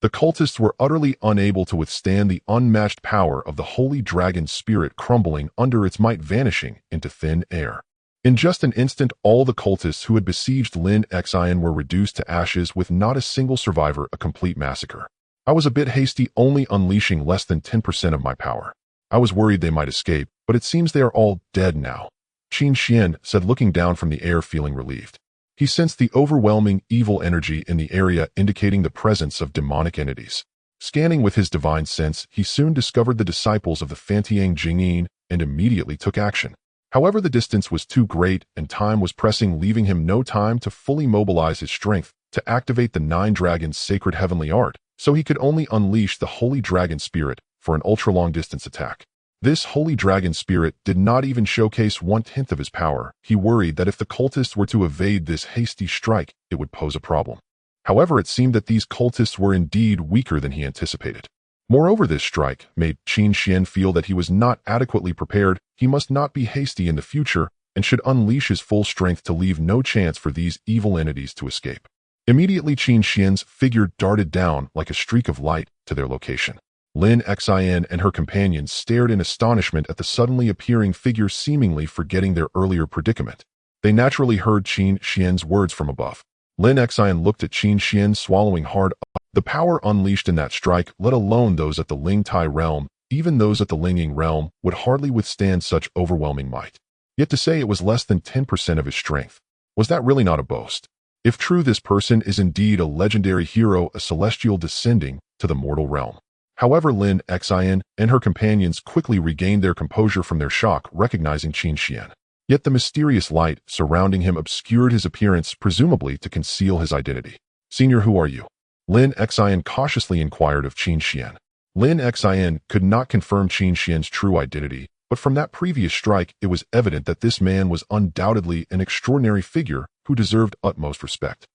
The cultists were utterly unable to withstand the unmatched power of the holy dragon's spirit, crumbling under its might, vanishing into thin air. In just an instant, all the cultists who had besieged Lin Xin were reduced to ashes, with not a single survivor, a complete massacre. I was a bit hasty, only unleashing less than 10% of my power. I was worried they might escape, but it seems they are all dead now, Qin Xuan said, looking down from the air, feeling relieved. He sensed the overwhelming evil energy in the area, indicating the presence of demonic entities. Scanning with his divine sense, he soon discovered the disciples of the Fantiang Jingyin and immediately took action. However, the distance was too great and time was pressing, leaving him no time to fully mobilize his strength to activate the Nine Dragons' sacred heavenly art, so he could only unleash the Holy Dragon Spirit for an ultra-long distance attack. This Holy Dragon Spirit did not even showcase 1/10 of his power. He worried that if the cultists were to evade this hasty strike, it would pose a problem. However, it seemed that these cultists were indeed weaker than he anticipated. Moreover, this strike made Qin Xuan feel that he was not adequately prepared. He must not be hasty in the future and should unleash his full strength to leave no chance for these evil entities to escape. Immediately, Qin Xuan's figure darted down like a streak of light to their location. Lin Xin and her companions stared in astonishment at the suddenly appearing figure, seemingly forgetting their earlier predicament. They naturally heard Qin Xuan's words from above. Lin Xin looked at Qin Xuan, swallowing hard. The power unleashed in that strike, let alone those at the Ling Tai realm, even those at the Lingying realm, would hardly withstand such overwhelming might. Yet to say it was less than 10% of his strength, was that really not a boast? If true, this person is indeed a legendary hero, a celestial descending to the mortal realm. However, Lin Xin and her companions quickly regained their composure from their shock, recognizing Qin Xuan. Yet the mysterious light surrounding him obscured his appearance, presumably to conceal his identity. "Senior, who are you?" Lin Xin cautiously inquired of Qin Xuan. Lin Xin could not confirm Qin Xuan's true identity, but from that previous strike it was evident that this man was undoubtedly an extraordinary figure who deserved utmost respect.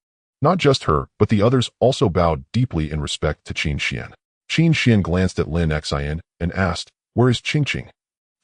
Not just her, but the others also bowed deeply in respect to Qin Xuan. Qin Xuan glanced at Lin Xian and asked, "Where is Qingqing?"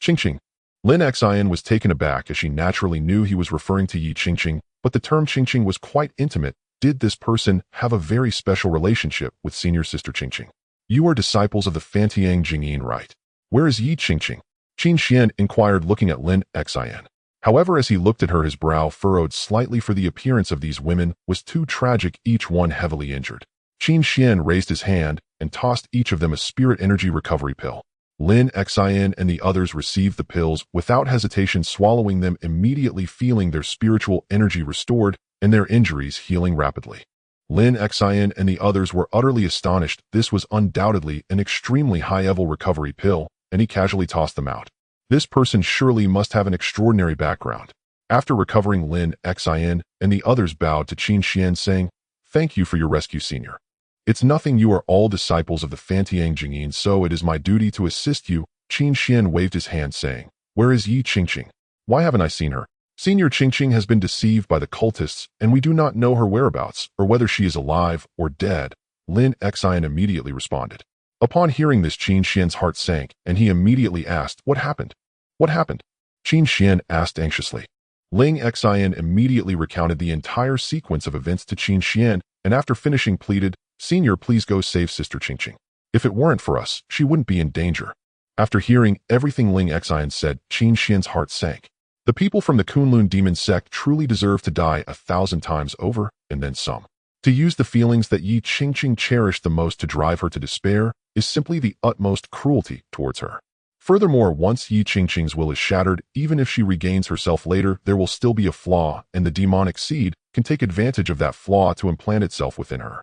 Qingqing. Lin Xian was taken aback as she naturally knew he was referring to Yi Qingqing, but the term Qingqing was quite intimate. Did this person have a very special relationship with senior sister Qingqing? "You are disciples of the Fantiang Jingyin, right? Where is Yi Qingqing?" Qin Xuan inquired, looking at Lin Xian. However, as he looked at her, his brow furrowed slightly, for the appearance of these women was too tragic, each one heavily injured. Qin Xuan raised his hand and tossed each of them a spirit energy recovery pill. Lin Xian and the others received the pills without hesitation, swallowing them immediately, feeling their spiritual energy restored and their injuries healing rapidly. Lin Xian and the others were utterly astonished. This was undoubtedly an extremely high-level recovery pill, and he casually tossed them out. This person surely must have an extraordinary background. After recovering, Lin Xian and the others bowed to Qin Xuan, saying, "Thank you for your rescue, senior. It's nothing, you are all disciples of the Fantiang Jingyin, so it is my duty to assist you." Qin Xuan waved his hand, saying, "Where is Yi Qingqing? Why haven't I seen her? Senior Qingqing has been deceived by the cultists, and we do not know her whereabouts, or whether she is alive or dead." Lin Xian immediately responded. Upon hearing this, Qin Xuan's heart sank, and he immediately asked, "What happened? What happened?" Qin Xuan asked anxiously. Lin Xian immediately recounted the entire sequence of events to Qin Xuan, and after finishing pleaded, "Senior, please go save Sister Qingqing. If it weren't for us, she wouldn't be in danger." After hearing everything Lin Xian said, Qin Xuan's heart sank. The people from the Kunlun demon sect truly deserve to die 1,000 times over, and then some. To use the feelings that Yi Qingqing cherished the most to drive her to despair is simply the utmost cruelty towards her. Furthermore, once Yi Qingqing's will is shattered, even if she regains herself later, there will still be a flaw, and the demonic seed can take advantage of that flaw to implant itself within her.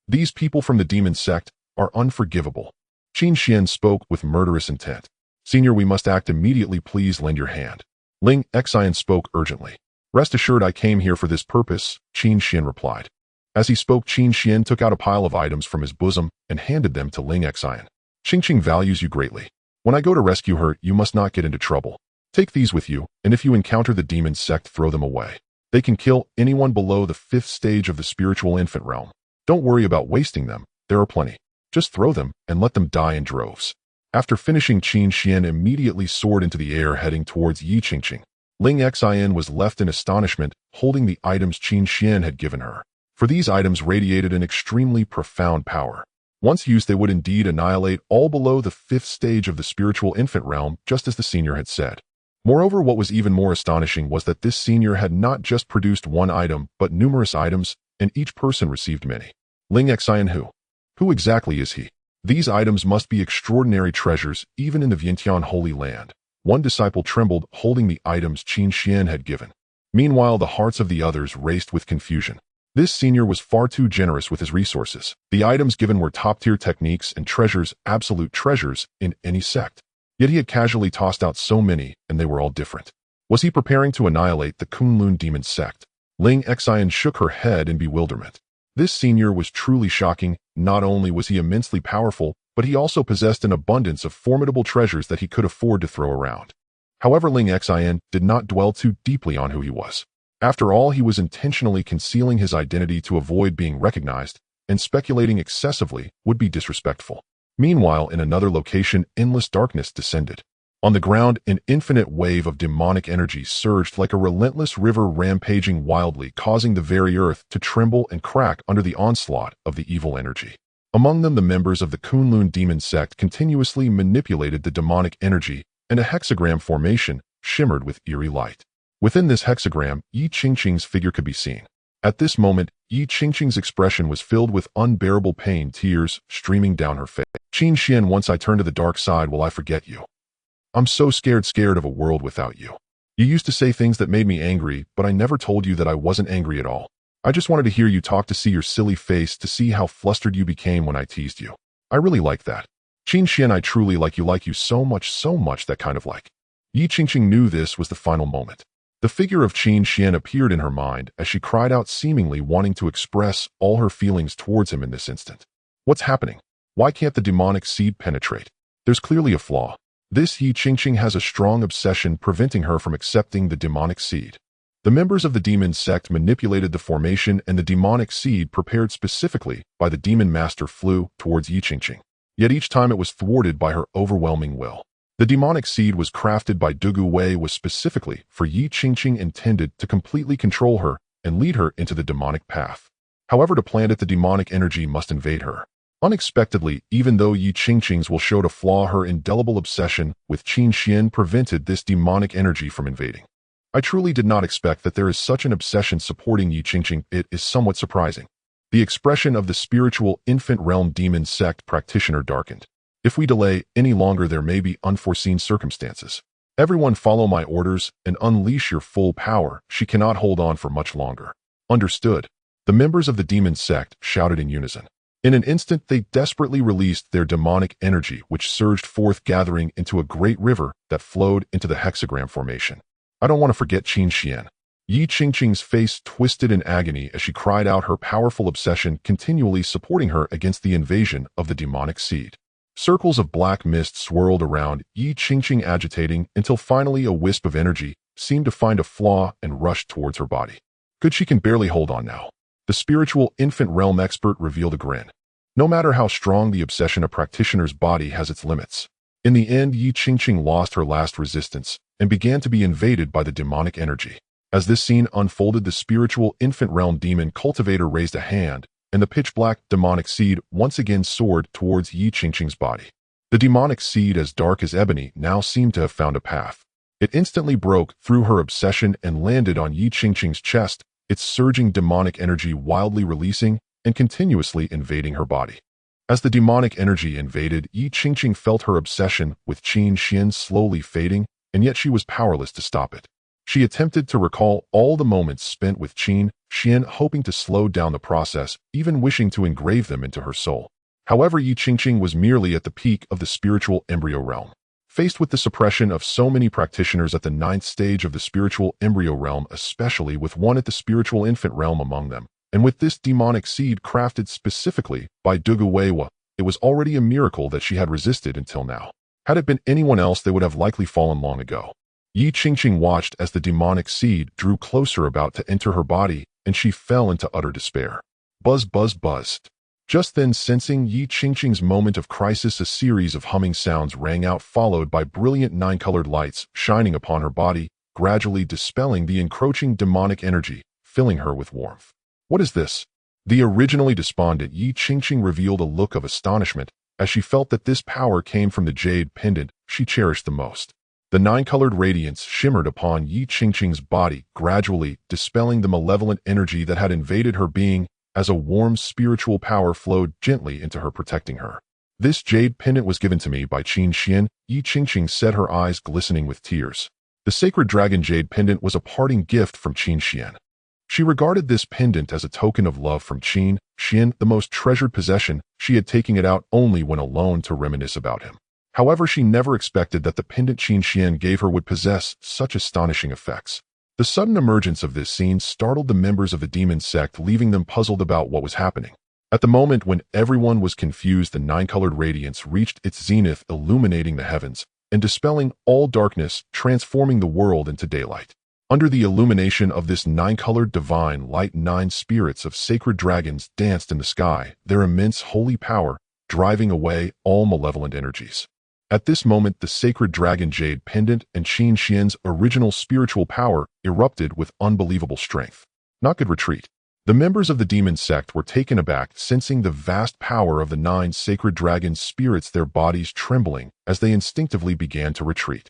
These people from the demon sect are unforgivable. Qin Xuan spoke with murderous intent. "Senior, we must act immediately. Please lend your hand." Lin Xian spoke urgently. "Rest assured, I came here for this purpose," Qin Xuan replied. As he spoke, Qin Xuan took out a pile of items from his bosom and handed them to Lin Xian. "Qingqing values you greatly. When I go to rescue her, you must not get into trouble. Take these with you, and if you encounter the demon sect, throw them away. They can kill anyone below the 5th stage of the spiritual infant realm. Don't worry about wasting them, there are plenty. Just throw them and let them die in droves." After finishing, Qin Xuan immediately soared into the air, heading towards Yi Qingqing. Lin Xian was left in astonishment, holding the items Qin Xuan had given her. For these items radiated an extremely profound power. Once used, they would indeed annihilate all below the 5th stage of the spiritual infant realm, just as the senior had said. Moreover, what was even more astonishing was that this senior had not just produced one item, but numerous items, and each person received many. Lin Xian, who exactly is he? These items must be extraordinary treasures, even in the Vientiane Holy Land. One disciple trembled, holding the items Qin Xuan had given. Meanwhile, the hearts of the others raced with confusion. This senior was far too generous with his resources. The items given were top-tier techniques and treasures, absolute treasures in any sect. Yet he had casually tossed out so many, and they were all different. Was he preparing to annihilate the Kunlun demon sect? Lin Xian shook her head in bewilderment. This senior was truly shocking. Not only was he immensely powerful, but he also possessed an abundance of formidable treasures that he could afford to throw around. However, Lin Xian did not dwell too deeply on who he was. After all, he was intentionally concealing his identity to avoid being recognized, and speculating excessively would be disrespectful. Meanwhile, in another location, endless darkness descended. On the ground, an infinite wave of demonic energy surged like a relentless river, rampaging wildly, causing the very earth to tremble and crack under the onslaught of the evil energy. Among them, the members of the Kunlun demon sect continuously manipulated the demonic energy, and a hexagram formation shimmered with eerie light. Within this hexagram, Yi Qingqing's figure could be seen. At this moment, Yi Qingqing's expression was filled with unbearable pain, tears streaming down her face. "Qin Xuan, once I turn to the dark side, will I forget you? I'm so scared of a world without you. You used to say things that made me angry, but I never told you that I wasn't angry at all. I just wanted to hear you talk, to see your silly face, to see how flustered you became when I teased you. I really like that. Qin Xuan, I truly like you so much, that kind of like." Yi Qingqing knew this was the final moment. The figure of Qin Xuan appeared in her mind as she cried out, seemingly wanting to express all her feelings towards him in this instant. "What's happening? Why can't the demonic seed penetrate? There's clearly a flaw. This Yi Qingqing has a strong obsession preventing her from accepting the demonic seed. The members of the demon sect manipulated the formation, and the demonic seed prepared specifically by the demon master flew towards Yi Qingqing. Yet each time it was thwarted by her overwhelming will. The demonic seed was crafted by Dugu Wei was specifically for Yi Qingqing, intended to completely control her and lead her into the demonic path. However, to plant it, the demonic energy must invade her. Unexpectedly, even though Yi Qingqing's will showed a flaw, her indelible obsession with Qin Xuan prevented this demonic energy from invading. I truly did not expect that there is such an obsession supporting Yi Qingqing. It is somewhat surprising. The expression of the spiritual infant realm demon sect practitioner darkened. If we delay any longer, there may be unforeseen circumstances. Everyone follow my orders and unleash your full power. She cannot hold on for much longer. Understood. The members of the demon sect shouted in unison. In an instant, they desperately released their demonic energy, which surged forth, gathering into a great river that flowed into the hexagram formation. I don't want to forget Qin Xuan. Yi Qingqing's face twisted in agony as she cried out, her powerful obsession continually supporting her against the invasion of the demonic seed. Circles of black mist swirled around Yi Qingqing, agitating until finally a wisp of energy seemed to find a flaw and rushed towards her body. Good, she can barely hold on now. The spiritual infant realm expert revealed a grin. No matter how strong the obsession, a practitioner's body has its limits. In the end, Yi Qingqing lost her last resistance and began to be invaded by the demonic energy. As this scene unfolded, the spiritual infant realm demon cultivator raised a hand, and the pitch-black demonic seed once again soared towards Yi Qingqing's body. The demonic seed, as dark as ebony, now seemed to have found a path. It instantly broke through her obsession and landed on Yi Qingqing's chest, its surging demonic energy wildly releasing and continuously invading her body. As the demonic energy invaded, Yi Qingqing felt her obsession with Qin Xuan slowly fading, and yet she was powerless to stop it. She attempted to recall all the moments spent with Qin Xuan, hoping to slow down the process, even wishing to engrave them into her soul. However, Yi Qingqing was merely at the peak of the spiritual embryo realm. Faced with the suppression of so many practitioners at the 9th stage of the spiritual embryo realm, especially with one at the spiritual infant realm among them, and with this demonic seed crafted specifically by Dugu Weiwa, it was already a miracle that she had resisted until now. Had it been anyone else, they would have likely fallen long ago. Yi Qingqing watched as the demonic seed drew closer, about to enter her body, and she fell into utter despair. Buzz, buzz, buzzed. Just then, sensing Yi Qingqing's moment of crisis, a series of humming sounds rang out, followed by brilliant 9-colored lights shining upon her body, gradually dispelling the encroaching demonic energy, filling her with warmth. What is this? The originally despondent Yi Qingqing revealed a look of astonishment as she felt that this power came from the jade pendant she cherished the most. The 9-colored radiance shimmered upon Yi Qingqing's body, gradually dispelling the malevolent energy that had invaded her being, as a warm spiritual power flowed gently into her, protecting her. This jade pendant was given to me by Qin Xuan, Yi Qingqing said, her eyes glistening with tears. The sacred dragon jade pendant was a parting gift from Qin Xuan. She regarded this pendant as a token of love from Qin Xuan, the most treasured possession. She had taken it out only when alone to reminisce about him. However, she never expected that the pendant Qin Xuan gave her would possess such astonishing effects. The sudden emergence of this scene startled the members of the demon sect, leaving them puzzled about what was happening. At the moment when everyone was confused, the 9-colored radiance reached its zenith, illuminating the heavens and dispelling all darkness, transforming the world into daylight. Under the illumination of this 9-colored divine light, 9 spirits of sacred dragons danced in the sky, their immense holy power driving away all malevolent energies. At this moment, the sacred dragon jade pendant and Qin Xuan's original spiritual power erupted with unbelievable strength. Not good retreat. The members of the demon sect were taken aback, sensing the vast power of the 9 sacred dragon spirits, their bodies trembling as they instinctively began to retreat.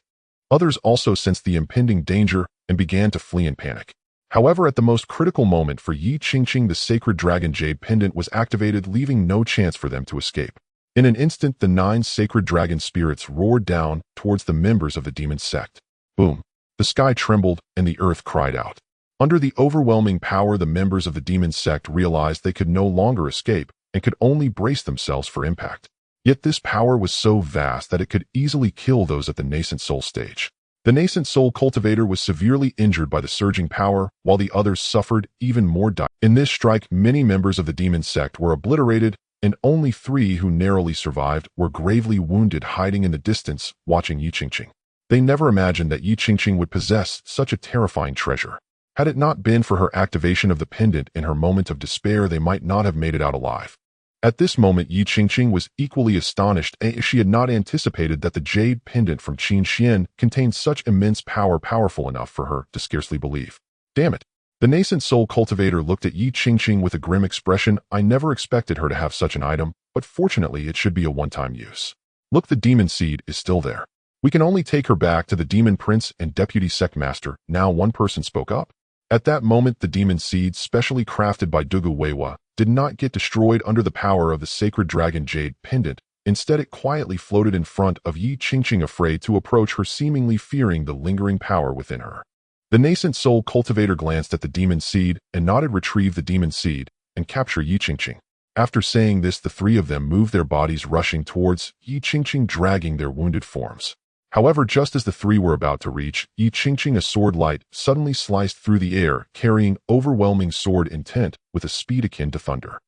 Others also sensed the impending danger and began to flee in panic. However, at the most critical moment for Yi Qingqing, the sacred dragon jade pendant was activated, leaving no chance for them to escape. In an instant, the 9 sacred dragon spirits roared down towards the members of the demon sect. Boom! The sky trembled and the earth cried out. Under the overwhelming power, the members of the demon sect realized they could no longer escape and could only brace themselves for impact. Yet this power was so vast that it could easily kill those at the nascent soul stage. The nascent soul cultivator was severely injured by the surging power, while the others suffered even more. In this strike, many members of the demon sect were obliterated, and only 3 who narrowly survived were gravely wounded, hiding in the distance, watching Yi Qingqing. They never imagined that Yi Qingqing would possess such a terrifying treasure. Had it not been for her activation of the pendant in her moment of despair, they might not have made it out alive. At this moment, Yi Qingqing was equally astonished, as she had not anticipated that the jade pendant from Qin Xuan contained such immense power, powerful enough for her to scarcely believe. Damn it. The nascent soul cultivator looked at Yi Qingqing with a grim expression. I never expected her to have such an item, but fortunately it should be a one-time use. Look, the demon seed is still there. We can only take her back to the demon prince and deputy sect master. Now one person spoke up. At that moment, the demon seed, specially crafted by Dugu Weiwa, did not get destroyed under the power of the sacred dragon jade pendant. Instead, it quietly floated in front of Yi Qingqing, afraid to approach her, seemingly fearing the lingering power within her. The nascent soul cultivator glanced at the demon seed and nodded. Retrieve the demon seed and capture Yi Qingqing. After saying this, the 3 of them moved their bodies, rushing towards Yi Qingqing, dragging their wounded forms. However, just as the 3 were about to reach Yi Qingqing, a sword light suddenly sliced through the air, carrying overwhelming sword intent with a speed akin to thunder.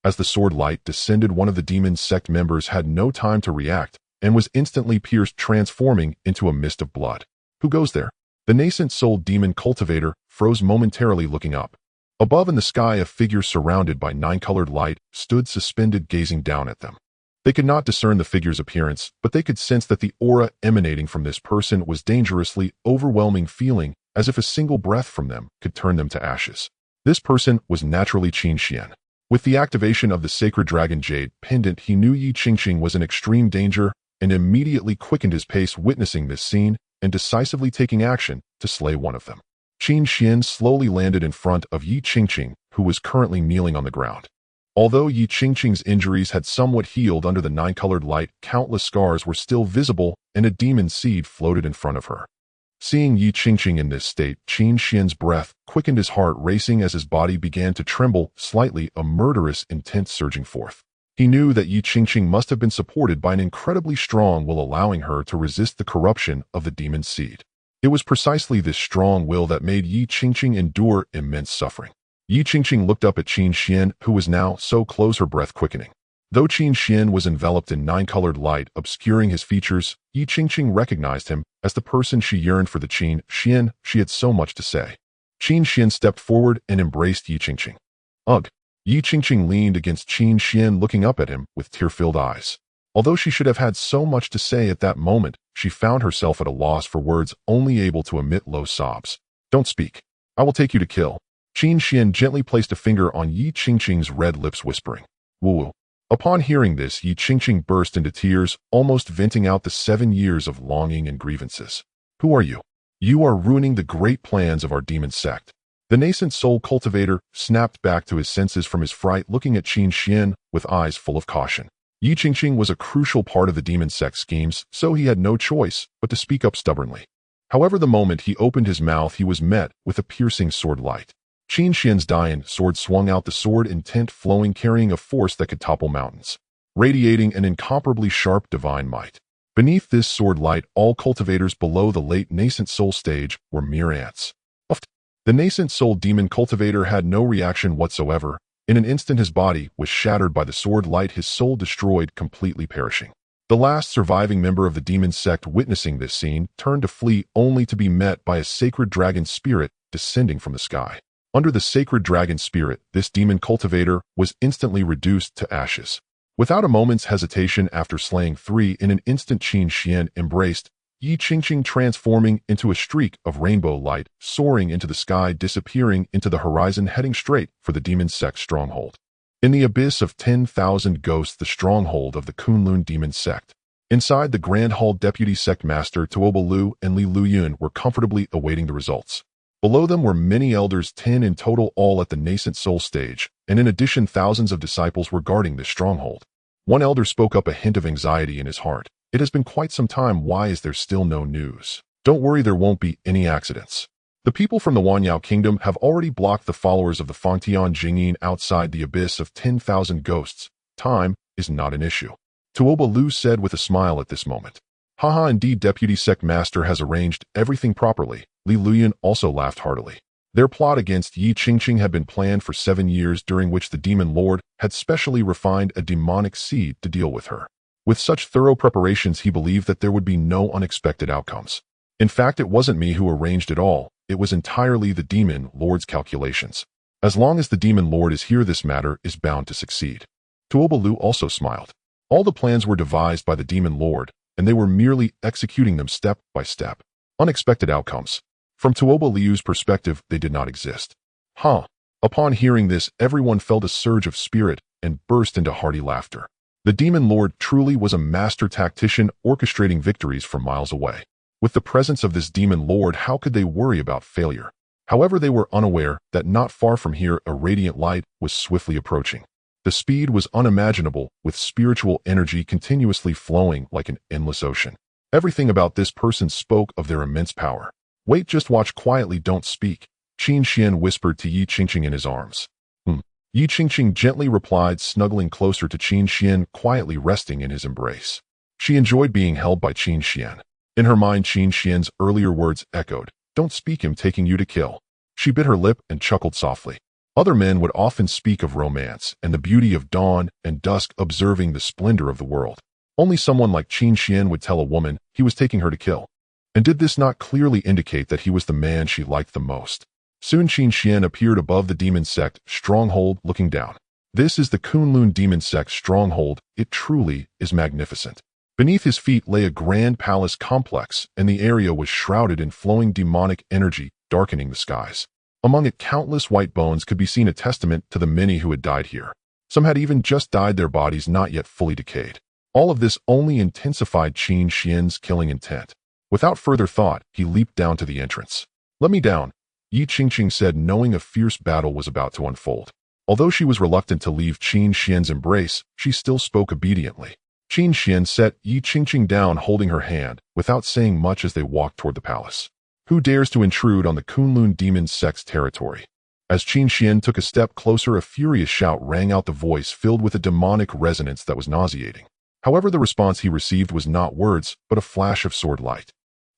As the sword light descended, one of the demon sect members had no time to react and was instantly pierced, transforming into a mist of blood. Who goes there? The nascent soul demon cultivator froze momentarily, looking up. Above in the sky, a figure surrounded by 9-colored light stood suspended, gazing down at them. They could not discern the figure's appearance, but they could sense that the aura emanating from this person was dangerously overwhelming, feeling as if a single breath from them could turn them to ashes. This person was naturally Qin Xuan. With the activation of the sacred dragon jade pendant, he knew Yi Qingqing was in extreme danger and immediately quickened his pace, witnessing this scene and decisively taking action to slay one of them. Qin Xuan slowly landed in front of Yi Qingqing, who was currently kneeling on the ground. Although Yi Qingqing's injuries had somewhat healed under the 9-colored light, countless scars were still visible, and a demon seed floated in front of her. Seeing Yi Qingqing in this state, Qin Xuan's breath quickened, his heart racing as his body began to tremble slightly, a murderous intent surging forth. He knew that Yi Qingqing must have been supported by an incredibly strong will, allowing her to resist the corruption of the demon seed. It was precisely this strong will that made Yi Qingqing endure immense suffering. Yi Qingqing looked up at Qin Xuan, who was now so close, her breath quickening. Though Qin Xuan was enveloped in 9-colored light obscuring his features, Yi Qingqing recognized him as the person she yearned for. The Qin Xuan, she had so much to say. Qin Xuan stepped forward and embraced Yi Qingqing. Ugh! Yi Qingqing leaned against Qin Xuan, looking up at him with tear-filled eyes. Although she should have had so much to say at that moment, she found herself at a loss for words, only able to emit low sobs. Don't speak. I will take you to kill. Qin Xuan gently placed a finger on Yi Qingqing's red lips, whispering, "Woo." Upon hearing this, Yi Qingqing burst into tears, almost venting out the 7 years of longing and grievances. Who are you? You are ruining the great plans of our demon sect. The nascent soul cultivator snapped back to his senses from his fright, looking at Qin Xuan with eyes full of caution. Yi Qingqing was a crucial part of the demon sect schemes, so he had no choice but to speak up stubbornly. However, the moment he opened his mouth, he was met with a piercing sword light. Qin Xuan's Dian sword swung out, the sword intent flowing, carrying a force that could topple mountains, radiating an incomparably sharp divine might. Beneath this sword light, all cultivators below the late nascent soul stage were mere ants. The nascent soul demon cultivator had no reaction whatsoever. In an instant, his body was shattered by the sword light, his soul destroyed, completely perishing. The last surviving member of the demon sect, witnessing this scene, turned to flee, only to be met by a sacred dragon spirit descending from the sky. Under the sacred dragon spirit, this demon cultivator was instantly reduced to ashes. Without a moment's hesitation, after slaying 3 in an instant, Qin Xuan embraced Yi Qingqing, transforming into a streak of rainbow light, soaring into the sky, disappearing into the horizon, heading straight for the demon sect stronghold. In the abyss of 10,000 ghosts, the stronghold of the Kunlun demon sect. Inside the Grand Hall, Deputy Sect Master Tuoba Lu and Li Luyun were comfortably awaiting the results. Below them were many elders, 10 in total, all at the nascent soul stage, and in addition, thousands of disciples were guarding this stronghold. One elder spoke up, a hint of anxiety in his heart. It has been quite some time. Why is there still no news? Don't worry, there won't be any accidents. The people from the Wanyao Kingdom have already blocked the followers of the Fangtian Jingyin outside the abyss of 10,000 ghosts. Time is not an issue. Tuoba Lu said with a smile at this moment. Haha, indeed, Deputy Sect Master has arranged everything properly. Li Luyun also laughed heartily. Their plot against Yi Qingqing had been planned for 7 years, during which the demon lord had specially refined a demonic seed to deal with her. With such thorough preparations, he believed that there would be no unexpected outcomes. In fact, it wasn't me who arranged it all. It was entirely the demon lord's calculations. As long as the demon lord is here, this matter is bound to succeed. Tuoba Lu also smiled. All the plans were devised by the demon lord, and they were merely executing them step by step. Unexpected outcomes. From Tuoba Liu's perspective, they did not exist. Upon hearing this, everyone felt a surge of spirit and burst into hearty laughter. The demon lord truly was a master tactician, orchestrating victories from miles away. With the presence of this demon lord, how could they worry about failure? However, they were unaware that not far from here a radiant light was swiftly approaching. The speed was unimaginable, with spiritual energy continuously flowing like an endless ocean. Everything about this person spoke of their immense power. Wait, just watch quietly, don't speak, Qin Xuan whispered to Yi Qingqing in his arms. Yi Qingqing gently replied, snuggling closer to Qin Xuan, quietly resting in his embrace. She enjoyed being held by Qin Xuan. In her mind, Qin Xuan's earlier words echoed, "Don't speak, him taking you to kill." She bit her lip and chuckled softly. Other men would often speak of romance and the beauty of dawn and dusk, observing the splendor of the world. Only someone like Qin Xuan would tell a woman he was taking her to kill. And did this not clearly indicate that he was the man she liked the most? Soon Qin Xuan appeared above the demon sect stronghold, looking down. This is the Kunlun demon sect stronghold. It truly is magnificent. Beneath his feet lay a grand palace complex, and the area was shrouded in flowing demonic energy, darkening the skies. Among it, countless white bones could be seen, a testament to the many who had died here. Some had even just died, their bodies not yet fully decayed. All of this only intensified Qin Xuan's killing intent. Without further thought, he leaped down to the entrance. "Let me down," Yi Qingqing said, knowing a fierce battle was about to unfold. Although she was reluctant to leave Qin Xuan's embrace, she still spoke obediently. Qin Xuan set Yi Qingqing down, holding her hand, without saying much as they walked toward the palace. Who dares to intrude on the Kunlun demon sect's territory? As Qin Xuan took a step closer, a furious shout rang out, the voice filled with a demonic resonance that was nauseating. However, the response he received was not words, but a flash of sword light.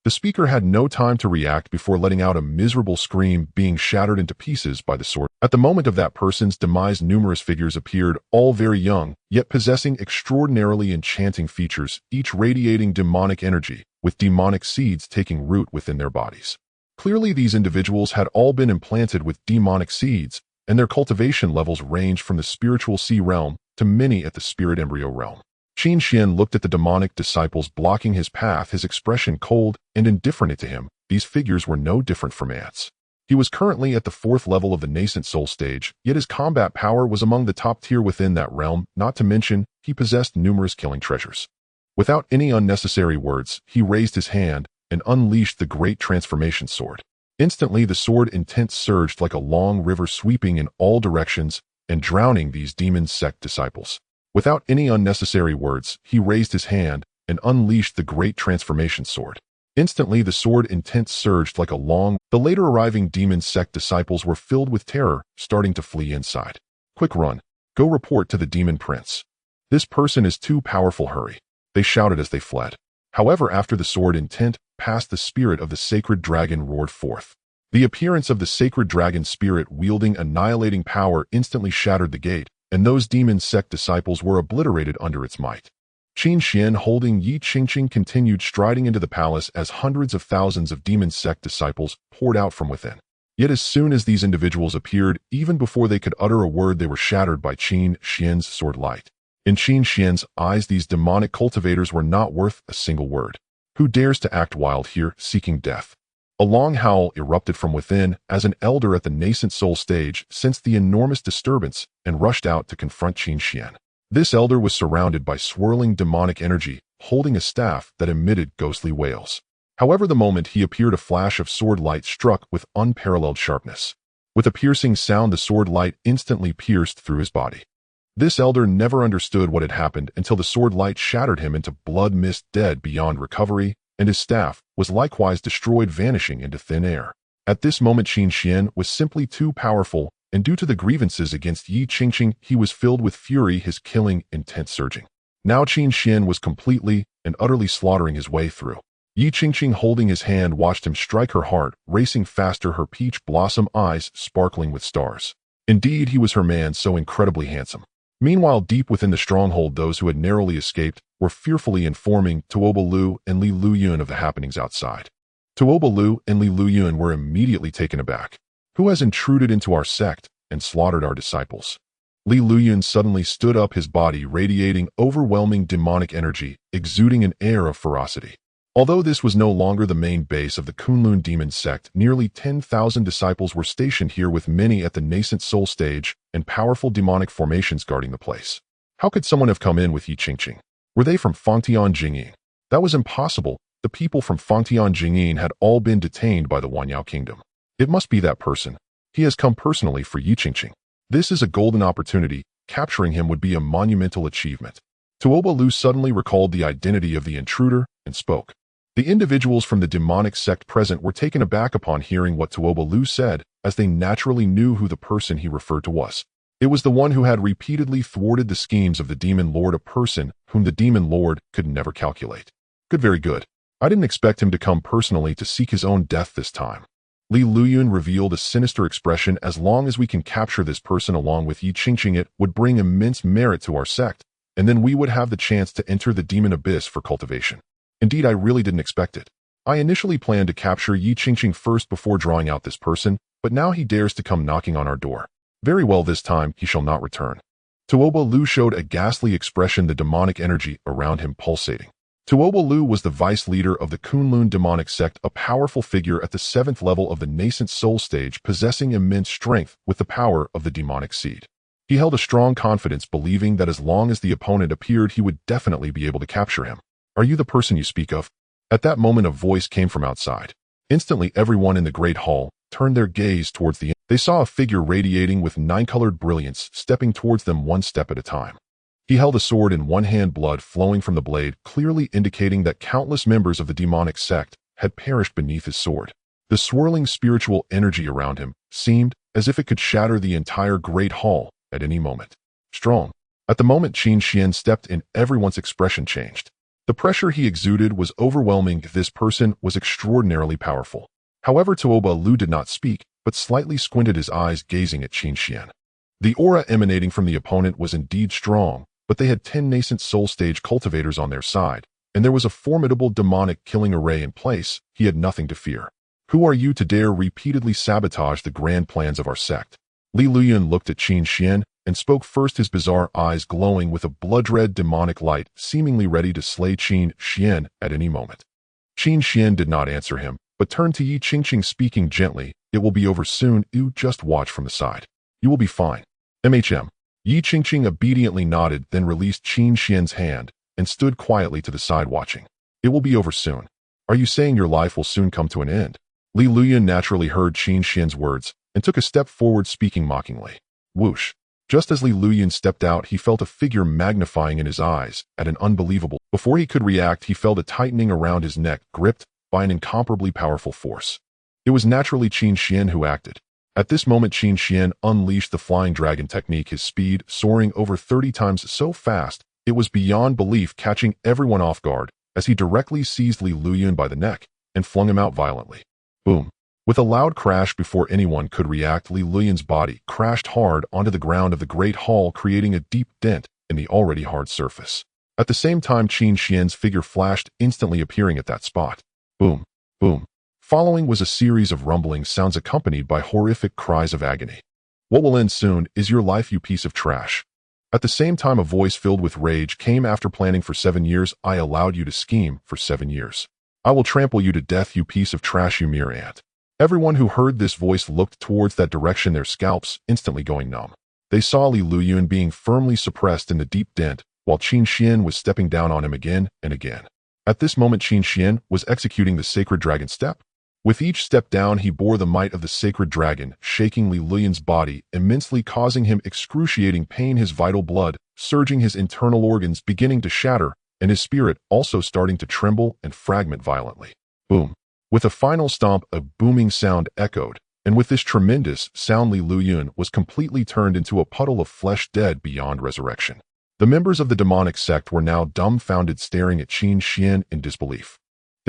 The speaker had no time to react before letting out a miserable scream, being shattered into pieces by the sword. At the moment of that person's demise, numerous figures appeared, all very young, yet possessing extraordinarily enchanting features, each radiating demonic energy, with demonic seeds taking root within their bodies. Clearly, these individuals had all been implanted with demonic seeds, and their cultivation levels ranged from the spiritual sea realm to many at the spirit embryo realm. Qin Xuan looked at the demonic disciples blocking his path, his expression cold and indifferent to him. These figures were no different from ants. He was currently at the 4th level of the nascent soul stage, yet his combat power was among the top tier within that realm, not to mention, he possessed numerous killing treasures. Without any unnecessary words, he raised his hand and unleashed the Great Transformation Sword. Instantly, the sword intent surged like a long river, sweeping in all directions and drowning these demon sect disciples. Without any unnecessary words, he raised his hand and unleashed the Great Transformation Sword. Instantly, the sword intent surged like a long. The later arriving demon sect disciples were filled with terror, starting to flee inside. "Quick, run. Go report to the demon prince. This person is too powerful, hurry," they shouted as they fled. However, after the sword intent passed, the spirit of the sacred dragon roared forth. The appearance of the sacred dragon spirit wielding annihilating power instantly shattered the gate, and those demon sect disciples were obliterated under its might. Qin Xuan, holding Yi Qingqing, continued striding into the palace as hundreds of thousands of demon sect disciples poured out from within. Yet as soon as these individuals appeared, even before they could utter a word, they were shattered by Qin Xuan's sword light. In Qin Xuan's eyes, these demonic cultivators were not worth a single word. Who dares to act wild here, seeking death? A long howl erupted from within as an elder at the nascent soul stage sensed the enormous disturbance and rushed out to confront Qin Xuan. This elder was surrounded by swirling demonic energy, holding a staff that emitted ghostly wails. However, the moment he appeared, a flash of sword light struck with unparalleled sharpness. With a piercing sound, the sword light instantly pierced through his body. This elder never understood what had happened until the sword light shattered him into blood mist, dead beyond recovery, and his staff was likewise destroyed, vanishing into thin air. At this moment, Qin Xuan was simply too powerful, and due to the grievances against Yi Qingqing, he was filled with fury, his killing intent surging. Now Qin Xuan was completely and utterly slaughtering his way through. Yi Qingqing, holding his hand, watched him strike her heart, racing faster, her peach blossom eyes sparkling with stars. Indeed, he was her man, so incredibly handsome. Meanwhile, deep within the stronghold, those who had narrowly escaped were fearfully informing Tuoba Lu and Li Luyun of the happenings outside. Tuoba Lu and Li Luyun were immediately taken aback. Who has intruded into our sect and slaughtered our disciples? Li Luyun suddenly stood up, his body radiating overwhelming demonic energy, exuding an air of ferocity. Although this was no longer the main base of the Kunlun demon sect, nearly 10,000 disciples were stationed here, with many at the nascent soul stage and powerful demonic formations guarding the place. How could someone have come in with Yi Qingqing? Were they from Fangtian Jingyin? That was impossible. The people from Fangtian Jingyin had all been detained by the Wanyao Kingdom. It must be that person. He has come personally for Yi Qingqing. This is a golden opportunity. Capturing him would be a monumental achievement. Tuoba Lu suddenly recalled the identity of the intruder and spoke. The individuals from the demonic sect present were taken aback upon hearing what Tuoba Lu said, as they naturally knew who the person he referred to was. It was the one who had repeatedly thwarted the schemes of the demon lord, a person whom the demon lord could never calculate. Good, very good. I didn't expect him to come personally to seek his own death this time. Li Luyun revealed a sinister expression. As long as we can capture this person along with Yi Qingqing, it would bring immense merit to our sect, and then we would have the chance to enter the demon abyss for cultivation. Indeed, I really didn't expect it. I initially planned to capture Yi Qingqing first before drawing out this person, but now he dares to come knocking on our door. Very well, this time he shall not return. Tuoba Lu showed a ghastly expression, the demonic energy around him pulsating. Tuoba Lu was the vice leader of the Kunlun demonic sect, a powerful figure at the 7th level of the nascent soul stage, possessing immense strength with the power of the demonic seed. He held a strong confidence, believing that as long as the opponent appeared, he would definitely be able to capture him. Are you the person you speak of? At that moment, a voice came from outside. Instantly, everyone in the great hall turned their gaze towards the end. They saw a figure radiating with 9-colored brilliance, stepping towards them one step at a time. He held a sword in one hand, blood flowing from the blade, clearly indicating that countless members of the demonic sect had perished beneath his sword. The swirling spiritual energy around him seemed as if it could shatter the entire great hall at any moment. Strong. At the moment Qin Xuan stepped in, everyone's expression changed. The pressure he exuded was overwhelming. This person was extraordinarily powerful. However, Tuoba Lu did not speak, but slightly squinted his eyes, gazing at Qin Xuan. The aura emanating from the opponent was indeed strong, but they had 10 nascent soul stage cultivators on their side, and there was a formidable demonic killing array in place. He had nothing to fear. Who are you to dare repeatedly sabotage the grand plans of our sect? Li Luyun looked at Qin Xuan and spoke first, his bizarre eyes glowing with a blood-red demonic light, seemingly ready to slay Qin Xuan at any moment. Qin Xuan did not answer him, but turned to Yi Qingqing, speaking gently. It will be over soon. You just watch from the side. You will be fine. MHM. Yi Qingqing obediently nodded, then released Qin Xuan's hand and stood quietly to the side watching. It will be over soon. Are you saying your life will soon come to an end? Li Luyun naturally heard Qin Xuan's words and took a step forward, speaking mockingly. Whoosh. Just as Li Luyun stepped out, he felt a figure magnifying in his eyes at an unbelievable. Before he could react, he felt a tightening around his neck, gripped by an incomparably powerful force. It was naturally Qin Xuan who acted. At this moment, Qin Xuan unleashed the flying dragon technique, his speed soaring over 30 times so fast it was beyond belief, catching everyone off guard as he directly seized Li Luyun by the neck and flung him out violently. Boom. With a loud crash, before anyone could react, Li Luyun's body crashed hard onto the ground of the great hall, creating a deep dent in the already hard surface. At the same time, Qin Xuan's figure flashed, instantly appearing at that spot. Boom. Boom. Following was a series of rumbling sounds accompanied by horrific cries of agony. What will end soon is your life, you piece of trash. At the same time, a voice filled with rage came. After planning for 7 years, I allowed you to scheme for 7 years. I will trample you to death, you piece of trash, you mere ant. Everyone who heard this voice looked towards that direction, their scalps instantly going numb. They saw Li Luyun being firmly suppressed in the deep dent, while Qin Xuan was stepping down on him again and again. At this moment, Qin Xuan was executing the sacred dragon step. With each step down, he bore the might of the sacred dragon, shaking Li Luyun's body immensely, causing him excruciating pain, his vital blood surging, his internal organs beginning to shatter, and his spirit also starting to tremble and fragment violently. Boom. With a final stomp, a booming sound echoed, and with this tremendous sound, Li Luyun was completely turned into a puddle of flesh, dead beyond resurrection. The members of the demonic sect were now dumbfounded, staring at Qin Xuan in disbelief.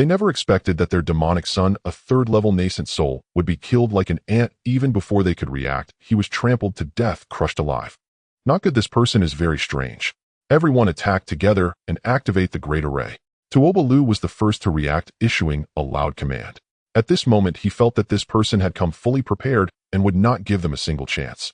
They never expected that their demonic son, a third-level nascent soul, would be killed like an ant even before they could react. He was trampled to death, crushed alive. Not good. This person is very strange. Everyone attack together and activate the Great Array. Tuobalu was the first to react, issuing a loud command. At this moment, he felt that this person had come fully prepared and would not give them a single chance.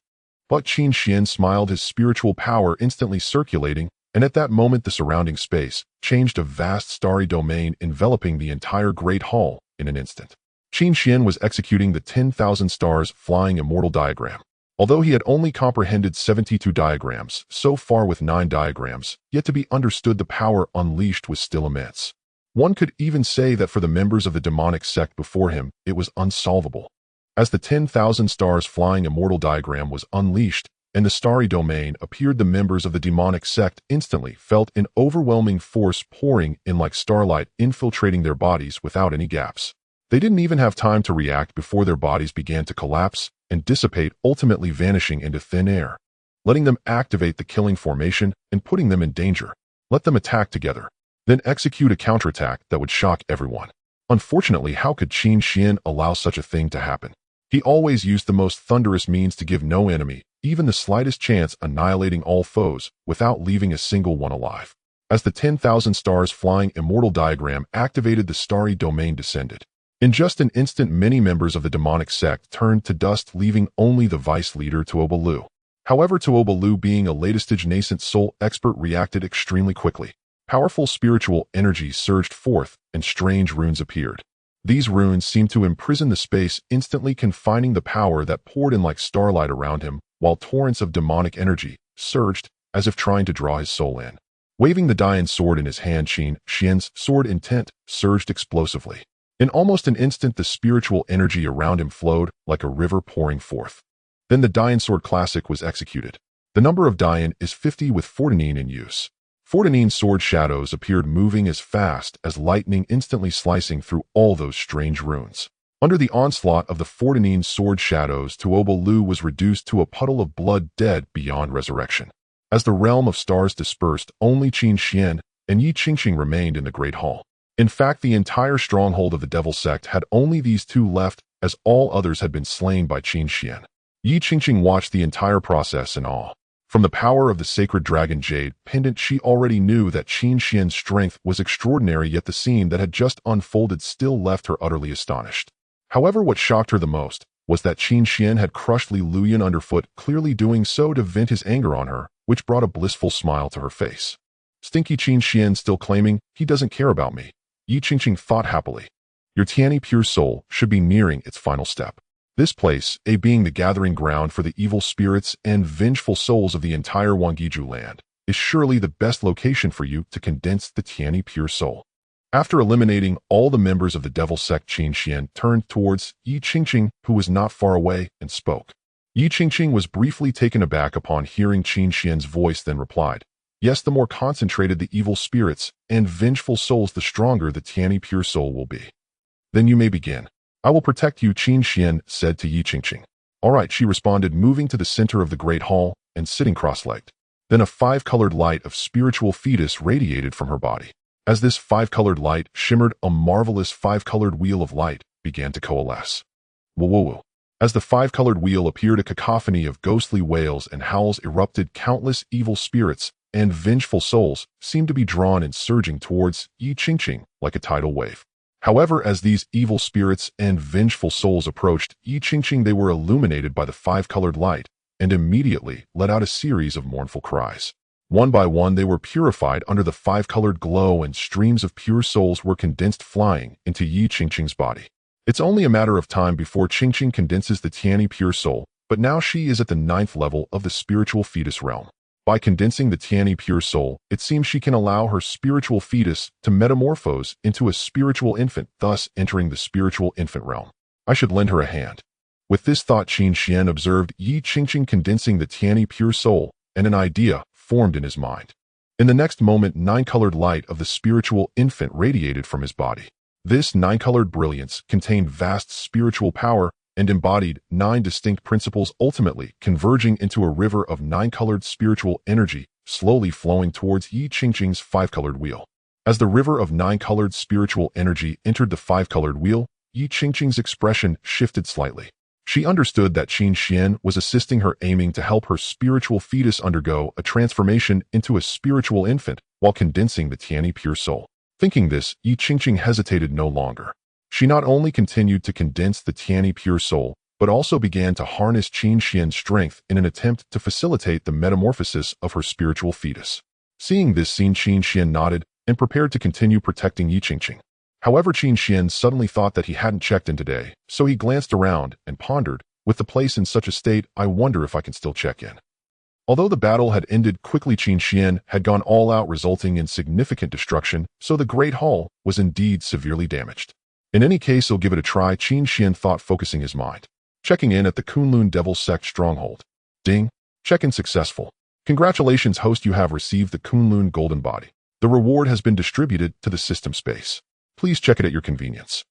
But Qin Xuan smiled, his spiritual power instantly circulating, and at that moment the surrounding space changed, a vast starry domain enveloping the entire Great Hall in an instant. Qin Xuan was executing the 10,000 stars flying immortal diagram. Although he had only comprehended 72 diagrams, so far with 9 diagrams, yet to be understood, the power unleashed was still immense. One could even say that for the members of the demonic sect before him, it was unsolvable. As the 10,000 stars flying immortal diagram was unleashed, and the starry domain appeared, the members of the demonic sect instantly felt an overwhelming force pouring in like starlight, infiltrating their bodies without any gaps. They didn't even have time to react before their bodies began to collapse and dissipate, ultimately vanishing into thin air, letting them activate the killing formation and putting them in danger. Let them attack together, then execute a counterattack that would shock everyone. Unfortunately, how could Qin Xuan allow such a thing to happen? He always used the most thunderous means to give no enemy even the slightest chance, annihilating all foes without leaving a single one alive. As the 10,000 stars flying immortal diagram activated, the starry domain descended. In just an instant, many members of the demonic sect turned to dust, leaving only the vice leader Tuobalu. However, Tuobalu, being a latestage nascent soul expert, reacted extremely quickly. Powerful spiritual energies surged forth, and strange runes appeared. These runes seemed to imprison the space, instantly confining the power that poured in like starlight around him, while torrents of demonic energy surged, as if trying to draw his soul in. Waving the Dian sword in his hand, Qin Xuan's sword intent surged explosively. In almost an instant, the spiritual energy around him flowed like a river pouring forth. Then the Dian sword classic was executed. The number of Dian is 50 with Fortinine in use. Fortinine's sword shadows appeared, moving as fast as lightning, instantly slicing through all those strange runes. Under the onslaught of the Fortinine sword shadows, Tuobalu was reduced to a puddle of blood, dead beyond resurrection. As the realm of stars dispersed, only Qin Xuan and Yi Qingqing remained in the Great Hall. In fact, the entire stronghold of the Devil Sect had only these two left, as all others had been slain by Qin Xuan. Yi Qingqing watched the entire process in awe. From the power of the sacred dragon jade pendant, she already knew that Qin Xuan's strength was extraordinary, yet the scene that had just unfolded still left her utterly astonished. However, what shocked her the most was that Qin Xuan had crushed Li Luyan underfoot, clearly doing so to vent his anger on her, which brought a blissful smile to her face. Stinky Qin Xuan, still claiming, "He doesn't care about me," Yi Qingqing thought happily. Your Tianyi pure soul should be nearing its final step. This place, being the gathering ground for the evil spirits and vengeful souls of the entire Wangiju land, is surely the best location for you to condense the Tianyi pure soul. After eliminating all the members of the Devil Sect, Qin Xuan turned towards Yi Qingqing, who was not far away, and spoke. Yi Qingqing was briefly taken aback upon hearing Qin Xuan's voice, then replied, "Yes, the more concentrated the evil spirits and vengeful souls, the stronger the Tianyi pure soul will be. Then you may begin. I will protect you," Qin Xuan said to Yi Qingqing. "All right," she responded, moving to the center of the Great Hall and sitting cross-legged. Then a 5-colored light of spiritual fetus radiated from her body. As this 5-colored light shimmered, a marvelous 5-colored wheel of light began to coalesce. Woo-woo-woo. As the 5-colored wheel appeared, a cacophony of ghostly wails and howls erupted. Countless evil spirits and vengeful souls seemed to be drawn and surging towards Yi Qingqing like a tidal wave. However, as these evil spirits and vengeful souls approached Yi Qingqing, they were illuminated by the 5-colored light and immediately let out a series of mournful cries. One by one, they were purified under the 5-colored glow, and streams of pure souls were condensed, flying into Yi Qingqing's body. It's only a matter of time before Qingqing condenses the Tianyi pure soul, but now she is at the 9th level of the spiritual fetus realm. By condensing the Tianyi pure soul, it seems she can allow her spiritual fetus to metamorphose into a spiritual infant, thus entering the spiritual infant realm. I should lend her a hand. With this thought, Qin Xuan observed Yi Qingqing condensing the Tianyi pure soul, and an idea formed in his mind. In the next moment, 9-colored light of the spiritual infant radiated from his body. This 9-colored brilliance contained vast spiritual power and embodied 9 distinct principles, ultimately converging into a river of 9-colored spiritual energy, slowly flowing towards Yi Qingqing's 5-colored wheel. As the river of nine-colored spiritual energy entered the five-colored wheel, Yi Qingqing's expression shifted slightly. She understood that Qin Xuan was assisting her, aiming to help her spiritual fetus undergo a transformation into a spiritual infant while condensing the Tianyi pure soul. Thinking this, Yi Qingqing hesitated no longer. She not only continued to condense the Tianyi pure soul, but also began to harness Qin Xuan's strength in an attempt to facilitate the metamorphosis of her spiritual fetus. Seeing this scene, Qin Xuan nodded and prepared to continue protecting Yi Qingqing. However, Qin Xuan suddenly thought that he hadn't checked in today, so he glanced around and pondered, with the place in such a state, I wonder if I can still check in. Although the battle had ended quickly, Qin Xuan had gone all out, resulting in significant destruction, so the Great Hall was indeed severely damaged. In any case, he'll give it a try, Qin Xuan thought, focusing his mind. Checking in at the Kunlun Devil Sect Stronghold. Ding. Check-in successful. Congratulations, host, you have received the Kunlun Golden Body. The reward has been distributed to the system space. Please check it at your convenience.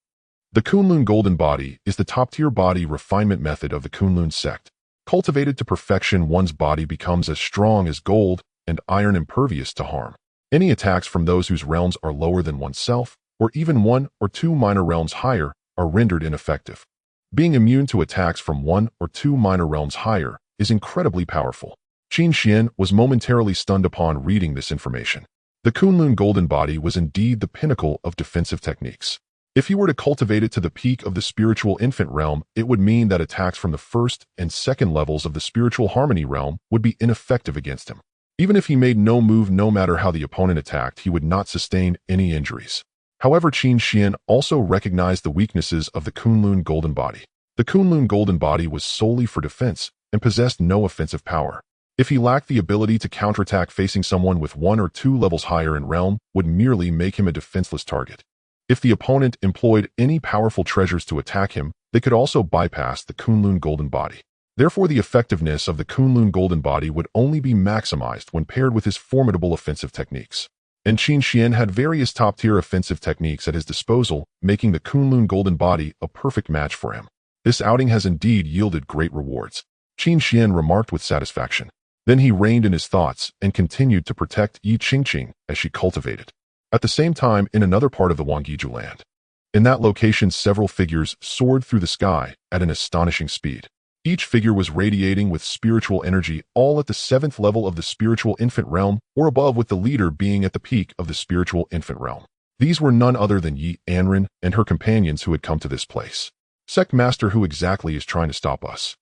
The Kunlun Golden Body is the top-tier body refinement method of the Kunlun sect. Cultivated to perfection, one's body becomes as strong as gold and iron, impervious to harm. Any attacks from those whose realms are lower than oneself, or even one or two minor realms higher, are rendered ineffective. Being immune to attacks from one or two minor realms higher is incredibly powerful. Qin Xuan was momentarily stunned upon reading this information. The Kunlun Golden Body was indeed the pinnacle of defensive techniques. If he were to cultivate it to the peak of the spiritual infant realm, it would mean that attacks from the first and second levels of the spiritual harmony realm would be ineffective against him. Even if he made no move, no matter how the opponent attacked, he would not sustain any injuries. However, Qin Xuan also recognized the weaknesses of the Kunlun Golden Body. The Kunlun Golden Body was solely for defense and possessed no offensive power. If he lacked the ability to counterattack, facing someone with one or two levels higher in realm would merely make him a defenseless target. If the opponent employed any powerful treasures to attack him, they could also bypass the Kunlun Golden Body. Therefore, the effectiveness of the Kunlun Golden Body would only be maximized when paired with his formidable offensive techniques. And Qin Xuan had various top-tier offensive techniques at his disposal, making the Kunlun Golden Body a perfect match for him. This outing has indeed yielded great rewards, Qin Xuan remarked with satisfaction. Then he reined in his thoughts and continued to protect Yi Qingqing as she cultivated. At the same time, in another part of the Wangiju land. In that location, several figures soared through the sky at an astonishing speed. Each figure was radiating with spiritual energy, all at the 7th level of the spiritual infant realm, or above, with the leader being at the peak of the spiritual infant realm. These were none other than Yi Anren and her companions who had come to this place. Sect Master, who exactly is trying to stop us?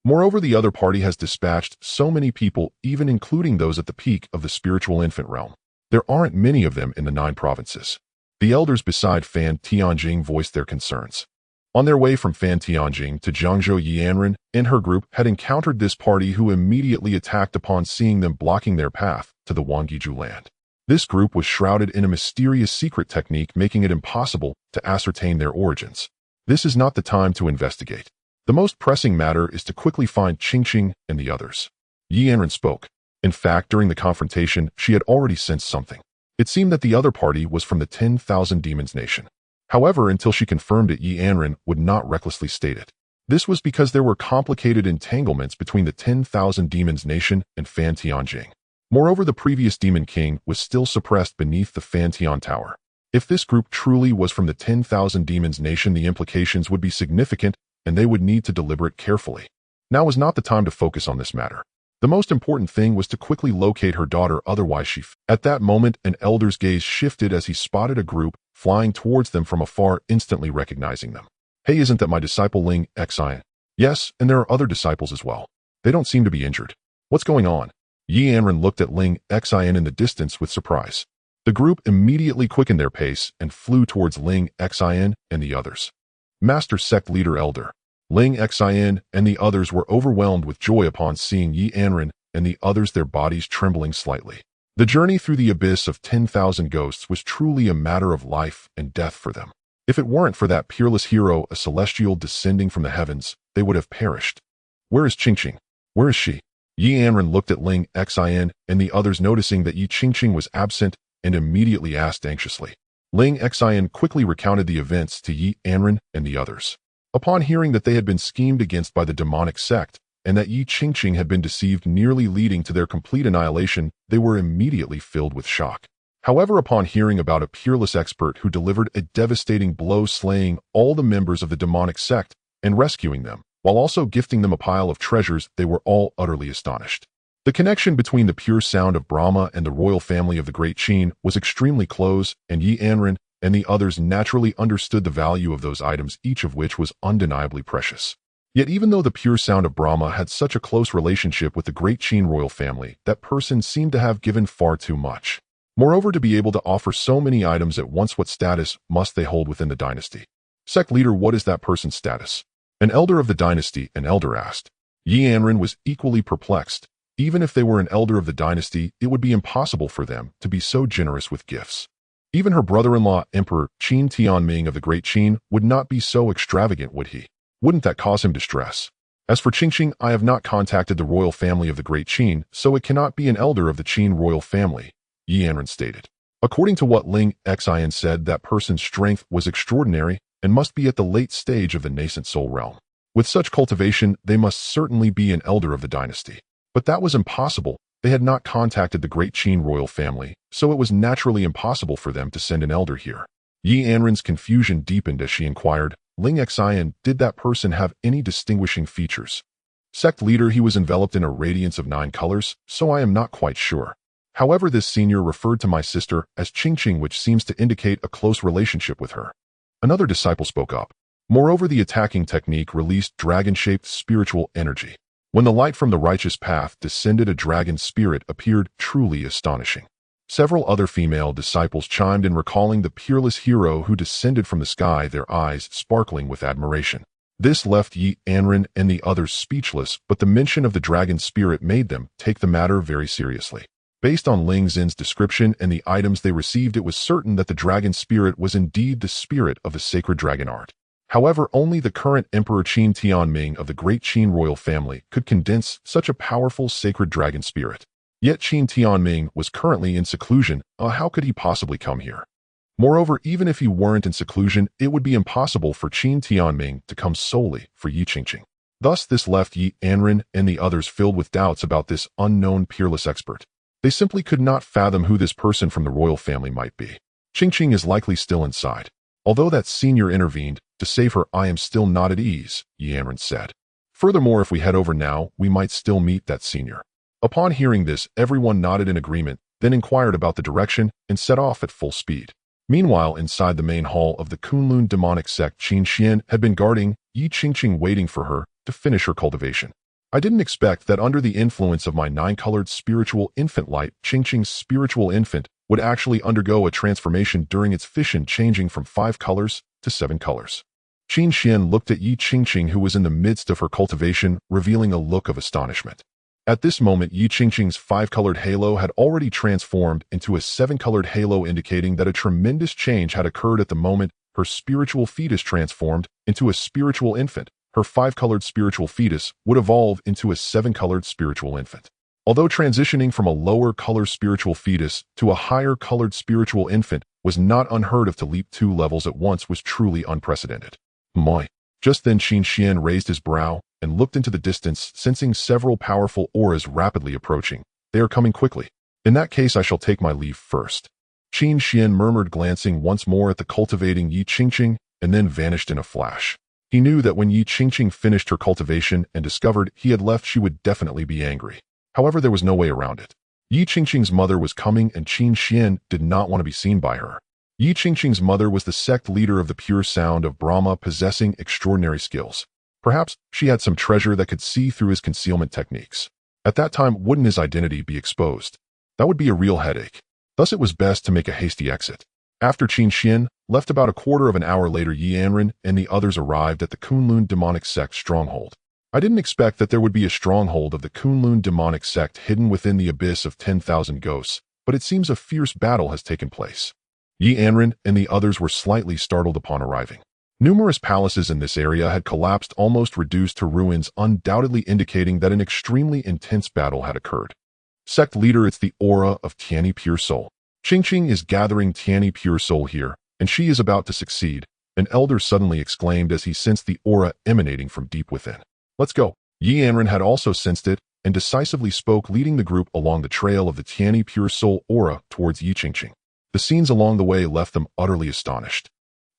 Moreover, the other party has dispatched so many people, even including those at the peak of the spiritual infant realm. There aren't many of them in the 9 provinces. The elders beside Fan Tianjing voiced their concerns. On their way from Fan Tianjing to Jiangzhou, Yi Anren and her group had encountered this party, who immediately attacked upon seeing them, blocking their path to the Wangiju land. This group was shrouded in a mysterious secret technique, making it impossible to ascertain their origins. This is not the time to investigate. The most pressing matter is to quickly find Qingqing and the others. Yi Anren spoke. In fact, during the confrontation, she had already sensed something. It seemed that the other party was from the 10,000 Demons Nation. However, until she confirmed it, Yi Anren would not recklessly state it. This was because there were complicated entanglements between the 10,000 Demons Nation and Fan Tianjing. Moreover, the previous Demon King was still suppressed beneath the Fan Tian Tower. If this group truly was from the 10,000 Demons Nation, the implications would be significant, and they would need to deliberate carefully. Now was not the time to focus on this matter. The most important thing was to quickly locate her daughter, otherwise she... At that moment, an elder's gaze shifted as he spotted a group flying towards them from afar, instantly recognizing them. Hey, isn't that my disciple Ling Xian? Yes, and there are other disciples as well. They don't seem to be injured. What's going on? Yi Anren looked at Ling Xian in the distance with surprise. The group immediately quickened their pace and flew towards Ling Xian and the others. Master Sect Leader Elder Ling Xian and the others were overwhelmed with joy upon seeing Yi Anren and the others, their bodies trembling slightly. The journey through the abyss of 10,000 ghosts was truly a matter of life and death for them. If it weren't for that peerless hero, a celestial descending from the heavens, they would have perished. Where is Qingqing? Where is she? Yi Anren looked at Ling Xian and the others, noticing that Yi Qingqing was absent, and immediately asked anxiously. Ling Xian quickly recounted the events to Yi Anren and the others. Upon hearing that they had been schemed against by the demonic sect, and that Yi Qingqing had been deceived, nearly leading to their complete annihilation, they were immediately filled with shock. However, upon hearing about a peerless expert who delivered a devastating blow slaying all the members of the demonic sect and rescuing them, while also gifting them a pile of treasures, they were all utterly astonished. The connection between the pure sound of Brahma and the royal family of the Great Qin was extremely close, and Yi Anren and the others naturally understood the value of those items, each of which was undeniably precious. Yet even though the pure sound of Brahma had such a close relationship with the Great Qin royal family, that person seemed to have given far too much. Moreover, to be able to offer so many items at once, what status must they hold within the dynasty? Sect leader, what is that person's status? An elder of the dynasty, an elder asked. Yi Anren was equally perplexed. Even if they were an elder of the dynasty, it would be impossible for them to be so generous with gifts. Even her brother-in-law, Emperor Qin Tianming of the Great Qin, would not be so extravagant, would he? Wouldn't that cause him distress? As for Qingqing, I have not contacted the royal family of the Great Qin, so it cannot be an elder of the Qin royal family, Yi Anren stated. According to what Ling Xin said, that person's strength was extraordinary and must be at the late stage of the nascent soul realm. With such cultivation, they must certainly be an elder of the dynasty. But that was impossible. They had not contacted the Great Qin royal family, so it was naturally impossible for them to send an elder here. Yi Anren's confusion deepened as she inquired, Ling Xian, did that person have any distinguishing features? Sect leader, he was enveloped in a radiance of 9 colors, so I am not quite sure. However, this senior referred to my sister as Qingqing, which seems to indicate a close relationship with her. Another disciple spoke up. Moreover, the attacking technique released dragon-shaped spiritual energy. When the light from the righteous path descended, a dragon spirit appeared, truly astonishing. Several other female disciples chimed in, recalling the peerless hero who descended from the sky, their eyes sparkling with admiration. This left Yi Anren and the others speechless, but the mention of the dragon spirit made them take the matter very seriously. Based on Ling Xin's description and the items they received, it was certain that the dragon spirit was indeed the spirit of the sacred dragon art. However, only the current Emperor Qin Tianming of the Great Qin royal family could condense such a powerful sacred dragon spirit. Yet Qin Tianming was currently in seclusion. How could he possibly come here? Moreover, even if he weren't in seclusion, it would be impossible for Qin Tianming to come solely for Yi Qingqing. Thus, this left Yi Anren and the others filled with doubts about this unknown peerless expert. They simply could not fathom who this person from the royal family might be. Qingqing is likely still inside. Although that senior intervened to save her, I am still not at ease, Yi Anren said. Furthermore, if we head over now, we might still meet that senior. Upon hearing this, everyone nodded in agreement, then inquired about the direction and set off at full speed. Meanwhile, inside the main hall of the Kunlun demonic sect, Qin Xuan had been guarding Yi Qingqing, waiting for her to finish her cultivation. I didn't expect that under the influence of my 9-colored spiritual infant light, Qingqing's spiritual infant would actually undergo a transformation during its fission, changing from 5 colors to 7 colors. Qin Xuan looked at Yi Qingqing, who was in the midst of her cultivation, revealing a look of astonishment. At this moment, Yi Qingqing's 5-colored halo had already transformed into a 7-colored halo, indicating that a tremendous change had occurred. At the moment her spiritual fetus transformed into a spiritual infant, her 5-colored spiritual fetus would evolve into a 7-colored spiritual infant. Although transitioning from a lower-color spiritual fetus to a higher-colored spiritual infant was not unheard of, to leap 2 levels at once was truly unprecedented. My. Just then Qin Xuan raised his brow and looked into the distance, sensing several powerful auras rapidly approaching. They are coming quickly. In that case, I shall take my leave first. Qin Xuan murmured, glancing once more at the cultivating Yi Qingqing, and then vanished in a flash. He knew that when Yi Qingqing finished her cultivation and discovered he had left, she would definitely be angry. However, there was no way around it. Yi Qingqing's mother was coming, and Qin Xuan did not want to be seen by her. Yi Qingqing's mother was the sect leader of the pure sound of Brahma, possessing extraordinary skills. Perhaps she had some treasure that could see through his concealment techniques. At that time, wouldn't his identity be exposed? That would be a real headache. Thus, it was best to make a hasty exit. After Qin Xuan left, about a quarter of an hour later, Yi Anren and the others arrived at the Kunlun demonic sect stronghold. I didn't expect that there would be a stronghold of the Kunlun demonic sect hidden within the abyss of 10,000 ghosts, but it seems a fierce battle has taken place. Yi Anren and the others were slightly startled upon arriving. Numerous palaces in this area had collapsed, almost reduced to ruins, undoubtedly indicating that an extremely intense battle had occurred. Sect leader, it's the aura of Tianyi Pure Soul. Qingqing is gathering Tianyi Pure Soul here, and she is about to succeed, an elder suddenly exclaimed as he sensed the aura emanating from deep within. Let's go. Yi Anren had also sensed it and decisively spoke, leading the group along the trail of the Tianyi Pure Soul aura towards Yi Qingqing. The scenes along the way left them utterly astonished.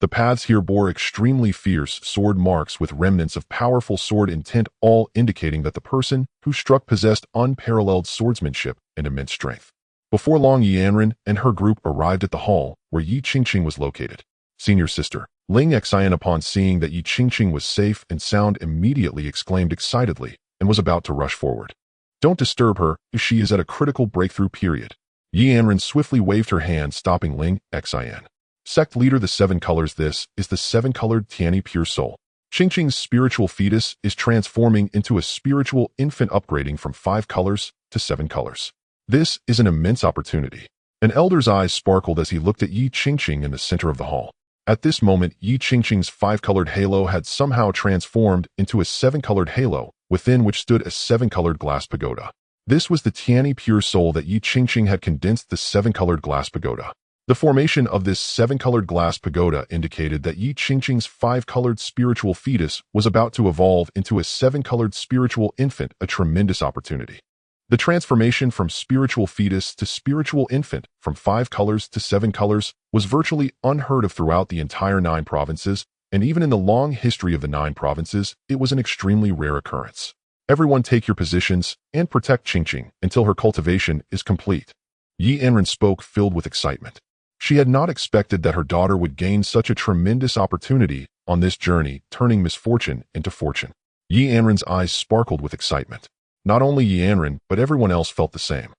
The paths here bore extremely fierce sword marks with remnants of powerful sword intent, all indicating that the person who struck possessed unparalleled swordsmanship and immense strength. Before long, Yi Anren and her group arrived at the hall where Yi Qingqing was located. Senior sister, Ling Xian, upon seeing that Yi Qingqing was safe and sound, immediately exclaimed excitedly and was about to rush forward. Don't disturb her, she is at a critical breakthrough period. Yi Anren swiftly waved her hand, stopping Ling Xian. Sect leader, the seven colors. This is the seven-colored Tianyi pure soul. Qingqing's spiritual fetus is transforming into a spiritual infant, upgrading from 5 colors to 7 colors. This is an immense opportunity. An elder's eyes sparkled as he looked at Yi Qingqing in the center of the hall. At this moment, Yi Qingqing's 5-colored halo had somehow transformed into a 7-colored halo, within which stood a 7-colored glass pagoda. This was the Tianyi pure soul that Yi Qingqing had condensed, the 7-colored glass pagoda. The formation of this 7-colored glass pagoda indicated that Yi Qingqing's 5-colored spiritual fetus was about to evolve into a 7-colored spiritual infant, a tremendous opportunity. The transformation from spiritual fetus to spiritual infant, from 5 colors to 7 colors, was virtually unheard of throughout the entire 9 provinces, and even in the long history of the 9 provinces, it was an extremely rare occurrence. Everyone take your positions and protect Qingqing until her cultivation is complete. Yi Anren spoke, filled with excitement. She had not expected that her daughter would gain such a tremendous opportunity on this journey, turning misfortune into fortune. Yi Anren's eyes sparkled with excitement. Not only Yi Anren, but everyone else felt the same.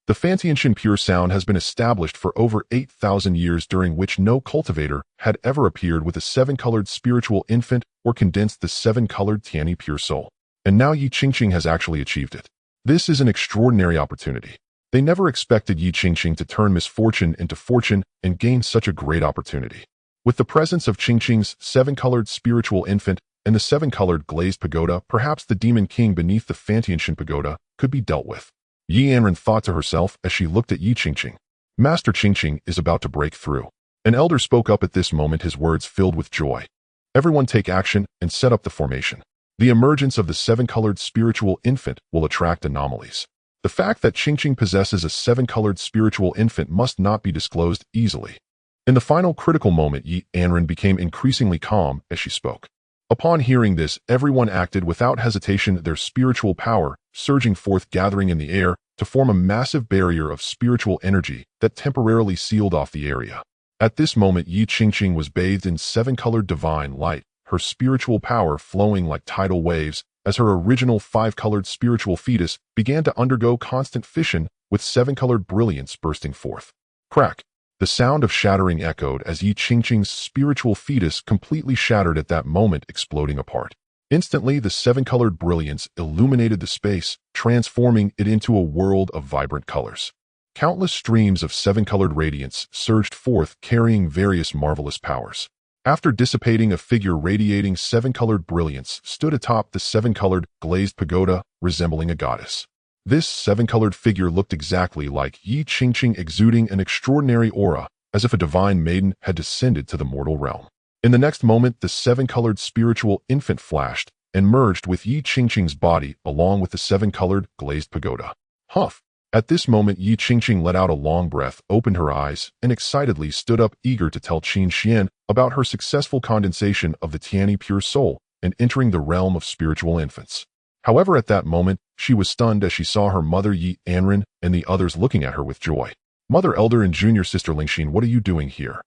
The Fantianshan pure sound has been established for over 8,000 years, during which no cultivator had ever appeared with a 7-colored spiritual infant or condensed the 7-colored Tianyi pure soul. And now Yi Qingqing has actually achieved it. This is an extraordinary opportunity. They never expected Yi Qingqing to turn misfortune into fortune and gain such a great opportunity. With the presence of Qingqing's 7-colored spiritual infant and the 7-colored glazed pagoda, perhaps the demon king beneath the Fantianshan pagoda could be dealt with. Yi Anren thought to herself as she looked at Yi Qingqing. Master Qingqing is about to break through. An elder spoke up at this moment, his words filled with joy. Everyone take action and set up the formation. The emergence of the 7-colored spiritual infant will attract anomalies. The fact that Qingqing possesses a 7-colored spiritual infant must not be disclosed easily. In the final critical moment, Yi Anren became increasingly calm as she spoke. Upon hearing this, everyone acted without hesitation, their spiritual power surging forth, gathering in the air to form a massive barrier of spiritual energy that temporarily sealed off the area. At this moment, Yi Qingqing was bathed in 7-colored divine light, her spiritual power flowing like tidal waves, as her original 5-colored spiritual fetus began to undergo constant fission, with 7-colored brilliance bursting forth. Crack! The sound of shattering echoed as Yi Qingqing's spiritual fetus completely shattered at that moment, exploding apart. Instantly, the 7-colored brilliance illuminated the space, transforming it into a world of vibrant colors. Countless streams of 7-colored radiance surged forth, carrying various marvelous powers. After dissipating, a figure radiating 7-colored brilliance stood atop the 7-colored glazed pagoda, resembling a goddess. This 7-colored figure looked exactly like Yi Qingqing, exuding an extraordinary aura, as if a divine maiden had descended to the mortal realm. In the next moment, the 7-colored spiritual infant flashed and merged with Yi Qingqing's body, along with the 7-colored glazed pagoda. Huff! At this moment, Yi Qingqing let out a long breath, opened her eyes, and excitedly stood up, eager to tell Qin Xuan about her successful condensation of the Tianyi pure soul and entering the realm of spiritual infants. However, at that moment, she was stunned as she saw her mother Yi Anren and the others looking at her with joy. Mother Elder and junior sister Lingxin, what are you doing here?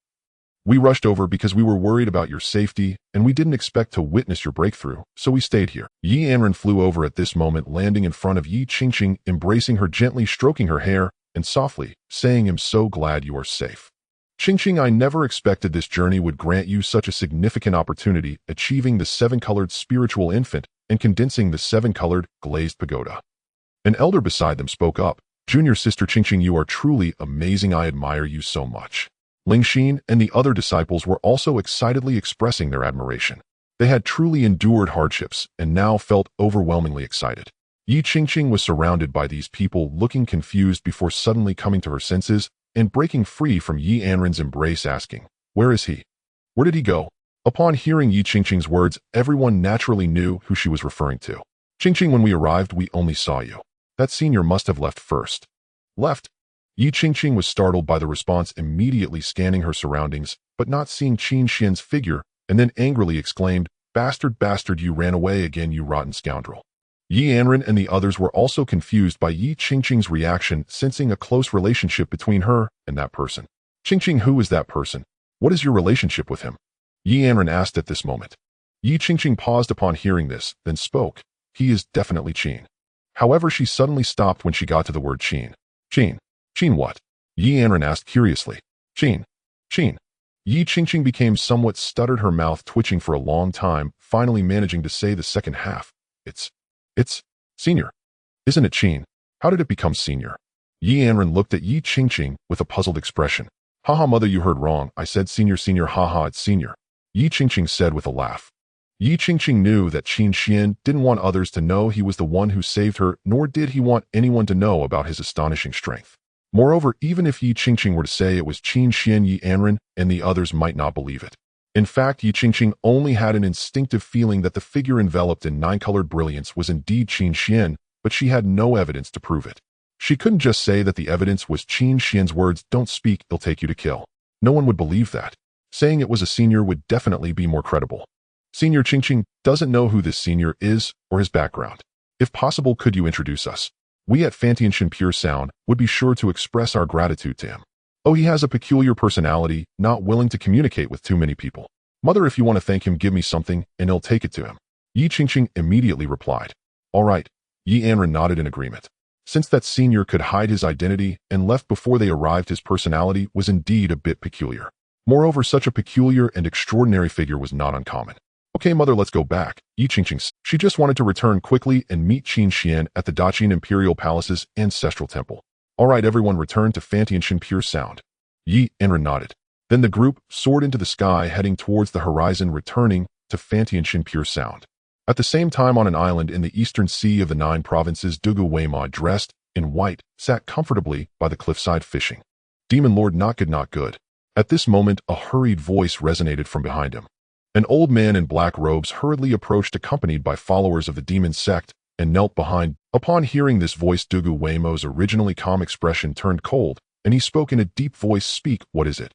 We rushed over because we were worried about your safety, and we didn't expect to witness your breakthrough, so we stayed here. Yi Anren flew over at this moment, landing in front of Yi Qingqing, embracing her, gently stroking her hair, and softly saying, I'm so glad you are safe. Qingqing, I never expected this journey would grant you such a significant opportunity, achieving the 7-colored spiritual infant and condensing the 7-colored glazed pagoda. An elder beside them spoke up. Junior sister Qingqing, you are truly amazing. I admire you so much. Lingxin and the other disciples were also excitedly expressing their admiration. They had truly endured hardships and now felt overwhelmingly excited. Yi Qingqing was surrounded by these people, looking confused before suddenly coming to her senses and breaking free from Yi Anren's embrace, asking, where is he? Where did he go? Upon hearing Yi Qingqing's words, everyone naturally knew who she was referring to. Qingqing, when we arrived, we only saw you. That senior must have left first. Left? Yi Qingqing was startled by the response, immediately scanning her surroundings, but not seeing Qin Xian's figure, and then angrily exclaimed, "Bastard, bastard, you ran away again, you rotten scoundrel." Yi Anren and the others were also confused by Yi Qingqing's reaction, sensing a close relationship between her and that person. "Qingqing, who is that person? What is your relationship with him?" Yi Anren asked at this moment. Yi Qingqing paused upon hearing this, then spoke. "He is definitely Qin." However, she suddenly stopped when she got to the word Qin. "Qin? Qin what?" Yi Anren asked curiously. "Qin. Qin." Yi Qingqing became somewhat stuttered, her mouth twitching for a long time, finally managing to say the second half. It's senior. Isn't it Qin? How did it become senior?" Yi Anren looked at Yi Qingqing with a puzzled expression. "Haha, mother, you heard wrong. I said senior, senior, haha, it's senior," Yi Qingqing said with a laugh. Yi Qingqing knew that Qin Xian didn't want others to know he was the one who saved her, nor did he want anyone to know about his astonishing strength. Moreover, even if Yi Qingqing were to say it was Qin Xian, Yi Anren and the others might not believe it. In fact, Yi Qingqing only had an instinctive feeling that the figure enveloped in nine-colored brilliance was indeed Qin Xian, but she had no evidence to prove it. She couldn't just say that the evidence was Qin Xian's words, "Don't speak, they'll take you to kill." No one would believe that. Saying it was a senior would definitely be more credible. Senior Qingqing doesn't know who this senior is or his background. If possible, could you introduce us? We at Fantianshan Pure Sound would be sure to express our gratitude to him. Oh, he has a peculiar personality, not willing to communicate with too many people. Mother, if you want to thank him, give me something, and I'll take it to him. Yi Qingqing immediately replied. All right. Yi Anren nodded in agreement. Since that senior could hide his identity and left before they arrived, his personality was indeed a bit peculiar. Moreover, such a peculiar and extraordinary figure was not uncommon. Okay, mother, let's go back, Yi Qingqing said. She just wanted to return quickly and meet Qin Xian at the Daqin Imperial Palace's ancestral temple. All right, everyone, return to Fantianshan Pure Sound. Yi Anren nodded. Then the group soared into the sky, heading towards the horizon, returning to Fantianshan Pure Sound. At the same time, on an island in the eastern sea of the 9 provinces, Dugu Weima, dressed in white, sat comfortably by the cliffside fishing. Demon Lord, not good, not good. At this moment, a hurried voice resonated from behind him. An old man in black robes hurriedly approached, accompanied by followers of the demon sect, and knelt behind. Upon hearing this voice, Dugu Weimo's originally calm expression turned cold, and he spoke in a deep voice. Speak, what is it?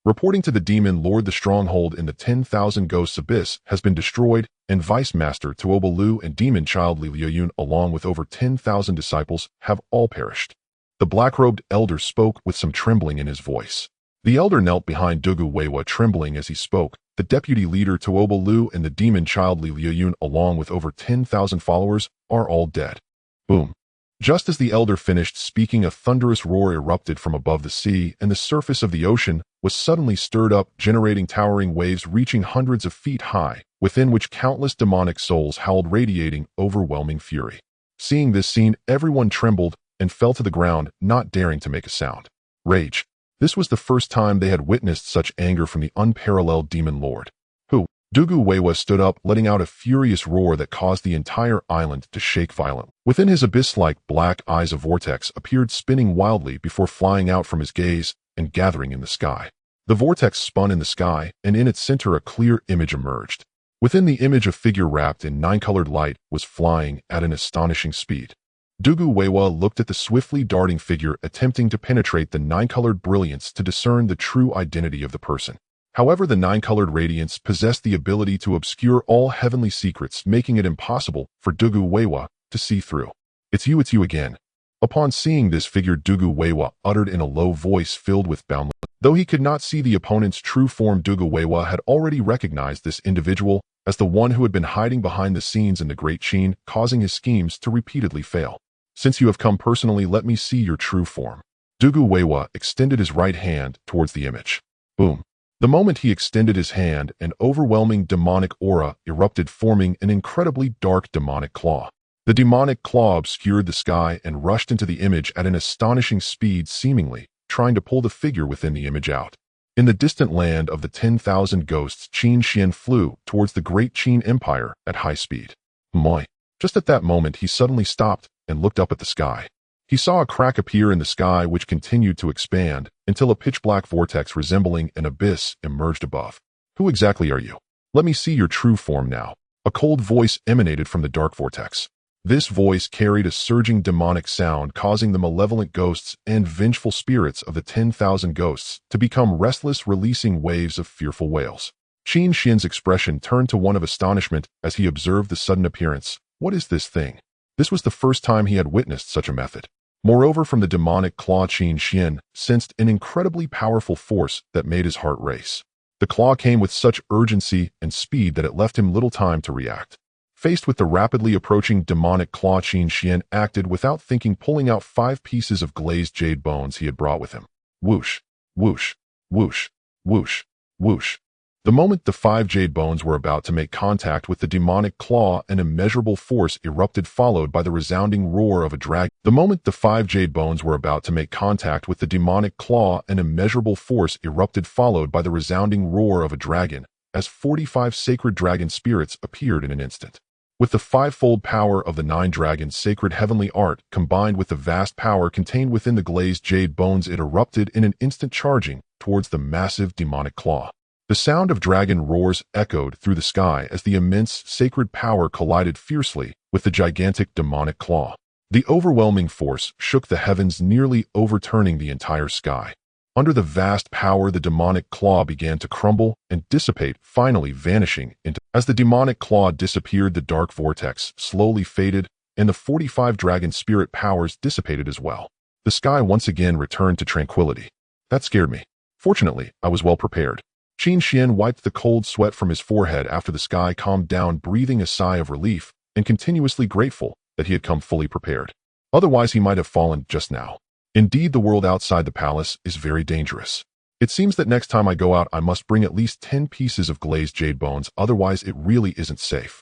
Reporting to the demon lord, the stronghold in the 10,000 Ghosts Abyss has been destroyed, and Vice Master Tuoba Lu and demon child Li Liuyun, along with over 10,000 disciples, have all perished. The black-robed elder spoke with some trembling in his voice. The elder knelt behind Dugu Weiwa, trembling as he spoke. The deputy leader Tuoba Lu and the demon child Li Liuyun, along with over 10,000 followers, are all dead. Boom. Just as the elder finished speaking, a thunderous roar erupted from above the sea, and the surface of the ocean was suddenly stirred up, generating towering waves reaching hundreds of feet high, within which countless demonic souls howled, radiating overwhelming fury. Seeing this scene, everyone trembled and fell to the ground, not daring to make a sound. Rage. This was the first time they had witnessed such anger from the unparalleled demon lord. Who? Dugu Weiwa stood up, letting out a furious roar that caused the entire island to shake violently. Within his abyss-like black eyes, a vortex appeared, spinning wildly before flying out from his gaze and gathering in the sky. The vortex spun in the sky, and in its center a clear image emerged. Within the image, a figure wrapped in 9-colored light was flying at an astonishing speed. Dugu Weiwa looked at the swiftly darting figure, attempting to penetrate the 9-colored brilliance to discern the true identity of the person. However, the 9-colored radiance possessed the ability to obscure all heavenly secrets, making it impossible for Dugu Weiwa to see through. It's you again. Upon seeing this figure, Dugu Weiwa uttered in a low voice filled with boundless. Though he could not see the opponent's true form, Dugu Weiwa had already recognized this individual as the one who had been hiding behind the scenes in the Great Qin, causing his schemes to repeatedly fail. Since you have come personally, let me see your true form. Dugu Weiwa extended his right hand towards the image. Boom. The moment he extended his hand, an overwhelming demonic aura erupted, forming an incredibly dark demonic claw. The demonic claw obscured the sky and rushed into the image at an astonishing speed, seemingly trying to pull the figure within the image out. In the distant land of the 10,000 ghosts, Qin Xian flew towards the Great Qin Empire at high speed. Moi. Just at that moment, he suddenly stopped and looked up at the sky. He saw a crack appear in the sky, which continued to expand until a pitch-black vortex resembling an abyss emerged above. Who exactly are you? Let me see your true form now. A cold voice emanated from the dark vortex. This voice carried a surging demonic sound, causing the malevolent ghosts and vengeful spirits of the 10,000 ghosts to become restless, releasing waves of fearful wails. Qin Xuan's expression turned to one of astonishment as he observed the sudden appearance. What is this thing? This was the first time he had witnessed such a method. Moreover, from the demonic claw, Qin Xuan sensed an incredibly powerful force that made his heart race. The claw came with such urgency and speed that it left him little time to react. Faced with the rapidly approaching demonic claw, Qin Xuan acted without thinking, pulling out 5 pieces of glazed jade bones he had brought with him. Whoosh, whoosh, whoosh, whoosh, whoosh. The moment the 5 jade bones were about to make contact with the demonic claw, an immeasurable force erupted, followed by the resounding roar of a dragon. The moment the 5 jade bones were about to make contact with the demonic claw, an immeasurable force erupted, followed by the resounding roar of a dragon, as 45 sacred dragon spirits appeared in an instant. With the 5-fold power of the 9 dragons' sacred heavenly art, combined with the vast power contained within the glazed jade bones, it erupted in an instant, charging towards the massive demonic claw. The sound of dragon roars echoed through the sky as the immense sacred power collided fiercely with the gigantic demonic claw. The overwhelming force shook the heavens, nearly overturning the entire sky. Under the vast power, the demonic claw began to crumble and dissipate, finally vanishing into. As the demonic claw disappeared, the dark vortex slowly faded, and the 45 dragon spirit powers dissipated as well. The sky once again returned to tranquility. That scared me. Fortunately, I was well prepared. Qin Xuan wiped the cold sweat from his forehead after the sky calmed down, breathing a sigh of relief and continuously grateful that he had come fully prepared. Otherwise, he might have fallen just now. Indeed, the world outside the palace is very dangerous. It seems that next time I go out, I must bring at least 10 pieces of glazed jade bones, otherwise it really isn't safe.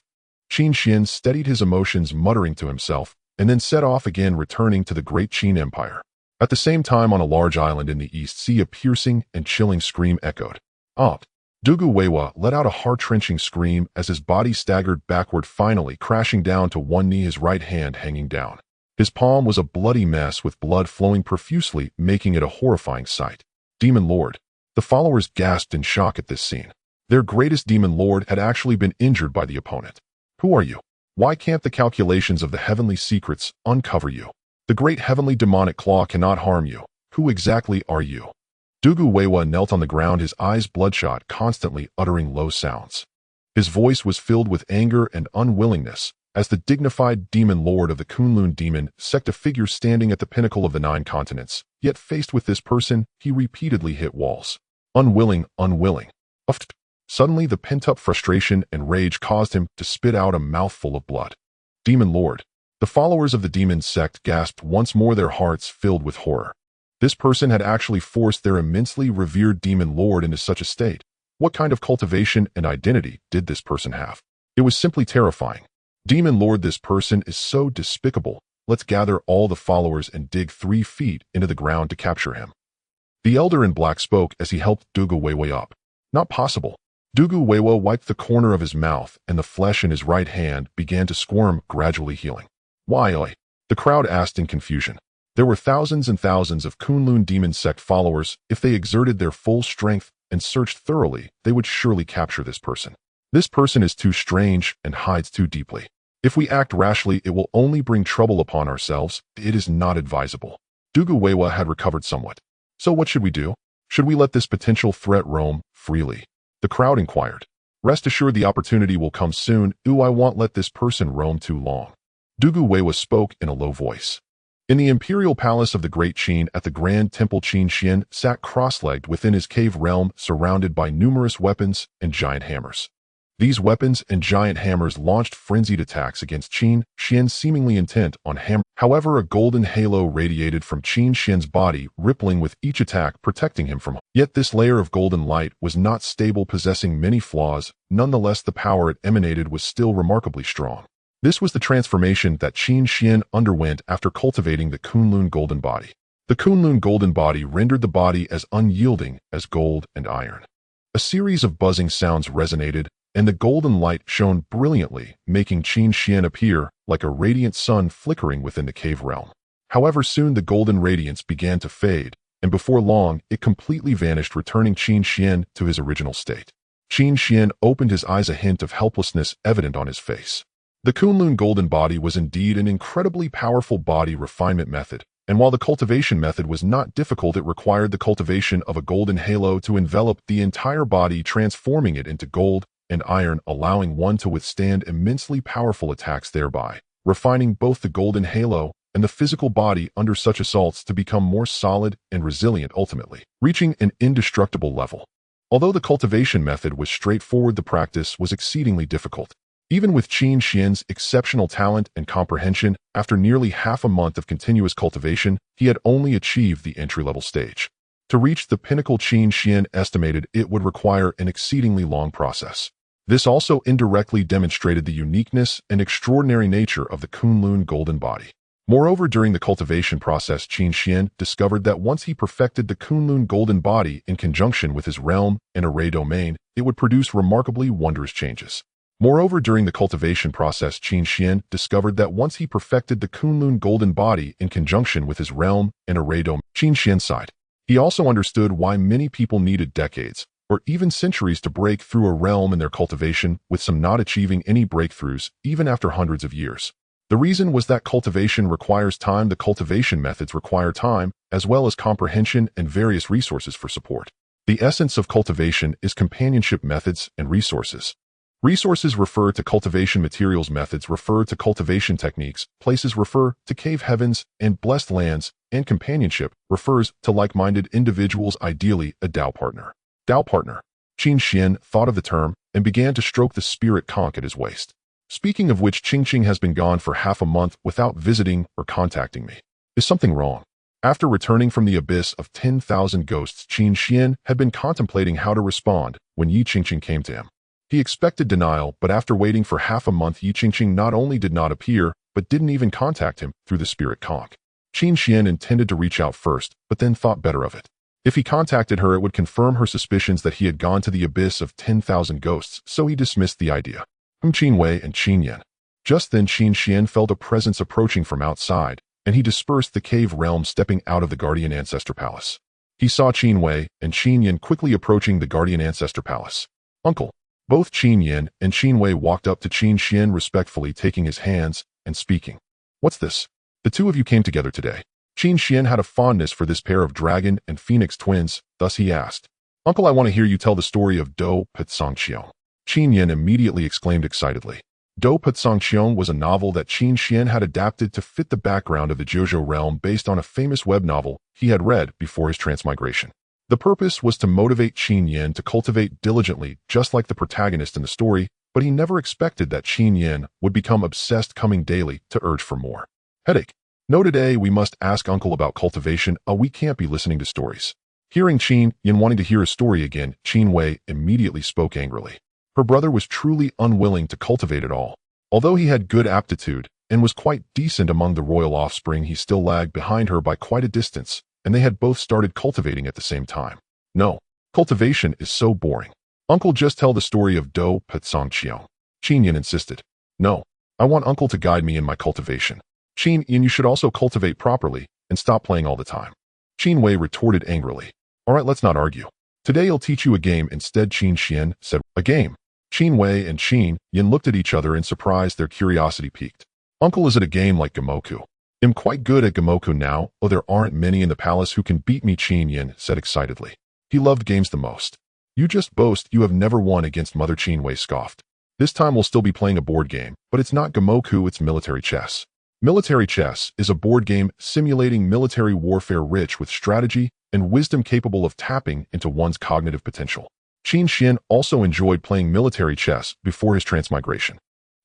Qin Xuan steadied his emotions, muttering to himself, and then set off again, returning to the Great Qin Empire. At the same time, on a large island in the East Sea, a piercing and chilling scream echoed. Dugu Weiwa let out a heart-wrenching scream as his body staggered backward, finally crashing down to one knee, his right hand hanging down. His palm was a bloody mess with blood flowing profusely, making it a horrifying sight. Demon Lord. The followers gasped in shock at this scene. Their greatest demon lord had actually been injured by the opponent. Who are you? Why can't the calculations of the heavenly secrets uncover you? The great heavenly demonic claw cannot harm you. Who exactly are you? Dugu Weiwa knelt on the ground, his eyes bloodshot, constantly uttering low sounds. His voice was filled with anger and unwillingness, as the dignified demon lord of the Kunlun demon sect, a figure standing at the pinnacle of the 9 continents. Yet faced with this person, he repeatedly hit walls. Unwilling. Suddenly, the pent-up frustration and rage caused him to spit out a mouthful of blood. Demon Lord. The followers of the demon sect gasped once more, their hearts filled with horror. This person had actually forced their immensely revered demon lord into such a state. What kind of cultivation and identity did this person have? It was simply terrifying. Demon Lord, this person is so despicable. Let's gather all the followers and dig 3 feet into the ground to capture him. The elder in black spoke as he helped Dugu Weiwa up. Not possible. Dugu Weiwa wiped the corner of his mouth, and the flesh in his right hand began to squirm, gradually healing. Why? The crowd asked in confusion. There were thousands and thousands of Kunlun demon sect followers. If they exerted their full strength and searched thoroughly, they would surely capture this person. This person is too strange and hides too deeply. If we act rashly, it will only bring trouble upon ourselves. It is not advisable. Dugu Weiwa had recovered somewhat. So what should we do? Should we let this potential threat roam freely? The crowd inquired. Rest assured, the opportunity will come soon. I won't let this person roam too long. Dugu Weiwa spoke in a low voice. In the imperial palace of the Great Qin at the Grand Temple, Qin Xuan sat cross-legged within his cave realm, surrounded by numerous weapons and giant hammers. These weapons and giant hammers launched frenzied attacks against Qin Xuan, seemingly intent on hammer. However, a golden halo radiated from Qin Xuan's body, rippling with each attack, protecting him from harm. Yet this layer of golden light was not stable, possessing many flaws. Nonetheless, the power it emanated was still remarkably strong. This was the transformation that Qin Xuan underwent after cultivating the Kunlun golden body. The Kunlun golden body rendered the body as unyielding as gold and iron. A series of buzzing sounds resonated, and the golden light shone brilliantly, making Qin Xuan appear like a radiant sun flickering within the cave realm. However, soon the golden radiance began to fade, and before long it completely vanished, returning Qin Xuan to his original state. Qin Xuan opened his eyes, a hint of helplessness evident on his face. The Kunlun golden body was indeed an incredibly powerful body refinement method, and while the cultivation method was not difficult, it required the cultivation of a golden halo to envelop the entire body, transforming it into gold and iron, allowing one to withstand immensely powerful attacks, thereby refining both the golden halo and the physical body under such assaults to become more solid and resilient, ultimately reaching an indestructible level. Although the cultivation method was straightforward, the practice was exceedingly difficult. Even with Qin Xuan's exceptional talent and comprehension, after nearly half a month of continuous cultivation, he had only achieved the entry-level stage. To reach the pinnacle, Qin Xuan estimated it would require an exceedingly long process. This also indirectly demonstrated the uniqueness and extraordinary nature of the Kunlun golden body. Moreover, during the cultivation process, Qin Xuan discovered that once he perfected the Kunlun golden body in conjunction with his realm and array domain, it would produce remarkably wondrous changes. Moreover, during the cultivation process, Qin Xuan discovered that once he perfected the Kunlun golden body in conjunction with his realm and array domain, Qin Xuan sighed. He also understood why many people needed decades, or even centuries, to break through a realm in their cultivation, with some not achieving any breakthroughs, even after hundreds of years. The reason was that cultivation requires time. The cultivation methods require time, as well as comprehension and various resources for support. The essence of cultivation is companionship, methods, and resources. Resources refer to cultivation materials, methods refer to cultivation techniques, places refer to cave heavens and blessed lands, and companionship refers to like-minded individuals, ideally a Dao partner. Dao partner. Qin Xuan thought of the term and began to stroke the spirit conch at his waist. Speaking of which, Qingqing has been gone for half a month without visiting or contacting me. Is something wrong? After returning from the abyss of 10,000 ghosts, Qin Xuan had been contemplating how to respond when Yi Qingqing came to him. He expected denial, but after waiting for half a month, Yi Qingqing not only did not appear, but didn't even contact him through the spirit conch. Qin Xuan intended to reach out first, but then thought better of it. If he contacted her, it would confirm her suspicions that he had gone to the abyss of 10,000 ghosts, so he dismissed the idea. Qin Wei and Qin Yan. Just then Qin Xuan felt a presence approaching from outside, and he dispersed the cave realm, stepping out of the guardian ancestor palace. He saw Qin Wei and Qin Yan quickly approaching the guardian ancestor palace. Uncle. Both Qin Yan and Qin Wei walked up to Qin Xuan, respectfully taking his hands and speaking. What's this? The two of you came together today. Qin Xuan had a fondness for this pair of dragon and phoenix twins, thus he asked, Uncle, I want to hear you tell the story of Do Patsangqiong. Qin Yan immediately exclaimed excitedly. Do Patsangqiong was a novel that Qin Xuan had adapted to fit the background of the Jojo realm based on a famous web novel he had read before his transmigration. The purpose was to motivate Qin Yan to cultivate diligently, just like the protagonist in the story, but he never expected that Qin Yan would become obsessed, coming daily to urge for more. Headache. No, today we must ask Uncle about cultivation. We can't be listening to stories. Hearing Qin Yan wanting to hear a story again, Qin Wei immediately spoke angrily. Her brother was truly unwilling to cultivate at all. Although he had good aptitude and was quite decent among the royal offspring, he still lagged behind her by quite a distance, and they had both started cultivating at the same time. No, cultivation is so boring. Uncle, just tell the story of Do Patsangqiong. Qin Yan insisted. No, I want Uncle to guide me in my cultivation. Qin Yan, you should also cultivate properly and stop playing all the time. Qin Wei retorted angrily. All right, let's not argue. Today I'll teach you a game instead, Qin Xuan said. A game? Qin Wei and Qin Yan looked at each other in surprise, their curiosity piqued. Uncle, is it a game like Gamoku? I'm quite good at Gamoku now, though there aren't many in the palace who can beat me, Qin Yan said excitedly. He loved games the most. You just boast you have never won against Mother. Qin Wei scoffed. This time we'll still be playing a board game, but it's not Gamoku, it's military chess. Military chess is a board game simulating military warfare, rich with strategy and wisdom, capable of tapping into one's cognitive potential. Qin Xuan also enjoyed playing military chess before his transmigration.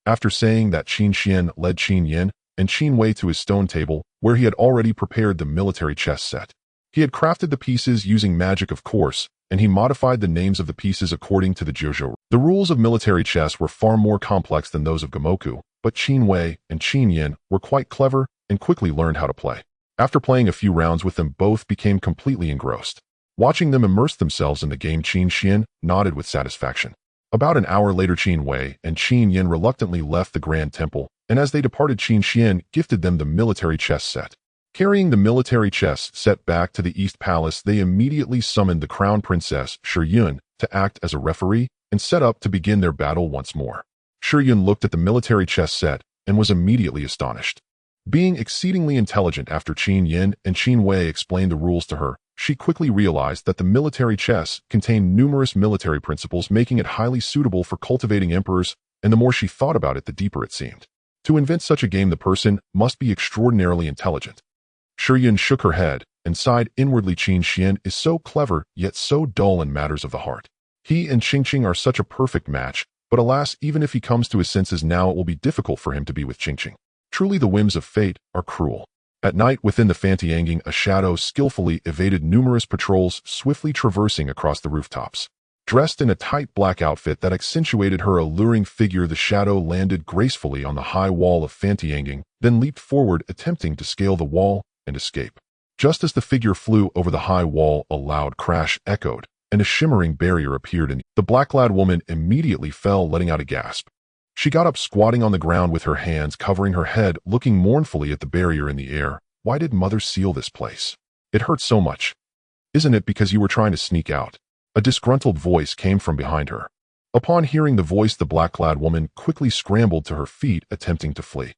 After saying that, Qin Xuan led Qin Yan and Qin Wei to his stone table, where he had already prepared the military chess set. He had crafted the pieces using magic, of course, and he modified the names of the pieces according to the Jojo. The rules of military chess were far more complex than those of Gamoku, but Qin Wei and Qin Yan were quite clever and quickly learned how to play. After playing a few rounds with them, both became completely engrossed. Watching them immerse themselves in the game, Qin Xuan nodded with satisfaction. About an hour later, Qin Wei and Qin Yan reluctantly left the Grand Temple, and as they departed, Qin Xuan gifted them the military chess set. Carrying the military chess set back to the East Palace, they immediately summoned the Crown Princess Shi Yun to act as a referee and set up to begin their battle once more. Yun looked at the military chess set and was immediately astonished. Being exceedingly intelligent after Qin Yin and Qin Wei explained the rules to her, she quickly realized that the military chess contained numerous military principles, making it highly suitable for cultivating emperors, and the more she thought about it, the deeper it seemed. To invent such a game, the person must be extraordinarily intelligent. Yun shook her head and sighed inwardly. Qin Xian is so clever, yet so dull in matters of the heart. He and Qingqing are such a perfect match, but alas, even if he comes to his senses now, it will be difficult for him to be with Qingqing. Truly the whims of fate are cruel. At night within the Fantianging, a shadow skillfully evaded numerous patrols, swiftly traversing across the rooftops. Dressed in a tight black outfit that accentuated her alluring figure, the shadow landed gracefully on the high wall of Fantianging, then leaped forward, attempting to scale the wall and escape. Just as the figure flew over the high wall, a loud crash echoed, and a shimmering barrier appeared, and the black-clad woman immediately fell, letting out a gasp. She got up, squatting on the ground with her hands covering her head, looking mournfully at the barrier in the air. Why did Mother seal this place? It hurts so much. Isn't it because you were trying to sneak out? A disgruntled voice came from behind her. Upon hearing the voice, the black-clad woman quickly scrambled to her feet, attempting to flee.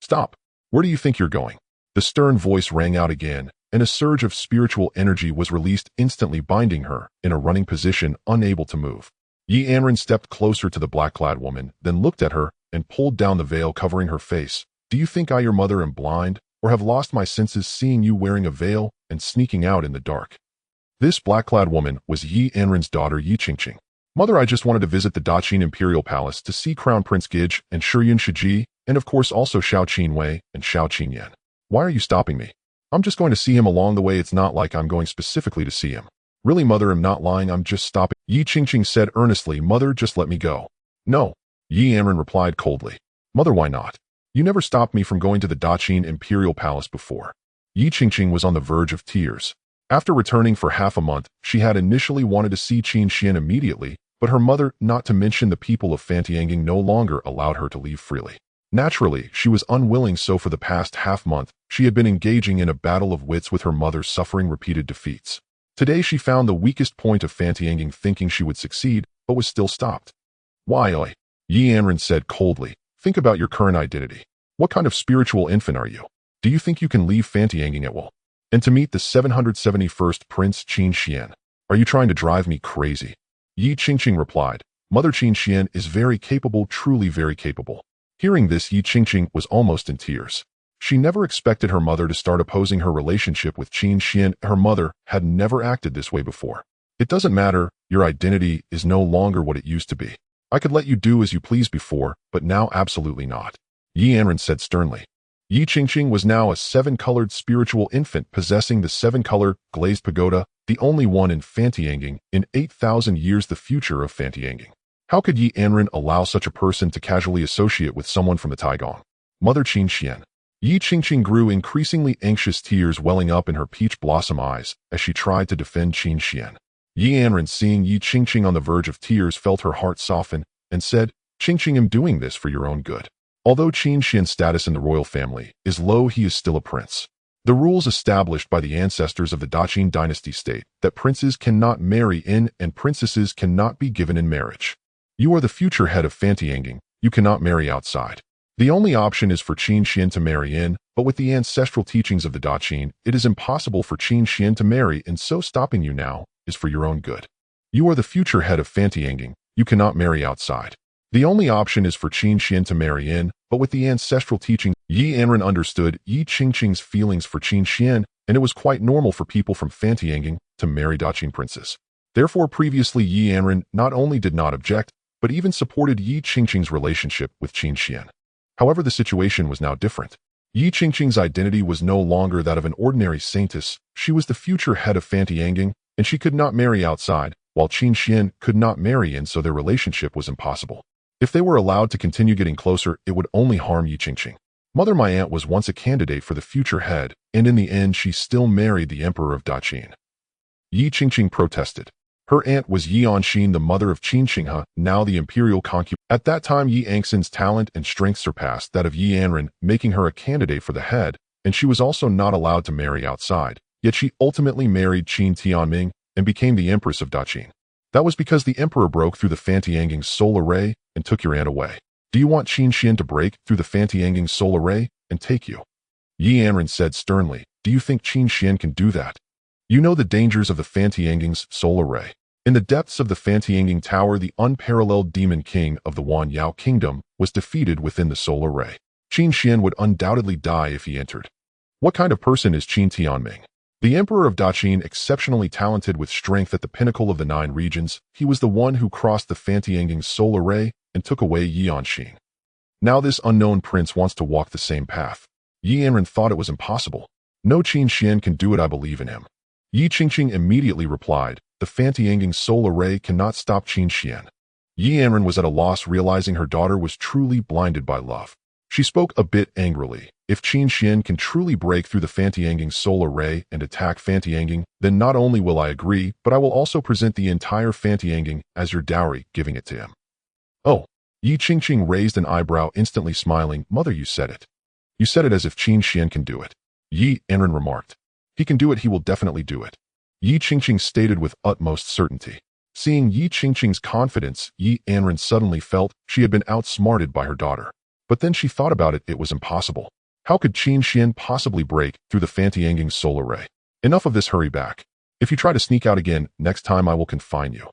Stop! Where do you think you're going? The stern voice rang out again, and a surge of spiritual energy was released, instantly binding her in a running position, unable to move. Yi Anren stepped closer to the black-clad woman, then looked at her and pulled down the veil covering her face. Do you think I, your mother, am blind, or have lost my senses, seeing you wearing a veil and sneaking out in the dark? This black-clad woman was Yi Anren's daughter, Yi Qingqing. Mother, I just wanted to visit the Daqin Imperial Palace to see Crown Prince Gige and Shiyun Shiji, and of course also Xiao Qinwei and Xiao Qinyan. Why are you stopping me? I'm just going to see him along the way. It's not like I'm going specifically to see him. Really, Mother, I'm not lying. I'm just stopping. Yi Qingqing said earnestly. Mother, just let me go. No. Yi Anren replied coldly. Mother, why not? You never stopped me from going to the Daqin Imperial Palace before. Yi Qingqing was on the verge of tears. After returning for half a month, she had initially wanted to see Qin Xian immediately, but her mother, not to mention the people of Fantianging, no longer allowed her to leave freely. Naturally, she was unwilling, so for the past half-month, she had been engaging in a battle of wits with her mother, suffering repeated defeats. Today she found the weakest point of Fantianging, thinking she would succeed, but was still stopped. Why, oi? Yi Anren said coldly. Think about your current identity. What kind of spiritual infant are you? Do you think you can leave Fantianging at will? And to meet the 771st Prince Qin Xian? Are you trying to drive me crazy? Yi Qingqing replied. Mother, Qin Xian is very capable, truly very capable. Hearing this, Yi Qingqing was almost in tears. She never expected her mother to start opposing her relationship with Qin Xian. Her mother had never acted this way before. It doesn't matter, your identity is no longer what it used to be. I could let you do as you please before, but now absolutely not. Yi Anren said sternly. Yi Qingqing was now a seven-colored spiritual infant possessing the seven-color glazed pagoda, the only one in Fantianging in 8,000 years, the future of Fantianging. How could Yi Anren allow such a person to casually associate with someone from the Taigong? Mother Qin Xian. Yi Qingqing grew increasingly anxious, tears welling up in her peach blossom eyes as she tried to defend Qin Xian. Yi Anren, seeing Yi Qingqing on the verge of tears, felt her heart soften and said, Qingqing, am doing this for your own good. Although Qin Xian's status in the royal family is low, he is still a prince. The rules established by the ancestors of the Qin Dynasty state that princes cannot marry in and princesses cannot be given in marriage. You are the future head of Fantianging. You cannot marry outside. The only option is for Qin Xian to marry in, but with the ancestral teachings of the Daqin, it is impossible for Qin Xian to marry, and so stopping you now is for your own good. You are the future head of Fantianging. You cannot marry outside. The only option is for Qin Xian to marry in, but with the ancestral teachings, Yi Anren understood Yi Qingqing's feelings for Qin Xian, and it was quite normal for people from Fantianging to marry Daqin princes. Therefore, previously Yi Anren not only did not object, but even supported Yi Qingqing's relationship with Qin Xian. However, the situation was now different. Yi Qingqing's identity was no longer that of an ordinary saintess. She was the future head of Fantianging, and she could not marry outside, while Qin Xian could not marry in, so their relationship was impossible. If they were allowed to continue getting closer, it would only harm Yi Qingqing. Mother, my aunt was once a candidate for the future head, and in the end she still married the emperor of Daqin. Yi Qingqing protested. Her aunt was Yi Anxin, the mother of Qin Xinghe, now the imperial concubine. At that time, Yi Anxin's talent and strength surpassed that of Yi Anren, making her a candidate for the head, and she was also not allowed to marry outside. Yet she ultimately married Qin Tianming and became the empress of Daqin. That was because the emperor broke through the Fantianging soul array and took your aunt away. Do you want Qin Xuan to break through the Fantianging soul array and take you? Yi Anren said sternly, do you think Qin Xuan can do that? You know the dangers of the Fantianging's soul array. In the depths of the Fantianging Tower, the unparalleled demon king of the Wan Yao kingdom was defeated within the soul array. Qin Xuan would undoubtedly die if he entered. What kind of person is Qin Tianming? The emperor of Daqin, exceptionally talented with strength at the pinnacle of the 9 regions, he was the one who crossed the Fantianging's soul array and took away Yi Anxing. Now this unknown prince wants to walk the same path. Yi Anren thought it was impossible. No, Qin Xuan can do it, I believe in him. Yi Qingqing immediately replied, the Fantianging soul array cannot stop Qin Xuan. Yi Anren was at a loss, realizing her daughter was truly blinded by love. She spoke a bit angrily. If Qin Xuan can truly break through the Fantianging soul array and attack Fantianging, then not only will I agree, but I will also present the entire Fantianging as your dowry, giving it to him. Oh, Yi Qingqing raised an eyebrow, instantly smiling. Mother, you said it. You said it as if Qin Xuan can do it. Yi Anren remarked. He can do it, he will definitely do it. Yi Qingqing stated with utmost certainty. Seeing Yi Qingqing's confidence, Yi Anren suddenly felt she had been outsmarted by her daughter. But then she thought about it, it was impossible. How could Qin Xuan possibly break through the Fantianging soul array? Enough of this, hurry back. If you try to sneak out again, next time I will confine you.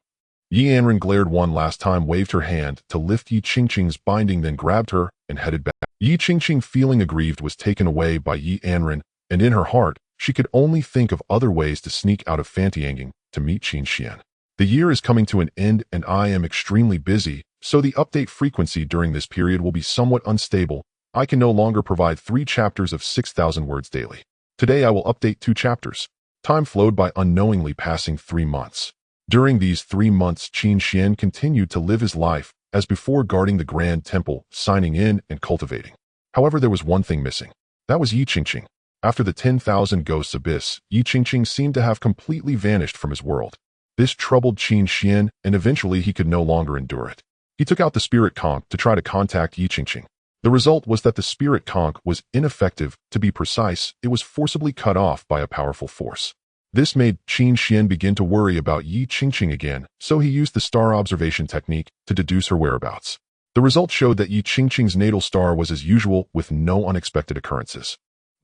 Yi Anren glared one last time, waved her hand to lift Yi Qingqing's binding, then grabbed her and headed back. Yi Qingqing, feeling aggrieved, was taken away by Yi Anren, and in her heart, she could only think of other ways to sneak out of Fantianging to meet Qin Xuan. The year is coming to an end and I am extremely busy, so the update frequency during this period will be somewhat unstable. I can no longer provide 3 chapters of 6,000 words daily. Today I will update 2 chapters. Time flowed by, unknowingly passing 3 months. During these 3 months, Qin Xuan continued to live his life as before, guarding the Grand Temple, signing in and cultivating. However, there was one thing missing. That was Yi Qingqing. After the 10,000 Ghosts Abyss, Yi Qingqing seemed to have completely vanished from his world. This troubled Qin Xuan, and eventually he could no longer endure it. He took out the spirit conch to try to contact Yi Qingqing. The result was that the spirit conch was ineffective. To be precise, it was forcibly cut off by a powerful force. This made Qin Xuan begin to worry about Yi Qingqing again, so he used the star observation technique to deduce her whereabouts. The result showed that Yi Qingqing's natal star was as usual, with no unexpected occurrences.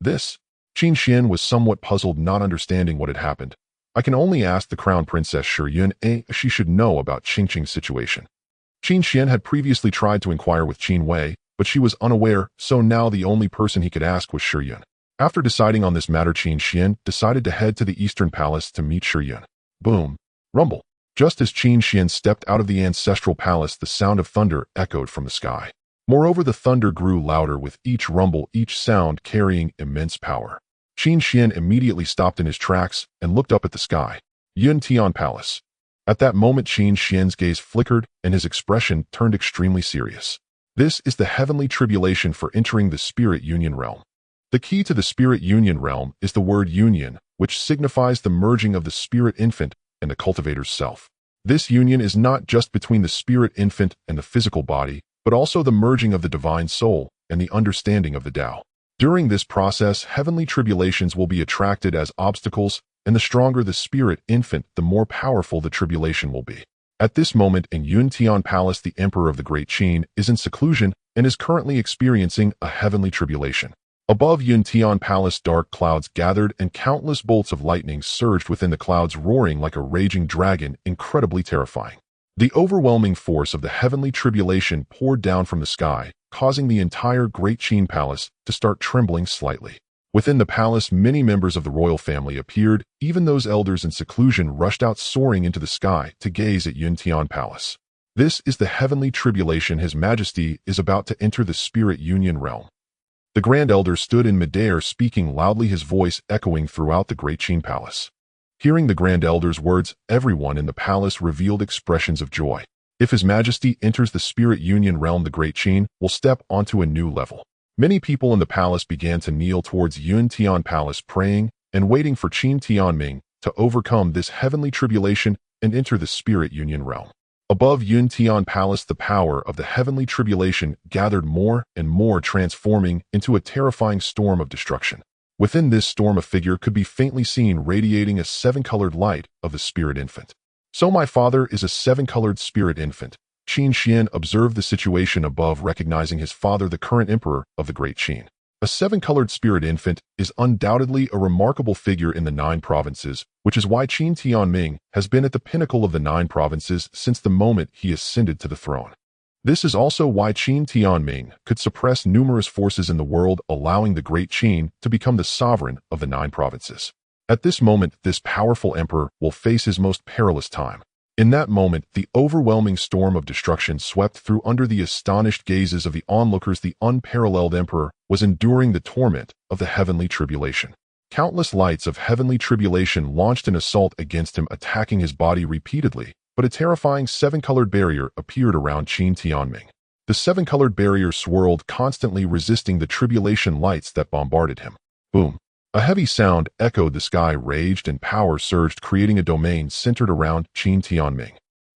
Qin Xuan was somewhat puzzled, not understanding what had happened. I can only ask the Crown Princess Shi Yun, she should know about Qingqing's situation. Qin Xuan had previously tried to inquire with Qin Wei, but she was unaware, so now the only person he could ask was Shi Yun. After deciding on this matter, Qin Xuan decided to head to the Eastern Palace to meet Shi Yun. Boom! Rumble! Just as Qin Xuan stepped out of the Ancestral Palace, the sound of thunder echoed from the sky. Moreover, the thunder grew louder with each rumble, each sound carrying immense power. Qin Xuan immediately stopped in his tracks and looked up at the sky. Yuntian Palace. At that moment, Qin Xuan's gaze flickered and his expression turned extremely serious. This is the heavenly tribulation for entering the Spirit Union realm. The key to the Spirit Union realm is the word union, which signifies the merging of the spirit infant and the cultivator's self. This union is not just between the spirit infant and the physical body, but also the merging of the divine soul and the understanding of the Tao. During this process, heavenly tribulations will be attracted as obstacles, and the stronger the spirit infant, the more powerful the tribulation will be. At this moment in Yuntian Palace, the Emperor of the Great Qin is in seclusion and is currently experiencing a heavenly tribulation. Above Yuntian Palace, dark clouds gathered and countless bolts of lightning surged within the clouds, roaring like a raging dragon, incredibly terrifying. The overwhelming force of the heavenly tribulation poured down from the sky, causing the entire Great Qin Palace to start trembling slightly. Within the palace, many members of the royal family appeared. Even those elders in seclusion rushed out, soaring into the sky to gaze at Yuntian Palace. This is the heavenly tribulation. His Majesty is about to enter the Spirit Union realm. The Grand Elder stood in midair, speaking loudly, his voice echoing throughout the Great Qin Palace. Hearing the Grand Elder's words, everyone in the palace revealed expressions of joy. If His Majesty enters the Spirit Union realm, the Great Qin will step onto a new level. Many people in the palace began to kneel towards Yuntian Palace, praying and waiting for Qin Tianming to overcome this heavenly tribulation and enter the Spirit Union realm. Above Yuntian Palace, the power of the heavenly tribulation gathered more and more, transforming into a terrifying storm of destruction. Within this storm, a figure could be faintly seen, radiating a 7-colored light of the spirit infant. So my father is a 7-colored spirit infant. Qin Xuan observed the situation above, recognizing his father, the current emperor of the Great Qin. A seven-colored spirit infant is undoubtedly a remarkable figure in the 9 provinces, which is why Qin Tianming has been at the pinnacle of the 9 provinces since the moment he ascended to the throne. This is also why Qin Tianming could suppress numerous forces in the world, allowing the Great Qin to become the sovereign of the 9 provinces. At this moment, this powerful emperor will face his most perilous time. In that moment, the overwhelming storm of destruction swept through. Under the astonished gazes of the onlookers, the unparalleled emperor was enduring the torment of the heavenly tribulation. Countless lights of heavenly tribulation launched an assault against him, attacking his body repeatedly, but a terrifying 7-colored barrier appeared around Qin Tianming. The 7-colored barrier swirled, constantly resisting the tribulation lights that bombarded him. Boom! A heavy sound echoed the sky, raged, and power surged, creating a domain centered around Qin Tianming.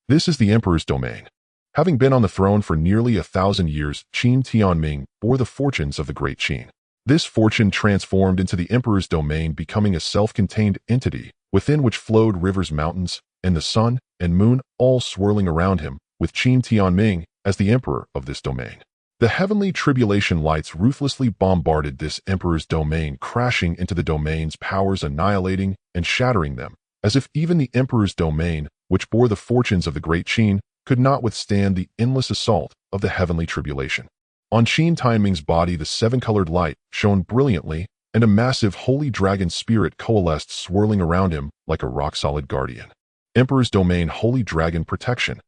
This is the emperor's domain. Having been on the throne for nearly 1,000 years, Qin Tianming bore the fortunes of the Great Qin. This fortune transformed into the emperor's domain, becoming a self-contained entity, within which flowed rivers, mountains, and the sun and moon, all swirling around him, with Qin Tianming as the emperor of this domain. The heavenly tribulation lights ruthlessly bombarded this emperor's domain, crashing into the domain's powers, annihilating and shattering them, as if even the emperor's domain, which bore the fortunes of the Great Qin, could not withstand the endless assault of the heavenly tribulation. On Qin Tianming's body, the 7-colored light shone brilliantly, and a massive holy dragon spirit coalesced, swirling around him like a rock-solid guardian. Emperor's domain, holy dragon protection.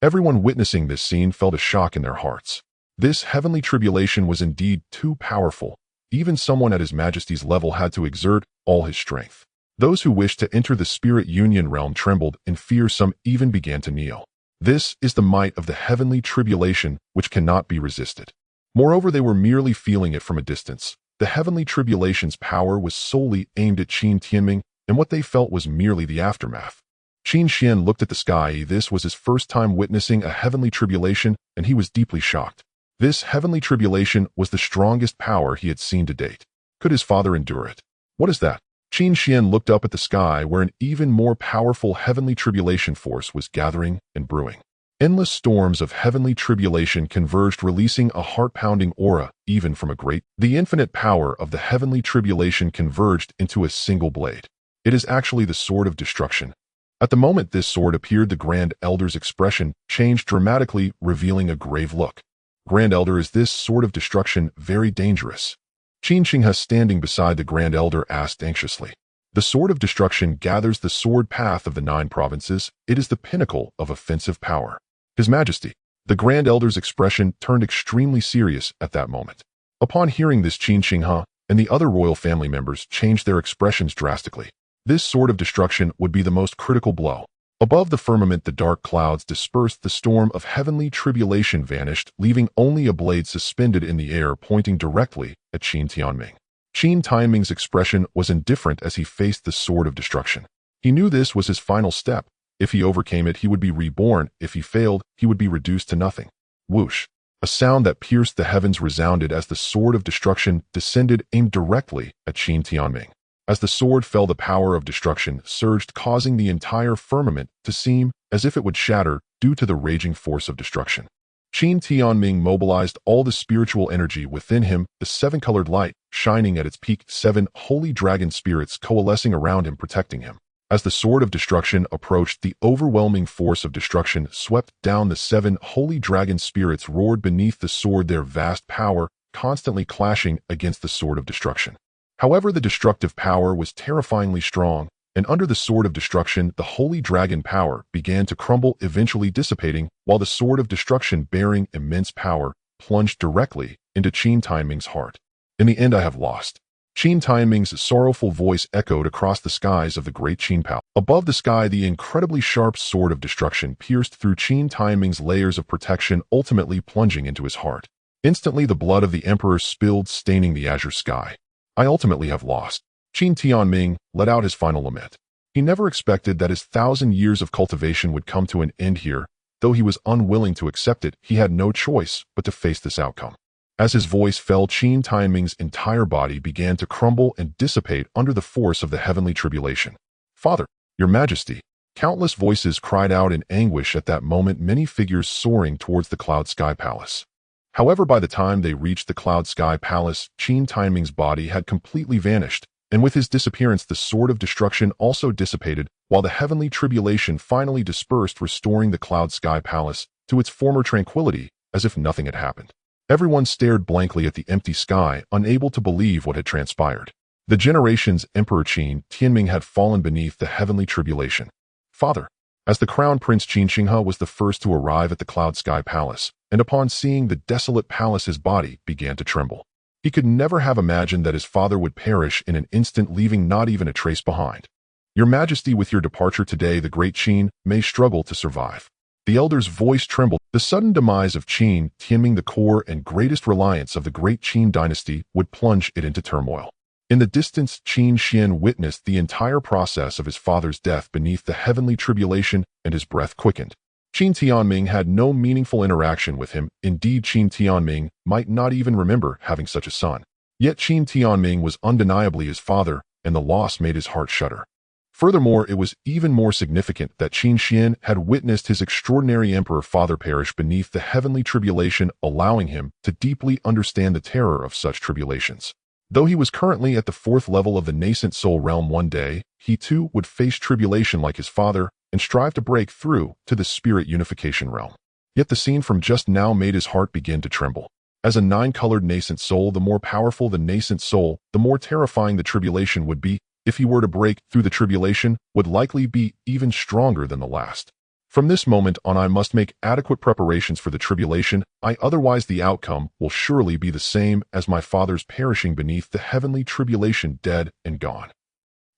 Everyone witnessing this scene felt a shock in their hearts. This heavenly tribulation was indeed too powerful. Even someone at His Majesty's level had to exert all his strength. Those who wished to enter the spirit union realm trembled in fear. Some even began to kneel. This is the might of the heavenly tribulation, which cannot be resisted. Moreover, they were merely feeling it from a distance. The heavenly tribulation's power was solely aimed at Qin Tianming, and what they felt was merely the aftermath. Qin Xuan looked at the sky. This was his first time witnessing a heavenly tribulation, and he was deeply shocked. This heavenly tribulation was the strongest power he had seen to date. Could his father endure it? What is that? Qin Xuan looked up at the sky, where an even more powerful heavenly tribulation force was gathering and brewing. Endless storms of heavenly tribulation converged, releasing a heart-pounding aura, even from a great. The infinite power of the heavenly tribulation converged into a single blade. It is actually the sword of destruction. At the moment this sword appeared, the Grand Elder's expression changed dramatically, revealing a grave look. Grand Elder, is this sword of destruction very dangerous? Qin Xinghe, standing beside the Grand Elder, asked anxiously. The sword of destruction gathers the sword path of the 9 provinces. It is the pinnacle of offensive power. His Majesty. The Grand Elder's expression turned extremely serious at that moment. Upon hearing this, Qin Xinghe and the other royal family members changed their expressions drastically. This sword of destruction would be the most critical blow. Above the firmament, the dark clouds dispersed, the storm of heavenly tribulation vanished, leaving only a blade suspended in the air, pointing directly at Qin Tianming. Qin Tianming's expression was indifferent as he faced the sword of destruction. He knew this was his final step. If he overcame it, he would be reborn. If he failed, he would be reduced to nothing. Whoosh! A sound that pierced the heavens resounded as the sword of destruction descended, aimed directly at Qin Tianming. As the sword fell, the power of destruction surged, causing the entire firmament to seem as if it would shatter due to the raging force of destruction. Qin Tianming mobilized all the spiritual energy within him, the 7-colored light shining at its peak, 7 holy dragon spirits coalescing around him, protecting him. As the sword of destruction approached, the overwhelming force of destruction swept down. The 7 holy dragon spirits roared beneath the sword, their vast power constantly clashing against the sword of destruction. However, the destructive power was terrifyingly strong, and under the sword of destruction, the holy dragon power began to crumble, eventually dissipating, while the sword of destruction, bearing immense power, plunged directly into Qin Tianming's heart. In the end, I have lost. Qin Tianming's sorrowful voice echoed across the skies of the Great Qin Palace. Above the sky, the incredibly sharp sword of destruction pierced through Qin Tianming's layers of protection, ultimately plunging into his heart. Instantly, the blood of the emperor spilled, staining the azure sky. I ultimately have lost. Qin Tianming let out his final lament. He never expected that his 1,000 years of cultivation would come to an end here. Though he was unwilling to accept it, he had no choice but to face this outcome. As his voice fell, Qin Tianming's entire body began to crumble and dissipate under the force of the heavenly tribulation. Father, Your Majesty, Countless voices cried out in anguish at that moment, many figures soaring towards the Cloud Sky Palace. However, by the time they reached the Cloud Sky Palace, Qin Tianming's body had completely vanished, and with his disappearance the sword of destruction also dissipated, while the heavenly tribulation finally dispersed, restoring the Cloud Sky Palace to its former tranquility, as if nothing had happened. Everyone stared blankly at the empty sky, unable to believe what had transpired. The generation's Emperor Qin Tianming had fallen beneath the heavenly tribulation. Father. As the Crown Prince Qin Xuan was the first to arrive at the Cloud Sky Palace, and upon seeing the desolate palace his body began to tremble. He could never have imagined that his father would perish in an instant, leaving not even a trace behind. Your Majesty, with your departure today, the Great Qin may struggle to survive. The elder's voice trembled. The sudden demise of Qin Tianming, the core and greatest reliance of the Great Qin Dynasty, would plunge it into turmoil. In the distance, Qin Xuan witnessed the entire process of his father's death beneath the heavenly tribulation, and his breath quickened. Qin Tianming had no meaningful interaction with him. Indeed, Qin Tianming might not even remember having such a son. Yet Qin Tianming was undeniably his father, and the loss made his heart shudder. Furthermore, it was even more significant that Qin Xuan had witnessed his extraordinary emperor father perish beneath the heavenly tribulation, allowing him to deeply understand the terror of such tribulations. Though he was currently at the 4th level of the nascent soul realm, one day, he too would face tribulation like his father and strive to break through to the spirit unification realm. Yet the scene from just now made his heart begin to tremble. As a 9-colored nascent soul, the more powerful the nascent soul, the more terrifying the tribulation would be. If he were to break through, the tribulation would likely be even stronger than the last. From this moment on, I must make adequate preparations for the tribulation. Otherwise the outcome will surely be the same as my father's perishing beneath the heavenly tribulation, dead and gone.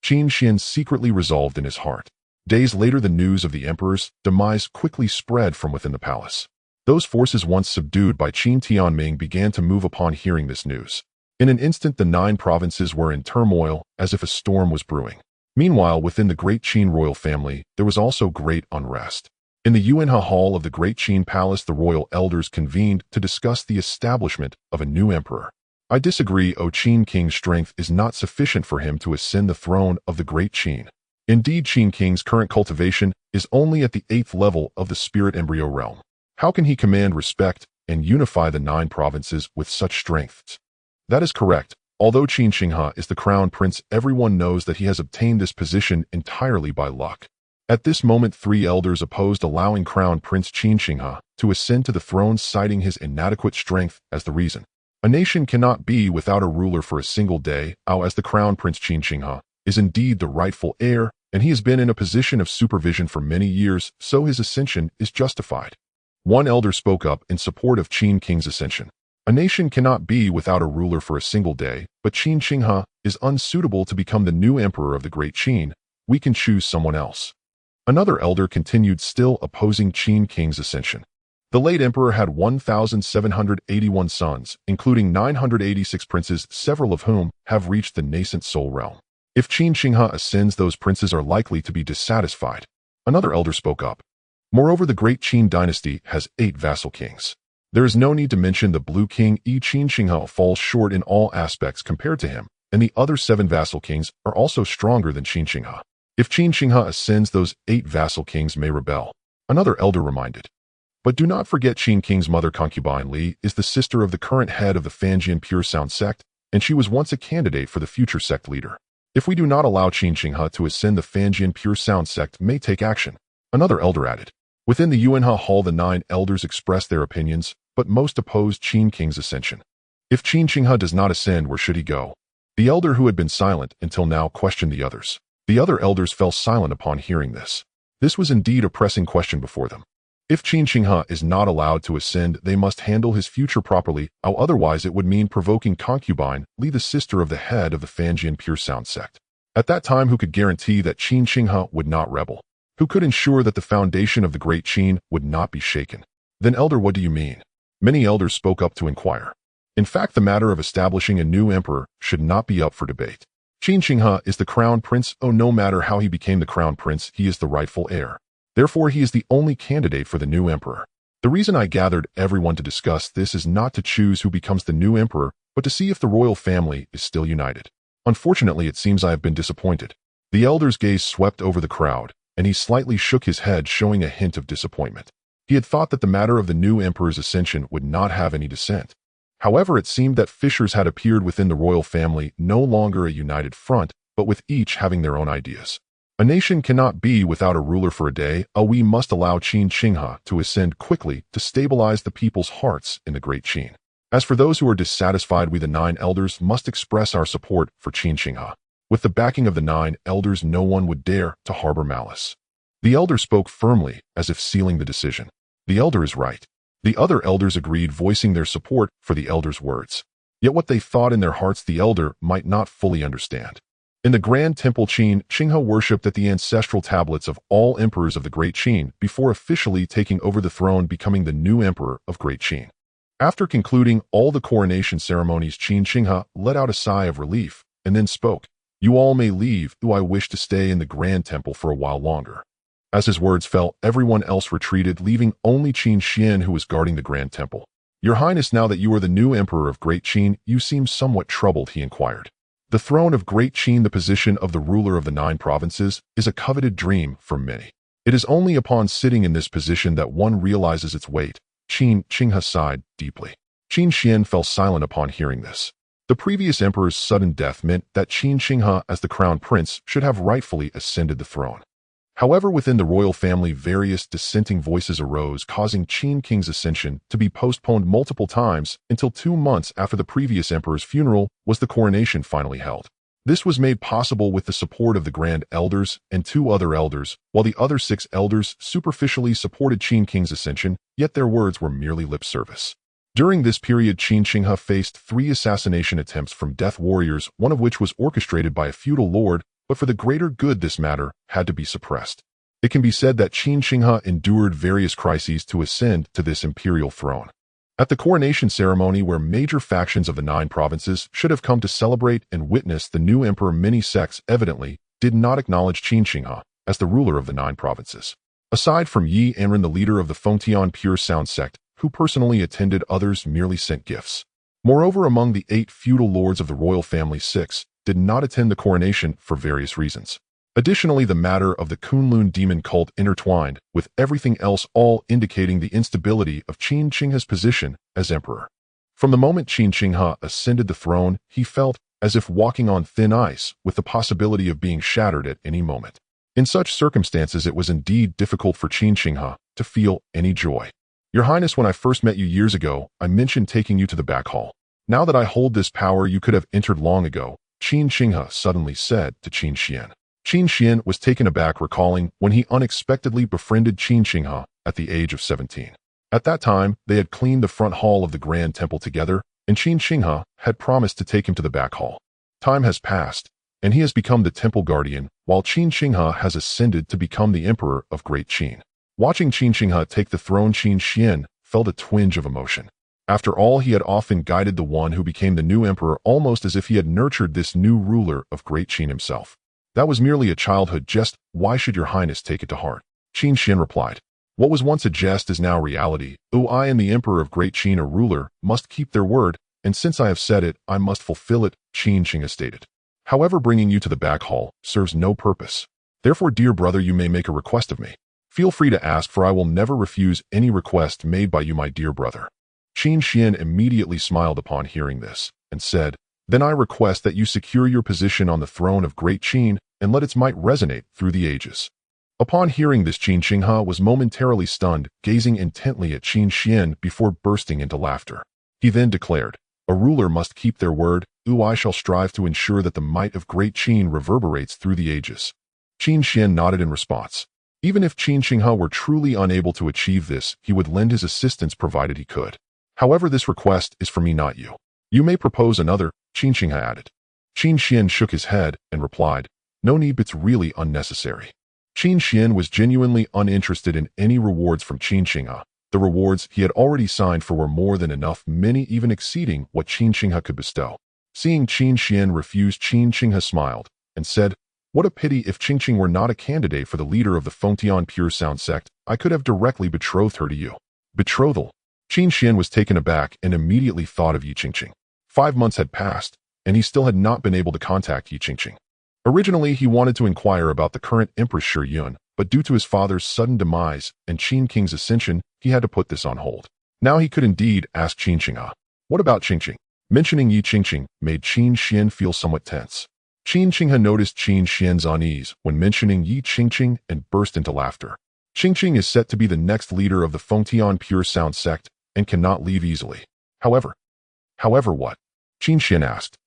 Qin Xuan secretly resolved in his heart. Days later, the news of the emperor's demise quickly spread from within the palace. Those forces once subdued by Qin Tianming began to move upon hearing this news. In an instant, the 9 provinces were in turmoil, as if a storm was brewing. Meanwhile, within the Great Qin royal family, there was also great unrest. In the Yuanhe Hall of the Great Qin Palace, the royal elders convened to discuss the establishment of a new emperor. I disagree. O Qin King's strength is not sufficient for him to ascend the throne of the Great Qin. Indeed, Qin King's current cultivation is only at the 8th level of the spirit embryo realm. How can he command respect and unify the 9 provinces with such strengths? That is correct. Although Qin Xuan is the crown prince, everyone knows that he has obtained this position entirely by luck. At this moment, 3 elders opposed allowing Crown Prince Qin Xuan to ascend to the throne, citing his inadequate strength as the reason. A nation cannot be without a ruler for a single day. As the Crown Prince Qin Xuan is indeed the rightful heir, and he has been in a position of supervision for many years, so his ascension is justified. One elder spoke up in support of Qin King's ascension. A nation cannot be without a ruler for a single day, but Qin Xuan is unsuitable to become the new emperor of the Great Qin. We can choose someone else. Another elder continued, still opposing Qin King's ascension. The late emperor had 1,781 sons, including 986 princes, several of whom have reached the nascent soul realm. If Qin Xuan ascends, those princes are likely to be dissatisfied. Another elder spoke up. Moreover, the Great Qin Dynasty has 8 vassal kings. There is no need to mention the Blue King. Qin Xuan falls short in all aspects compared to him, and the other 7 vassal kings are also stronger than Qin Xuan. If Qin Xuan ascends, those 8 vassal kings may rebel. Another elder reminded. But do not forget, Qin King's mother concubine Li is the sister of the current head of the Fanjian Pure Sound sect, and she was once a candidate for the future sect leader. If we do not allow Qin Xuan to ascend, the Fanjian Pure Sound sect may take action. Another elder added. Within the Yuanhe Hall, the 9 elders expressed their opinions, but most opposed Qin King's ascension. If Qin Xuan does not ascend, where should he go? The elder who had been silent until now questioned the others. The other elders fell silent upon hearing this. This was indeed a pressing question before them. If Qin Xuan is not allowed to ascend, they must handle his future properly, otherwise it would mean provoking concubine Li, the sister of the head of the Fanjian Pure Sound sect. At that time, who could guarantee that Qin Xuan would not rebel? Who could ensure that the foundation of the Great Qin would not be shaken? Then, elder, what do you mean? Many elders spoke up to inquire. In fact, the matter of establishing a new emperor should not be up for debate. Qin Xuan is the crown prince. No matter how he became the crown prince, he is the rightful heir. Therefore, he is the only candidate for the new emperor. The reason I gathered everyone to discuss this is not to choose who becomes the new emperor, but to see if the royal family is still united. Unfortunately, it seems I have been disappointed. The elder's gaze swept over the crowd, and he slightly shook his head, showing a hint of disappointment. He had thought that the matter of the new emperor's ascension would not have any dissent. However, it seemed that fissures had appeared within the royal family, no longer a united front, but with each having their own ideas. A nation cannot be without a ruler for a day. We must allow Qin Shi to ascend quickly to stabilize the people's hearts in the Great Qin. As for those who are dissatisfied, we the 9 elders must express our support for Qin Shi. With the backing of the 9 elders, no one would dare to harbor malice. The elder spoke firmly, as if sealing the decision. The elder is right. The other elders agreed, voicing their support for the elder's words. Yet what they thought in their hearts the elder might not fully understand. In the Grand Temple, Qin Shi worshipped at the ancestral tablets of all emperors of the Great Qin before officially taking over the throne, becoming the new emperor of Great Qin. After concluding all the coronation ceremonies, Qin Shi let out a sigh of relief and then spoke. "You all may leave. I wish to stay in the Grand Temple for a while longer." As his words fell, everyone else retreated, leaving only Qin Xuan, who was guarding the Grand Temple. "Your Highness, now that you are the new emperor of Great Qin, you seem somewhat troubled," he inquired. The throne of Great Qin, the position of the ruler of the 9 provinces, is a coveted dream for many. It is only upon sitting in this position that one realizes its weight. Qin Shi sighed deeply. Qin Xuan fell silent upon hearing this. The previous emperor's sudden death meant that Qin Shi, as the crown prince, should have rightfully ascended the throne. However, within the royal family, various dissenting voices arose, causing Qin King's ascension to be postponed multiple times until 2 months after the previous emperor's funeral was the coronation finally held. This was made possible with the support of the Grand Elders and 2 other elders, while the other 6 elders superficially supported Qin King's ascension, yet their words were merely lip service. During this period, Qin Shi faced 3 assassination attempts from death warriors, one of which was orchestrated by a feudal lord, but for the greater good this matter had to be suppressed. It can be said that Qin Shi endured various crises to ascend to this imperial throne. At the coronation ceremony, where major factions of the 9 provinces should have come to celebrate and witness the new emperor, many sects evidently did not acknowledge Qin Shi as the ruler of the 9 provinces. Aside from Yi Anren, the leader of the Fengtian Pure Sound sect, who personally attended, others merely sent gifts. Moreover, among the 8 feudal lords of the royal family, 6 did not attend the coronation for various reasons. Additionally, the matter of the Kunlun demon cult intertwined with everything else, all indicating the instability of Qin Shi's position as emperor. From the moment Qin Shi ascended the throne, he felt as if walking on thin ice, with the possibility of being shattered at any moment. In such circumstances, it was indeed difficult for Qin Shi to feel any joy. "Your Highness, when I first met you years ago, I mentioned taking you to the back hall. Now that I hold this power, you could have entered long ago," Qin Shi suddenly said to Qin Xuan. Qin Xuan was taken aback, recalling when he unexpectedly befriended Qin Shi at the age of 17. At that time, they had cleaned the front hall of the Grand Temple together, and Qin Shi had promised to take him to the back hall. Time has passed, and he has become the temple guardian, while Qin Shi has ascended to become the emperor of Great Qin. Watching Qin Shi take the throne, Qin Xuan felt a twinge of emotion. After all, he had often guided the one who became the new emperor, almost as if he had nurtured this new ruler of Great Qin himself. "That was merely a childhood jest. Why should your Highness take it to heart?" Qin Xuan replied. "What was once a jest is now reality. I and the emperor of Great Qin, a ruler, must keep their word, and since I have said it, I must fulfill it," Qin Shi stated. "However, bringing you to the back hall serves no purpose. Therefore, dear brother, you may make a request of me. Feel free to ask, for I will never refuse any request made by you, my dear brother." Qin Xuan immediately smiled upon hearing this, and said, "Then I request that you secure your position on the throne of Great Qin and let its might resonate through the ages." Upon hearing this, Qin Shi was momentarily stunned, gazing intently at Qin Xuan before bursting into laughter. He then declared, "A ruler must keep their word. I shall strive to ensure that the might of Great Qin reverberates through the ages." Qin Xuan nodded in response. Even if Qin Shi were truly unable to achieve this, he would lend his assistance provided he could. "However, this request is for me, not you. You may propose another," Qin Shi added. Qin Xuan shook his head and replied, "No need, it's really unnecessary." Qin Xuan was genuinely uninterested in any rewards from Qin Shi. The rewards he had already signed for were more than enough, many even exceeding what Qin Shi could bestow. Seeing Qin Xuan refuse, Qin Shi smiled and said, "What a pity! If Qin Shi were not a candidate for the leader of the Fengtian Pure Sound sect, I could have directly betrothed her to you." Betrothal? Qin Xuan was taken aback and immediately thought of Yi Qingqing. 5 months had passed, and he still had not been able to contact Yi Qingqing. Originally, he wanted to inquire about the current Empress Shi Yun, but due to his father's sudden demise and Qin King's ascension, he had to put this on hold. Now he could indeed ask Qin Xinghe. What about Qingqing? Mentioning Yi Qingqing made Qin Xian feel somewhat tense. Qin Xinghe noticed Qin Xian's unease when mentioning Yi Qingqing and burst into laughter. Qingqing is set to be the next leader of the Fengtian Pure Sound sect and cannot leave easily. However what? Qin Xian asked.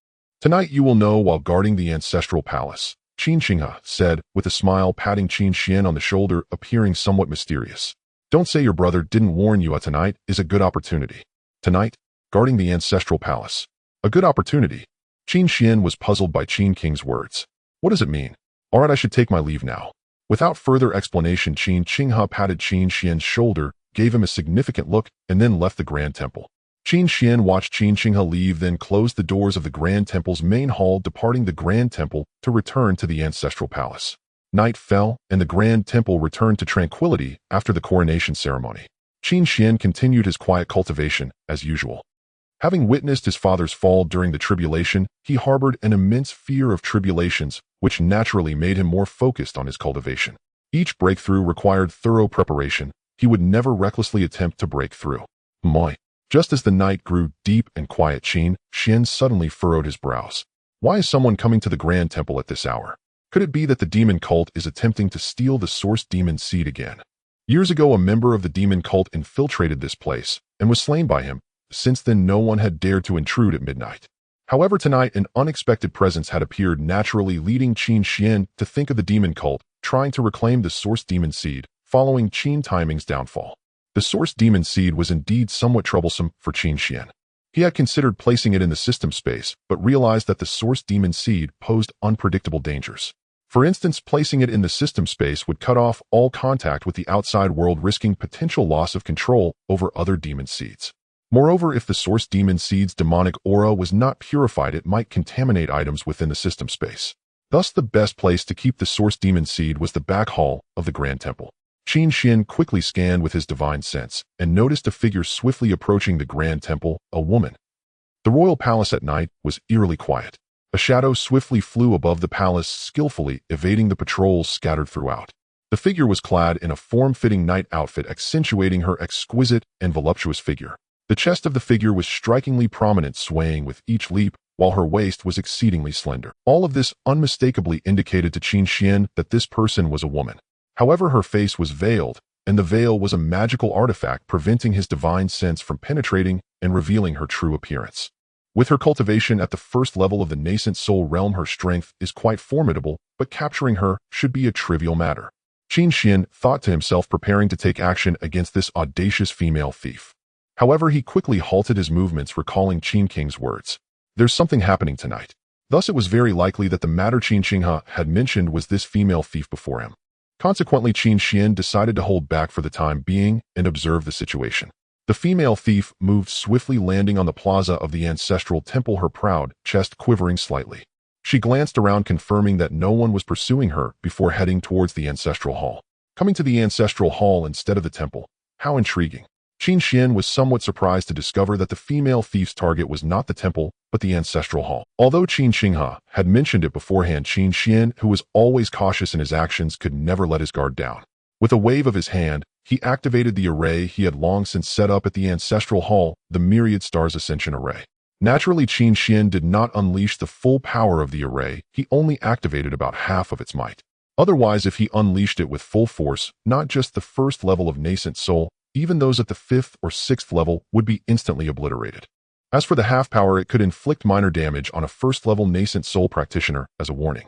Tonight you will know while guarding the ancestral palace, Qin Xinghe said with a smile, patting Qin Xian on the shoulder, appearing somewhat mysterious. Don't say your brother didn't warn you. Tonight is a good opportunity. Tonight, guarding the ancestral palace. A good opportunity. Qin Xian was puzzled by Qin King's words. What does it mean? Alright, I should take my leave now. Without further explanation, Qin Xinghe patted Qin Xian's shoulder, gave him a significant look, and then left the Grand Temple. Qin Xian watched Qin Xinghe leave, then closed the doors of the Grand Temple's main hall, departing the Grand Temple to return to the ancestral palace. Night fell, and the Grand Temple returned to tranquility after the coronation ceremony. Qin Xian continued his quiet cultivation, as usual. Having witnessed his father's fall during the tribulation, he harbored an immense fear of tribulations, which naturally made him more focused on his cultivation. Each breakthrough required thorough preparation. He would never recklessly attempt to break through. Just as the night grew deep and quiet, Qin Xian suddenly furrowed his brows. Why is someone coming to the Grand Temple at this hour? Could it be that the demon cult is attempting to steal the source demon seed again? Years ago, a member of the demon cult infiltrated this place and was slain by him. Since then, no one had dared to intrude at midnight. However, tonight an unexpected presence had appeared, naturally leading Qin Xian to think of the demon cult trying to reclaim the source demon seed following Qin Timing's downfall. The source demon seed was indeed somewhat troublesome for Qin Xian. He had considered placing it in the system space, but realized that the source demon seed posed unpredictable dangers. For instance, placing it in the system space would cut off all contact with the outside world, risking potential loss of control over other demon seeds. Moreover, if the source demon seed's demonic aura was not purified, it might contaminate items within the system space. Thus, the best place to keep the source demon seed was the back hall of the Grand Temple. Qin Xian quickly scanned with his divine sense and noticed a figure swiftly approaching the Grand Temple, a woman. The royal palace at night was eerily quiet. A shadow swiftly flew above the palace, skillfully evading the patrols scattered throughout. The figure was clad in a form-fitting night outfit, accentuating her exquisite and voluptuous figure. The chest of the figure was strikingly prominent, swaying with each leap, while her waist was exceedingly slender. All of this unmistakably indicated to Qin Xian that this person was a woman. However, her face was veiled, and the veil was a magical artifact preventing his divine sense from penetrating and revealing her true appearance. With her cultivation at the first level of the nascent soul realm, her strength is quite formidable, but capturing her should be a trivial matter. Qin Xian thought to himself, preparing to take action against this audacious female thief. However, he quickly halted his movements, recalling Qin King's words. There's something happening tonight. Thus, it was very likely that the matter Qin Xinghe had mentioned was this female thief before him. Consequently, Qin Xian decided to hold back for the time being and observe the situation. The female thief moved swiftly, landing on the plaza of the ancestral temple, her proud chest quivering slightly. She glanced around, confirming that no one was pursuing her before heading towards the ancestral hall. Coming to the ancestral hall instead of the temple. How intriguing. Qin Xian was somewhat surprised to discover that the female thief's target was not the temple, but the ancestral hall. Although Qin Xinghe had mentioned it beforehand, Qin Xian, who was always cautious in his actions, could never let his guard down. With a wave of his hand, he activated the array he had long since set up at the ancestral hall, the Myriad Stars Ascension Array. Naturally, Qin Xian did not unleash the full power of the array, he only activated about half of its might. Otherwise, if he unleashed it with full force, not just the first level of nascent soul, even those at the 5th or 6th level would be instantly obliterated. As for the half power, it could inflict minor damage on a first-level nascent soul practitioner as a warning.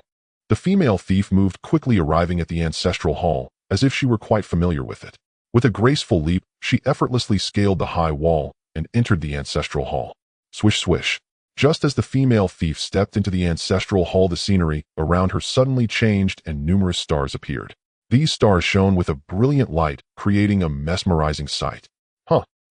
The female thief moved quickly, arriving at the ancestral hall, as if she were quite familiar with it. With a graceful leap, she effortlessly scaled the high wall and entered the ancestral hall. Swish, swish. Just as the female thief stepped into the ancestral hall, the scenery around her suddenly changed and numerous stars appeared. These stars shone with a brilliant light, creating a mesmerizing sight.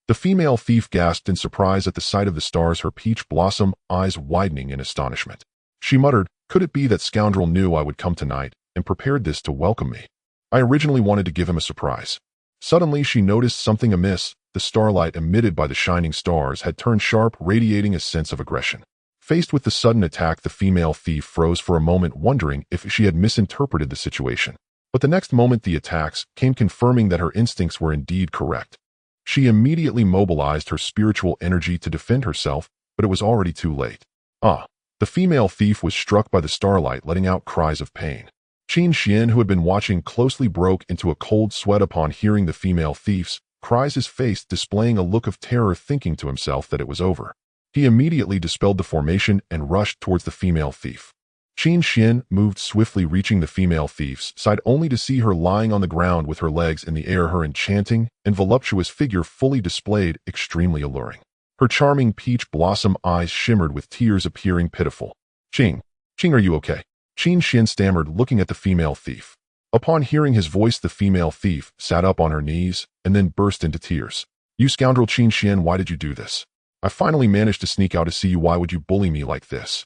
The female thief gasped in surprise at the sight of the stars, her peach blossom eyes widening in astonishment. She muttered, "Could it be that scoundrel knew I would come tonight and prepared this to welcome me? I originally wanted to give him a surprise." Suddenly, she noticed something amiss. The starlight emitted by the shining stars had turned sharp, radiating a sense of aggression. Faced with the sudden attack, the female thief froze for a moment, wondering if she had misinterpreted the situation. But the next moment the attacks came, confirming that her instincts were indeed correct. She immediately mobilized her spiritual energy to defend herself, but it was already too late. The female thief was struck by the starlight, letting out cries of pain. Qin Xuan, who had been watching closely, broke into a cold sweat upon hearing the female thief's cries, his face displaying a look of terror, thinking to himself that it was over. He immediately dispelled the formation and rushed towards the female thief. Qin Xuan moved swiftly, reaching the female thief's side only to see her lying on the ground with her legs in the air, her enchanting and voluptuous figure fully displayed, extremely alluring. Her charming peach blossom eyes shimmered with tears, appearing pitiful. Qing, are you okay? Qin Xuan stammered, looking at the female thief. Upon hearing his voice, the female thief sat up on her knees and then burst into tears. You scoundrel Qin Xuan, why did you do this? I finally managed to sneak out to see you. Why would you bully me like this?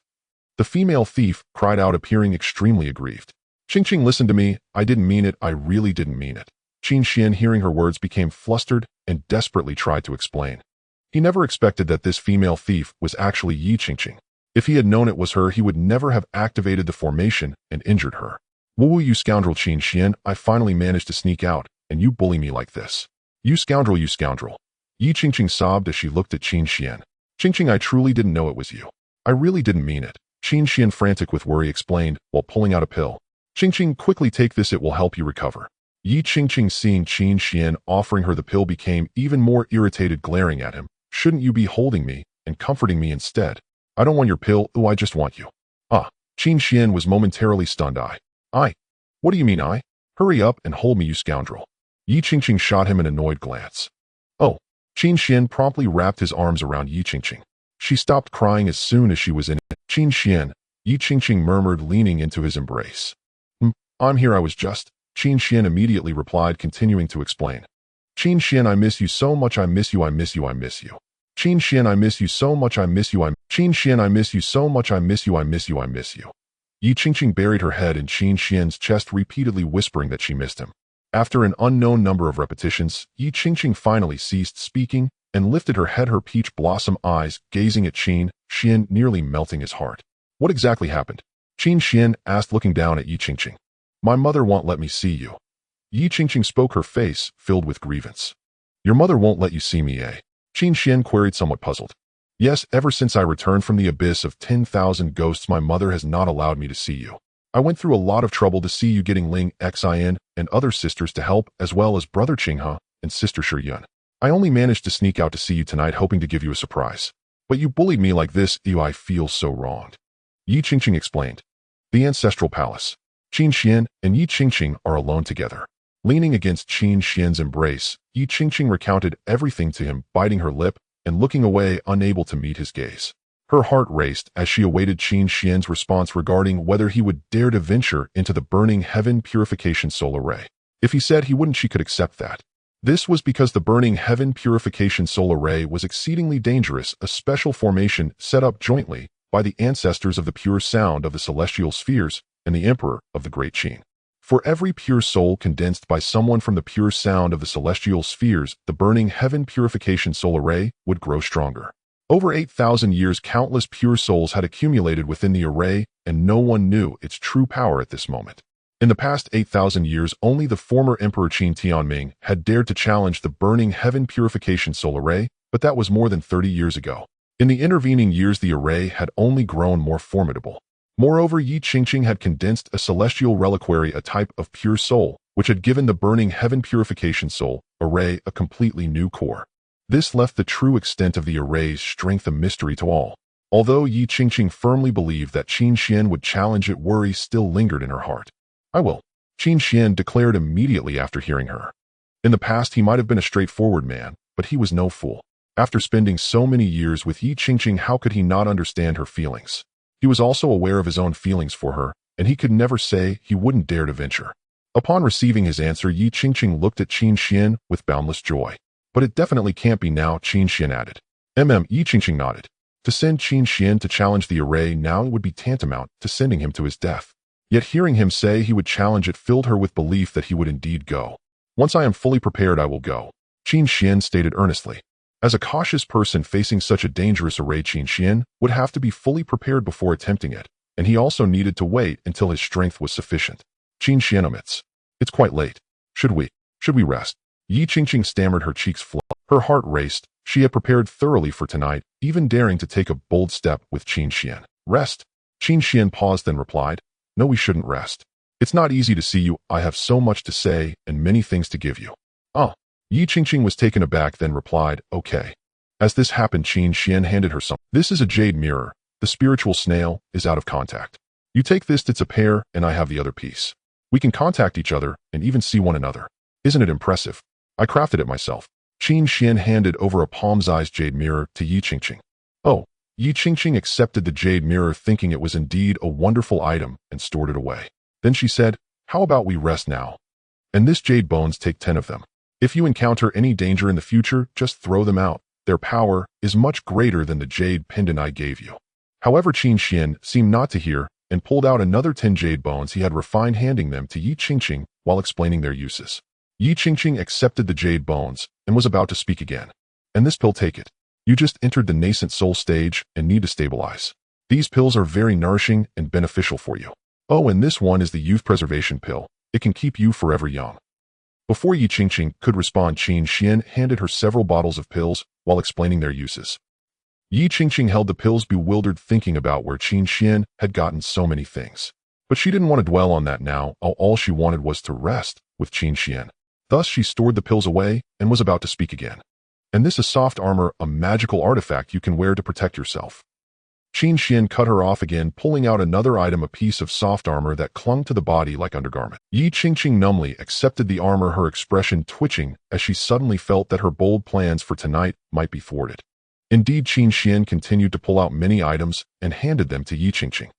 The female thief cried out, appearing extremely aggrieved. Qing, listen to me. I didn't mean it. I really didn't mean it. Qin Xuan, hearing her words, became flustered and desperately tried to explain. He never expected that this female thief was actually Yi Qingqing. If he had known it was her, he would never have activated the formation and injured her. Woo, you scoundrel Qin Xuan, I finally managed to sneak out, and you bully me like this. You scoundrel, you scoundrel. Yi Qingqing sobbed as she looked at Qin Xuan. Qing, I truly didn't know it was you. I really didn't mean it. Qin Xuan, frantic with worry, explained while pulling out a pill. Qing, quickly take this, it will help you recover. Yi Qingqing, seeing Qin Xuan offering her the pill, became even more irritated, glaring at him. Shouldn't you be holding me and comforting me instead? I don't want your pill, ooh, I just want you. Qin Xuan was momentarily stunned. I? What do you mean I? Hurry up and hold me, you scoundrel. Yi Qingqing shot him an annoyed glance. Oh. Qin Xuan promptly wrapped his arms around Yi Qingqing. She stopped crying as soon as she was in it. Qin Xuan, Yi Qingqing murmured, leaning into his embrace. I'm here, I was just. Qin Xuan immediately replied, continuing to explain. Qin Xuan, I miss you so much, I miss you, I miss you, I miss you. Qin Xuan, I miss you so much, I miss you, Qin Xuan, I miss you so much, I miss you, I miss you, I miss you. Yi Qingqing buried her head in Qin Xuan's chest, repeatedly whispering that she missed him. After an unknown number of repetitions, Yi Qingqing finally ceased speaking and lifted her head, her peach blossom eyes gazing at Qin Xuan, nearly melting his heart. What exactly happened? Qin Xuan asked, looking down at Yi Qingqing. My mother won't let me see you. Yi Qingqing spoke, her face filled with grievance. Your mother won't let you see me, eh? Qin Xuan queried, somewhat puzzled. Yes, ever since I returned from the abyss of 10,000 ghosts, my mother has not allowed me to see you. I went through a lot of trouble to see you, getting Ling Xin and other sisters to help, as well as brother Qinghe and sister Shiyun. I only managed to sneak out to see you tonight, hoping to give you a surprise. But you bullied me like this, I feel so wronged. Yi Qingqing explained. The ancestral palace. Qin Xuan and Yi Qingqing are alone together. Leaning against Qin Xuan's embrace, Yi Qingqing recounted everything to him, biting her lip and looking away, unable to meet his gaze. Her heart raced as she awaited Qin Xuan's response regarding whether he would dare to venture into the burning heaven purification solar ray. If he said he wouldn't, she could accept that. This was because the burning heaven purification solar ray was exceedingly dangerous, a special formation set up jointly by the ancestors of the pure sound of the celestial spheres and the emperor of the Great Qin. For every pure soul condensed by someone from the pure sound of the celestial spheres, the burning heaven purification solar ray would grow stronger. Over 8,000 years, countless pure souls had accumulated within the array, and no one knew its true power at this moment. In the past 8,000 years, only the former Emperor Qin Tianming had dared to challenge the burning heaven purification solar ray, but that was more than 30 years ago. In the intervening years, the array had only grown more formidable. Moreover, Yi Qingqing had condensed a celestial reliquary, a type of pure soul, which had given the burning heaven purification soul array a completely new core. This left the true extent of the array's strength a mystery to all. Although Yi Qingqing firmly believed that Qin Xuan would challenge it, worry still lingered in her heart. I will, Qin Xuan declared immediately after hearing her. In the past, he might have been a straightforward man, but he was no fool. After spending so many years with Yi Qingqing, how could he not understand her feelings? He was also aware of his own feelings for her, and he could never say he wouldn't dare to venture. Upon receiving his answer, Yi Qingqing looked at Qin Xuan with boundless joy. But it definitely can't be now, Qin Xuan added. Yi Qingqing nodded. To send Qin Xuan to challenge the array now would be tantamount to sending him to his death. Yet hearing him say he would challenge it filled her with belief that he would indeed go. Once I am fully prepared, I will go, Qin Xuan stated earnestly. As a cautious person facing such a dangerous array, Qin Xuan would have to be fully prepared before attempting it, and he also needed to wait until his strength was sufficient. Qin Xuan omits. It's quite late. Should we rest? Yi Qingqing stammered, her cheeks flushed. Her heart raced. She had prepared thoroughly for tonight, even daring to take a bold step with Qin Xuan. Rest? Qin Xuan paused, then replied, no, we shouldn't rest. It's not easy to see you. I have so much to say and many things to give you. Oh. Yi Qingqing was taken aback, then replied, okay. As this happened, Qin Xuan handed her something. This is a jade mirror. The spiritual snail is out of contact. You take this, it's a pair, and I have the other piece. We can contact each other and even see one another. Isn't it impressive? I crafted it myself. Qin Xuan handed over a palm-sized jade mirror to Yi Qingqing. Oh. Yi Qingqing accepted the jade mirror, thinking it was indeed a wonderful item, and stored it away. Then she said, how about we rest now? And this jade bones, take 10 of them. If you encounter any danger in the future, just throw them out. Their power is much greater than the jade pendant I gave you. However, Qin Xuan seemed not to hear and pulled out another 10 jade bones he had refined, handing them to Yi Qingqing while explaining their uses. Yi Qingqing accepted the jade bones and was about to speak again. And this pill, take it. You just entered the nascent soul stage and need to stabilize. These pills are very nourishing and beneficial for you. Oh, and this one is the youth preservation pill. It can keep you forever young. Before Yi Qingqing could respond, Qin Xuan handed her several bottles of pills while explaining their uses. Yi Qingqing held the pills, bewildered, thinking about where Qin Xuan had gotten so many things. But she didn't want to dwell on that now. All she wanted was to rest with Qin Xuan. Thus she stored the pills away and was about to speak again. And this is soft armor, a magical artifact you can wear to protect yourself. Qin Xuan cut her off again, pulling out another item, a piece of soft armor that clung to the body like undergarment. Yi Qingqing numbly accepted the armor, her expression twitching as she suddenly felt that her bold plans for tonight might be thwarted. Indeed, Qin Xuan continued to pull out many items and handed them to Yi Qingqing.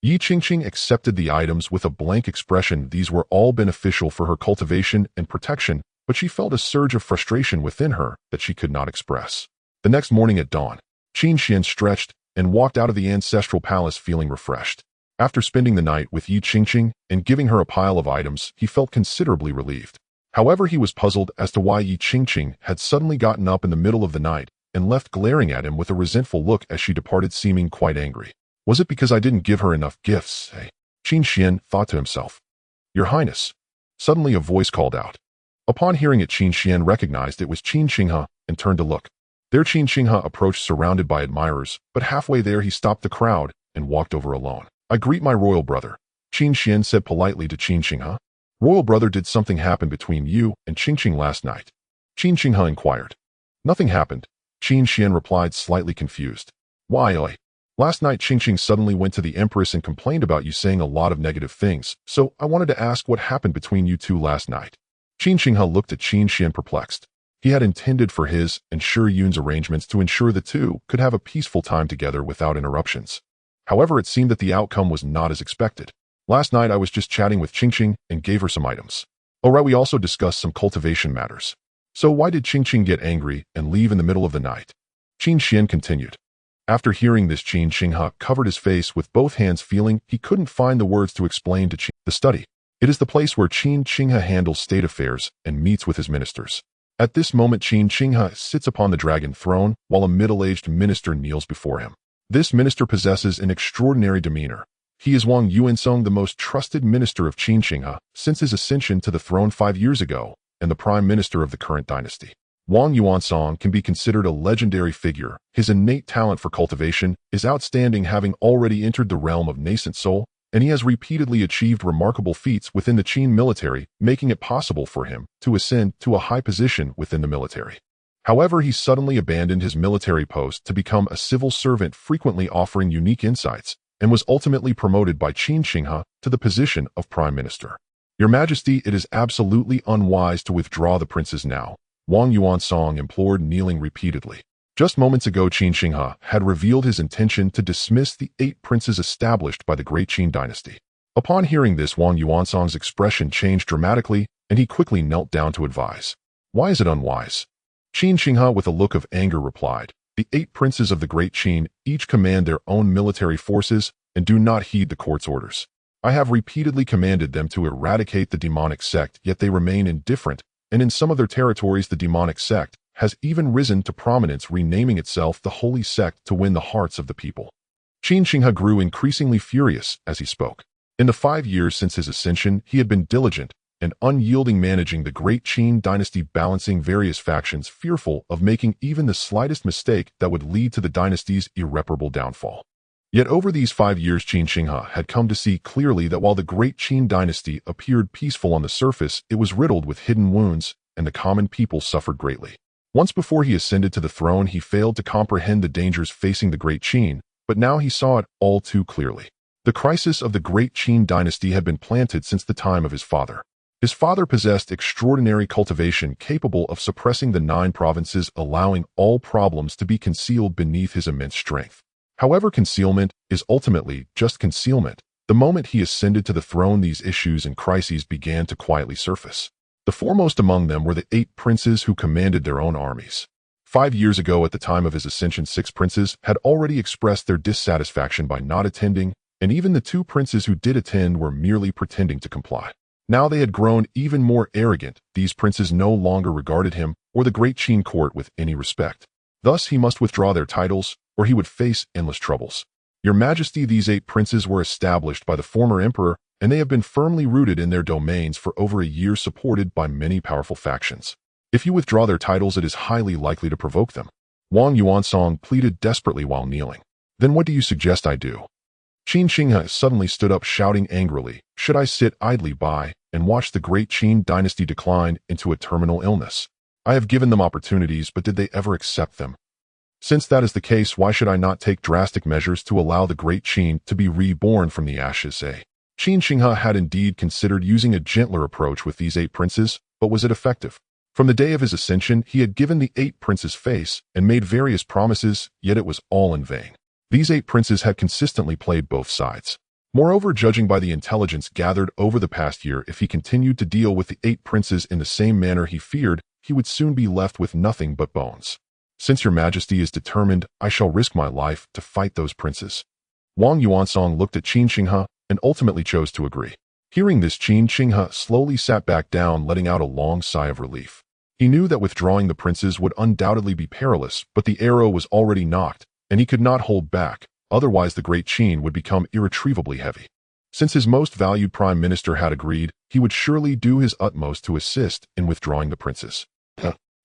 Yi Qingqing accepted the items with a blank expression. These were all beneficial for her cultivation and protection, but she felt a surge of frustration within her that she could not express. The next morning at dawn, Qin Xuan stretched and walked out of the ancestral palace feeling refreshed. After spending the night with Yi Qingqing and giving her a pile of items, he felt considerably relieved. However, he was puzzled as to why Yi Qingqing had suddenly gotten up in the middle of the night and left glaring at him with a resentful look as she departed, seeming quite angry. Was it because I didn't give her enough gifts, eh? Qin Xuan thought to himself. Your Highness. Suddenly a voice called out. Upon hearing it, Qin Xuan recognized it was Qin Xinghe and turned to look. There Qin Xinghe approached, surrounded by admirers, but halfway there he stopped the crowd and walked over alone. I greet my royal brother, Qin Xuan said politely to Qin Xinghe. Royal brother, did something happen between you and Qingqing last night? Qin Xinghe inquired. Nothing happened, Qin Xuan replied, slightly confused. Why, oi? Last night Qingqing suddenly went to the Empress and complained about you saying a lot of negative things, so I wanted to ask what happened between you two last night. Qin Xinghe looked at Qin Xuan perplexed. He had intended for his and Shi Yun's arrangements to ensure the two could have a peaceful time together without interruptions. However, it seemed that the outcome was not as expected. Last night I was just chatting with Qingqing and gave her some items. Oh right, we also discussed some cultivation matters. So why did Qingqing get angry and leave in the middle of the night? Qin Xuan continued. After hearing this, Qin Xinghe covered his face with both hands, feeling he couldn't find the words to explain to Qin. The study. It is the place where Qin Xinghe handles state affairs and meets with his ministers. At this moment, Qin Xinghe sits upon the dragon throne while a middle-aged minister kneels before him. This minister possesses an extraordinary demeanor. He is Wang Yuansong, the most trusted minister of Qin Xinghe since his ascension to the throne 5 years ago, and the prime minister of the current dynasty. Wang Yuansong can be considered a legendary figure. His innate talent for cultivation is outstanding, having already entered the realm of nascent soul, and he has repeatedly achieved remarkable feats within the Qin military, making it possible for him to ascend to a high position within the military. However, he suddenly abandoned his military post to become a civil servant, frequently offering unique insights, and was ultimately promoted by Qin Xinghe to the position of prime minister. Your Majesty, it is absolutely unwise to withdraw the princes now, Wang Yuansong implored, kneeling repeatedly. Just moments ago, Qin Xinghe had revealed his intention to dismiss the 8 princes established by the Great Qin Dynasty. Upon hearing this, Wang Yuansong's expression changed dramatically, and he quickly knelt down to advise. Why is it unwise? Qin Xinghe, with a look of anger, replied, the 8 princes of the Great Qin each command their own military forces and do not heed the court's orders. I have repeatedly commanded them to eradicate the demonic sect, yet they remain indifferent, and in some of their territories the demonic sect has even risen to prominence, renaming itself the Holy Sect to win the hearts of the people. Qin Xinghe grew increasingly furious as he spoke. In the 5 years since his ascension, he had been diligent, and unyielding, managing the Great Qin Dynasty, balancing various factions, fearful of making even the slightest mistake that would lead to the dynasty's irreparable downfall. Yet over these 5 years, Qin Shi had come to see clearly that while the Great Qin Dynasty appeared peaceful on the surface, it was riddled with hidden wounds, and the common people suffered greatly. Once before he ascended to the throne, he failed to comprehend the dangers facing the Great Qin, but now he saw it all too clearly. The crisis of the Great Qin Dynasty had been planted since the time of his father. His father possessed extraordinary cultivation capable of suppressing the 9 provinces, allowing all problems to be concealed beneath his immense strength. However, concealment is ultimately just concealment. The moment he ascended to the throne, these issues and crises began to quietly surface. The foremost among them were the 8 princes who commanded their own armies. 5 years ago, at the time of his ascension, 6 princes had already expressed their dissatisfaction by not attending, and even the 2 princes who did attend were merely pretending to comply. Now they had grown even more arrogant. These princes no longer regarded him or the Great Qin court with any respect. Thus he must withdraw their titles, or he would face endless troubles. Your Majesty, these 8 princes were established by the former emperor, and they have been firmly rooted in their domains for over a year, supported by many powerful factions. If you withdraw their titles, it is highly likely to provoke them. Wang Yuansong pleaded desperately while kneeling. Then what do you suggest I do? Qin Shi suddenly stood up, shouting angrily, should I sit idly by and watch the Great Qin Dynasty decline into a terminal illness? I have given them opportunities, but did they ever accept them? Since that is the case, why should I not take drastic measures to allow the Great Qin to be reborn from the ashes? Qin Shi had indeed considered using a gentler approach with these 8 princes, but was it effective? From the day of his ascension, he had given the 8 princes face and made various promises, yet it was all in vain. These 8 princes had consistently played both sides. Moreover, judging by the intelligence gathered over the past year, if he continued to deal with the 8 princes in the same manner, he feared he would soon be left with nothing but bones. Since your Majesty is determined, I shall risk my life to fight those princes. Wang Yuansong looked at Qin Shi and ultimately chose to agree. Hearing this, Qin Shi slowly sat back down, letting out a long sigh of relief. He knew that withdrawing the princes would undoubtedly be perilous, but the arrow was already knocked, and he could not hold back, otherwise the Great Qin would become irretrievably heavy. Since his most valued prime minister had agreed, he would surely do his utmost to assist in withdrawing the princes.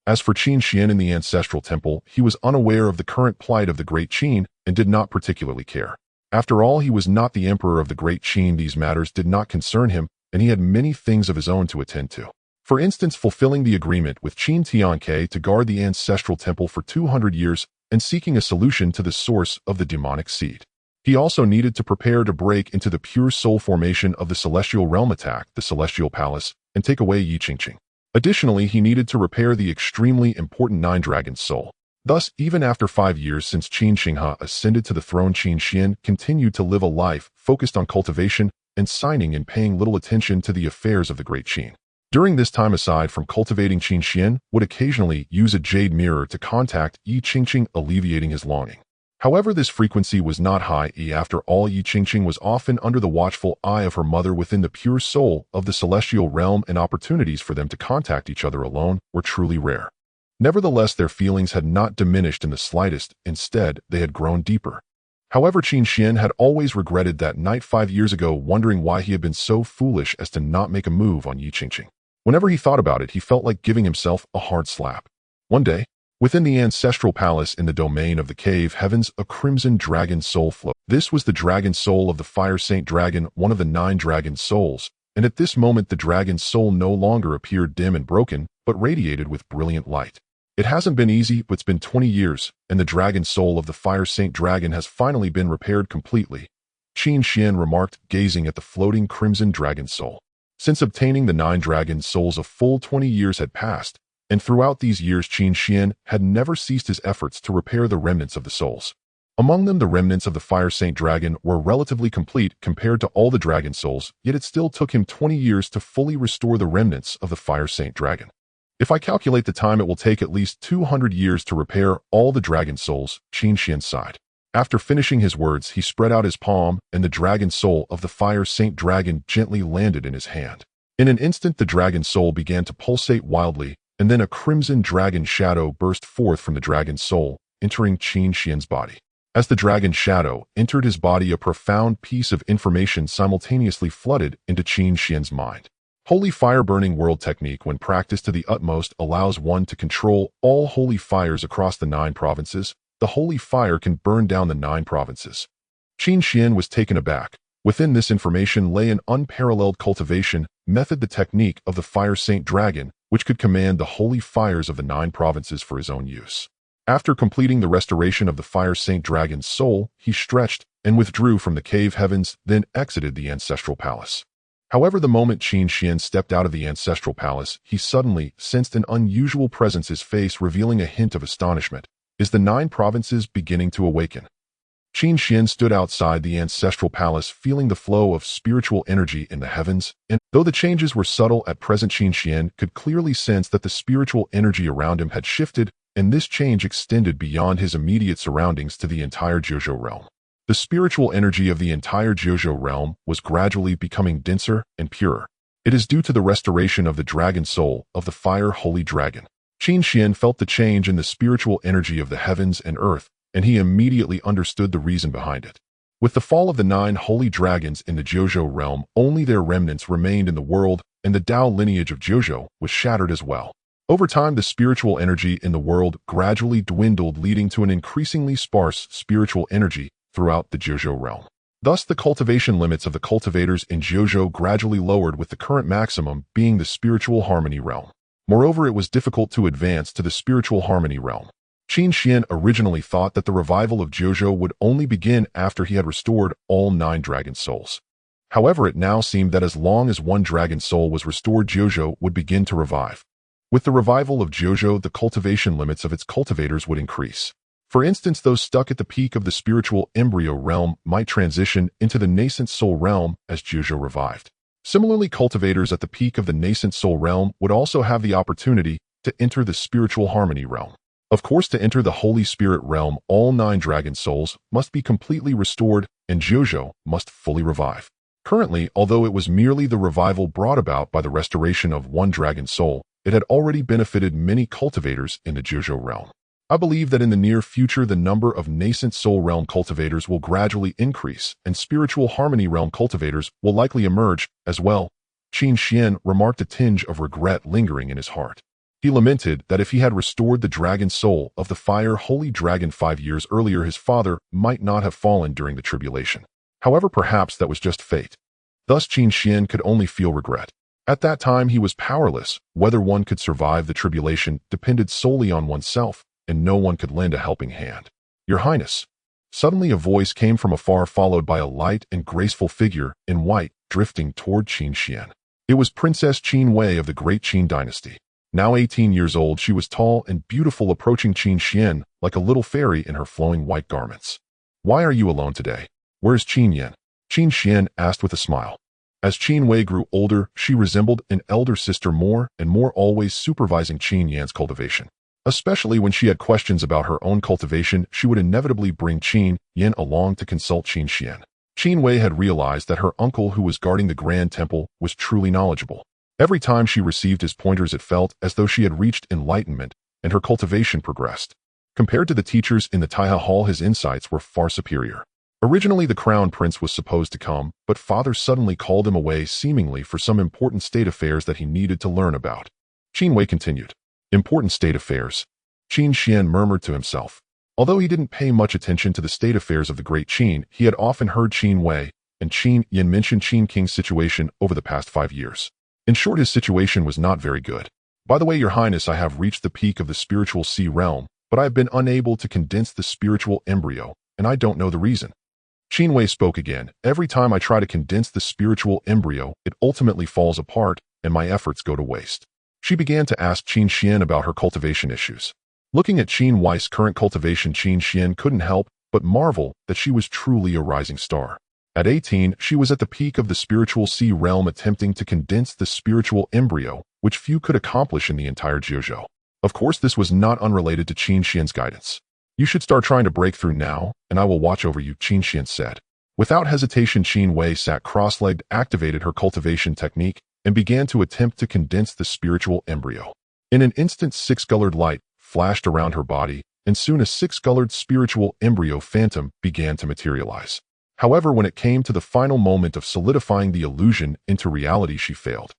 As for Qin Xuan in the ancestral temple, he was unaware of the current plight of the Great Qin and did not particularly care. After all, he was not the emperor of the Great Qin. These matters did not concern him, and he had many things of his own to attend to. For instance, fulfilling the agreement with Qin Tianke to guard the ancestral temple for 200 years and seeking a solution to the source of the demonic seed. He also needed to prepare to break into the pure soul formation of the celestial realm, attack the celestial palace, and take away Yi Qingqing. Additionally, he needed to repair the extremely important 9 Dragon's soul. Thus, even after 5 years since Qin Shi ascended to the throne, Qin Xuan continued to live a life focused on cultivation and signing and paying little attention to the affairs of the Great Qin. During this time, aside from cultivating, Qin Xuan would occasionally use a jade mirror to contact Yi Qingqing, alleviating his longing. However, this frequency was not high. After all, Yi Qingqing was often under the watchful eye of her mother within the pure soul of the celestial realm, and opportunities for them to contact each other alone were truly rare. Nevertheless, their feelings had not diminished in the slightest. Instead, they had grown deeper. However, Qin Xuan had always regretted that night 5 years ago, wondering why he had been so foolish as to not make a move on Yi Qingqing. Whenever he thought about it, he felt like giving himself a hard slap. One day, within the ancestral palace in the domain of the cave heavens, a crimson dragon soul floated. This was the dragon soul of the fire saint dragon, one of the 9 dragon souls, and at this moment the dragon soul no longer appeared dim and broken, but radiated with brilliant light. It hasn't been easy, but it's been 20 years, and the dragon soul of the fire saint dragon has finally been repaired completely, Qin Xuan remarked, gazing at the floating crimson dragon soul. Since obtaining the 9 dragon souls, a full 20 years had passed, and throughout these years Qin Xuan had never ceased his efforts to repair the remnants of the souls. Among them, the remnants of the Fire Saint Dragon were relatively complete compared to all the dragon souls, yet it still took him 20 years to fully restore the remnants of the Fire Saint Dragon. If I calculate the time, it will take at least 200 years to repair all the dragon souls, Qin Xuan sighed. After finishing his words, he spread out his palm, and the dragon soul of the Fire Saint Dragon gently landed in his hand. In an instant, the dragon soul began to pulsate wildly, and then a crimson dragon shadow burst forth from the dragon soul, entering Qin Xuan's body. As the dragon shadow entered his body, a profound piece of information simultaneously flooded into Qin Xuan's mind. Holy fire burning world technique, when practiced to the utmost, allows one to control all holy fires across the 9 provinces. The holy fire can burn down the 9 provinces. Qin Xuan was taken aback. Within this information lay an unparalleled cultivation method, the technique of the fire saint dragon, which could command the holy fires of the 9 provinces for his own use. After completing the restoration of the fire saint dragon's soul, he stretched and withdrew from the cave heavens, then exited the ancestral palace. However, the moment Qin Xuan stepped out of the ancestral palace, he suddenly sensed an unusual presence, his face revealing a hint of astonishment. Is the 9 provinces beginning to awaken? Qin Xuan stood outside the ancestral palace, feeling the flow of spiritual energy in the heavens, and though the changes were subtle at present, Qin Xuan could clearly sense that the spiritual energy around him had shifted, and this change extended beyond his immediate surroundings to the entire Jiuzhou realm. The spiritual energy of the entire Jiuzhou realm was gradually becoming denser and purer. It is due to the restoration of the dragon soul of the fire holy dragon. Qin Xuan felt the change in the spiritual energy of the heavens and earth, and he immediately understood the reason behind it. With the fall of the 9 holy dragons in the Jiuzhou realm, only their remnants remained in the world, and the Dao lineage of Jiuzhou was shattered as well. Over time, the spiritual energy in the world gradually dwindled, leading to an increasingly sparse spiritual energy throughout the Jiuzhou realm. Thus, the cultivation limits of the cultivators in Jiuzhou gradually lowered, with the current maximum being the spiritual harmony realm. Moreover, it was difficult to advance to the spiritual harmony realm. Qin Xuan originally thought that the revival of Jiuzhou would only begin after he had restored all 9 dragon souls. However, it now seemed that as long as 1 dragon soul was restored, Jiuzhou would begin to revive. With the revival of Jiuzhou, the cultivation limits of its cultivators would increase. For instance, those stuck at the peak of the spiritual embryo realm might transition into the nascent soul realm as Jiuzhou revived. Similarly, cultivators at the peak of the nascent soul realm would also have the opportunity to enter the spiritual harmony realm. Of course, to enter the Holy Spirit realm, all 9 dragon souls must be completely restored, and Jiuzhou must fully revive. Currently, although it was merely the revival brought about by the restoration of 1 dragon soul, it had already benefited many cultivators in the Jiuzhou realm. I believe that in the near future, the number of nascent soul realm cultivators will gradually increase, and spiritual harmony realm cultivators will likely emerge as well. Qin Xuan remarked, a tinge of regret lingering in his heart. He lamented that if he had restored the dragon soul of the fire holy dragon 5 years earlier, his father might not have fallen during the tribulation. However, perhaps that was just fate. Thus, Qin Xuan could only feel regret. At that time, he was powerless. Whether one could survive the tribulation depended solely on oneself, and no one could lend a helping hand. Your Highness. Suddenly a voice came from afar, followed by a light and graceful figure in white drifting toward Qin Xuan. It was Princess Qin Wei of the Great Qin Dynasty. Now 18 years old, she was tall and beautiful, approaching Qin Xuan like a little fairy in her flowing white garments. Why are you alone today? Where's Qin Yan? Qin Xuan asked with a smile. As Qin Wei grew older, she resembled an elder sister more and more, always supervising Qin Yan's cultivation. Especially when she had questions about her own cultivation, she would inevitably bring Qin Yan along to consult Qin Xuan. Qin Wei had realized that her uncle, who was guarding the Grand Temple, was truly knowledgeable. Every time she received his pointers, it felt as though she had reached enlightenment, and her cultivation progressed. Compared to the teachers in the Taiha Hall, his insights were far superior. Originally, the Crown Prince was supposed to come, but father suddenly called him away, seemingly for some important state affairs that he needed to learn about. Qin Wei continued. Important state affairs. Qin Xuan murmured to himself. Although he didn't pay much attention to the state affairs of the Great Qin, he had often heard Qin Wei and Qin Yan mention Qin King's situation over the past 5 years. In short, his situation was not very good. By the way, Your Highness, I have reached the peak of the spiritual sea realm, but I have been unable to condense the spiritual embryo, and I don't know the reason. Qin Wei spoke again. Every time I try to condense the spiritual embryo, it ultimately falls apart, and my efforts go to waste. She began to ask Qin Xuan about her cultivation issues. Looking at Qin Wei's current cultivation, Qin Xuan couldn't help but marvel that she was truly a rising star. At 18, she was at the peak of the spiritual sea realm, attempting to condense the spiritual embryo, which few could accomplish in the entire Jiuzhou. Of course, this was not unrelated to Qin Xuan's guidance. You should start trying to break through now, and I will watch over you, Qin Xuan said. Without hesitation, Qin Wei sat cross-legged, activated her cultivation technique, and began to attempt to condense the spiritual embryo. In an instant, 6-colored light flashed around her body, and soon a 6-colored spiritual embryo phantom began to materialize. However, when it came to the final moment of solidifying the illusion into reality, she failed.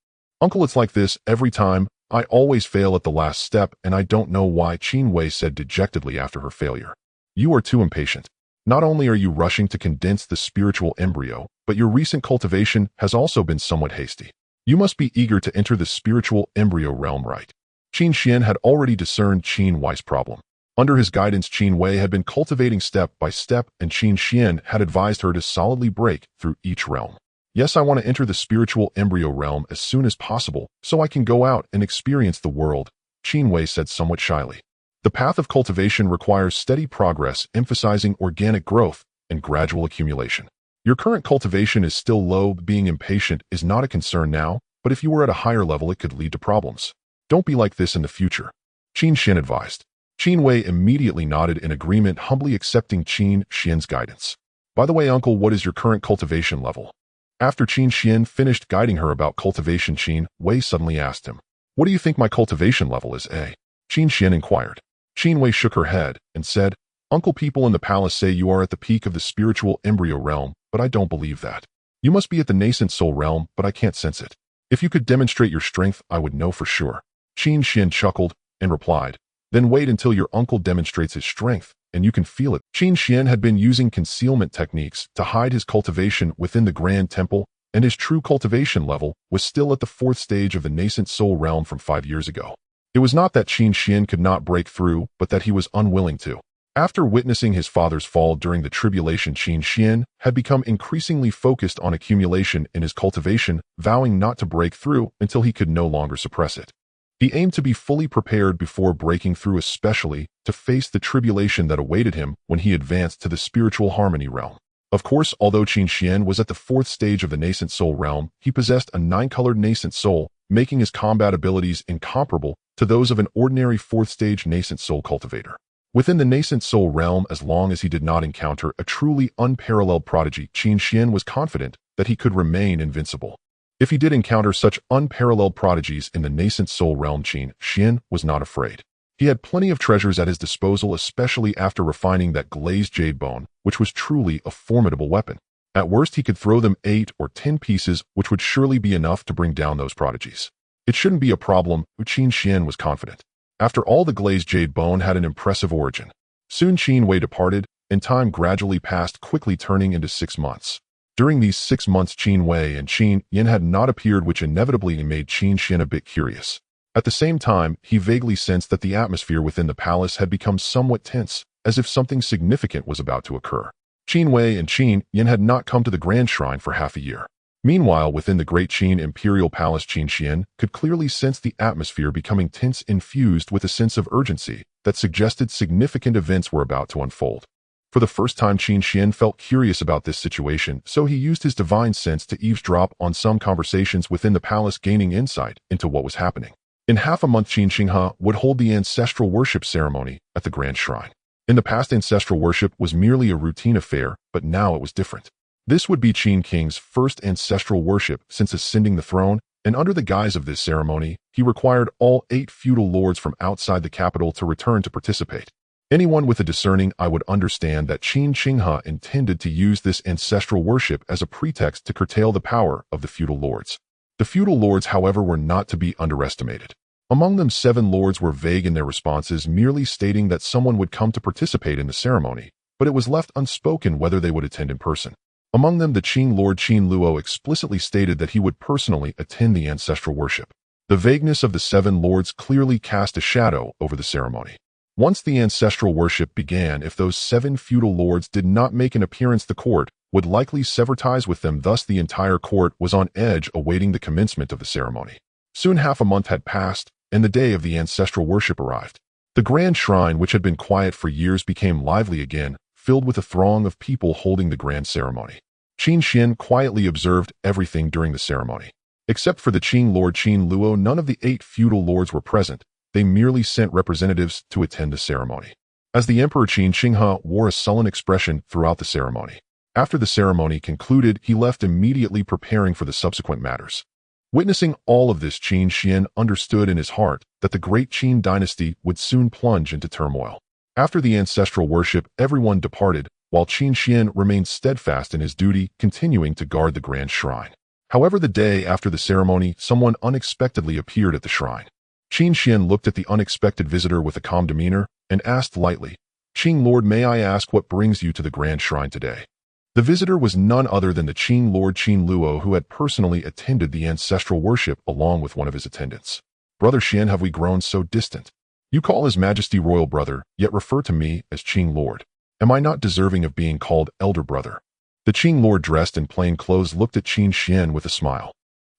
Uncle, it's like this every time. I always fail at the last step, and I don't know why, Qin Wei said dejectedly after her failure. You are too impatient. Not only are you rushing to condense the spiritual embryo, but your recent cultivation has also been somewhat hasty. You must be eager to enter the spiritual embryo realm, right? Qin Xuan had already discerned Qin Wei's problem. Under his guidance, Qin Wei had been cultivating step by step, and Qin Xuan had advised her to solidly break through each realm. Yes, I want to enter the spiritual embryo realm as soon as possible, so I can go out and experience the world, Qin Wei said somewhat shyly. The path of cultivation requires steady progress, emphasizing organic growth and gradual accumulation. Your current cultivation is still low. Being impatient is not a concern now, but if you were at a higher level, it could lead to problems. Don't be like this in the future, Qin Xuan advised. Qin Wei immediately nodded in agreement, humbly accepting Qin Xuan's guidance. By the way, uncle, what is your current cultivation level? After Qin Xuan finished guiding her about cultivation, Qin Wei suddenly asked him, What do you think my cultivation level is, eh? Qin Xuan inquired. Qin Wei shook her head and said, Uncle, people in the palace say you are at the peak of the spiritual embryo realm, but I don't believe that. You must be at the nascent soul realm, but I can't sense it. If you could demonstrate your strength, I would know for sure. Qin Xuan chuckled and replied, Then wait until your uncle demonstrates his strength, and you can feel it. Qin Xuan had been using concealment techniques to hide his cultivation within the Grand Temple, and his true cultivation level was still at the 4th stage of the nascent soul realm from 5 years ago. It was not that Qin Xuan could not break through, but that he was unwilling to. After witnessing his father's fall during the tribulation, Qin Xuan had become increasingly focused on accumulation in his cultivation, vowing not to break through until he could no longer suppress it. He aimed to be fully prepared before breaking through, especially to face the tribulation that awaited him when he advanced to the spiritual harmony realm. Of course, although Qin Xuan was at the 4th stage of the nascent soul realm, he possessed a 9-colored nascent soul, making his combat abilities incomparable to those of an ordinary 4th stage nascent soul cultivator. Within the nascent soul realm, as long as he did not encounter a truly unparalleled prodigy, Qin Xuan was confident that he could remain invincible. If he did encounter such unparalleled prodigies in the nascent soul realm, Qin Xuan was not afraid. He had plenty of treasures at his disposal, especially after refining that glazed jade bone, which was truly a formidable weapon. At worst, he could throw them 8 or 10 pieces, which would surely be enough to bring down those prodigies. It shouldn't be a problem, Qin Xuan was confident. After all, the glazed jade bone had an impressive origin. Soon Qin Wei departed, and time gradually passed, quickly turning into 6 months. During these 6 months, Qin Wei and Qin Yin had not appeared, which inevitably made Qin Xuan a bit curious. At the same time, he vaguely sensed that the atmosphere within the palace had become somewhat tense, as if something significant was about to occur. Qin Wei and Qin Yin had not come to the Grand Shrine for half a year. Meanwhile, within the Great Qin Imperial Palace, Qin Xuan could clearly sense the atmosphere becoming tense, infused with a sense of urgency that suggested significant events were about to unfold. For the first time, Qin Xuan felt curious about this situation, so he used his divine sense to eavesdrop on some conversations within the palace, gaining insight into what was happening. In half a month, Qin Xinghe would hold the ancestral worship ceremony at the Grand Shrine. In the past, ancestral worship was merely a routine affair, but now it was different. This would be Qin King's first ancestral worship since ascending the throne, and under the guise of this ceremony, he required all 8 feudal lords from outside the capital to return to participate. Anyone with a discerning eye would understand that Qin Xinghe intended to use this ancestral worship as a pretext to curtail the power of the feudal lords. The feudal lords, however, were not to be underestimated. Among them, 7 lords were vague in their responses, merely stating that someone would come to participate in the ceremony, but it was left unspoken whether they would attend in person. Among them, the Qin Lord Qin Luo explicitly stated that he would personally attend the ancestral worship. The vagueness of the 7 lords clearly cast a shadow over the ceremony. Once the ancestral worship began, if those 7 feudal lords did not make an appearance, the court would likely sever ties with them. Thus, the entire court was on edge, awaiting the commencement of the ceremony. Soon half a month had passed, and the day of the ancestral worship arrived. The Grand Shrine, which had been quiet for years, became lively again, filled with a throng of people holding the grand ceremony. Qin Xuan quietly observed everything during the ceremony. Except for the Qin Lord Qin Luo, none of the 8 feudal lords were present. They merely sent representatives to attend the ceremony. As the Emperor, Qin Xinghe wore a sullen expression throughout the ceremony. After the ceremony concluded, he left immediately, preparing for the subsequent matters. Witnessing all of this, Qin Xuan understood in his heart that the Great Qin Dynasty would soon plunge into turmoil. After the ancestral worship, everyone departed, while Qin Xuan remained steadfast in his duty, continuing to guard the Grand Shrine. However, the day after the ceremony, someone unexpectedly appeared at the shrine. Qin Xuan looked at the unexpected visitor with a calm demeanor and asked lightly, "Qin Lord, may I ask what brings you to the grand shrine today?" The visitor was none other than the Qin Lord Qin Luo, who had personally attended the ancestral worship along with one of his attendants. "Brother Xian, have we grown so distant? You call His Majesty royal brother, yet refer to me as Qin Lord. Am I not deserving of being called elder brother?" The Qin Lord, dressed in plain clothes, looked at Qin Xuan with a smile.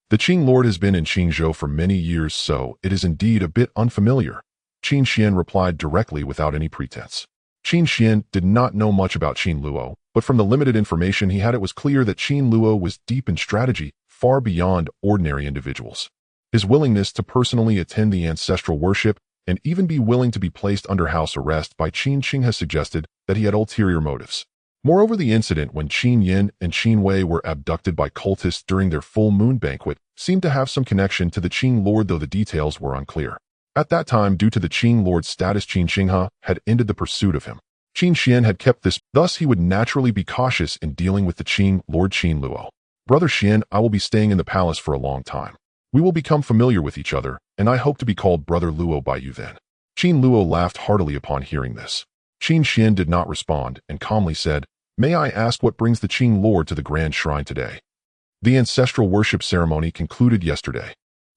"The Qin Lord has been in Qingzhou for many years, so it is indeed a bit unfamiliar," Qin Xuan replied directly without any pretense. Qin Xuan did not know much about Qin Luo, but from the limited information he had, it was clear that Qin Luo was deep in strategy, far beyond ordinary individuals. His willingness to personally attend the ancestral worship and even be willing to be placed under house arrest by Qin Qing has suggested that he had ulterior motives. Moreover, the incident when Qin Yin and Qin Wei were abducted by cultists during their full moon banquet seemed to have some connection to the Qin Lord, though the details were unclear. At that time, due to the Qin Lord's status, Qin Xinghe had ended the pursuit of him. Qin Xuan had kept this, thus he would naturally be cautious in dealing with the Qin Lord Qin Luo. "Brother Xian, I will be staying in the palace for a long time. We will become familiar with each other, and I hope to be called Brother Luo by you then." Qin Luo laughed heartily upon hearing this. Qin Xuan did not respond and calmly said, "May I ask what brings the Qin Lord to the grand shrine today?" The ancestral worship ceremony concluded yesterday.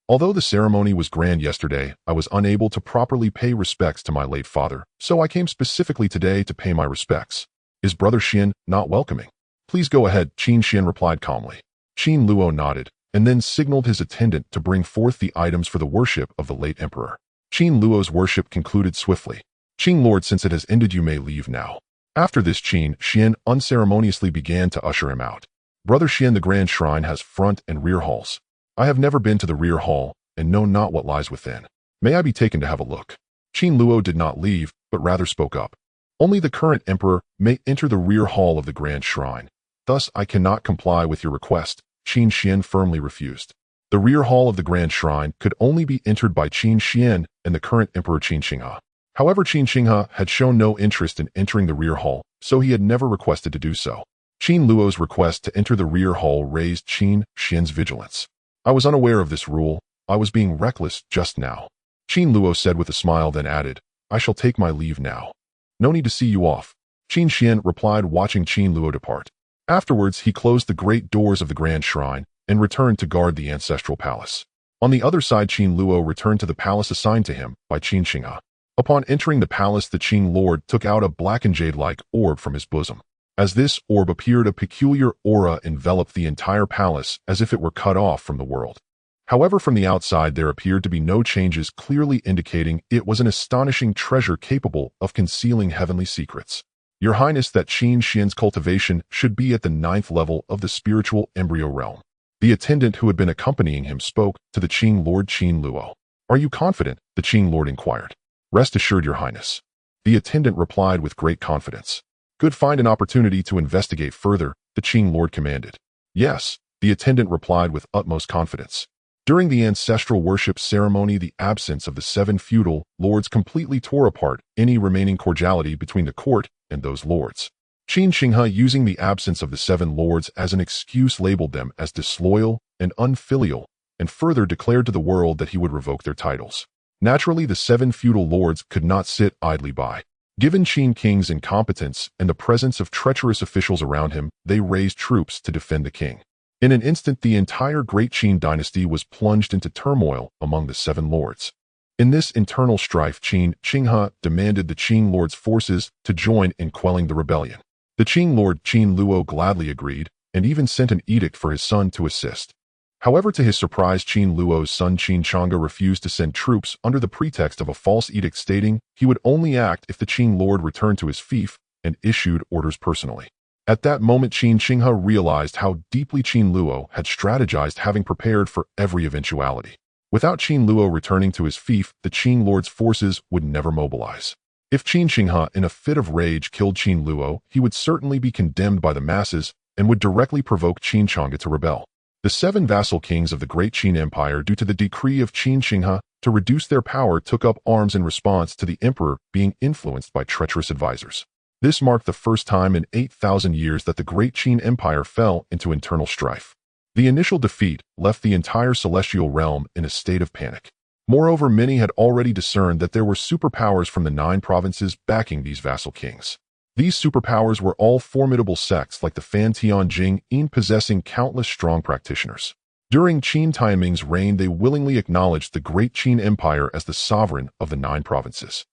Although the ceremony was grand yesterday, I was unable to properly pay respects to my late father, so I came specifically today to pay my respects. "Is Brother Xian not welcoming?" "Please go ahead," Qin Xuan replied calmly. Qin Luo nodded, and then signaled his attendant to bring forth the items for the worship of the late emperor. Qin Luo's worship concluded swiftly. "Qin Lord, since it has ended, you may leave now." After this, Qin Xuan unceremoniously began to usher him out. "Brother Xian, the grand shrine has front and rear halls. I have never been to the rear hall and know not what lies within. May I be taken to have a look?" Qin Luo did not leave, but rather spoke up. "Only the current emperor may enter the rear hall of the grand shrine. Thus I cannot comply with your request," Qin Xuan firmly refused. The rear hall of the grand shrine could only be entered by Qin Xuan and the current emperor Qin Xinghe. However, Qin Xinghe had shown no interest in entering the rear hall, so he had never requested to do so. Qin Luo's request to enter the rear hall raised Qin Xuan's vigilance. "I was unaware of this rule. I was being reckless just now," Qin Luo said with a smile, then added, "I shall take my leave now." "No need to see you off," Qin Xuan replied, watching Qin Luo depart. Afterwards, he closed the great doors of the grand shrine and returned to guard the ancestral palace. On the other side, Qin Luo returned to the palace assigned to him by Qin Xinghe. Upon entering the palace, the Qin Lord took out a blackened jade-like orb from his bosom. As this orb appeared, a peculiar aura enveloped the entire palace as if it were cut off from the world. However, from the outside there appeared to be no changes, clearly indicating it was an astonishing treasure capable of concealing heavenly secrets. "Your Highness, that Qin Xuan's cultivation should be at the 9th level of the spiritual embryo realm." The attendant who had been accompanying him spoke to the Qin Lord Qin Luo. "Are you confident?" the Qin Lord inquired. "Rest assured, Your Highness," the attendant replied with great confidence. "Good, find an opportunity to investigate further," the Qin Lord commanded. "Yes," the attendant replied with utmost confidence. During the ancestral worship ceremony, the absence of the 7 feudal lords completely tore apart any remaining cordiality between the court and those lords. Qin Xinghe, using the absence of the 7 lords as an excuse, labeled them as disloyal and unfilial, and further declared to the world that he would revoke their titles. Naturally, the 7 feudal lords could not sit idly by. Given Qin King's incompetence and the presence of treacherous officials around him, they raised troops to defend the king. In an instant, the entire Great Qin Dynasty was plunged into turmoil among the 7 lords. In this internal strife, Qin Xinghe demanded the Qin Lord's forces to join in quelling the rebellion. The Qin Lord Qin Luo gladly agreed, and even sent an edict for his son to assist. However, to his surprise, Qin Luo's son Qin Chang'e refused to send troops under the pretext of a false edict stating he would only act if the Qin Lord returned to his fief and issued orders personally. At that moment, Qin Xinghe realized how deeply Qin Luo had strategized, having prepared for every eventuality. Without Qin Luo returning to his fief, the Qin Lord's forces would never mobilize. If Qin Xinghe, in a fit of rage, killed Qin Luo, he would certainly be condemned by the masses and would directly provoke Qin Chang'e to rebel. The 7 vassal kings of the Great Qin Empire, due to the decree of Qin Xinghe to reduce their power, took up arms in response to the emperor being influenced by treacherous advisors. This marked the first time in 8,000 years that the Great Qin Empire fell into internal strife. The initial defeat left the entire celestial realm in a state of panic. Moreover, many had already discerned that there were superpowers from the 9 provinces backing these vassal kings. These superpowers were all formidable sects like the Fantian-Jing-In, possessing countless strong practitioners. During Qin Taiming's reign, they willingly acknowledged the Great Qin Empire as the sovereign of the 9 provinces.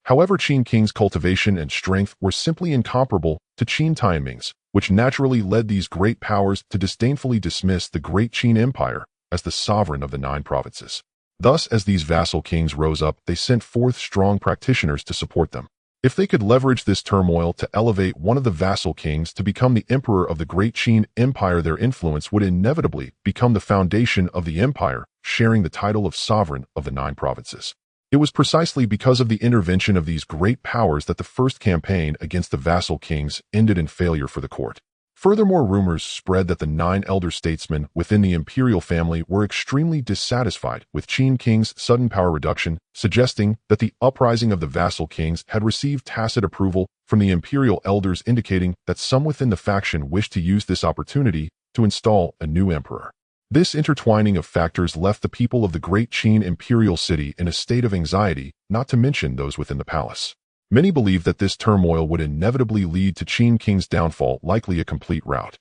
However, Qin King's cultivation and strength were simply incomparable to Qin Taiming's, which naturally led these great powers to disdainfully dismiss the Great Qin Empire as the sovereign of the 9 provinces. Thus, as these vassal kings rose up, they sent forth strong practitioners to support them. If they could leverage this turmoil to elevate one of the vassal kings to become the emperor of the Great Qin Empire, their influence would inevitably become the foundation of the empire, sharing the title of sovereign of the 9 provinces. It was precisely because of the intervention of these great powers that the first campaign against the vassal kings ended in failure for the court. Furthermore, rumors spread that the 9 elder statesmen within the imperial family were extremely dissatisfied with Qin King's sudden power reduction, suggesting that the uprising of the vassal kings had received tacit approval from the imperial elders, indicating that some within the faction wished to use this opportunity to install a new emperor. This intertwining of factors left the people of the Great Qin imperial city in a state of anxiety, not to mention those within the palace. Many believed that this turmoil would inevitably lead to Qin King's downfall, likely a complete rout.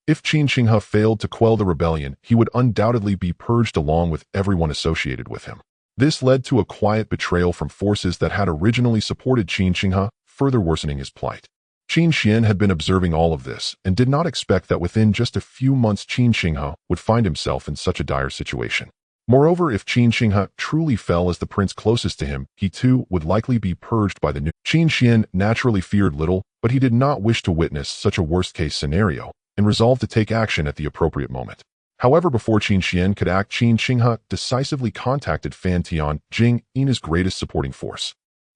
If Qin Shi failed to quell the rebellion, he would undoubtedly be purged along with everyone associated with him. This led to a quiet betrayal from forces that had originally supported Qin Shi, further worsening his plight. Qin Xuan had been observing all of this and did not expect that within just a few months Qin Shi would find himself in such a dire situation. Moreover, if Qin Shi truly fell as the prince closest to him, he too would likely be purged by the new. Qin Xuan naturally feared little, but he did not wish to witness such a worst-case scenario and resolved to take action at the appropriate moment. However, before Qin Xuan could act, Qin Shi decisively contacted Fantian-Jing-In, his greatest supporting force.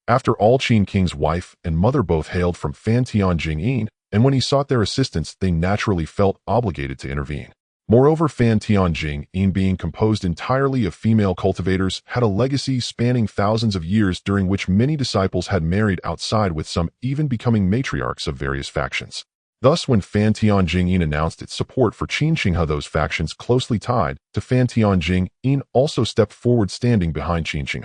After all, Qin King's wife and mother both hailed from Fantian-Jing-In, and when he sought their assistance, they naturally felt obligated to intervene. Moreover, Fantian-Jing-In, being composed entirely of female cultivators, had a legacy spanning thousands of years, during which many disciples had married outside, with some even becoming matriarchs of various factions. Thus, when Fantian-Jing-In announced its support for Qin Shi, those factions closely tied to Fantian-Jing-In also stepped forward, standing behind Qin Shi.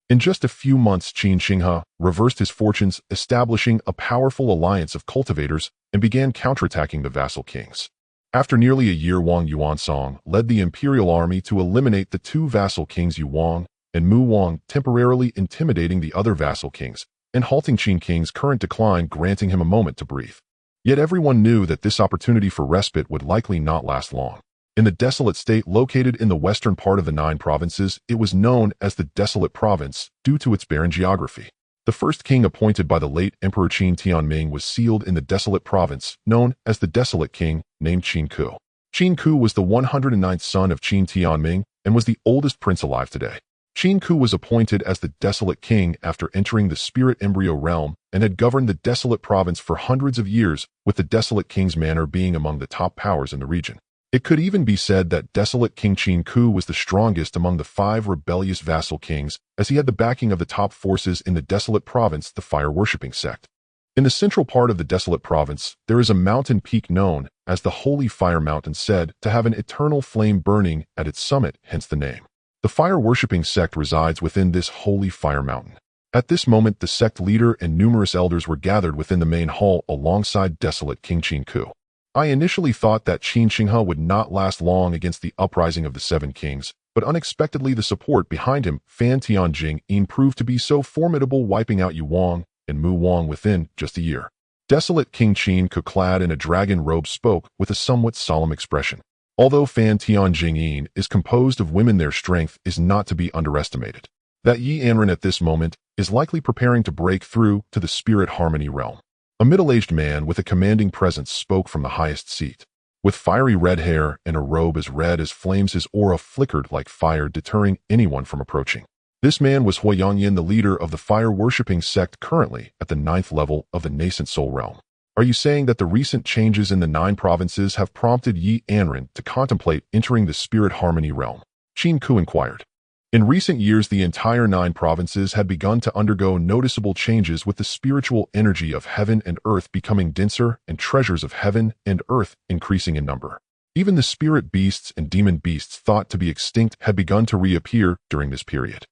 In just a few months, Qin Shi reversed his fortunes, establishing a powerful alliance of cultivators and began counterattacking the vassal kings. After nearly a year, Wang Yuansong led the imperial army to eliminate the 2 vassal kings Yu Wang and Mu Wang, temporarily intimidating the other vassal kings and halting Qin King's current decline, granting him a moment to breathe. Yet everyone knew that this opportunity for respite would likely not last long. In the desolate state located in the western part of the 9 provinces, it was known as the Desolate Province due to its barren geography. The first king appointed by the late Emperor Qin Tianming was sealed in the Desolate Province, known as the Desolate King, named Qin Ku. Qin Ku was the 109th son of Qin Tianming and was the oldest prince alive today. Qin Ku was appointed as the Desolate King after entering the spirit embryo realm and had governed the Desolate Province for hundreds of years, with the Desolate King's manor being among the top powers in the region. It could even be said that Desolate King Qin Ku was the strongest among the 5 rebellious vassal kings, as he had the backing of the top forces in the Desolate Province, the fire-worshipping sect. In the central part of the Desolate Province, there is a mountain peak known as the Holy Fire Mountain, said to have an eternal flame burning at its summit, hence the name. The fire-worshipping sect resides within this Holy Fire Mountain. At this moment, the sect leader and numerous elders were gathered within the main hall alongside Desolate King Qin Ku. I initially thought that Qin Shi would not last long against the uprising of the 7 kings, but unexpectedly the support behind him, Fantian-Jing-In, proved to be so formidable, wiping out Yu Wang and Mu Wang within just a year. Desolate King Qin Ku, clad in a dragon robe, spoke with a somewhat solemn expression. Although Fantian-Jing-In is composed of women, their strength is not to be underestimated. That Yi Anren at this moment is likely preparing to break through to the spirit harmony realm. A middle-aged man with a commanding presence spoke from the highest seat. With fiery red hair and a robe as red as flames, his aura flickered like fire, deterring anyone from approaching. This man was Huayangyan, the leader of the fire-worshipping sect, currently at the 9th level of the nascent soul realm. Are you saying that the recent changes in the 9 provinces have prompted Yi Anren to contemplate entering the spirit harmony realm? Qin Ku inquired. In recent years, the entire 9 provinces had begun to undergo noticeable changes, with the spiritual energy of heaven and earth becoming denser and treasures of heaven and earth increasing in number. Even the spirit beasts and demon beasts thought to be extinct had begun to reappear during this period.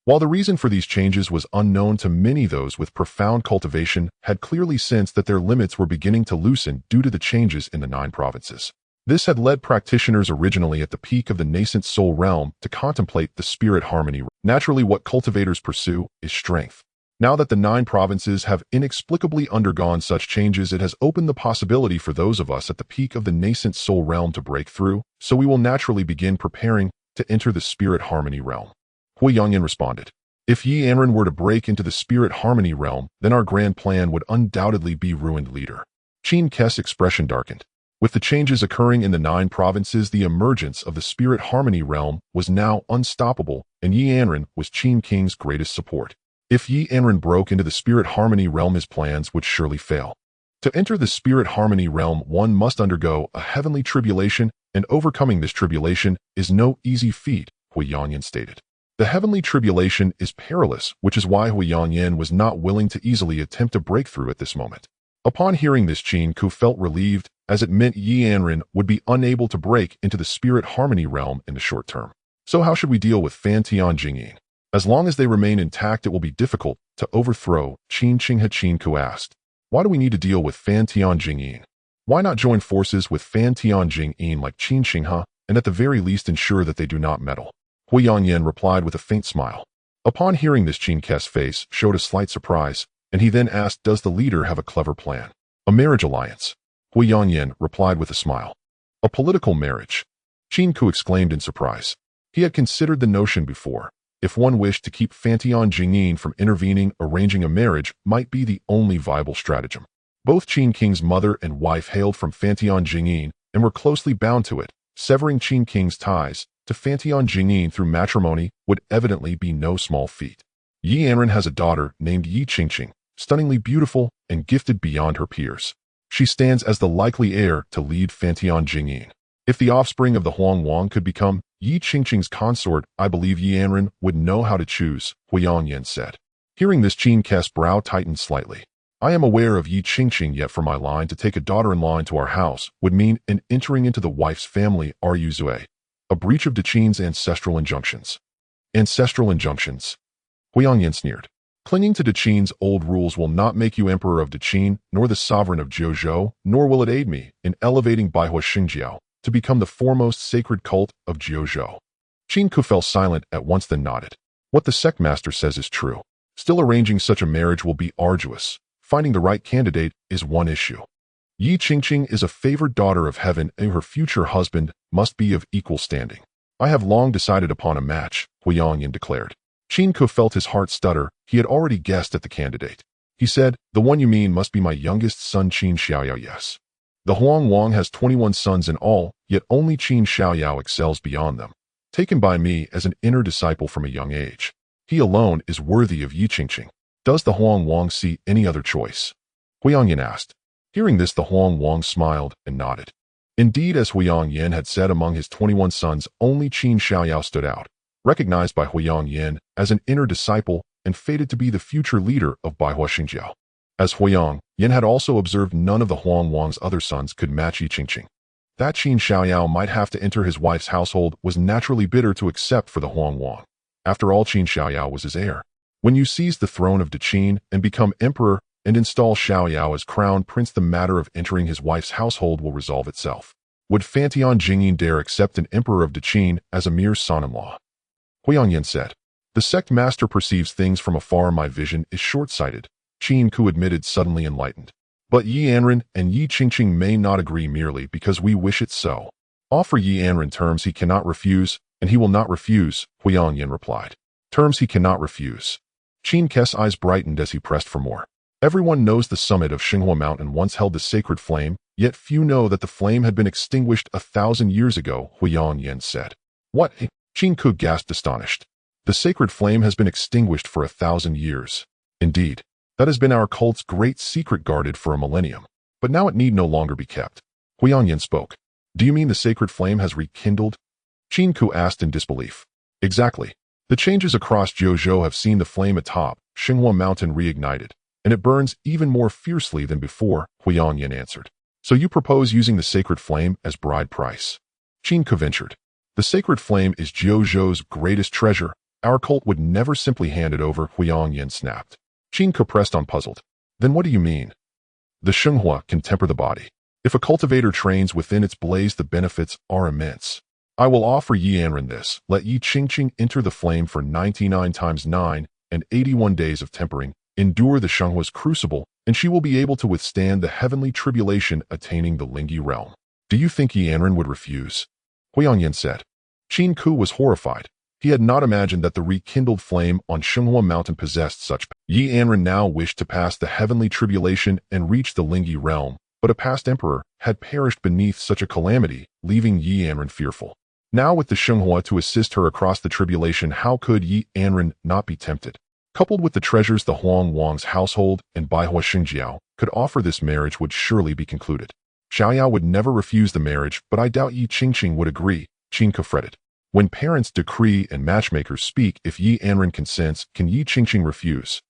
While the reason for these changes was unknown to many, those with profound cultivation had clearly sensed that their limits were beginning to loosen due to the changes in the 9 provinces. This had led practitioners originally at the peak of the nascent soul realm to contemplate the spirit harmony. Naturally, what cultivators pursue is strength. Now that the 9 provinces have inexplicably undergone such changes, it has opened the possibility for those of us at the peak of the nascent soul realm to break through, so we will naturally begin preparing to enter the spirit harmony realm. Hui Yangyan responded, "If Yi Anren were to break into the spirit harmony realm, then our grand plan would undoubtedly be ruined, leader." Qin Kes' expression darkened. With the changes occurring in the 9 provinces, the emergence of the spirit harmony realm was now unstoppable, and Yi Anren was Qin King's greatest support. If Yi Anren broke into the spirit harmony realm, his plans would surely fail. To enter the spirit harmony realm, one must undergo a heavenly tribulation, and overcoming this tribulation is no easy feat, Hui Yangyan stated. The heavenly tribulation is peerless, which is why Hui Yangyan was not willing to easily attempt a breakthrough at this moment. Upon hearing this, Qin Ku felt relieved, as it meant Yi Anren would be unable to break into the spirit harmony realm in the short term. So how should we deal with Fan Tian Jingyin? As long as they remain intact, it will be difficult to overthrow, Qin Qinghe. Qin Ku asked. Why do we need to deal with Fan Tian Jingyin? Why not join forces with Fan Tian Jingyin like Qin Qinghe, and at the very least ensure that they do not meddle? Hui Yangyan replied with a faint smile. Upon hearing this, Qin Kes' face showed a slight surprise, and he then asked, does the leader have a clever plan? A marriage alliance? Hui Yangyan replied with a smile. A political marriage? Qin Ku exclaimed in surprise. He had considered the notion before. If one wished to keep Fan Tian Jingyin from intervening, arranging a marriage might be the only viable stratagem. Both Qin King's mother and wife hailed from Fan Tian Jingyin and were closely bound to it. Severing Qin King's ties to Fan Tian Jingyin through matrimony would evidently be no small feat. Yi Anren has a daughter named Yi Qingqing, stunningly beautiful and gifted beyond her peers. She stands as the likely heir to lead Fan Tian Jingyin. If the offspring of the Huang Wang could become Yi Qingqing's consort, I believe Yi Anren would know how to choose, Hui Yangyan said. Hearing this, Qin Kes' brow tightened slightly. I am aware of Yi Qingqing, yet for my line to take a daughter-in-law into our house would mean an entering into the wife's family, Ruzue, a breach of Qin's ancestral injunctions. Ancestral injunctions? Hui Yangyan sneered. Clinging to Qin's old rules will not make you emperor of Qin, nor the sovereign of Jiuzhou, nor will it aid me in elevating Baihua Xingjiao to become the foremost sacred cult of Jiuzhou. Qin Ku fell silent at once, then nodded. What the sect master says is true. Still, arranging such a marriage will be arduous. Finding the right candidate is one issue. Yi Qingqing is a favored daughter of heaven, and her future husband must be of equal standing. I have long decided upon a match, Hui Yangyan declared. Qin Ku felt his heart stutter. He had already guessed at the candidate. He said, the one you mean must be my youngest son Qin Xiaoyao. Yes. The Huang Wang has 21 sons in all, yet only Qin Xiaoyao excels beyond them. Taken by me as an inner disciple from a young age, he alone is worthy of Yi Qingqing. Does the Huang Wang see any other choice? Hui Yangyan asked. Hearing this, the Huang Wang smiled and nodded. Indeed, as Hui Yangyan had said, among his 21 sons, only Qin Xiaoyao stood out, recognized by Hui Yangyan as an inner disciple and fated to be the future leader of Baihua Xingjiao. As Hui Yangyan had also observed, none of the Huang Wang's other sons could match Yi Qingqing. That Qin Xiaoyao might have to enter his wife's household was naturally bitter to accept for the Huang Wang. After all, Qin Xiaoyao was his heir. When you seize the throne of Qin and become emperor and install Xiaoyao as crown prince, the matter of entering his wife's household will resolve itself. Would Fan Tian Jingyin dare accept an emperor of Qin as a mere son-in-law? Hui Yangyan said. The sect master perceives things from afar. My vision is short-sighted, Qin Ku admitted, suddenly enlightened. But Yi Anren and Yi Qingqing may not agree merely because we wish it so. Offer Yi Anren terms he cannot refuse, and he will not refuse, Hui Yangyan replied. Terms he cannot refuse. Qin Kes' eyes brightened as he pressed for more. Everyone knows the summit of Xinghua Mountain once held the sacred flame, yet few know that the flame had been extinguished 1,000 years ago, Hui Yangyan said. What? Qin Ku gasped, astonished. The sacred flame has been extinguished for 1,000 years. Indeed, that has been our cult's great secret, guarded for a millennium. But now it need no longer be kept. Hui Yangyan spoke. Do you mean the sacred flame has rekindled? Qin Ku asked in disbelief. Exactly. The changes across Jiuzhou have seen the flame atop Xinghua Mountain reignited, and it burns even more fiercely than before, Hui Yangyan answered. So you propose using the sacred flame as bride price. Qin Ke ventured. The sacred flame is Jiuzhou's greatest treasure. Our cult would never simply hand it over, Huang Yin snapped. Qin Ke pressed on, puzzled. Then what do you mean? The Shenghua can temper the body. If a cultivator trains within its blaze, the benefits are immense. I will offer Yi Anren this. Let Yi Qingqing enter the flame for 99 times 9 and 81 days of tempering, endure the Shenghua's crucible, and she will be able to withstand the heavenly tribulation attaining the Lingyi realm. Do you think Yi Anren would refuse? Huang Yin said. Qin Ku was horrified. He had not imagined that the rekindled flame on Shenghua Mountain possessed such power. Yi Anren now wished to pass the heavenly tribulation and reach the Lingyi realm, but a past emperor had perished beneath such a calamity, leaving Yi Anren fearful. Now with the Shenghua to assist her across the tribulation, how could Yi Anren not be tempted? Coupled with the treasures the Huang Wang's household and Baihua Xingjiao could offer, this marriage would surely be concluded. Xiaoyao would never refuse the marriage, but I doubt Yi Qingqing would agree, Qin Ke fretted. When parents decree and matchmakers speak, if Yi Anren consents, can Yi Qingqing refuse?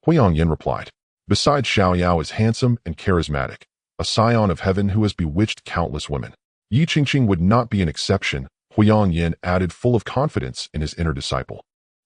Huang Yin replied. Besides, Xiaoyao is handsome and charismatic, a scion of heaven who has bewitched countless women. Yi Qingqing would not be an exception, Huang Yin added, full of confidence in his inner disciple.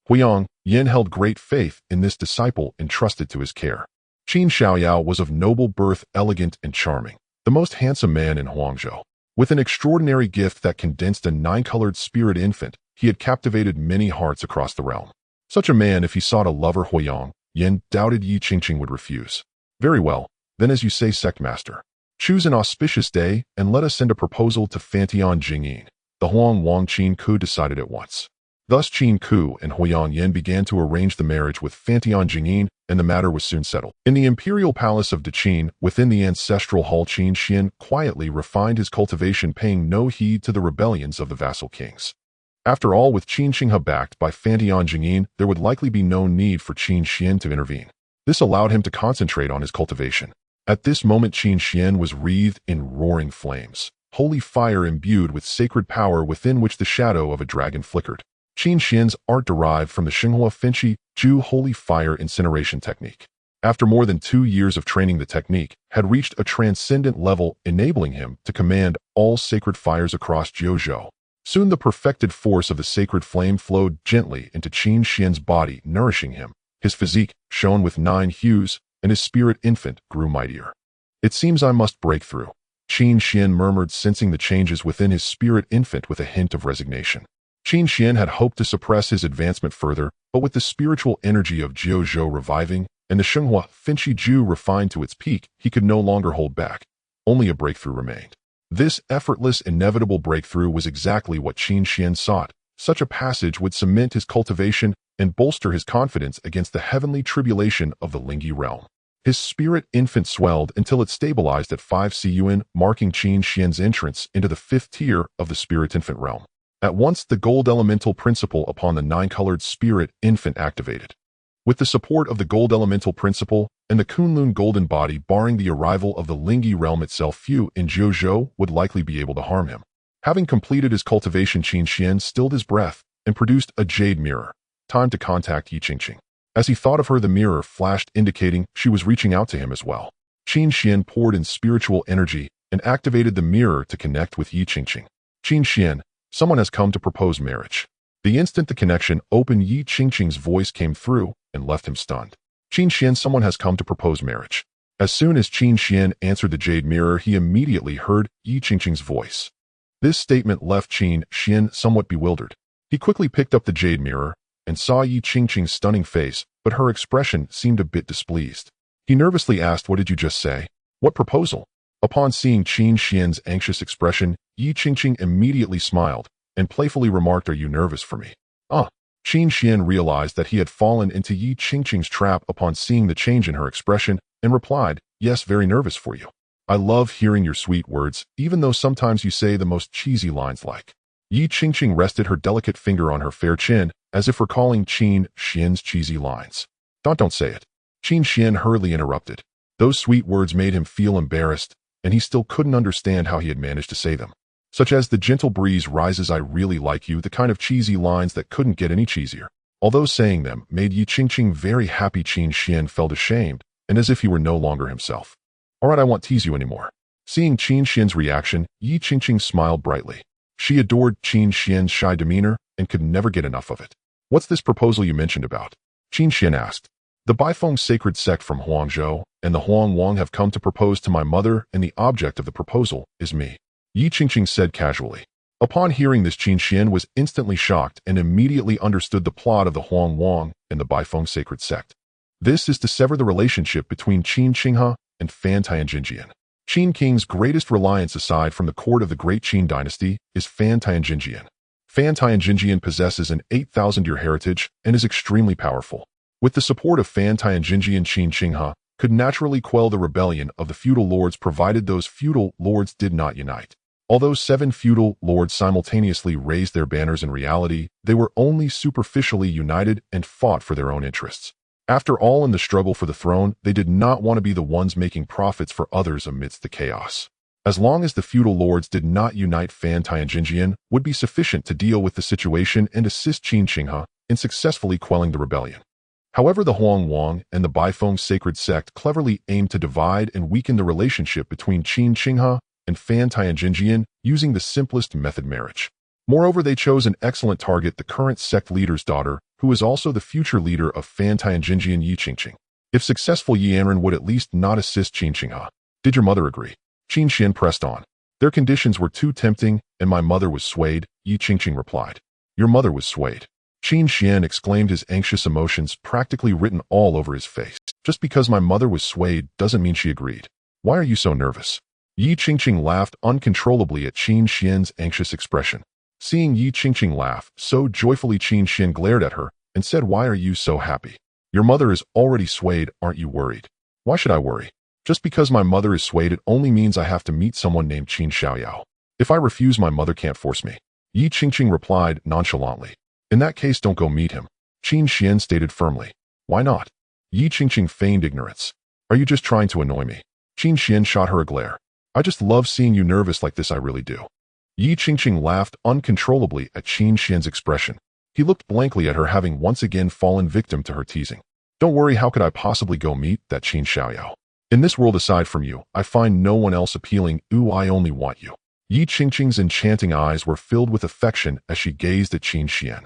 Huang Yin held great faith in this disciple entrusted to his care. Qin Xiaoyao was of noble birth, elegant and charming, the most handsome man in Huangzhou. With an extraordinary gift that condensed a 9-colored spirit infant, he had captivated many hearts across the realm. Such a man, if he sought a lover, Huang Yin doubted Yi Qingqing would refuse. Very well, then as you say, sect master. Choose an auspicious day and let us send a proposal to Fantian Jingyin. The Huang Wang Qin Ku decided at once. Thus Qin Ku and Huang Yin began to arrange the marriage with Fantian Jingyin, and the matter was soon settled. In the imperial palace of Deqin, within the ancestral hall, Qin Xuan quietly refined his cultivation, paying no heed to the rebellions of the vassal kings. After all, with Qin Xinghe backed by Fantian Jingyin, there would likely be no need for Qin Xuan to intervene. This allowed him to concentrate on his cultivation. At this moment, Qin Xuan was wreathed in roaring flames, holy fire imbued with sacred power within which the shadow of a dragon flickered. Qin Xuan's art derived from the Xinghua Finqi Ju holy fire incineration technique. After more than 2 years of training, the technique had reached a transcendent level, enabling him to command all sacred fires across Jiuzhou. Soon the perfected force of the sacred flame flowed gently into Qin Xuan's body, nourishing him. His physique shone with 9 hues, and his spirit infant grew mightier. It seems I must break through, Qin Xuan murmured, sensing the changes within his spirit infant with a hint of resignation. Qin Xuan had hoped to suppress his advancement further, but with the spiritual energy of Jiuzhou reviving and the Xinghua Finqi Ju refined to its peak, he could no longer hold back. Only a breakthrough remained. This effortless, inevitable breakthrough was exactly what Qin Xuan sought. Such a passage would cement his cultivation and bolster his confidence against the heavenly tribulation of the Lingyi realm. His spirit infant swelled until it stabilized at 5 Cun, marking Qin Xuan's entrance into the 5th tier of the spirit infant realm. At once, the gold elemental principle upon the 9-colored spirit infant activated. With the support of the gold elemental principle and the Kunlun golden body barring the arrival of the Lingyi realm itself, few in Jiuzhou would likely be able to harm him. Having completed his cultivation, Qin Xuan stilled his breath and produced a jade mirror. Time to contact Yi Qingqing. As he thought of her, the mirror flashed, indicating she was reaching out to him as well. Qin Xuan poured in spiritual energy and activated the mirror to connect with Yi Qingqing. Qin Xuan, someone has come to propose marriage. The instant the connection opened, Yi Qingqing's voice came through and left him stunned. Qin Xuan, someone has come to propose marriage. As soon as Qin Xuan answered the jade mirror, he immediately heard Yi Qingqing's voice. This statement left Qin Xuan somewhat bewildered. He quickly picked up the jade mirror and saw Yi Qingqing's stunning face, but her expression seemed a bit displeased. He nervously asked, "What did you just say? What proposal?" Upon seeing Qin Xuan's anxious expression, Yi Qingqing immediately smiled and playfully remarked, "Are you nervous for me?" Qin Xuan realized that he had fallen into Yi Qingqing's trap upon seeing the change in her expression and replied, "Yes, very nervous for you. I love hearing your sweet words, even though sometimes you say the most cheesy lines like." Yi Qingqing rested her delicate finger on her fair chin, as if recalling Qin Xuan's cheesy lines. Don't say it." Qin Xuan hurriedly interrupted. Those sweet words made him feel embarrassed, and he still couldn't understand how he had managed to say them. Such as "the gentle breeze rises, I really like you," the kind of cheesy lines that couldn't get any cheesier. Although saying them made Yi Qingqing very happy, Qin Xuan felt ashamed, and as if he were no longer himself. "All right, I won't tease you anymore. Seeing Qin Xuan's reaction, Yi Qingqing smiled brightly. She adored Qin Xuan's shy demeanor and could never get enough of it. What's this proposal you mentioned about? Qin Xuan asked. The Baifeng sacred sect from Huangzhou and the Huang Wang have come to propose to my mother, and the object of the proposal is me, Yi Qingqing said casually. Upon hearing this, Qin Xuan was instantly shocked and immediately understood the plot of the Huang Wang and the Baifeng sacred sect. This is to sever the relationship between Qin Qinghe and Fan Tianjinjian. Qin King's greatest reliance aside from the court of the Great Qin Dynasty is Fan Tianjinjian. Fan Tianjinjian possesses an 8,000-year heritage and is extremely powerful. With the support of Fan Tianjinjian, Qin Qinghe could naturally quell the rebellion of the feudal lords provided those feudal lords did not unite. Although 7 feudal lords simultaneously raised their banners, in reality, they were only superficially united and fought for their own interests. After all, in the struggle for the throne, they did not want to be the ones making profits for others amidst the chaos. As long as the feudal lords did not unite, Fan Tianjinjian would be sufficient to deal with the situation and assist Qin Qinghe in successfully quelling the rebellion. However, the Huang Wang and the Baifeng sacred sect cleverly aimed to divide and weaken the relationship between Qin Qinghe and Fan Tianjinjian using the simplest method, marriage. Moreover, they chose an excellent target, the current sect leader's daughter, who is also the future leader of Fan Tianjinjian, Yi Qingqing. If successful, Yi Anren would at least not assist Qin Qinghe. Did your mother agree? Qin Xuan pressed on. Their conditions were too tempting, and my mother was swayed, Yi Qingqing replied. Your mother was swayed? Qin Xuan exclaimed, his anxious emotions practically written all over his face. Just because my mother was swayed doesn't mean she agreed. Why are you so nervous? Yi Qingqing laughed uncontrollably at Qin Xuan's anxious expression. Seeing Yi Qingqing laugh so joyfully, Qin Xuan glared at her and said, why are you so happy? Your mother is already swayed, aren't you worried? Why should I worry? Just because my mother is swayed, it only means I have to meet someone named Qin Xiaoyao. If I refuse, my mother can't force me. Yi Qingqing replied nonchalantly. In that case, don't go meet him, Qin Xuan stated firmly. Why not? Yi Qingqing feigned ignorance. Are you just trying to annoy me? Qin Xuan shot her a glare. I just love seeing you nervous like this, I really do. Yi Qingqing laughed uncontrollably at Qin Xuan's expression. He looked blankly at her, having once again fallen victim to her teasing. Don't worry, how could I possibly go meet that Qin Xiaoyao? In this world aside from you, I find no one else appealing. Ooh, I only want you. Yi Qingqing's enchanting eyes were filled with affection as she gazed at Qin Xuan.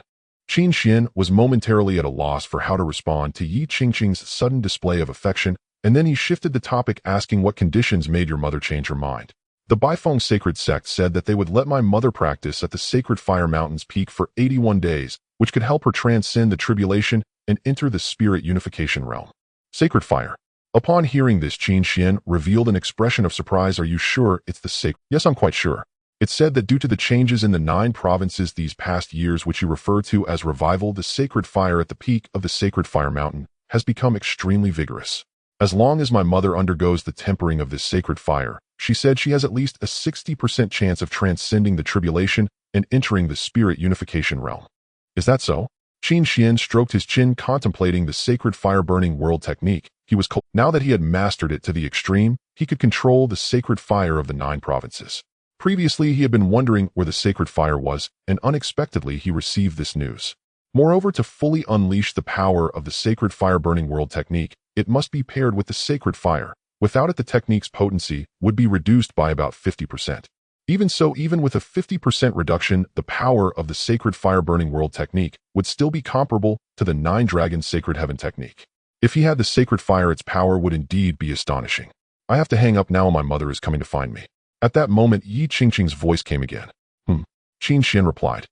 Qin Xuan was momentarily at a loss for how to respond to Yi Qingqing's sudden display of affection, and then he shifted the topic, asking what conditions made your mother change her mind. The Baifeng sacred sect said that they would let my mother practice at the sacred fire mountain's peak for 81 days, which could help her transcend the tribulation and enter the spirit unification realm. Sacred fire. Upon hearing this, Qin Xuan revealed an expression of surprise. Are you sure it's the sacred? Yes, I'm quite sure. It said that due to the changes in the 9 provinces these past years, which you refer to as revival, the sacred fire at the peak of the sacred fire mountain has become extremely vigorous. As long as my mother undergoes the tempering of this sacred fire, she said she has at least a 60% chance of transcending the tribulation and entering the spirit unification realm. Is that so? Qin Xuan stroked his chin, contemplating the sacred fire-burning world technique. Now that he had mastered it to the extreme, he could control the sacred fire of the 9 provinces. Previously, he had been wondering where the sacred fire was, and unexpectedly he received this news. Moreover, to fully unleash the power of the sacred fire-burning world technique, it must be paired with the sacred fire. Without it, the technique's potency would be reduced by about 50%. Even so, even with a 50% reduction, the power of the sacred fire-burning world technique would still be comparable to the 9-dragon sacred heaven technique. If he had the sacred fire, its power would indeed be astonishing. I have to hang up now, my mother is coming to find me. At that moment, Yi Qingqing's voice came again. Qin Xuan replied.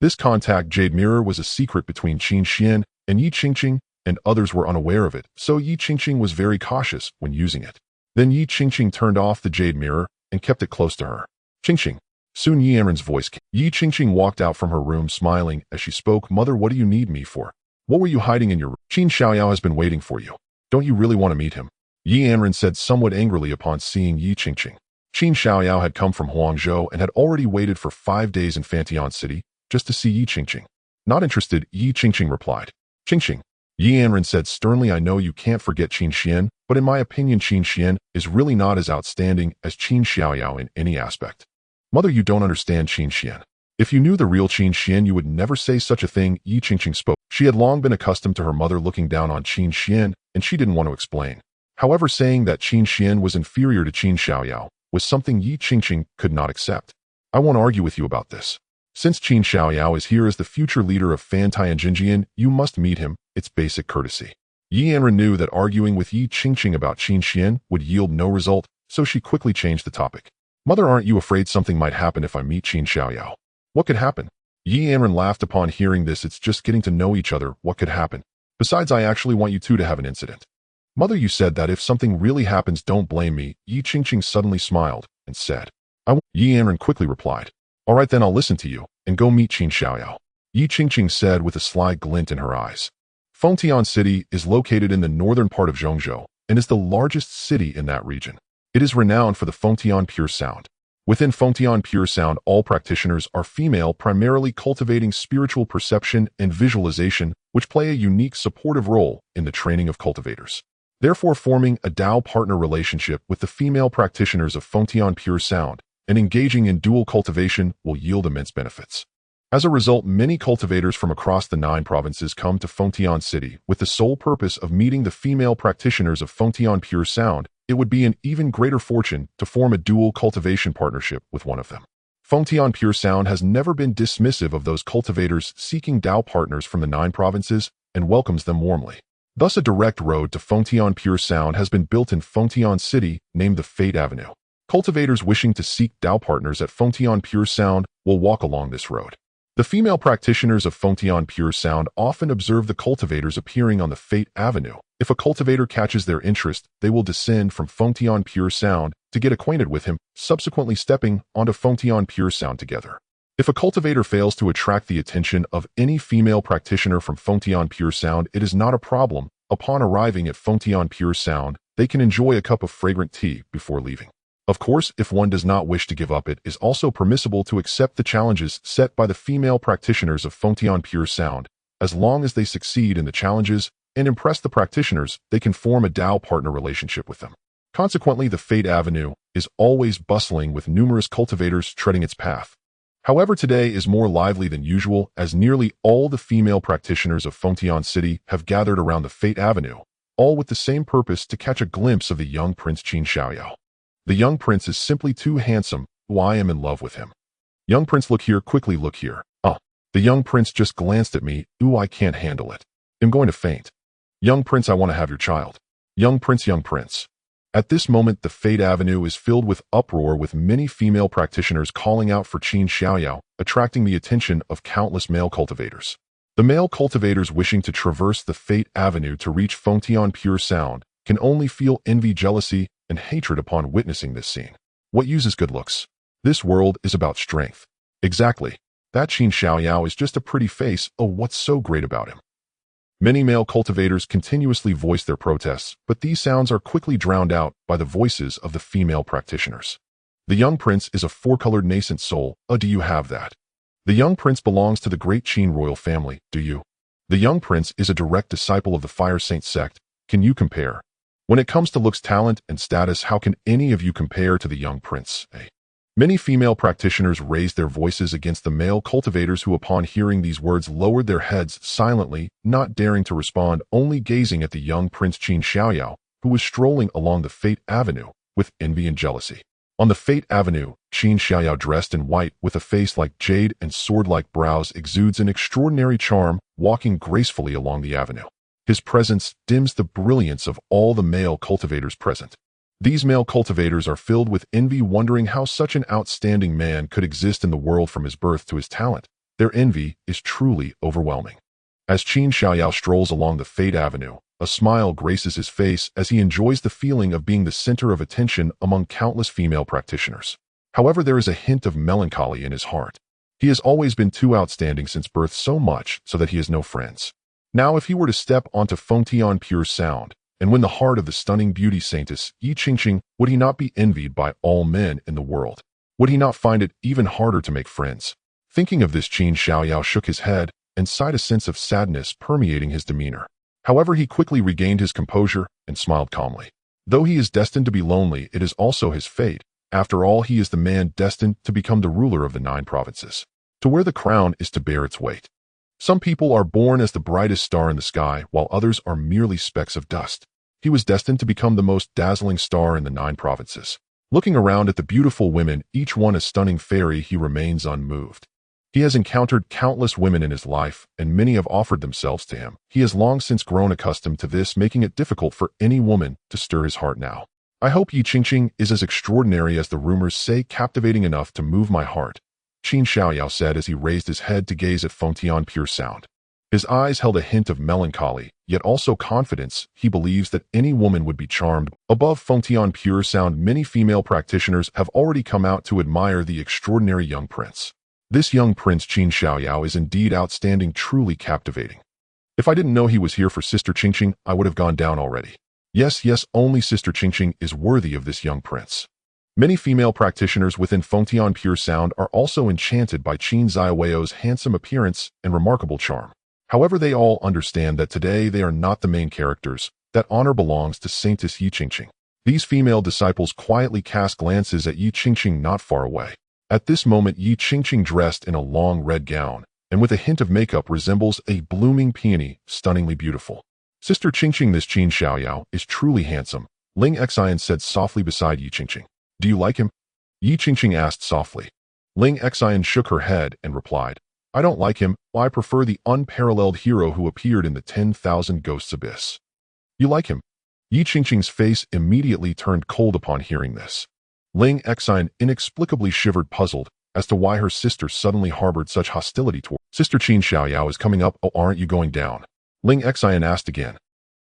This contact jade mirror was a secret between Qin Xuan and Yi Qingqing, and others were unaware of it, so Yi Qingqing was very cautious when using it. Then Yi Qingqing turned off the jade mirror and kept it close to her. Qingqing. Soon Yi Anren's voice came. Yi Qingqing walked out from her room smiling as she spoke. Mother, what do you need me for? What were you hiding in your room? Qin Xiaoyao has been waiting for you. Don't you really want to meet him? Yi Anren said somewhat angrily upon seeing Yi Qingqing. Qin Xiaoyao had come from Huangzhou and had already waited for 5 days in Fantian City just to see Yi Qingqing. Not interested, Yi Qingqing replied. Qingqing. Yi Anren said sternly, I know you can't forget Qin Xuan, but in my opinion Qin Xuan is really not as outstanding as Qin Xiaoyao in any aspect. Mother, you don't understand Qin Xuan. If you knew the real Qin Xuan, you would never say such a thing, Yi Qingqing spoke. She had long been accustomed to her mother looking down on Qin Xuan, and she didn't want to explain. However, saying that Qin Xuan was inferior to Qin Xiaoyao was something Yi Qingqing could not accept. I won't argue with you about this. Since Qin Xiaoyao is here as the future leader of Fan Tianjinjian, you must meet him. It's basic courtesy. Yi Anren knew that arguing with Yi Qingqing about Qin Xian would yield no result, so she quickly changed the topic. Mother, aren't you afraid something might happen if I meet Qin Xiaoyao? What could happen? Yi Anren laughed upon hearing this. It's just getting to know each other. What could happen? Besides, I actually want you two to have an incident. Mother, you said that if something really happens, don't blame me. Yi Qingqing suddenly smiled and said, I won't. Yi Anren quickly replied, all right, then I'll listen to you, and go meet Qin Xiaoyao. Yi Qingqing said with a sly glint in her eyes. Fengtian City is located in the northern part of Zhongzhou and is the largest city in that region. It is renowned for the Fengtian Pure Sound. Within Fengtian Pure Sound, all practitioners are female, primarily cultivating spiritual perception and visualization, which play a unique supportive role in the training of cultivators. Therefore, forming a Dao partner relationship with the female practitioners of Fengtian Pure Sound and engaging in dual cultivation will yield immense benefits. As a result, many cultivators from across the 9 provinces come to Fengtian City with the sole purpose of meeting the female practitioners of Fengtian Pure Sound. It would be an even greater fortune to form a dual cultivation partnership with one of them. Fengtian Pure Sound has never been dismissive of those cultivators seeking Dao partners from the 9 provinces and welcomes them warmly. Thus, a direct road to Fengtian Pure Sound has been built in Fengtian City, named the Fate Avenue. Cultivators wishing to seek Dao partners at Fengtian Pure Sound will walk along this road. The female practitioners of Fengtian Pure Sound often observe the cultivators appearing on the Fate Avenue. If a cultivator catches their interest, they will descend from Fengtian Pure Sound to get acquainted with him, subsequently stepping onto Fengtian Pure Sound together. If a cultivator fails to attract the attention of any female practitioner from Fengtian Pure Sound, it is not a problem. Upon arriving at Fengtian Pure Sound, they can enjoy a cup of fragrant tea before leaving. Of course, if one does not wish to give up, it is also permissible to accept the challenges set by the female practitioners of Fengtian Pure Sound. As long as they succeed in the challenges and impress the practitioners, they can form a Dao partner relationship with them. Consequently, the Fate Avenue is always bustling with numerous cultivators treading its path. However, today is more lively than usual, as nearly all the female practitioners of Fengtian City have gathered around the Fate Avenue, all with the same purpose: to catch a glimpse of the young Prince Qin Xiaoyao. The young prince is simply too handsome. I am in love with him. Young prince, look here, quickly look here. The young prince just glanced at me. I can't handle it. I'm going to faint. Young prince, I want to have your child. Young prince, young prince. At this moment, the Fate Avenue is filled with uproar, with many female practitioners calling out for Qin Xiaoyao, attracting the attention of countless male cultivators. The male cultivators wishing to traverse the Fate Avenue to reach Fengtian Pure Sound can only feel envy, jealousy, and hatred upon witnessing this scene. What uses good looks? This world is about strength. Exactly. That Qin Xiaoyao is just a pretty face. What's so great about him? Many male cultivators continuously voice their protests, but these sounds are quickly drowned out by the voices of the female practitioners. The young prince is a 4-colored nascent soul. Do you have that? The young prince belongs to the Great Qin royal family. Do you? The young prince is a direct disciple of the Fire Saint sect. Can you compare? When it comes to looks, talent, and status, how can any of you compare to the young prince? Many female practitioners raised their voices against the male cultivators, who upon hearing these words lowered their heads silently, not daring to respond, only gazing at the young Prince Qin Xiaoyao, who was strolling along the Fate Avenue with envy and jealousy. On the Fate Avenue, Qin Xiaoyao, dressed in white with a face like jade and sword-like brows, exudes an extraordinary charm, walking gracefully along the avenue. His presence dims the brilliance of all the male cultivators present. These male cultivators are filled with envy, wondering how such an outstanding man could exist in the world from his birth to his talent. Their envy is truly overwhelming. As Qin Xiaoyao strolls along the Fate Avenue, a smile graces his face as he enjoys the feeling of being the center of attention among countless female practitioners. However, there is a hint of melancholy in his heart. He has always been too outstanding since birth, so much so that he has no friends. Now, if he were to step onto Fengtian Pure Sound and win the heart of the stunning beauty saintess Yi Qingqing, would he not be envied by all men in the world? Would he not find it even harder to make friends? Thinking of this, Qin Xiaoyao shook his head and sighed, a sense of sadness permeating his demeanor. However, he quickly regained his composure and smiled calmly. Though he is destined to be lonely, it is also his fate. After all, he is the man destined to become the ruler of the 9 provinces. To wear the crown is to bear its weight. Some people are born as the brightest star in the sky, while others are merely specks of dust. He was destined to become the most dazzling star in the 9 provinces. Looking around at the beautiful women, each one a stunning fairy, he remains unmoved. He has encountered countless women in his life, and many have offered themselves to him. He has long since grown accustomed to this, making it difficult for any woman to stir his heart now. I hope Yi Qingqing is as extraordinary as the rumors say, captivating enough to move my heart, Qin Xiaoyao said as he raised his head to gaze at Fengtian pure sound. His eyes held a hint of melancholy, yet also confidence. He believes that any woman would be charmed. Above Fengtian pure sound, many female practitioners have already come out to admire the extraordinary young prince. This young prince Qin Xiaoyao is indeed outstanding, truly captivating. If I didn't know he was here for Sister Qingqing, I would have gone down already. Yes, only Sister Qingqing is worthy of this young prince. Many female practitioners within Fengtian pure sound are also enchanted by Qin Xiaoyao's handsome appearance and remarkable charm. However, they all understand that today they are not the main characters, that honor belongs to Saintess Yi Qingqing. These female disciples quietly cast glances at Yi Qingqing not far away. At this moment, Yi Qingqing, dressed in a long red gown, and with a hint of makeup, resembles a blooming peony, stunningly beautiful. Sister Qingqing, this Qin Xiaoyao is truly handsome, Ling Xian said softly beside Yi Qingqing. Do you like him? Yi Qingqing asked softly. Ling Xian shook her head and replied, I don't like him. I prefer the unparalleled hero who appeared in the 10,000 Ghosts Abyss. You like him? Yi Qingqing's face immediately turned cold upon hearing this. Ling Xian inexplicably shivered, puzzled as to why her sister suddenly harbored such hostility toward. Sister Qin Xiaoyao is coming up. Oh, aren't you going down? Ling Xian asked again.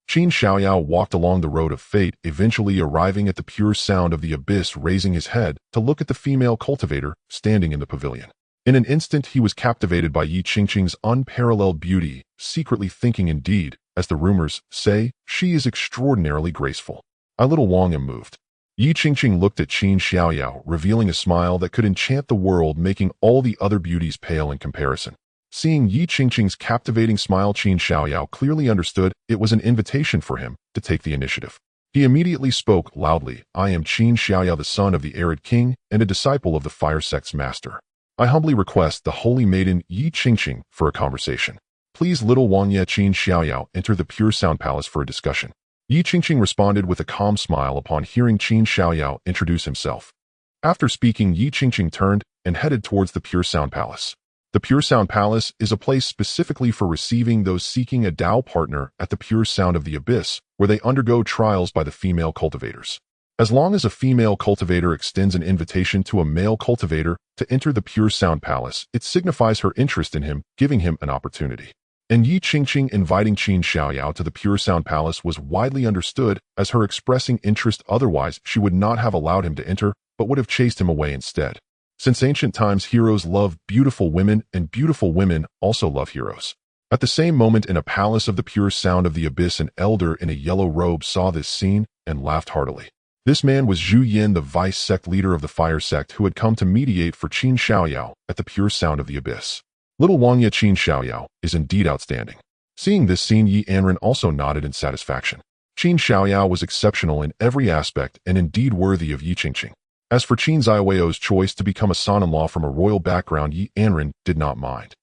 Qin Xiaoyao walked along the road of fate, eventually arriving at the pure sound of the abyss, raising his head to look at the female cultivator standing in the pavilion. In an instant, he was captivated by Yi Qingqing's unparalleled beauty, secretly thinking, indeed, as the rumors say, she is extraordinarily graceful. I little long am moved. Yi Qingqing looked at Qin Xiaoyao, revealing a smile that could enchant the world, making all the other beauties pale in comparison. Seeing Yi Qingqing's captivating smile, Qin Xiaoyao clearly understood it was an invitation for him to take the initiative. He immediately spoke loudly, I am Qin Xiaoyao, the son of the Arid King and a disciple of the Fire Sect's master. I humbly request the holy maiden Yi Qingqing for a conversation. Please, little Wangye. Qin Xiaoyao entered the Pure Sound Palace for a discussion. Yi Qingqing responded with a calm smile upon hearing Qin Xiaoyao introduce himself. After speaking, Yi Qingqing turned and headed towards the Pure Sound Palace. The Pure Sound Palace is a place specifically for receiving those seeking a Tao partner at the Pure Sound of the Abyss, where they undergo trials by the female cultivators. As long as a female cultivator extends an invitation to a male cultivator to enter the Pure Sound Palace, it signifies her interest in him, giving him an opportunity. And Yi Qingqing inviting Qin Xiaoyao to the Pure Sound Palace was widely understood as her expressing interest. Otherwise, she would not have allowed him to enter, but would have chased him away instead. Since ancient times, heroes love beautiful women, and beautiful women also love heroes. At the same moment, in a palace of the Pure Sound of the Abyss, an elder in a yellow robe saw this scene and laughed heartily. This man was Zhu Yin, the vice sect leader of the Fire Sect, who had come to mediate for Qin Xiaoyao at the Pure Sound of the Abyss. Little Wangye, Qin Xiaoyao is indeed outstanding. Seeing this scene, Yi Anren also nodded in satisfaction. Qin Xiaoyao was exceptional in every aspect and indeed worthy of Yi Qingqing. As for Qin Xiaoyao's choice to become a son-in-law from a royal background, Yi Anren did not mind.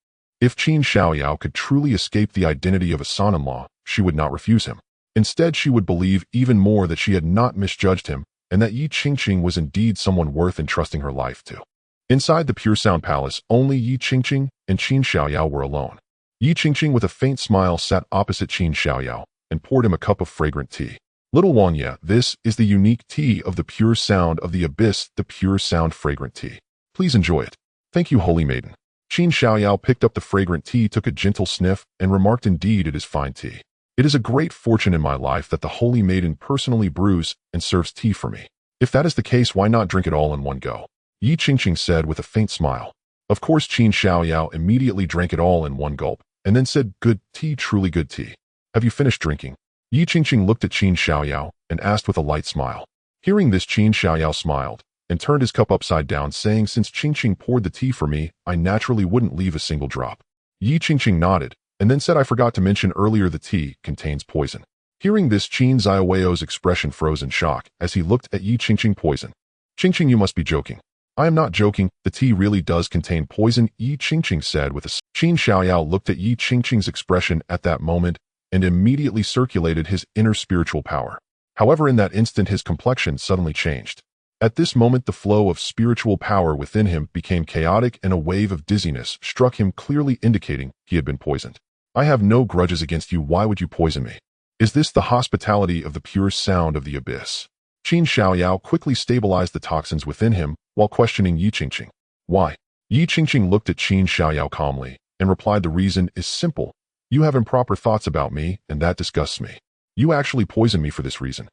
If Qin Xiaoyao could truly escape the identity of a son-in-law, she would not refuse him. Instead, she would believe even more that she had not misjudged him and that Yi Qingqing was indeed someone worth entrusting her life to. Inside the Pure Sound Palace, only Yi Qingqing and Qin Xiaoyao were alone. Yi Qingqing, with a faint smile, sat opposite Qin Xiaoyao and poured him a cup of fragrant tea. Little Wangye, this is the unique tea of the Pure Sound of the Abyss, the Pure Sound fragrant tea. Please enjoy it. Thank you, holy maiden. Qin Xiaoyao picked up the fragrant tea, took a gentle sniff, and remarked, indeed, it is fine tea. It is a great fortune in my life that the holy maiden personally brews and serves tea for me. If that is the case, why not drink it all in one go? Yi Qingqing said with a faint smile. Of course, Qin Xiaoyao immediately drank it all in one gulp, and then said, good tea, truly good tea. Have you finished drinking? Yi Qingqing looked at Qin Xiaoyao and asked with a light smile. Hearing this, Qin Xiaoyao smiled and turned his cup upside down, saying, since Qingqing poured the tea for me, I naturally wouldn't leave a single drop. Yi Qingqing nodded and then said, I forgot to mention earlier, the tea contains poison. Hearing this, Qin Xiaoyao's expression froze in shock as he looked at Yi Qingqing. Poison? Qingqing, you must be joking. I am not joking, the tea really does contain poison, Yi Qingqing said with a Qin Xiaoyao looked at Yi Qingqing's expression at that moment and immediately circulated his inner spiritual power. However, in that instant, his complexion suddenly changed. At this moment, the flow of spiritual power within him became chaotic and a wave of dizziness struck him, clearly indicating he had been poisoned. I have no grudges against you. Why would you poison me? Is this the hospitality of the pure sound of the abyss? Qin Xiaoyao quickly stabilized the toxins within him while questioning Yi Qingqing. Why? Yi Qingqing looked at Qin Xiaoyao calmly and replied, the reason is simple. You have improper thoughts about me, and that disgusts me. You actually poisoned me for this reason.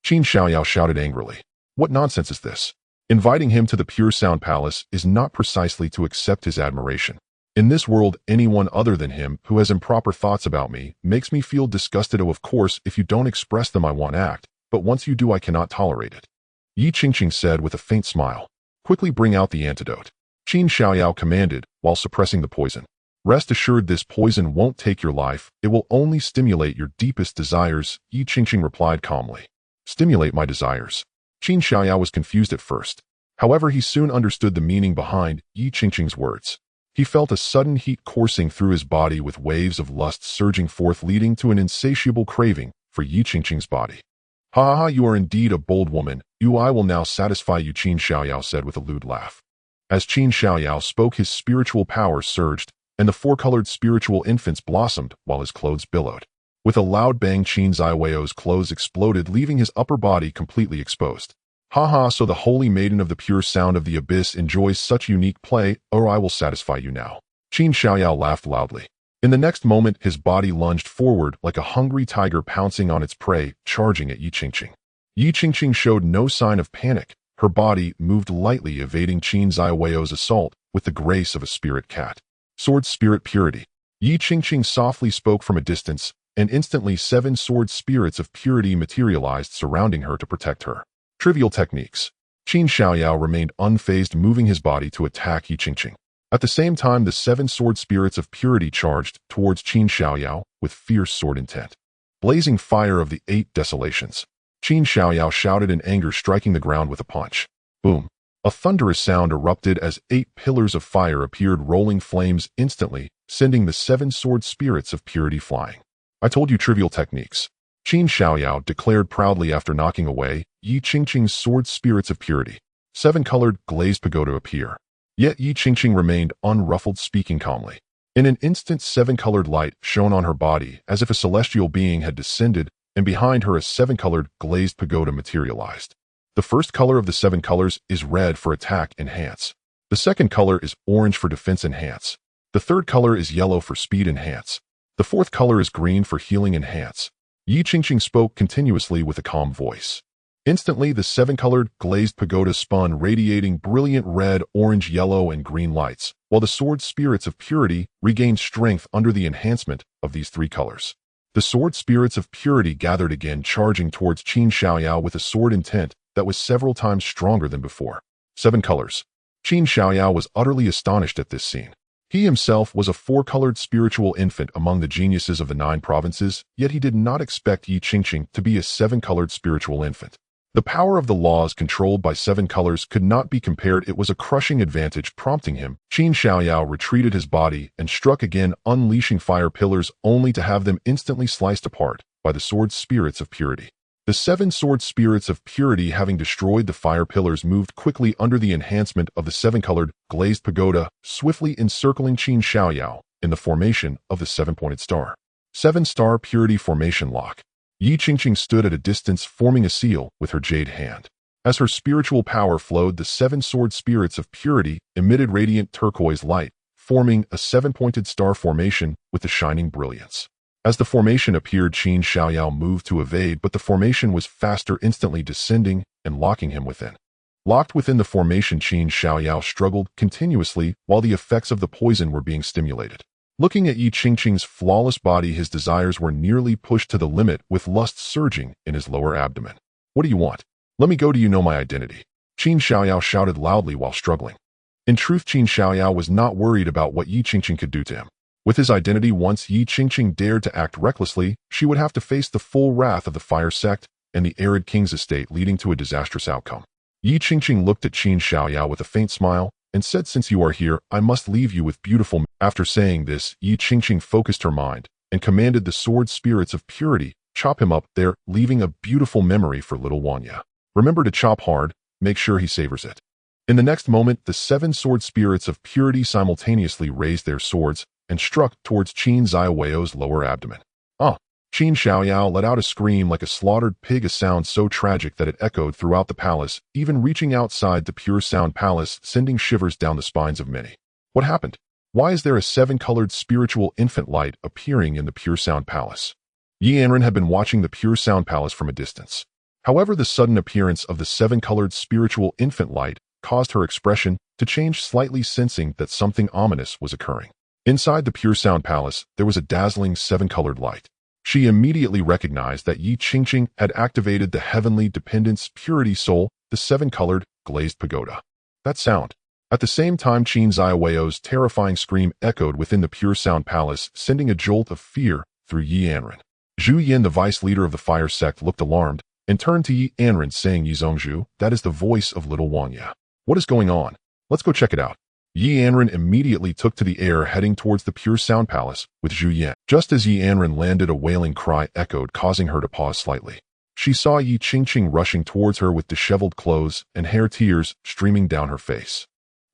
Qin Xiaoyao shouted angrily. What nonsense is this? Inviting him to the Pure Sound Palace is not precisely to accept his admiration. In this world, anyone other than him who has improper thoughts about me makes me feel disgusted. Oh, of course, if you don't express them, I won't act, but once you do, I cannot tolerate it. Yi Qingqing said with a faint smile. Quickly bring out the antidote. Qin Xiaoyao commanded while suppressing the poison. Rest assured, this poison won't take your life. It will only stimulate your deepest desires, Yi Qingqing replied calmly. Stimulate my desires. Qin Xiaoyao was confused at first. However, he soon understood the meaning behind Yi Qingqing's words. He felt a sudden heat coursing through his body with waves of lust surging forth, leading to an insatiable craving for Yi Qingqing's body. Ha ha ha, you are indeed a bold woman. I will now satisfy you, Qin Xiaoyao said with a lewd laugh. As Qin Xiaoyao spoke, his spiritual power surged, and the four-colored spiritual infants blossomed while his clothes billowed. With a loud bang, Qin Xiaoyao's clothes exploded, leaving his upper body completely exposed. Ha ha, so the holy maiden of the pure sound of the abyss enjoys such unique play, or I will satisfy you now. Qin Xiaoyao laughed loudly. In the next moment, his body lunged forward like a hungry tiger pouncing on its prey, charging at Yi Qingqing. Yi Qingqing showed no sign of panic. Her body moved lightly, evading Qin Xiaoyao's assault with the grace of a spirit cat. Sword Spirit Purity. Yi Qingqing softly spoke from a distance, and instantly 7 sword spirits of purity materialized, surrounding her to protect her. Trivial techniques. Qin Xiaoyao remained unfazed, moving his body to attack Yi Qingqing. At the same time, the 7 sword spirits of purity charged towards Qin Xiaoyao with fierce sword intent. Blazing fire of the 8 desolations. Qin Xiaoyao shouted in anger, striking the ground with a punch. Boom. A thunderous sound erupted as 8 pillars of fire appeared, rolling flames instantly, sending the 7 sword spirits of purity flying. I told you, trivial techniques. Qin Xiaoyao declared proudly after knocking away Yi Qingqing's sword spirits of purity. 7-colored glazed pagoda appear. Yet Yi Qingqing remained unruffled, speaking calmly. In an instant, 7-colored light shone on her body as if a celestial being had descended, and behind her a 7-colored glazed pagoda materialized. The first color of the 7 colors is red for attack enhance. The second color is orange for defense enhance. The third color is yellow for speed enhance. The fourth color is green for healing enhance. Yi Qingqing spoke continuously with a calm voice. Instantly, the 7-colored glazed pagoda spun, radiating brilliant red, orange, yellow, and green lights, while the sword spirits of purity regained strength under the enhancement of these 3 colors. The sword spirits of purity gathered again, charging towards Qin Xiaoyao with a sword intent that was several times stronger than before. 7 colors. Qin Xiaoyao was utterly astonished at this scene. He himself was a 4-colored spiritual infant among the geniuses of the 9 provinces, yet he did not expect Yi Qingqing to be a 7-colored spiritual infant. The power of the laws controlled by 7 colors could not be compared. It was a crushing advantage, prompting him. Qin Xiaoyao retreated his body and struck again, unleashing fire pillars only to have them instantly sliced apart by the sword spirits of purity. The 7 sword spirits of purity, having destroyed the fire pillars, moved quickly under the enhancement of the 7-colored glazed pagoda, swiftly encircling Qin Xiaoyao in the formation of the 7-pointed star. 7-star purity formation lock. Yi Qingqing stood at a distance, forming a seal with her jade hand. As her spiritual power flowed, the 7 sword spirits of purity emitted radiant turquoise light, forming a 7-pointed star formation with a shining brilliance. As the formation appeared, Qin Xiaoyao moved to evade, but the formation was faster, instantly descending and locking him within. Locked within the formation, Qin Xiaoyao struggled continuously while the effects of the poison were being stimulated. Looking at Yi Qingqing's flawless body, his desires were nearly pushed to the limit, with lust surging in his lower abdomen. What do you want? Let me go. Do you know my identity? Qin Xiaoyao shouted loudly while struggling. In truth, Qin Xiaoyao was not worried about what Yi Qingqing could do to him. With his identity, once Yi Qingqing dared to act recklessly, she would have to face the full wrath of the fire sect and the arid king's estate, leading to a disastrous outcome. Yi Qingqing looked at Qin Xiaoyao with a faint smile and said, "Since you are here, I must leave you with beautiful." After saying this, Yi Qingqing focused her mind and commanded the sword spirits of purity, chop him up there, leaving a beautiful memory for little Wanya. Remember to chop hard, make sure he savors it. In the next moment, the 7 sword spirits of purity simultaneously raised their swords and struck towards Qin Xuan's lower abdomen. Ah! Qin Xiaoyao let out a scream like a slaughtered pig, a sound so tragic that it echoed throughout the palace, even reaching outside the pure sound palace, sending shivers down the spines of many. What happened? Why is there a 7-colored spiritual infant light appearing in the pure sound palace? Yi Anren had been watching the pure sound palace from a distance. However, the sudden appearance of the 7-colored spiritual infant light caused her expression to change slightly, sensing that something ominous was occurring. Inside the pure sound palace, there was a dazzling 7-colored light. She immediately recognized that Yi Qingqing had activated the heavenly dependence purity soul, the 7-colored glazed pagoda. That sound. At the same time, Qin Xuan's terrifying scream echoed within the pure sound palace, sending a jolt of fear through Yi Anren. Zhu Yin, the vice leader of the fire sect, looked alarmed and turned to Yi Anren, saying, "Yi Zhongzhu, that is the voice of little Wanya. What is going on? Let's go check it out." Yi Anren immediately took to the air, heading towards the pure sound palace with Zhu Yin. Just as Yi Anren landed, a wailing cry echoed, causing her to pause slightly. She saw Yi Qingqing rushing towards her with disheveled clothes and hair, tears streaming down her face.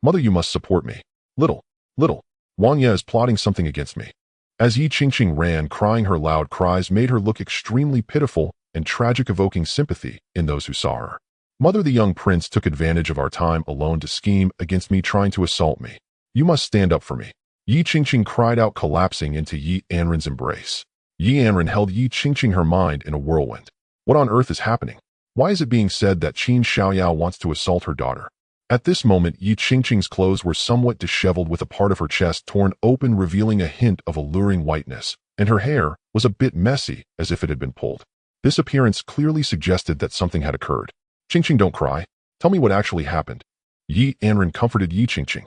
"Mother, you must support me. Little Wanya is plotting something against me." As Yi Qingqing ran, crying, her loud cries made her look extremely pitiful and tragic, evoking sympathy in those who saw her. "Mother, the young prince took advantage of our time alone to scheme against me, trying to assault me. You must stand up for me." Yi Qingqing cried out, collapsing into Yi Anren's embrace. Yi Anren held Yi Qingqing, her mind in a whirlwind. What on earth is happening? Why is it being said that Qin Xiaoyao wants to assault her daughter? At this moment, Yi Qingqing's clothes were somewhat disheveled, with a part of her chest torn open, revealing a hint of alluring whiteness, and her hair was a bit messy, as if it had been pulled. This appearance clearly suggested that something had occurred. "Qingqing, don't cry. Tell me what actually happened." Yi Anren comforted Yi Qingqing.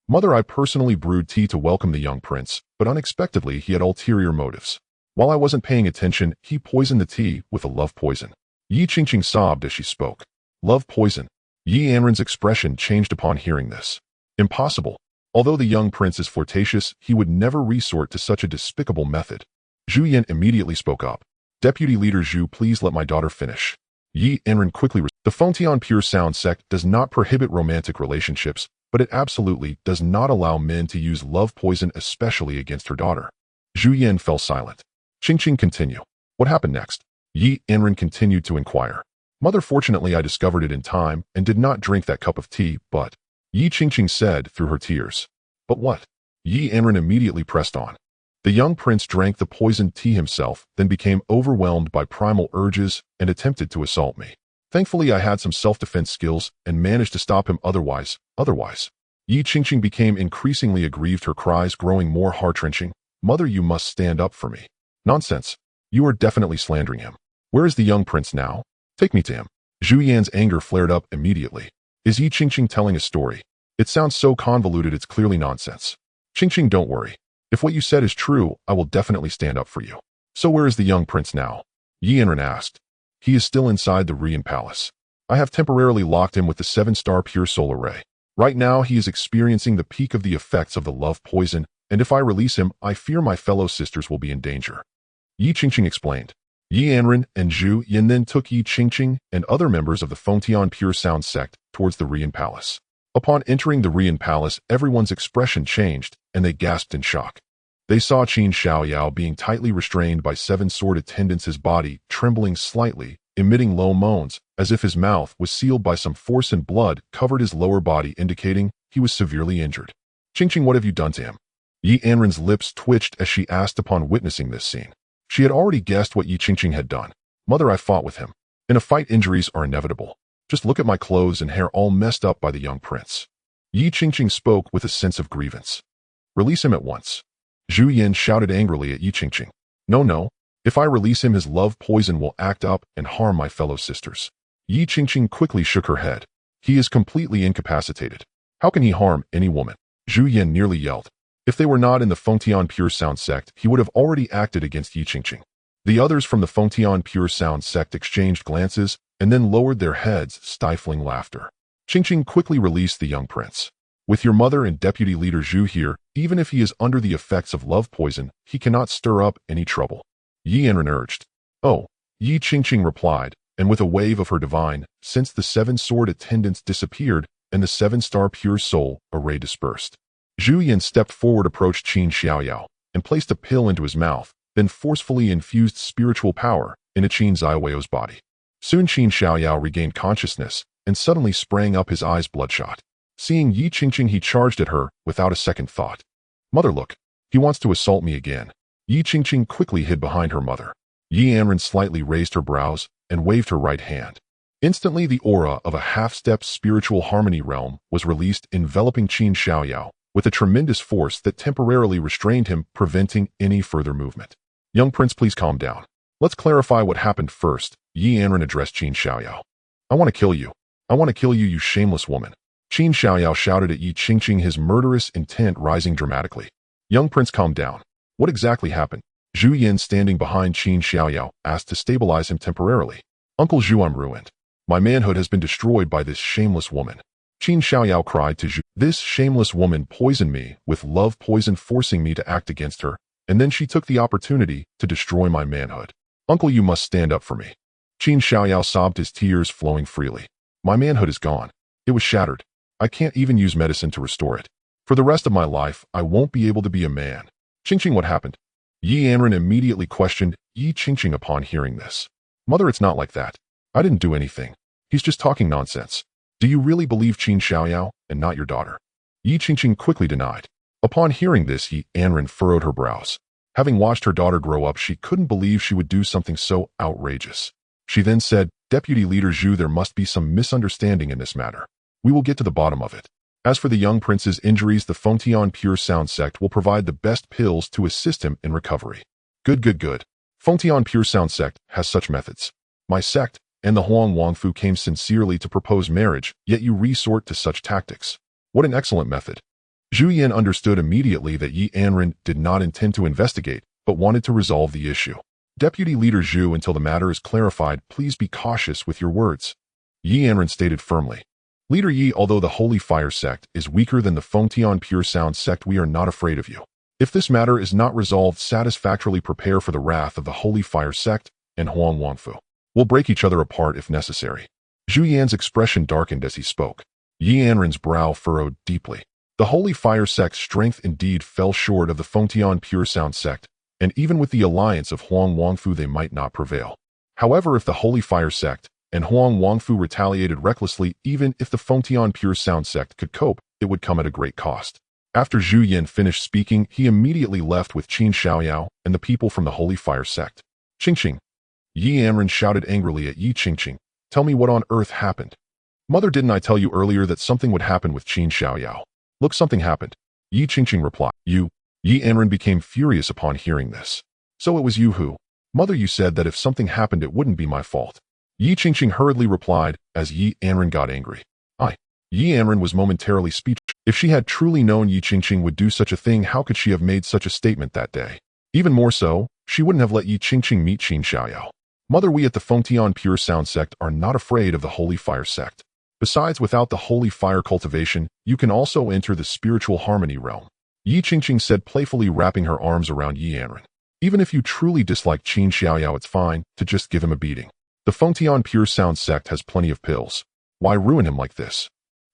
"Mother, I personally brewed tea to welcome the young prince, but unexpectedly he had ulterior motives. While I wasn't paying attention, he poisoned the tea with a love poison." Yi Qingqing sobbed as she spoke. "Love poison?" Yi Anren's expression changed upon hearing this. "Impossible. Although the young prince is flirtatious, he would never resort to such a despicable method." Zhu Yin immediately spoke up. "Deputy Leader Zhu, please let my daughter finish." Yi Anren quickly The Fengtian Pure Sound sect does not prohibit romantic relationships, but it absolutely does not allow men to use love poison, especially against her daughter. Zhu Yin fell silent. Qingqing, continue. What happened next? Yi Anren continued to inquire. "Mother, fortunately I discovered it in time and did not drink that cup of tea, but..." Yi Qingqing said through her tears. "But what?" Yi Anren immediately pressed on. "The young prince drank the poisoned tea himself, then became overwhelmed by primal urges and attempted to assault me. Thankfully, I had some self-defense skills and managed to stop him. Otherwise. Yi Qingqing became increasingly aggrieved, her cries growing more heart-wrenching. "Mother, you must stand up for me." "Nonsense. You are definitely slandering him. Where is the young prince now? Take me to him." Zhu Yan's anger flared up immediately. "Is Yi Qingqing telling a story? It sounds so convoluted, it's clearly nonsense." "Qingqing, don't worry. If what you said is true, I will definitely stand up for you." "So where is the young prince now?" Yi Anren asked. "He is still inside the Rian Palace. I have temporarily locked him with the 7-star pure soul array. Right now, he is experiencing the peak of the effects of the love poison, and if I release him, I fear my fellow sisters will be in danger." Yi Qingqing explained. Yi Anren and Zhu Yin then took Yi Qingqing and other members of the Fengtian Pure Sound sect towards the Rian Palace. Upon entering the Rian Palace, everyone's expression changed, and they gasped in shock. They saw Qin Xiaoyao being tightly restrained by 7 sword attendants, his body trembling slightly, emitting low moans, as if his mouth was sealed by some force, and blood covered his lower body, indicating he was severely injured. "Qingqing, what have you done to him?" Yi Anren's lips twitched as she asked upon witnessing this scene. She had already guessed what Yi Qingqing had done. "Mother, I fought with him. In a fight, injuries are inevitable. Just look at my clothes and hair all messed up by the young prince." Yi Qingqing spoke with a sense of grievance. "Release him at once." Zhu Yin shouted angrily at Yi Qingqing. No. If I release him, his love poison will act up and harm my fellow sisters." Yi Qingqing quickly shook her head. "He is completely incapacitated. How can he harm any woman?" Zhu Yin nearly yelled. If they were not in the Fengtian Pure Sound sect, he would have already acted against Yi Qingqing. The others from the Fengtian Pure Sound sect exchanged glances and then lowered their heads, stifling laughter. Qingqing quickly released the young prince. "With your mother and Deputy Leader Zhu here, even if he is under the effects of love poison, he cannot stir up any trouble," Yi Anren urged. "Oh," Yi Qingqing replied, and with a wave of her divine, since the seven-sword attendants disappeared and the seven-star pure soul array dispersed. Zhu Yan stepped forward, approached Qin Xiaoyao, and placed a pill into his mouth, then forcefully infused spiritual power into Qin Xiaoyao's body. Soon Qin Xiaoyao regained consciousness and suddenly sprang up, his eyes bloodshot. Seeing Yi Qingqing, he charged at her without a second thought. "Mother, look! He wants to assault me again." Yi Qingqing quickly hid behind her mother. Yi Anren slightly raised her brows and waved her right hand. Instantly, the aura of a half-step spiritual harmony realm was released, enveloping Qin Xiaoyao with a tremendous force that temporarily restrained him, preventing any further movement. "Young prince, please calm down. Let's clarify what happened first." Yi Anren addressed Qin Xiaoyao. "I want to kill you. I want to kill you, you shameless woman." Qin Xiaoyao shouted at Yi Qingqing, his murderous intent rising dramatically. "Young prince, calm down. What exactly happened?" Zhu Yan, standing behind Qin Xiaoyao, asked to stabilize him temporarily. "Uncle Zhu, I'm ruined. My manhood has been destroyed by this shameless woman." Qin Xiaoyao cried to Zhu. "This shameless woman poisoned me with love poison, forcing me to act against her, and then she took the opportunity to destroy my manhood. Uncle, you must stand up for me." Qin Xiaoyao sobbed, his tears flowing freely. "My manhood is gone. It was shattered. I can't even use medicine to restore it. For the rest of my life, I won't be able to be a man." "Qingqing, what happened?" Yi Anren immediately questioned Yi Qingqing upon hearing this. "Mother, it's not like that. I didn't do anything. He's just talking nonsense." "Do you really believe Qin Xiaoyao and not your daughter?" Yi Qingqing quickly denied. Upon hearing this, Yi Anren furrowed her brows. Having watched her daughter grow up, she couldn't believe she would do something so outrageous. She then said, "Deputy Leader Zhu, there must be some misunderstanding in this matter. We will get to the bottom of it. As for the young prince's injuries, the Fengtian Pure Sound sect will provide the best pills to assist him in recovery." Good. Fengtian Pure Sound sect has such methods. My sect and the Huang Wangfu came sincerely to propose marriage, yet you resort to such tactics. What an excellent method. Zhu Yan understood immediately that Yi Anren did not intend to investigate, but wanted to resolve the issue. "Deputy Leader Zhu, until the matter is clarified, please be cautious with your words," Yi Anren stated firmly. "Leader Yi, although the Holy Fire sect is weaker than the Fengtian Pure Sound sect, we are not afraid of you. If this matter is not resolved satisfactorily, prepare for the wrath of the Holy Fire sect and Huang Wangfu. We'll break each other apart if necessary." Zhu Yan's expression darkened as he spoke. Yi Anren's brow furrowed deeply. The Holy Fire sect's strength indeed fell short of the Fengtian Pure Sound sect, and even with the alliance of Huang Wangfu they might not prevail. However, if the Holy Fire sect and Huang Wangfu retaliated recklessly, even if the Fengtian Pure Sound sect could cope, it would come at a great cost. After Zhu Yan finished speaking, he immediately left with Qin Xiaoyao and the people from the Holy Fire sect. "Qingqing!" Yi Anren shouted angrily at Yi Qingqing. "Tell me what on earth happened." "Mother, didn't I tell you earlier that something would happen with Qin Xiaoyao?" "Look, something happened." Yi Qingqing replied. "You?" Yi Anren became furious upon hearing this. "So it was you who?" "Mother, you said that if something happened it wouldn't be my fault." Yi Qingqing hurriedly replied as Yi Anren got angry. Yi Anren was momentarily speechless. If she had truly known Yi Qingqing would do such a thing, how could she have made such a statement that day? Even more so, she wouldn't have let Yi Qingqing meet Qin Xiaoyao. "Mother, we at the Fengtian Pure Sound sect are not afraid of the Holy Fire sect. Besides, without the Holy Fire cultivation, you can also enter the spiritual harmony realm," Yi Qingqing said playfully, wrapping her arms around Yi Anren. "Even if you truly dislike Qin Xiaoyao, it's fine to just give him a beating. The Fengtian Pure Sound sect has plenty of pills. Why ruin him like this?"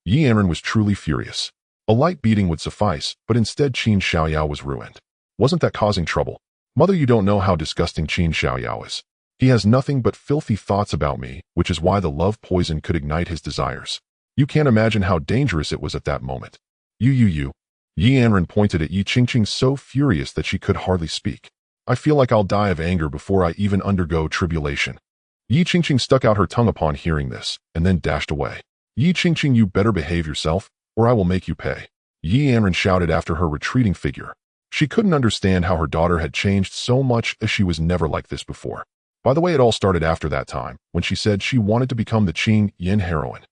Yi Anren was truly furious. A light beating would suffice, but instead Qin Xiaoyao was ruined. Wasn't that causing trouble? "Mother, you don't know how disgusting Qin Xiaoyao is. He has nothing but filthy thoughts about me, which is why the love poison could ignite his desires. You can't imagine how dangerous it was at that moment." You. Yi Anren pointed at Yi Qingqing, so furious that she could hardly speak. "I feel like I'll die of anger before I even undergo tribulation." Yi Qingqing stuck out her tongue upon hearing this, and then dashed away. "Yi Qingqing, you better behave yourself, or I will make you pay," Yi Anren shouted after her retreating figure. She couldn't understand how her daughter had changed so much, as she was never like this before. By the way, it all started after that time, when she said she wanted to become the Qin Yin heroine.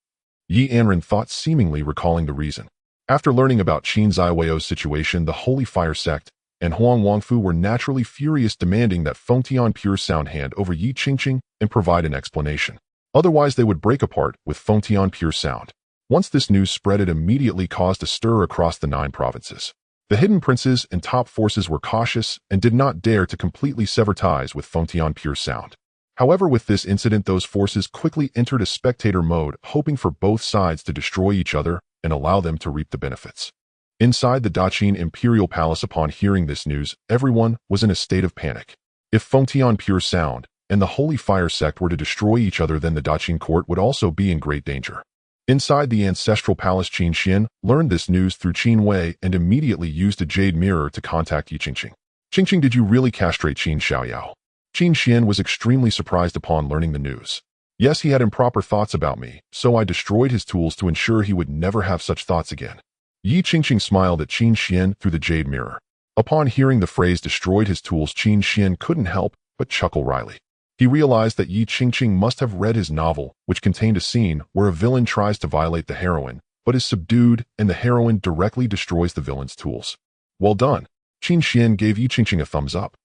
Yi Anren thought, seemingly recalling the reason. After learning about Qin Xiaoyao's situation, the Holy Fire sect and Huang Wangfu were naturally furious, demanding that Fengtian Pure Sound hand over Yi Qingqing and provide an explanation. Otherwise, they would break apart with Fengtian Pure Sound. Once this news spread, it immediately caused a stir across the 9 provinces. The hidden princes and top forces were cautious and did not dare to completely sever ties with Fengtian Pure Sound. However, with this incident, those forces quickly entered a spectator mode, hoping for both sides to destroy each other and allow them to reap the benefits. Inside the Qin imperial palace, upon hearing this news, everyone was in a state of panic. If Fengtian pure sound and the Holy Fire sect were to destroy each other, then the Qin court would also be in great danger. Inside the ancestral palace, Qin Xuan learned this news through Qin Wei and immediately used a jade mirror to contact Yi Qingqing. Qingqing, did you really castrate Qin Xiaoyao? Qin Xuan was extremely surprised upon learning the news. Yes, he had improper thoughts about me, so I destroyed his tools to ensure he would never have such thoughts again. Yi Qingqing smiled at Qin Xuan through the jade mirror. Upon hearing the phrase destroyed his tools, Qin Xuan couldn't help but chuckle wryly. He realized that Yi Qingqing must have read his novel, which contained a scene where a villain tries to violate the heroine, but is subdued and the heroine directly destroys the villain's tools. Well done. Qin Xuan gave Yi Qingqing a thumbs up.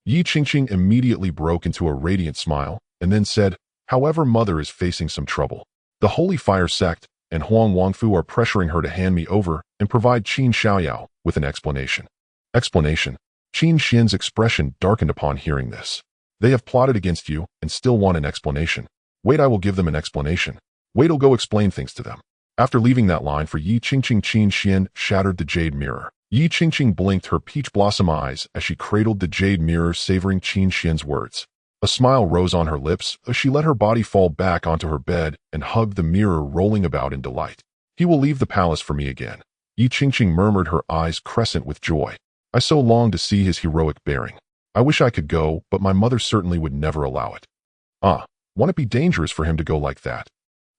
Yi Qingqing immediately broke into a radiant smile and then said, however, mother is facing some trouble. The Holy Fire sect and Huang Wangfu are pressuring her to hand me over and provide Qin Xiaoyao with an explanation. Explanation? Qin Xuan's expression darkened upon hearing this. They have plotted against you and still want an explanation. Wait, I will give them an explanation. Wait, I'll go explain things to them. After leaving that line for Yi Qingqing, Qin Xuan shattered the jade mirror. Yi Qingqing blinked her peach blossom eyes as she cradled the jade mirror, savoring Qin Xuan's words. A smile rose on her lips as she let her body fall back onto her bed and hugged the mirror, rolling about in delight. He will leave the palace for me again. Yi Qingqing murmured, her eyes crescent with joy. I so long to see his heroic bearing. I wish I could go, but my mother certainly would never allow it. Won't it be dangerous for him to go like that?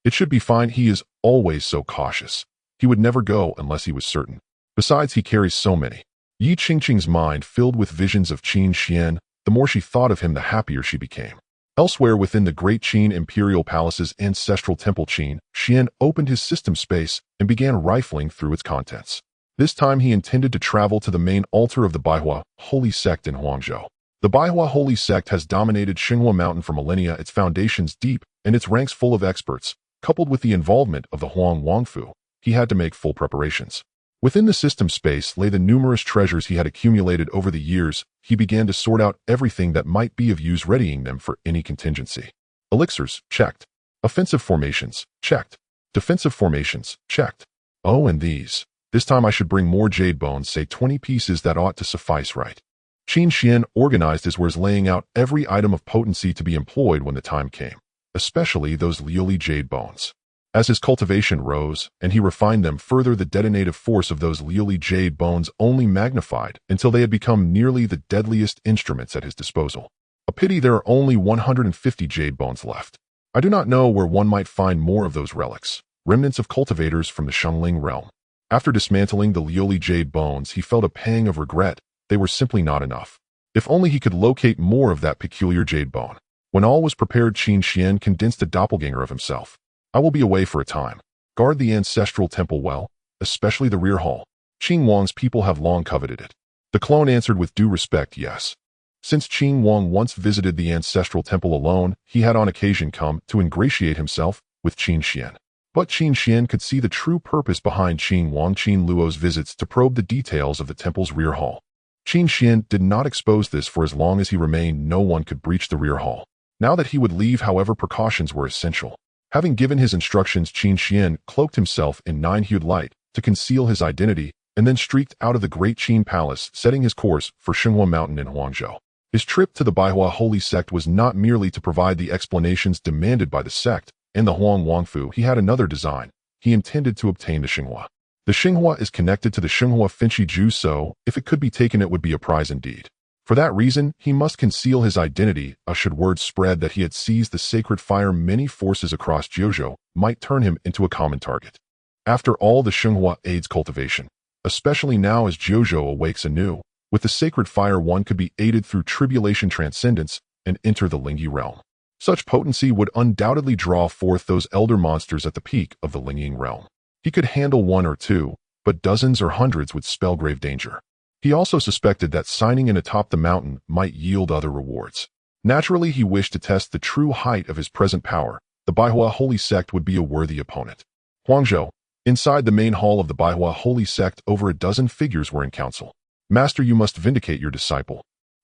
It should be fine. He is always so cautious. He would never go unless he was certain. Besides, he carries so many. Yi Qingqing's mind filled with visions of Qin Xuan. The more she thought of him, the happier she became. Elsewhere within the Great Qin Imperial Palace's ancestral temple, Qin Xuan opened his system space and began rifling through its contents. This time he intended to travel to the main altar of the Baihua Holy Sect in Huangzhou. The Baihua Holy Sect has dominated Xinhua Mountain for millennia, its foundations deep and its ranks full of experts. Coupled with the involvement of the Huang Wangfu, he had to make full preparations. Within the system space lay the numerous treasures he had accumulated over the years. He began to sort out everything that might be of use, readying them for any contingency. Elixirs, checked. Offensive formations, checked. Defensive formations, checked. Oh, and these. This time I should bring more jade bones, say 20 pieces, that ought to suffice, right? Qin Xuan organized his wares, laying out every item of potency to be employed when the time came, especially those Liuli jade bones. As his cultivation rose and he refined them further, the detonative force of those Liuli jade bones only magnified until they had become nearly the deadliest instruments at his disposal. A pity there are only 150 jade bones left. I do not know where one might find more of those relics, remnants of cultivators from the Shengling realm. After dismantling the Liuli jade bones, he felt a pang of regret. They were simply not enough. If only he could locate more of that peculiar jade bone. When all was prepared, Qin Xuan condensed a doppelganger of himself. I will be away for a time. Guard the ancestral temple well, especially the rear hall. Qin Wang's people have long coveted it. The clone answered with due respect, yes. Since Qin Wang once visited the ancestral temple alone, he had on occasion come to ingratiate himself with Qin Xuan. But Qin Xuan could see the true purpose behind Qin Luo's visits, to probe the details of the temple's rear hall. Qin Xuan did not expose this, for as long as he remained, no one could breach the rear hall. Now that he would leave, however, precautions were essential. Having given his instructions, Qin Xuan cloaked himself in nine-hued light to conceal his identity and then streaked out of the Great Qin Palace, setting his course for Xinhua Mountain in Huangzhou. His trip to the Baihua Holy Sect was not merely to provide the explanations demanded by the sect and the Huang Wangfu. He had another design. He intended to obtain the Xinhua. The Xinhua is connected to the Xinhua Finchi Ju, so if it could be taken, it would be a prize indeed. For that reason, he must conceal his identity. Should word spread that he had seized the sacred fire, many forces across Jiuzhou might turn him into a common target. After all, the Xinhua aids cultivation, especially now as Jiuzhou awakes anew. With the sacred fire, one could be aided through tribulation transcendence and enter the Lingyi realm. Such potency would undoubtedly draw forth those elder monsters at the peak of the Lingyi realm. He could handle one or two, but dozens or hundreds would spell grave danger. He also suspected that signing in atop the mountain might yield other rewards. Naturally, he wished to test the true height of his present power. The Baihua Holy Sect would be a worthy opponent. Huangzhou. Inside the main hall of the Baihua Holy Sect, over a dozen figures were in council. Master, you must vindicate your disciple.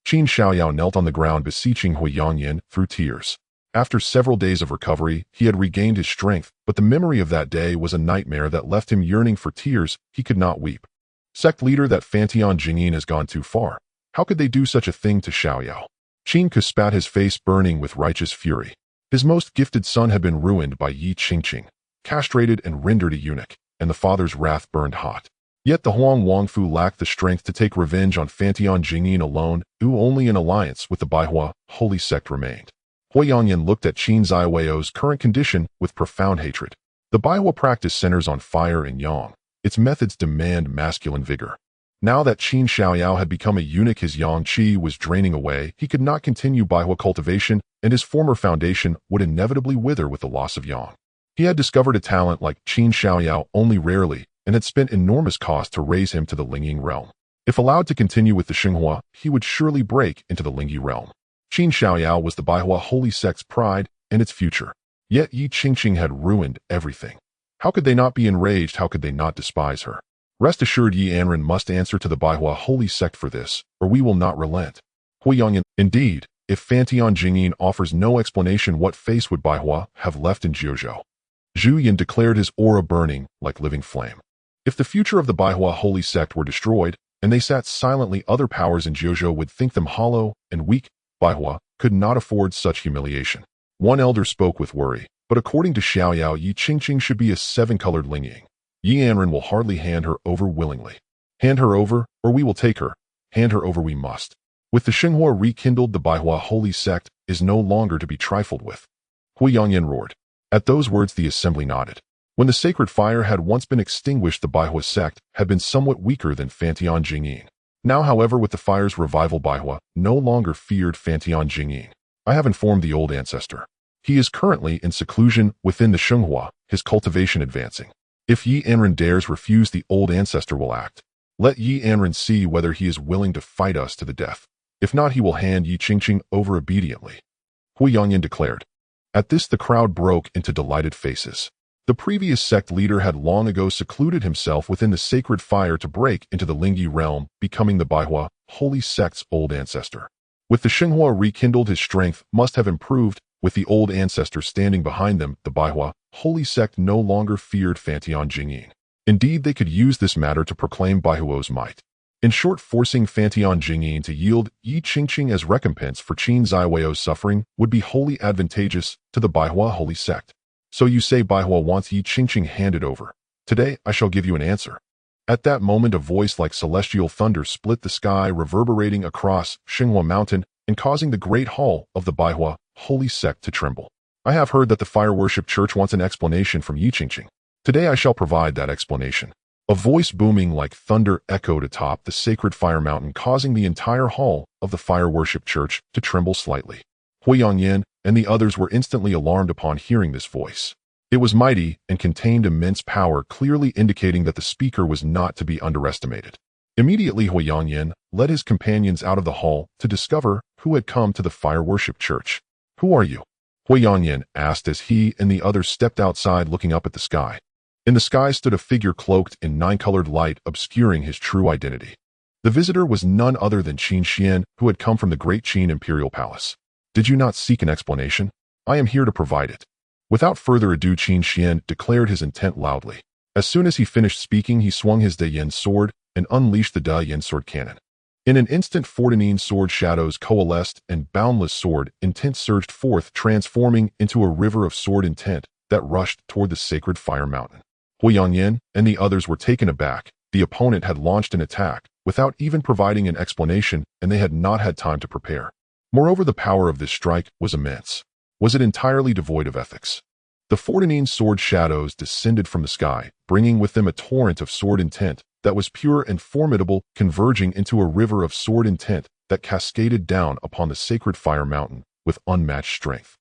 Qin Xiaoyao knelt on the ground beseeching Huiyangyan through tears. After several days of recovery, he had regained his strength, but the memory of that day was a nightmare that left him yearning for tears he could not weep. Sect leader, that Fantian Jingyin has gone too far. How could they do such a thing to Xiaoyao? Qin Ke spat, his face burning with righteous fury. His most gifted son had been ruined by Yi Qingqing, castrated and rendered a eunuch, and the father's wrath burned hot. Yet the Huang Wangfu lacked the strength to take revenge on Fantian Jingyin alone, who only an alliance with the Baihua holy sect remained. Huiyangyan looked at Qin Zaiweo's current condition with profound hatred. The Baihua practice centers on fire and yang. Its methods demand masculine vigor. Now that Qin Xiaoyao had become a eunuch, his yang qi was draining away. He could not continue Baihua cultivation, and his former foundation would inevitably wither with the loss of yang. He had discovered a talent like Qin Xiaoyao only rarely, and had spent enormous cost to raise him to the Lingying realm. If allowed to continue with the Xinhua, he would surely break into the Lingyi realm. Qin Xiaoyao was the Baihua holy sect's pride and its future. Yet Yi Qingqing had ruined everything. How could they not be enraged? How could they not despise her? Rest assured, Yi Anren must answer to the Baihua holy sect for this, or we will not relent. Huiyangyan, indeed, if Fantian Jingyin offers no explanation, what face would Baihua have left in Jiuzhou? Zhu Yan declared, his aura burning like living flame. If the future of the Baihua holy sect were destroyed, and they sat silently, other powers in Jiuzhou would think them hollow and weak. Baihua could not afford such humiliation. One elder spoke with worry, but according to Xiaoyao, Yi Qingqing should be a seven-colored Lingying. Yi Anren will hardly hand her over willingly. Hand her over, or we will take her. Hand her over we must. With the Xinhua rekindled, the Baihua holy sect is no longer to be trifled with. Huiyangyan roared. At those words the assembly nodded. When the sacred fire had once been extinguished, the Baihua sect had been somewhat weaker than Fantian Jingyin. Now, however, with the fire's revival, Baihua no longer feared Fantian Jingyin. I have informed the old ancestor. He is currently in seclusion within the Xinhua, his cultivation advancing. If Yi Anren dares refuse, the old ancestor will act. Let Yi Anren see whether he is willing to fight us to the death. If not, he will hand Yi Qingqing over obediently. Huiyangyan declared. At this the crowd broke into delighted faces. The previous sect leader had long ago secluded himself within the sacred fire to break into the Lingyi realm, becoming the Baihua holy sect's old ancestor. With the Xinhua rekindled, his strength must have improved. With the old ancestor standing behind them, the Baihua holy sect no longer feared Fantian Jingyin. Indeed, they could use this matter to proclaim Baihuo's might. In short, forcing Fantian Jingyin to yield Yi Qingqing as recompense for Qin Zaiweo's suffering would be wholly advantageous to the Baihua holy sect. So you say Baihua wants Yi Qingqing handed over. Today I shall give you an answer. At that moment a voice like celestial thunder split the sky, reverberating across Xinhua Mountain and causing the great hall of the Baihua holy sect to tremble. I have heard that the fire worship church wants an explanation from Yi Qingqing. Today I shall provide that explanation. A voice booming like thunder echoed atop the sacred fire mountain, causing the entire hall of the fire worship church to tremble slightly. Huiyangyan and the others were instantly alarmed upon hearing this voice. It was mighty and contained immense power, clearly indicating that the speaker was not to be underestimated. Immediately Huiyangyan led his companions out of the hall to discover who had come to the fire worship church. Who are you? Huiyangyan asked as he and the others stepped outside, looking up at the sky. In the sky stood a figure cloaked in nine-colored light, obscuring his true identity. The visitor was none other than Qin Xuan, who had come from the Great Qin imperial palace. Did you not seek an explanation? I am here to provide it. Without further ado, Qin Xuan declared his intent loudly. As soon as he finished speaking, he swung his De-Yin sword and unleashed the De-Yin sword cannon. In an instant, 14 sword shadows coalesced and boundless sword intent surged forth, transforming into a river of sword intent that rushed toward the sacred fire mountain. Huiyangyan and the others were taken aback. The opponent had launched an attack without even providing an explanation, and they had not had time to prepare. Moreover, the power of this strike was immense. Was it entirely devoid of ethics? The 14 sword shadows descended from the sky, bringing with them a torrent of sword intent that was pure and formidable, converging into a river of sword intent that cascaded down upon the sacred fire mountain with unmatched strength.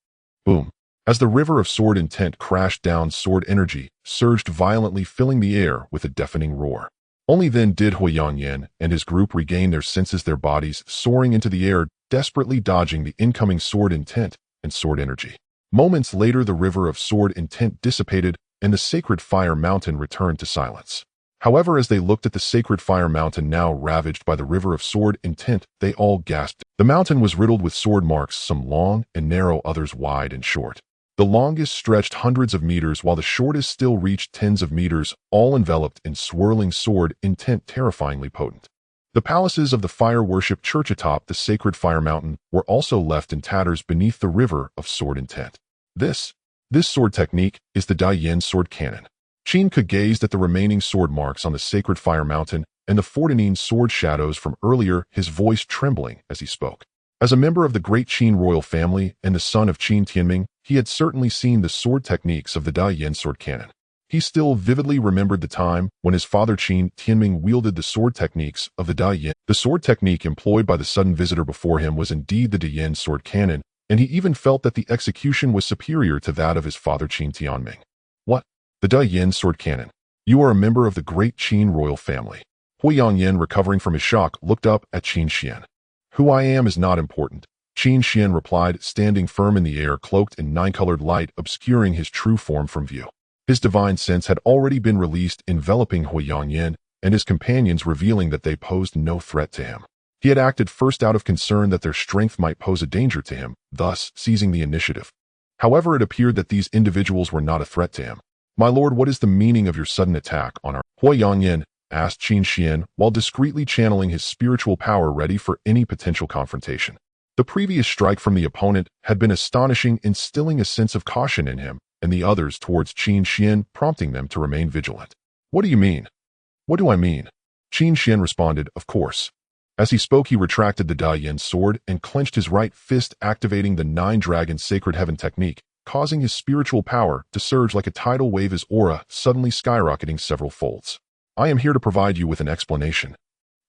Boom! As the river of sword intent crashed down, sword energy surged violently, filling the air with a deafening roar. Only then did Huiyangyan and his group regain their senses, their bodies soaring into the air, desperately dodging the incoming sword intent and sword energy. Moments later, the river of sword intent dissipated, and the sacred fire mountain returned to silence. However, as they looked at the sacred fire mountain now ravaged by the river of sword intent, they all gasped. The mountain was riddled with sword marks, some long and narrow, others wide and short. The longest stretched hundreds of meters, while the shortest still reached tens of meters, all enveloped in swirling sword intent, terrifyingly potent. The palaces of the fire worship church atop the sacred fire mountain were also left in tatters beneath the river of sword intent. This sword technique is the Daiyin sword cannon. Qin could gaze at the remaining sword marks on the sacred fire mountain and the Fortinine sword shadows from earlier, his voice trembling as he spoke. As a member of the Great Qin royal family and the son of Qin Tianming, he had certainly seen the sword techniques of the Daiyin sword cannon. He still vividly remembered the time when his father Qin Tianming wielded the sword techniques of the Daiyin. The sword technique employed by the sudden visitor before him was indeed the Daiyin sword cannon, and he even felt that the execution was superior to that of his father Qin Tianming. What? The Daiyin sword cannon. You are a member of the Great Qin royal family. Huiyangyan, recovering from his shock, looked up at Qin Xuan. Who I am is not important, Qin Xuan replied, standing firm in the air, cloaked in nine-colored light obscuring his true form from view. His divine sense had already been released, enveloping Huiyangyan and his companions, revealing that they posed no threat to him. He had acted first out of concern that their strength might pose a danger to him, thus seizing the initiative. However, it appeared that these individuals were not a threat to him. My lord, what is the meaning of your sudden attack on our Huiyangyan? Asked Qin Xuan, while discreetly channeling his spiritual power ready for any potential confrontation. The previous strike from the opponent had been astonishing, instilling a sense of caution in him and the others towards Qin Xuan, prompting them to remain vigilant. What do you mean? What do I mean? Qin Xuan responded, of course. As he spoke, he retracted the Daiyin sword and clenched his right fist, activating the nine-dragon sacred heaven technique, causing his spiritual power to surge like a tidal wave, his aura suddenly skyrocketing several folds. I am here to provide you with an explanation.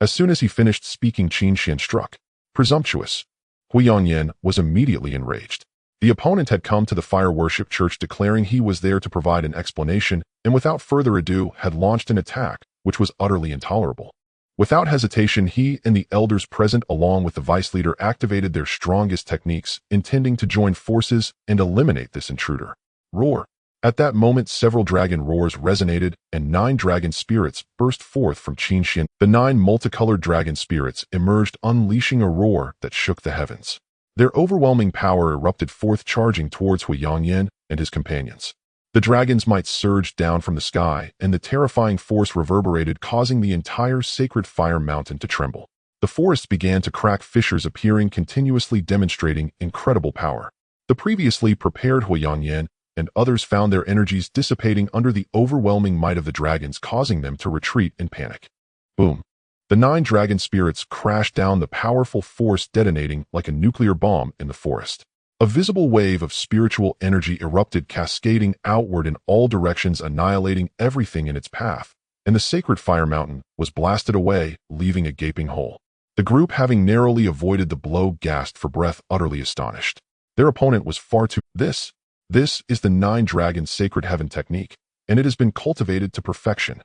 As soon as he finished speaking, Qin Xuan struck. Presumptuous. Huiyangyan was immediately enraged. The opponent had come to the fire worship church declaring he was there to provide an explanation, and without further ado had launched an attack, which was utterly intolerable. Without hesitation, he and the elders present, along with the vice leader, activated their strongest techniques, intending to join forces and eliminate this intruder. Roar. At that moment, several dragon roars resonated, and 9 dragon spirits burst forth from Qin Xuan. The 9 multicolored dragon spirits emerged, unleashing a roar that shook the heavens. Their overwhelming power erupted forth, charging towards Huiyangyan and his companions. The dragons might surged down from the sky, and the terrifying force reverberated, causing the entire sacred fire mountain to tremble. The forests began to crack, fissures appearing continuously, demonstrating incredible power. The previously prepared Huiyangyan and others found their energies dissipating under the overwhelming might of the dragons, causing them to retreat in panic. Boom. The 9 dragon spirits crashed down, the powerful force detonating like a nuclear bomb in the forest. A visible wave of spiritual energy erupted, cascading outward in all directions, annihilating everything in its path, and the sacred fire mountain was blasted away, leaving a gaping hole. The group, having narrowly avoided the blow, gasped for breath, utterly astonished. Their opponent was far too... This is the 9 dragon sacred heaven technique, and it has been cultivated to perfection.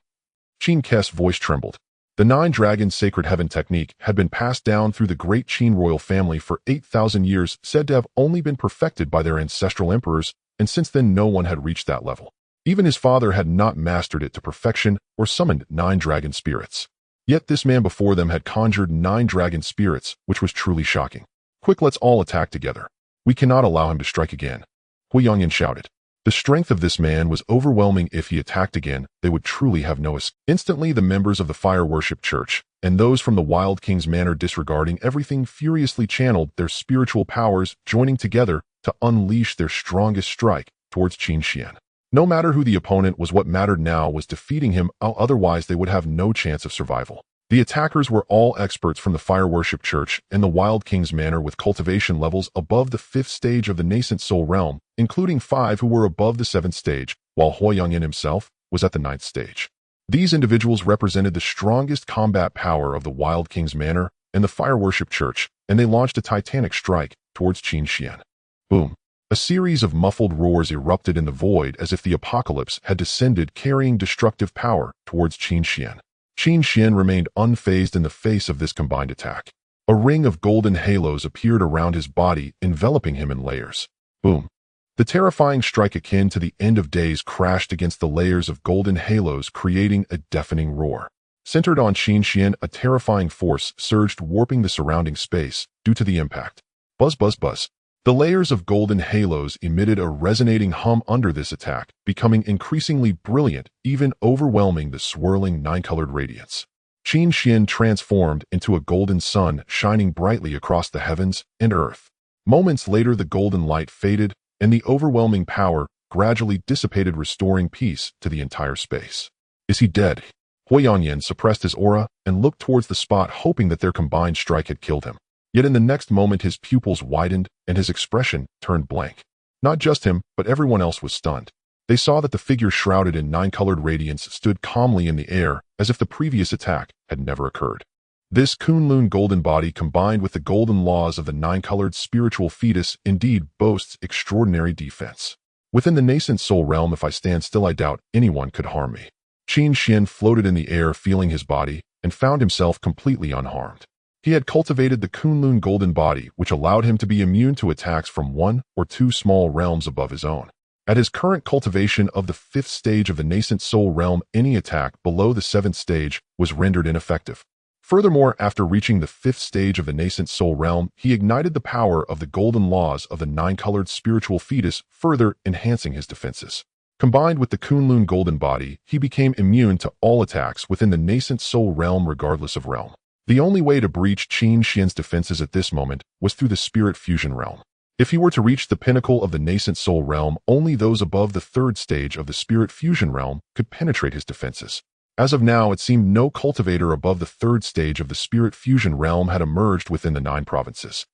Qin Kes' voice trembled. The 9 dragon sacred heaven technique had been passed down through the Great Qin royal family for 8,000 years, said to have only been perfected by their ancestral emperors, and since then no one had reached that level. Even his father had not mastered it to perfection or summoned 9 dragon spirits. Yet this man before them had conjured 9 dragon spirits, which was truly shocking. Quick, let's all attack together. We cannot allow him to strike again. Huiyangyan shouted. The strength of this man was overwhelming. If he attacked again, they would truly have no escape. Instantly, the members of the fire worship church and those from the Wild King's manor, disregarding everything, furiously channeled their spiritual powers, joining together to unleash their strongest strike towards Qin Xuan. No matter who the opponent was, what mattered now was defeating him, otherwise they would have no chance of survival. The attackers were all experts from the fire worship church and the Wild King's manor, with cultivation levels above the 5th stage of the nascent soul realm, including 5 who were above the 7th stage, while Huiyangyan himself was at the 9th stage. These individuals represented the strongest combat power of the Wild King's manor and the fire worship church, and they launched a titanic strike towards Qin Xuan. Boom. A series of muffled roars erupted in the void as if the apocalypse had descended, carrying destructive power towards Qin Xuan. Qin Xuan remained unfazed in the face of this combined attack. A ring of golden halos appeared around his body, enveloping him in layers. Boom. The terrifying strike akin to the end of days crashed against the layers of golden halos, creating a deafening roar. Centered on Qin Xuan, a terrifying force surged, warping the surrounding space due to the impact. Buzz, buzz, buzz. The layers of golden halos emitted a resonating hum under this attack, becoming increasingly brilliant, even overwhelming the swirling nine-colored radiance. Qin Xuan transformed into a golden sun, shining brightly across the heavens and earth. Moments later, the golden light faded, and the overwhelming power gradually dissipated, restoring peace to the entire space. Is he dead? Huayanyan suppressed his aura and looked towards the spot, hoping that their combined strike had killed him. Yet in the next moment, his pupils widened and his expression turned blank. Not just him, but everyone else was stunned. They saw that the figure shrouded in nine-colored radiance stood calmly in the air, as if the previous attack had never occurred. This Kunlun golden body, combined with the golden laws of the nine-colored spiritual fetus, indeed boasts extraordinary defense. Within the nascent soul realm, if I stand still, I doubt anyone could harm me. Qin Xuan floated in the air, feeling his body, and found himself completely unharmed. He had cultivated the Kunlun golden body, which allowed him to be immune to attacks from one or two small realms above his own. At his current cultivation of the 5th stage of the nascent soul realm, any attack below the 7th stage was rendered ineffective. Furthermore, after reaching the 5th stage of the nascent soul realm, he ignited the power of the golden laws of the nine-colored spiritual fetus, further enhancing his defenses. Combined with the Kunlun golden body, he became immune to all attacks within the nascent soul realm, regardless of realm. The only way to breach Qin Xuan's defenses at this moment was through the spirit fusion realm. If he were to reach the pinnacle of the nascent soul realm, only those above the 3rd stage of the spirit fusion realm could penetrate his defenses. As of now, it seemed no cultivator above the 3rd stage of the spirit fusion realm had emerged within the 9 provinces.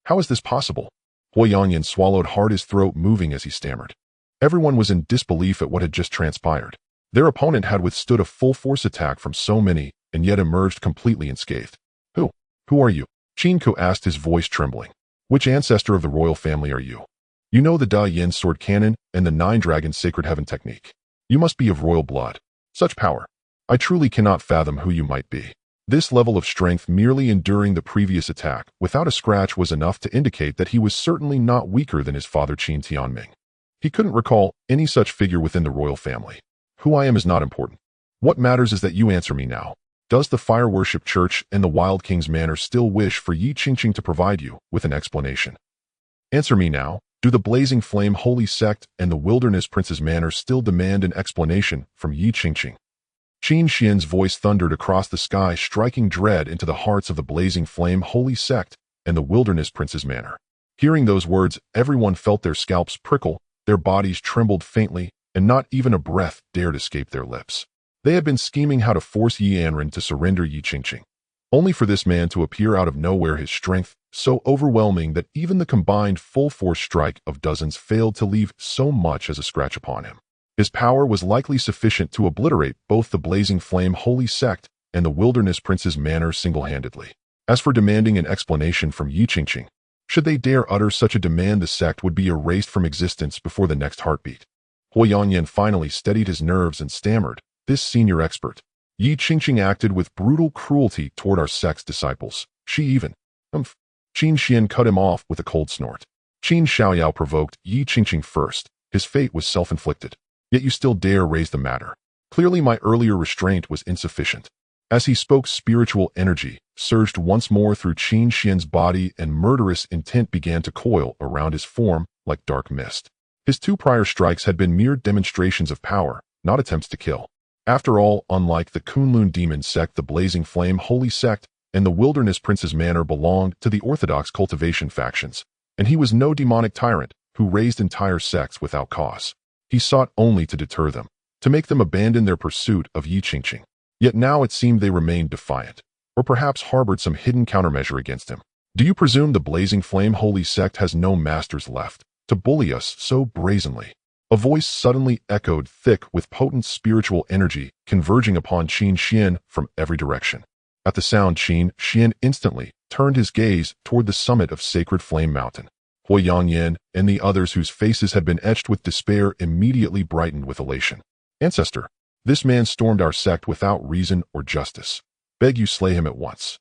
How is this possible? Huayanyan swallowed hard, his throat moving as he stammered. Everyone was in disbelief at what had just transpired. Their opponent had withstood a full-force attack from so many, and yet emerged completely unscathed. Who are you? Qin Ku asked, his voice trembling. Which ancestor of the royal family are you? You know the Da Yin sword cannon and the 9 dragons sacred heaven technique. You must be of royal blood. Such power. I truly cannot fathom who you might be. This level of strength, merely enduring the previous attack without a scratch, was enough to indicate that he was certainly not weaker than his father Qin Tianming. He couldn't recall any such figure within the royal family. Who I am is not important. What matters is that you answer me now. Does the Fire Worship Church and the Wild King's Manor still wish for Yi Qingqing to provide you with an explanation? Answer me now. Do the Blazing Flame Holy Sect and the Wilderness Prince's Manor still demand an explanation from Yi Qingqing? Qin Xuan's voice thundered across the sky, striking dread into the hearts of the Blazing Flame Holy Sect and the Wilderness Prince's Manor. Hearing those words, everyone felt their scalps prickle, their bodies trembled faintly, and not even a breath dared escape their lips. They had been scheming how to force Yi Anren to surrender Yi Qingqing, only for this man to appear out of nowhere, his strength so overwhelming that even the combined full-force strike of dozens failed to leave so much as a scratch upon him. His power was likely sufficient to obliterate both the Blazing Flame Holy Sect and the Wilderness Prince's Manor single-handedly. As for demanding an explanation from Yi Qingqing, should they dare utter such a demand, the sect would be erased from existence before the next heartbeat. Huayanyan finally steadied his nerves and stammered, "This senior expert, Yi Qingqing, acted with brutal cruelty toward our sect's disciples. She even..." Qin Xuan cut him off with a cold snort. Qin Xiaoyao provoked Yi Qingqing first. His fate was self-inflicted. Yet you still dare raise the matter. Clearly my earlier restraint was insufficient. As he spoke, spiritual energy surged once more through Qin Xuan's body, and murderous intent began to coil around his form like dark mist. His 2 prior strikes had been mere demonstrations of power, not attempts to kill. After all, unlike the Kunlun demon sect, the Blazing Flame Holy Sect and the Wilderness Prince's Manor belonged to the orthodox cultivation factions, and he was no demonic tyrant who raised entire sects without cause. He sought only to deter them, to make them abandon their pursuit of Yi Qingqing. Yet now it seemed they remained defiant, or perhaps harbored some hidden countermeasure against him. Do you presume the Blazing Flame Holy Sect has no masters left to bully us so brazenly? A voice suddenly echoed, thick with potent spiritual energy, converging upon Qin Xuan from every direction. At the sound, Qin Xuan instantly turned his gaze toward the summit of Sacred Flame Mountain. Huayanyan and the others, whose faces had been etched with despair, immediately brightened with elation. "Ancestor, this man stormed our sect without reason or justice. Beg you slay him at once."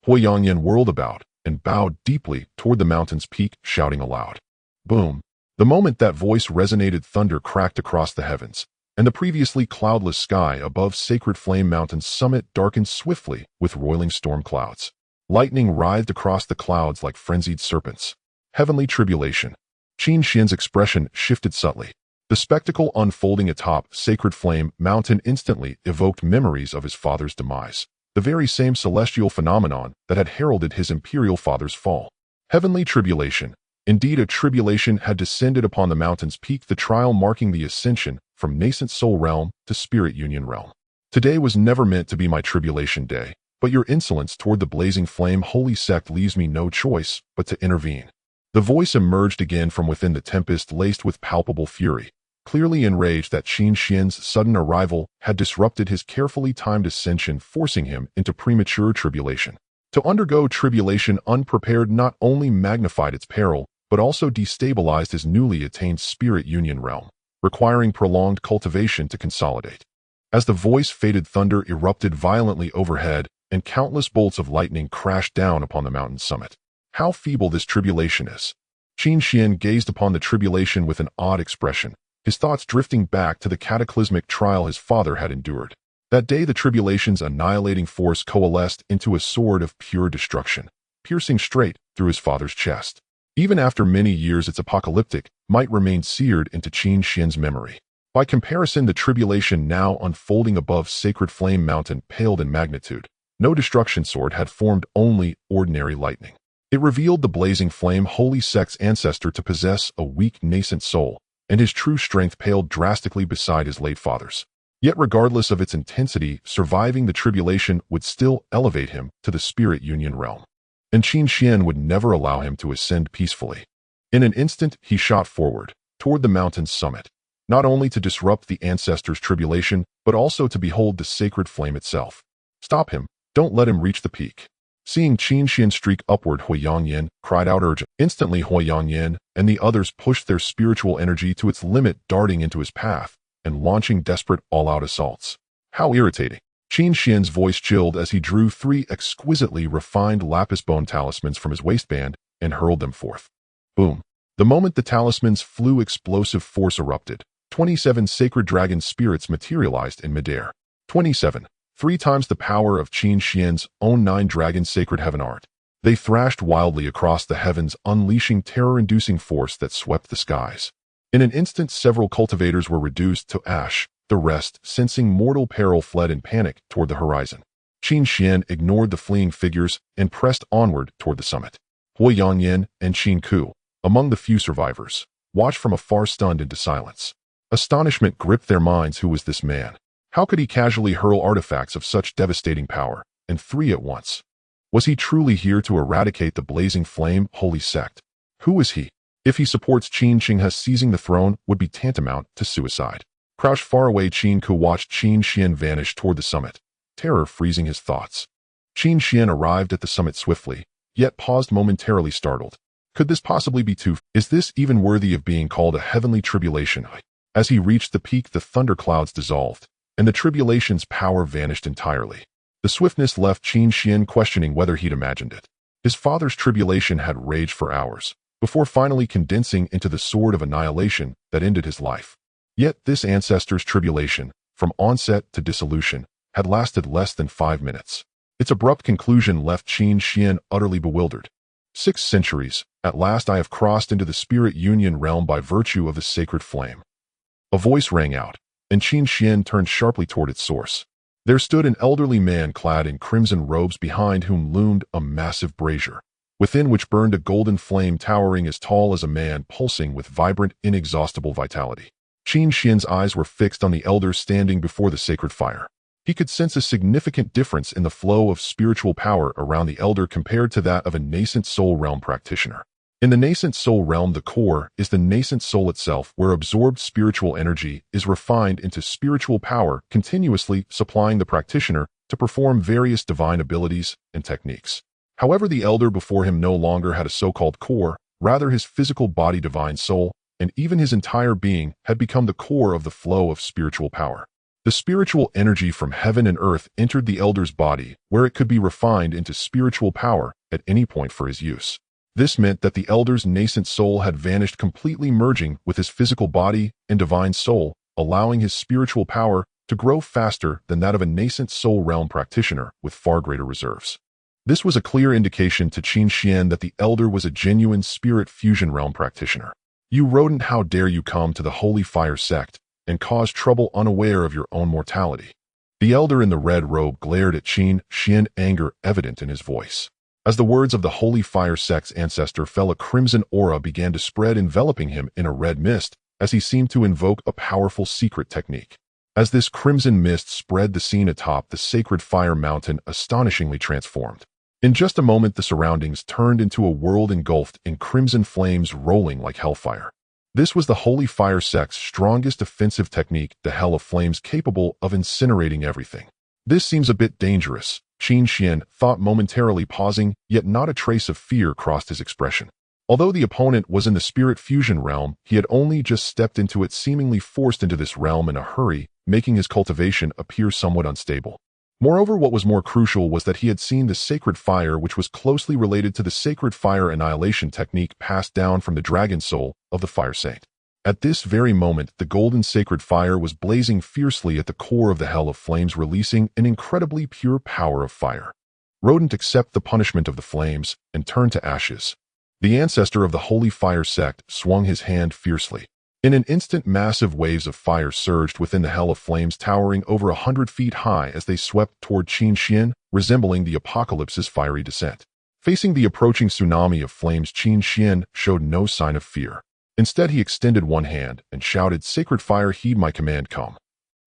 Huayanyan whirled about and bowed deeply toward the mountain's peak, shouting aloud. Boom! The moment that voice resonated, thunder cracked across the heavens, and the previously cloudless sky above Sacred Flame Mountain's summit darkened swiftly with roiling storm clouds. Lightning writhed across the clouds like frenzied serpents. Heavenly tribulation. Qin Xuan's expression shifted subtly. The spectacle unfolding atop Sacred Flame Mountain instantly evoked memories of his father's demise, the very same celestial phenomenon that had heralded his imperial father's fall. Heavenly tribulation. Indeed, a tribulation had descended upon the mountain's peak, the trial marking the ascension from nascent soul realm to spirit union realm. Today was never meant to be my tribulation day, but your insolence toward the blazing flame holy sect leaves me no choice but to intervene. The voice emerged again from within the tempest, laced with palpable fury, clearly enraged that Qin Xuan's sudden arrival had disrupted his carefully timed ascension, forcing him into premature tribulation. To undergo tribulation unprepared not only magnified its peril, but also destabilized his newly attained spirit union realm, requiring prolonged cultivation to consolidate. As the voice faded, thunder erupted violently overhead, and countless bolts of lightning crashed down upon the mountain's summit. How feeble this tribulation is! Qin Xuan gazed upon the tribulation with an odd expression, his thoughts drifting back to the cataclysmic trial his father had endured. That day the tribulation's annihilating force coalesced into a sword of pure destruction, piercing straight through his father's chest. Even after many years, its apocalyptic might remain seared into Qin Xuan's memory. By comparison, the tribulation now unfolding above Sacred Flame Mountain paled in magnitude. No destruction sword had formed, only ordinary lightning. It revealed the blazing flame holy sect's ancestor to possess a weak nascent soul, and his true strength paled drastically beside his late father's. Yet regardless of its intensity, surviving the tribulation would still elevate him to the spirit union realm. And Qin Xuan would never allow him to ascend peacefully. In an instant, he shot forward, toward the mountain's summit, not only to disrupt the ancestor's tribulation, but also to behold the sacred flame itself. Stop him, don't let him reach the peak. Seeing Qin Xuan streak upward, Huiyangyan cried out urgent. Instantly Huiyangyan and the others pushed their spiritual energy to its limit, darting into his path and launching desperate all-out assaults. How irritating! Qin Xuan's voice chilled as he drew 3 exquisitely refined lapis bone talismans from his waistband and hurled them forth. Boom! The moment the talismans flew, explosive force erupted. 27 sacred dragon spirits materialized in midair. 27. 3 times the power of Qin Xuan's own 9 dragon sacred heaven art. They thrashed wildly across the heavens, unleashing terror-inducing force that swept the skies. In an instant, several cultivators were reduced to ash. The rest, sensing mortal peril, fled in panic toward the horizon. Qin Xuan ignored the fleeing figures and pressed onward toward the summit. Huiyangyan and Qin Ku, among the few survivors, watched from afar, stunned into silence. Astonishment gripped their minds. Who was this man? How could he casually hurl artifacts of such devastating power, and 3 at once? Was he truly here to eradicate the blazing flame holy sect? Who was he? If he supports Qin Xinghe, seizing the throne would be tantamount to suicide. Crouched far away, Qin Ku watched Qin Xuan vanish toward the summit, terror freezing his thoughts. Qin Xuan arrived at the summit swiftly, yet paused momentarily, startled. Could this possibly be too? Is this even worthy of being called a heavenly tribulation? As he reached the peak, the thunderclouds dissolved, and the tribulation's power vanished entirely. The swiftness left Qin Xuan questioning whether he'd imagined it. His father's tribulation had raged for hours, before finally condensing into the sword of annihilation that ended his life. Yet this ancestor's tribulation, from onset to dissolution, had lasted less than 5 minutes. Its abrupt conclusion left Qin Xuan utterly bewildered. 6 centuries, at last I have crossed into the spirit union realm by virtue of the sacred flame. A voice rang out, and Qin Xuan turned sharply toward its source. There stood an elderly man clad in crimson robes, behind whom loomed a massive brazier, within which burned a golden flame towering as tall as a man, pulsing with vibrant, inexhaustible vitality. Qin Xuan's eyes were fixed on the elder standing before the sacred fire. He could sense a significant difference in the flow of spiritual power around the elder compared to that of a nascent soul realm practitioner. In the nascent soul realm, the core is the nascent soul itself, where absorbed spiritual energy is refined into spiritual power, continuously supplying the practitioner to perform various divine abilities and techniques. However, the elder before him no longer had a so-called core, rather his physical body, divine soul, and even his entire being had become the core of the flow of spiritual power. The spiritual energy from heaven and earth entered the elder's body, where it could be refined into spiritual power at any point for his use. This meant that the elder's nascent soul had vanished completely, merging with his physical body and divine soul, allowing his spiritual power to grow faster than that of a nascent soul realm practitioner with far greater reserves. This was a clear indication to Qin Xuan that the elder was a genuine spirit fusion realm practitioner. "You rodent, how dare you come to the Holy Fire sect and cause trouble unaware of your own mortality?" The elder in the red robe glared at Qin Xuan, anger evident in his voice. As the words of the Holy Fire sect's ancestor fell, a crimson aura began to spread, enveloping him in a red mist as he seemed to invoke a powerful secret technique. As this crimson mist spread, the scene atop the sacred fire mountain astonishingly transformed. In just a moment, the surroundings turned into a world engulfed in crimson flames rolling like hellfire. This was the Holy Fire sect's strongest offensive technique, the Hell of Flames, capable of incinerating everything. "This seems a bit dangerous," Qin Xuan thought, momentarily pausing, yet not a trace of fear crossed his expression. Although the opponent was in the spirit fusion realm, he had only just stepped into it, seemingly forced into this realm in a hurry, making his cultivation appear somewhat unstable. Moreover, what was more crucial was that he had seen the sacred fire, which was closely related to the sacred fire annihilation technique passed down from the dragon soul of the fire saint. At this very moment, the golden sacred fire was blazing fiercely at the core of the Hell of Flames, releasing an incredibly pure power of fire. "Rodent, accept the punishment of the flames and turn to ashes." The ancestor of the Holy Fire sect swung his hand fiercely. In an instant, massive waves of fire surged within the Hell of Flames, towering over 100 feet high as they swept toward Qin Xuan, resembling the apocalypse's fiery descent. Facing the approaching tsunami of flames, Qin Xuan showed no sign of fear. Instead, he extended one hand and shouted, "Sacred fire, heed my command, come."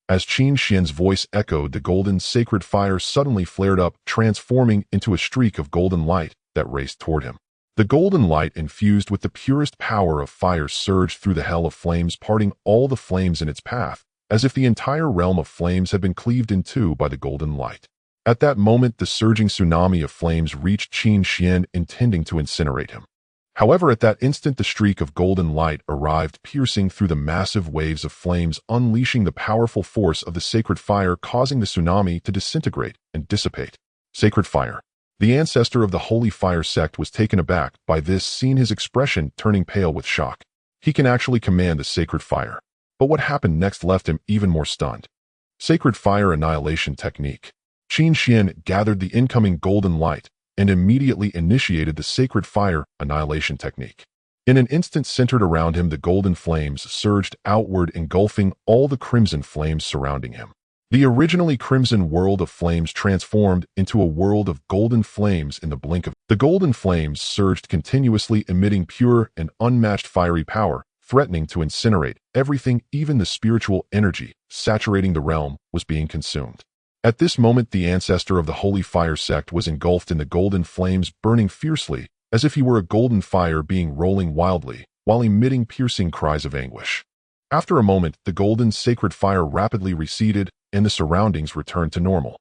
As Qin Xuan's voice echoed, the golden sacred fire suddenly flared up, transforming into a streak of golden light that raced toward him. The golden light, infused with the purest power of fire, surged through the Hell of Flames, parting all the flames in its path, as if the entire realm of flames had been cleaved in two by the golden light. At that moment, the surging tsunami of flames reached Qin Xuan, intending to incinerate him. However, at that instant, the streak of golden light arrived, piercing through the massive waves of flames, unleashing the powerful force of the sacred fire, causing the tsunami to disintegrate and dissipate. Sacred fire. The ancestor of the Holy Fire sect was taken aback by this, seeing his expression turning pale with shock. He can actually command the sacred fire. But what happened next left him even more stunned. Sacred fire annihilation technique. Qin Xuan gathered the incoming golden light and immediately initiated the sacred fire annihilation technique. In an instant, centered around him, the golden flames surged outward, engulfing all the crimson flames surrounding him. The originally crimson world of flames transformed into a world of golden flames in the blink of. The golden flames surged continuously, emitting pure and unmatched fiery power, threatening to incinerate everything. Even the spiritual energy saturating the realm was being consumed. At this moment, the ancestor of the Holy Fire sect was engulfed in the golden flames, burning fiercely, as if he were a golden fire being rolling wildly, while emitting piercing cries of anguish. After a moment, the golden sacred fire rapidly receded, and the surroundings returned to normal.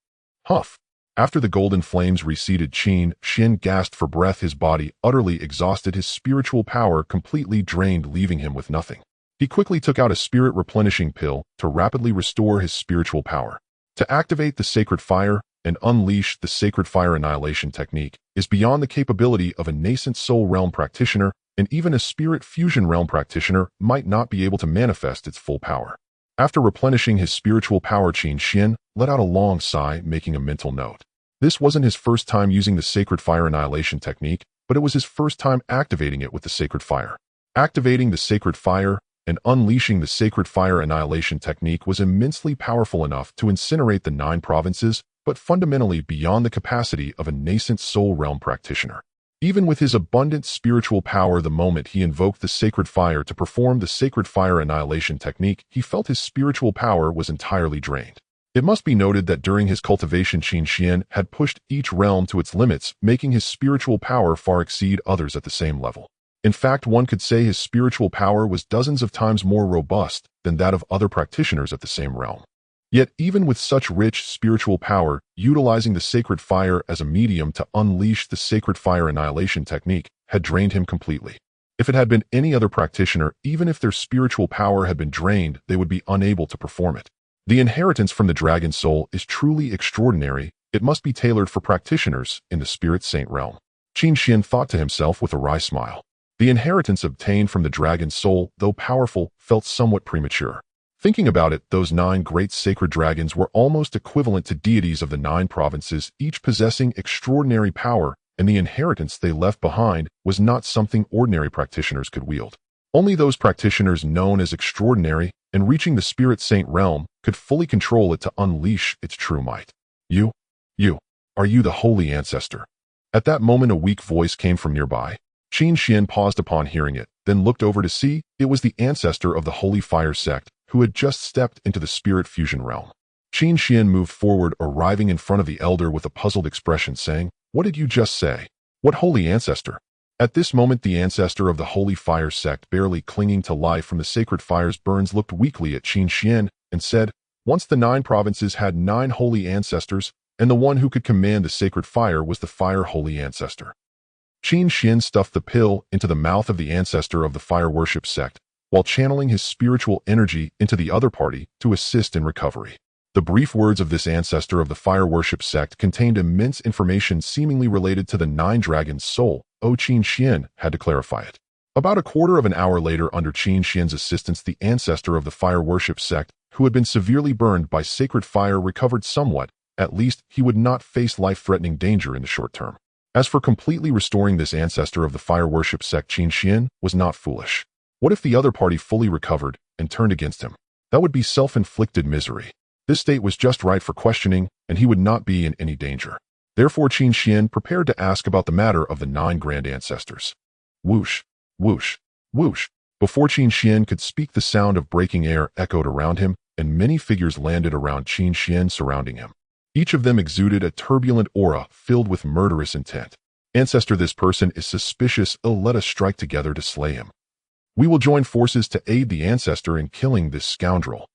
Huff! After the golden flames receded, Qin Xuan gasped for breath, his body utterly exhausted, his spiritual power completely drained, leaving him with nothing. He quickly took out a spirit replenishing pill to rapidly restore his spiritual power. To activate the sacred fire and unleash the sacred fire annihilation technique is beyond the capability of a nascent soul realm practitioner, and even a spirit fusion realm practitioner might not be able to manifest its full power. After replenishing his spiritual power, Qin Xuan let out a long sigh, making a mental note. This wasn't his first time using the sacred fire annihilation technique, but it was his first time activating it with the sacred fire. Activating the sacred fire and unleashing the sacred fire annihilation technique was immensely powerful, enough to incinerate the 9 provinces, but fundamentally beyond the capacity of a nascent soul realm practitioner. Even with his abundant spiritual power, the moment he invoked the sacred fire to perform the sacred fire annihilation technique, he felt his spiritual power was entirely drained. It must be noted that during his cultivation, Qin Xuan had pushed each realm to its limits, making his spiritual power far exceed others at the same level. In fact, one could say his spiritual power was dozens of times more robust than that of other practitioners at the same realm. Yet, even with such rich spiritual power, utilizing the sacred fire as a medium to unleash the sacred fire annihilation technique had drained him completely. If it had been any other practitioner, even if their spiritual power had been drained, they would be unable to perform it. The inheritance from the dragon soul is truly extraordinary. It must be tailored for practitioners in the spirit saint realm. Qin Xuan thought to himself with a wry smile. The inheritance obtained from the dragon's soul, though powerful, felt somewhat premature. Thinking about it, those 9 great sacred dragons were almost equivalent to deities of the 9 provinces, each possessing extraordinary power, and the inheritance they left behind was not something ordinary practitioners could wield. Only those practitioners known as extraordinary and reaching the Spirit Saint realm could fully control it to unleash its true might. You, are you the holy ancestor? At that moment a weak voice came from nearby. Qin Xuan paused upon hearing it, then looked over to see it was the ancestor of the Holy Fire sect who had just stepped into the Spirit Fusion realm. Qin Xuan moved forward, arriving in front of the elder with a puzzled expression, saying, "What did you just say? What holy ancestor?" At this moment the ancestor of the Holy Fire sect, barely clinging to life from the sacred fire's burns, looked weakly at Qin Xuan and said, "Once the 9 provinces had 9 holy ancestors, and the one who could command the sacred fire was the fire holy ancestor." Qin Xuan stuffed the pill into the mouth of the ancestor of the fire worship sect, while channeling his spiritual energy into the other party to assist in recovery. The brief words of this ancestor of the fire worship sect contained immense information seemingly related to the 9 dragons' soul. Qin Xuan had to clarify it. About a quarter of an hour later, under Qin Xuan's assistance, the ancestor of the fire worship sect, who had been severely burned by sacred fire, recovered somewhat. At least, he would not face life-threatening danger in the short term. As for completely restoring this ancestor of the fire worship sect, Qin Xuan was not foolish. What if the other party fully recovered and turned against him? That would be self-inflicted misery. This state was just right for questioning, and he would not be in any danger. Therefore, Qin Xuan prepared to ask about the matter of the 9 grand ancestors. Whoosh, whoosh, whoosh. Before Qin Xuan could speak, the sound of breaking air echoed around him, and many figures landed around Qin Xuan, surrounding him. Each of them exuded a turbulent aura filled with murderous intent. "Ancestor, this person is suspicious. Let us strike together to slay him. We will join forces to aid the ancestor in killing this scoundrel."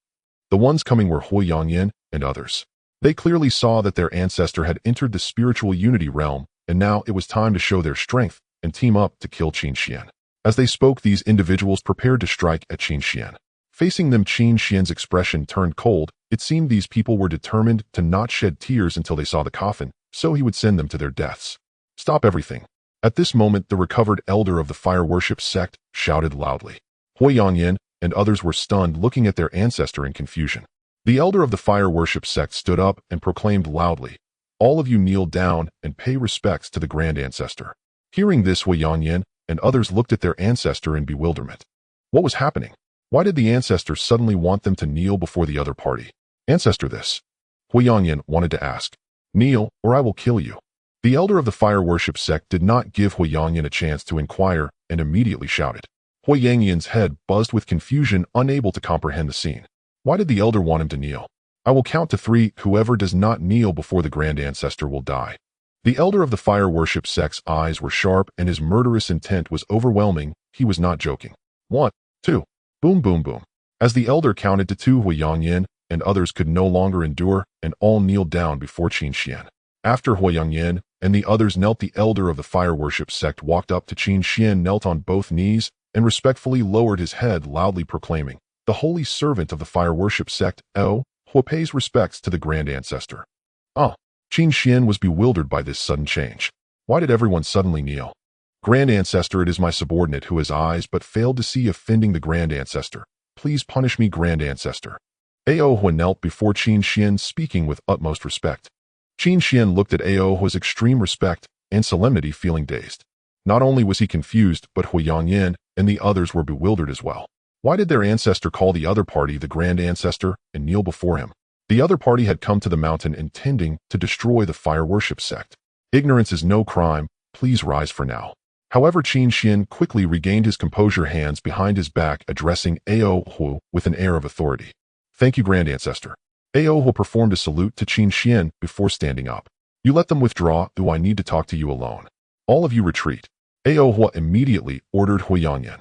The ones coming were Huiyangyan and others. They clearly saw that their ancestor had entered the spiritual unity realm, and now it was time to show their strength and team up to kill Qin Xuan. As they spoke, these individuals prepared to strike at Qin Xuan. Facing them, Qin Xuan's expression turned cold. It seemed these people were determined to not shed tears until they saw the coffin, so he would send them to their deaths. "Stop everything." At this moment, the recovered elder of the fire worship sect shouted loudly. Huiyangyan and others were stunned, looking at their ancestor in confusion. The elder of the fire worship sect stood up and proclaimed loudly, "All of you kneel down and pay respects to the grand ancestor." Hearing this, Huiyangyan and others looked at their ancestor in bewilderment. What was happening? Why did the ancestor suddenly want them to kneel before the other party? "Ancestor, this," Huiyangyan wanted to ask. "Kneel, or I will kill you." The elder of the fire worship sect did not give Huiyangyan a chance to inquire and immediately shouted. Huiyangyan's head buzzed with confusion, unable to comprehend the scene. Why did the elder want him to kneel? "I will count to 3. Whoever does not kneel before the grand ancestor will die." The elder of the fire worship sect's eyes were sharp and his murderous intent was overwhelming. He was not joking. 1, 2. Boom, boom, boom. As the elder counted to 2, Huiyangyan and others could no longer endure and all kneeled down before Qin Xuan. After Huiyangyan and the others knelt, the elder of the fire worship sect walked up to Qin Xuan, knelt on both knees, and respectfully lowered his head, loudly proclaiming, "The holy servant of the fire worship sect, Who pays respects to the grand ancestor." Qin Xuan was bewildered by this sudden change. Why did everyone suddenly kneel? "Grand ancestor, it is my subordinate who has eyes but failed to see offending the grand ancestor. Please punish me, grand ancestor." Hua knelt before Qin Xuan, speaking with utmost respect. Qin Xuan looked at Hua's extreme respect and solemnity, feeling dazed. Not only was he confused, but Huiyangyan and the others were bewildered as well. Why did their ancestor call the other party the grand ancestor and kneel before him? The other party had come to the mountain intending to destroy the fire worship sect. "Ignorance is no crime. Please rise for now." However, Qin Xuan quickly regained his composure, hands behind his back, addressing Hua with an air of authority. "Thank you, grand ancestor." Hua performed a salute to Qin Xuan before standing up. "You let them withdraw, though I need to talk to you alone. All of you retreat." Hua immediately ordered Huiyangyan.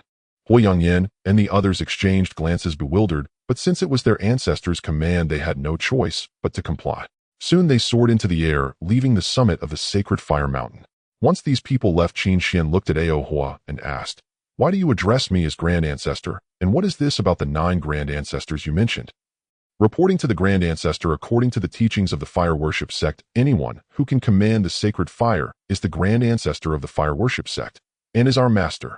Huiyangyan and the others exchanged glances, bewildered, but since it was their ancestor's command, they had no choice but to comply. Soon they soared into the air, leaving the summit of the sacred fire mountain. Once these people left, Qin Xuan looked at Hua and asked, "Why do you address me as grand ancestor, and what is this about the 9 grand ancestors you mentioned?" Reporting to the Grand Ancestor according to the teachings of the fire worship sect, anyone who can command the sacred fire is the Grand Ancestor of the fire worship sect and is our master.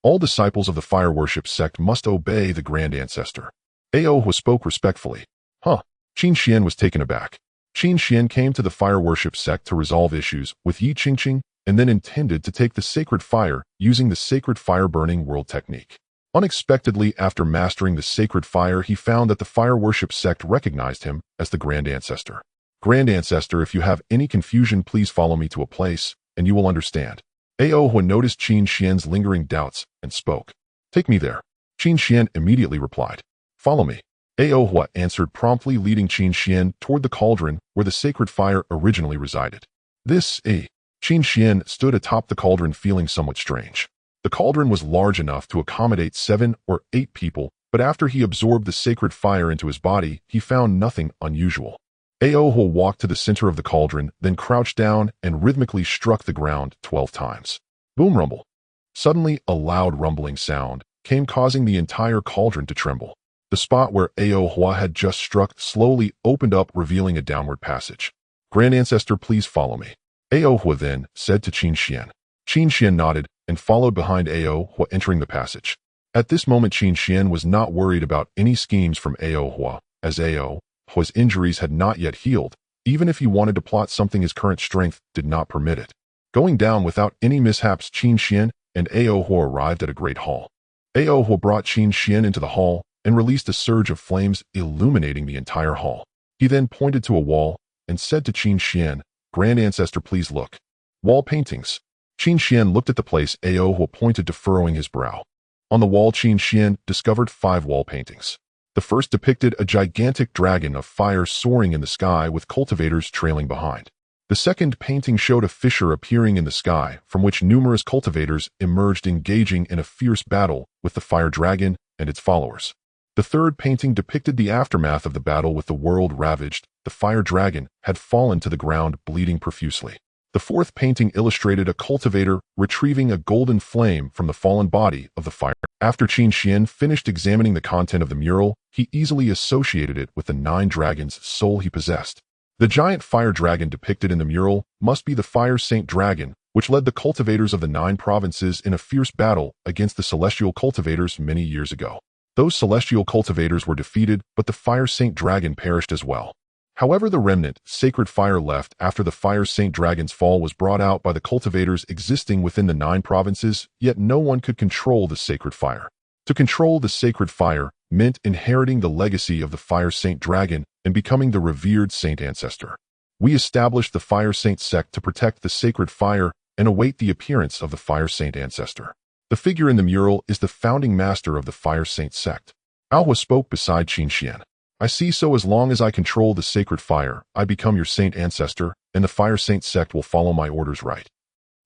All disciples of the fire worship sect must obey the Grand Ancestor. Ao spoke respectfully. Qin Xuan was taken aback. Qin Xuan came to the fire worship sect to resolve issues with Yi Qingqing and then intended to take the sacred fire using the sacred fire burning world technique. Unexpectedly, after mastering the sacred fire, he found that the fire worship sect recognized him as the Grand Ancestor. Grand Ancestor, if you have any confusion, please follow me to a place, and you will understand. Ao noticed Qin Xuan's lingering doubts and spoke. Take me there. Qin Xuan immediately replied. Follow me. Ao answered promptly, leading Qin Xuan toward the cauldron where the sacred fire originally resided. Qin Xuan stood atop the cauldron feeling somewhat strange. The cauldron was large enough to accommodate 7 or 8 people, but after he absorbed the sacred fire into his body, he found nothing unusual. Ao walked to the center of the cauldron, then crouched down and rhythmically struck the ground 12 times. Boom rumble. Suddenly, a loud rumbling sound came, causing the entire cauldron to tremble. The spot where Ao had just struck slowly opened up, revealing a downward passage. Grand Ancestor, please follow me. Ao then said to Qin Xuan. Qin Xuan nodded and followed behind Ao, entering the passage. At this moment, Qin Xuan was not worried about any schemes from Ao, as Ao's injuries had not yet healed. Even if he wanted to plot something, his current strength did not permit it. Going down without any mishaps, Qin Xuan and Ao arrived at a great hall. Ao brought Qin Xuan into the hall and released a surge of flames, illuminating the entire hall. He then pointed to a wall and said to Qin Xuan, Grand Ancestor, please look. Wall paintings. Qin Xuan looked at the place Ao pointed to, furrowing his brow. On the wall, Qin Xuan discovered 5 wall paintings. The first depicted a gigantic dragon of fire soaring in the sky with cultivators trailing behind. The second painting showed a fissure appearing in the sky from which numerous cultivators emerged, engaging in a fierce battle with the fire dragon and its followers. The third painting depicted the aftermath of the battle with the world ravaged. The fire dragon had fallen to the ground, bleeding profusely. The fourth painting illustrated a cultivator retrieving a golden flame from the fallen body of the fire. After Qin Xuan finished examining the content of the mural, he easily associated it with the 9 dragons' soul he possessed. The giant fire dragon depicted in the mural must be the fire saint dragon, which led the cultivators of the 9 provinces in a fierce battle against the celestial cultivators many years ago. Those celestial cultivators were defeated, but the fire saint dragon perished as well. However, the remnant, sacred fire left after the fire saint dragon's fall was brought out by the cultivators existing within the 9 provinces, yet no one could control the sacred fire. To control the sacred fire meant inheriting the legacy of the fire saint dragon and becoming the revered saint ancestor. We established the fire saint sect to protect the sacred fire and await the appearance of the fire saint ancestor. The figure in the mural is the founding master of the fire saint sect. Ao spoke beside Qin Xuan. I see, so as long as I control the sacred fire, I become your saint ancestor, and the fire saint sect will follow my orders, right?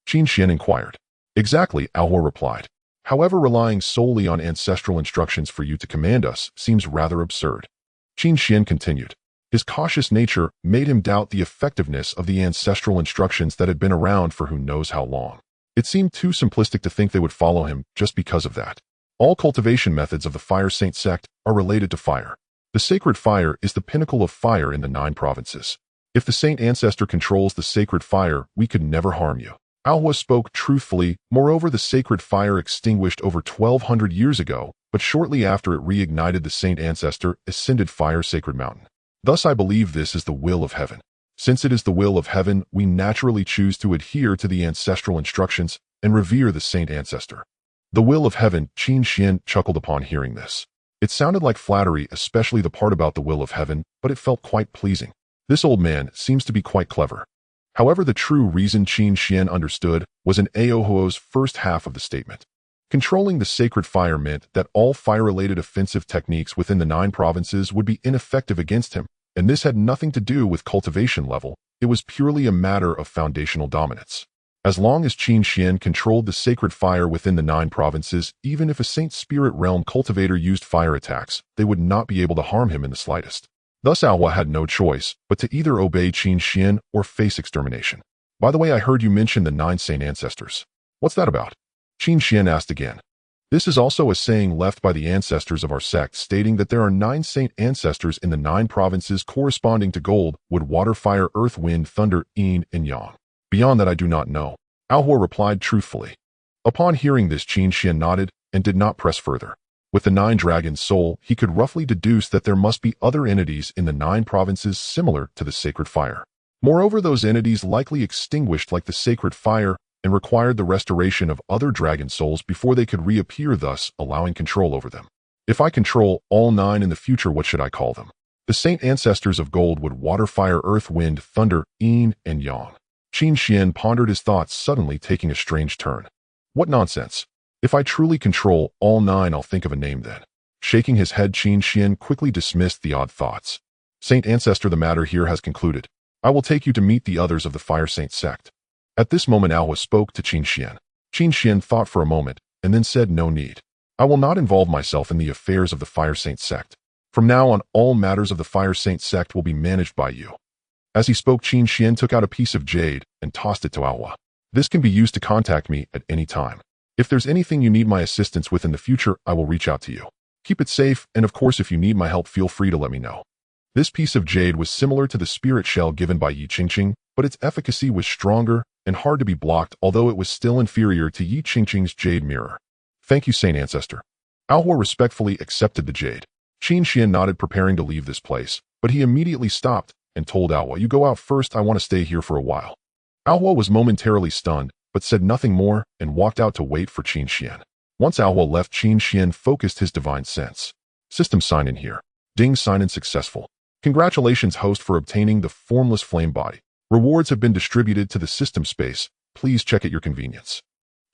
Qin Xuan inquired. Exactly, Ao replied. However, relying solely on ancestral instructions for you to command us seems rather absurd. Qin Xuan continued. His cautious nature made him doubt the effectiveness of the ancestral instructions that had been around for who knows how long. It seemed too simplistic to think they would follow him just because of that. All cultivation methods of the fire saint sect are related to fire. The sacred fire is the pinnacle of fire in the 9 provinces. If the saint ancestor controls the sacred fire, we could never harm you. Ao spoke truthfully. Moreover, the sacred fire extinguished over 1200 years ago, but shortly after it reignited, the saint ancestor ascended fire sacred mountain. Thus I believe this is the will of heaven. Since it is the will of heaven, we naturally choose to adhere to the ancestral instructions and revere the saint ancestor. The will of heaven, Qin Xuan chuckled upon hearing this. It sounded like flattery, especially the part about the will of heaven, but it felt quite pleasing. This old man seems to be quite clever. However, the true reason Qin Xuan understood was in Ao's first half of the statement. Controlling the sacred fire meant that all fire-related offensive techniques within the 9 provinces would be ineffective against him, and this had nothing to do with cultivation level. It was purely a matter of foundational dominance. As long as Qin Xuan controlled the sacred fire within the 9 provinces, even if a Saint Spirit Realm cultivator used fire attacks, they would not be able to harm him in the slightest. Thus Ao had no choice but to either obey Qin Xuan or face extermination. By the way, I heard you mention the 9 Saint Ancestors. What's that about? Qin Xuan asked again. This is also a saying left by the ancestors of our sect, stating that there are 9 saint ancestors in the 9 provinces corresponding to gold, wood, water, fire, earth, wind, thunder, yin, and yang. Beyond that I do not know, Alhua replied truthfully. Upon hearing this, Qin Xuan nodded and did not press further. With the 9 dragons' soul, he could roughly deduce that there must be other entities in the 9 provinces similar to the sacred fire. Moreover, those entities likely extinguished like the sacred fire and required the restoration of other dragon souls before they could reappear, thus allowing control over them. If I control all 9 in the future, what should I call them? The saint ancestors of gold, wood, water, fire, earth, wind, thunder, yin, and yang. Qin Xuan pondered his thoughts, suddenly taking a strange turn. What nonsense! If I truly control all 9, I'll think of a name then. Shaking his head, Qin Xuan quickly dismissed the odd thoughts. Saint Ancestor, the matter here has concluded. I will take you to meet the others of the Fire Saint sect. At this moment, Alhua spoke to Qin Xuan. Qin Xuan thought for a moment and then said, no need. I will not involve myself in the affairs of the Fire Saint sect. From now on, all matters of the Fire Saint sect will be managed by you. As he spoke, Qin Xuan took out a piece of jade and tossed it to Alhua. This can be used to contact me at any time. If there's anything you need my assistance with in the future, I will reach out to you. Keep it safe, and of course, if you need my help, feel free to let me know. This piece of jade was similar to the spirit shell given by Yi Qingqing, but its efficacy was stronger and hard to be blocked, although it was still inferior to Yi Qingqing's jade mirror. Thank you, Saint Ancestor. Alhua respectfully accepted the jade. Qin Xuan nodded, preparing to leave this place, but he immediately stopped and told Alhua, you go out first, I want to stay here for a while. Alhua was momentarily stunned, but said nothing more and walked out to wait for Qin Xuan. Once Alhua left, Qin Xuan focused his divine sense. System sign-in here. Ding, sign-in successful. Congratulations, host, for obtaining the formless flame body. Rewards have been distributed to the system space. Please check at your convenience.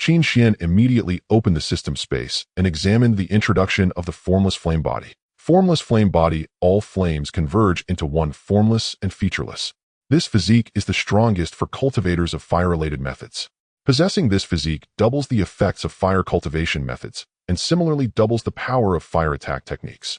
Qin Xuan immediately opened the system space and examined the introduction of the formless flame body. Formless flame body, all flames converge into one, formless and featureless. This physique is the strongest for cultivators of fire-related methods. Possessing this physique doubles the effects of fire cultivation methods and similarly doubles the power of fire attack techniques.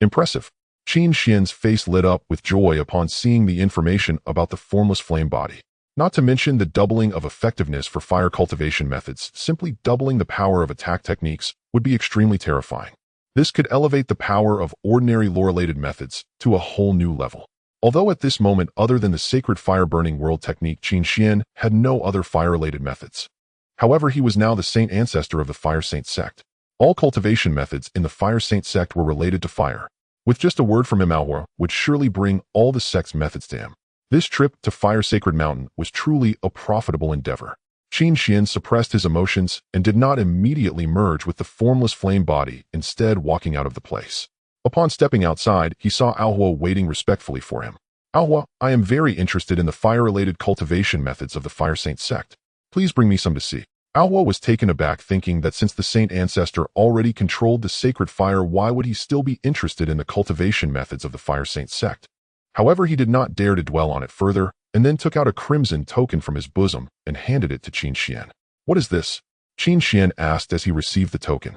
Impressive. Qin Xuan's face lit up with joy upon seeing the information about the formless flame body. Not to mention the doubling of effectiveness for fire cultivation methods, simply doubling the power of attack techniques would be extremely terrifying. This could elevate the power of ordinary lore-related methods to a whole new level. Although at this moment, other than the sacred fire-burning world technique, Qin Xuan had no other fire-related methods. However, he was now the Saint Ancestor of the Fire Saint sect. All cultivation methods in the Fire Saint sect were related to fire. With just a word from him, Alhua would surely bring all the sect's methods to him. This trip to Fire Sacred Mountain was truly a profitable endeavor. Qin Xuan suppressed his emotions and did not immediately merge with the formless flame body, instead walking out of the place. Upon stepping outside, he saw Alhua waiting respectfully for him. Alhua, I am very interested in the fire-related cultivation methods of the Fire Saint sect. Please bring me some to see. Alhua was taken aback, thinking that since the Saint Ancestor already controlled the sacred fire, why would he still be interested in the cultivation methods of the Fire Saint sect? However, he did not dare to dwell on it further, and then took out a crimson token from his bosom and handed it to Qin Xuan. What is this? Qin Xuan asked as he received the token.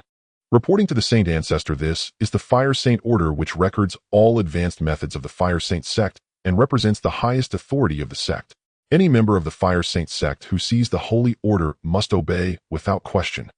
Reporting to the Saint Ancestor, this is the Fire Saint Order, which records all advanced methods of the Fire Saint sect and represents the highest authority of the sect. Any member of the Fire Saint sect who sees the Holy Order must obey without question.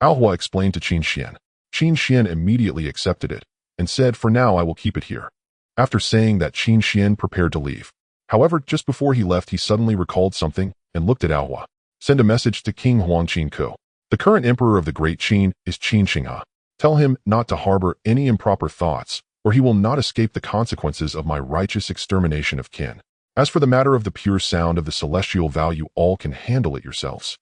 Alhua explained to Qin Xuan. Qin Xuan immediately accepted it and said, for now I will keep it here. After saying that, Qin Xuan prepared to leave. However, just before he left, he suddenly recalled something and looked at Alhua. Send a message to King Huang Qin Ku. The current emperor of the Great Qin is Qin Xinghe. Tell him not to harbor any improper thoughts, or he will not escape the consequences of my righteous extermination of Qin. As for the matter of the pure sound of the celestial vow, you all can handle it yourselves.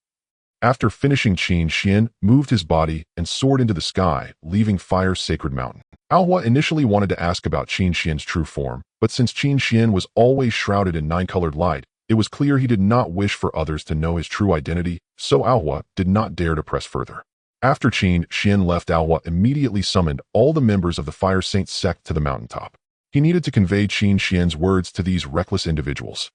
After finishing, Qin Xuan moved his body and soared into the sky, leaving Fire Sacred Mountain. Alhua initially wanted to ask about Qin Xuan's true form, but since Qin Xuan was always shrouded in 9-colored light, it was clear he did not wish for others to know his true identity, so Alhua did not dare to press further. After Qin Xuan left, Alhua immediately summoned all the members of the Fire Saint sect to the mountaintop. He needed to convey Qin Xuan's words to these reckless individuals.